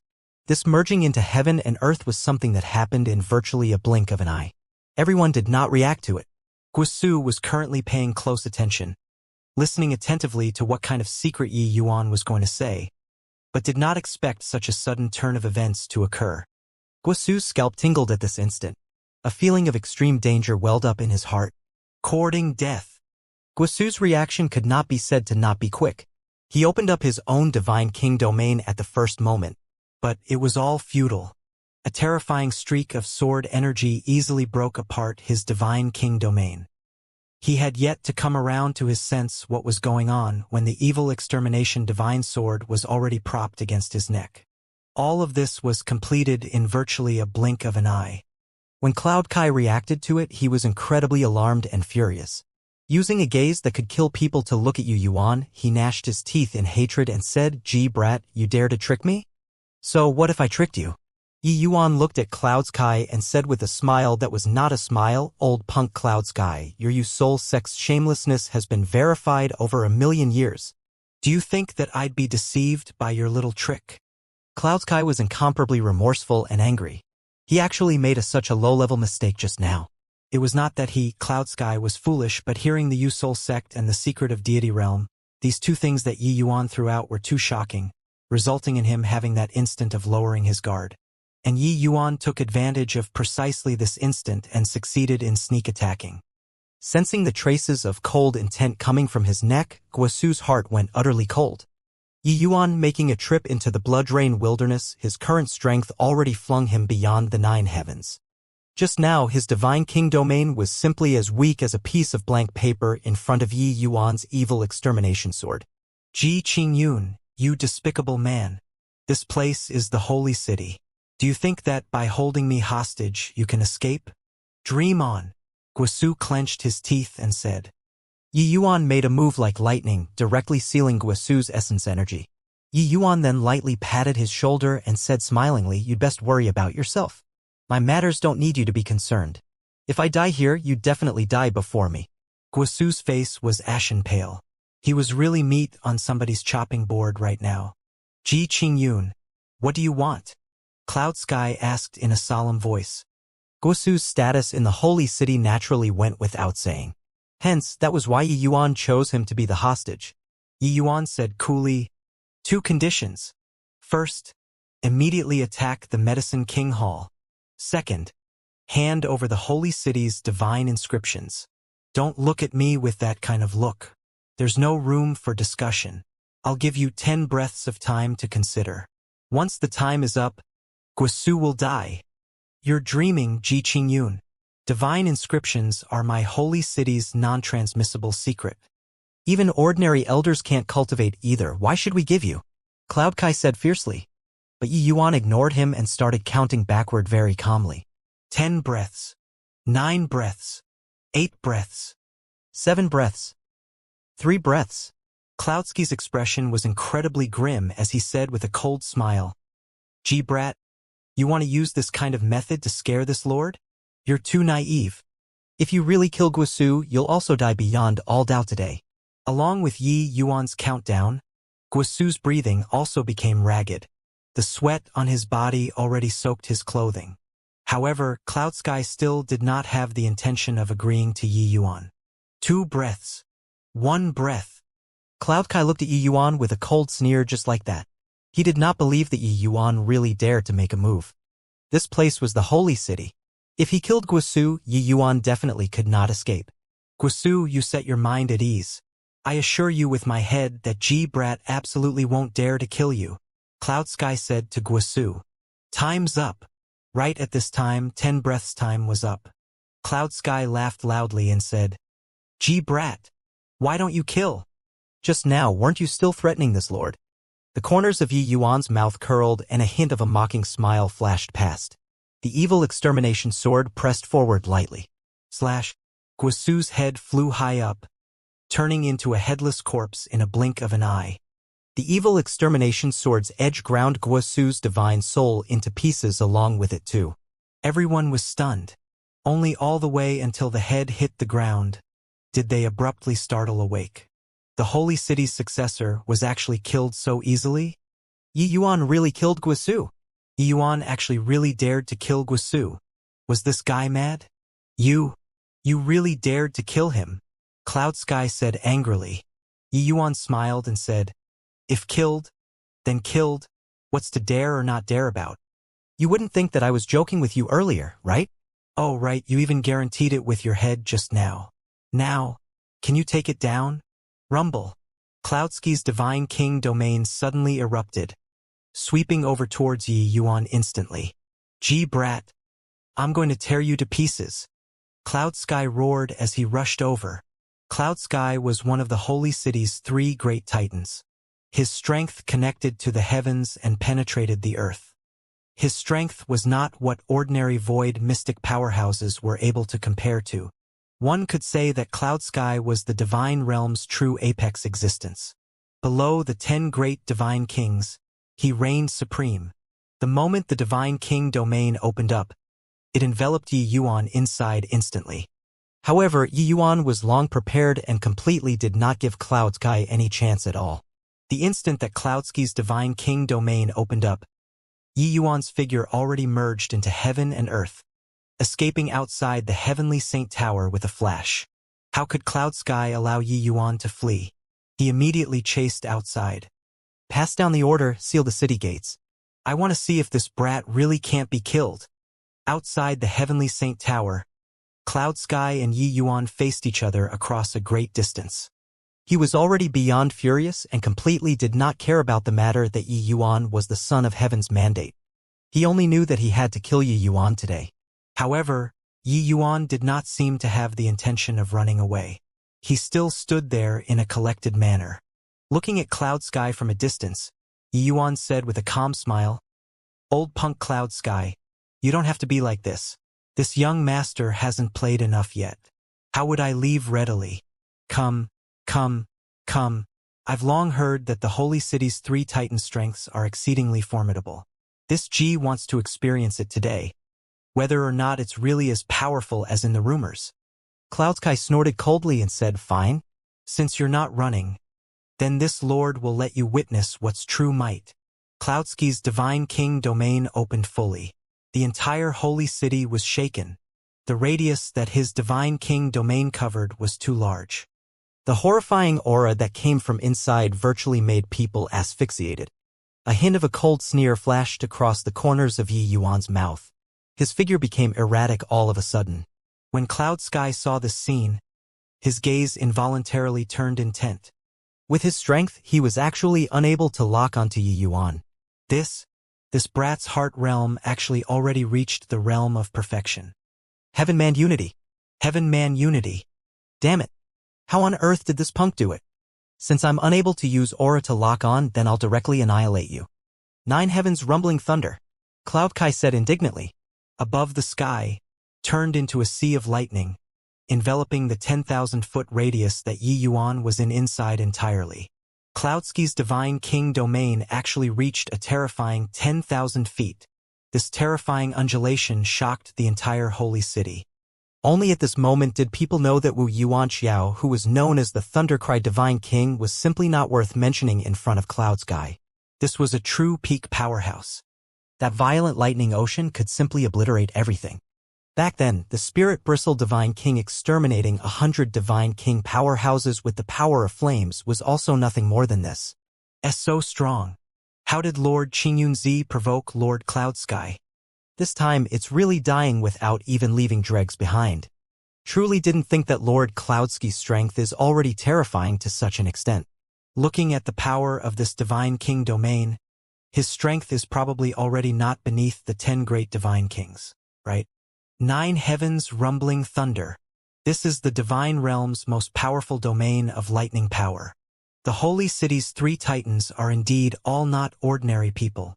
This merging into heaven and earth was something that happened in virtually a blink of an eye. Everyone did not react to it. Guosu was currently paying close attention, listening attentively to what kind of secret Yi Yuan was going to say, but did not expect such a sudden turn of events to occur. Guosu's scalp tingled at this instant. A feeling of extreme danger welled up in his heart. Courting death. Guosu's reaction could not be said to not be quick. He opened up his own Divine King domain at the first moment. But it was all futile. A terrifying streak of sword energy easily broke apart his Divine King domain. He had yet to come around to his sense what was going on when the evil extermination divine sword was already propped against his neck. All of this was completed in virtually a blink of an eye. When Cloud Kai reacted to it, he was incredibly alarmed and furious. Using a gaze that could kill people to look at Yi Yuan, he gnashed his teeth in hatred and said, Gee, brat, you dare to trick me? So what if I tricked you? Yi Yuan looked at Cloud Sky and said with a smile that was not a smile, Old punk Cloud Sky, your soul sex shamelessness has been verified over 1,000,000 years. Do you think that I'd be deceived by your little trick? Cloud Sky was incomparably remorseful and angry. He actually made such a low-level mistake just now. It was not that he, Cloud Sky, was foolish, but hearing the Soul sect and the secret of Deity Realm, these two things that Yi Yuan threw out were too shocking, resulting in him having that instant of lowering his guard. And Yi Yuan took advantage of precisely this instant and succeeded in sneak attacking. Sensing the traces of cold intent coming from his neck, Guosu's heart went utterly cold. Yi Yuan making a trip into the blood-drained wilderness, his current strength already flung him beyond the 9 heavens. Just now, his divine king domain was simply as weak as a piece of blank paper in front of Yi Yuan's evil extermination sword. Ji Qingyun, you despicable man. This place is the holy city. Do you think that by holding me hostage you can escape? Dream on. Guosu clenched his teeth and said. Yi Yuan made a move like lightning, directly sealing Guosu's essence energy. Yi Yuan then lightly patted his shoulder and said smilingly, "You'd best worry about yourself. My matters don't need you to be concerned. If I die here, you definitely die before me." Guosu's face was ashen pale. He was really meat on somebody's chopping board right now. Ji Qingyun, what do you want? Cloud Sky asked in a solemn voice. Guosu's status in the holy city naturally went without saying. Hence, that was why Yi Yuan chose him to be the hostage. Yi Yuan said coolly, 2 conditions. First, immediately attack the Medicine King Hall. Second, hand over the holy city's divine inscriptions. Don't look at me with that kind of look. There's no room for discussion. I'll give you 10 breaths of time to consider. Once the time is up, Guosu will die. You're dreaming, Ji Qingyun. Divine inscriptions are my holy city's non-transmissible secret. Even ordinary elders can't cultivate either. Why should we give you? Cloud Kai said fiercely. But Yi Yuan ignored him and started counting backward very calmly. 10 breaths. 9 breaths. 8 breaths. 7 breaths. 3 breaths. Cloudsky's expression was incredibly grim as he said with a cold smile. Gee, brat, you want to use this kind of method to scare this lord? You're too naive. If you really kill Guosu, you'll also die beyond all doubt today. Along with Yi Yuan's countdown, Guosu's breathing also became ragged. The sweat on his body already soaked his clothing. However, Cloud Sky still did not have the intention of agreeing to Yi Yuan. 2 breaths. 1 breath. Cloud Kai looked at Yi Yuan with a cold sneer just like that. He did not believe that Yi Yuan really dared to make a move. This place was the holy city. If he killed Guosu, Yi Yuan definitely could not escape. Guosu, you set your mind at ease. I assure you with my head that G-Brat absolutely won't dare to kill you, Cloud Sky said to Guosu. Time's up. Right at this time, 10 breaths time was up. Cloud Sky laughed loudly and said, G-Brat, why don't you kill? Just now, weren't you still threatening this lord? The corners of Yi Yuan's mouth curled and a hint of a mocking smile flashed past. The evil extermination sword pressed forward lightly. Slash, Guosu's head flew high up, turning into a headless corpse in a blink of an eye. The evil extermination sword's edge ground Guosu's divine soul into pieces along with it too. Everyone was stunned. Only all the way until the head hit the ground did they abruptly startle awake. The holy city's successor was actually killed so easily? Yi Yuan really killed Guosu. Yi Yuan actually really dared to kill Guosu. Was this guy mad? You really dared to kill him, Cloud Sky said angrily. Yi Yuan smiled and said, if killed, then killed. What's to dare or not dare about? You wouldn't think that I was joking with you earlier, right? Oh right, you even guaranteed it with your head just now. Now, can you take it down? Rumble. Cloudsky's divine king domain suddenly erupted, sweeping over towards Yi Yuan instantly. G-Brat, I'm going to tear you to pieces. Cloud Sky roared as he rushed over. Cloud Sky was one of the holy city's 3 great titans. His strength connected to the heavens and penetrated the earth. His strength was not what ordinary void mystic powerhouses were able to compare to. One could say that Cloud Sky was the divine realm's true apex existence. Below the 10 great divine kings, he reigned supreme. The moment the divine king domain opened up, it enveloped Yi Yuan inside instantly. However, Yi Yuan was long prepared and completely did not give Cloud Sky any chance at all. The instant that Cloudsky's divine king domain opened up, Yi Yuan's figure already merged into heaven and earth, escaping outside the heavenly Saint Tower with a flash. How could Cloud Sky allow Yi Yuan to flee? He immediately chased outside. Pass down the order, seal the city gates. I want to see if this brat really can't be killed. Outside the heavenly Saint Tower, Cloud Sky and Yi Yuan faced each other across a great distance. He was already beyond furious and completely did not care about the matter that Yi Yuan was the son of heaven's mandate. He only knew that he had to kill Yi Yuan today. However, Yi Yuan did not seem to have the intention of running away. He still stood there in a collected manner. Looking at Cloud Sky from a distance, Yi Yuan said with a calm smile, "Old punk Cloud Sky, you don't have to be like this. This young master hasn't played enough yet. How would I leave readily? Come, come, come. I've long heard that the Holy City's 3 Titan strengths are exceedingly formidable. This G wants to experience it today, whether or not it's really as powerful as in the rumors." Cloud Sky snorted coldly and said, "Fine. Since you're not running, then this Lord will let you witness what's true might." Cloudsky's divine king domain opened fully. The entire holy city was shaken. The radius that his divine king domain covered was too large. The horrifying aura that came from inside virtually made people asphyxiated. A hint of a cold sneer flashed across the corners of Yi Yuan's mouth. His figure became erratic all of a sudden. When Cloud Sky saw this scene, his gaze involuntarily turned intent. With his strength, he was actually unable to lock onto Yi Yuan. This brat's heart realm actually already reached the realm of perfection. Heaven-man unity. Heaven-man unity. Damn it. How on earth did this punk do it? Since I'm unable to use aura to lock on, then I'll directly annihilate you. 9 heavens rumbling thunder. Cloud Kai said indignantly. Above the sky, turned into a sea of lightning, enveloping the 10,000-foot radius that Yi Yuan was in inside entirely. Cloudsky's divine king domain actually reached a terrifying 10,000 feet. This terrifying undulation shocked the entire holy city. Only at this moment did people know that Wu Yuanxiao, who was known as the Thundercry Divine King, was simply not worth mentioning in front of Cloud Sky. This was a true peak powerhouse. That violent lightning ocean could simply obliterate everything. Back then, the Spirit Bristle Divine King exterminating 100 Divine King powerhouses with the power of flames was also nothing more than this. So strong. How did Lord Qingyunzi provoke Lord Cloud Sky? This time, it's really dying without even leaving dregs behind. Truly didn't think that Lord Cloudsky's strength is already terrifying to such an extent. Looking at the power of this Divine King domain, his strength is probably already not beneath the 10 great Divine Kings, right? 9 heavens rumbling thunder. This is the divine realm's most powerful domain of lightning power. The holy city's 3 titans are indeed all not ordinary people.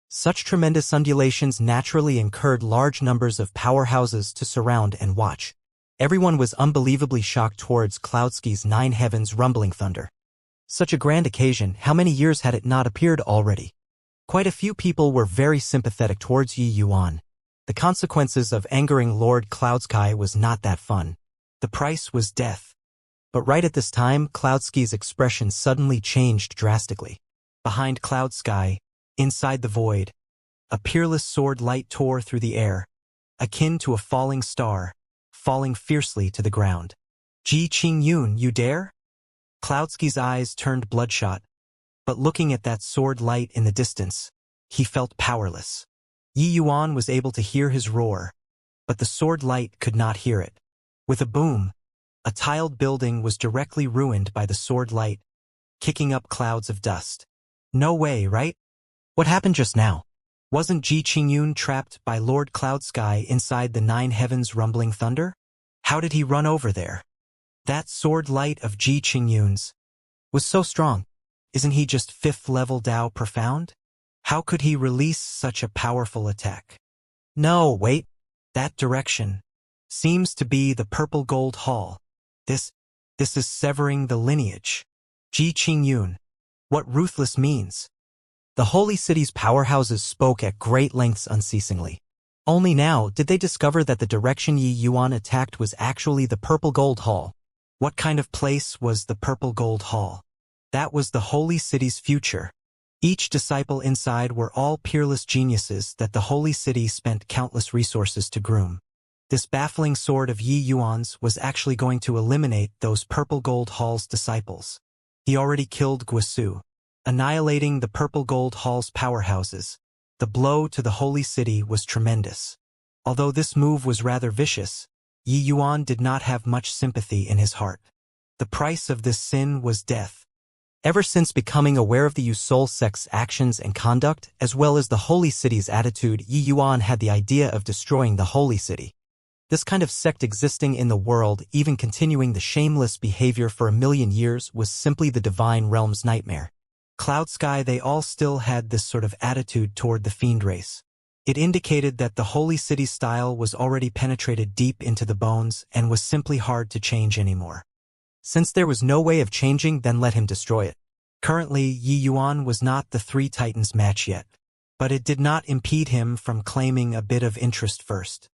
Such tremendous undulations naturally incurred large numbers of powerhouses to surround and watch. Everyone was unbelievably shocked towards Cloudsky's 9 heavens rumbling thunder. Such a grand occasion, how many years had it not appeared already? Quite a few people were very sympathetic towards Yi Yuan. The consequences of angering Lord Cloudsky was not that fun. The price was death. But right at this time, Cloudsky's expression suddenly changed drastically. Behind Cloudsky, inside the void, a peerless sword light tore through the air, akin to a falling star, falling fiercely to the ground. "Ji Qingyun, you dare?" Cloudsky's eyes turned bloodshot, but looking at that sword light in the distance, he felt powerless. Yi Yuan was able to hear his roar, but the sword light could not hear it. With a boom, a tiled building was directly ruined by the sword light, kicking up clouds of dust. No way, right? What happened just now? Wasn't Ji Qingyun trapped by Lord Cloudsky inside the 9 heavens rumbling thunder? How did he run over there? That sword light of Ji Qingyun's was so strong. Isn't he just 5th level Dao profound? How could he release such a powerful attack? No, wait. That direction seems to be the Purple Gold Hall. This is severing the lineage. Ji Qingyun. What ruthless means. The holy city's powerhouses spoke at great lengths unceasingly. Only now did they discover that the direction Yi Yuan attacked was actually the Purple Gold Hall. What kind of place was the Purple Gold Hall? That was the holy city's future. Each disciple inside were all peerless geniuses that the holy city spent countless resources to groom. This baffling sword of Yi Yuan's was actually going to eliminate those Purple Gold Hall's disciples. He already killed Guisu, annihilating the Purple Gold Hall's powerhouses. The blow to the holy city was tremendous. Although this move was rather vicious, Yi Yuan did not have much sympathy in his heart. The price of this sin was death. Ever since becoming aware of the Yu Soul sect's actions and conduct, as well as the Holy City's attitude, Yi Yuan had the idea of destroying the Holy City. This kind of sect existing in the world, even continuing the shameless behavior for 1,000,000 years, was simply the divine realm's nightmare. Cloud Sky, they all still had this sort of attitude toward the fiend race. It indicated that the Holy City style was already penetrated deep into the bones and was simply hard to change anymore. Since there was no way of changing, then let him destroy it. Currently, Yi Yuan was not the three titans match yet, but it did not impede him from claiming a bit of interest first.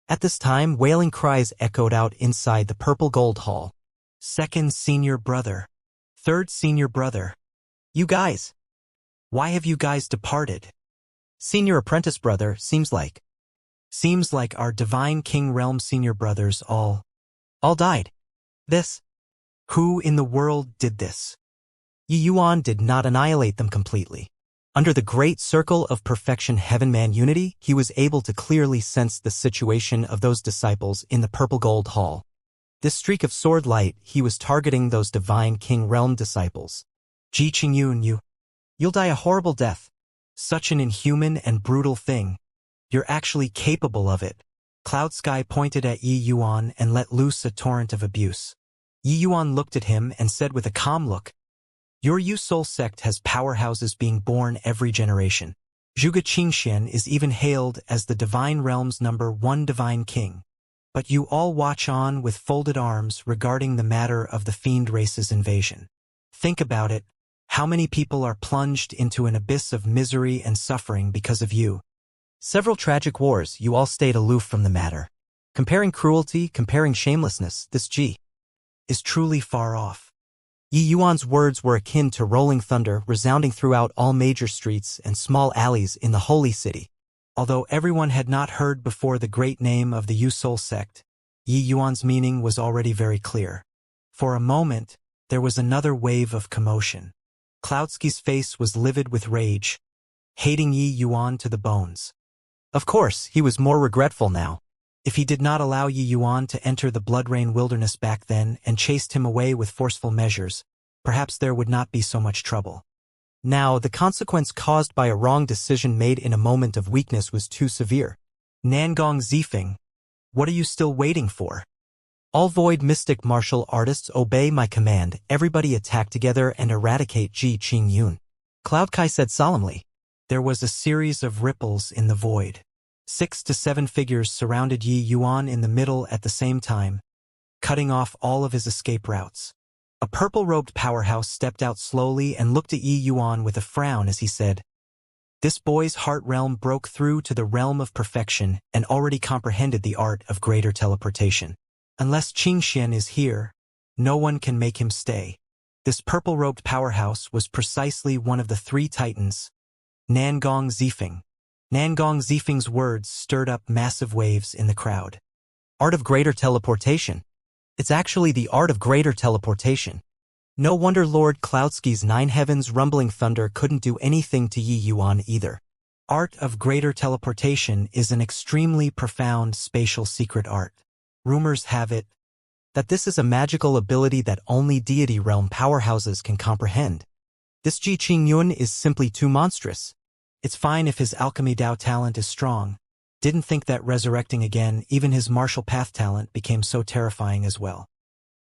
At this time, wailing cries echoed out inside the purple gold hall. Second senior brother. Third senior brother. You guys. Why have you guys departed? Senior apprentice brother, seems like our divine king realm senior brothers all died. This. Who in the world did this? Yi Yuan did not annihilate them completely. Under the great circle of perfection heaven-man unity, he was able to clearly sense the situation of those disciples in the purple gold hall. This streak of sword light, he was targeting those divine king realm disciples. Ji Qingyun, you'll die a horrible death. Such an inhuman and brutal thing. You're actually capable of it. Cloud Sky pointed at Yi Yuan and let loose a torrent of abuse. Yi Yuan looked at him and said with a calm look, "Your Yu Soul sect has powerhouses being born every generation. Zhuge Qingxian is even hailed as the divine realm's #1 divine king. But you all watch on with folded arms regarding the matter of the fiend race's invasion. Think about it. How many people are plunged into an abyss of misery and suffering because of you? Several tragic wars, you all stayed aloof from the matter. Comparing cruelty, comparing shamelessness, this G is truly far off." Yi Yuan's words were akin to rolling thunder resounding throughout all major streets and small alleys in the Holy City. Although everyone had not heard before the great name of the Yu Soul sect, Yi Yuan's meaning was already very clear. For a moment, there was another wave of commotion. Cloudsky's face was livid with rage, hating Yi Yuan to the bones. Of course, he was more regretful now. If he did not allow Yi Yuan to enter the Bloodrain wilderness back then and chased him away with forceful measures, perhaps there would not be so much trouble. Now, the consequence caused by a wrong decision made in a moment of weakness was too severe. Nangong Zifeng, what are you still waiting for? All void mystic martial artists obey my command. Everybody attack together and eradicate Ji Qingyun. Cloud Kai said solemnly. There was a series of ripples in the void. 6 to 7 figures surrounded Yi Yuan in the middle at the same time, cutting off all of his escape routes. A purple-robed powerhouse stepped out slowly and looked at Yi Yuan with a frown as he said, "This boy's heart realm broke through to the realm of perfection and already comprehended the art of greater teleportation. Unless Qingxian is here, no one can make him stay." This purple-robed powerhouse was precisely one of the three titans, Nangong Zifeng. Nangong Zifeng's words stirred up massive waves in the crowd. Art of greater teleportation. It's actually the art of greater teleportation. No wonder Lord Cloudsky's 9 heavens rumbling thunder couldn't do anything to Yi Yuan either. Art of greater teleportation is an extremely profound spatial secret art. Rumors have it that this is a magical ability that only deity realm powerhouses can comprehend. This Ji Qingyun is simply too monstrous. It's fine if his alchemy Dao talent is strong. Didn't think that resurrecting again, even his martial path talent became so terrifying as well.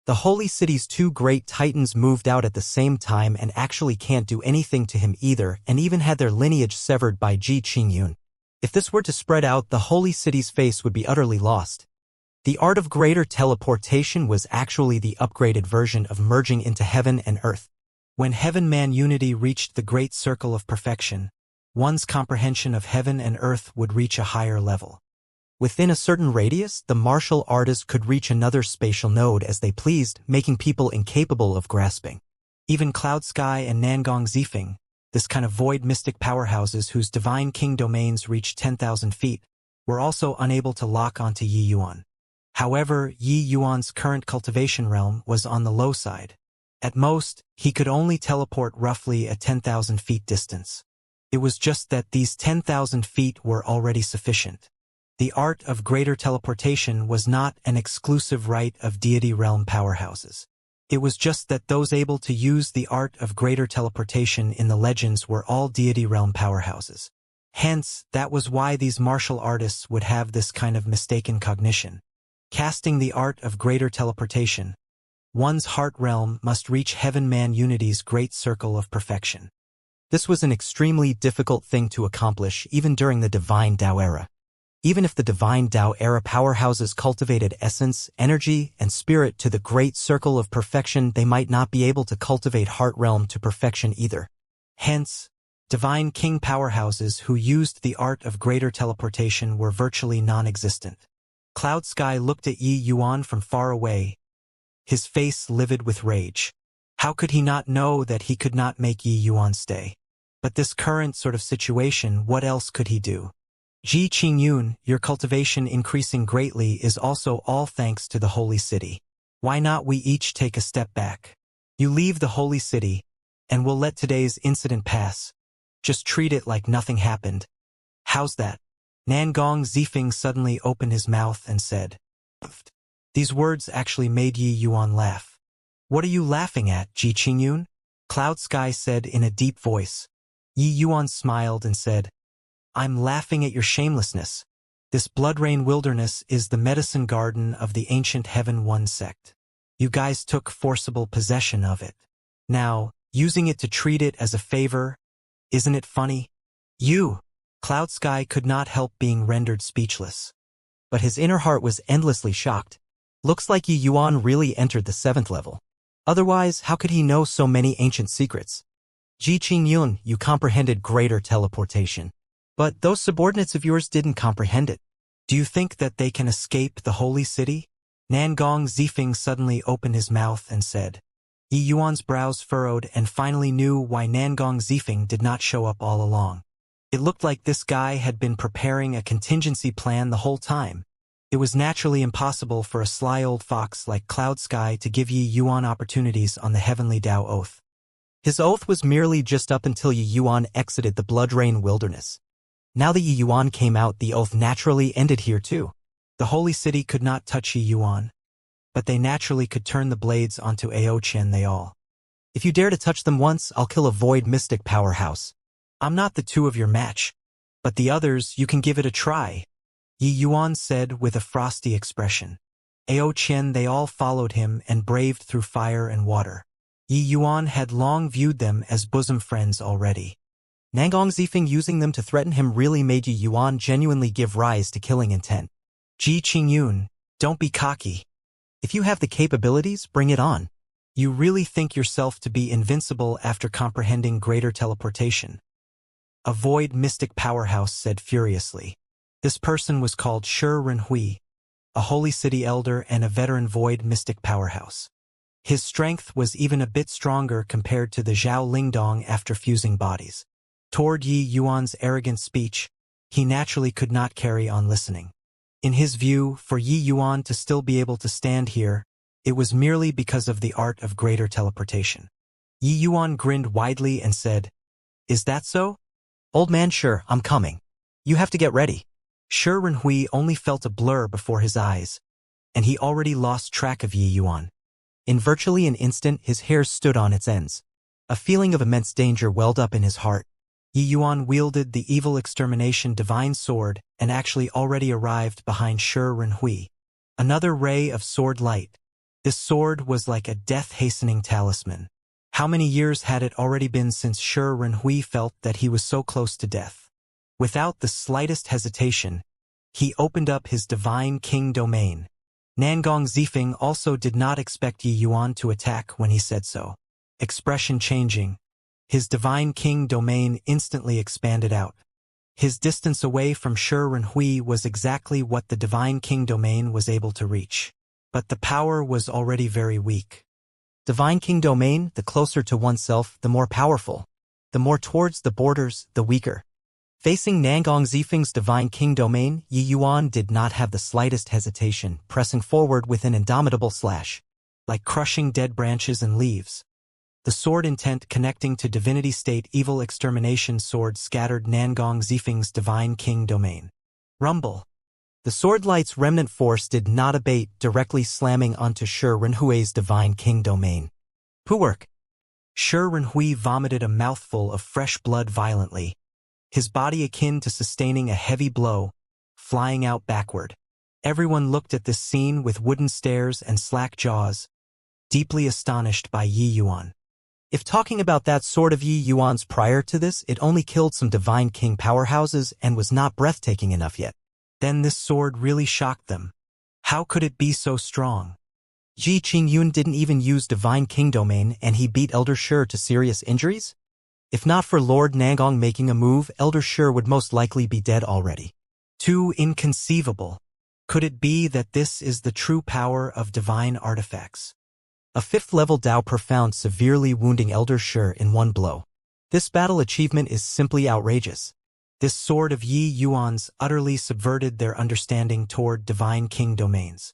The Holy City's 2 great titans moved out at the same time and actually can't do anything to him either, and even had their lineage severed by Ji Qingyun. If this were to spread out, the Holy City's face would be utterly lost. The art of greater teleportation was actually the upgraded version of merging into heaven and earth. When heaven-man unity reached the great circle of perfection, one's comprehension of heaven and earth would reach a higher level. Within a certain radius, the martial artist could reach another spatial node as they pleased, making people incapable of grasping. Even Cloud Sky and Nangong Zifeng, this kind of void mystic powerhouses whose divine king domains reached 10,000 feet, were also unable to lock onto Yi Yuan. However, Yi Yuan's current cultivation realm was on the low side. At most, he could only teleport roughly a 10,000 feet distance. It was just that these 10,000 feet were already sufficient. The art of greater teleportation was not an exclusive right of deity realm powerhouses. It was just that those able to use the art of greater teleportation in the legends were all deity realm powerhouses. Hence, that was why these martial artists would have this kind of mistaken cognition. Casting the art of greater teleportation, one's heart realm must reach Heaven-Man Unity's great circle of perfection. This was an extremely difficult thing to accomplish even during the Divine Tao era. Even if the Divine Tao era powerhouses cultivated essence, energy, and spirit to the great circle of perfection, they might not be able to cultivate heart realm to perfection either. Hence, Divine King powerhouses who used the art of greater teleportation were virtually non-existent. Cloud Sky looked at Yi Yuan from far away, his face livid with rage. How could he not know that he could not make Yi Yuan stay? But this current sort of situation, what else could he do? Ji Qingyun, your cultivation increasing greatly is also all thanks to the Holy City. Why not we each take a step back? You leave the Holy City, and we'll let today's incident pass. Just treat it like nothing happened. How's that? Nangong Zifeng suddenly opened his mouth and said. These words actually made Yi Yuan laugh. What are you laughing at, Ji Qingyun? Cloud Sky said in a deep voice. Yi Yuan smiled and said, I'm laughing at your shamelessness. This Blood Rain Wilderness is the medicine garden of the ancient Heaven One sect. You guys took forcible possession of it. Now, using it to treat it as a favor, isn't it funny? You! Cloud Sky could not help being rendered speechless. But his inner heart was endlessly shocked. Looks like Yi Yuan really entered the 7th level. Otherwise, how could he know so many ancient secrets? Ji Qingyun, you comprehended greater teleportation. But those subordinates of yours didn't comprehend it. Do you think that they can escape the Holy City? Nangong Zifeng suddenly opened his mouth and said. Yi Yuan's brows furrowed and finally knew why Nangong Zifeng did not show up all along. It looked like this guy had been preparing a contingency plan the whole time. It was naturally impossible for a sly old fox like Cloud Sky to give Yi Yuan opportunities on the Heavenly Tao Oath. His oath was merely just up until Yi Yuan exited the Blood Rain Wilderness. Now that Yi Yuan came out, the oath naturally ended here too. The Holy City could not touch Yi Yuan, but they naturally could turn the blades onto Aochen they all. If you dare to touch them once, I'll kill a void mystic powerhouse. I'm not the two of your match, but the others, you can give it a try, Yi Yuan said with a frosty expression. Aochen they all followed him and braved through fire and water. Yi Yuan had long viewed them as bosom friends already. Nangong Zifeng using them to threaten him really made Yi Yuan genuinely give rise to killing intent. Ji Qingyun, don't be cocky. If you have the capabilities, bring it on. You really think yourself to be invincible after comprehending greater teleportation? A void mystic powerhouse said furiously. This person was called Shi Renhui, a Holy City elder and a veteran void mystic powerhouse. His strength was even a bit stronger compared to the Zhao Lingdong after fusing bodies. Toward Yi Yuan's arrogant speech, he naturally could not carry on listening. In his view, for Yi Yuan to still be able to stand here, it was merely because of the art of greater teleportation. Yi Yuan grinned widely and said, Is that so? Old man, sure, I'm coming. You have to get ready. Shi Renhui only felt a blur before his eyes, and he already lost track of Yi Yuan. In virtually an instant, his hair stood on its ends. A feeling of immense danger welled up in his heart. Yi Yuan wielded the evil extermination divine sword and actually already arrived behind Shi Renhui. Another ray of sword light. This sword was like a death-hastening talisman. How many years had it already been since Shi Renhui felt that he was so close to death? Without the slightest hesitation, he opened up his Divine King domain. Nangong Zifeng also did not expect Yi Yuan to attack when he said so. Expression changing, his Divine King domain instantly expanded out. His distance away from Shi Renhui was exactly what the Divine King domain was able to reach. But the power was already very weak. Divine King domain, the closer to oneself, the more powerful. The more towards the borders, the weaker. Facing Nangong Zifeng's Divine King domain, Yi Yuan did not have the slightest hesitation, pressing forward with an indomitable slash. Like crushing dead branches and leaves, the sword intent connecting to divinity state evil extermination sword scattered Nangong Zifeng's Divine King domain. Rumble. The swordlight's remnant force did not abate, directly slamming onto Shi Renhui's divine king domain. Puwork. Shi Renhui vomited a mouthful of fresh blood violently, his body akin to sustaining a heavy blow, flying out backward. Everyone looked at this scene with wooden stares and slack jaws, deeply astonished by Yi Yuan. If talking about that sword of Yi Yuan's prior to this, it only killed some divine king powerhouses and was not breathtaking enough yet. Then this sword really shocked them. How could it be so strong? Ji Qingyun didn't even use divine king domain and he beat Elder Shi to serious injuries? If not for Lord Nangong making a move, Elder Shi would most likely be dead already. Too inconceivable. Could it be that this is the true power of divine artifacts? A 5th-level Dao Profound severely wounding Elder Shi in one blow. This battle achievement is simply outrageous. This sword of Yi Yuan's utterly subverted their understanding toward divine king domains.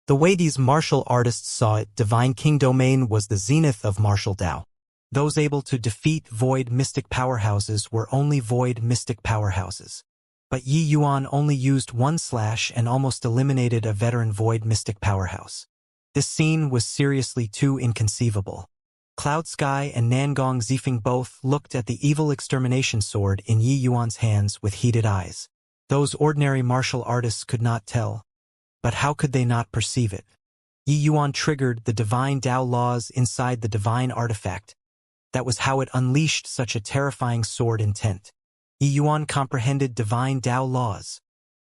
The way these martial artists saw it, divine king domain was the zenith of martial Dao. Those able to defeat void mystic powerhouses were only void mystic powerhouses. But Yi Yuan only used one slash and almost eliminated a veteran void mystic powerhouse. This scene was seriously too inconceivable. Cloud Sky and Nangong Zifeng both looked at the evil extermination sword in Yi Yuan's hands with heated eyes. Those ordinary martial artists could not tell. But how could they not perceive it? Yi Yuan triggered the divine Dao laws inside the divine artifact. That was how it unleashed such a terrifying sword intent. Yi Yuan comprehended divine Dao laws.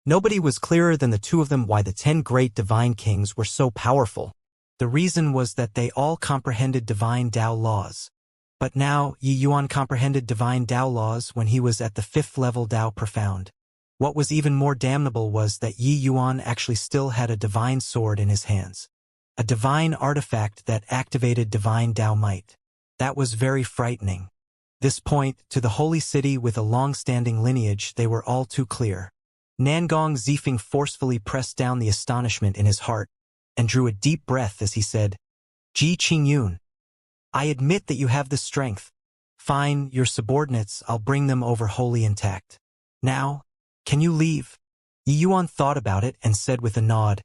Nobody was clearer than the two of them why the 10 great divine kings were so powerful. The reason was that they all comprehended divine Dao laws. But now, Yi Yuan comprehended divine Dao laws when he was at the 5th level Dao Profound. What was even more damnable was that Yi Yuan actually still had a divine sword in his hands. A divine artifact that activated divine Dao might. That was very frightening. This point, to the holy city with a long-standing lineage, they were all too clear. Nangong Zifeng forcefully pressed down the astonishment in his heart and drew a deep breath as he said, Ji Qingyun, I admit that you have the strength. Fine, your subordinates, I'll bring them over wholly intact. Now, can you leave? Yi Yuan thought about it and said with a nod,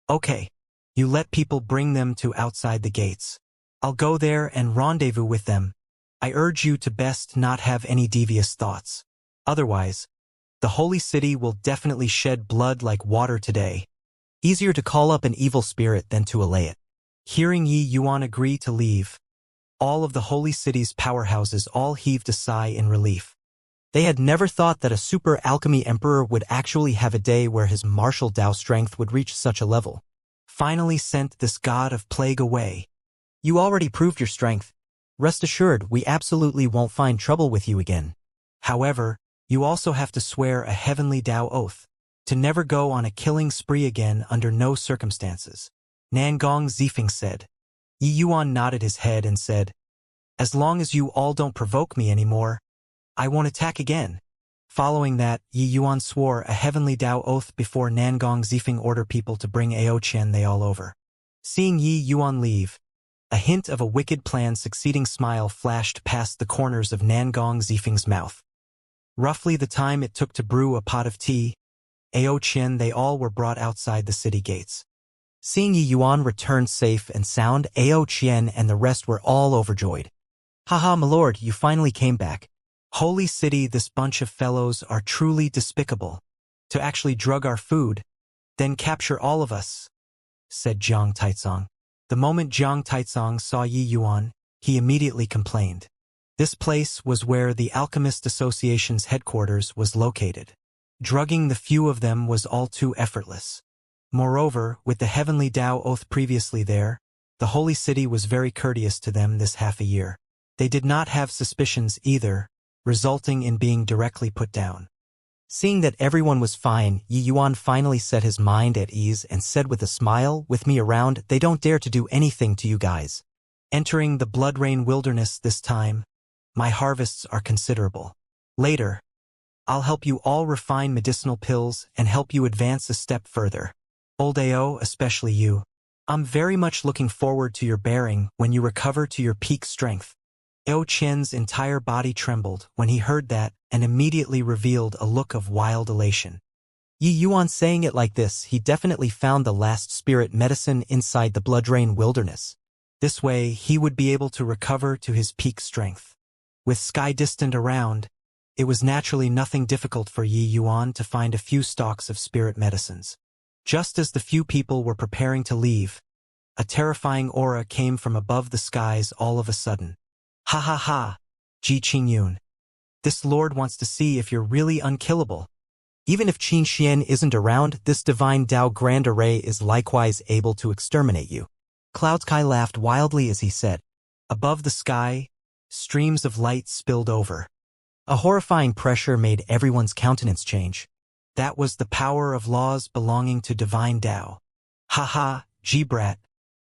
Okay, you let people bring them to outside the gates. I'll go there and rendezvous with them. I urge you to best not have any devious thoughts. Otherwise, the holy city will definitely shed blood like water today. Easier to call up an evil spirit than to allay it. Hearing Yi Yuan agree to leave, all of the holy city's powerhouses all heaved a sigh in relief. They had never thought that a super alchemy emperor would actually have a day where his martial Dao strength would reach such a level. Finally sent this god of plague away. You already proved your strength. Rest assured, we absolutely won't find trouble with you again. However, you also have to swear a heavenly Dao oath, to never go on a killing spree again under no circumstances. Nangong Zifeng said. Yi Yuan nodded his head and said, As long as you all don't provoke me anymore, I won't attack again. Following that, Yi Yuan swore a heavenly Dao oath before Nangong Zifeng ordered people to bring Ao Chen they all over. Seeing Yi Yuan leave, a hint of a wicked plan succeeding smile flashed past the corners of Nangong Zifeng's mouth. Roughly the time it took to brew a pot of tea, Ao Chen they all were brought outside the city gates. Seeing Yi Yuan return safe and sound, Ao Chen and the rest were all overjoyed. Haha, my lord, you finally came back. Holy city, this bunch of fellows are truly despicable. To actually drug our food, then capture all of us, said Jiang Taizong. The moment Jiang Taizong saw Yi Yuan, he immediately complained. This place was where the Alchemist Association's headquarters was located. Drugging the few of them was all too effortless. Moreover, with the heavenly Dao oath previously there, the holy city was very courteous to them this half a year. They did not have suspicions either, resulting in being directly put down. Seeing that everyone was fine, Yi Yuan finally set his mind at ease and said with a smile, with me around, they don't dare to do anything to you guys. Entering the Blood Rain Wilderness this time, my harvests are considerable. Later, I'll help you all refine medicinal pills and help you advance a step further. Old Ao, especially you. I'm very much looking forward to your bearing when you recover to your peak strength. Ao Chen's entire body trembled when he heard that and immediately revealed a look of wild elation. Yi Yuan saying it like this, he definitely found the last spirit medicine inside the blood-drain wilderness. This way, he would be able to recover to his peak strength. With sky distant around, it was naturally nothing difficult for Yi Yuan to find a few stalks of spirit medicines. Just as the few people were preparing to leave, a terrifying aura came from above the skies all of a sudden. Ha ha ha, Ji Qingyun. This lord wants to see if you're really unkillable. Even if Qin Xian isn't around, this divine Tao Grand Array is likewise able to exterminate you. Cloud Sky laughed wildly as he said. Above the sky, streams of light spilled over. A horrifying pressure made everyone's countenance change. That was the power of laws belonging to divine Tao. Ha ha, G-Brat.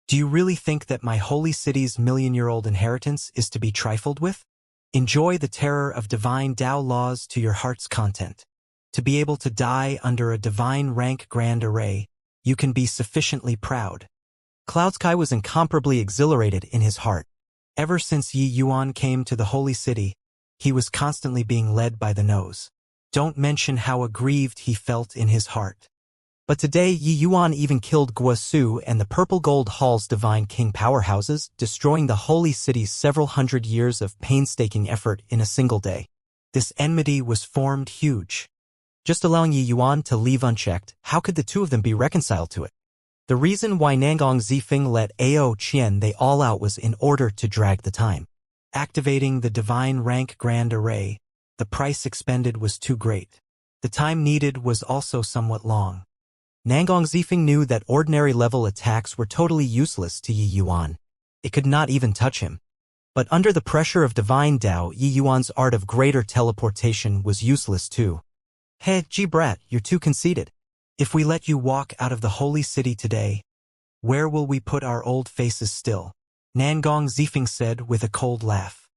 Do you really think that my holy city's million-year-old inheritance is to be trifled with? Enjoy the terror of divine Tao laws to your heart's content. To be able to die under a divine rank grand array, you can be sufficiently proud. Cloud Sky was incomparably exhilarated in his heart. Ever since Yi Yuan came to the holy city, he was constantly being led by the nose. Don't mention how aggrieved he felt in his heart. But today Yi Yuan even killed Guosu and the Purple Gold Hall's divine king powerhouses, destroying the holy city's several hundred years of painstaking effort in a single day. This enmity was formed huge. Just allowing Yi Yuan to leave unchecked, how could the two of them be reconciled to it? The reason why Nangong Zifeng let Ao Qian they all out was in order to drag the time. Activating the divine rank grand array, the price expended was too great. The time needed was also somewhat long. Nangong Zifeng knew that ordinary level attacks were totally useless to Yi Yuan. It could not even touch him. But under the pressure of divine Tao, Yi Yuan's art of greater teleportation was useless too. Hey, G-Brat, you're too conceited. If we let you walk out of the holy city today, where will we put our old faces still? Nangong Zifeng said with a cold laugh.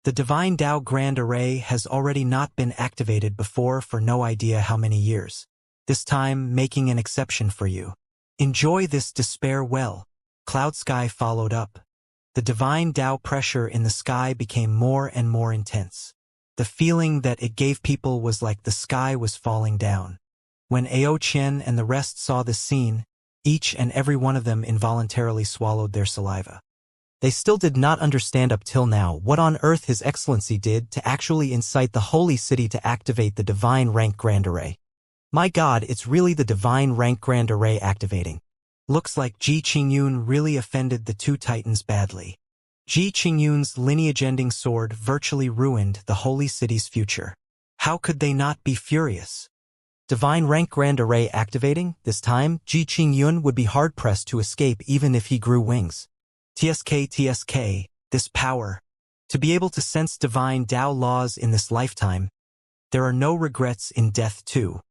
The divine Tao Grand Array has already not been activated before for no idea how many years. This time making an exception for you. Enjoy this despair well. Cloud Sky followed up. The divine Tao pressure in the sky became more and more intense. The feeling that it gave people was like the sky was falling down. When Ao Qian and the rest saw this scene, each and every one of them involuntarily swallowed their saliva. They still did not understand up till now what on earth His Excellency did to actually incite the holy city to activate the divine rank grand array. My God, it's really the divine rank grand array activating. Looks like Ji Qingyun really offended the two titans badly. Ji Qingyun's lineage-ending sword virtually ruined the holy city's future. How could they not be furious? Divine rank grand array activating, this time, Ji Qingyun would be hard-pressed to escape even if he grew wings. TSK, this power. To be able to sense divine Tao laws in this lifetime, there are no regrets in death too.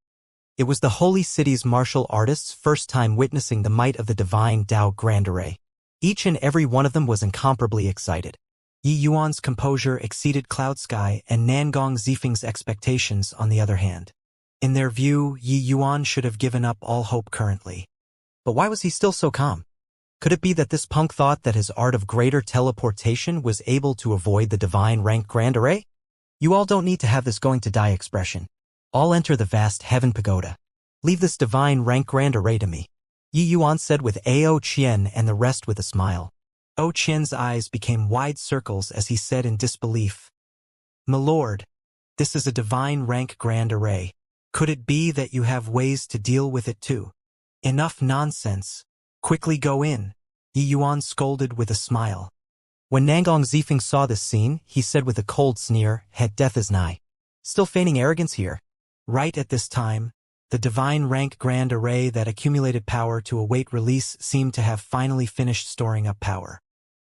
It was the holy city's martial artists' first time witnessing the might of the divine Tao Grand Array. Each and every one of them was incomparably excited. Yi Yuan's composure exceeded Cloud Sky and Nangong Zifeng's expectations on the other hand. In their view, Yi Yuan should have given up all hope currently. But why was he still so calm? Could it be that this punk thought that his art of greater teleportation was able to avoid the divine rank Grand Array? You all don't need to have this going to die expression. All enter the vast heaven pagoda. Leave this divine rank Grand Array to me. Yi Yuan said with Ao Qian and the rest with a smile. Ao Qian's eyes became wide circles as he said in disbelief. My lord, this is a divine rank Grand Array. Could it be that you have ways to deal with it too? Enough nonsense. Quickly go in, Yi Yuan scolded with a smile. When Nangong Zifeng saw this scene, he said with a cold sneer, death is nigh. Still feigning arrogance here. Right at this time, the divine rank Grand Array that accumulated power to await release seemed to have finally finished storing up power.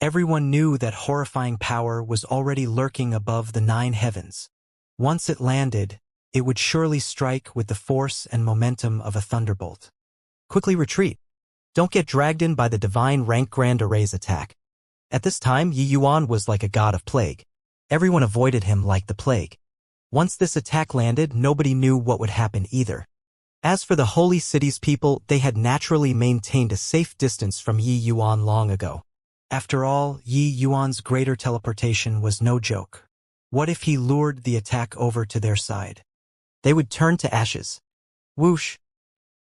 Everyone knew that horrifying power was already lurking above the 9 heavens. Once it landed, it would surely strike with the force and momentum of a thunderbolt. Quickly retreat. Don't get dragged in by the divine rank Grand Array's attack. At this time, Yi Yuan was like a god of plague. Everyone avoided him like the plague. Once this attack landed, nobody knew what would happen either. As for the holy city's people, they had naturally maintained a safe distance from Yi Yuan long ago. After all, Yi Yuan's greater teleportation was no joke. What if he lured the attack over to their side? They would turn to ashes. Whoosh!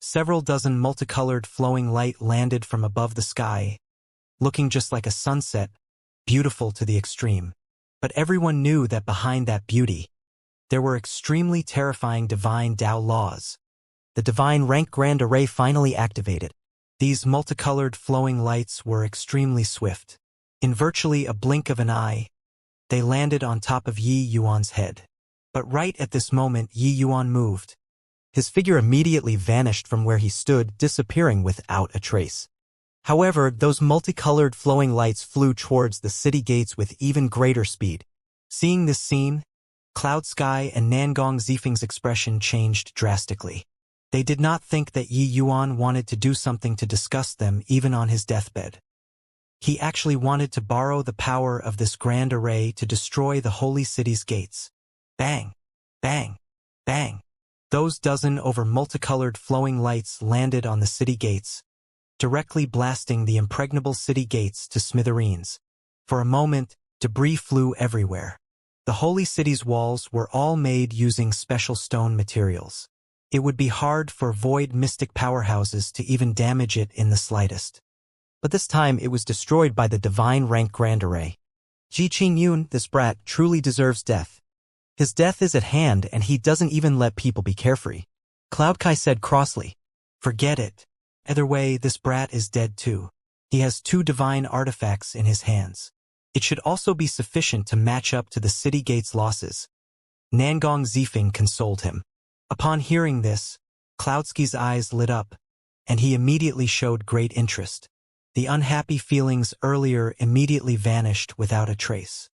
Several dozen multicolored flowing light landed from above the sky, looking just like a sunset, beautiful to the extreme. But everyone knew that behind that beauty, there were extremely terrifying divine Tao laws. The divine rank grand array finally activated. These multicolored flowing lights were extremely swift. In virtually a blink of an eye, they landed on top of Yi Yuan's head. But right at this moment Yi Yuan moved. His figure immediately vanished from where he stood, disappearing without a trace. However, those multicolored flowing lights flew towards the city gates with even greater speed. Seeing this scene, Cloud Sky and Nangong Zifeng's expression changed drastically. They did not think that Yi Yuan wanted to do something to disgust them even on his deathbed. He actually wanted to borrow the power of this grand array to destroy the holy city's gates. Bang! Bang! Bang! Those dozen over multicolored flowing lights landed on the city gates, directly blasting the impregnable city gates to smithereens. For a moment, debris flew everywhere. The holy city's walls were all made using special stone materials. It would be hard for void mystic powerhouses to even damage it in the slightest. But this time it was destroyed by the divine rank grand array. Ji Qingyun, this brat, truly deserves death. His death is at hand and he doesn't even let people be carefree. Cloud Kai said crossly. Forget it. Either way, this brat is dead too. He has 2 divine artifacts in his hands. It should also be sufficient to match up to the city gate's losses. Nangong Zifeng consoled him. Upon hearing this, Cloudsky's eyes lit up, and he immediately showed great interest. The unhappy feelings earlier immediately vanished without a trace.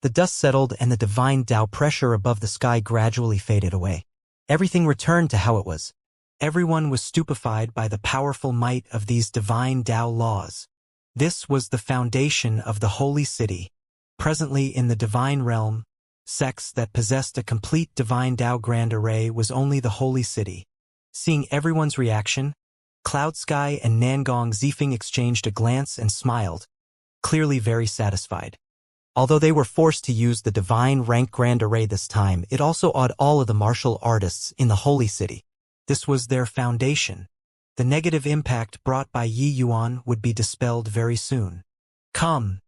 The dust settled and the divine Tao pressure above the sky gradually faded away. Everything returned to how it was. Everyone was stupefied by the powerful might of these divine Tao laws. This was the foundation of the holy city. Presently in the divine realm, sects that possessed a complete divine Tao grand array was only the holy city. Seeing everyone's reaction, Cloud Sky and Nangong Zifeng exchanged a glance and smiled, clearly very satisfied. Although they were forced to use the divine rank grand array this time, it also awed all of the martial artists in the holy city. This was their foundation. The negative impact brought by Yi Yuan would be dispelled very soon. Come,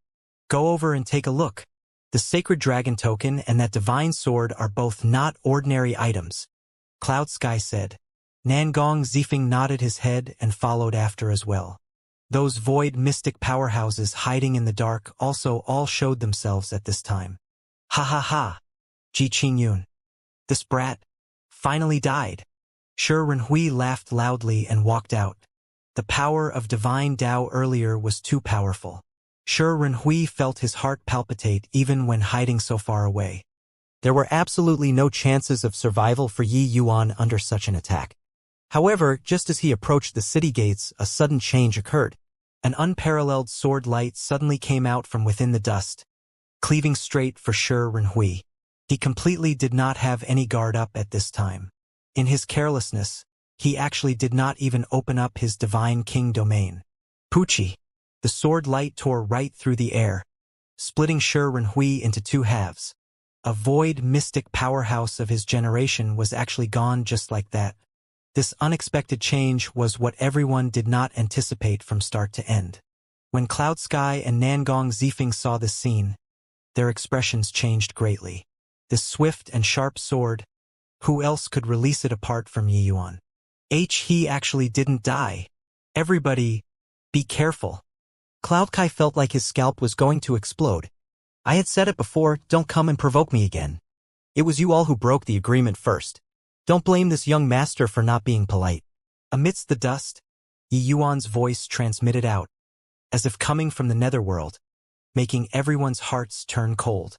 go over and take a look. The sacred dragon token and that divine sword are both not ordinary items, Cloud Sky said. Nangong Zifeng nodded his head and followed after as well. Those void mystic powerhouses hiding in the dark also all showed themselves at this time. Ha ha ha! Ji Qingyun. This brat finally died. Shi Renhui laughed loudly and walked out. The power of divine Tao earlier was too powerful. Shi Renhui felt his heart palpitate even when hiding so far away. There were absolutely no chances of survival for Yi Yuan under such an attack. However, just as he approached the city gates, a sudden change occurred. An unparalleled sword light suddenly came out from within the dust, cleaving straight for Shi Renhui. He completely did not have any guard up at this time. In his carelessness, he actually did not even open up his divine king domain. Pucci! The sword light tore right through the air, splitting Shi Renhui into 2 halves. A void mystic powerhouse of his generation was actually gone just like that. This unexpected change was what everyone did not anticipate from start to end. When Cloud Sky and Nangong Zifeng saw this scene, their expressions changed greatly. This swift and sharp sword, who else could release it apart from Yi Yuan? He actually didn't die. Everybody, be careful. Cloud Kai felt like his scalp was going to explode. I had said it before, don't come and provoke me again. It was you all who broke the agreement first. Don't blame this young master for not being polite. Amidst the dust, Yi Yuan's voice transmitted out, as if coming from the netherworld, making everyone's hearts turn cold.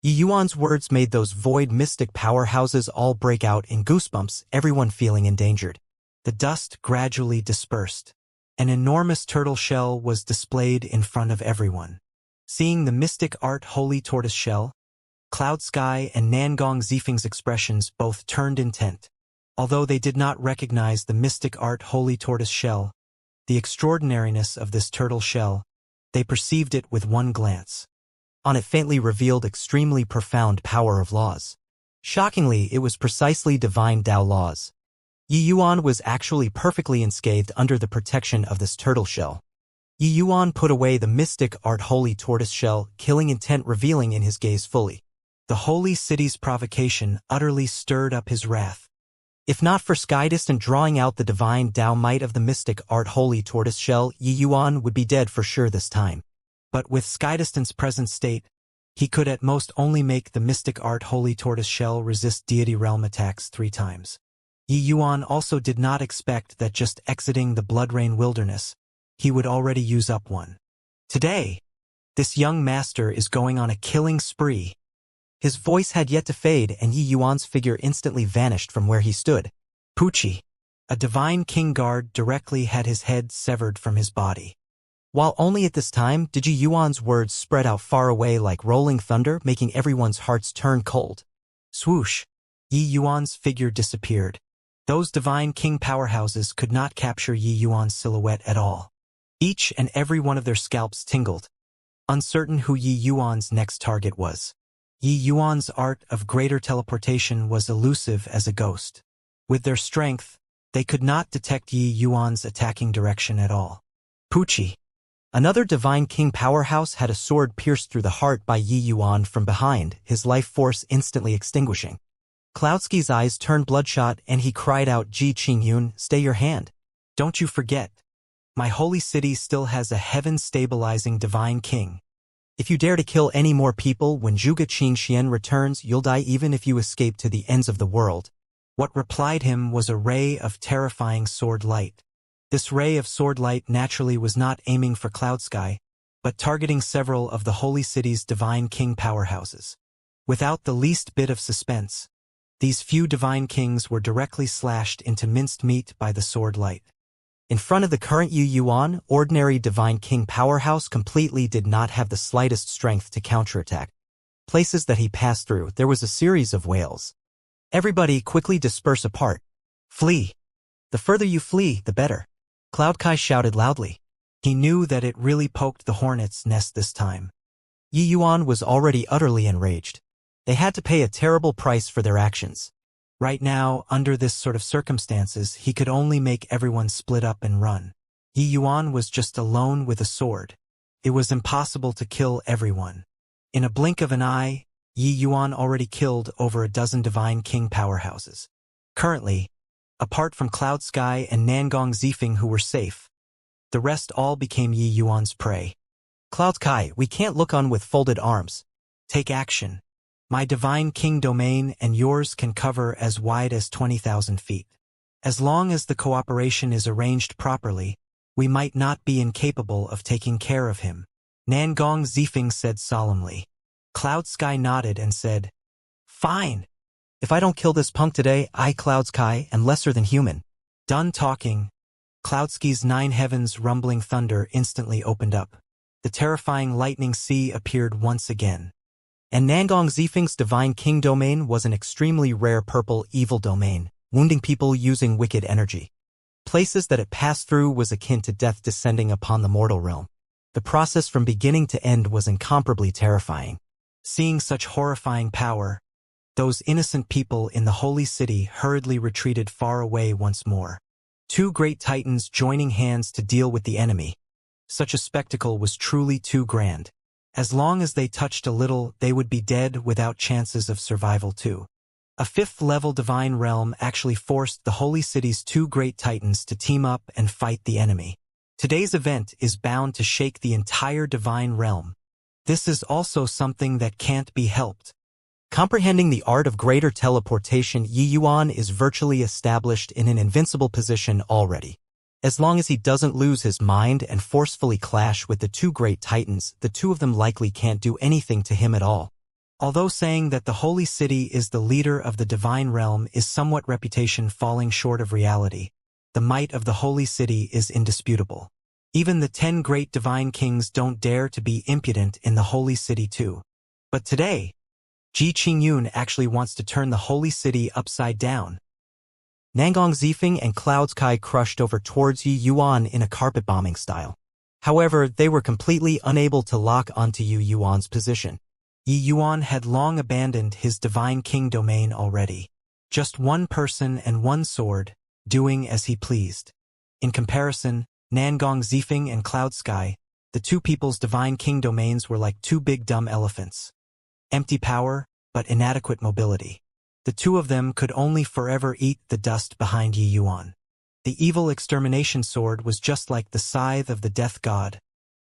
Yi Yuan's words made those void mystic powerhouses all break out in goosebumps, everyone feeling endangered. The dust gradually dispersed. An enormous turtle shell was displayed in front of everyone. Seeing the mystic art holy tortoise shell, Cloud Sky and Nangong Zifeng's expressions both turned intent. Although they did not recognize the mystic art holy tortoise shell, the extraordinariness of this turtle shell, they perceived it with one glance. On it faintly revealed extremely profound power of laws. Shockingly, it was precisely divine Tao laws. Yi Yuan was actually perfectly unscathed under the protection of this turtle shell. Yi Yuan put away the mystic art holy tortoise shell, killing intent revealing in his gaze fully. The holy city's provocation utterly stirred up his wrath. If not for Skydistant drawing out the divine Tao might of the mystic art holy tortoise shell, Yi Yuan would be dead for sure this time. But with Skydistant's present state, he could at most only make the mystic art holy tortoise shell resist deity realm attacks 3 times. Yi Yuan also did not expect that just exiting the Bloodrain wilderness, he would already use up one. Today, this young master is going on a killing spree. His voice had yet to fade, and Yi Yuan's figure instantly vanished from where he stood. Pucci, a divine king guard, directly had his head severed from his body. While only at this time did Yi Yuan's words spread out far away like rolling thunder, making everyone's hearts turn cold. Swoosh! Yi Yuan's figure disappeared. Those divine king powerhouses could not capture Yi Yuan's silhouette at all. Each and every one of their scalps tingled, uncertain who Yi Yuan's next target was. Yi Yuan's art of greater teleportation was elusive as a ghost. With their strength, they could not detect Yi Yuan's attacking direction at all. Pucci. Another divine king powerhouse had a sword pierced through the heart by Yi Yuan from behind, his life force instantly extinguishing. Cloudsky's eyes turned bloodshot and he cried out, Ji Qingyun, stay your hand. Don't you forget. My holy city still has a heaven-stabilizing divine king. If you dare to kill any more people when Zhuge Qingxian returns, you'll die even if you escape to the ends of the world. What replied him was a ray of terrifying sword light. This ray of sword light naturally was not aiming for Cloudsky, but targeting several of the holy city's divine king powerhouses. Without the least bit of suspense, these few divine kings were directly slashed into minced meat by the sword light. In front of the current Yi Yuan, ordinary divine king powerhouse completely did not have the slightest strength to counterattack. Places that he passed through, there was a series of wails. Everybody quickly disperse apart. Flee. The further you flee, the better. Cloud Kai shouted loudly. He knew that it really poked the hornet's nest this time. Yi Yuan was already utterly enraged. They had to pay a terrible price for their actions. Right now, under this sort of circumstances, he could only make everyone split up and run. Yi Yuan was just alone with a sword. It was impossible to kill everyone. In a blink of an eye, Yi Yuan already killed over a dozen divine king powerhouses. Currently, apart from Cloudsky and Nangong Zifeng who were safe, the rest all became Yi Yuan's prey. Cloudsky, we can't look on with folded arms. Take action. My divine king domain and yours can cover as wide as 20,000 feet. As long as the cooperation is arranged properly, we might not be incapable of taking care of him. Nangong Zifeng said solemnly. Cloudsky nodded and said, Fine. If I don't kill this punk today, I, Cloudsky, am lesser than human. Done talking. Cloudsky's 9 heavens rumbling thunder instantly opened up. The terrifying lightning sea appeared once again. And Nangong Zifeng's divine king domain was an extremely rare purple evil domain, wounding people using wicked energy. Places that it passed through was akin to death descending upon the mortal realm. The process from beginning to end was incomparably terrifying. Seeing such horrifying power, those innocent people in the holy city hurriedly retreated far away once more. 2 great titans joining hands to deal with the enemy. Such a spectacle was truly too grand. As long as they touched a little, they would be dead without chances of survival too. A 5th-level divine realm actually forced the holy city's 2 great titans to team up and fight the enemy. Today's event is bound to shake the entire divine realm. This is also something that can't be helped. Comprehending the art of greater teleportation, Yi Yuan is virtually established in an invincible position already. As long as he doesn't lose his mind and forcefully clash with the 2 great titans, the 2 of them likely can't do anything to him at all. Although saying that the holy city is the leader of the divine realm is somewhat reputation falling short of reality, the might of the holy city is indisputable. Even the 10 great divine kings don't dare to be impudent in the holy city too. But today, Ji Qingyun actually wants to turn the holy city upside down. Nangong Zifeng and Cloudsky crushed over towards Yi Yuan in a carpet bombing style. However, they were completely unable to lock onto Yi Yuan's position. Yi Yuan had long abandoned his divine king domain already. Just 1 person and 1 sword, doing as he pleased. In comparison, Nangong Zifeng and Cloud Sky, the two people's divine king domains were like two big dumb elephants. Empty power, but inadequate mobility. The two of them could only forever eat the dust behind Yi Yuan. The evil extermination sword was just like the scythe of the death god,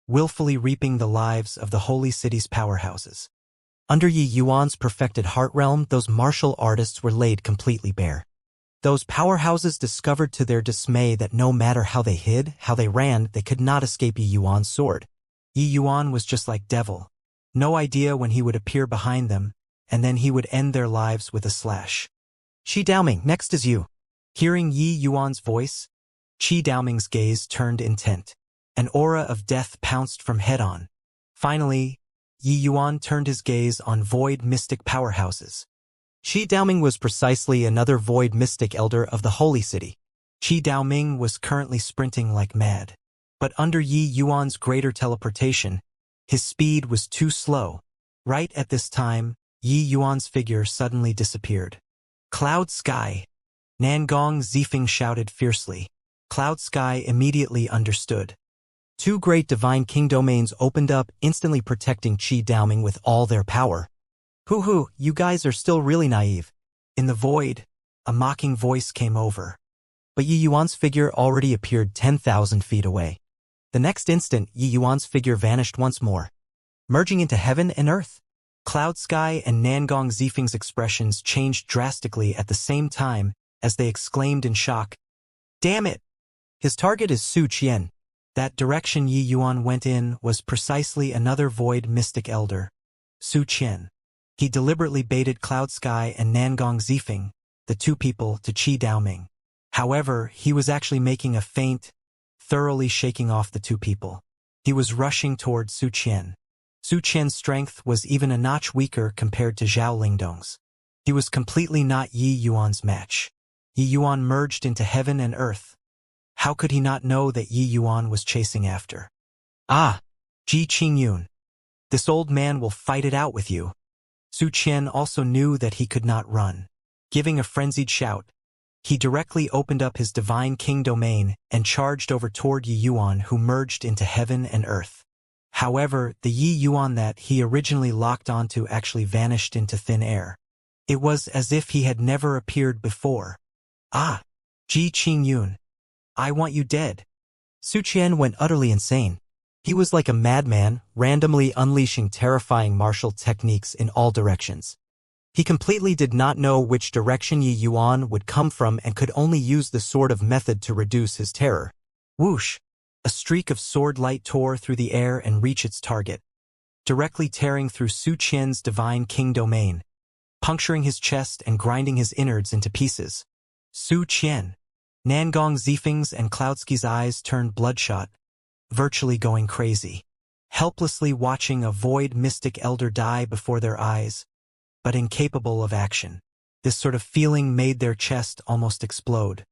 willfully reaping the lives of the holy city's powerhouses. Under Yi Yuan's perfected heart realm, those martial artists were laid completely bare. Those powerhouses discovered to their dismay that no matter how they hid, how they ran, they could not escape Yi Yuan's sword. Yi Yuan was just like devil. No idea when he would appear behind them, and then he would end their lives with a slash. Qi Daoming, next is you. Hearing Yi Yuan's voice, Qi Daoming's gaze turned intent. An aura of death pounced from head on. Finally, Yi Yuan turned his gaze on void mystic powerhouses. Qi Daoming was precisely another void mystic elder of the holy city. Qi Daoming was currently sprinting like mad. But under Yi Yuan's greater teleportation, his speed was too slow. Right at this time, Yi Yuan's figure suddenly disappeared. Cloud Sky! Nangong Zifeng shouted fiercely. Cloud Sky immediately understood. Two great divine king domains opened up, instantly protecting Qi Daoming with all their power. Hoo, you guys are still really naive. In the void, a mocking voice came over. But Yi Yuan's figure already appeared 10,000 feet away. The next instant, Yi Yuan's figure vanished once more, merging into heaven and earth. Cloud Sky and Nangong Zifeng's expressions changed drastically at the same time as they exclaimed in shock, "Damn it! His target is Su Qian." That direction Yi Yuan went in was precisely another void mystic elder, Su Qian. He deliberately baited Cloud Sky and Nangong Zifeng, the two people, to Qi Daoming. However, he was actually making a feint, thoroughly shaking off the two people. He was rushing toward Su Qian. Su Qian's strength was even a notch weaker compared to Zhao Lingdong's. He was completely not Yi Yuan's match. Yi Yuan merged into heaven and earth. How could he not know that Yi Yuan was chasing after? Ah! Ji Qingyun. This old man will fight it out with you. Su Qian also knew that he could not run. Giving a frenzied shout, he directly opened up his divine king domain and charged over toward Yi Yuan, who merged into heaven and earth. However, the Yi Yuan that he originally locked onto actually vanished into thin air. It was as if he had never appeared before. Ah! Ji Qingyun. I want you dead. Su Qian went utterly insane. He was like a madman, randomly unleashing terrifying martial techniques in all directions. He completely did not know which direction Yi Yuan would come from and could only use the sort of method to reduce his terror. Whoosh! A streak of sword light tore through the air and reached its target, directly tearing through Su Qian's divine king domain, puncturing his chest and grinding his innards into pieces. Su Qian. Nangong Zifeng's and Cloudsky's eyes turned bloodshot, virtually going crazy, helplessly watching a void mystic elder die before their eyes, but incapable of action. This sort of feeling made their chest almost explode.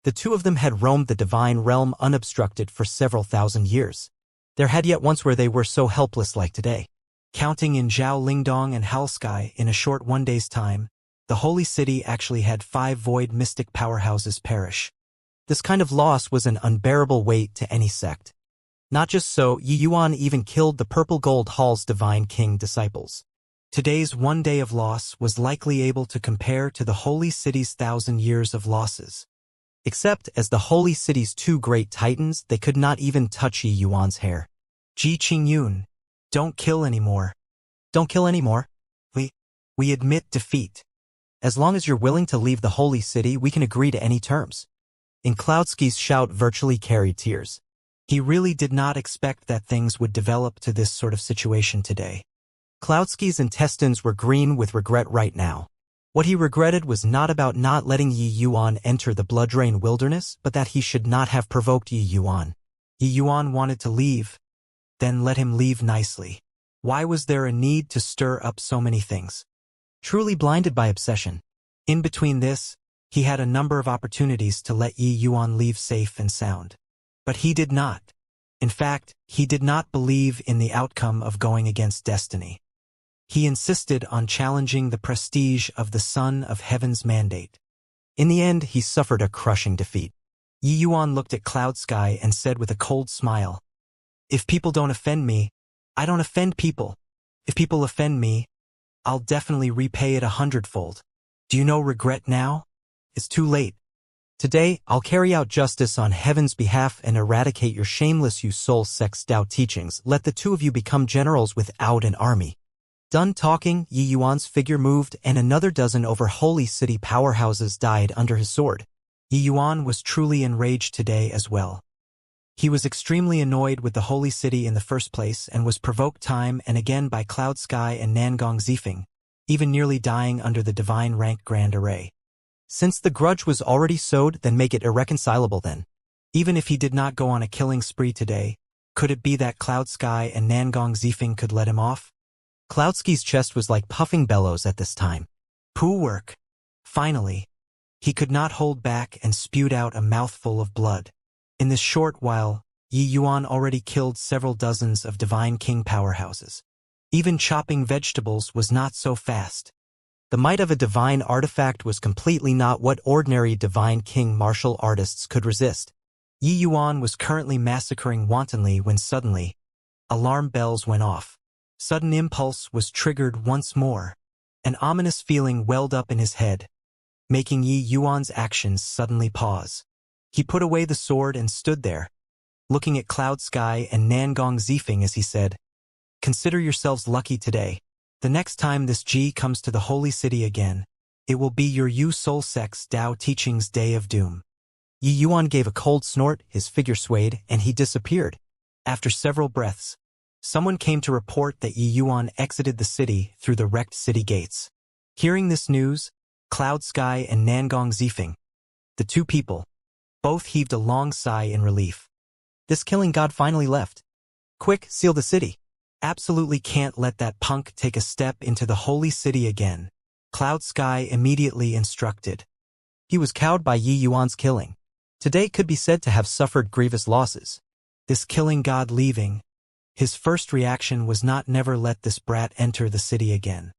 The two of them had roamed the divine realm unobstructed for several thousand years. There had yet once where they were so helpless like today. Counting in Zhao Lingdong and Halsky in a short 1 day's time, the holy city actually had 5 void mystic powerhouses perish. This kind of loss was an unbearable weight to any sect. Not just so, Yi Yuan even killed the Purple Gold Hall's divine king disciples. Today's 1 day of loss was likely able to compare to the holy city's 1,000 years of losses. Except, as the holy city's 2 great titans, they could not even touch Yi Yuan's hair. Ji Qingyun, don't kill anymore. Don't kill anymore. We admit defeat. As long as you're willing to leave the holy city, we can agree to any terms. In Cloudsky's shout virtually carried tears. He really did not expect that things would develop to this sort of situation today. Cloudsky's intestines were green with regret right now. What he regretted was not about not letting Yi Yuan enter the blood-drained wilderness, but that he should not have provoked Yi Yuan. Yi Yuan wanted to leave, then let him leave nicely. Why was there a need to stir up so many things? Truly blinded by obsession. In between this, he had a number of opportunities to let Yi Yuan leave safe and sound. But he did not. In fact, he did not believe in the outcome of going against destiny. He insisted on challenging the prestige of the Son of Heaven's mandate. In the end, he suffered a crushing defeat. Yi Yuan looked at Cloud Sky and said with a cold smile, "If people don't offend me, I don't offend people. If people offend me, I'll definitely repay it 100-fold. Do you know regret now? It's too late. Today, I'll carry out justice on heaven's behalf and eradicate your shameless you soul sex Tao teachings. Let the two of you become generals without an army." Done talking, Yi Yuan's figure moved and another dozen over holy city powerhouses died under his sword. Yi Yuan was truly enraged today as well. He was extremely annoyed with the holy city in the first place and was provoked time and again by Cloud Sky and Nangong Zifeng, even nearly dying under the divine rank grand array. Since the grudge was already sowed, then make it irreconcilable then. Even if he did not go on a killing spree today, could it be that Cloud Sky and Nangong Zifeng could let him off? Cloudsky's chest was like puffing bellows at this time. Poo work. Finally. He could not hold back and spewed out a mouthful of blood. In this short while, Yi Yuan already killed several dozens of Divine King powerhouses. Even chopping vegetables was not so fast. The might of a divine artifact was completely not what ordinary Divine King martial artists could resist. Yi Yuan was currently massacring wantonly when suddenly, alarm bells went off. Sudden impulse was triggered once more. An ominous feeling welled up in his head, making Yi Yuan's actions suddenly pause. He put away the sword and stood there, looking at Cloud Sky and Nangong Zifeng as he said, "Consider yourselves lucky today. The next time this G comes to the holy city again, it will be your Yu Soul Sex Tao Teachings Day of Doom." Yi Yuan gave a cold snort, his figure swayed, and he disappeared. After several breaths, someone came to report that Yi Yuan exited the city through the wrecked city gates. Hearing this news, Cloud Sky and Nangong Zifeng, the two people, both heaved a long sigh in relief. This killing god finally left. Quick, seal the city. Absolutely can't let that punk take a step into the holy city again, Cloud Sky immediately instructed. He was cowed by Yi Yuan's killing. Today could be said to have suffered grievous losses. This killing god leaving, his first reaction was not never let this brat enter the city again.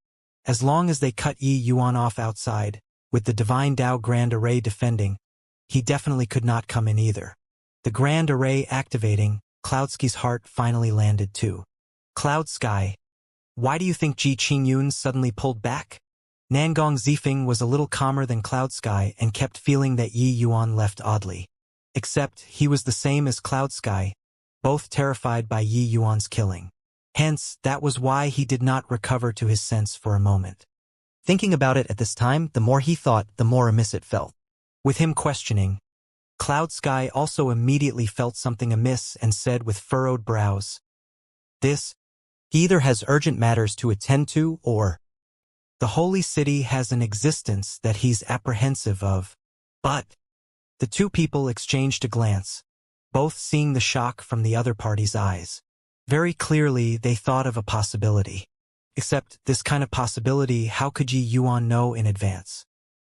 As long as they cut Yi Yuan off outside, with the Divine Tao Grand Array defending, he definitely could not come in either. The Grand Array activating, Cloudsky's heart finally landed too. Cloud Sky, why do you think Ji Qingyun suddenly pulled back? Nangong Zifeng was a little calmer than Cloud Sky and kept feeling that Yi Yuan left oddly. Except he was the same as Cloud Sky, both terrified by Yi Yuan's killing. Hence, that was why he did not recover to his sense for a moment. Thinking about it at this time, the more he thought, the more amiss it felt. With him questioning, Cloud Sky also immediately felt something amiss and said with furrowed brows, "This, he either has urgent matters to attend to or the holy city has an existence that he's apprehensive of." But the two people exchanged a glance, both seeing the shock from the other party's eyes. Very clearly, they thought of a possibility. Except this kind of possibility, how could Yi Yuan know in advance?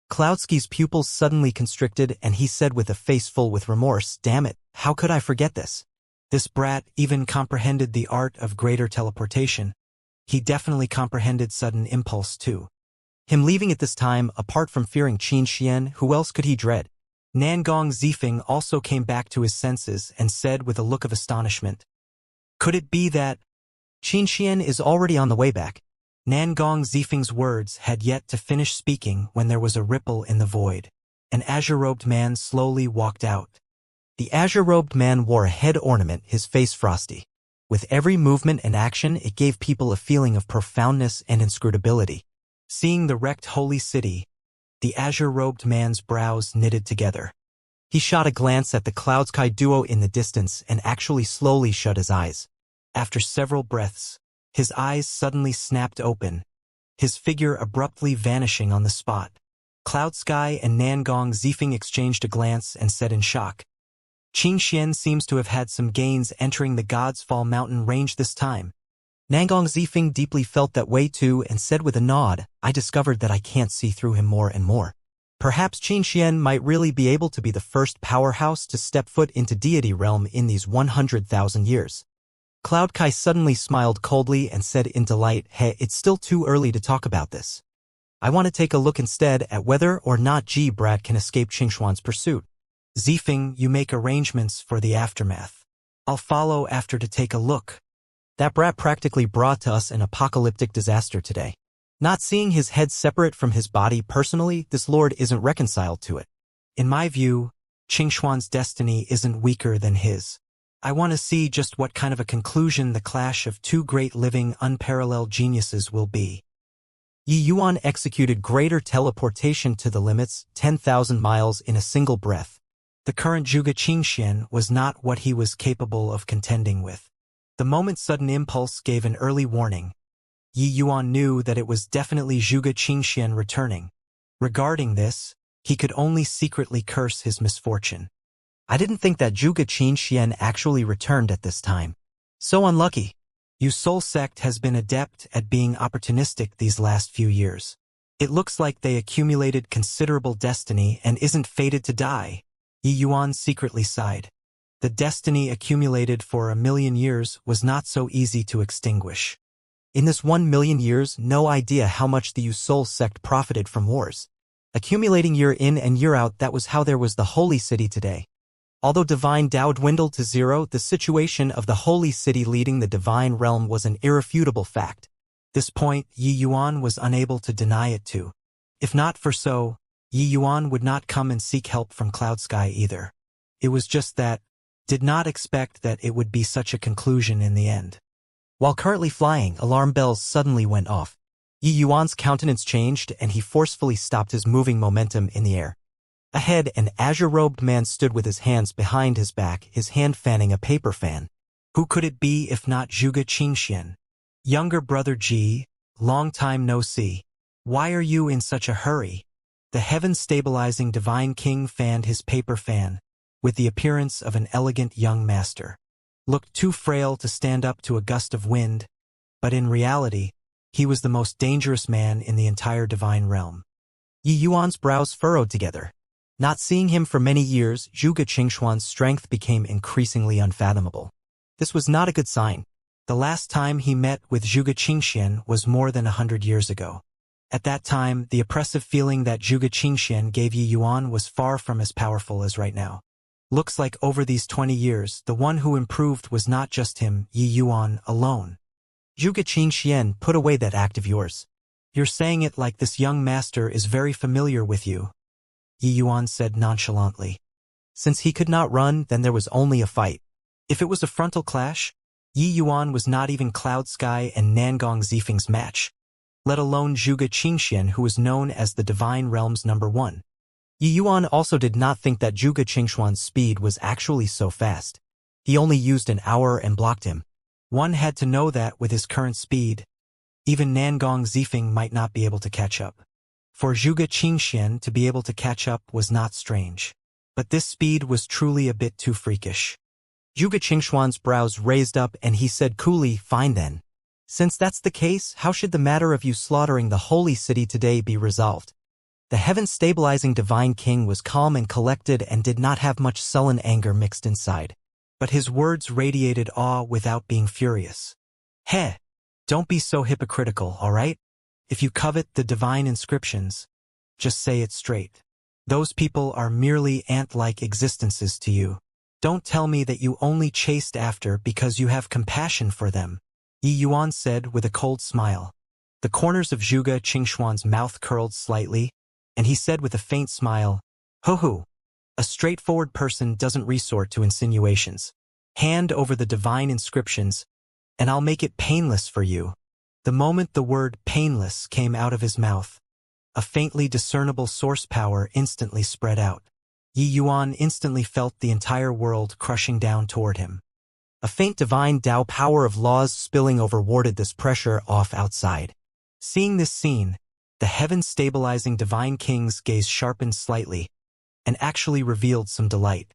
Cloudsky's pupils suddenly constricted and he said with a face full with remorse, "Damn it, how could I forget this?" This brat even comprehended the art of greater teleportation. He definitely comprehended sudden impulse too. Him leaving at this time, apart from fearing Xianxia, who else could he dread? Nangong Zifeng also came back to his senses and said with a look of astonishment, "Could it be that Xianxia is already on the way back?" Nangong Zifeng's words had yet to finish speaking when there was a ripple in the void. An azure-robed man slowly walked out. The azure-robed man wore a head ornament, his face frosty. With every movement and action, it gave people a feeling of profoundness and inscrutability. Seeing the wrecked holy city, the azure-robed man's brows knitted together. He shot a glance at the Cloud Sky duo in the distance and actually slowly shut his eyes. After several breaths, his eyes suddenly snapped open, his figure abruptly vanishing on the spot. Cloud Sky and Nangong Zifeng exchanged a glance and said in shock, "Qingxian seems to have had some gains entering the God's Fall mountain range this time." Nangong Zifeng deeply felt that way too and said with a nod, "I discovered that I can't see through him more and more. Perhaps Qingxian might really be able to be the first powerhouse to step foot into deity realm in these 100,000 years. Cloud Kai suddenly smiled coldly and said in delight, "Hey, it's still too early to talk about this. I want to take a look instead at whether or not Brat can escape Xianxia's pursuit. Zifeng, you make arrangements for the aftermath. I'll follow after to take a look. That brat practically brought to us an apocalyptic disaster today. Not seeing his head separate from his body personally, this lord isn't reconciled to it. In my view, Xianxia's destiny isn't weaker than his. I want to see just what kind of a conclusion the clash of two great living unparalleled geniuses will be. Yi Yuan executed greater teleportation to the limits, 10,000 miles in a single breath. The current Zhuge Qingxian was not what he was capable of contending with. The moment's sudden impulse gave an early warning. Yi Yuan knew that it was definitely Zhuge Qingxian returning. Regarding this, he could only secretly curse his misfortune. I didn't think that Zhuge Qingxian actually returned at this time. So unlucky. Yu Soul sect has been adept at being opportunistic these last few years. It looks like they accumulated considerable destiny and isn't fated to die. Yi Yuan secretly sighed. The destiny accumulated for 1,000,000 years was not so easy to extinguish. In this 1,000,000 years, no idea how much the Yu Soul sect profited from wars. Accumulating year in and year out, that was how there was the Holy City today. Although divine Tao dwindled to zero, the situation of the Holy City leading the divine realm was an irrefutable fact. This point, Yi Yuan was unable to deny it to. If not for so, Yi Yuan would not come and seek help from Cloud Sky either. It was just that, did not expect that it would be such a conclusion in the end. While currently flying, alarm bells suddenly went off. Yi Yuan's countenance changed and he forcefully stopped his moving momentum in the air. Ahead, an azure-robed man stood with his hands behind his back, his hand fanning a paper fan. Who could it be if not Zhuge Qingxian? Younger brother Ji, long time no see. Why are you in such a hurry? The heaven-stabilizing divine king fanned his paper fan, with the appearance of an elegant young master. Looked too frail to stand up to a gust of wind, but in reality, he was the most dangerous man in the entire divine realm. Yi Yuan's brows furrowed together. Not seeing him for many years, Zhuge Qingxian's strength became increasingly unfathomable. This was not a good sign. The last time he met with Zhuge Qingxian was more than 100 years ago. At that time, the oppressive feeling that Zhuge Qingxian gave Yi Yuan was far from as powerful as right now. Looks like over these 20 years, the one who improved was not just him, Yi Yuan, alone. Zhuge Qingxian, put away that act of yours. You're saying it like this young master is very familiar with you, Yi Yuan said nonchalantly. Since he could not run, then there was only a fight. If it was a frontal clash, Yi Yuan was not even Cloud Sky and Nangong Zifeng's match, let alone Zhuge Qingxian, who was known as the Divine Realm's #1. Yi Yuan also did not think that Zhuge Qingxian's speed was actually so fast. He only used an hour and blocked him. One had to know that with his current speed, even Nangong Zifeng might not be able to catch up. For Zhuge Qingxian to be able to catch up was not strange. But this speed was truly a bit too freakish. Zhuge Qingxian's brows raised up and he said coolly, "Fine then. Since that's the case, how should the matter of you slaughtering the Holy City today be resolved?" The heaven-stabilizing divine king was calm and collected and did not have much sullen anger mixed inside. But his words radiated awe without being furious. "Heh! Don't be so hypocritical, all right? If you covet the divine inscriptions, just say it straight. Those people are merely ant-like existences to you. Don't tell me that you only chased after because you have compassion for them," Yi Yuan said with a cold smile. The corners of Zhuge Qingxian's mouth curled slightly, and he said with a faint smile, "Ho-ho! A straightforward person doesn't resort to insinuations. Hand over the divine inscriptions, and I'll make it painless for you." The moment the word painless came out of his mouth, a faintly discernible source power instantly spread out. Yi Yuan instantly felt the entire world crushing down toward him. A faint divine Tao power of laws spilling over warded this pressure off outside. Seeing this scene, the heaven-stabilizing divine king's gaze sharpened slightly, and actually revealed some delight.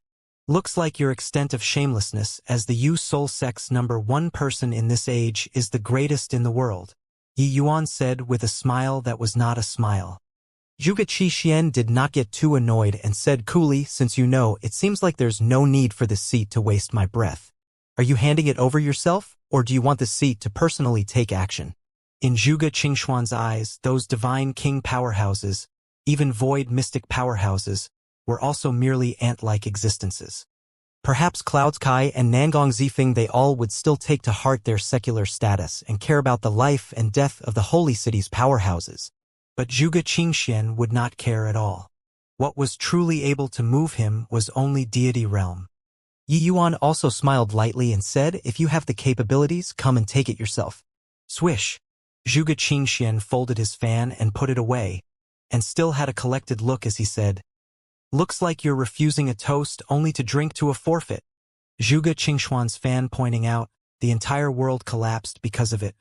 "Looks like your extent of shamelessness as the Yu Soul sect's #1 person in this age is the greatest in the world," Yi Yuan said with a smile that was not a smile. Zhuge Qingxian did not get too annoyed and said coolly, "Since you know, it seems like there's no need for this seat to waste my breath. Are you handing it over yourself, or do you want the seat to personally take action?" In Zhuge Qingxuan's eyes, those divine king powerhouses, even void mystic powerhouses, were also merely ant-like existences. Perhaps Cloud Sky and Nangong Zifeng they all would still take to heart their secular status and care about the life and death of the holy city's powerhouses. But Zhuge Qingxian would not care at all. What was truly able to move him was only deity realm. Yi Yuan also smiled lightly and said, "If you have the capabilities, come and take it yourself." Swish! Zhuge Qingxian folded his fan and put it away, and still had a collected look as he said, "Looks like you're refusing a toast only to drink to a forfeit." Zhuge Qingxuan's fan pointing out, the entire world collapsed because of it.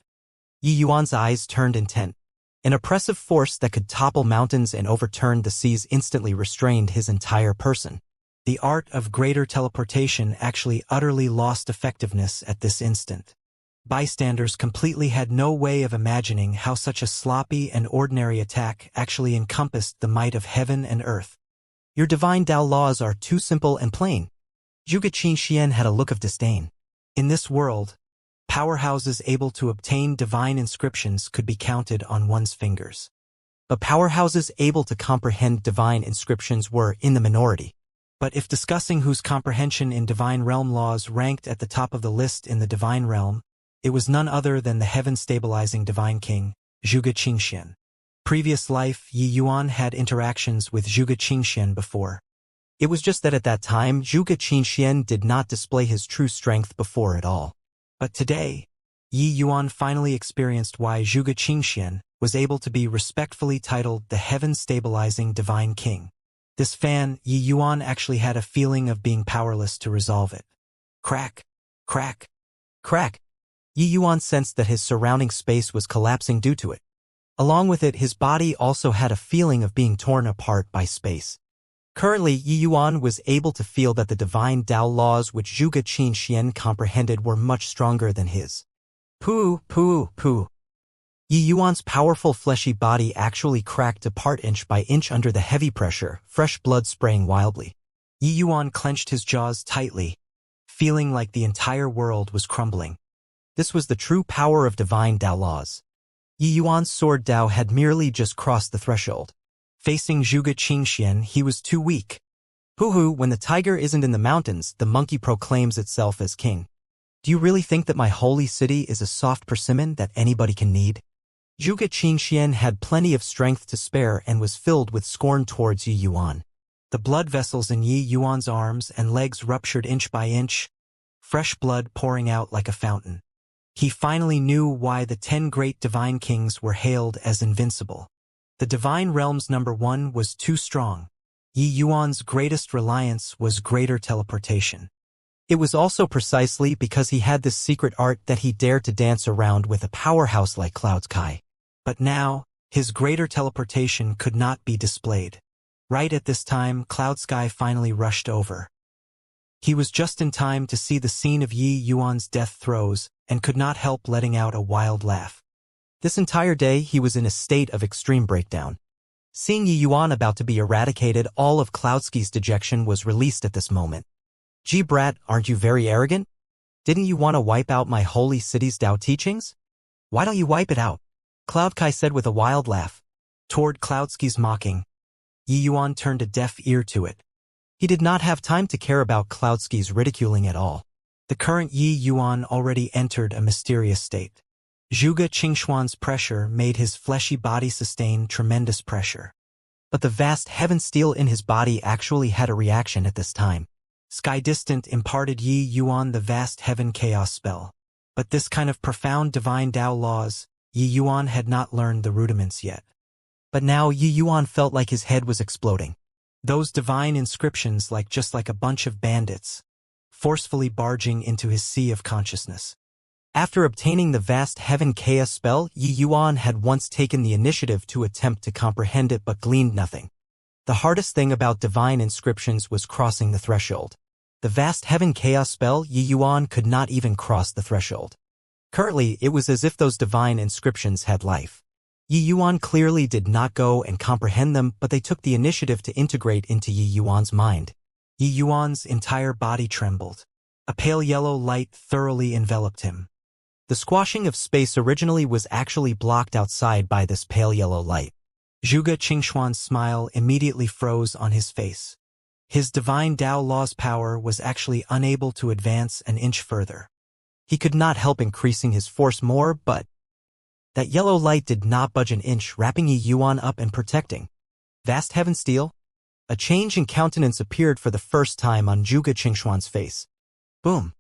Yi Yuan's eyes turned intent. An oppressive force that could topple mountains and overturn the seas instantly restrained his entire person. The art of greater teleportation actually utterly lost effectiveness at this instant. Bystanders completely had no way of imagining how such a sloppy and ordinary attack actually encompassed the might of heaven and earth. "Your divine Tao laws are too simple and plain." Zhuge Qingxian had a look of disdain. In this world, powerhouses able to obtain divine inscriptions could be counted on one's fingers. But powerhouses able to comprehend divine inscriptions were in the minority. But if discussing whose comprehension in divine realm laws ranked at the top of the list in the divine realm, it was none other than the heaven-stabilizing divine king, Zhuge Qingxian. Previous life, Yi Yuan had interactions with Zhuge Qingxian before. It was just that at that time, Zhuge Qingxian did not display his true strength before at all. But today, Yi Yuan finally experienced why Zhuge Qingxian was able to be respectfully titled the heaven-stabilizing divine king. This fan, Yi Yuan actually had a feeling of being powerless to resolve it. Crack, crack, crack. Yi Yuan sensed that his surrounding space was collapsing due to it. Along with it, his body also had a feeling of being torn apart by space. Currently, Yi Yuan was able to feel that the divine Tao laws which Zhuge Qingxian comprehended were much stronger than his. Pooh, pooh, pooh. Yi Yuan's powerful fleshy body actually cracked apart inch by inch under the heavy pressure, fresh blood spraying wildly. Yi Yuan clenched his jaws tightly, feeling like the entire world was crumbling. This was the true power of divine Tao laws. Yi Yuan's sword Tao had merely just crossed the threshold. Facing Zhuge Qingxian, he was too weak. Hoo-hoo, when the tiger isn't in the mountains, the monkey proclaims itself as king. Do you really think that my holy city is a soft persimmon that anybody can knead? Zhuge Qingxian had plenty of strength to spare and was filled with scorn towards Yi Yuan. The blood vessels in Yi Yuan's arms and legs ruptured inch by inch, fresh blood pouring out like a fountain. He finally knew why the 10 great divine kings were hailed as invincible. The divine realm's #1 was too strong. Yi Yuan's greatest reliance was greater teleportation. It was also precisely because he had this secret art that he dared to dance around with a powerhouse like Cloud Sky. But now, his greater teleportation could not be displayed. Right at this time, Cloud Sky finally rushed over. He was just in time to see the scene of Yi Yuan's death throes and could not help letting out a wild laugh. This entire day, he was in a state of extreme breakdown. Seeing Yi Yuan about to be eradicated, all of Cloudsky's dejection was released at this moment. "Gee brat, aren't you very arrogant? Didn't you want to wipe out my holy city's Tao teachings? Why don't you wipe it out?" Cloud Kai said with a wild laugh. Toward Cloudsky's mocking, Yi Yuan turned a deaf ear to it. He did not have time to care about Cloudsky's ridiculing at all. The current Yi Yuan already entered a mysterious state. Zhuge Qingxuan's pressure made his fleshy body sustain tremendous pressure. But the vast heaven steel in his body actually had a reaction at this time. Sky Distant imparted Yi Yuan the vast heaven chaos spell. But this kind of profound divine Tao laws, Yi Yuan had not learned the rudiments yet. But now Yi Yuan felt like his head was exploding. Those divine inscriptions just like a bunch of bandits, forcefully barging into his sea of consciousness. After obtaining the vast heaven chaos spell, Yi Yuan had once taken the initiative to attempt to comprehend it but gleaned nothing. The hardest thing about divine inscriptions was crossing the threshold. The vast heaven chaos spell, Yi Yuan could not even cross the threshold. Currently, it was as if those divine inscriptions had life. Yi Yuan clearly did not go and comprehend them, but they took the initiative to integrate into Yi Yuan's mind. Yi Yuan's entire body trembled. A pale yellow light thoroughly enveloped him. The squashing of space originally was actually blocked outside by this pale yellow light. Zhuge Qingxuan's smile immediately froze on his face. His divine Tao law's power was actually unable to advance an inch further. He could not help increasing his force more, but that yellow light did not budge an inch, wrapping Yi Yuan up and protecting. Vast heaven steel? A change in countenance appeared for the first time on Zhuge Qingxuan's face. Boom!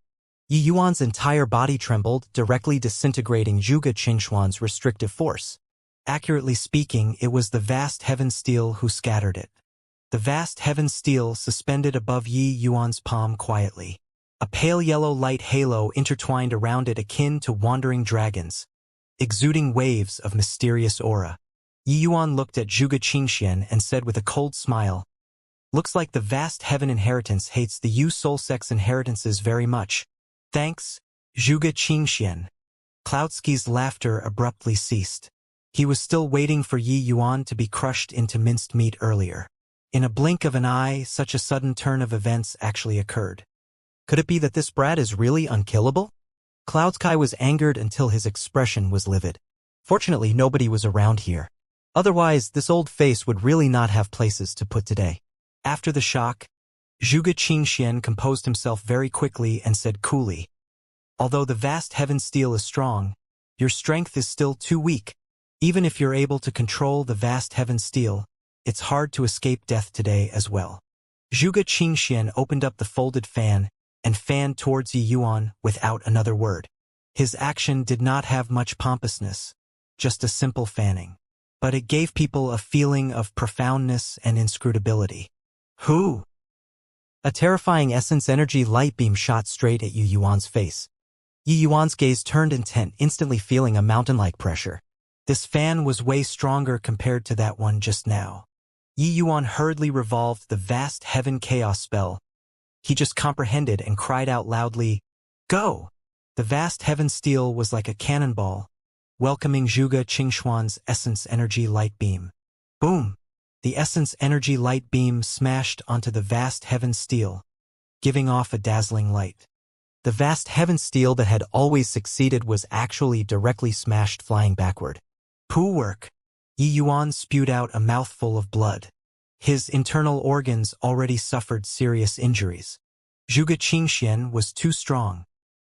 Yi Yuan's entire body trembled, directly disintegrating Zhuge Qingxuan's restrictive force. Accurately speaking, it was the vast heaven steel who scattered it. The vast heaven steel suspended above Yi Yuan's palm quietly. A pale yellow light halo intertwined around it akin to wandering dragons, exuding waves of mysterious aura. Yi Yuan looked at Zhuge Qingxian and said with a cold smile, "Looks like the vast heaven inheritance hates the Yu soul sex inheritances very much. Thanks, Zhuge Qingxian." Cloudsky's laughter abruptly ceased. He was still waiting for Yi Yuan to be crushed into minced meat earlier. In a blink of an eye, such a sudden turn of events actually occurred. Could it be that this brat is really unkillable? Cloudsky was angered until his expression was livid. Fortunately, nobody was around here. Otherwise, this old face would really not have places to put today. After the shock, Zhuge Qingxian composed himself very quickly and said coolly, "Although the vast heaven steel is strong, your strength is still too weak. Even if you're able to control the vast heaven steel, it's hard to escape death today as well." Zhuge Qingxian opened up the folded fan and fanned towards Yi Yuan without another word. His action did not have much pompousness, just a simple fanning. But it gave people a feeling of profoundness and inscrutability. Who? A terrifying essence energy light beam shot straight at Yi Yuan's face. Yi Yuan's gaze turned intent, instantly feeling a mountain-like pressure. This fan was way stronger compared to that one just now. Yi Yuan hurriedly revolved the vast heaven chaos spell. He just comprehended and cried out loudly, "Go!" The vast heaven steel was like a cannonball, welcoming Zhuge Qingxuan's essence energy light beam. Boom! The essence energy light beam smashed onto the vast heaven steel, giving off a dazzling light. The vast heaven steel that had always succeeded was actually directly smashed, flying backward. Poo work! Yi Yuan spewed out a mouthful of blood. His internal organs already suffered serious injuries. Zhuge Qingxian was too strong.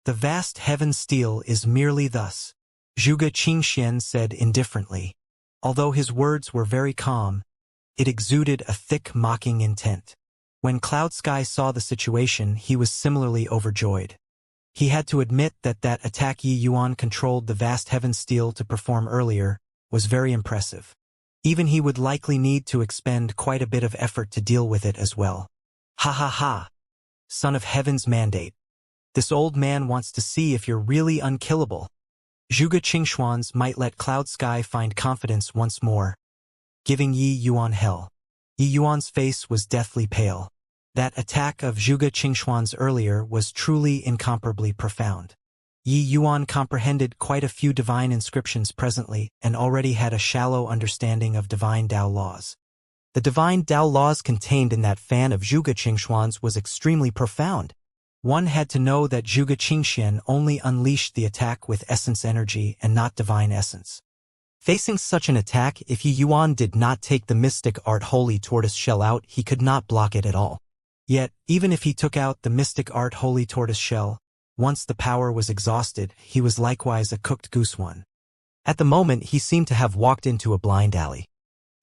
The vast heaven steel is merely thus, Zhuge Qingxian said indifferently. Although his words were very calm, it exuded a thick mocking intent. When Cloudsky saw the situation, he was similarly overjoyed. He had to admit that that attack Yi Yuan controlled the vast heaven steel to perform earlier was very impressive. Even he would likely need to expend quite a bit of effort to deal with it as well. Ha ha ha! Son of Heaven's mandate. This old man wants to see if you're really unkillable. Zhuge Qingxuan's might let Cloudsky find confidence once more, giving Yi Yuan hell. Yi Yuan's face was deathly pale. That attack of Zhuge Qingxuan's earlier was truly incomparably profound. Yi Yuan comprehended quite a few divine inscriptions presently and already had a shallow understanding of divine Tao laws. The divine Tao laws contained in that fan of Zhuge Qingxuan's was extremely profound. One had to know that Zhuge Qingxian only unleashed the attack with essence energy and not divine essence. Facing such an attack, if Yi Yuan did not take the mystic art holy tortoise shell out, he could not block it at all. Yet, even if he took out the mystic art holy tortoise shell, once the power was exhausted, he was likewise a cooked goose one. At the moment, he seemed to have walked into a blind alley.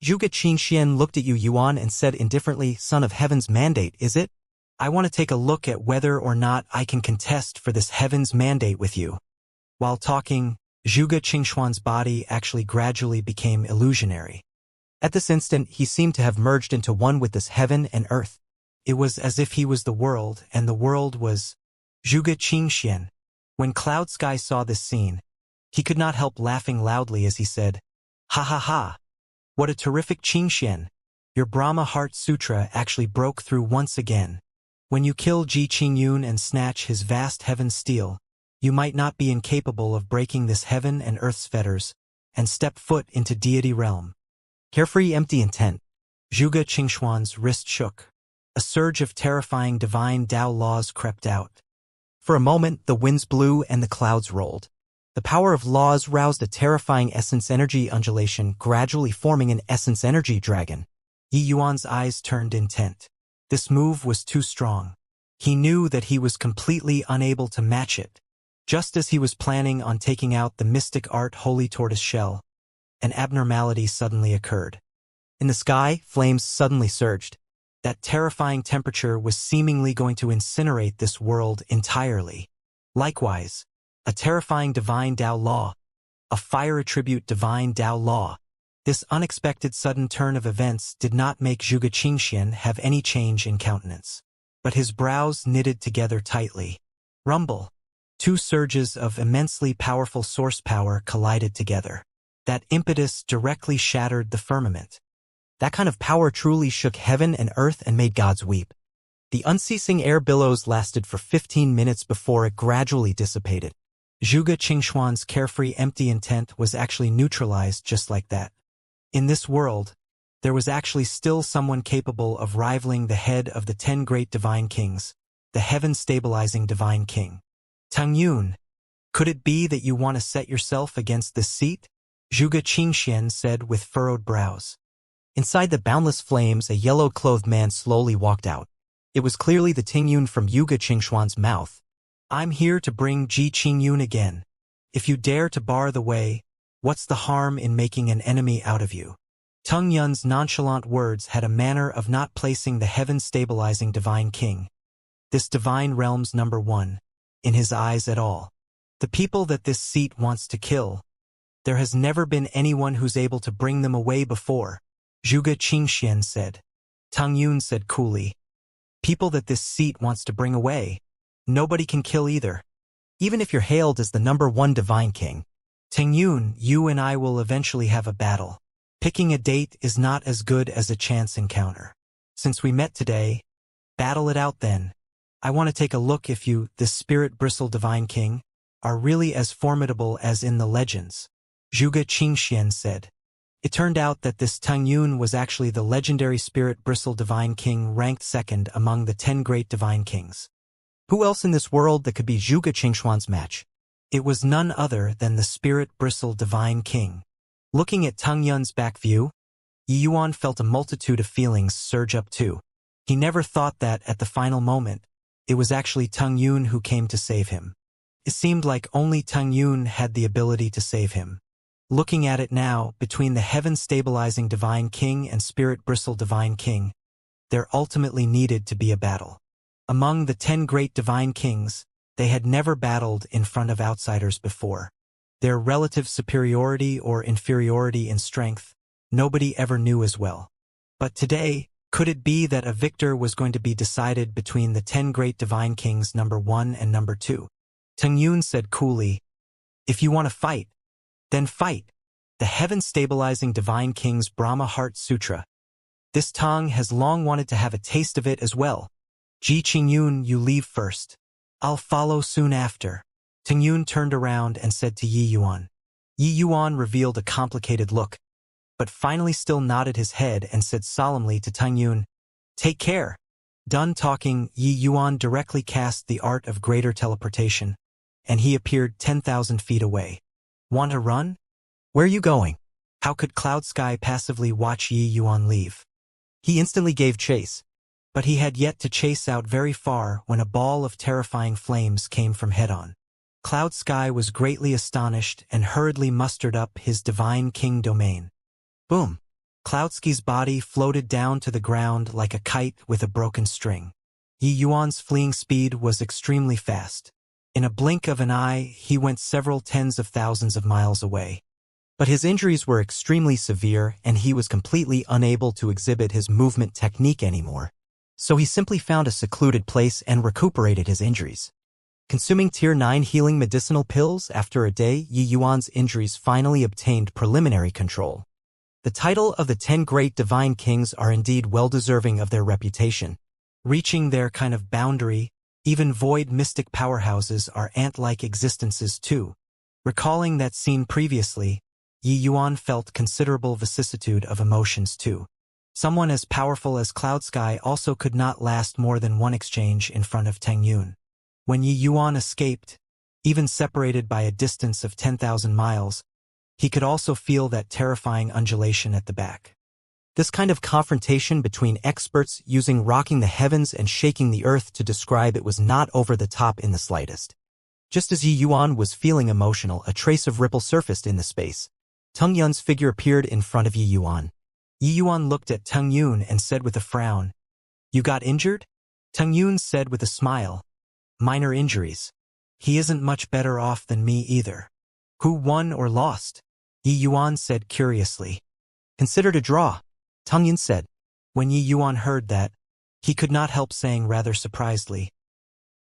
Zhuge Qingxian looked at Yi Yuan and said indifferently, "Son of Heaven's mandate, is it? I want to take a look at whether or not I can contest for this heaven's mandate with you." While talking, Zhuge Qingxuan's body actually gradually became illusionary. At this instant, he seemed to have merged into one with this heaven and earth. It was as if he was the world and the world was Zhuge Qingxian. When Cloudsky saw this scene, he could not help laughing loudly as he said, "Ha ha ha! What a terrific Qingxian! Your Brahma Heart Sutra actually broke through once again. When you kill Ji Qingyun and snatch his vast heaven steel, you might not be incapable of breaking this heaven and earth's fetters and step foot into deity realm." Carefree empty intent. Zhuge Qingxuan's wrist shook. A surge of terrifying divine Tao laws crept out. For a moment, the winds blew and the clouds rolled. The power of laws roused a terrifying essence energy undulation, gradually forming an essence energy dragon. Yi Yuan's eyes turned intent. This move was too strong. He knew that he was completely unable to match it. Just as he was planning on taking out the mystic art holy tortoise shell, an abnormality suddenly occurred. In the sky, flames suddenly surged. That terrifying temperature was seemingly going to incinerate this world entirely. Likewise, a terrifying divine Tao law, a fire attribute divine Tao law. This unexpected sudden turn of events did not make Zhuge Qingxian have any change in countenance. But his brows knitted together tightly. Rumble. Two surges of immensely powerful source power collided together. That impetus directly shattered the firmament. That kind of power truly shook heaven and earth and made gods weep. The unceasing air billows lasted for 15 minutes before it gradually dissipated. Zhuge Qingxuan's carefree empty intent was actually neutralized just like that. In this world, there was actually still someone capable of rivaling the head of the 10 great divine kings, the heaven-stabilizing divine king. Tang Yun, could it be that you want to set yourself against this seat? Zhuge Qingxian said with furrowed brows. Inside the boundless flames, a yellow-clothed man slowly walked out. It was clearly the Ting Yun from Zhuge Qingxuan's mouth. I'm here to bring Ji Qingyun again. If you dare to bar the way, what's the harm in making an enemy out of you? Tang Yun's nonchalant words had a manner of not placing the heaven-stabilizing divine king, this divine realm's number one, in his eyes at all. The people that this seat wants to kill, there has never been anyone who's able to bring them away before, Zhuge Qingxian said. Tang Yun said coolly. People that this seat wants to bring away, nobody can kill either. Even if you're hailed as the number one divine king. Tang Yun, you and I will eventually have a battle. Picking a date is not as good as a chance encounter. Since we met today, battle it out then. I want to take a look if you, the spirit bristle divine king, are really as formidable as in the legends. Zhuge Qingxian said. It turned out that this Tang Yun was actually the legendary spirit bristle divine king ranked second among the 10 great divine kings. Who else in this world that could be Zhuge Qingxuan's match? It was none other than the spirit bristle divine king. Looking at Tang Yun's back view, Yi Yuan felt a multitude of feelings surge up too. He never thought that, at the final moment, it was actually Tang Yun who came to save him. It seemed like only Tang Yun had the ability to save him. Looking at it now, between the heaven-stabilizing divine king and spirit bristle divine king, there ultimately needed to be a battle. Among the 10 great divine kings, they had never battled in front of outsiders before. Their relative superiority or inferiority in strength, nobody ever knew as well. But today, could it be that a victor was going to be decided between the 10 great divine kings number 1 and number 2? Tang Yun said coolly, if you want to fight, then fight. The heaven-stabilizing divine king's Brahma Heart Sutra. This Tang has long wanted to have a taste of it as well. Ji Qingyun, you leave first. I'll follow soon after. Tang Yun turned around and said to Yi Yuan. Yi Yuan revealed a complicated look, but finally still nodded his head and said solemnly to Tang Yun, take care. Done talking, Yi Yuan directly cast the art of greater teleportation, and he appeared 10,000 feet away. Want to run? Where are you going? How could Cloud Sky passively watch Yi Yuan leave? He instantly gave chase, but he had yet to chase out very far when a ball of terrifying flames came from head-on. Cloud Sky was greatly astonished and hurriedly mustered up his divine king domain. Boom! Cloudsky's body floated down to the ground like a kite with a broken string. Yi Yuan's fleeing speed was extremely fast. In a blink of an eye, he went several tens of thousands of miles away. But his injuries were extremely severe and he was completely unable to exhibit his movement technique anymore. So he simply found a secluded place and recuperated his injuries. Consuming Tier 9 healing medicinal pills, after a day, Yi Yuan's injuries finally obtained preliminary control. The title of the 10 great divine kings are indeed well-deserving of their reputation. Reaching their kind of boundary, even void mystic powerhouses are ant-like existences too. Recalling that scene previously, Yi Yuan felt considerable vicissitude of emotions too. Someone as powerful as Cloud Sky also could not last more than one exchange in front of Tang Yun. When Yi Yuan escaped, Even separated by a distance of 10,000 miles, he could also feel that terrifying undulation at the back. This kind of confrontation between experts using rocking the heavens and shaking the earth to describe it was not over the top in the slightest. Just as Yi Yuan was feeling emotional, a trace of ripple surfaced in the space. Tung Yun's figure appeared in front of Yi Yuan. Yi Yuan looked at Tung Yun and said with a frown, "You got injured?" Tung Yun said with a smile, "Minor injuries. He isn't much better off than me either." "Who won or lost?" Yi Yuan said curiously. "Considered a draw," Tung Yun said. When Yi Yuan heard that, he could not help saying rather surprisedly,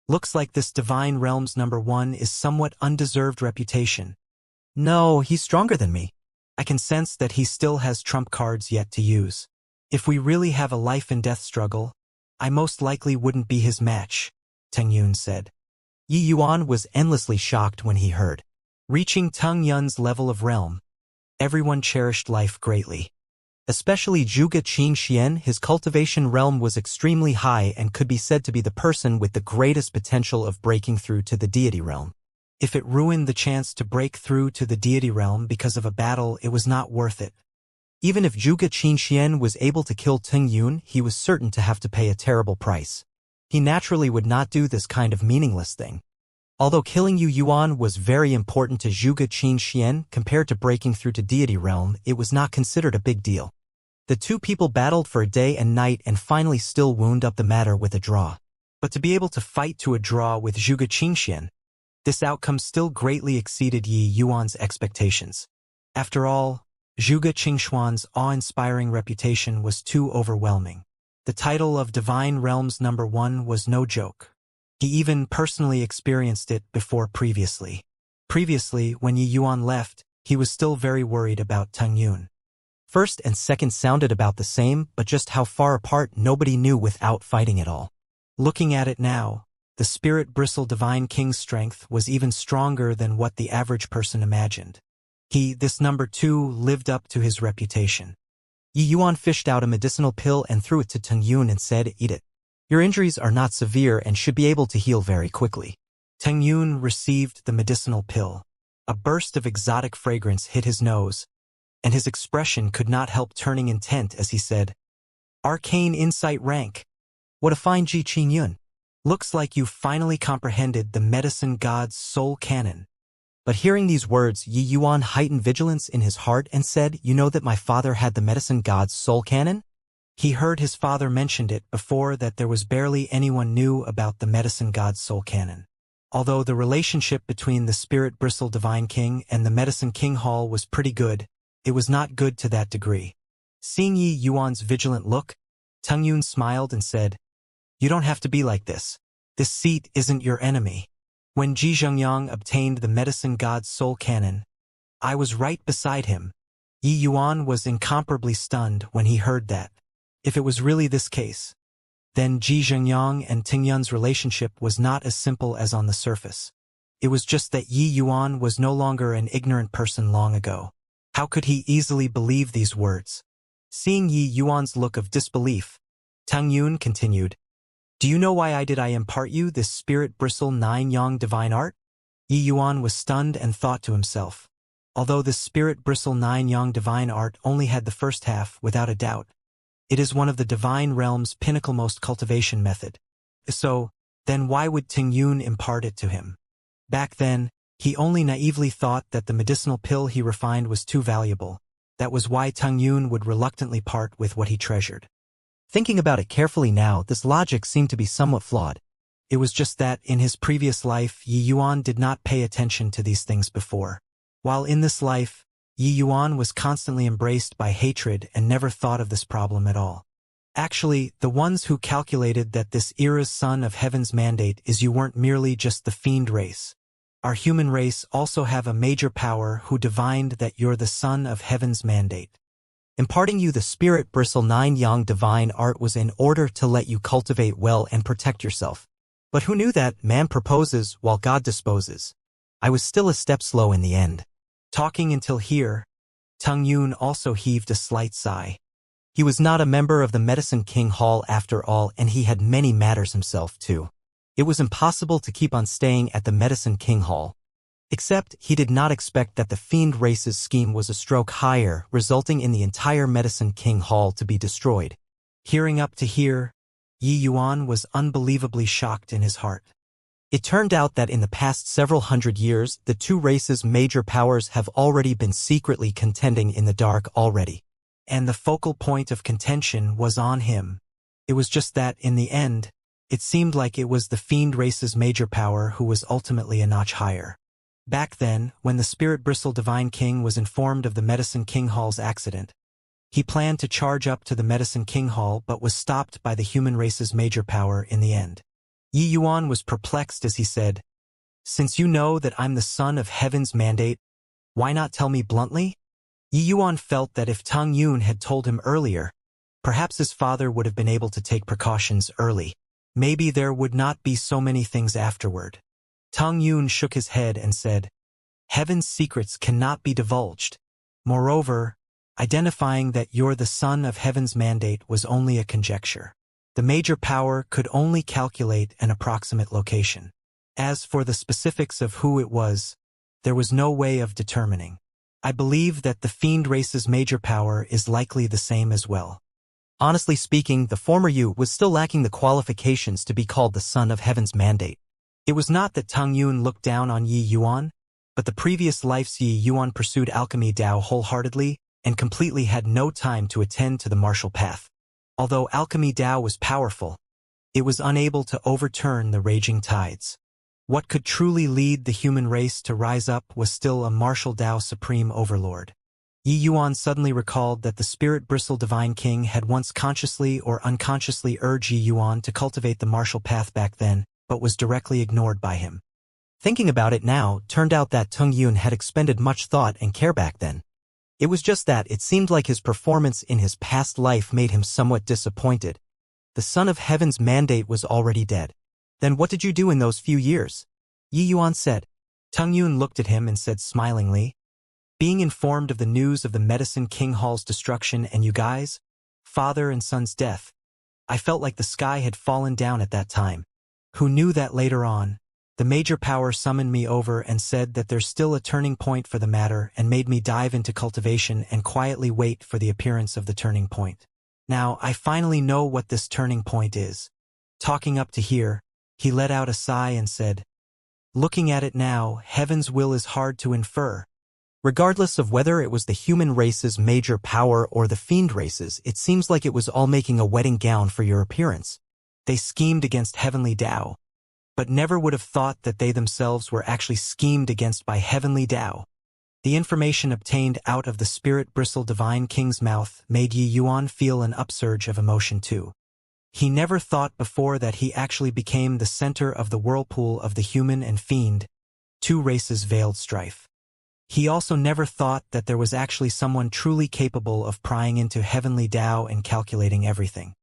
"Looks like this Divine Realms #1 is somewhat undeserved reputation." "No, he's stronger than me." "I can sense that he still has trump cards yet to use. If we really have a life-and-death struggle, I most likely wouldn't be his match," Tung Yun said. Yi Yuan was endlessly shocked when he heard. Reaching Tung Yun's level of realm, everyone cherished life greatly. Especially Zhuge Qingxian, his cultivation realm was extremely high and could be said to be the person with the greatest potential of breaking through to the deity realm. If it ruined the chance to break through to the deity realm because of a battle, it was not worth it. Even if Zhuge Qingxian was able to kill Tung Yun, he was certain to have to pay a terrible price. He naturally would not do this kind of meaningless thing. Although killing Yi Yuan was very important to Zhuge Qingxian compared to breaking through to deity realm, it was not considered a big deal. The two people battled for a day and night and finally still wound up the matter with a draw. But to be able to fight to a draw with Zhuge Qingxian, this outcome still greatly exceeded Yi Yuan's expectations. After all, Zhuge Qingxian's awe-inspiring reputation was too overwhelming. The title of Divine Realms #1 was no joke. He even personally experienced it before previously. Previously, when Yi Yuan left, he was still very worried about Tung Yun. First and second sounded about the same, but just how far apart nobody knew without fighting at all. Looking at it now, the Spirit Bristle Divine King's strength was even stronger than what the average person imagined. This #2, lived up to his reputation. Yi Yuan fished out a medicinal pill and threw it to Tung Yun and said, "Eat it. Your injuries are not severe and should be able to heal very quickly." Tung Yun received the medicinal pill. A burst of exotic fragrance hit his nose, and his expression could not help turning intent as he said, "Arcane Insight rank. What a fine Ji Qing Yun. Looks like you finally comprehended the medicine god's soul canon." But hearing these words, Yi Yuan heightened vigilance in his heart and said, "You know that my father had the medicine god's soul canon?" He heard his father mentioned it before, that there was barely anyone knew about the medicine god's soul canon. Although the relationship between the Spirit Bristle Divine King and the Medicine King Hall was pretty good, it was not good to that degree. Seeing Yi Yuan's vigilant look, Tung Yun smiled and said, "You don't have to be like this. This seat isn't your enemy. When Ji Zhengyang obtained the medicine god's soul canon, I was right beside him." Yi Yuan was incomparably stunned when he heard that. If it was really this case, then Ji Zhengyang and Ting Yun's relationship was not as simple as on the surface. It was just that Yi Yuan was no longer an ignorant person long ago. How could he easily believe these words? Seeing Yi Yuan's look of disbelief, Tung Yun continued, "Do you know why I impart you this Spirit Bristle 9 Yang divine art?" Yi Yuan was stunned and thought to himself, although this Spirit Bristle 9 Yang divine art only had the first half, without a doubt, it is one of the Divine Realm's pinnaclemost cultivation method. So, then why would Tung Yun impart it to him? Back then, he only naively thought that the medicinal pill he refined was too valuable. That was why Tung Yun would reluctantly part with what he treasured. Thinking about it carefully now, this logic seemed to be somewhat flawed. It was just that, in his previous life, Yi Yuan did not pay attention to these things before. While in this life, Yi Yuan was constantly embraced by hatred and never thought of this problem at all. Actually, the ones who calculated that this era's son of heaven's mandate is you weren't merely just the fiend race. Our human race also have a major power who divined that you're the son of heaven's mandate. Imparting you the Spirit Bristle 9 Yang divine art was in order to let you cultivate well and protect yourself. But who knew that man proposes while God disposes? I was still a step slow in the end. Talking until here, Tung Yun also heaved a slight sigh. He was not a member of the Medicine King Hall after all, and he had many matters himself too. It was impossible to keep on staying at the Medicine King Hall. Except he did not expect that the Fiend race's scheme was a stroke higher, resulting in the entire Medicine King Hall to be destroyed. Hearing up to here, Yi Yuan was unbelievably shocked in his heart. It turned out that in the past several hundred years, the two races' major powers have already been secretly contending in the dark already. And the focal point of contention was on him. It was just that, in the end, it seemed like it was the Fiend race's major power who was ultimately a notch higher. Back then, when the Spirit Bristle Divine King was informed of the Medicine King Hall's accident, he planned to charge up to the Medicine King Hall but was stopped by the human race's major power in the end. Yi Yuan was perplexed as he said, "Since you know that I'm the son of Heaven's mandate, why not tell me bluntly?" Yi Yuan felt that if Tang Yun had told him earlier, perhaps his father would have been able to take precautions early. Maybe there would not be so many things afterward. Tang Yun shook his head and said, "Heaven's secrets cannot be divulged. Moreover, identifying that you're the son of Heaven's mandate was only a conjecture. The major power could only calculate an approximate location. As for the specifics of who it was, there was no way of determining. I believe that the Fiend race's major power is likely the same as well." Honestly speaking, the former Yu was still lacking the qualifications to be called the son of Heaven's mandate. It was not that Tang Yun looked down on Yi Yuan, but the previous lives Yi Yuan pursued alchemy Dao wholeheartedly and completely had no time to attend to the martial path. Although alchemy Dao was powerful, it was unable to overturn the raging tides. What could truly lead the human race to rise up was still a martial Dao supreme overlord. Yi Yuan suddenly recalled that the Spirit Bristle Divine King had once consciously or unconsciously urged Yi Yuan to cultivate the martial path back then, but was directly ignored by him. Thinking about it now, turned out that Tang Yun had expended much thought and care back then. It was just that it seemed like his performance in his past life made him somewhat disappointed. The son of Heaven's mandate was already dead. Then what did you do in those few years? Yi Yuan said. Tang Yun looked at him and said smilingly, "Being informed of the news of the Medicine King Hall's destruction and you guys, father and son's death, I felt like the sky had fallen down at that time. Who knew that later on, the major power summoned me over and said that there's still a turning point for the matter and made me dive into cultivation and quietly wait for the appearance of the turning point. Now, I finally know what this turning point is." Talking up to here, he let out a sigh and said, "Looking at it now, Heaven's will is hard to infer." Regardless of whether it was the human race's major power or the Fiend race's, it seems like it was all making a wedding gown for your appearance. They schemed against Heavenly Dao, but never would have thought that they themselves were actually schemed against by Heavenly Dao. The information obtained out of the Spirit Bristle Divine King's mouth made Yi Yuan feel an upsurge of emotion too. He never thought before that he actually became the center of the whirlpool of the human and Fiend, two races' veiled strife. He also never thought that there was actually someone truly capable of prying into Heavenly Dao and calculating everything.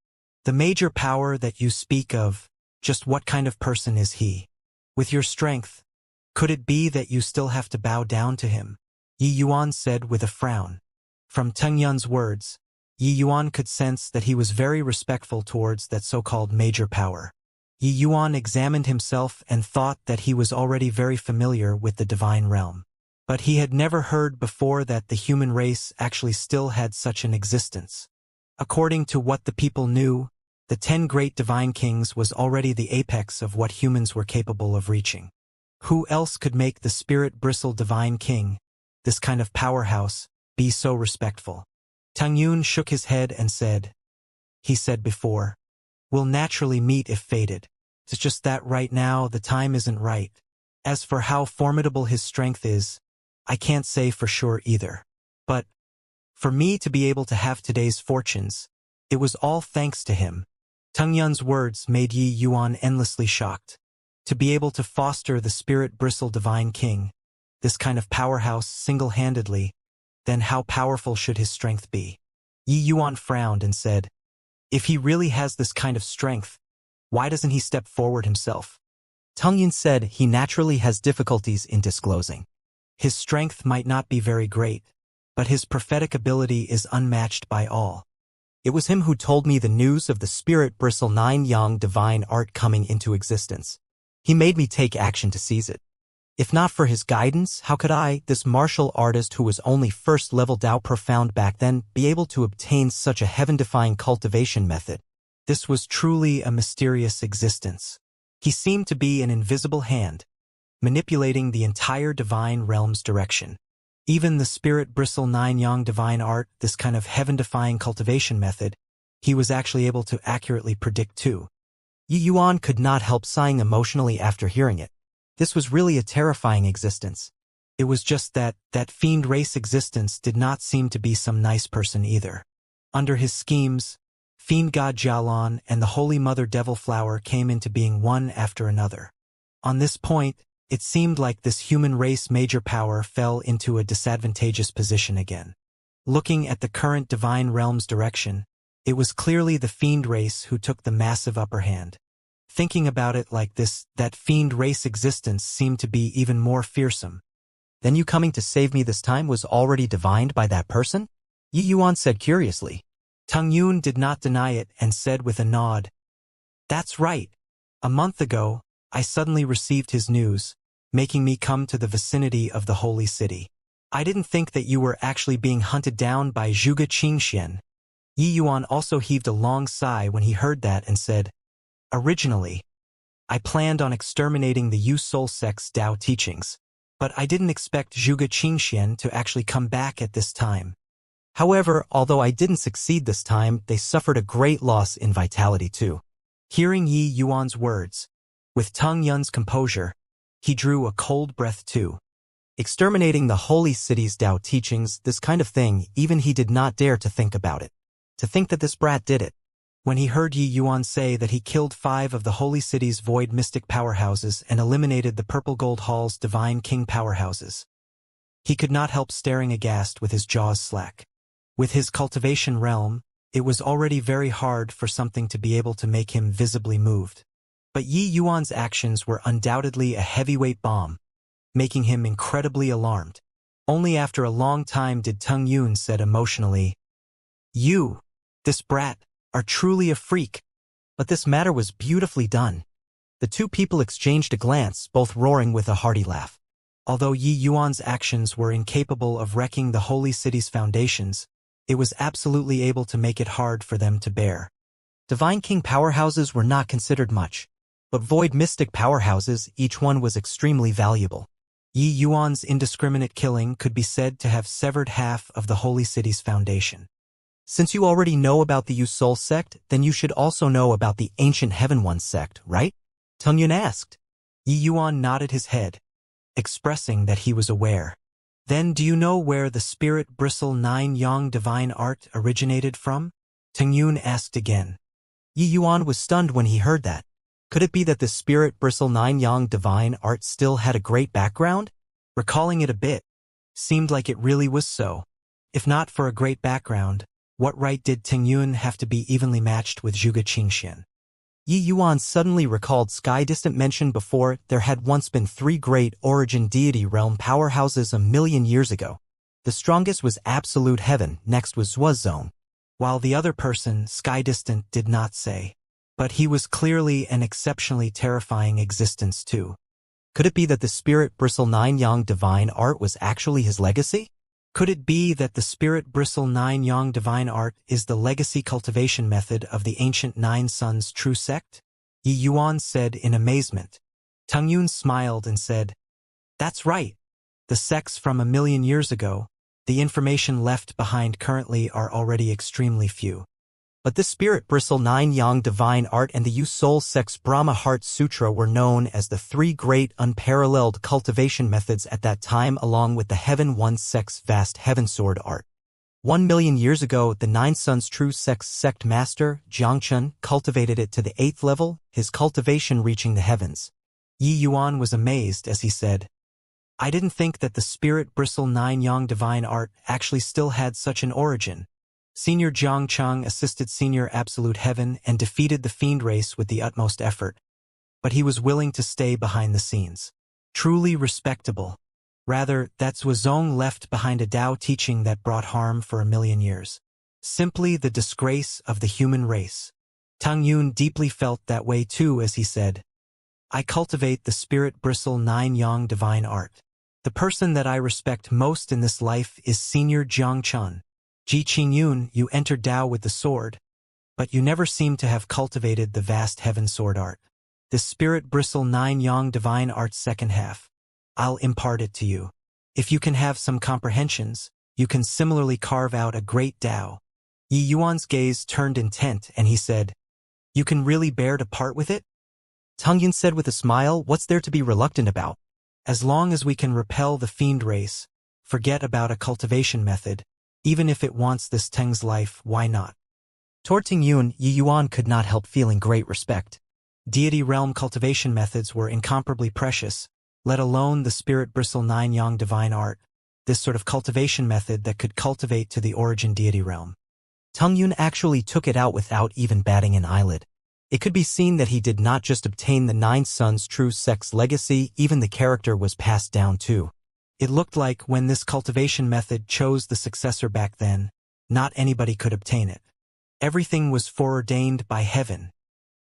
The major power that you speak of, just what kind of person is he? With your strength, could it be that you still have to bow down to him? Yi Yuan said with a frown. From Tang Yun's words, Yi Yuan could sense that he was very respectful towards that so-called major power. Yi Yuan examined himself and thought that he was already very familiar with the divine realm. But he had never heard before that the human race actually still had such an existence. According to what the people knew, the 10 great divine kings was already the apex of what humans were capable of reaching. Who else could make the Spirit Bristle Divine King, this kind of powerhouse, be so respectful? Tang Yun shook his head and said, "He said before, we'll naturally meet if fated. It's just that right now the time isn't right. As for how formidable his strength is, I can't say for sure either. But for me to be able to have today's fortunes, it was all thanks to him." Tang Yun's words made Yi Yuan endlessly shocked. To be able to foster the Spirit Bristle Divine King, this kind of powerhouse single-handedly, then how powerful should his strength be? Yi Yuan frowned and said, "If he really has this kind of strength, why doesn't he step forward himself?" Tang Yun said he naturally has difficulties in disclosing. His strength might not be very great, but his prophetic ability is unmatched by all. It was him who told me the news of the Spirit Bristle 9 Yang divine art coming into existence. He made me take action to seize it. If not for his guidance, how could I, this martial artist who was only first-level Dao profound back then, be able to obtain such a heaven-defying cultivation method? This was truly a mysterious existence. He seemed to be an invisible hand, manipulating the entire divine realm's direction. Even the spirit bristle 9 yang divine art, this kind of heaven-defying cultivation method, he was actually able to accurately predict too. Yi Yuan could not help sighing emotionally after hearing it. This was really a terrifying existence. It was just that fiend race existence did not seem to be some nice person either. Under his schemes, Fiend God Jialan and the Holy Mother Devil Flower came into being one after another. On this point, it seemed like this human race major power fell into a disadvantageous position again. Looking at the current divine realm's direction, it was clearly the fiend race who took the massive upper hand. Thinking about it like this, that fiend race existence seemed to be even more fearsome. Then you coming to save me this time was already divined by that person? Yi Yuan said curiously. Tung Yun did not deny it and said with a nod, "That's right. A month ago, I suddenly received his news, making me come to the vicinity of the holy city. I didn't think that you were actually being hunted down by Zhuge Qingxian." Yi Yuan also heaved a long sigh when he heard that and said, "Originally, I planned on exterminating the Yu Soul Sect's Dao teachings, but I didn't expect Zhuge Qingxian to actually come back at this time. However, although I didn't succeed this time, they suffered a great loss in vitality too." Hearing Yi Yuan's words, with Tung Yun's composure, he drew a cold breath too. Exterminating the holy city's Dao teachings, this kind of thing, even he did not dare to think about it. To think that this brat did it. When he heard Yi Yuan say that he killed 5 of the holy city's void mystic powerhouses and eliminated the Purple Gold Hall's divine king powerhouses, he could not help staring aghast with his jaws slack. With his cultivation realm, it was already very hard for something to be able to make him visibly moved. But Yi Yuan's actions were undoubtedly a heavyweight bomb, making him incredibly alarmed. Only after a long time did Tung Yun said emotionally, "You, this brat, are truly a freak." But this matter was beautifully done. The two people exchanged a glance, both roaring with a hearty laugh. Although Yi Yuan's actions were incapable of wrecking the holy city's foundations, it was absolutely able to make it hard for them to bear. Divine King powerhouses were not considered much, but void mystic powerhouses, each one was extremely valuable. Yi Yuan's indiscriminate killing could be said to have severed half of the holy city's foundation. Since you already know about the Yu Soul sect, then you should also know about the Ancient Heaven One sect, right? Tung Yun asked. Yi Yuan nodded his head, expressing that he was aware. "Then do you know where the spirit bristle 9 yang divine art originated from?" Tung Yun asked again. Yi Yuan was stunned when he heard that. Could it be that the spirit bristle 9 yang divine art still had a great background? Recalling it a bit, seemed like it really was so. If not for a great background, what right did Tung Yun have to be evenly matched with Zhuge Qingxian? Yi Yuan suddenly recalled Sky Distant mentioned before there had once been 3 great origin deity realm powerhouses 1,000,000 years ago. The strongest was Absolute Heaven, next was Zhuo Zone. While the other person, Sky Distant, did not say. But he was clearly an exceptionally terrifying existence too. Could it be that the spirit bristle 9 yang divine art was actually his legacy? Could it be that the spirit bristle 9 yang divine art is the legacy cultivation method of the ancient 9 Suns true sect? Yi Yuan said in amazement. Tung Yun smiled and said, "That's right. The sects from 1,000,000 years ago, the information left behind currently are already extremely few." But the spirit bristle 9 yang divine art and the Yu Soul sect's Brahma Heart Sutra were known as the 3 great unparalleled cultivation methods at that time, along with the Heaven One sect's vast Heaven Sword art. 1,000,000 years ago, the 9 Suns True Sect's sect master, Xianxia, cultivated it to the 8th level, his cultivation reaching the heavens. Yi Yuan was amazed as he said, "I didn't think that the spirit bristle 9 yang divine art actually still had such an origin." Senior Jiang Cheng assisted Senior Absolute Heaven and defeated the fiend race with the utmost effort, but he was willing to stay behind the scenes. Truly respectable. Rather, that Zhuozong left behind a Dao teaching that brought harm for 1,000,000 years. Simply the disgrace of the human race. Tung Yun deeply felt that way too as he said, I cultivate the spirit bristle 9 yang divine art. The person that I respect most in this life is Senior Jiang Chun. Ji Qingyun, you entered Tao with the sword, but you never seem to have cultivated the vast heaven sword art. The spirit bristle 9 yang divine art's second half. I'll impart it to you. If you can have some comprehensions, you can similarly carve out a great Tao. Yi Yuan's gaze turned intent and he said, You can really bear to part with it? Tang Yun said with a smile, what's there to be reluctant about? As long as we can repel the fiend race, forget about a cultivation method, even if it wants this Teng's life, why not? Toward Ting Yun, Yi Yuan could not help feeling great respect. Deity realm cultivation methods were incomparably precious, let alone the spirit bristle 9 yang divine art, this sort of cultivation method that could cultivate to the origin deity realm. Tang Yun actually took it out without even batting an eyelid. It could be seen that he did not just obtain the 9 sons' true sex legacy, even the character was passed down too. It looked like when this cultivation method chose the successor back then, not anybody could obtain it. Everything was foreordained by heaven.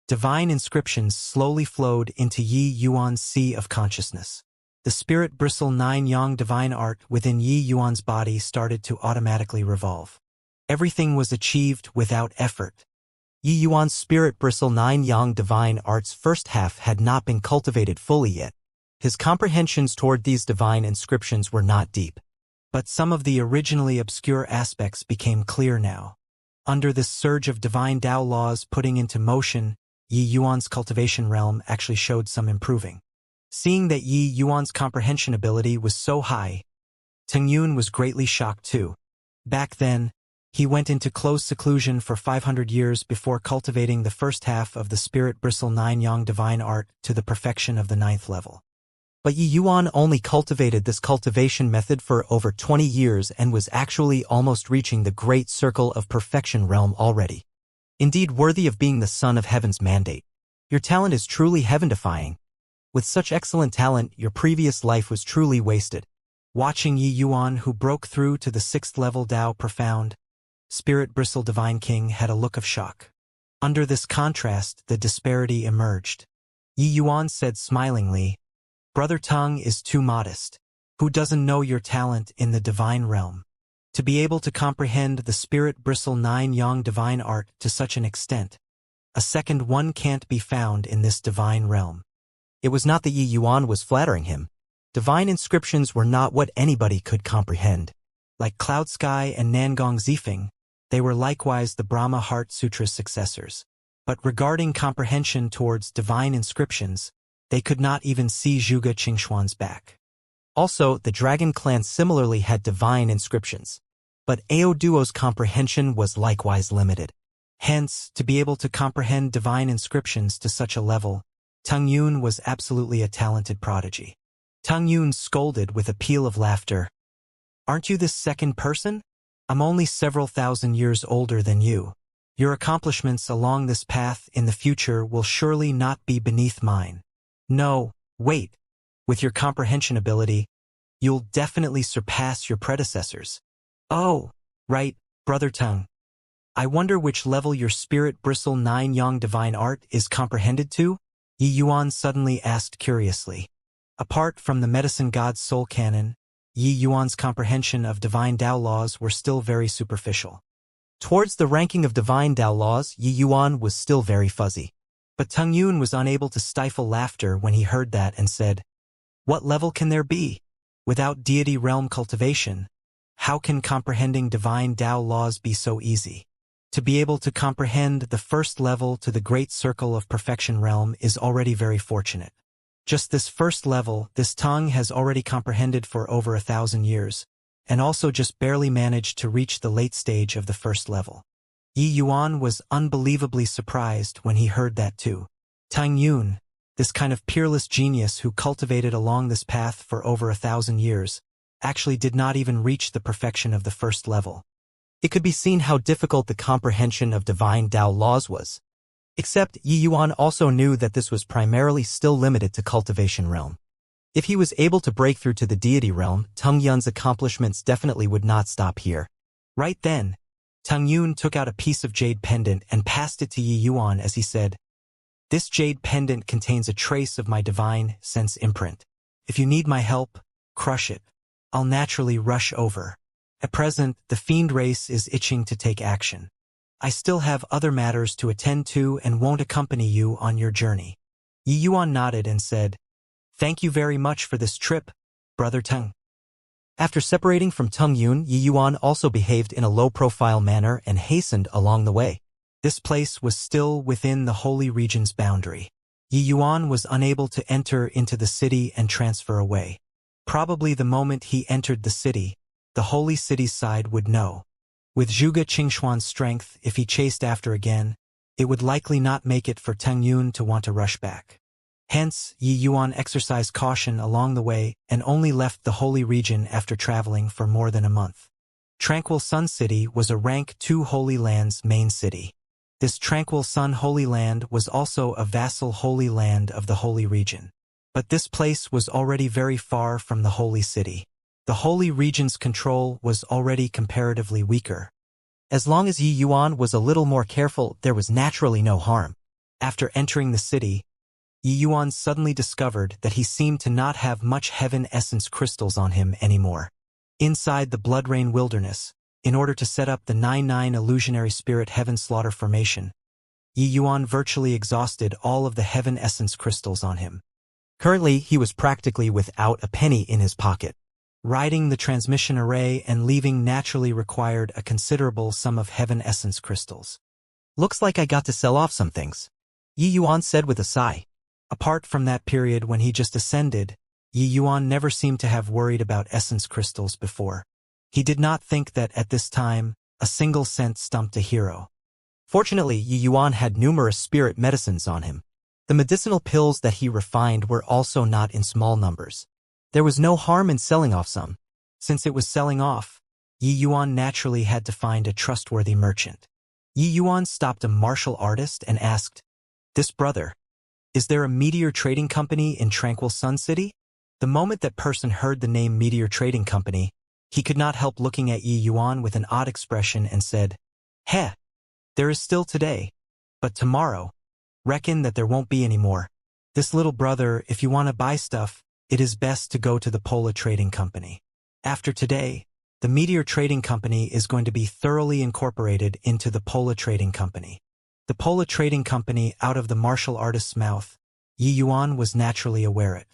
Divine inscriptions slowly flowed into Yi Yuan's sea of consciousness. The spirit bristle 9 yang divine art within Yi Yuan's body started to automatically revolve. Everything was achieved without effort. Yi Yuan's spirit bristle 9 yang divine art's first half had not been cultivated fully yet. His comprehensions toward these divine inscriptions were not deep. But some of the originally obscure aspects became clear now. Under this surge of divine Tao laws putting into motion, Yi Yuan's cultivation realm actually showed some improving. Seeing that Yi Yuan's comprehension ability was so high, Teng Yun was greatly shocked too. Back then, he went into close seclusion for 500 years before cultivating the first half of the spirit bristle 9 yang divine art to the perfection of the 9th level. But Yi Yuan only cultivated this cultivation method for over 20 years and was actually almost reaching the great circle of perfection realm already. Indeed worthy of being the son of heaven's mandate. Your talent is truly heaven-defying. With such excellent talent, your previous life was truly wasted. Watching Yi Yuan, who broke through to the 6th level Tao profound, Spirit Bristle Divine King had a look of shock. Under this contrast, the disparity emerged. Yi Yuan said smilingly, Brother Tang is too modest. Who doesn't know your talent in the divine realm? To be able to comprehend the Spirit Bristle 9 yang divine art to such an extent, a second one can't be found in this divine realm. It was not that Yi Yuan was flattering him. Divine inscriptions were not what anybody could comprehend. Like Cloud Sky and Nangong Zifeng, they were likewise the Brahma Heart Sutra's successors. But regarding comprehension towards divine inscriptions, they could not even see Zhuge Qingshuan's back. Also, the Dragon Clan similarly had divine inscriptions. But Ao Duo's comprehension was likewise limited. Hence, to be able to comprehend divine inscriptions to such a level, Tang Yun was absolutely a talented prodigy. Tang Yun scolded with a peal of laughter. Aren't you this second person? I'm only several thousand years older than you. Your accomplishments along this path in the future will surely not be beneath mine. No, wait. With your comprehension ability, you'll definitely surpass your predecessors. Oh, right, Brother Tang. I wonder which level your Spirit Bristle 9 yang divine art is comprehended to? Yi Yuan suddenly asked curiously. Apart from the medicine god's soul canon, Yi Yuan's comprehension of divine Tao laws were still very superficial. Towards the ranking of divine Tao laws, Yi Yuan was still very fuzzy. But Tang Yun was unable to stifle laughter when he heard that and said, What level can there be? Without deity realm cultivation, how can comprehending divine Tao laws be so easy? To be able to comprehend the first level to the great circle of perfection realm is already very fortunate. Just this first level, this Tang has already comprehended for over 1,000 years, and also just barely managed to reach the late stage of the first level. Yi Yuan was unbelievably surprised when he heard that too. Tang Yun, this kind of peerless genius who cultivated along this path for over 1,000 years, actually did not even reach the perfection of the first level. It could be seen how difficult the comprehension of divine Tao laws was. Except Yi Yuan also knew that this was primarily still limited to cultivation realm. If he was able to break through to the deity realm, Tang Yun's accomplishments definitely would not stop here. Right then, Tang Yun took out a piece of jade pendant and passed it to Yi Yuan as he said, This jade pendant contains a trace of my divine sense imprint. If you need my help, crush it. I'll naturally rush over. At present, the fiend race is itching to take action. I still have other matters to attend to and won't accompany you on your journey. Yi Yuan nodded and said, Thank you very much for this trip, Brother Teng. After separating from Teng Yun, Yi Yuan also behaved in a low-profile manner and hastened along the way. This place was still within the holy region's boundary. Yi Yuan was unable to enter into the city and transfer away. Probably the moment he entered the city, the holy city's side would know. With Zhuge Qingxuan's strength, if he chased after again, it would likely not make it for Teng Yun to want to rush back. Hence, Yi Yuan exercised caution along the way and only left the holy region after traveling for more than a month. Tranquil Sun City was a rank 2 Holy Land's main city. This Tranquil Sun Holy Land was also a vassal holy land of the holy region. But this place was already very far from the holy city. The holy region's control was already comparatively weaker. As long as Yi Yuan was a little more careful, there was naturally no harm. After entering the city, Yi Yuan suddenly discovered that he seemed to not have much heaven essence crystals on him anymore. Inside the Blood Rain Wilderness, in order to set up the 9-9 illusionary spirit heaven slaughter formation, Yi Yuan virtually exhausted all of the heaven essence crystals on him. Currently, he was practically without a penny in his pocket. Riding the transmission array and leaving naturally required a considerable sum of heaven essence crystals. Looks like I got to sell off some things, Yi Yuan said with a sigh. Apart from that period when he just ascended, Yi Yuan never seemed to have worried about essence crystals before. He did not think that at this time, a single cent stumped a hero. Fortunately, Yi Yuan had numerous spirit medicines on him. The medicinal pills that he refined were also not in small numbers. There was no harm in selling off some. Since it was selling off, Yi Yuan naturally had to find a trustworthy merchant. Yi Yuan stopped a martial artist and asked, This brother, is there a Meteor Trading Company in Tranquil Sun City? The moment that person heard the name Meteor Trading Company, he could not help looking at Yi Yuan with an odd expression and said, Heh, there is still today, but tomorrow, reckon that there won't be any more. This little brother, if you want to buy stuff, it is best to go to the Pola Trading Company. After today, the Meteor Trading Company is going to be thoroughly incorporated into the Pola Trading Company. The Pola Trading Company out of the martial artist's mouth, Yi Yuan was naturally aware it.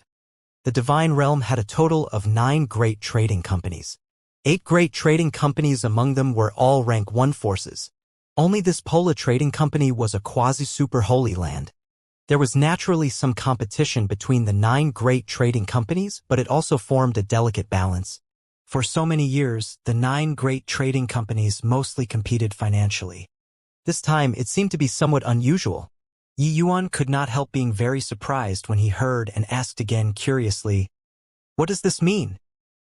The Divine Realm had a total of 9 great trading companies. 8 great trading companies among them were all rank 1 forces. Only this Pola Trading Company was a quasi-super holy land. There was naturally some competition between the 9 great trading companies, but it also formed a delicate balance. For so many years, the 9 great trading companies mostly competed financially. This time, it seemed to be somewhat unusual. Yi Yuan could not help being very surprised when he heard and asked again curiously, What does this mean?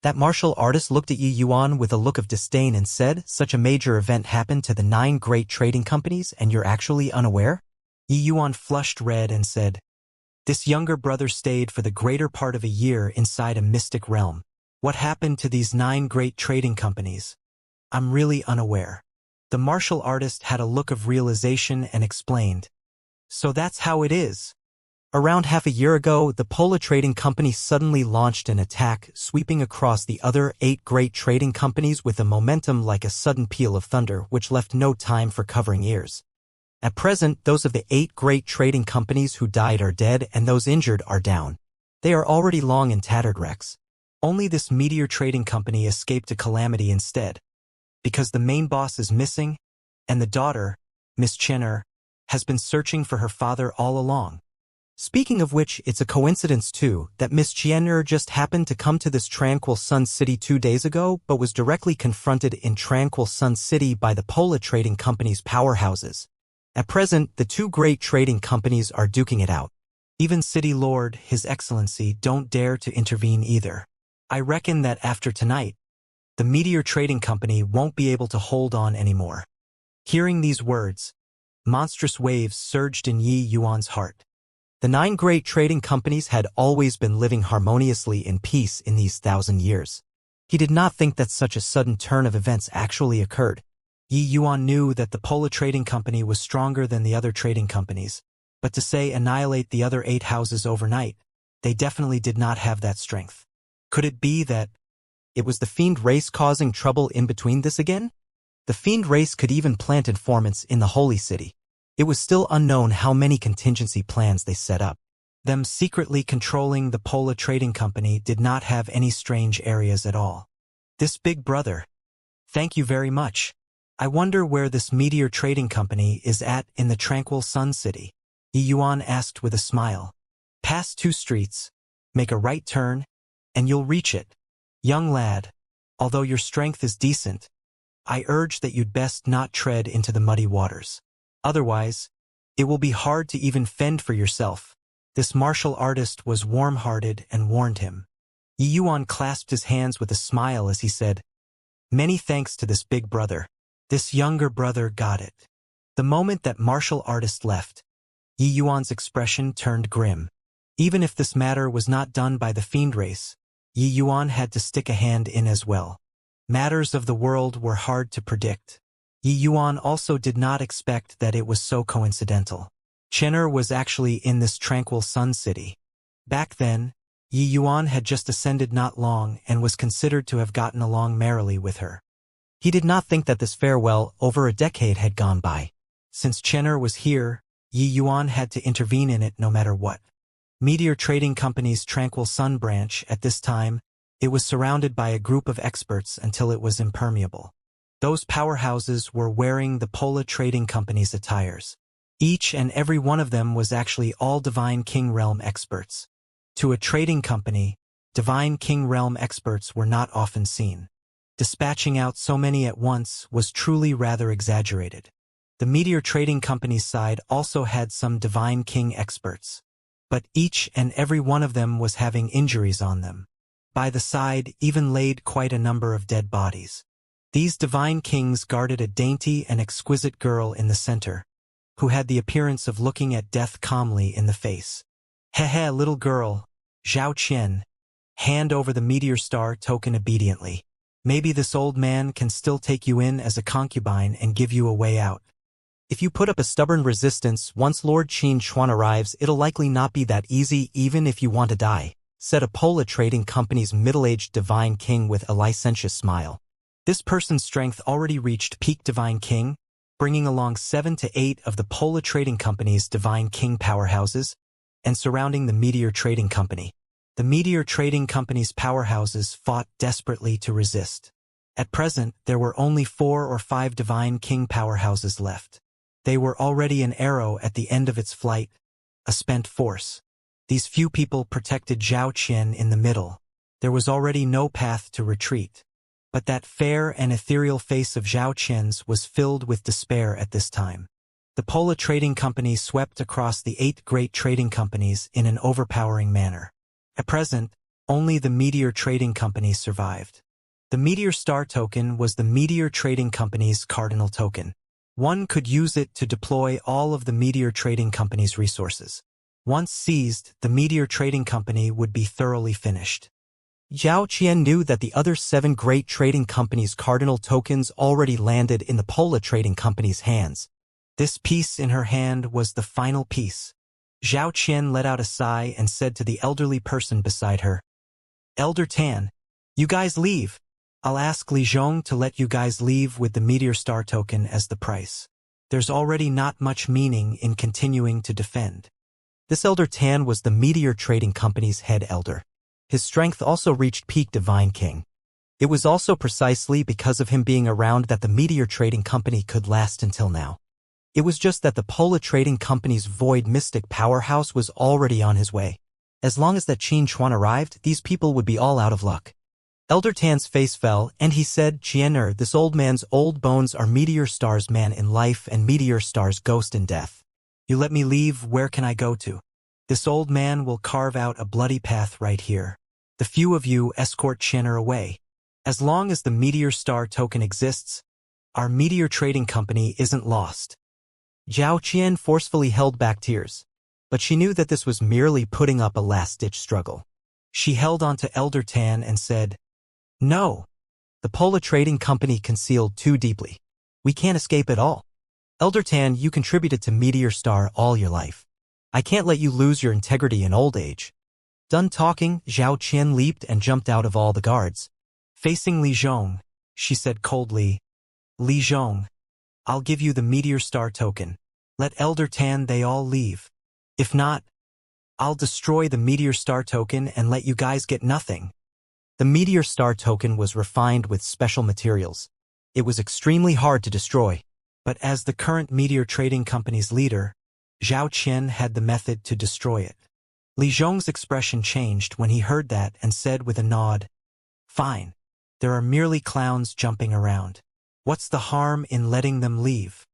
That martial artist looked at Yi Yuan with a look of disdain and said, Such a major event happened to the 9 great trading companies and you're actually unaware? Yi Yuan flushed red and said, This younger brother stayed for the greater part of a year inside a mystic realm. What happened to these 9 great trading companies? I'm really unaware. The martial artist had a look of realization and explained, So that's how it is. Around half a year ago, the Pola Trading Company suddenly launched an attack, sweeping across the other 8 great trading companies with a momentum like a sudden peal of thunder, which left no time for covering ears. At present, those of the 8 great trading companies who died are dead and those injured are down. They are already long in tattered wrecks. Only this Meteor Trading Company escaped a calamity instead. Because the main boss is missing, and the daughter, Miss Chenner, has been searching for her father all along. Speaking of which, it's a coincidence too that Miss Chenner just happened to come to this Tranquil Sun City 2 days ago, but was directly confronted in Tranquil Sun City by the Pola Trading Company's powerhouses. At present, the 2 great trading companies are duking it out. Even City Lord, His Excellency, don't dare to intervene either. I reckon that after tonight, the Meteor Trading Company won't be able to hold on anymore. Hearing these words, monstrous waves surged in Yi Yuan's heart. The 9 great trading companies had always been living harmoniously in peace in these 1,000 years. He did not think that such a sudden turn of events actually occurred. Yi Yuan knew that the Pola Trading Company was stronger than the other trading companies, but to say annihilate the other 8 houses overnight, they definitely did not have that strength. Could it be that it was the fiend race causing trouble in between this again? The fiend race could even plant informants in the Holy City. It was still unknown how many contingency plans they set up. Them secretly controlling the Pola Trading Company did not have any strange areas at all. This big brother. Thank you very much. I wonder where this Meteor Trading Company is at in the tranquil Sun City. Yi Yuan asked with a smile. Pass 2 streets, make a right turn, and you'll reach it. Young lad, although your strength is decent, I urge that you'd best not tread into the muddy waters. Otherwise, it will be hard to even fend for yourself. This martial artist was warm-hearted and warned him. Yi Yuan clasped his hands with a smile as he said, Many thanks to this big brother. This younger brother got it. The moment that martial artist left, Yi Yuan's expression turned grim. Even if this matter was not done by the fiend race, Yi Yuan had to stick a hand in as well. Matters of the world were hard to predict. Yi Yuan also did not expect that it was so coincidental. Chen'er was actually in this tranquil Sun City. Back then, Yi Yuan had just ascended not long and was considered to have gotten along merrily with her. He did not think that this farewell over a decade had gone by. Since Chen'er was here, Yi Yuan had to intervene in it no matter what. Meteor Trading Company's Tranquil Sun branch at this time, it was surrounded by a group of experts until it was impermeable. Those powerhouses were wearing the Pola Trading Company's attires. Each and every one of them was actually all Divine King Realm experts. To a trading company, Divine King Realm experts were not often seen. Dispatching out so many at once was truly rather exaggerated. The Meteor Trading Company's side also had some Divine King experts. But each and every one of them was having injuries on them. By the side even laid quite a number of dead bodies. These divine kings guarded a dainty and exquisite girl in the center, who had the appearance of looking at death calmly in the face. Heh, little girl, Zhao Qian, hand over the meteor star token obediently. Maybe this old man can still take you in as a concubine and give you a way out. If you put up a stubborn resistance, once Lord Qin Chuan arrives, it'll likely not be that easy even if you want to die, said a Pola Trading Company's middle-aged divine king with a licentious smile. This person's strength already reached peak divine king, bringing along 7 to 8 of the Pola Trading Company's divine king powerhouses, and surrounding the Meteor Trading Company. The Meteor Trading Company's powerhouses fought desperately to resist. At present, there were only 4 or 5 divine king powerhouses left. They were already an arrow at the end of its flight, a spent force. These few people protected Zhao Qian in the middle. There was already no path to retreat. But that fair and ethereal face of Zhao Qian's was filled with despair at this time. The Pola Trading Company swept across the 8 great trading companies in an overpowering manner. At present, only the Meteor Trading Company survived. The Meteor Star token was the Meteor Trading Company's cardinal token. One could use it to deploy all of the Meteor Trading Company's resources. Once seized, the Meteor Trading Company would be thoroughly finished. Zhao Qian knew that the other 7 great trading companies' cardinal tokens already landed in the Pola Trading Company's hands. This piece in her hand was the final piece. Zhao Qian let out a sigh and said to the elderly person beside her, Elder Tan, you guys leave. I'll ask Li Zhong to let you guys leave with the Meteor Star token as the price. There's already not much meaning in continuing to defend. This Elder Tan was the Meteor Trading Company's head elder. His strength also reached peak Divine King. It was also precisely because of him being around that the Meteor Trading Company could last until now. It was just that the Pola Trading Company's Void Mystic powerhouse was already on his way. As long as that Qin Chuan arrived, these people would be all out of luck. Elder Tan's face fell, and he said, Qian'er, this old man's old bones are Meteor Star's man in life and Meteor Star's ghost in death. You let me leave, where can I go to? This old man will carve out a bloody path right here. The few of you escort Qian'er away. As long as the Meteor Star token exists, our Meteor Trading Company isn't lost. Zhao Qian forcefully held back tears, but she knew that this was merely putting up a last-ditch struggle. She held on to Elder Tan and said, No. The Pola Trading Company concealed too deeply. We can't escape at all. Elder Tan, you contributed to Meteor Star all your life. I can't let you lose your integrity in old age. Done talking, Zhao Qian leaped and jumped out of all the guards. Facing Li Zhong, she said coldly, Li Zhong, I'll give you the meteor star token. Let Elder Tan they all leave. If not, I'll destroy the meteor star token and let you guys get nothing. The meteor star token was refined with special materials. It was extremely hard to destroy. But as the current meteor trading company's leader, Zhao Qian had the method to destroy it. Li Zhong's expression changed when he heard that and said with a nod, Fine. There are merely clowns jumping around. What's the harm in letting them leave?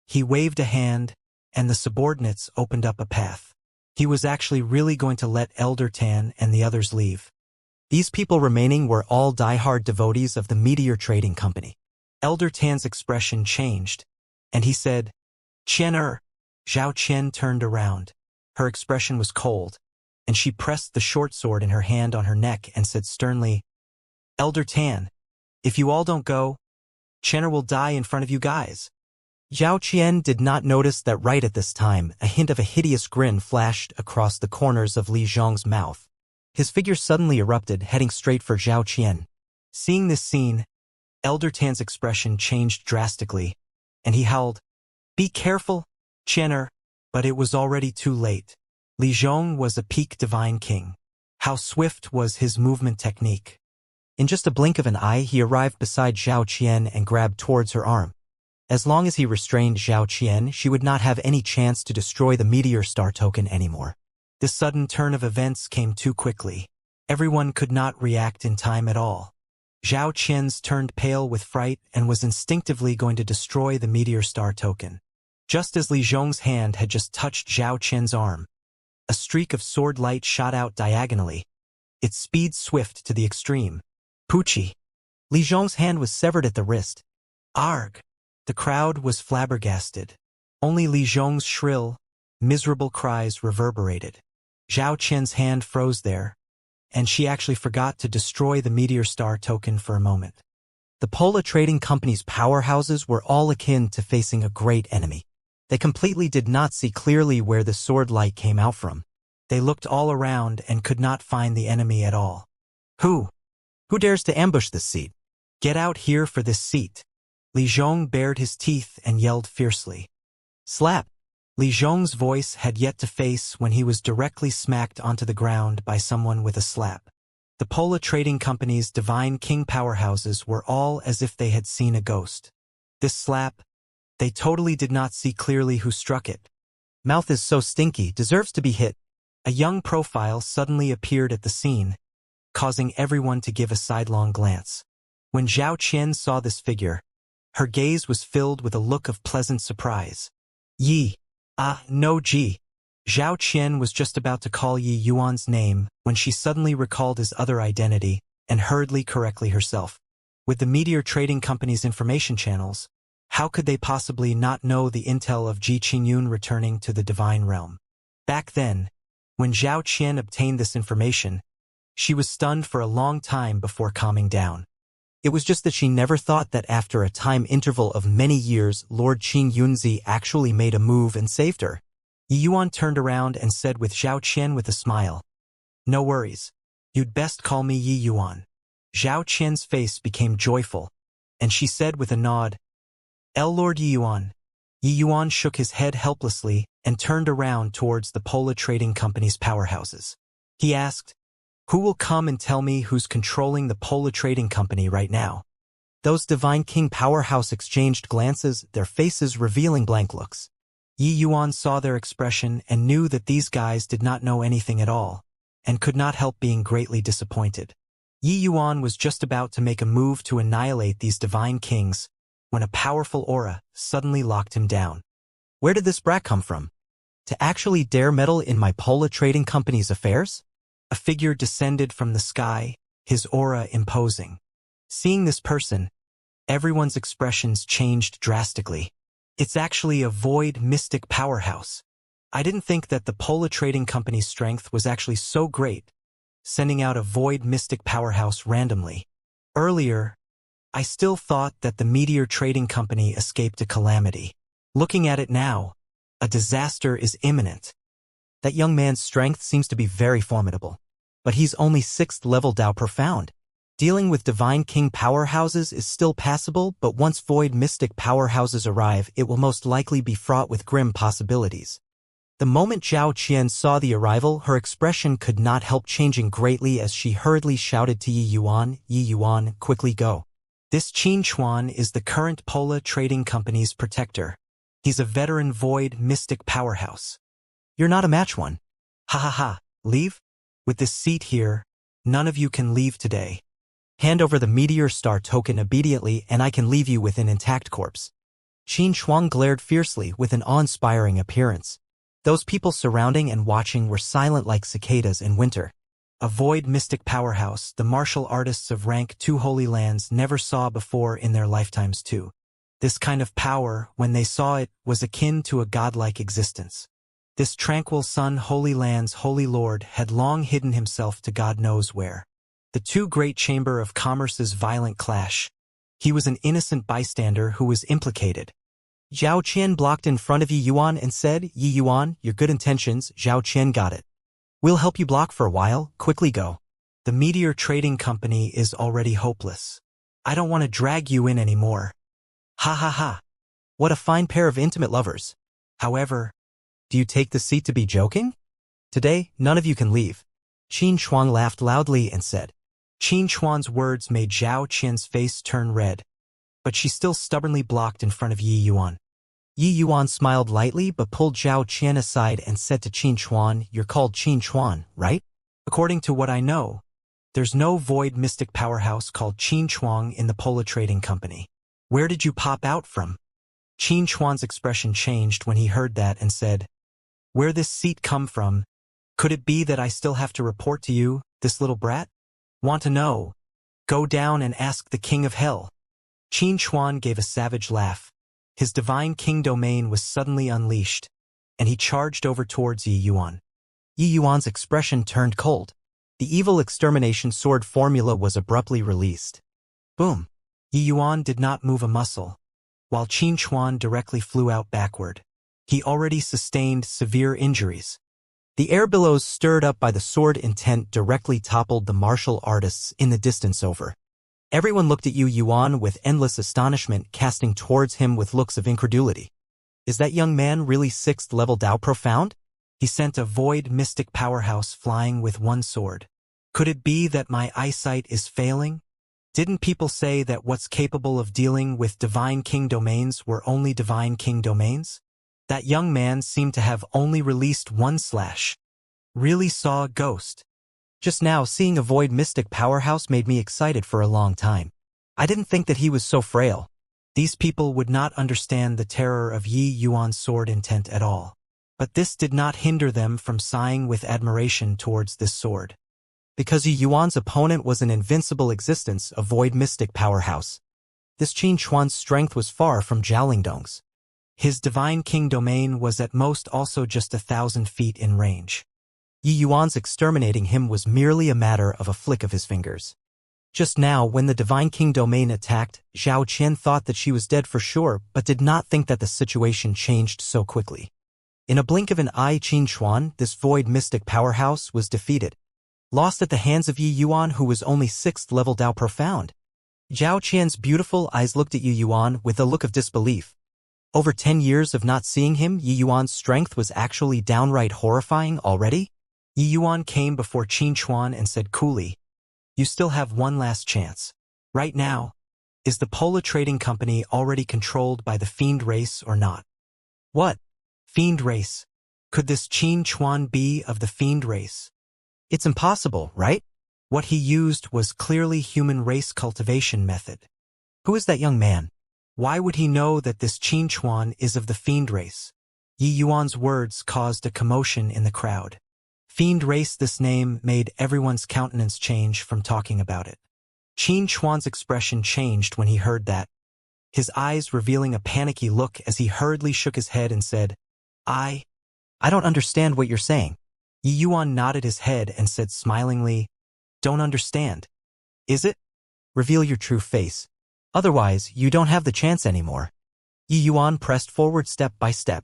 He waved a hand, and the subordinates opened up a path. He was actually really going to let Elder Tan and the others leave. These people remaining were all die-hard devotees of the meteor trading company. Elder Tan's expression changed, and he said, Qian. Zhao Qian turned around. Her expression was cold, and she pressed the short sword in her hand on her neck and said sternly, Elder Tan, if you all don't go, Qian will die in front of you guys. Zhao Qian did not notice that right at this time, a hint of a hideous grin flashed across the corners of Li Zhong's mouth. His figure suddenly erupted, heading straight for Zhao Qian. Seeing this scene, Elder Tan's expression changed drastically, and he howled, Be careful, Qian. But it was already too late. Li Zhong was a peak divine king. How swift was his movement technique. In just a blink of an eye, he arrived beside Zhao Qian and grabbed towards her arm. As long as he restrained Zhao Qian, she would not have any chance to destroy the meteor star token anymore. This sudden turn of events came too quickly. Everyone could not react in time at all. Zhao Qian's turned pale with fright and was instinctively going to destroy the meteor star token. Just as Li Zhong's hand had just touched Zhao Qian's arm, a streak of sword light shot out diagonally, its speed swift to the extreme. Poochie. Li Zhong's hand was severed at the wrist. Arg! The crowd was flabbergasted. Only Li Zhong's shrill, miserable cries reverberated. Zhao Qian's hand froze there, and she actually forgot to destroy the meteor star token for a moment. The Pola Trading Company's powerhouses were all akin to facing a great enemy. They completely did not see clearly where the sword light came out from. They looked all around and could not find the enemy at all. Who dares to ambush this seat? Get out here for this seat. Li Zhong bared his teeth and yelled fiercely. Slap! Li Zhong's voice had yet to face when he was directly smacked onto the ground by someone with a slap. The Pola Trading Company's divine king powerhouses were all as if they had seen a ghost. This slap, they totally did not see clearly who struck it. Mouth is so stinky, deserves to be hit. A young profile suddenly appeared at the scene, causing everyone to give a sidelong glance. When Zhao Qian saw this figure, her gaze was filled with a look of pleasant surprise. Yi. No Ji. Zhao Qian was just about to call Yi Yuan's name when she suddenly recalled his other identity and hurriedly correctly herself. With the Meteor Trading Company's information channels, how could they possibly not know the intel of Ji Qingyun returning to the divine realm? Back then, when Zhao Qian obtained this information, she was stunned for a long time before calming down. It was just that she never thought that after a time interval of many years, Lord Qing Yunzi actually made a move and saved her. Yi Yuan turned around and said with Zhao Qian with a smile, No worries. You'd best call me Yi Yuan. Zhao Qian's face became joyful, and she said with a nod, Lord Yi Yuan. Yi Yuan shook his head helplessly and turned around towards the Pola Trading Company's powerhouses. He asked, Who will come and tell me who's controlling the Pola Trading Company right now? Those Divine King powerhouse exchanged glances, their faces revealing blank looks. Yi Yuan saw their expression and knew that these guys did not know anything at all, and could not help being greatly disappointed. Yi Yuan was just about to make a move to annihilate these Divine Kings, when a powerful aura suddenly locked him down. Where did this brat come from? To actually dare meddle in my Pola Trading Company's affairs? A figure descended from the sky, his aura imposing. Seeing this person, everyone's expressions changed drastically. It's actually a void mystic powerhouse. I didn't think that the Pola Trading Company's strength was actually so great, sending out a void mystic powerhouse randomly. Earlier, I still thought that the Meteor Trading Company escaped a calamity. Looking at it now, a disaster is imminent. That young man's strength seems to be very formidable. But he's only 6th level Dao Profound. Dealing with Divine King powerhouses is still passable, but once Void Mystic powerhouses arrive, it will most likely be fraught with grim possibilities. The moment Zhao Qian saw the arrival, her expression could not help changing greatly as she hurriedly shouted to Yi Yuan, quickly go. This Qin Chuan is the current Pola Trading Company's protector. He's a veteran Void Mystic powerhouse. You're not a match one. Ha ha ha, leave? With this seat here, none of you can leave today. Hand over the Meteor Star token immediately and I can leave you with an intact corpse. Qin Shuang glared fiercely with an awe-inspiring appearance. Those people surrounding and watching were silent like cicadas in winter. A Void Mystic powerhouse the martial artists of rank 2 Holy Lands never saw before in their lifetimes too. This kind of power, when they saw it, was akin to a godlike existence. This tranquil Sun Holy Land's Holy Lord had long hidden himself to God knows where. The 2 great chamber of commerce's violent clash. He was an innocent bystander who was implicated. Zhao Qian blocked in front of Yi Yuan and said, Yi Yuan, your good intentions, Zhao Qian got it. We'll help you block for a while, quickly go. The Meteor Trading Company is already hopeless. I don't want to drag you in anymore. Ha ha ha. What a fine pair of intimate lovers. However, do you take the seat to be joking? Today, none of you can leave. Qin Shuang laughed loudly and said. Qin Chuan's words made Zhao Qian's face turn red, but she still stubbornly blocked in front of Yi Yuan. Yi Yuan smiled lightly but pulled Zhao Qian aside and said to Qin Chuan, you're called Qin Chuan, right? According to what I know, there's no Void Mystic powerhouse called Qin Chuan in the Pola Trading Company. Where did you pop out from? Qin Chuan's expression changed when he heard that and said, where this seat come from? Could it be that I still have to report to you, this little brat? Want to know? Go down and ask the King of Hell. Qin Chuan gave a savage laugh. His Divine King domain was suddenly unleashed, and he charged over towards Yi Yuan. Yi Yuan's expression turned cold. The evil extermination sword formula was abruptly released. Boom! Yi Yuan did not move a muscle, while Qin Chuan directly flew out backward. He already sustained severe injuries. The air billows stirred up by the sword intent directly toppled the martial artists in the distance over. Everyone looked at Yi Yuan with endless astonishment, casting towards him with looks of incredulity. Is that young man really 6th level Dao Profound? He sent a Void Mystic powerhouse flying with one sword. Could it be that my eyesight is failing? Didn't people say that what's capable of dealing with Divine King domains were only Divine King domains? That young man seemed to have only released one slash. Really saw a ghost. Just now, seeing a Void Mystic powerhouse made me excited for a long time. I didn't think that he was so frail. These people would not understand the terror of Yi Yuan's sword intent at all. But this did not hinder them from sighing with admiration towards this sword. Because Yi Yuan's opponent was an invincible existence, a Void Mystic powerhouse. This Qin Chuan's strength was far from Zhaolingdong's. His Divine King domain was at most also just 1,000 feet in range. Yi Yuan's exterminating him was merely a matter of a flick of his fingers. Just now, when the Divine King domain attacked, Zhao Qian thought that she was dead for sure, but did not think that the situation changed so quickly. In a blink of an eye, Qin Chuan, this Void Mystic powerhouse, was defeated. Lost at the hands of Yi Yuan, who was only 6th level Dao Profound. Zhao Qian's beautiful eyes looked at Yi Yuan with a look of disbelief. Over 10 years of not seeing him, Yi Yuan's strength was actually downright horrifying already? Yi Yuan came before Qin Chuan and said coolly, you still have one last chance. Right now, is the Pola Trading Company already controlled by the Fiend race or not? What? Fiend race? Could this Qin Chuan be of the Fiend race? It's impossible, right? What he used was clearly human race cultivation method. Who is that young man? Why would he know that this Qin Chuan is of the Fiend race? Yi Yuan's words caused a commotion in the crowd. Fiend race, this name made everyone's countenance change from talking about it. Qin Chuan's expression changed when he heard that, his eyes revealing a panicky look as he hurriedly shook his head and said, I don't understand what you're saying. Yi Yuan nodded his head and said smilingly, don't understand. Is it? Reveal your true face. Otherwise, you don't have the chance anymore. Yi Yuan pressed forward step by step.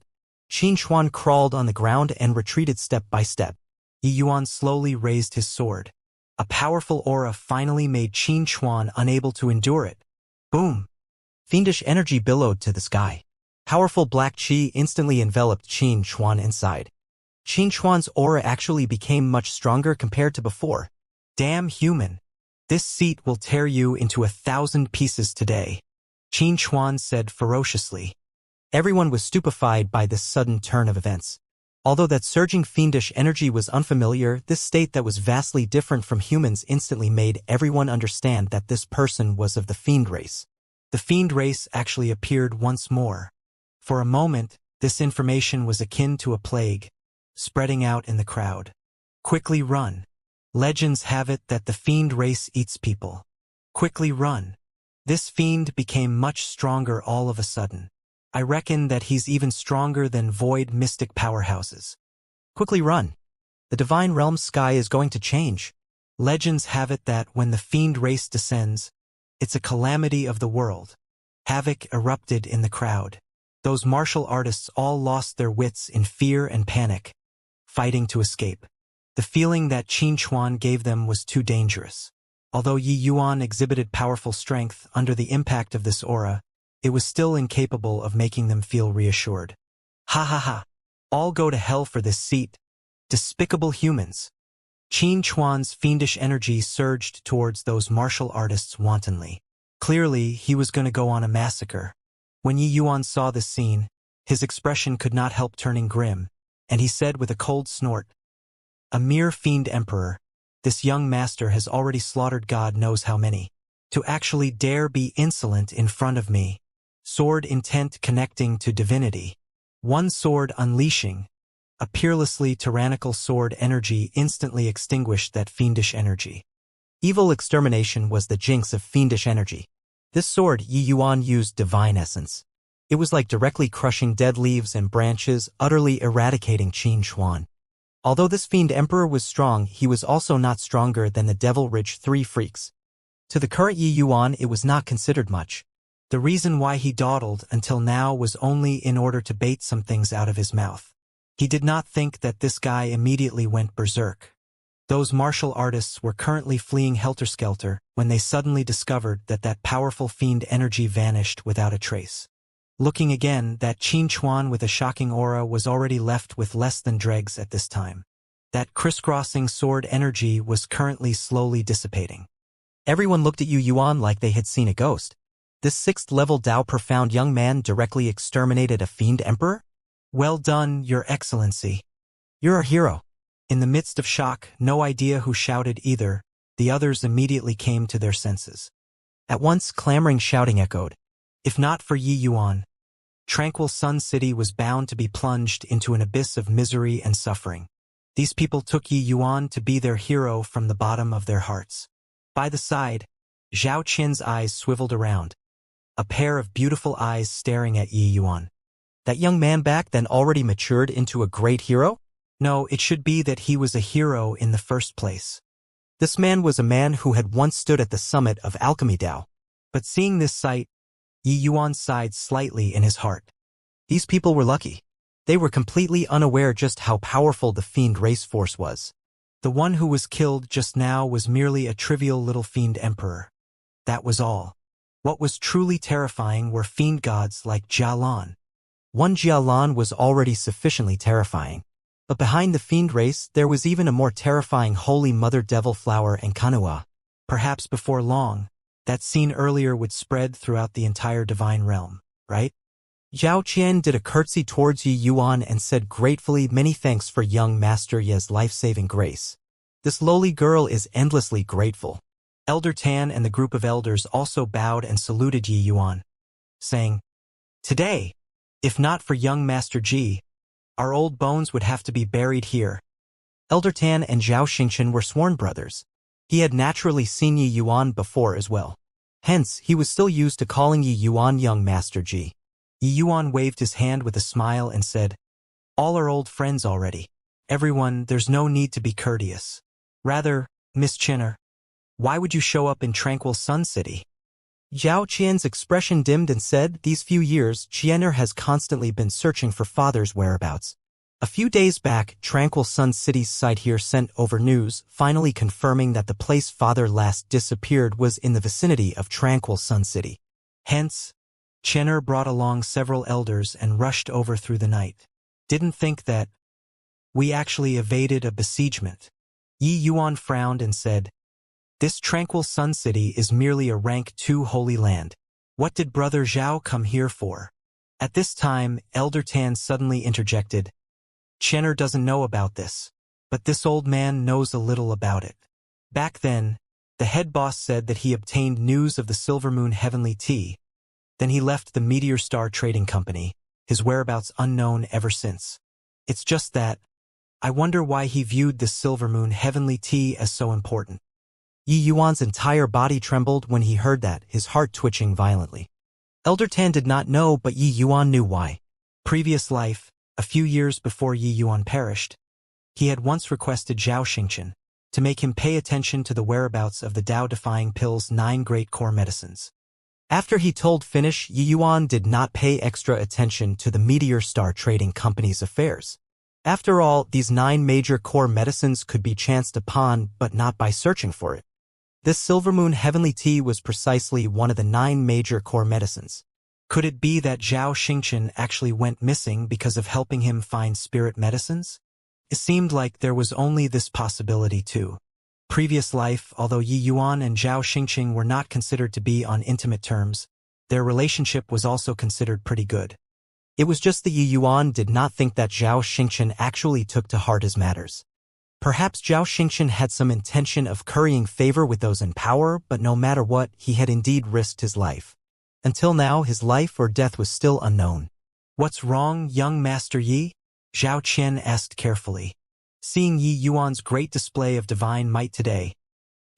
Qin Chuan crawled on the ground and retreated step by step. Yi Yuan slowly raised his sword. A powerful aura finally made Qin Chuan unable to endure it. Boom! Fiendish energy billowed to the sky. Powerful black qi instantly enveloped Qin Chuan inside. Qin Chuan's aura actually became much stronger compared to before. Damn human! This seat will tear you into 1,000 pieces today, Qin Chuan said ferociously. Everyone was stupefied by this sudden turn of events. Although that surging fiendish energy was unfamiliar, this state that was vastly different from humans instantly made everyone understand that this person was of the fiend race. The fiend race actually appeared once more. For a moment, this information was akin to a plague, spreading out in the crowd. Quickly run. Legends have it that the fiend race eats people. Quickly run. This fiend became much stronger all of a sudden. I reckon that he's even stronger than void mystic powerhouses. Quickly run. The divine realm sky is going to change. Legends have it that when the fiend race descends, it's a calamity of the world. Havoc erupted in the crowd. Those martial artists all lost their wits in fear and panic, fighting to escape. The feeling that Qin Chuan gave them was too dangerous. Although Yi Yuan exhibited powerful strength under the impact of this aura, it was still incapable of making them feel reassured. Ha ha ha! All go to hell for this seat. Despicable humans! Qin Chuan's fiendish energy surged towards those martial artists wantonly. Clearly, he was going to go on a massacre. When Yi Yuan saw this scene, his expression could not help turning grim, and he said with a cold snort, "A mere fiend emperor, this young master has already slaughtered God knows how many. To actually dare be insolent in front of me. Sword intent connecting to divinity. One sword unleashing. A peerlessly tyrannical sword energy instantly extinguished that fiendish energy. Evil extermination was the jinx of fiendish energy. This sword Yi Yuan used divine essence. It was like directly crushing dead leaves and branches, utterly eradicating Qin Chuan. Although this fiend emperor was strong, he was also not stronger than the devil-rich three freaks. To the current Yi Yuan, it was not considered much. The reason why he dawdled until now was only in order to bait some things out of his mouth. He did not think that this guy immediately went berserk. Those martial artists were currently fleeing helter-skelter when they suddenly discovered that that powerful fiend energy vanished without a trace. Looking again, that Qin Chuan with a shocking aura was already left with less than dregs at this time. That crisscrossing sword energy was currently slowly dissipating. Everyone looked at Yi Yuan like they had seen a ghost. This 6th-level Dao profound young man directly exterminated a fiend emperor? Well done, Your Excellency. You're a hero. In the midst of shock, no idea who shouted either, the others immediately came to their senses. At once, clamoring shouting echoed. If not for Yi Yuan, tranquil Sun City was bound to be plunged into an abyss of misery and suffering. These people took Yi Yuan to be their hero from the bottom of their hearts. By the side, Zhao Qian's eyes swiveled around. A pair of beautiful eyes staring at Yi Yuan. That young man back then already matured into a great hero? No, it should be that he was a hero in the first place. This man was a man who had once stood at the summit of alchemy Dao. But seeing this sight, Yi Yuan sighed slightly in his heart. These people were lucky. They were completely unaware just how powerful the fiend race force was. The one who was killed just now was merely a trivial little fiend emperor. That was all. What was truly terrifying were fiend gods like Jialan. One Jialan was already sufficiently terrifying. But behind the fiend race, there was even a more terrifying Holy Mother Devil Flower and Kanua. Perhaps before long, that scene earlier would spread throughout the entire divine realm, right? Zhao Qian did a curtsy towards Yi Yuan and said gratefully, "Many thanks for young Master Ye's life-saving grace. This lowly girl is endlessly grateful." Elder Tan and the group of elders also bowed and saluted Yi Yuan, saying, "Today, if not for young Master Ji, our old bones would have to be buried here." Elder Tan and Zhao Xingchen were sworn brothers. He had naturally seen Yi Yuan before as well. Hence, he was still used to calling Yi Yuan young Master Ji. Yi Yuan waved his hand with a smile and said, "All are old friends already. Everyone, there's no need to be courteous. Rather, Miss Chinner, why would you show up in tranquil Sun City?" Zhao Qian's expression dimmed and said, "These few years, Qianer has constantly been searching for father's whereabouts. A few days back, Tranquil Sun City's site here sent over news, finally confirming that the place father last disappeared was in the vicinity of Tranquil Sun City. Hence, Qianer brought along several elders and rushed over through the night. Didn't think that we actually evaded a besiegement." Yi Yuan frowned and said, "This Tranquil Sun City is merely a rank 2 holy land. What did Brother Zhao come here for?" At this time, Elder Tan suddenly interjected, "Qianer doesn't know about this, but this old man knows a little about it. Back then, the head boss said that he obtained news of the Silver Moon Heavenly Tea. Then he left the Meteor Star Trading Company, his whereabouts unknown ever since. It's just that, I wonder why he viewed the Silver Moon Heavenly Tea as so important." Yi Yuan's entire body trembled when he heard that, his heart twitching violently. Elder Tan did not know, but Yi Yuan knew why. Previous life, a few years before Yi Yuan perished, he had once requested Zhao Xingqian to make him pay attention to the whereabouts of the Tao-defying pill's 9 great core medicines. After he told Finish, Yi Yuan did not pay extra attention to the Meteor Star Trading Company's affairs. After all, these 9 major core medicines could be chanced upon, but not by searching for it. This Silver Moon Heavenly Tea was precisely one of the 9 major core medicines. Could it be that Zhao Xingqian actually went missing because of helping him find spirit medicines? It seemed like there was only this possibility too. Previous life, although Yi Yuan and Zhao Xingqian were not considered to be on intimate terms, their relationship was also considered pretty good. It was just that Yi Yuan did not think that Zhao Xingqian actually took to heart his matters. Perhaps Zhao Xingqian had some intention of currying favor with those in power, but no matter what, he had indeed risked his life. Until now, his life or death was still unknown. "What's wrong, young Master Yi?" Zhao Qian asked carefully. Seeing Yi Yuan's great display of divine might today,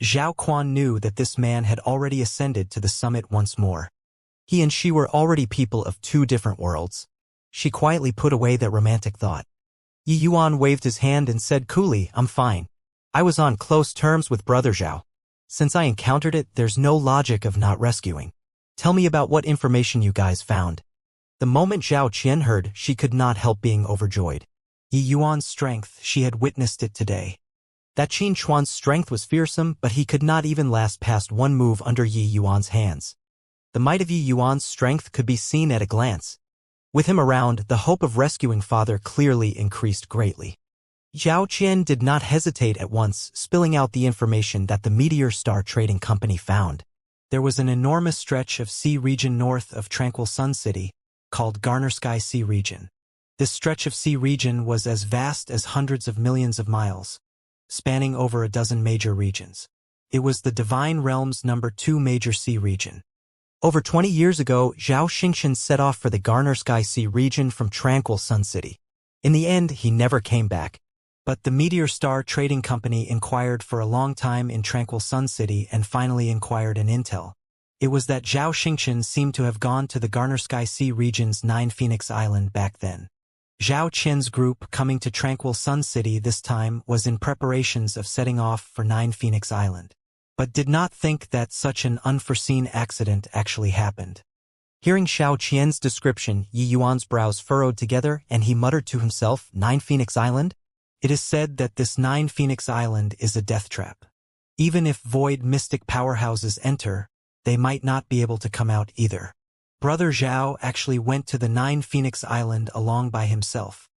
Zhao Quan knew that this man had already ascended to the summit once more. He and she were already people of 2 different worlds. She quietly put away that romantic thought. Yi Yuan waved his hand and said coolly, "I'm fine. I was on close terms with Brother Zhao. Since I encountered it, there's no logic of not rescuing. Tell me about what information you guys found." The moment Zhao Qian heard, she could not help being overjoyed. Yi Yuan's strength, she had witnessed it today. That Qin Chuan's strength was fearsome, but he could not even last past 1 move under Yi Yuan's hands. The might of Yi Yuan's strength could be seen at a glance. With him around, the hope of rescuing father clearly increased greatly. Zhao Qian did not hesitate at once, spilling out the information that the Meteor Star Trading Company found. There was an enormous stretch of sea region north of Tranquil Sun City, called Garner Sky Sea Region. This stretch of sea region was as vast as hundreds of millions of miles, spanning over a dozen major regions. It was the Divine Realm's number 2 major sea region. Over 20 years ago, Zhao Xingqian set off for the Garner Sky Sea region from Tranquil Sun City. In the end, he never came back. But the Meteor Star Trading Company inquired for a long time in Tranquil Sun City and finally inquired an intel. It was that Zhao Xingqian seemed to have gone to the Garner Sky Sea region's 9 Phoenix Island back then. Zhao Qian's group coming to Tranquil Sun City this time was in preparations of setting off for 9 Phoenix Island, but did not think that such an unforeseen accident actually happened. Hearing Zhao Qian's description, Yi Yuan's brows furrowed together and he muttered to himself, 9 Phoenix Island? It is said that this 9 Phoenix Island is a death trap. Even if void mystic powerhouses enter, they might not be able to come out either. Brother Zhao actually went to the 9 Phoenix Island along by himself.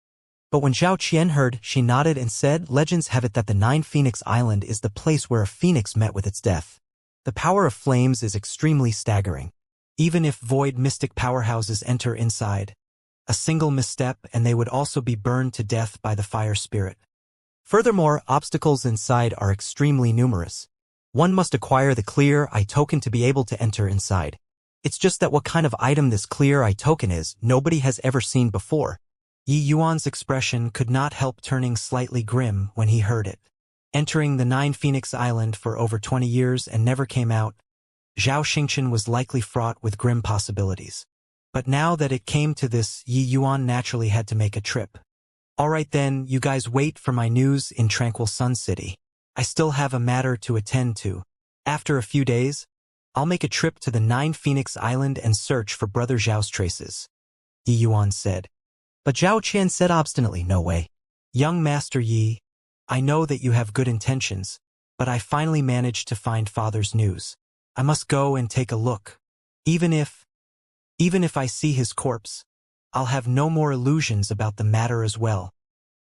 But when Zhao Qian heard, she nodded and said, "Legends have it that the 9 Phoenix Island is the place where a phoenix met with its death. The power of flames is extremely staggering. Even if void mystic powerhouses enter inside, a single misstep and they would also be burned to death by the fire spirit. Furthermore, obstacles inside are extremely numerous. One must acquire the Clear Eye token to be able to enter inside. It's just that what kind of item this Clear Eye token is, nobody has ever seen before." Yi Yuan's expression could not help turning slightly grim when he heard it. Entering the 9 Phoenix Island for over 20 years and never came out, Zhao Xingqian was likely fraught with grim possibilities. But now that it came to this, Yi Yuan naturally had to make a trip. "Alright then, you guys wait for my news in Tranquil Sun City. I still have a matter to attend to. After a few days, I'll make a trip to the 9-Phoenix Island and search for Brother Zhao's traces, Yi Yuan said. But Zhao Qian said obstinately, no way. Young Master Yi, I know that you have good intentions, but I finally managed to find Father's news. I must go and take a look. Even if I see his corpse, I'll have no more illusions about the matter as well.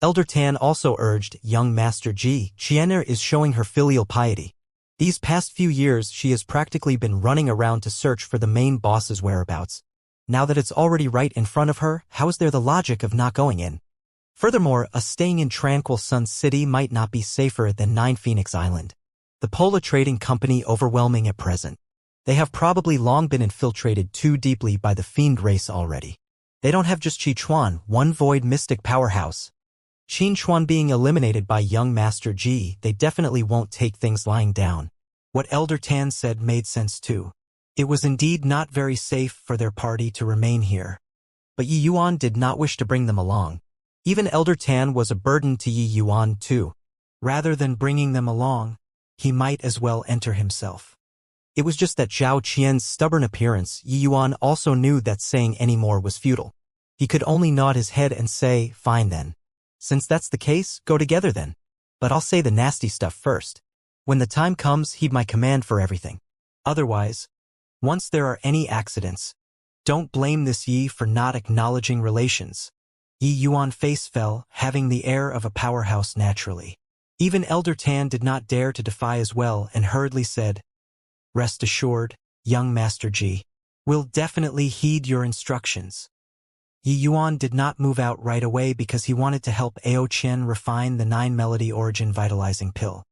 Elder Tan also urged young Master Ji. Xianxia is showing her filial piety. These past few years she has practically been running around to search for the main boss's whereabouts. Now that it's already right in front of her, how is there the logic of not going in? Furthermore, staying in tranquil Sun City might not be safer than 9-Phoenix Island. The Pola Trading Company overwhelming at present. They have probably long been infiltrated too deeply by the fiend race already. They don't have just Qi Chuan, one void mystic powerhouse. Qin Chuan being eliminated by young Master Ji, they definitely won't take things lying down. What Elder Tan said made sense too. It was indeed not very safe for their party to remain here. But Yi Yuan did not wish to bring them along. Even Elder Tan was a burden to Yi Yuan too. Rather than bringing them along, he might as well enter himself. It was just that Zhao Qian's stubborn appearance. Yi Yuan also knew that saying any more was futile. He could only nod his head and say, fine then. Since that's the case, go together then. But I'll say the nasty stuff first. When the time comes, heed my command for everything. Otherwise, once there are any accidents, don't blame this Yi for not acknowledging relations. Yi Yuan face fell, having the air of a powerhouse naturally. Even Elder Tan did not dare to defy as well and hurriedly said, Rest assured, young Master Ji. We'll definitely heed your instructions. Yi Yuan did not move out right away because he wanted to help Ao Qian refine the 9-melody origin vitalizing pill.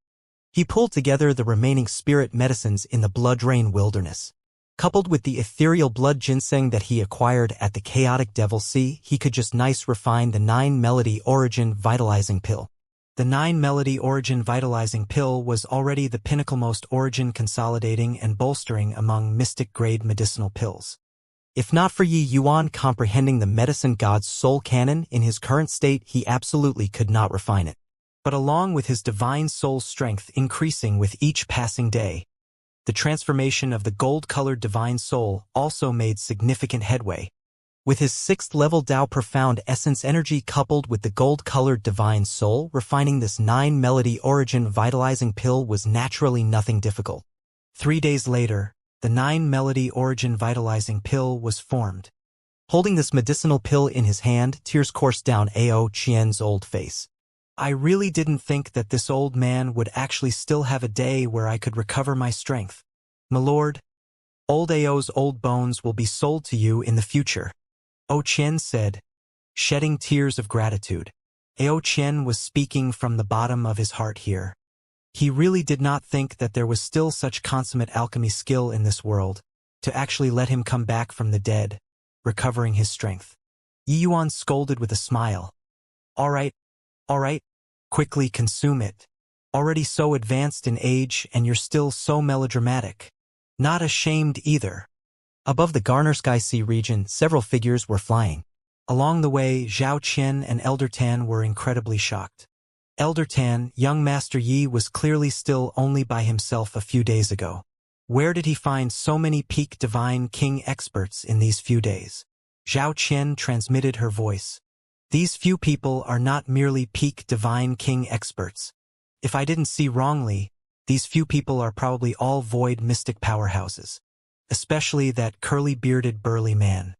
He pulled together the remaining spirit medicines in the blood rain wilderness. Coupled with the ethereal blood ginseng that he acquired at the chaotic devil sea, he could just nice refine the 9-melody origin vitalizing pill. The 9-melody origin vitalizing pill was already the pinnacle-most origin consolidating and bolstering among mystic-grade medicinal pills. If not for Yi Yuan comprehending the medicine god's soul canon in his current state, he absolutely could not refine it. But along with his divine soul strength increasing with each passing day, the transformation of the gold-colored divine soul also made significant headway. With his 6th-level Tao profound essence energy coupled with the gold-colored divine soul, refining this 9-melody origin vitalizing pill was naturally nothing difficult. 3 days later, the 9-melody origin vitalizing pill was formed. Holding this medicinal pill in his hand, tears coursed down Ao Qian's old face. I really didn't think that this old man would actually still have a day where I could recover my strength. My lord, old Ao's old bones will be sold to you in the future. Ao Qian said, shedding tears of gratitude. Ao Qian was speaking from the bottom of his heart here. He really did not think that there was still such consummate alchemy skill in this world, to actually let him come back from the dead, recovering his strength. Yi Yuan scolded with a smile. All right, quickly consume it. Already so advanced in age and you're still so melodramatic. Not ashamed either. Above the Garner Sky Sea region, several figures were flying. Along the way, Zhao Qian and Elder Tan were incredibly shocked. Elder Tan, young Master Yi, was clearly still only by himself a few days ago. Where did he find so many peak divine king experts in these few days? Zhao Qian transmitted her voice. These few people are not merely peak divine king experts. If I didn't see wrongly, these few people are probably all void mystic powerhouses. Especially that curly-bearded burly man.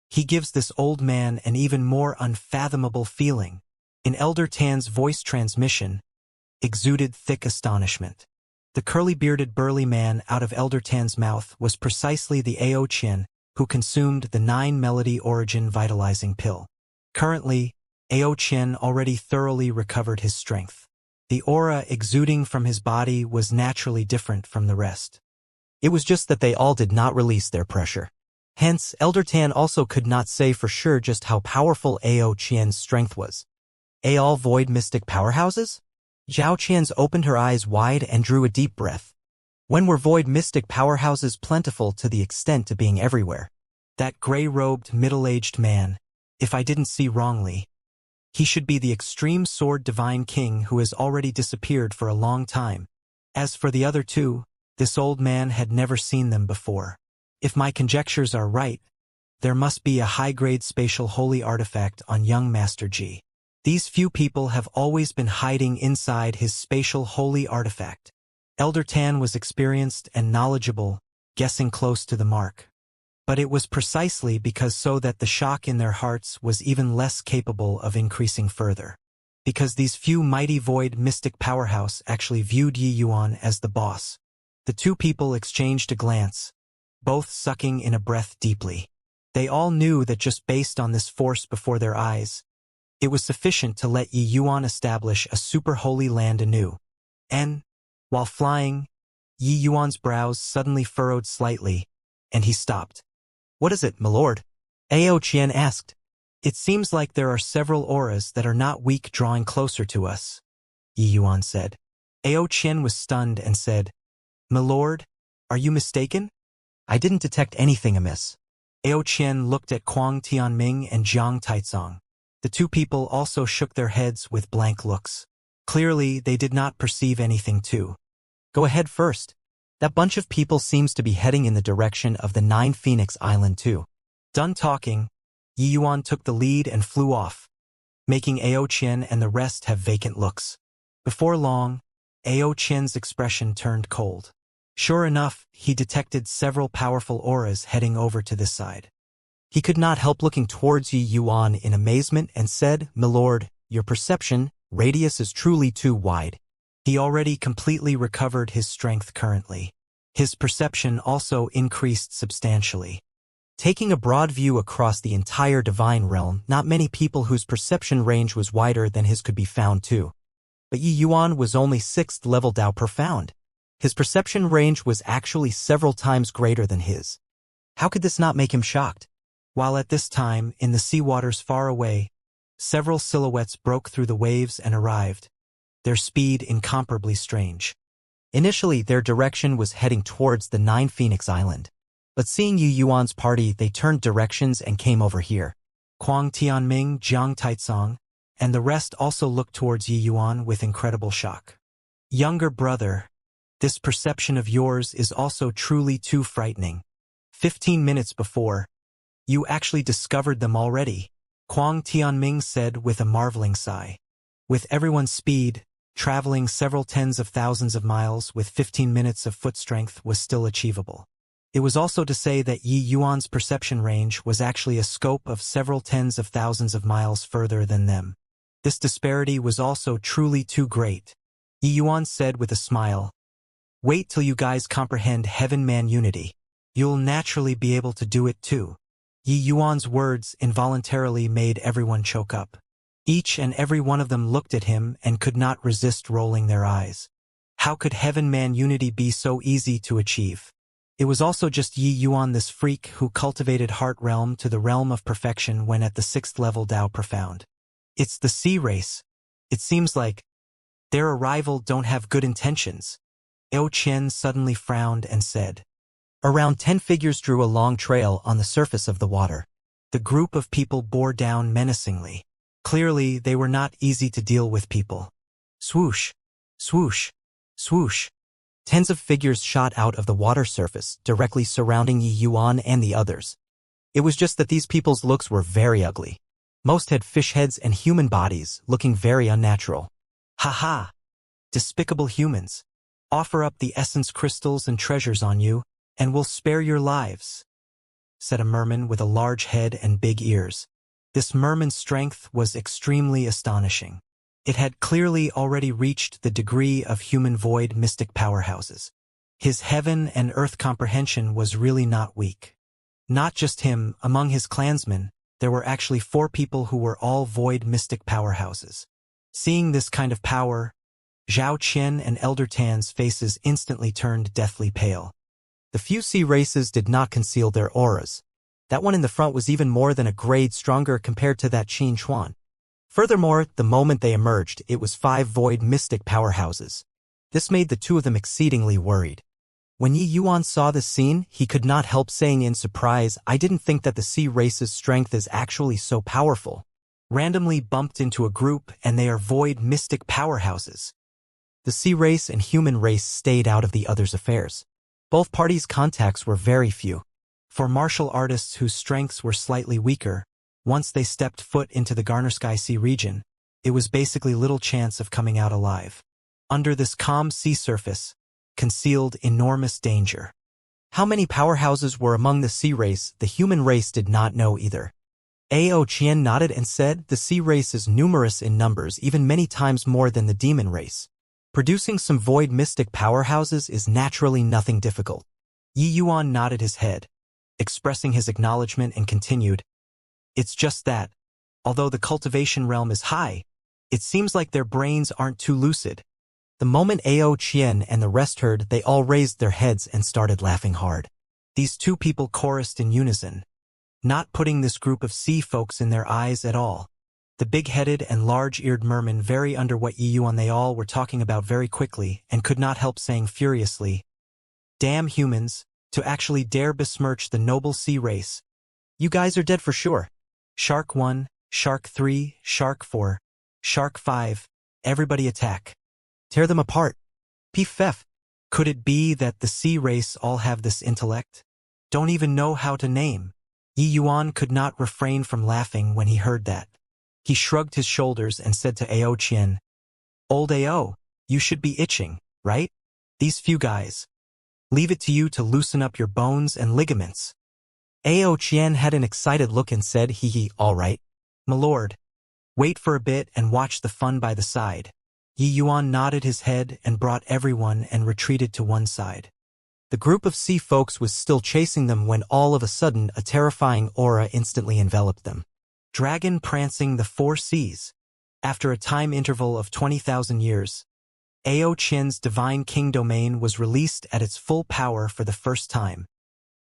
He gives this old man an even more unfathomable feeling. In Elder Tan's voice transmission, exuded thick astonishment. The curly-bearded burly man out of Elder Tan's mouth was precisely the Ao Qian who consumed the 9-melody origin vitalizing pill. Currently, Ao Qian already thoroughly recovered his strength. The aura exuding from his body was naturally different from the rest. It was just that they all did not release their pressure. Hence, Elder Tan also could not say for sure just how powerful Ao Qian's strength was. All void mystic powerhouses? Zhao Qian's opened her eyes wide and drew a deep breath. When were void mystic powerhouses plentiful to the extent to being everywhere? That gray-robed, middle-aged man, if I didn't see wrongly, he should be the extreme sword divine king who has already disappeared for a long time. As for the other two, This old man had never seen them before. If my conjectures are right, there must be a high-grade spatial holy artifact on young Master Ji. These few people have always been hiding inside his spatial holy artifact. Elder Tan was experienced and knowledgeable, guessing close to the mark. But it was precisely because so that the shock in their hearts was even less capable of increasing further. Because these few mighty void mystic powerhouse actually viewed Yi Yuan as the boss. The two people exchanged a glance, both sucking in a breath deeply. They all knew that just based on this force before their eyes, it was sufficient to let Yi Yuan establish a super holy land anew. And, while flying, Yi Yuan's brows suddenly furrowed slightly, and he stopped. "What is it, my lord?" Ao Qian asked. "It seems like there are several auras that are not weak drawing closer to us," Yi Yuan said. Ao Qian was stunned and said, "My lord, are you mistaken?" "I didn't detect anything amiss." Ao Qian looked at Kuang Tianming and Jiang Taizong. The two people also shook their heads with blank looks. Clearly, they did not perceive anything too. "Go ahead first. That bunch of people seems to be heading in the direction of the 9 Phoenix Island too." Done talking, Yi Yuan took the lead and flew off, making Ao Qian and the rest have vacant looks. Before long, Ao Qian's expression turned cold. Sure enough, he detected several powerful auras heading over to this side. He could not help looking towards Yi Yuan in amazement and said, "My lord, your perception radius is truly too wide." He already completely recovered his strength currently. His perception also increased substantially. Taking a broad view across the entire divine realm, not many people whose perception range was wider than his could be found too. But Yi Yuan was only 6th level Dao profound. His perception range was actually several times greater than his. How could this not make him shocked? While at this time, in the sea waters far away, several silhouettes broke through the waves and arrived, their speed incomparably strange. Initially, their direction was heading towards the 9 Phoenix Island. But seeing Yi Yuan's party, they turned directions and came over here. Kuang Tianming, Jiang Taizong, and the rest also looked towards Yi Yuan with incredible shock. "Younger brother, this perception of yours is also truly too frightening. 15 minutes before, you actually discovered them already," Kuang Tianming said with a marveling sigh. With everyone's speed, traveling several tens of thousands of miles with 15 minutes of foot strength was still achievable. It was also to say that Yi Yuan's perception range was actually a scope of several tens of thousands of miles further than them. This disparity was also truly too great. Yi Yuan said with a smile, "Wait till you guys comprehend heaven-man unity. You'll naturally be able to do it too." Yi Yuan's words involuntarily made everyone choke up. Each and every one of them looked at him and could not resist rolling their eyes. How could heaven-man unity be so easy to achieve? It was also just Yi Yuan, this freak who cultivated heart realm to the realm of perfection when at the 6th level Dao profound. It's the sea race. It seems like their arrival don't have good intentions. Ao Qian suddenly frowned and said. Around 10 figures drew a long trail on the surface of the water. The group of people bore down menacingly. Clearly, they were not easy to deal with people. Swoosh, swoosh, swoosh. Tens of figures shot out of the water surface, directly surrounding Yi Yuan and the others. It was just that these people's looks were very ugly. Most had fish heads and human bodies, looking very unnatural. "Ha ha! Despicable humans. Offer up the essence crystals and treasures on you, and we'll spare your lives," said a merman with a large head and big ears. This merman's strength was extremely astonishing. It had clearly already reached the degree of human void mystic powerhouses. His heaven and earth comprehension was really not weak. Not just him, among his clansmen, there were actually 4 people who were all void mystic powerhouses. Seeing this kind of power, Zhao Qian and Elder Tan's faces instantly turned deathly pale. The few sea races did not conceal their auras. That one in the front was even more than a grade stronger compared to that Qin Chuan. Furthermore, the moment they emerged, it was 5 void mystic powerhouses. This made the two of them exceedingly worried. When Yi Yuan saw this scene, he could not help saying in surprise, "I didn't think that the sea race's strength is actually so powerful." Randomly bumped into a group and they are void mystic powerhouses. The sea race and human race stayed out of the others' affairs. Both parties' contacts were very few. For martial artists whose strengths were slightly weaker, once they stepped foot into the Garnersky Sea region, it was basically little chance of coming out alive. Under this calm sea surface, concealed enormous danger. How many powerhouses were among the sea race, the human race did not know either. Ao Qian nodded and said, the sea race is numerous in numbers, even many times more than the demon race. Producing some void mystic powerhouses is naturally nothing difficult. Yi Yuan nodded his head, expressing his acknowledgement, and continued, it's just that, although the cultivation realm is high, it seems like their brains aren't too lucid. The moment Ao Qian and the rest heard, they all raised their heads and started laughing hard. These two people chorused in unison, not putting this group of sea folks in their eyes at all. The big-headed and large-eared merman very under what Yi Yuan they all were talking about very quickly and could not help saying furiously, damn humans, to actually dare besmirch the noble sea race. You guys are dead for sure. Shark 1, Shark 3, Shark 4, Shark 5, everybody attack. Tear them apart. P-Fef. Could it be that the sea race all have this intellect? Don't even know how to name. Yi Yuan could not refrain from laughing when he heard that. He shrugged his shoulders and said to Ao Qian, old Ao, you should be itching, right? These few guys. Leave it to you to loosen up your bones and ligaments. Ao Qian had an excited look and said, hee, all right. My lord, wait for a bit and watch the fun by the side. Yi Yuan nodded his head and brought everyone and retreated to one side. The group of sea folks was still chasing them when all of a sudden a terrifying aura instantly enveloped them. Dragon prancing the four seas. After a time interval of 20,000 years, Ao Qian's divine king domain was released at its full power for the first time.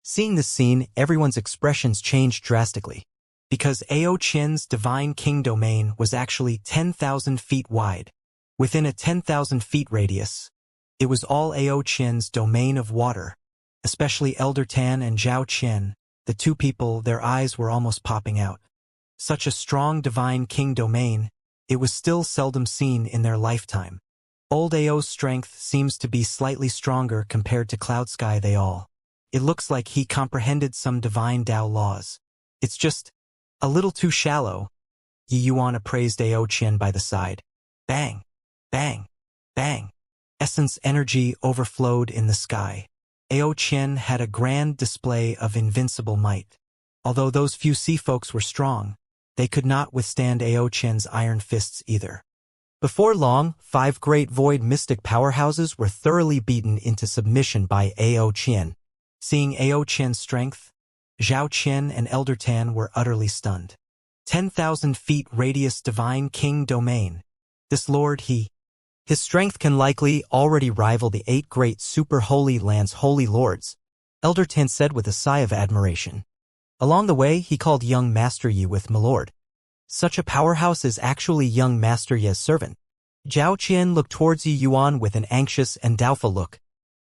Seeing this scene, everyone's expressions changed drastically. Because Ao Qian's divine king domain was actually 10,000 feet wide. Within a 10,000 feet radius, it was all Ao Qian's domain of water, especially Elder Tan and Zhao Qian, the two people, their eyes were almost popping out. Such a strong divine king domain, it was still seldom seen in their lifetime. Old Ao's strength seems to be slightly stronger compared to Cloud Sky they all. It looks like he comprehended some divine Dao laws. It's just a little too shallow. Yi Yuan appraised Ao Qian by the side. Bang, bang, bang. Essence energy overflowed in the sky. Ao Qian had a grand display of invincible might. Although those few sea folks were strong, they could not withstand Ao Qian's iron fists either. Before long, 5 great void mystic powerhouses were thoroughly beaten into submission by Ao Qian. Seeing Ao Qian's strength, Zhao Qian and Elder Tan were utterly stunned. 10,000 feet radius divine king domain. This lord his strength can likely already rival the 8 great super holy lands holy lords, Elder Tan said with a sigh of admiration. Along the way, he called young Master Yi with milord. Such a powerhouse is actually young Master Yi's servant. Zhao Qian looked towards Yi Yuan with an anxious and doubtful look.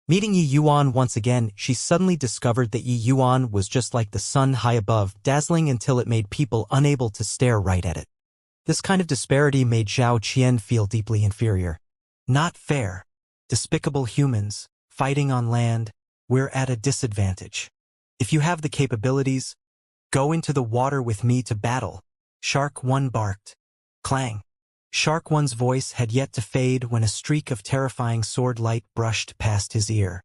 Meeting Yi Yuan once again, she suddenly discovered that Yi Yuan was just like the sun high above, dazzling until it made people unable to stare right at it. This kind of disparity made Zhao Qian feel deeply inferior. Not fair. Despicable humans, fighting on land, we're at a disadvantage. If you have the capabilities, go into the water with me to battle. Shark 1 barked. Clang. Shark 1's voice had yet to fade when a streak of terrifying sword light brushed past his ear.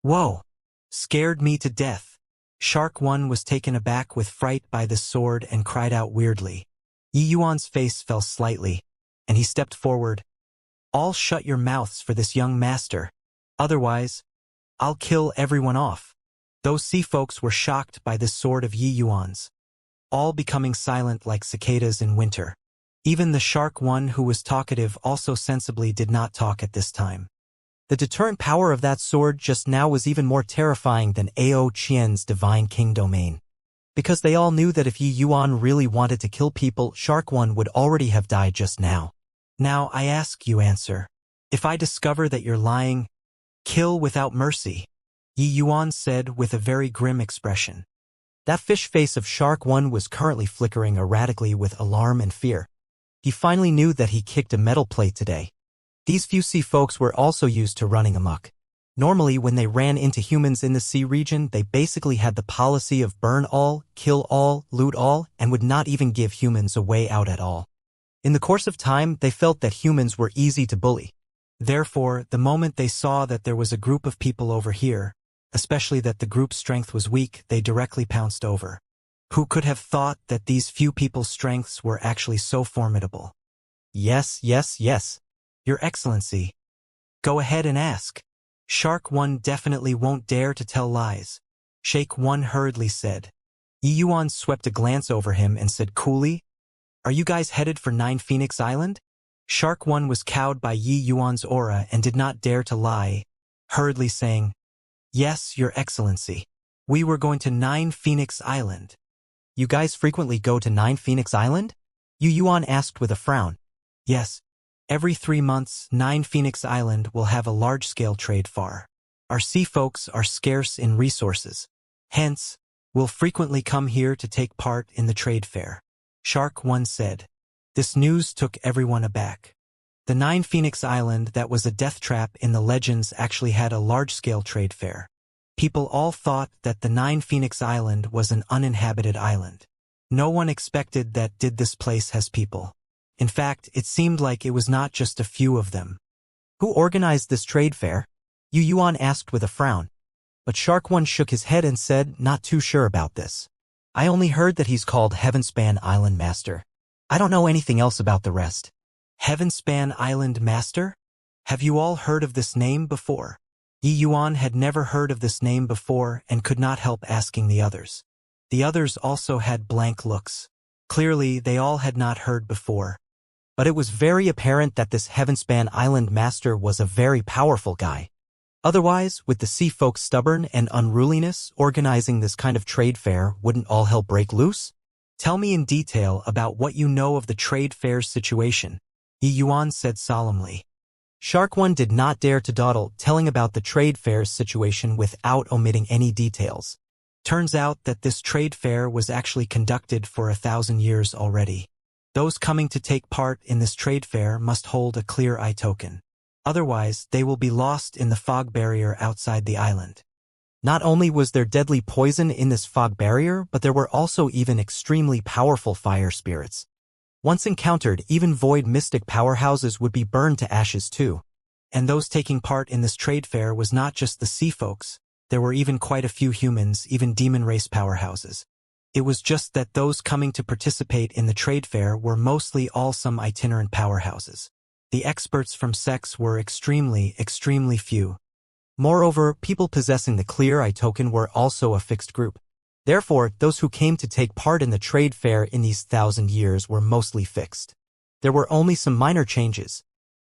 Whoa! Scared me to death. Shark 1 was taken aback with fright by this sword and cried out weirdly. Yi Yuan's face fell slightly, and he stepped forward. All shut your mouths for this young master. Otherwise, I'll kill everyone off. Those sea folks were shocked by this sword of Yi Yuan's, all becoming silent like cicadas in winter. Even the Shark 1 who was talkative also sensibly did not talk at this time. The deterrent power of that sword just now was even more terrifying than Ao Qian's divine king domain. Because they all knew that if Yi Yuan really wanted to kill people, Shark 1 would already have died just now. Now I ask you answer. If I discover that you're lying, kill without mercy. Yi Yuan said with a very grim expression. That fish face of Shark 1 was currently flickering erratically with alarm and fear. He finally knew that he kicked a metal plate today. These few sea folks were also used to running amok. Normally, when they ran into humans in the sea region, they basically had the policy of burn all, kill all, loot all, and would not even give humans a way out at all. In the course of time, they felt that humans were easy to bully. Therefore, the moment they saw that there was a group of people over here, especially that the group's strength was weak, they directly pounced over. Who could have thought that these few people's strengths were actually so formidable? Yes, yes, yes. Your Excellency. Go ahead and ask. Shark One definitely won't dare to tell lies. Shake One hurriedly said. Yi Yuan swept a glance over him and said coolly, Are you guys headed for 9 Phoenix Island? Shark One was cowed by Yi Yuan's aura and did not dare to lie, hurriedly saying, Yes, Your Excellency. We were going to 9 Phoenix Island. You guys frequently go to 9 Phoenix Island? Yu Yuan asked with a frown. Yes. Every 3 months, 9 Phoenix Island will have a large-scale trade fair. Our sea folks are scarce in resources. Hence, we'll frequently come here to take part in the trade fair. Shark One said. This news took everyone aback. The 9 Phoenix Island that was a death trap in the legends actually had a large-scale trade fair. People all thought that the 9 Phoenix Island was an uninhabited island. No one expected that did this place has people. In fact, it seemed like it was not just a few of them. Who organized this trade fair? Yu Yuan asked with a frown. But Shark One shook his head and said, not too sure about this. I only heard that he's called Heavenspan Island Master. I don't know anything else about the rest. Heavenspan Island Master? Have you all heard of this name before? Yi Yuan had never heard of this name before and could not help asking the others. The others also had blank looks. Clearly, they all had not heard before. But it was very apparent that this Heavenspan Island Master was a very powerful guy. Otherwise, with the sea folks stubborn and unruliness, organizing this kind of trade fair wouldn't all hell break loose? Tell me in detail about what you know of the trade fair's situation, Yi Yuan said solemnly. Shark One did not dare to dawdle, telling about the trade fair's situation without omitting any details. Turns out that this trade fair was actually conducted for 1,000 years already. Those coming to take part in this trade fair must hold a clear eye token. Otherwise, they will be lost in the fog barrier outside the island. Not only was there deadly poison in this fog barrier, but there were also even extremely powerful fire spirits. Once encountered, even void mystic powerhouses would be burned to ashes too. And those taking part in this trade fair was not just the sea folks. There were even quite a few humans, even demon race powerhouses. It was just that those coming to participate in the trade fair were mostly all some itinerant powerhouses. The experts from sex were extremely, extremely few. Moreover, people possessing the clear eye token were also a fixed group. Therefore, those who came to take part in the trade fair in these 1,000 years were mostly fixed. There were only some minor changes.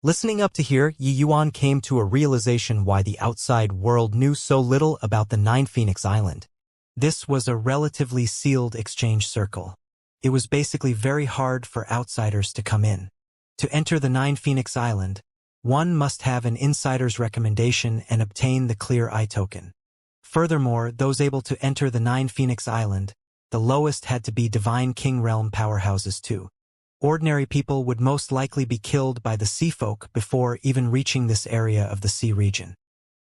Listening up to here, Yi Yuan came to a realization why the outside world knew so little about the 9 Phoenix Island. This was a relatively sealed exchange circle. It was basically very hard for outsiders to come in. To enter the 9 Phoenix Island, one must have an insider's recommendation and obtain the clear eye token. Furthermore, those able to enter the 9 Phoenix Island, the lowest had to be Divine King Realm powerhouses too. Ordinary people would most likely be killed by the sea folk before even reaching this area of the sea region.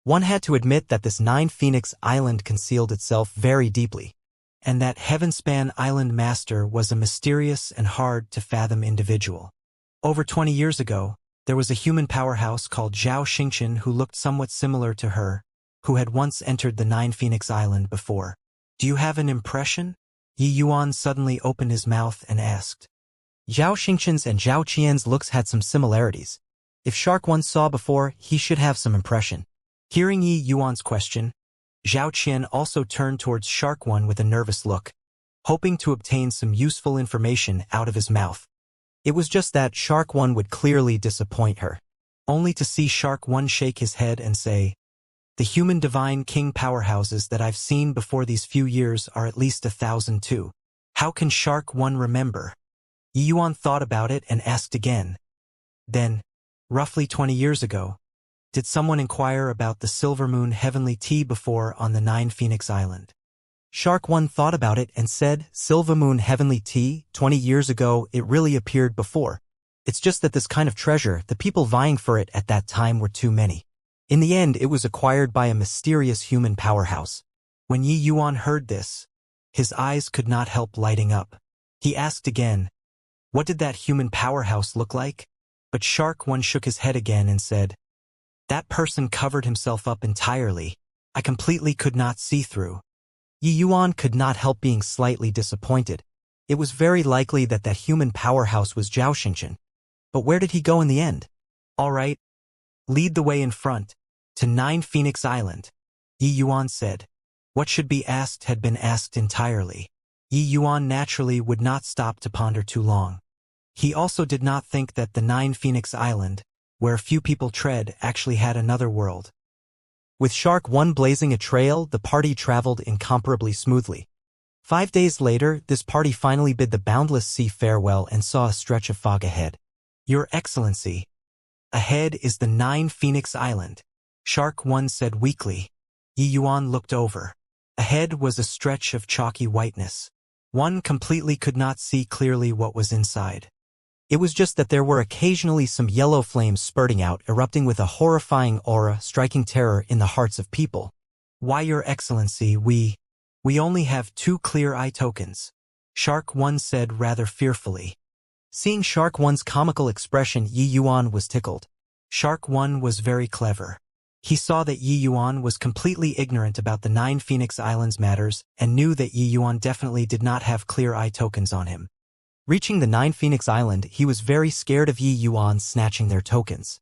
One had to admit that this 9 Phoenix Island concealed itself very deeply, and that Heavenspan Island Master was a mysterious and hard-to-fathom individual. Over 20 years ago, there was a human powerhouse called Xianxia who looked somewhat similar to her, who had once entered the 9 Phoenix Island before. Do you have an impression? Yi Yuan suddenly opened his mouth and asked. Zhao Xingqian's and Zhao Qian's looks had some similarities. If Shark One saw before, he should have some impression. Hearing Yi Yuan's question, Zhao Qian also turned towards Shark One with a nervous look, hoping to obtain some useful information out of his mouth. It was just that Shark One would clearly disappoint her. Only to see Shark One shake his head and say, The human divine king powerhouses that I've seen before these few years are at least 1,000 too. How can Shark One remember? Yi Yuan thought about it and asked again. Then, roughly 20 years ago, did someone inquire about the Silver Moon Heavenly Tea before on the 9 Phoenix Island? Shark One thought about it and said, Silver Moon Heavenly Tea, 20 years ago, it really appeared before. It's just that this kind of treasure, the people vying for it at that time were too many. In the end, it was acquired by a mysterious human powerhouse. When Yi Yuan heard this, his eyes could not help lighting up. He asked again, what did that human powerhouse look like? But Shark One shook his head again and said, that person covered himself up entirely. I completely could not see through. Yi Yuan could not help being slightly disappointed. It was very likely that human powerhouse was Zhao Xingqian. But where did he go in the end? All right. Lead the way in front, to 9 Phoenix Island, Yi Yuan said. What should be asked had been asked entirely. Yi Yuan naturally would not stop to ponder too long. He also did not think that the 9 Phoenix Island, where few people tread, actually had another world. With Shark One blazing a trail, the party traveled incomparably smoothly. 5 days later, this party finally bid the boundless sea farewell and saw a stretch of fog ahead. Your Excellency, ahead is the 9 Phoenix Island, Shark One said weakly. Yi Yuan looked over. Ahead was a stretch of chalky whiteness. One completely could not see clearly what was inside. It was just that there were occasionally some yellow flames spurting out, erupting with a horrifying aura, striking terror in the hearts of people. Why, Your Excellency, we only have 2 clear eye tokens, Shark One said rather fearfully. Seeing Shark One's comical expression, Yi Yuan was tickled. Shark One was very clever. He saw that Yi Yuan was completely ignorant about the 9 Phoenix Islands matters and knew that Yi Yuan definitely did not have clear eye tokens on him. Reaching the 9 Phoenix Island, he was very scared of Yi Yuan snatching their tokens.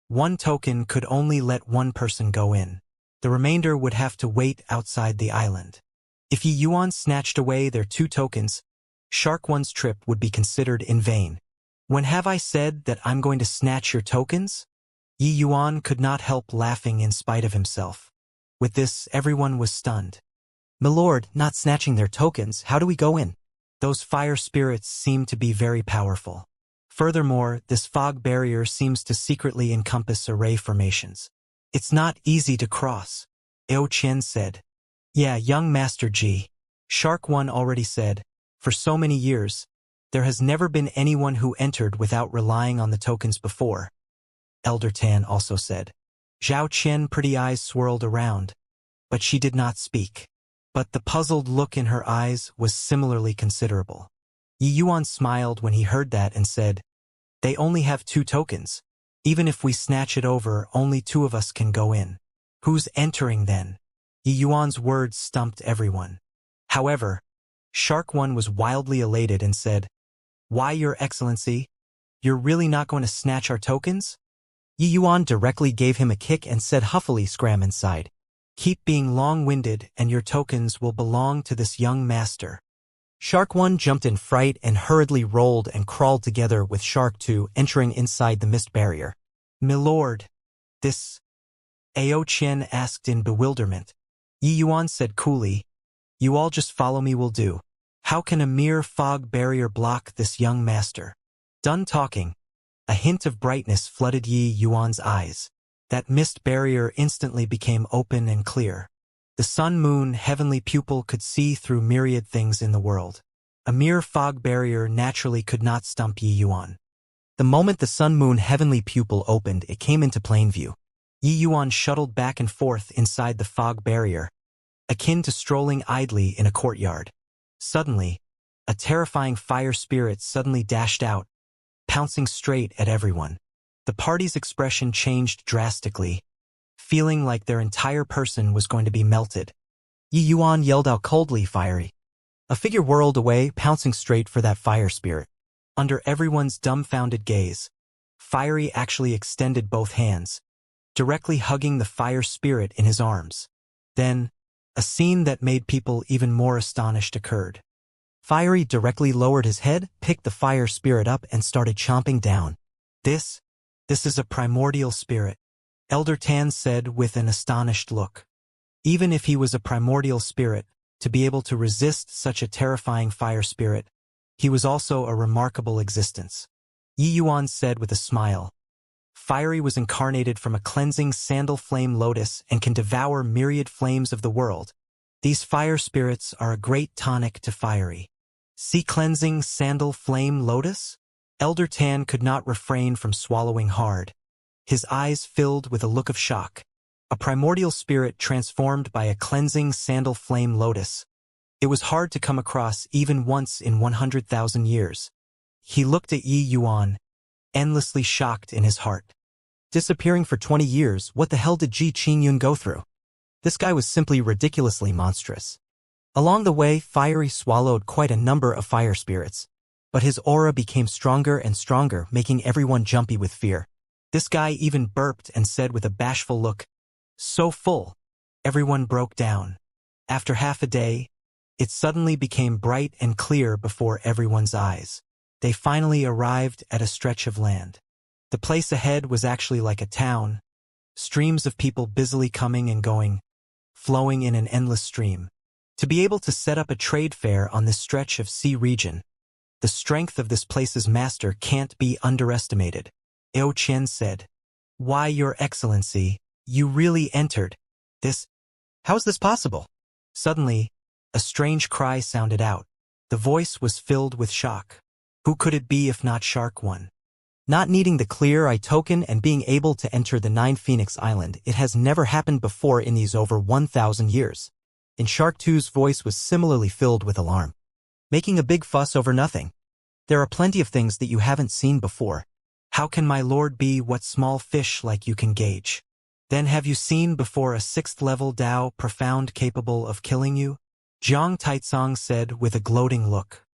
1 token could only let 1 person go in. The remainder would have to wait outside the island. If Yi Yuan snatched away their 2 tokens, Shark One's trip would be considered in vain. When have I said that I'm going to snatch your tokens? Yi Yuan could not help laughing in spite of himself. With this, everyone was stunned. Milord, not snatching their tokens, how do we go in? Those fire spirits seem to be very powerful. Furthermore, this fog barrier seems to secretly encompass array formations. It's not easy to cross, Ao Qian said. Yeah, young Master Ji, Shark One already said, for so many years, there has never been anyone who entered without relying on the tokens before. Elder Tan also said. Zhao Qian pretty eyes swirled around, but she did not speak. But the puzzled look in her eyes was similarly considerable. Yi Yuan smiled when he heard that and said, they only have 2 tokens. Even if we snatch it over, only 2 of us can go in. Who's entering then? Yi Yuan's words stumped everyone. However, Shark One was wildly elated and said, why, Your Excellency? You're really not going to snatch our tokens? Yi Yuan directly gave him a kick and said huffily, scram inside. Keep being long-winded and your tokens will belong to this young master. Shark One jumped in fright and hurriedly rolled and crawled together with Shark Two, entering inside the mist barrier. Milord, this... Ao Qian asked in bewilderment. Yi Yuan said coolly, you all just follow me will do. How can a mere fog barrier block this young master? Done talking. A hint of brightness flooded Yi Yuan's eyes. That mist barrier instantly became open and clear. The sun-moon heavenly pupil could see through myriad things in the world. A mere fog barrier naturally could not stump Yi Yuan. The moment the sun-moon heavenly pupil opened, it came into plain view. Yi Yuan shuttled back and forth inside the fog barrier, akin to strolling idly in a courtyard. Suddenly, a terrifying fire spirit suddenly dashed out, pouncing straight at everyone. The party's expression changed drastically, feeling like their entire person was going to be melted. Yi Yuan yelled out coldly, fiery. A figure whirled away, pouncing straight for that fire spirit. Under everyone's dumbfounded gaze, Fiery actually extended both hands, directly hugging the fire spirit in his arms. Then, a scene that made people even more astonished occurred. Fiery directly lowered his head, picked the fire spirit up, and started chomping down. This is a primordial spirit, Elder Tan said with an astonished look. Even if he was a primordial spirit, to be able to resist such a terrifying fire spirit, he was also a remarkable existence. Yi Yuan said with a smile. Fiery was incarnated from a cleansing sandal flame lotus and can devour myriad flames of the world. These fire spirits are a great tonic to Fiery. See cleansing sandal flame lotus? Elder Tan could not refrain from swallowing hard. His eyes filled with a look of shock. A primordial spirit transformed by a cleansing sandal flame lotus. It was hard to come across even once in 100,000 years. He looked at Yi Yuan, endlessly shocked in his heart. Disappearing for 20 years, what the hell did Ji Qingyun go through? This guy was simply ridiculously monstrous. Along the way, Fiery swallowed quite a number of fire spirits. But his aura became stronger and stronger, making everyone jumpy with fear. This guy even burped and said with a bashful look, "So full." Everyone broke down. After half a day, it suddenly became bright and clear before everyone's eyes. They finally arrived at a stretch of land. The place ahead was actually like a town, streams of people busily coming and going, flowing in an endless stream. To be able to set up a trade fair on this stretch of sea region, the strength of this place's master can't be underestimated. Eo Qian said, "Why, Your Excellency, you really entered this? How is this possible?" Suddenly, a strange cry sounded out. The voice was filled with shock. Who could it be if not Shark One? Not needing the clear eye token and being able to enter the 9 Phoenix Island, it has never happened before in these over 1,000 years. And Shark 2's voice was similarly filled with alarm. Making a big fuss over nothing. There are plenty of things that you haven't seen before. How can my lord be what small fish like you can gauge? Then have you seen before a 6th level Dao profound capable of killing you? Jiang Taizong said with a gloating look.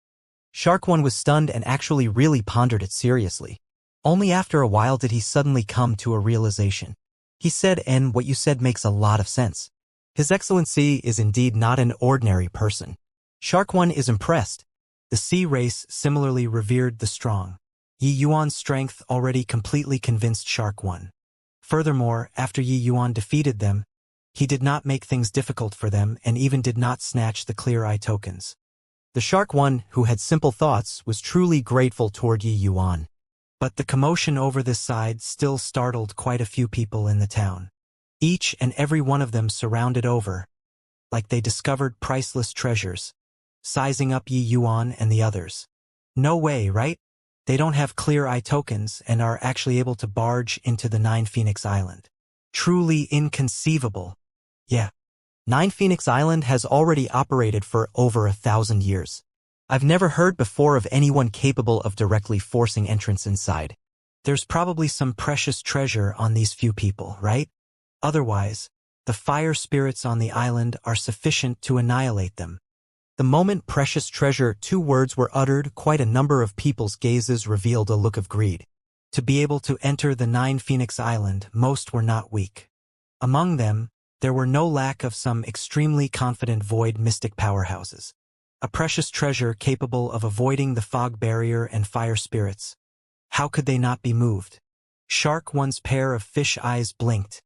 Shark One was stunned and actually really pondered it seriously. Only after a while did he suddenly come to a realization. He said, "And what you said makes a lot of sense. His Excellency is indeed not an ordinary person." Shark One is impressed. The sea race similarly revered the strong. Yi Yuan's strength already completely convinced Shark One. Furthermore, after Yi Yuan defeated them, he did not make things difficult for them and even did not snatch the clear eye tokens. The Shark One, who had simple thoughts, was truly grateful toward Yi Yuan. But the commotion over this side still startled quite a few people in the town. Each and every one of them surrounded over, like they discovered priceless treasures, sizing up Yi Yuan and the others. No way, right? They don't have clear eye tokens and are actually able to barge into the 9 Phoenix Island. Truly inconceivable. Yeah. 9 Phoenix Island has already operated for over 1,000 years. I've never heard before of anyone capable of directly forcing entrance inside. There's probably some precious treasure on these few people, right? Otherwise, the fire spirits on the island are sufficient to annihilate them. The moment precious treasure 2 words were uttered, quite a number of people's gazes revealed a look of greed. To be able to enter the 9 Phoenix Island, most were not weak. Among them, there were no lack of some extremely confident void mystic powerhouses. A precious treasure capable of avoiding the fog barrier and fire spirits. How could they not be moved? Shark One's pair of fish eyes blinked,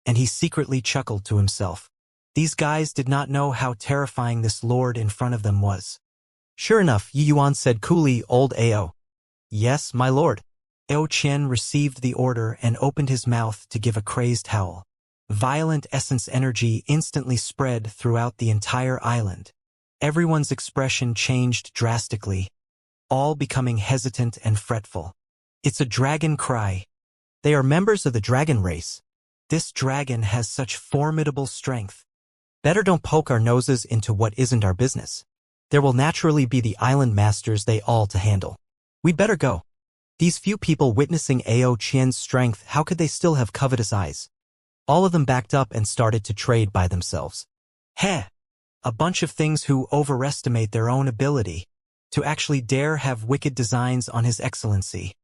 and he secretly chuckled to himself. These guys did not know how terrifying this lord in front of them was. Sure enough, Yi Yuan said coolly, "Old Ao." "Yes, my lord." Eo Qian received the order and opened his mouth to give a crazed howl. Violent essence energy instantly spread throughout the entire island. Everyone's expression changed drastically, all becoming hesitant and fretful. It's a dragon cry. They are members of the dragon race. This dragon has such formidable strength. Better don't poke our noses into what isn't our business. There will naturally be the island masters they all to handle. We'd better go. These few people witnessing Ao Qian's strength, how could they still have covetous eyes? All of them backed up and started to trade by themselves. Heh! A bunch of things who overestimate their own ability to actually dare have wicked designs on His Excellency,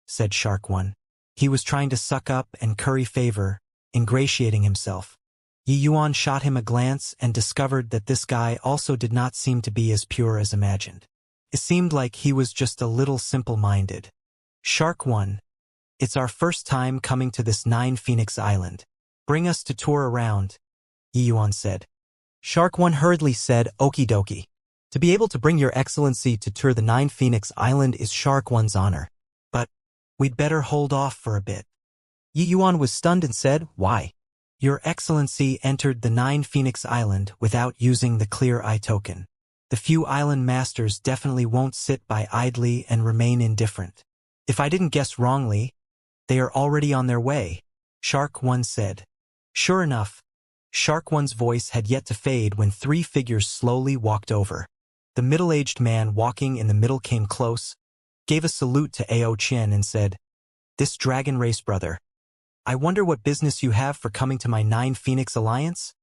said Shark One. He was trying to suck up and curry favor, ingratiating himself. Yi Yuan shot him a glance and discovered that this guy also did not seem to be as pure as imagined. It seemed like he was just a little simple-minded. Shark One, it's our first time coming to this 9 Phoenix Island. Bring us to tour around, Yi Yuan said. Shark One hurriedly said, "Okie dokie. To be able to bring Your Excellency to tour the 9 Phoenix Island is Shark One's honor. But we'd better hold off for a bit." Yi Yuan was stunned and said, "Why?" Your Excellency entered the 9 Phoenix Island without using the clear eye token. The few island masters definitely won't sit by idly and remain indifferent. If I didn't guess wrongly, they are already on their way, Shark One said. Sure enough, Shark One's voice had yet to fade when three figures slowly walked over. The middle-aged man walking in the middle came close, gave a salute to Ao Qian and said, "This dragon race brother, I wonder what business you have for coming to my 9 Phoenix Alliance?"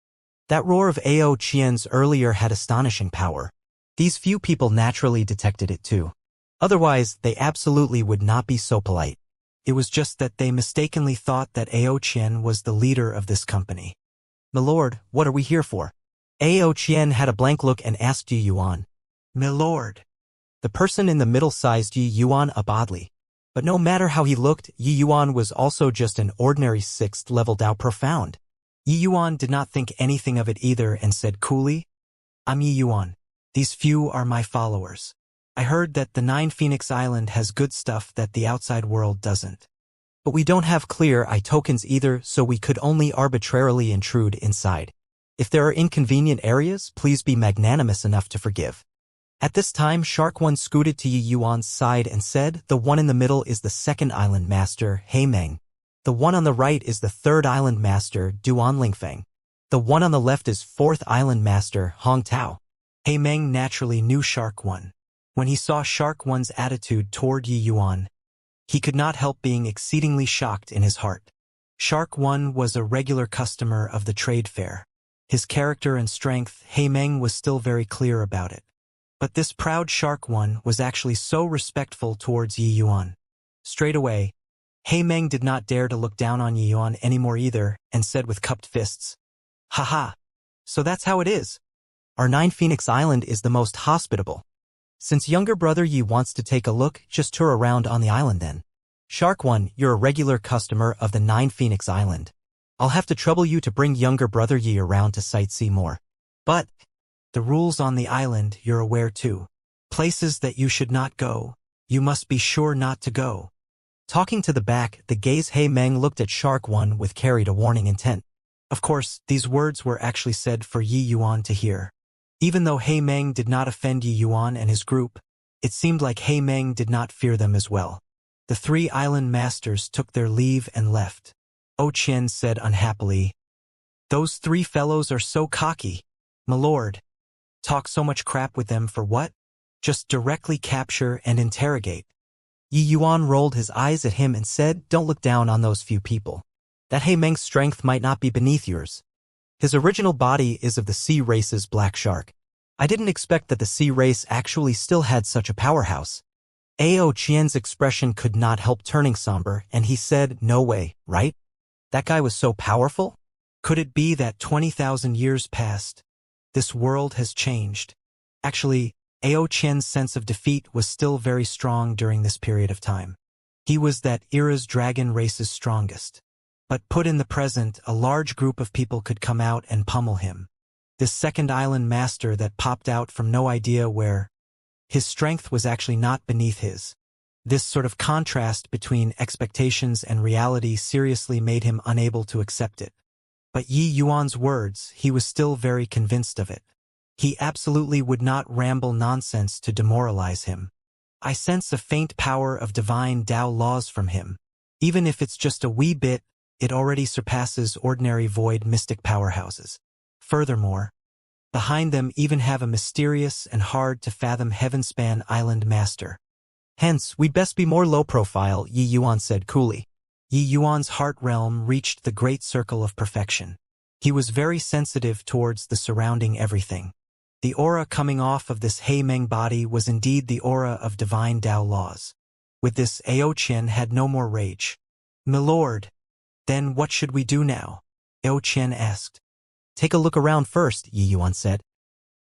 That roar of Ao Qian's earlier had astonishing power. These few people naturally detected it too. Otherwise, they absolutely would not be so polite. It was just that they mistakenly thought that Ao Qian was the leader of this company. "My lord, what are we here for?" Ao Qian had a blank look and asked Yi Yuan. "My lord." The person in the middle sized Yi Yuan up oddly. But no matter how he looked, Yi Yuan was also just an ordinary 6th level Dao Profound. Yi Yuan did not think anything of it either and said coolly, "I'm Yi Yuan. These few are my followers. I heard that the 9 Phoenix Island has good stuff that the outside world doesn't. But we don't have clear eye tokens either, so we could only arbitrarily intrude inside. If there are inconvenient areas, please be magnanimous enough to forgive." At this time, Shark One scooted to Yi Yuan's side and said, "The one in the middle is the 2nd Island Master, He Meng. The one on the right is the 3rd Island Master, Duan Lingfeng. The one on the left is 4th Island Master, Hong Tao." He Meng naturally knew Shark One. When he saw Shark One's attitude toward Yi Yuan, he could not help being exceedingly shocked in his heart. Shark One was a regular customer of the trade fair. His character and strength, He Meng was still very clear about it. But this proud Shark One was actually so respectful towards Yi Yuan. Straight away, He Meng did not dare to look down on Yi Yuan anymore either, and said with cupped fists, "Haha, so that's how it is. Our 9 Phoenix Island is the most hospitable. Since younger brother Yi wants to take a look, just tour around on the island then. Shark One, you're a regular customer of the 9 Phoenix Island. I'll have to trouble you to bring younger brother Yi around to sightsee more. But the rules on the island you're aware too. Places that you should not go, you must be sure not to go." Talking to the back, the gaze He Meng looked at Shark One with carried a warning intent. Of course, these words were actually said for Yi Yuan to hear. Even though He Meng did not offend Yi Yuan and his group, it seemed like He Meng did not fear them as well. The 3 island masters took their leave and left. Ao Qian said unhappily, "Those 3 fellows are so cocky. My lord. Talk so much crap with them for what? Just directly capture and interrogate." Yi Yuan rolled his eyes at him and said, "Don't look down on those few people. That He Meng's strength might not be beneath yours. His original body is of the sea race's black shark. I didn't expect that the sea race actually still had such a powerhouse." Ao Qian's expression could not help turning somber, and he said, "No way, right? That guy was so powerful?" Could it be that 20,000 years passed? This world has changed. Actually, Ao Qian's sense of defeat was still very strong during this period of time. He was that era's dragon race's strongest. But put in the present, a large group of people could come out and pummel him. This 2nd island master that popped out from no idea where, his strength was actually not beneath his. This sort of contrast between expectations and reality seriously made him unable to accept it. But Yi Yuan's words, he was still very convinced of it. He absolutely would not ramble nonsense to demoralize him. I sense a faint power of divine Tao laws from him. Even if it's just a wee bit, it already surpasses ordinary void mystic powerhouses. Furthermore, behind them even have a mysterious and hard-to-fathom heaven-span island master. Hence, we'd best be more low-profile, Yi Yuan said coolly. Yi Yuan's heart realm reached the great circle of perfection. He was very sensitive towards the surrounding everything. The aura coming off of this He Meng body was indeed the aura of divine Tao laws. With this, Ao Qian had no more rage. "My lord, then what should we do now?" Ao Qian asked. "Take a look around first," Yi Yuan said.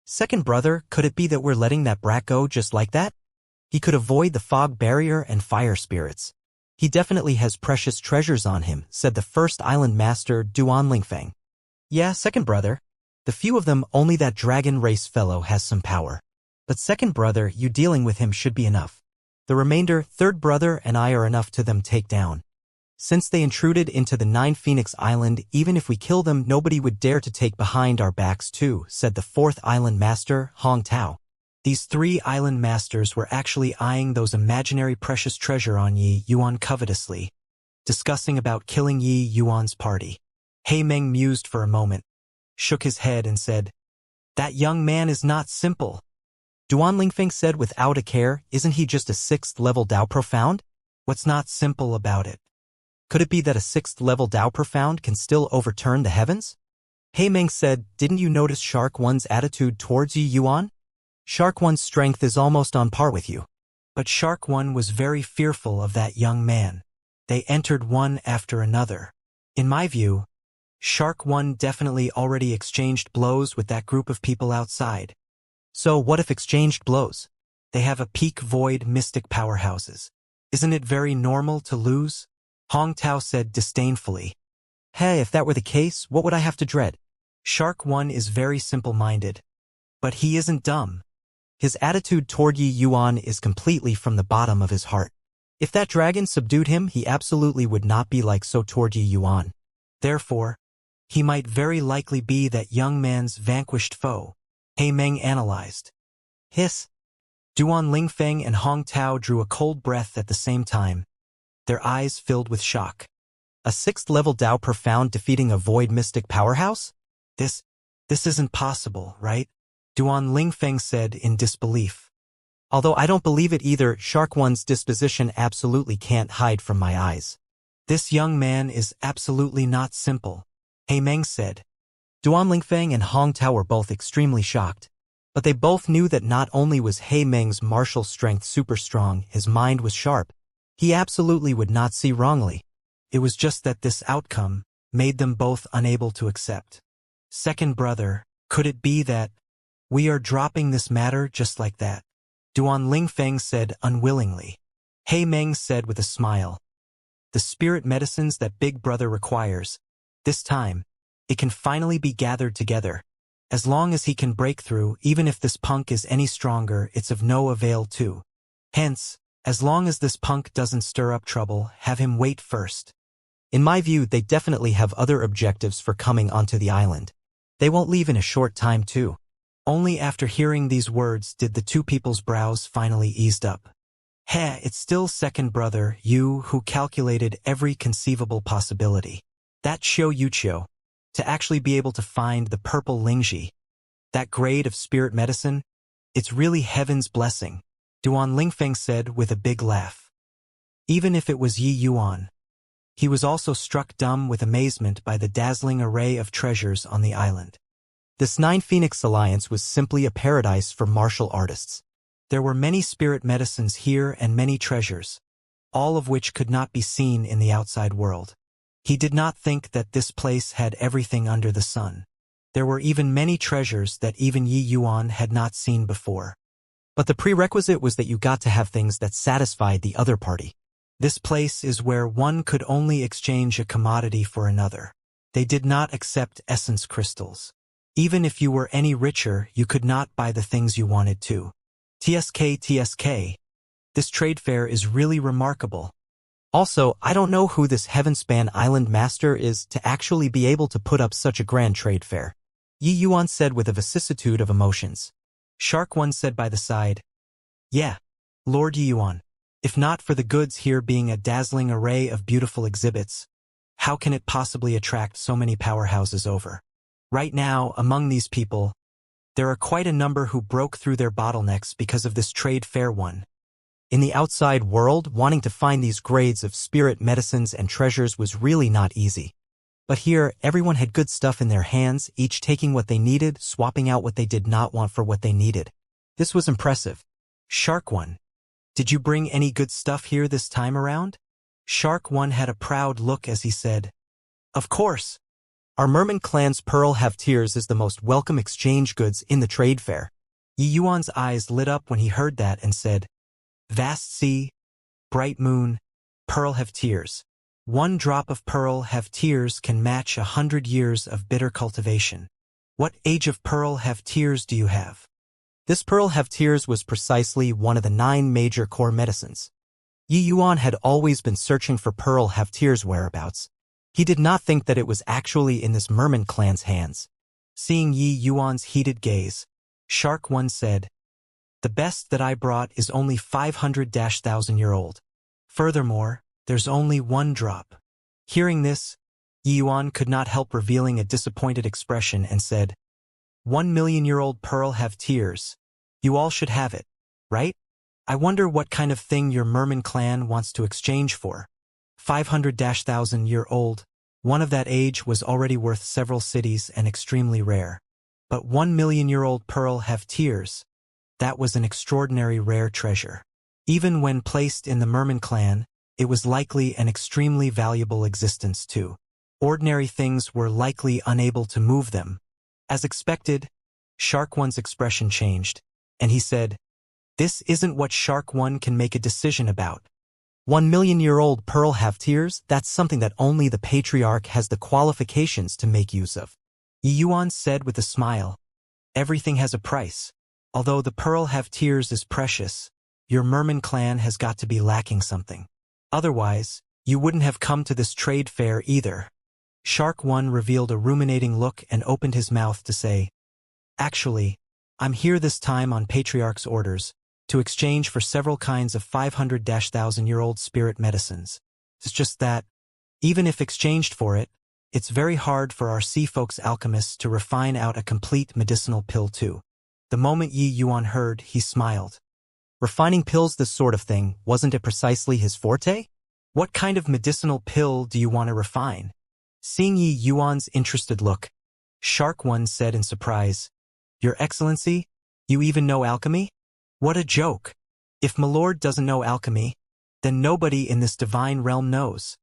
"Second brother, could it be that we're letting that brat go just like that? He could avoid the fog barrier and fire spirits. He definitely has precious treasures on him," said the 1st island master, Duan Lingfeng. "Yeah, second brother. The few of them, only that dragon race fellow has some power. But second brother, you dealing with him should be enough. The remainder, third brother and I are enough to them take down. Since they intruded into the 9 Phoenix Island, even if we kill them, nobody would dare to take behind our backs too," said the 4th island master, Hong Tao. These 3 island masters were actually eyeing those imaginary precious treasure on Yi Yuan covetously, discussing about killing Yi Yuan's party. He Meng mused for a moment, shook his head and said, "That young man is not simple." Duan Lingfeng said without a care, "Isn't he just a 6th-level Dao Profound?" "What's not simple about it?" "Could it be that a 6th-level Dao Profound can still overturn the heavens?" He Meng said, "Didn't you notice Shark One's attitude towards Yi Yuan? Shark One's strength is almost on par with you." But Shark One was very fearful of that young man. They entered one after another. In my view, Shark One definitely already exchanged blows with that group of people outside. So what if exchanged blows? They have a peak void mystic powerhouses. Isn't it very normal to lose? Hong Tao said disdainfully. Hey, if that were the case, what would I have to dread? Shark One is very simple-minded. But he isn't dumb. His attitude toward Yi Yuan is completely from the bottom of his heart. If that dragon subdued him, he absolutely would not be like so toward Yi Yuan. Therefore, he might very likely be that young man's vanquished foe. He Meng analyzed. Hiss. Duan Lingfeng and Hong Tao drew a cold breath at the same time, their eyes filled with shock. A 6th-level Dao Profound defeating a void mystic powerhouse? This isn't possible, right? Duan Lingfeng said in disbelief. Although I don't believe it either, Shark One's disposition absolutely can't hide from my eyes. This young man is absolutely not simple, He Meng said. Duan Lingfeng and Hong Tao were both extremely shocked. But they both knew that not only was He Meng's martial strength super strong, his mind was sharp. He absolutely would not see wrongly. It was just that this outcome made them both unable to accept. Second brother, could it be that we are dropping this matter just like that? Duan Lingfeng said unwillingly. He Meng said with a smile. The spirit medicines that Big Brother requires, this time, it can finally be gathered together. As long as he can break through, even if this punk is any stronger, it's of no avail too. Hence, as long as this punk doesn't stir up trouble, have him wait first. In my view, they definitely have other objectives for coming onto the island. They won't leave in a short time too. Only after hearing these words did the two people's brows finally eased up. It's still second brother, you who calculated every conceivable possibility. That Xiao Yuqiu, to actually be able to find the purple Lingji, that grade of spirit medicine, it's really heaven's blessing, Duan Lingfeng said with a big laugh. Even if it was Yi Yuan, he was also struck dumb with amazement by the dazzling array of treasures on the island. This Nine Phoenix Alliance was simply a paradise for martial artists. There were many spirit medicines here and many treasures, all of which could not be seen in the outside world. He did not think that this place had everything under the sun. There were even many treasures that even Yi Yuan had not seen before. But the prerequisite was that you got to have things that satisfied the other party. This place is where one could only exchange a commodity for another. They did not accept essence crystals. Even if you were any richer, you could not buy the things you wanted to. TSK. This trade fair is really remarkable. Also, I don't know who this Heavenspan Island master is to actually be able to put up such a grand trade fair. Yi Yuan said with a vicissitude of emotions. Shark One said by the side. Yeah, Lord Yi Yuan. If not for the goods here being a dazzling array of beautiful exhibits, how can it possibly attract so many powerhouses over? Right now, among these people, there are quite a number who broke through their bottlenecks because of this trade fair one. In the outside world, wanting to find these grades of spirit medicines and treasures was really not easy. But here, everyone had good stuff in their hands, each taking what they needed, swapping out what they did not want for what they needed. This was impressive. Shark One, did you bring any good stuff here this time around? Shark One had a proud look as he said, Of course. Our Merman clan's pearl have tears is the most welcome exchange goods in the trade fair. Yi Yuan's eyes lit up when he heard that and said, Vast sea, bright moon, pearl have tears. 1 drop of pearl have tears can match 100 years of bitter cultivation. What age of pearl have tears do you have? This pearl have tears was precisely one of the 9 major core medicines. Yi Yuan had always been searching for pearl have tears whereabouts. He did not think that it was actually in this Merman clan's hands. Seeing Yi Yuan's heated gaze, Shark One said, The best that I brought is only 500,000-year-old. Furthermore, there's only 1 drop. Hearing this, Yi Yuan could not help revealing a disappointed expression and said, 1 million-year-old pearl have tears. You all should have it, right? I wonder what kind of thing your merman clan wants to exchange for. 500,000-year-old, one of that age was already worth several cities and extremely rare. But 1 million-year-old pearl have tears. That was an extraordinary rare treasure. Even when placed in the merman clan, it was likely an extremely valuable existence too. Ordinary things were likely unable to move them. As expected, Shark One's expression changed, and he said, "This isn't what Shark One can make a decision about. 1 million-year-old pearl have tears, that's something that only the patriarch has the qualifications to make use of." Yi Yuan said with a smile, "Everything has a price. Although the pearl have tears is precious, your merman clan has got to be lacking something. Otherwise, you wouldn't have come to this trade fair either." Shark One revealed a ruminating look and opened his mouth to say, "Actually, I'm here this time on Patriarch's orders, to exchange for several kinds of 500,000-year-old spirit medicines. It's just that, even if exchanged for it, it's very hard for our sea folks alchemists to refine out a complete medicinal pill too." The moment Yi Yuan heard, he smiled. Refining pills, this sort of thing, wasn't it precisely his forte? "What kind of medicinal pill do you want to refine?" Seeing Yi Yuan's interested look, Shark One said in surprise, "Your Excellency, you even know alchemy? What a joke! If Milord doesn't know alchemy, then nobody in this divine realm knows."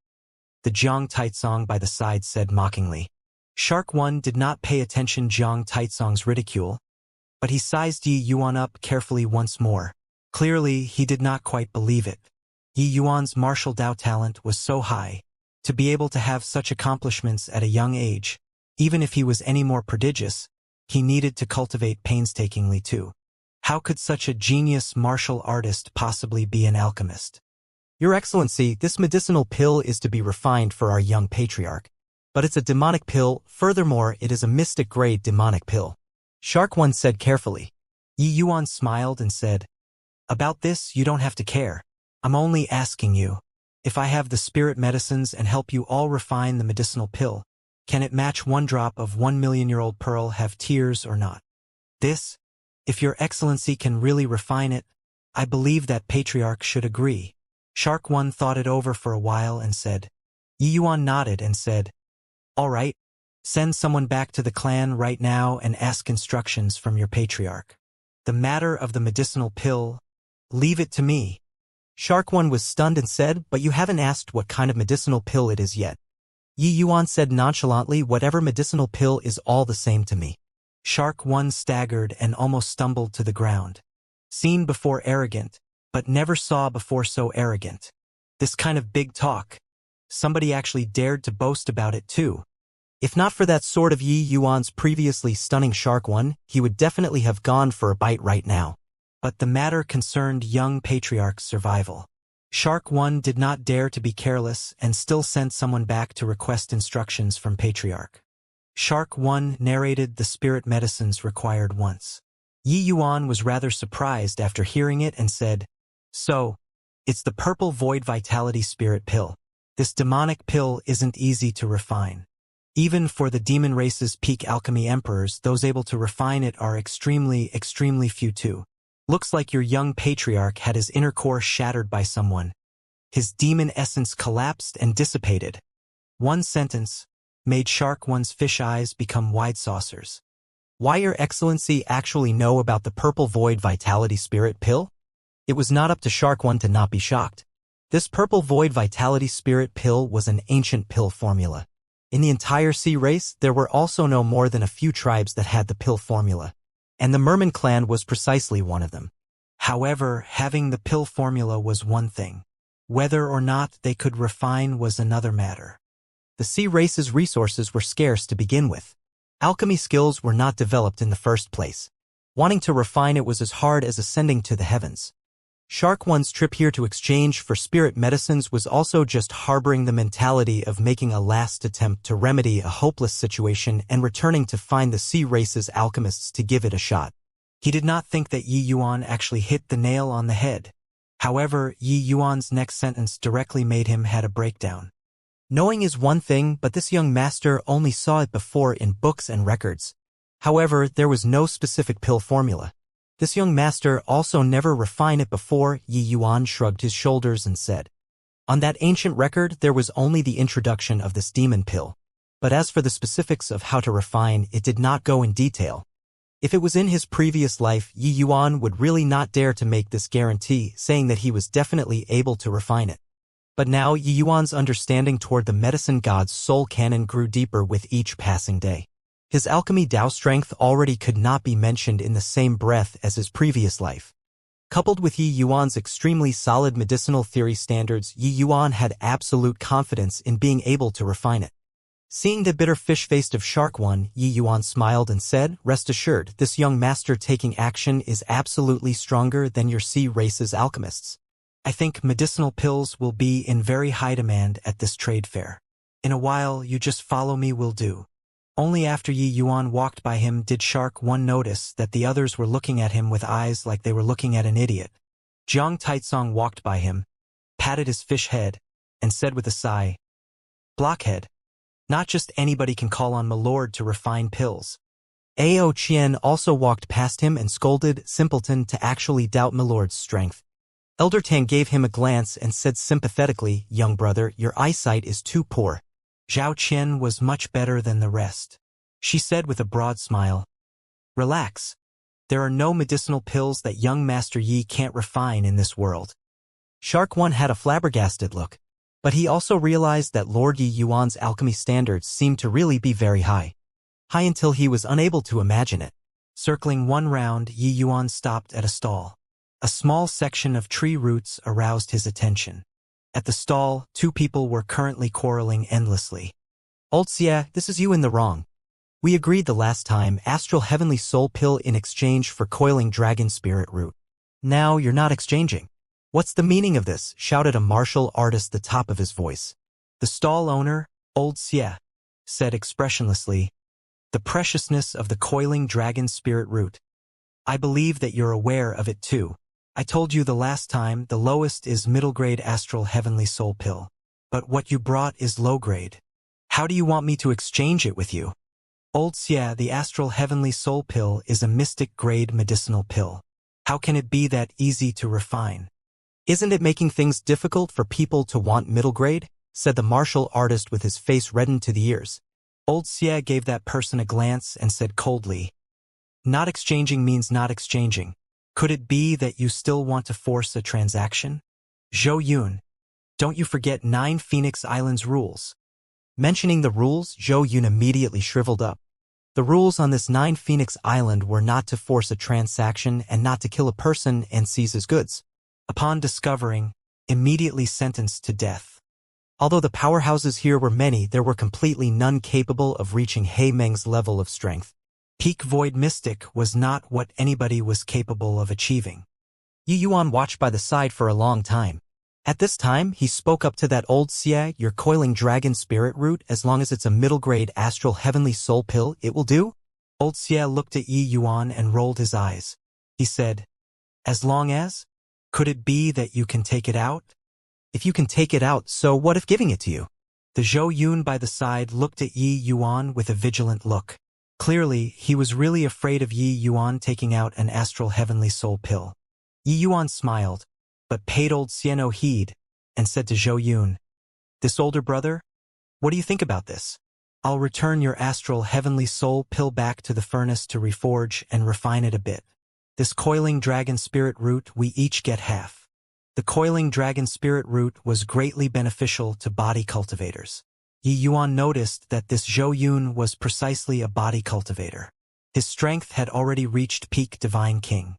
The Jiang Taitsong by the side said mockingly. Shark One did not pay attention Jiang Taitsong's ridicule, but he sized Yi Yuan up carefully once more. Clearly, he did not quite believe it. Yi Yuan's martial Dao talent was so high. To be able to have such accomplishments at a young age, even if he was any more prodigious, he needed to cultivate painstakingly too. How could such a genius martial artist possibly be an alchemist? "Your Excellency, this medicinal pill is to be refined for our young patriarch. But it's a demonic pill, furthermore it is a mystic-grade demonic pill," Shark One said carefully. Yi Yuan smiled and said, "About this you don't have to care. I'm only asking you. If I have the spirit medicines and help you all refine the medicinal pill, can it match one drop of 1 million-year-old pearl have tears or not? This, if your Excellency can really refine it, I believe that Patriarch should agree." Shark One thought it over for a while and said. Yi Yuan nodded and said, "All right, send someone back to the clan right now and ask instructions from your Patriarch. The matter of the medicinal pill, leave it to me." Shark One was stunned and said, "But you haven't asked what kind of medicinal pill it is yet." Yi Yuan said nonchalantly, "Whatever medicinal pill is all the same to me." Shark One staggered and almost stumbled to the ground. Seen before arrogant, but never saw before so arrogant. This kind of big talk. Somebody actually dared to boast about it too. If not for that sort of Yi Yuan's previously stunning Shark One, he would definitely have gone for a bite right now. But the matter concerned young Patriarch's survival. Shark One did not dare to be careless and still sent someone back to request instructions from Patriarch. Shark One narrated the spirit medicines required once. Yi Yuan was rather surprised after hearing it and said, "So, it's the purple void vitality spirit pill. This demonic pill isn't easy to refine. Even for the demon race's peak alchemy emperors, those able to refine it are extremely few too. Looks like your young Patriarch had his inner core shattered by someone. His demon essence collapsed and dissipated." One sentence made Shark One's fish eyes become wide saucers. "Why your Excellency actually know about the purple void vitality spirit pill?" It was not up to Shark One to not be shocked. This purple void vitality spirit pill was an ancient pill formula. In the entire sea race, there were also no more than a few tribes that had the pill formula, and the Merman clan was precisely one of them. However, having the pill formula was one thing. Whether or not they could refine was another matter. The sea race's resources were scarce to begin with. Alchemy skills were not developed in the first place. Wanting to refine it was as hard as ascending to the heavens. Shark One's trip here to exchange for spirit medicines was also just harboring the mentality of making a last attempt to remedy a hopeless situation and returning to find the sea race's alchemists to give it a shot. He did not think that Yi Yuan actually hit the nail on the head. However, Yi Yuan's next sentence directly made him had a breakdown. Knowing is one thing, but this young master only saw it before in books and records. However, there was no specific pill formula. This young master also never refined it before. Yi Yuan shrugged his shoulders and said, on that ancient record, there was only the introduction of this demon pill. But as for the specifics of how to refine, it did not go in detail. If it was in his previous life, Yi Yuan would really not dare to make this guarantee, saying that he was definitely able to refine it. But now Yi Yuan's understanding toward the medicine god's soul canon grew deeper with each passing day. His alchemy Tao strength already could not be mentioned in the same breath as his previous life. Coupled with Yi Yuan's extremely solid medicinal theory standards, Yi Yuan had absolute confidence in being able to refine it. Seeing the bitter fish-faced of Shark One, Yi Yuan smiled and said, rest assured, this young master taking action is absolutely stronger than your sea race's alchemists. I think medicinal pills will be in very high demand at this trade fair. In a while, you just follow me will do. Only after Yi Yuan walked by him did Shark One notice that the others were looking at him with eyes like they were looking at an idiot. Jiang Taitsong walked by him, patted his fish head, and said with a sigh, blockhead. Not just anybody can call on my lord to refine pills. Ao Qian also walked past him and scolded, simpleton, to actually doubt my lord's strength. Elder Tang gave him a glance and said sympathetically, young brother, your eyesight is too poor. Zhao Qian was much better than the rest. She said with a broad smile, relax. There are no medicinal pills that young Master Yi can't refine in this world. Shark One had a flabbergasted look, but he also realized that Lord Yi Yuan's alchemy standards seemed to really be very high. High until he was unable to imagine it. Circling one round, Yi Yuan stopped at a stall. A small section of tree roots aroused his attention. At the stall, two people were currently quarreling endlessly. Old Xia, this is you in the wrong. We agreed the last time, astral heavenly soul pill in exchange for coiling dragon spirit root. Now you're not exchanging. What's the meaning of this? Shouted a martial artist the top of his voice. The stall owner, Old Xia, said expressionlessly, the preciousness of the coiling dragon spirit root. I believe that you're aware of it too. I told you the last time the lowest is middle grade astral heavenly soul pill. But what you brought is low grade. How do you want me to exchange it with you? Old Xia, the astral heavenly soul pill is a mystic grade medicinal pill. How can it be that easy to refine? Isn't it making things difficult for people to want middle grade? Said the martial artist with his face reddened to the ears. Old Xia gave that person a glance and said coldly, not exchanging means not exchanging. Could it be that you still want to force a transaction? Zhou Yun, don't you forget 9 Phoenix Islands rules. Mentioning the rules, Zhou Yun immediately shriveled up. The rules on this 9 Phoenix Island were not to force a transaction and not to kill a person and seize his goods. Upon discovering, immediately sentenced to death. Although the powerhouses here were many, there were completely none capable of reaching He Meng's level of strength. Peak Void Mystic was not what anybody was capable of achieving. Yi Yuan watched by the side for a long time. At this time, he spoke up to that old Xia, your coiling dragon spirit root, as long as it's a middle-grade astral heavenly soul pill, it will do? Old Xia looked at Yi Yuan and rolled his eyes. He said, as long as? Could it be that you can take it out? If you can take it out, so what if giving it to you? The Zhou Yun by the side looked at Yi Yuan with a vigilant look. Clearly, he was really afraid of Yi Yuan taking out an astral heavenly soul pill. Yi Yuan smiled, but paid old Xia no heed, and said to Zhou Yun, this older brother? What do you think about this? I'll return your astral heavenly soul pill back to the furnace to reforge and refine it a bit. This coiling dragon spirit root, we each get half. The coiling dragon spirit root was greatly beneficial to body cultivators. Yi Yuan noticed that this Zhou Yun was precisely a body cultivator. His strength had already reached peak Divine King.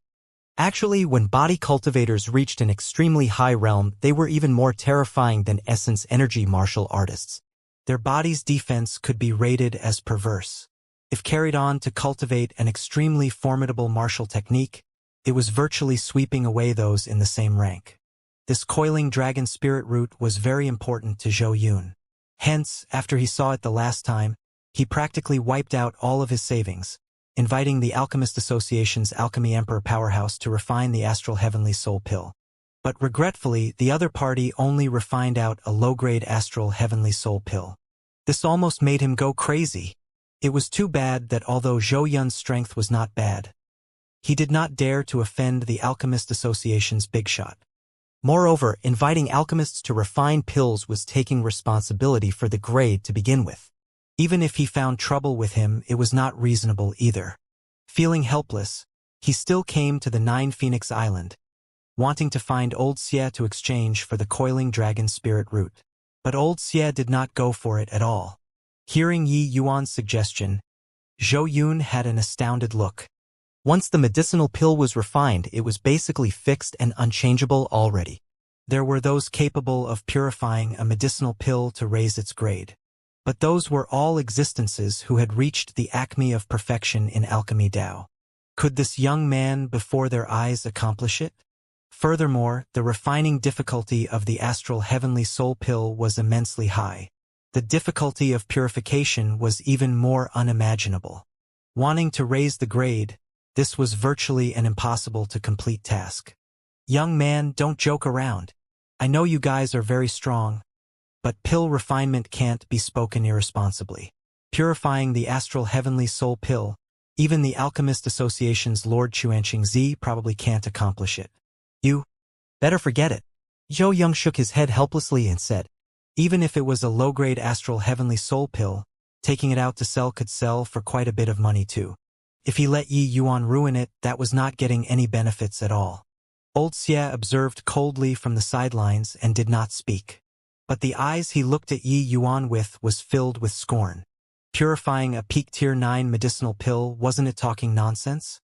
Actually, when body cultivators reached an extremely high realm, they were even more terrifying than essence energy martial artists. Their body's defense could be rated as perverse. If carried on to cultivate an extremely formidable martial technique, it was virtually sweeping away those in the same rank. This coiling dragon spirit root was very important to Zhou Yun. Hence, after he saw it the last time, he practically wiped out all of his savings, inviting the Alchemist Association's Alchemy Emperor powerhouse to refine the astral heavenly soul pill. But regretfully, the other party only refined out a low-grade astral heavenly soul pill. This almost made him go crazy. It was too bad that although Zhou Yun's strength was not bad, he did not dare to offend the Alchemist Association's big shot. Moreover, inviting alchemists to refine pills was taking responsibility for the grade to begin with. Even if he found trouble with him, it was not reasonable either. Feeling helpless, he still came to the Nine Phoenix Island, wanting to find old Xie to exchange for the coiling dragon spirit root. But old Xie did not go for it at all. Hearing Yi Yuan's suggestion, Zhou Yun had an astounded look. Once the medicinal pill was refined, it was basically fixed and unchangeable already. There were those capable of purifying a medicinal pill to raise its grade. But those were all existences who had reached the acme of perfection in alchemy Dao. Could this young man before their eyes accomplish it? Furthermore, the refining difficulty of the astral heavenly soul pill was immensely high. The difficulty of purification was even more unimaginable. Wanting to raise the grade, this was virtually an impossible to complete task. Young man, don't joke around. I know you guys are very strong, but pill refinement can't be spoken irresponsibly. Purifying the astral heavenly soul pill, even the Alchemist Association's Lord Xianxia probably can't accomplish it. You better forget it. Zhou Yun shook his head helplessly and said, even if it was a low-grade astral heavenly soul pill, taking it out to sell could sell for quite a bit of money too. If he let Yi Yuan ruin it, that was not getting any benefits at all. Old Xie observed coldly from the sidelines and did not speak. But the eyes he looked at Yi Yuan with was filled with scorn. Purifying a peak tier 9 medicinal pill, wasn't it talking nonsense?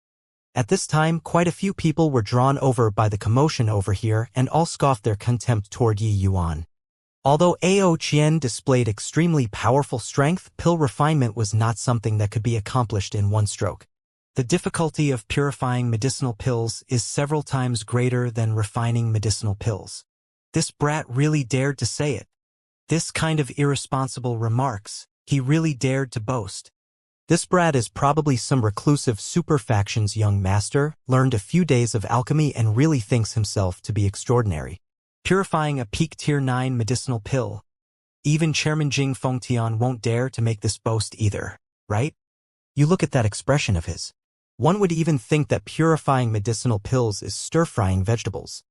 At this time, quite a few people were drawn over by the commotion over here and all scoffed their contempt toward Yi Yuan. Although Ao Qian displayed extremely powerful strength, pill refinement was not something that could be accomplished in one stroke. The difficulty of purifying medicinal pills is several times greater than refining medicinal pills. This brat really dared to say it. This kind of irresponsible remarks, he really dared to boast. This brat is probably some reclusive super-faction's young master, learned a few days of alchemy and really thinks himself to be extraordinary. Purifying a peak tier 9 medicinal pill. Even Chairman Jing Fengtian won't dare to make this boast either, right? You look at that expression of his. One would even think that purifying medicinal pills is stir-frying vegetables.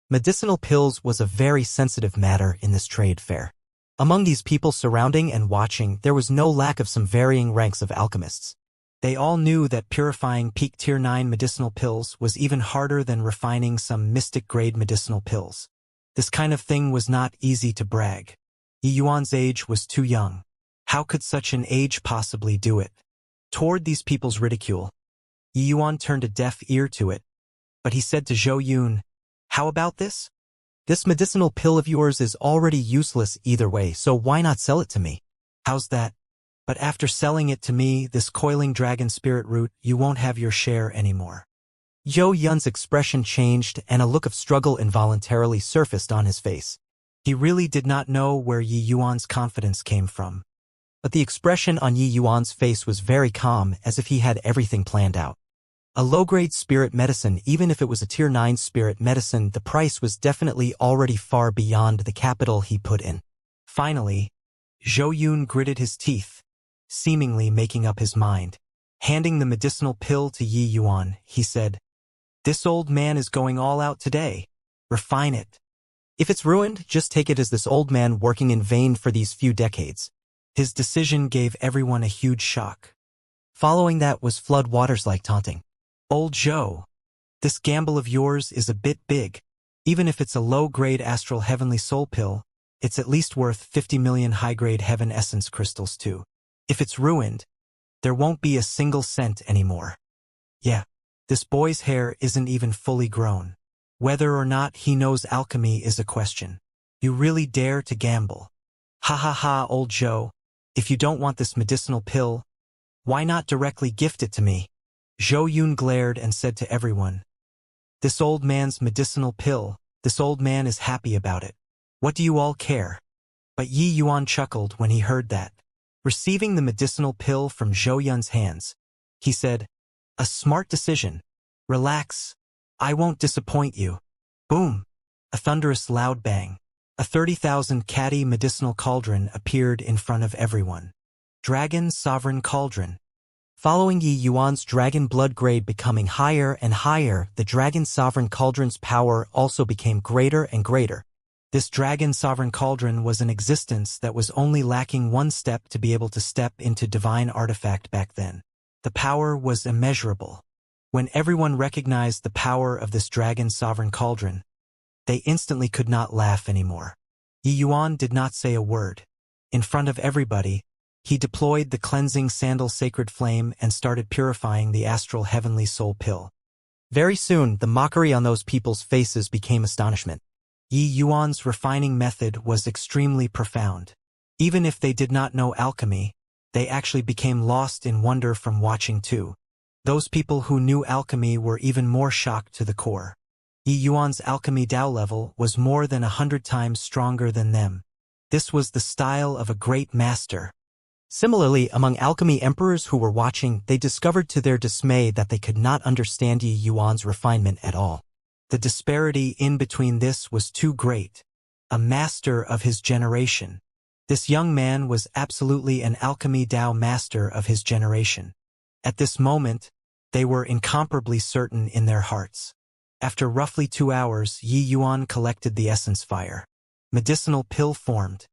Medicinal pills was a very sensitive matter in this trade fair. Among these people surrounding and watching, there was no lack of some varying ranks of alchemists. They all knew that purifying peak tier 9 medicinal pills was even harder than refining some mystic-grade medicinal pills. This kind of thing was not easy to brag. Yi Yuan's age was too young. How could such an age possibly do it? Toward these people's ridicule, Yi Yuan turned a deaf ear to it, but he said to Zhou Yun, how about this? This medicinal pill of yours is already useless either way, so why not sell it to me? How's that? But after selling it to me, this coiling dragon spirit root, you won't have your share anymore. Zhou Yun's expression changed and a look of struggle involuntarily surfaced on his face. He really did not know where Yi Yuan's confidence came from. But the expression on Yi Yuan's face was very calm, as if he had everything planned out. A low-grade spirit medicine, even if it was a tier 9 spirit medicine, the price was definitely already far beyond the capital he put in. Finally, Zhou Yun gritted his teeth, seemingly making up his mind. Handing the medicinal pill to Yi Yuan, he said, this old man is going all out today. Refine it. If it's ruined, just take it as this old man working in vain for these few decades. His decision gave everyone a huge shock. Following that was flood waters like taunting. Old Zhou, this gamble of yours is a bit big. Even if it's a low-grade astral heavenly soul pill, it's at least worth 50 million high-grade heaven essence crystals too. If it's ruined, there won't be a single cent anymore. Yeah, this boy's hair isn't even fully grown. Whether or not he knows alchemy is a question. You really dare to gamble. Ha ha ha, old Zhou. If you don't want this medicinal pill, why not directly gift it to me? Zhou Yun glared and said to everyone, this old man's medicinal pill, this old man is happy about it. What do you all care? But Yi Yuan chuckled when he heard that. Receiving the medicinal pill from Zhou Yun's hands, he said, a smart decision. Relax. I won't disappoint you. Boom. A thunderous loud bang. A 30,000 catty medicinal cauldron appeared in front of everyone. Dragon Sovereign Cauldron. Following Yi Yuan's dragon blood grade becoming higher and higher, the Dragon Sovereign Cauldron's power also became greater and greater. This Dragon Sovereign Cauldron was an existence that was only lacking one step to be able to step into divine artifact back then. The power was immeasurable. When everyone recognized the power of this Dragon Sovereign Cauldron, they instantly could not laugh anymore. Yi Yuan did not say a word. In front of everybody, he deployed the cleansing sandal sacred flame and started purifying the astral heavenly soul pill. Very soon, the mockery on those people's faces became astonishment. Yi Yuan's refining method was extremely profound. Even if they did not know alchemy, they actually became lost in wonder from watching too. Those people who knew alchemy were even more shocked to the core. Yi Yuan's alchemy Dao level was more than 100 times stronger than them. This was the style of a great master. Similarly, among alchemy emperors who were watching, they discovered to their dismay that they could not understand Yi Yuan's refinement at all. The disparity in between this was too great. A master of his generation. This young man was absolutely an alchemy Dao master of his generation. At this moment, they were incomparably certain in their hearts. After roughly 2 hours, Yi Yuan collected the essence fire. Medicinal pill formed.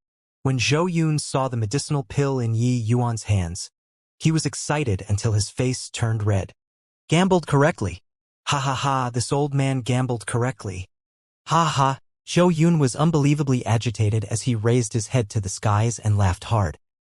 When Zhou Yun saw the medicinal pill in Yi Yuan's hands, he was excited until his face turned red. Gambled correctly. Ha ha ha, this old man gambled correctly. Ha ha, Zhou Yun was unbelievably agitated as he raised his head to the skies and laughed hard.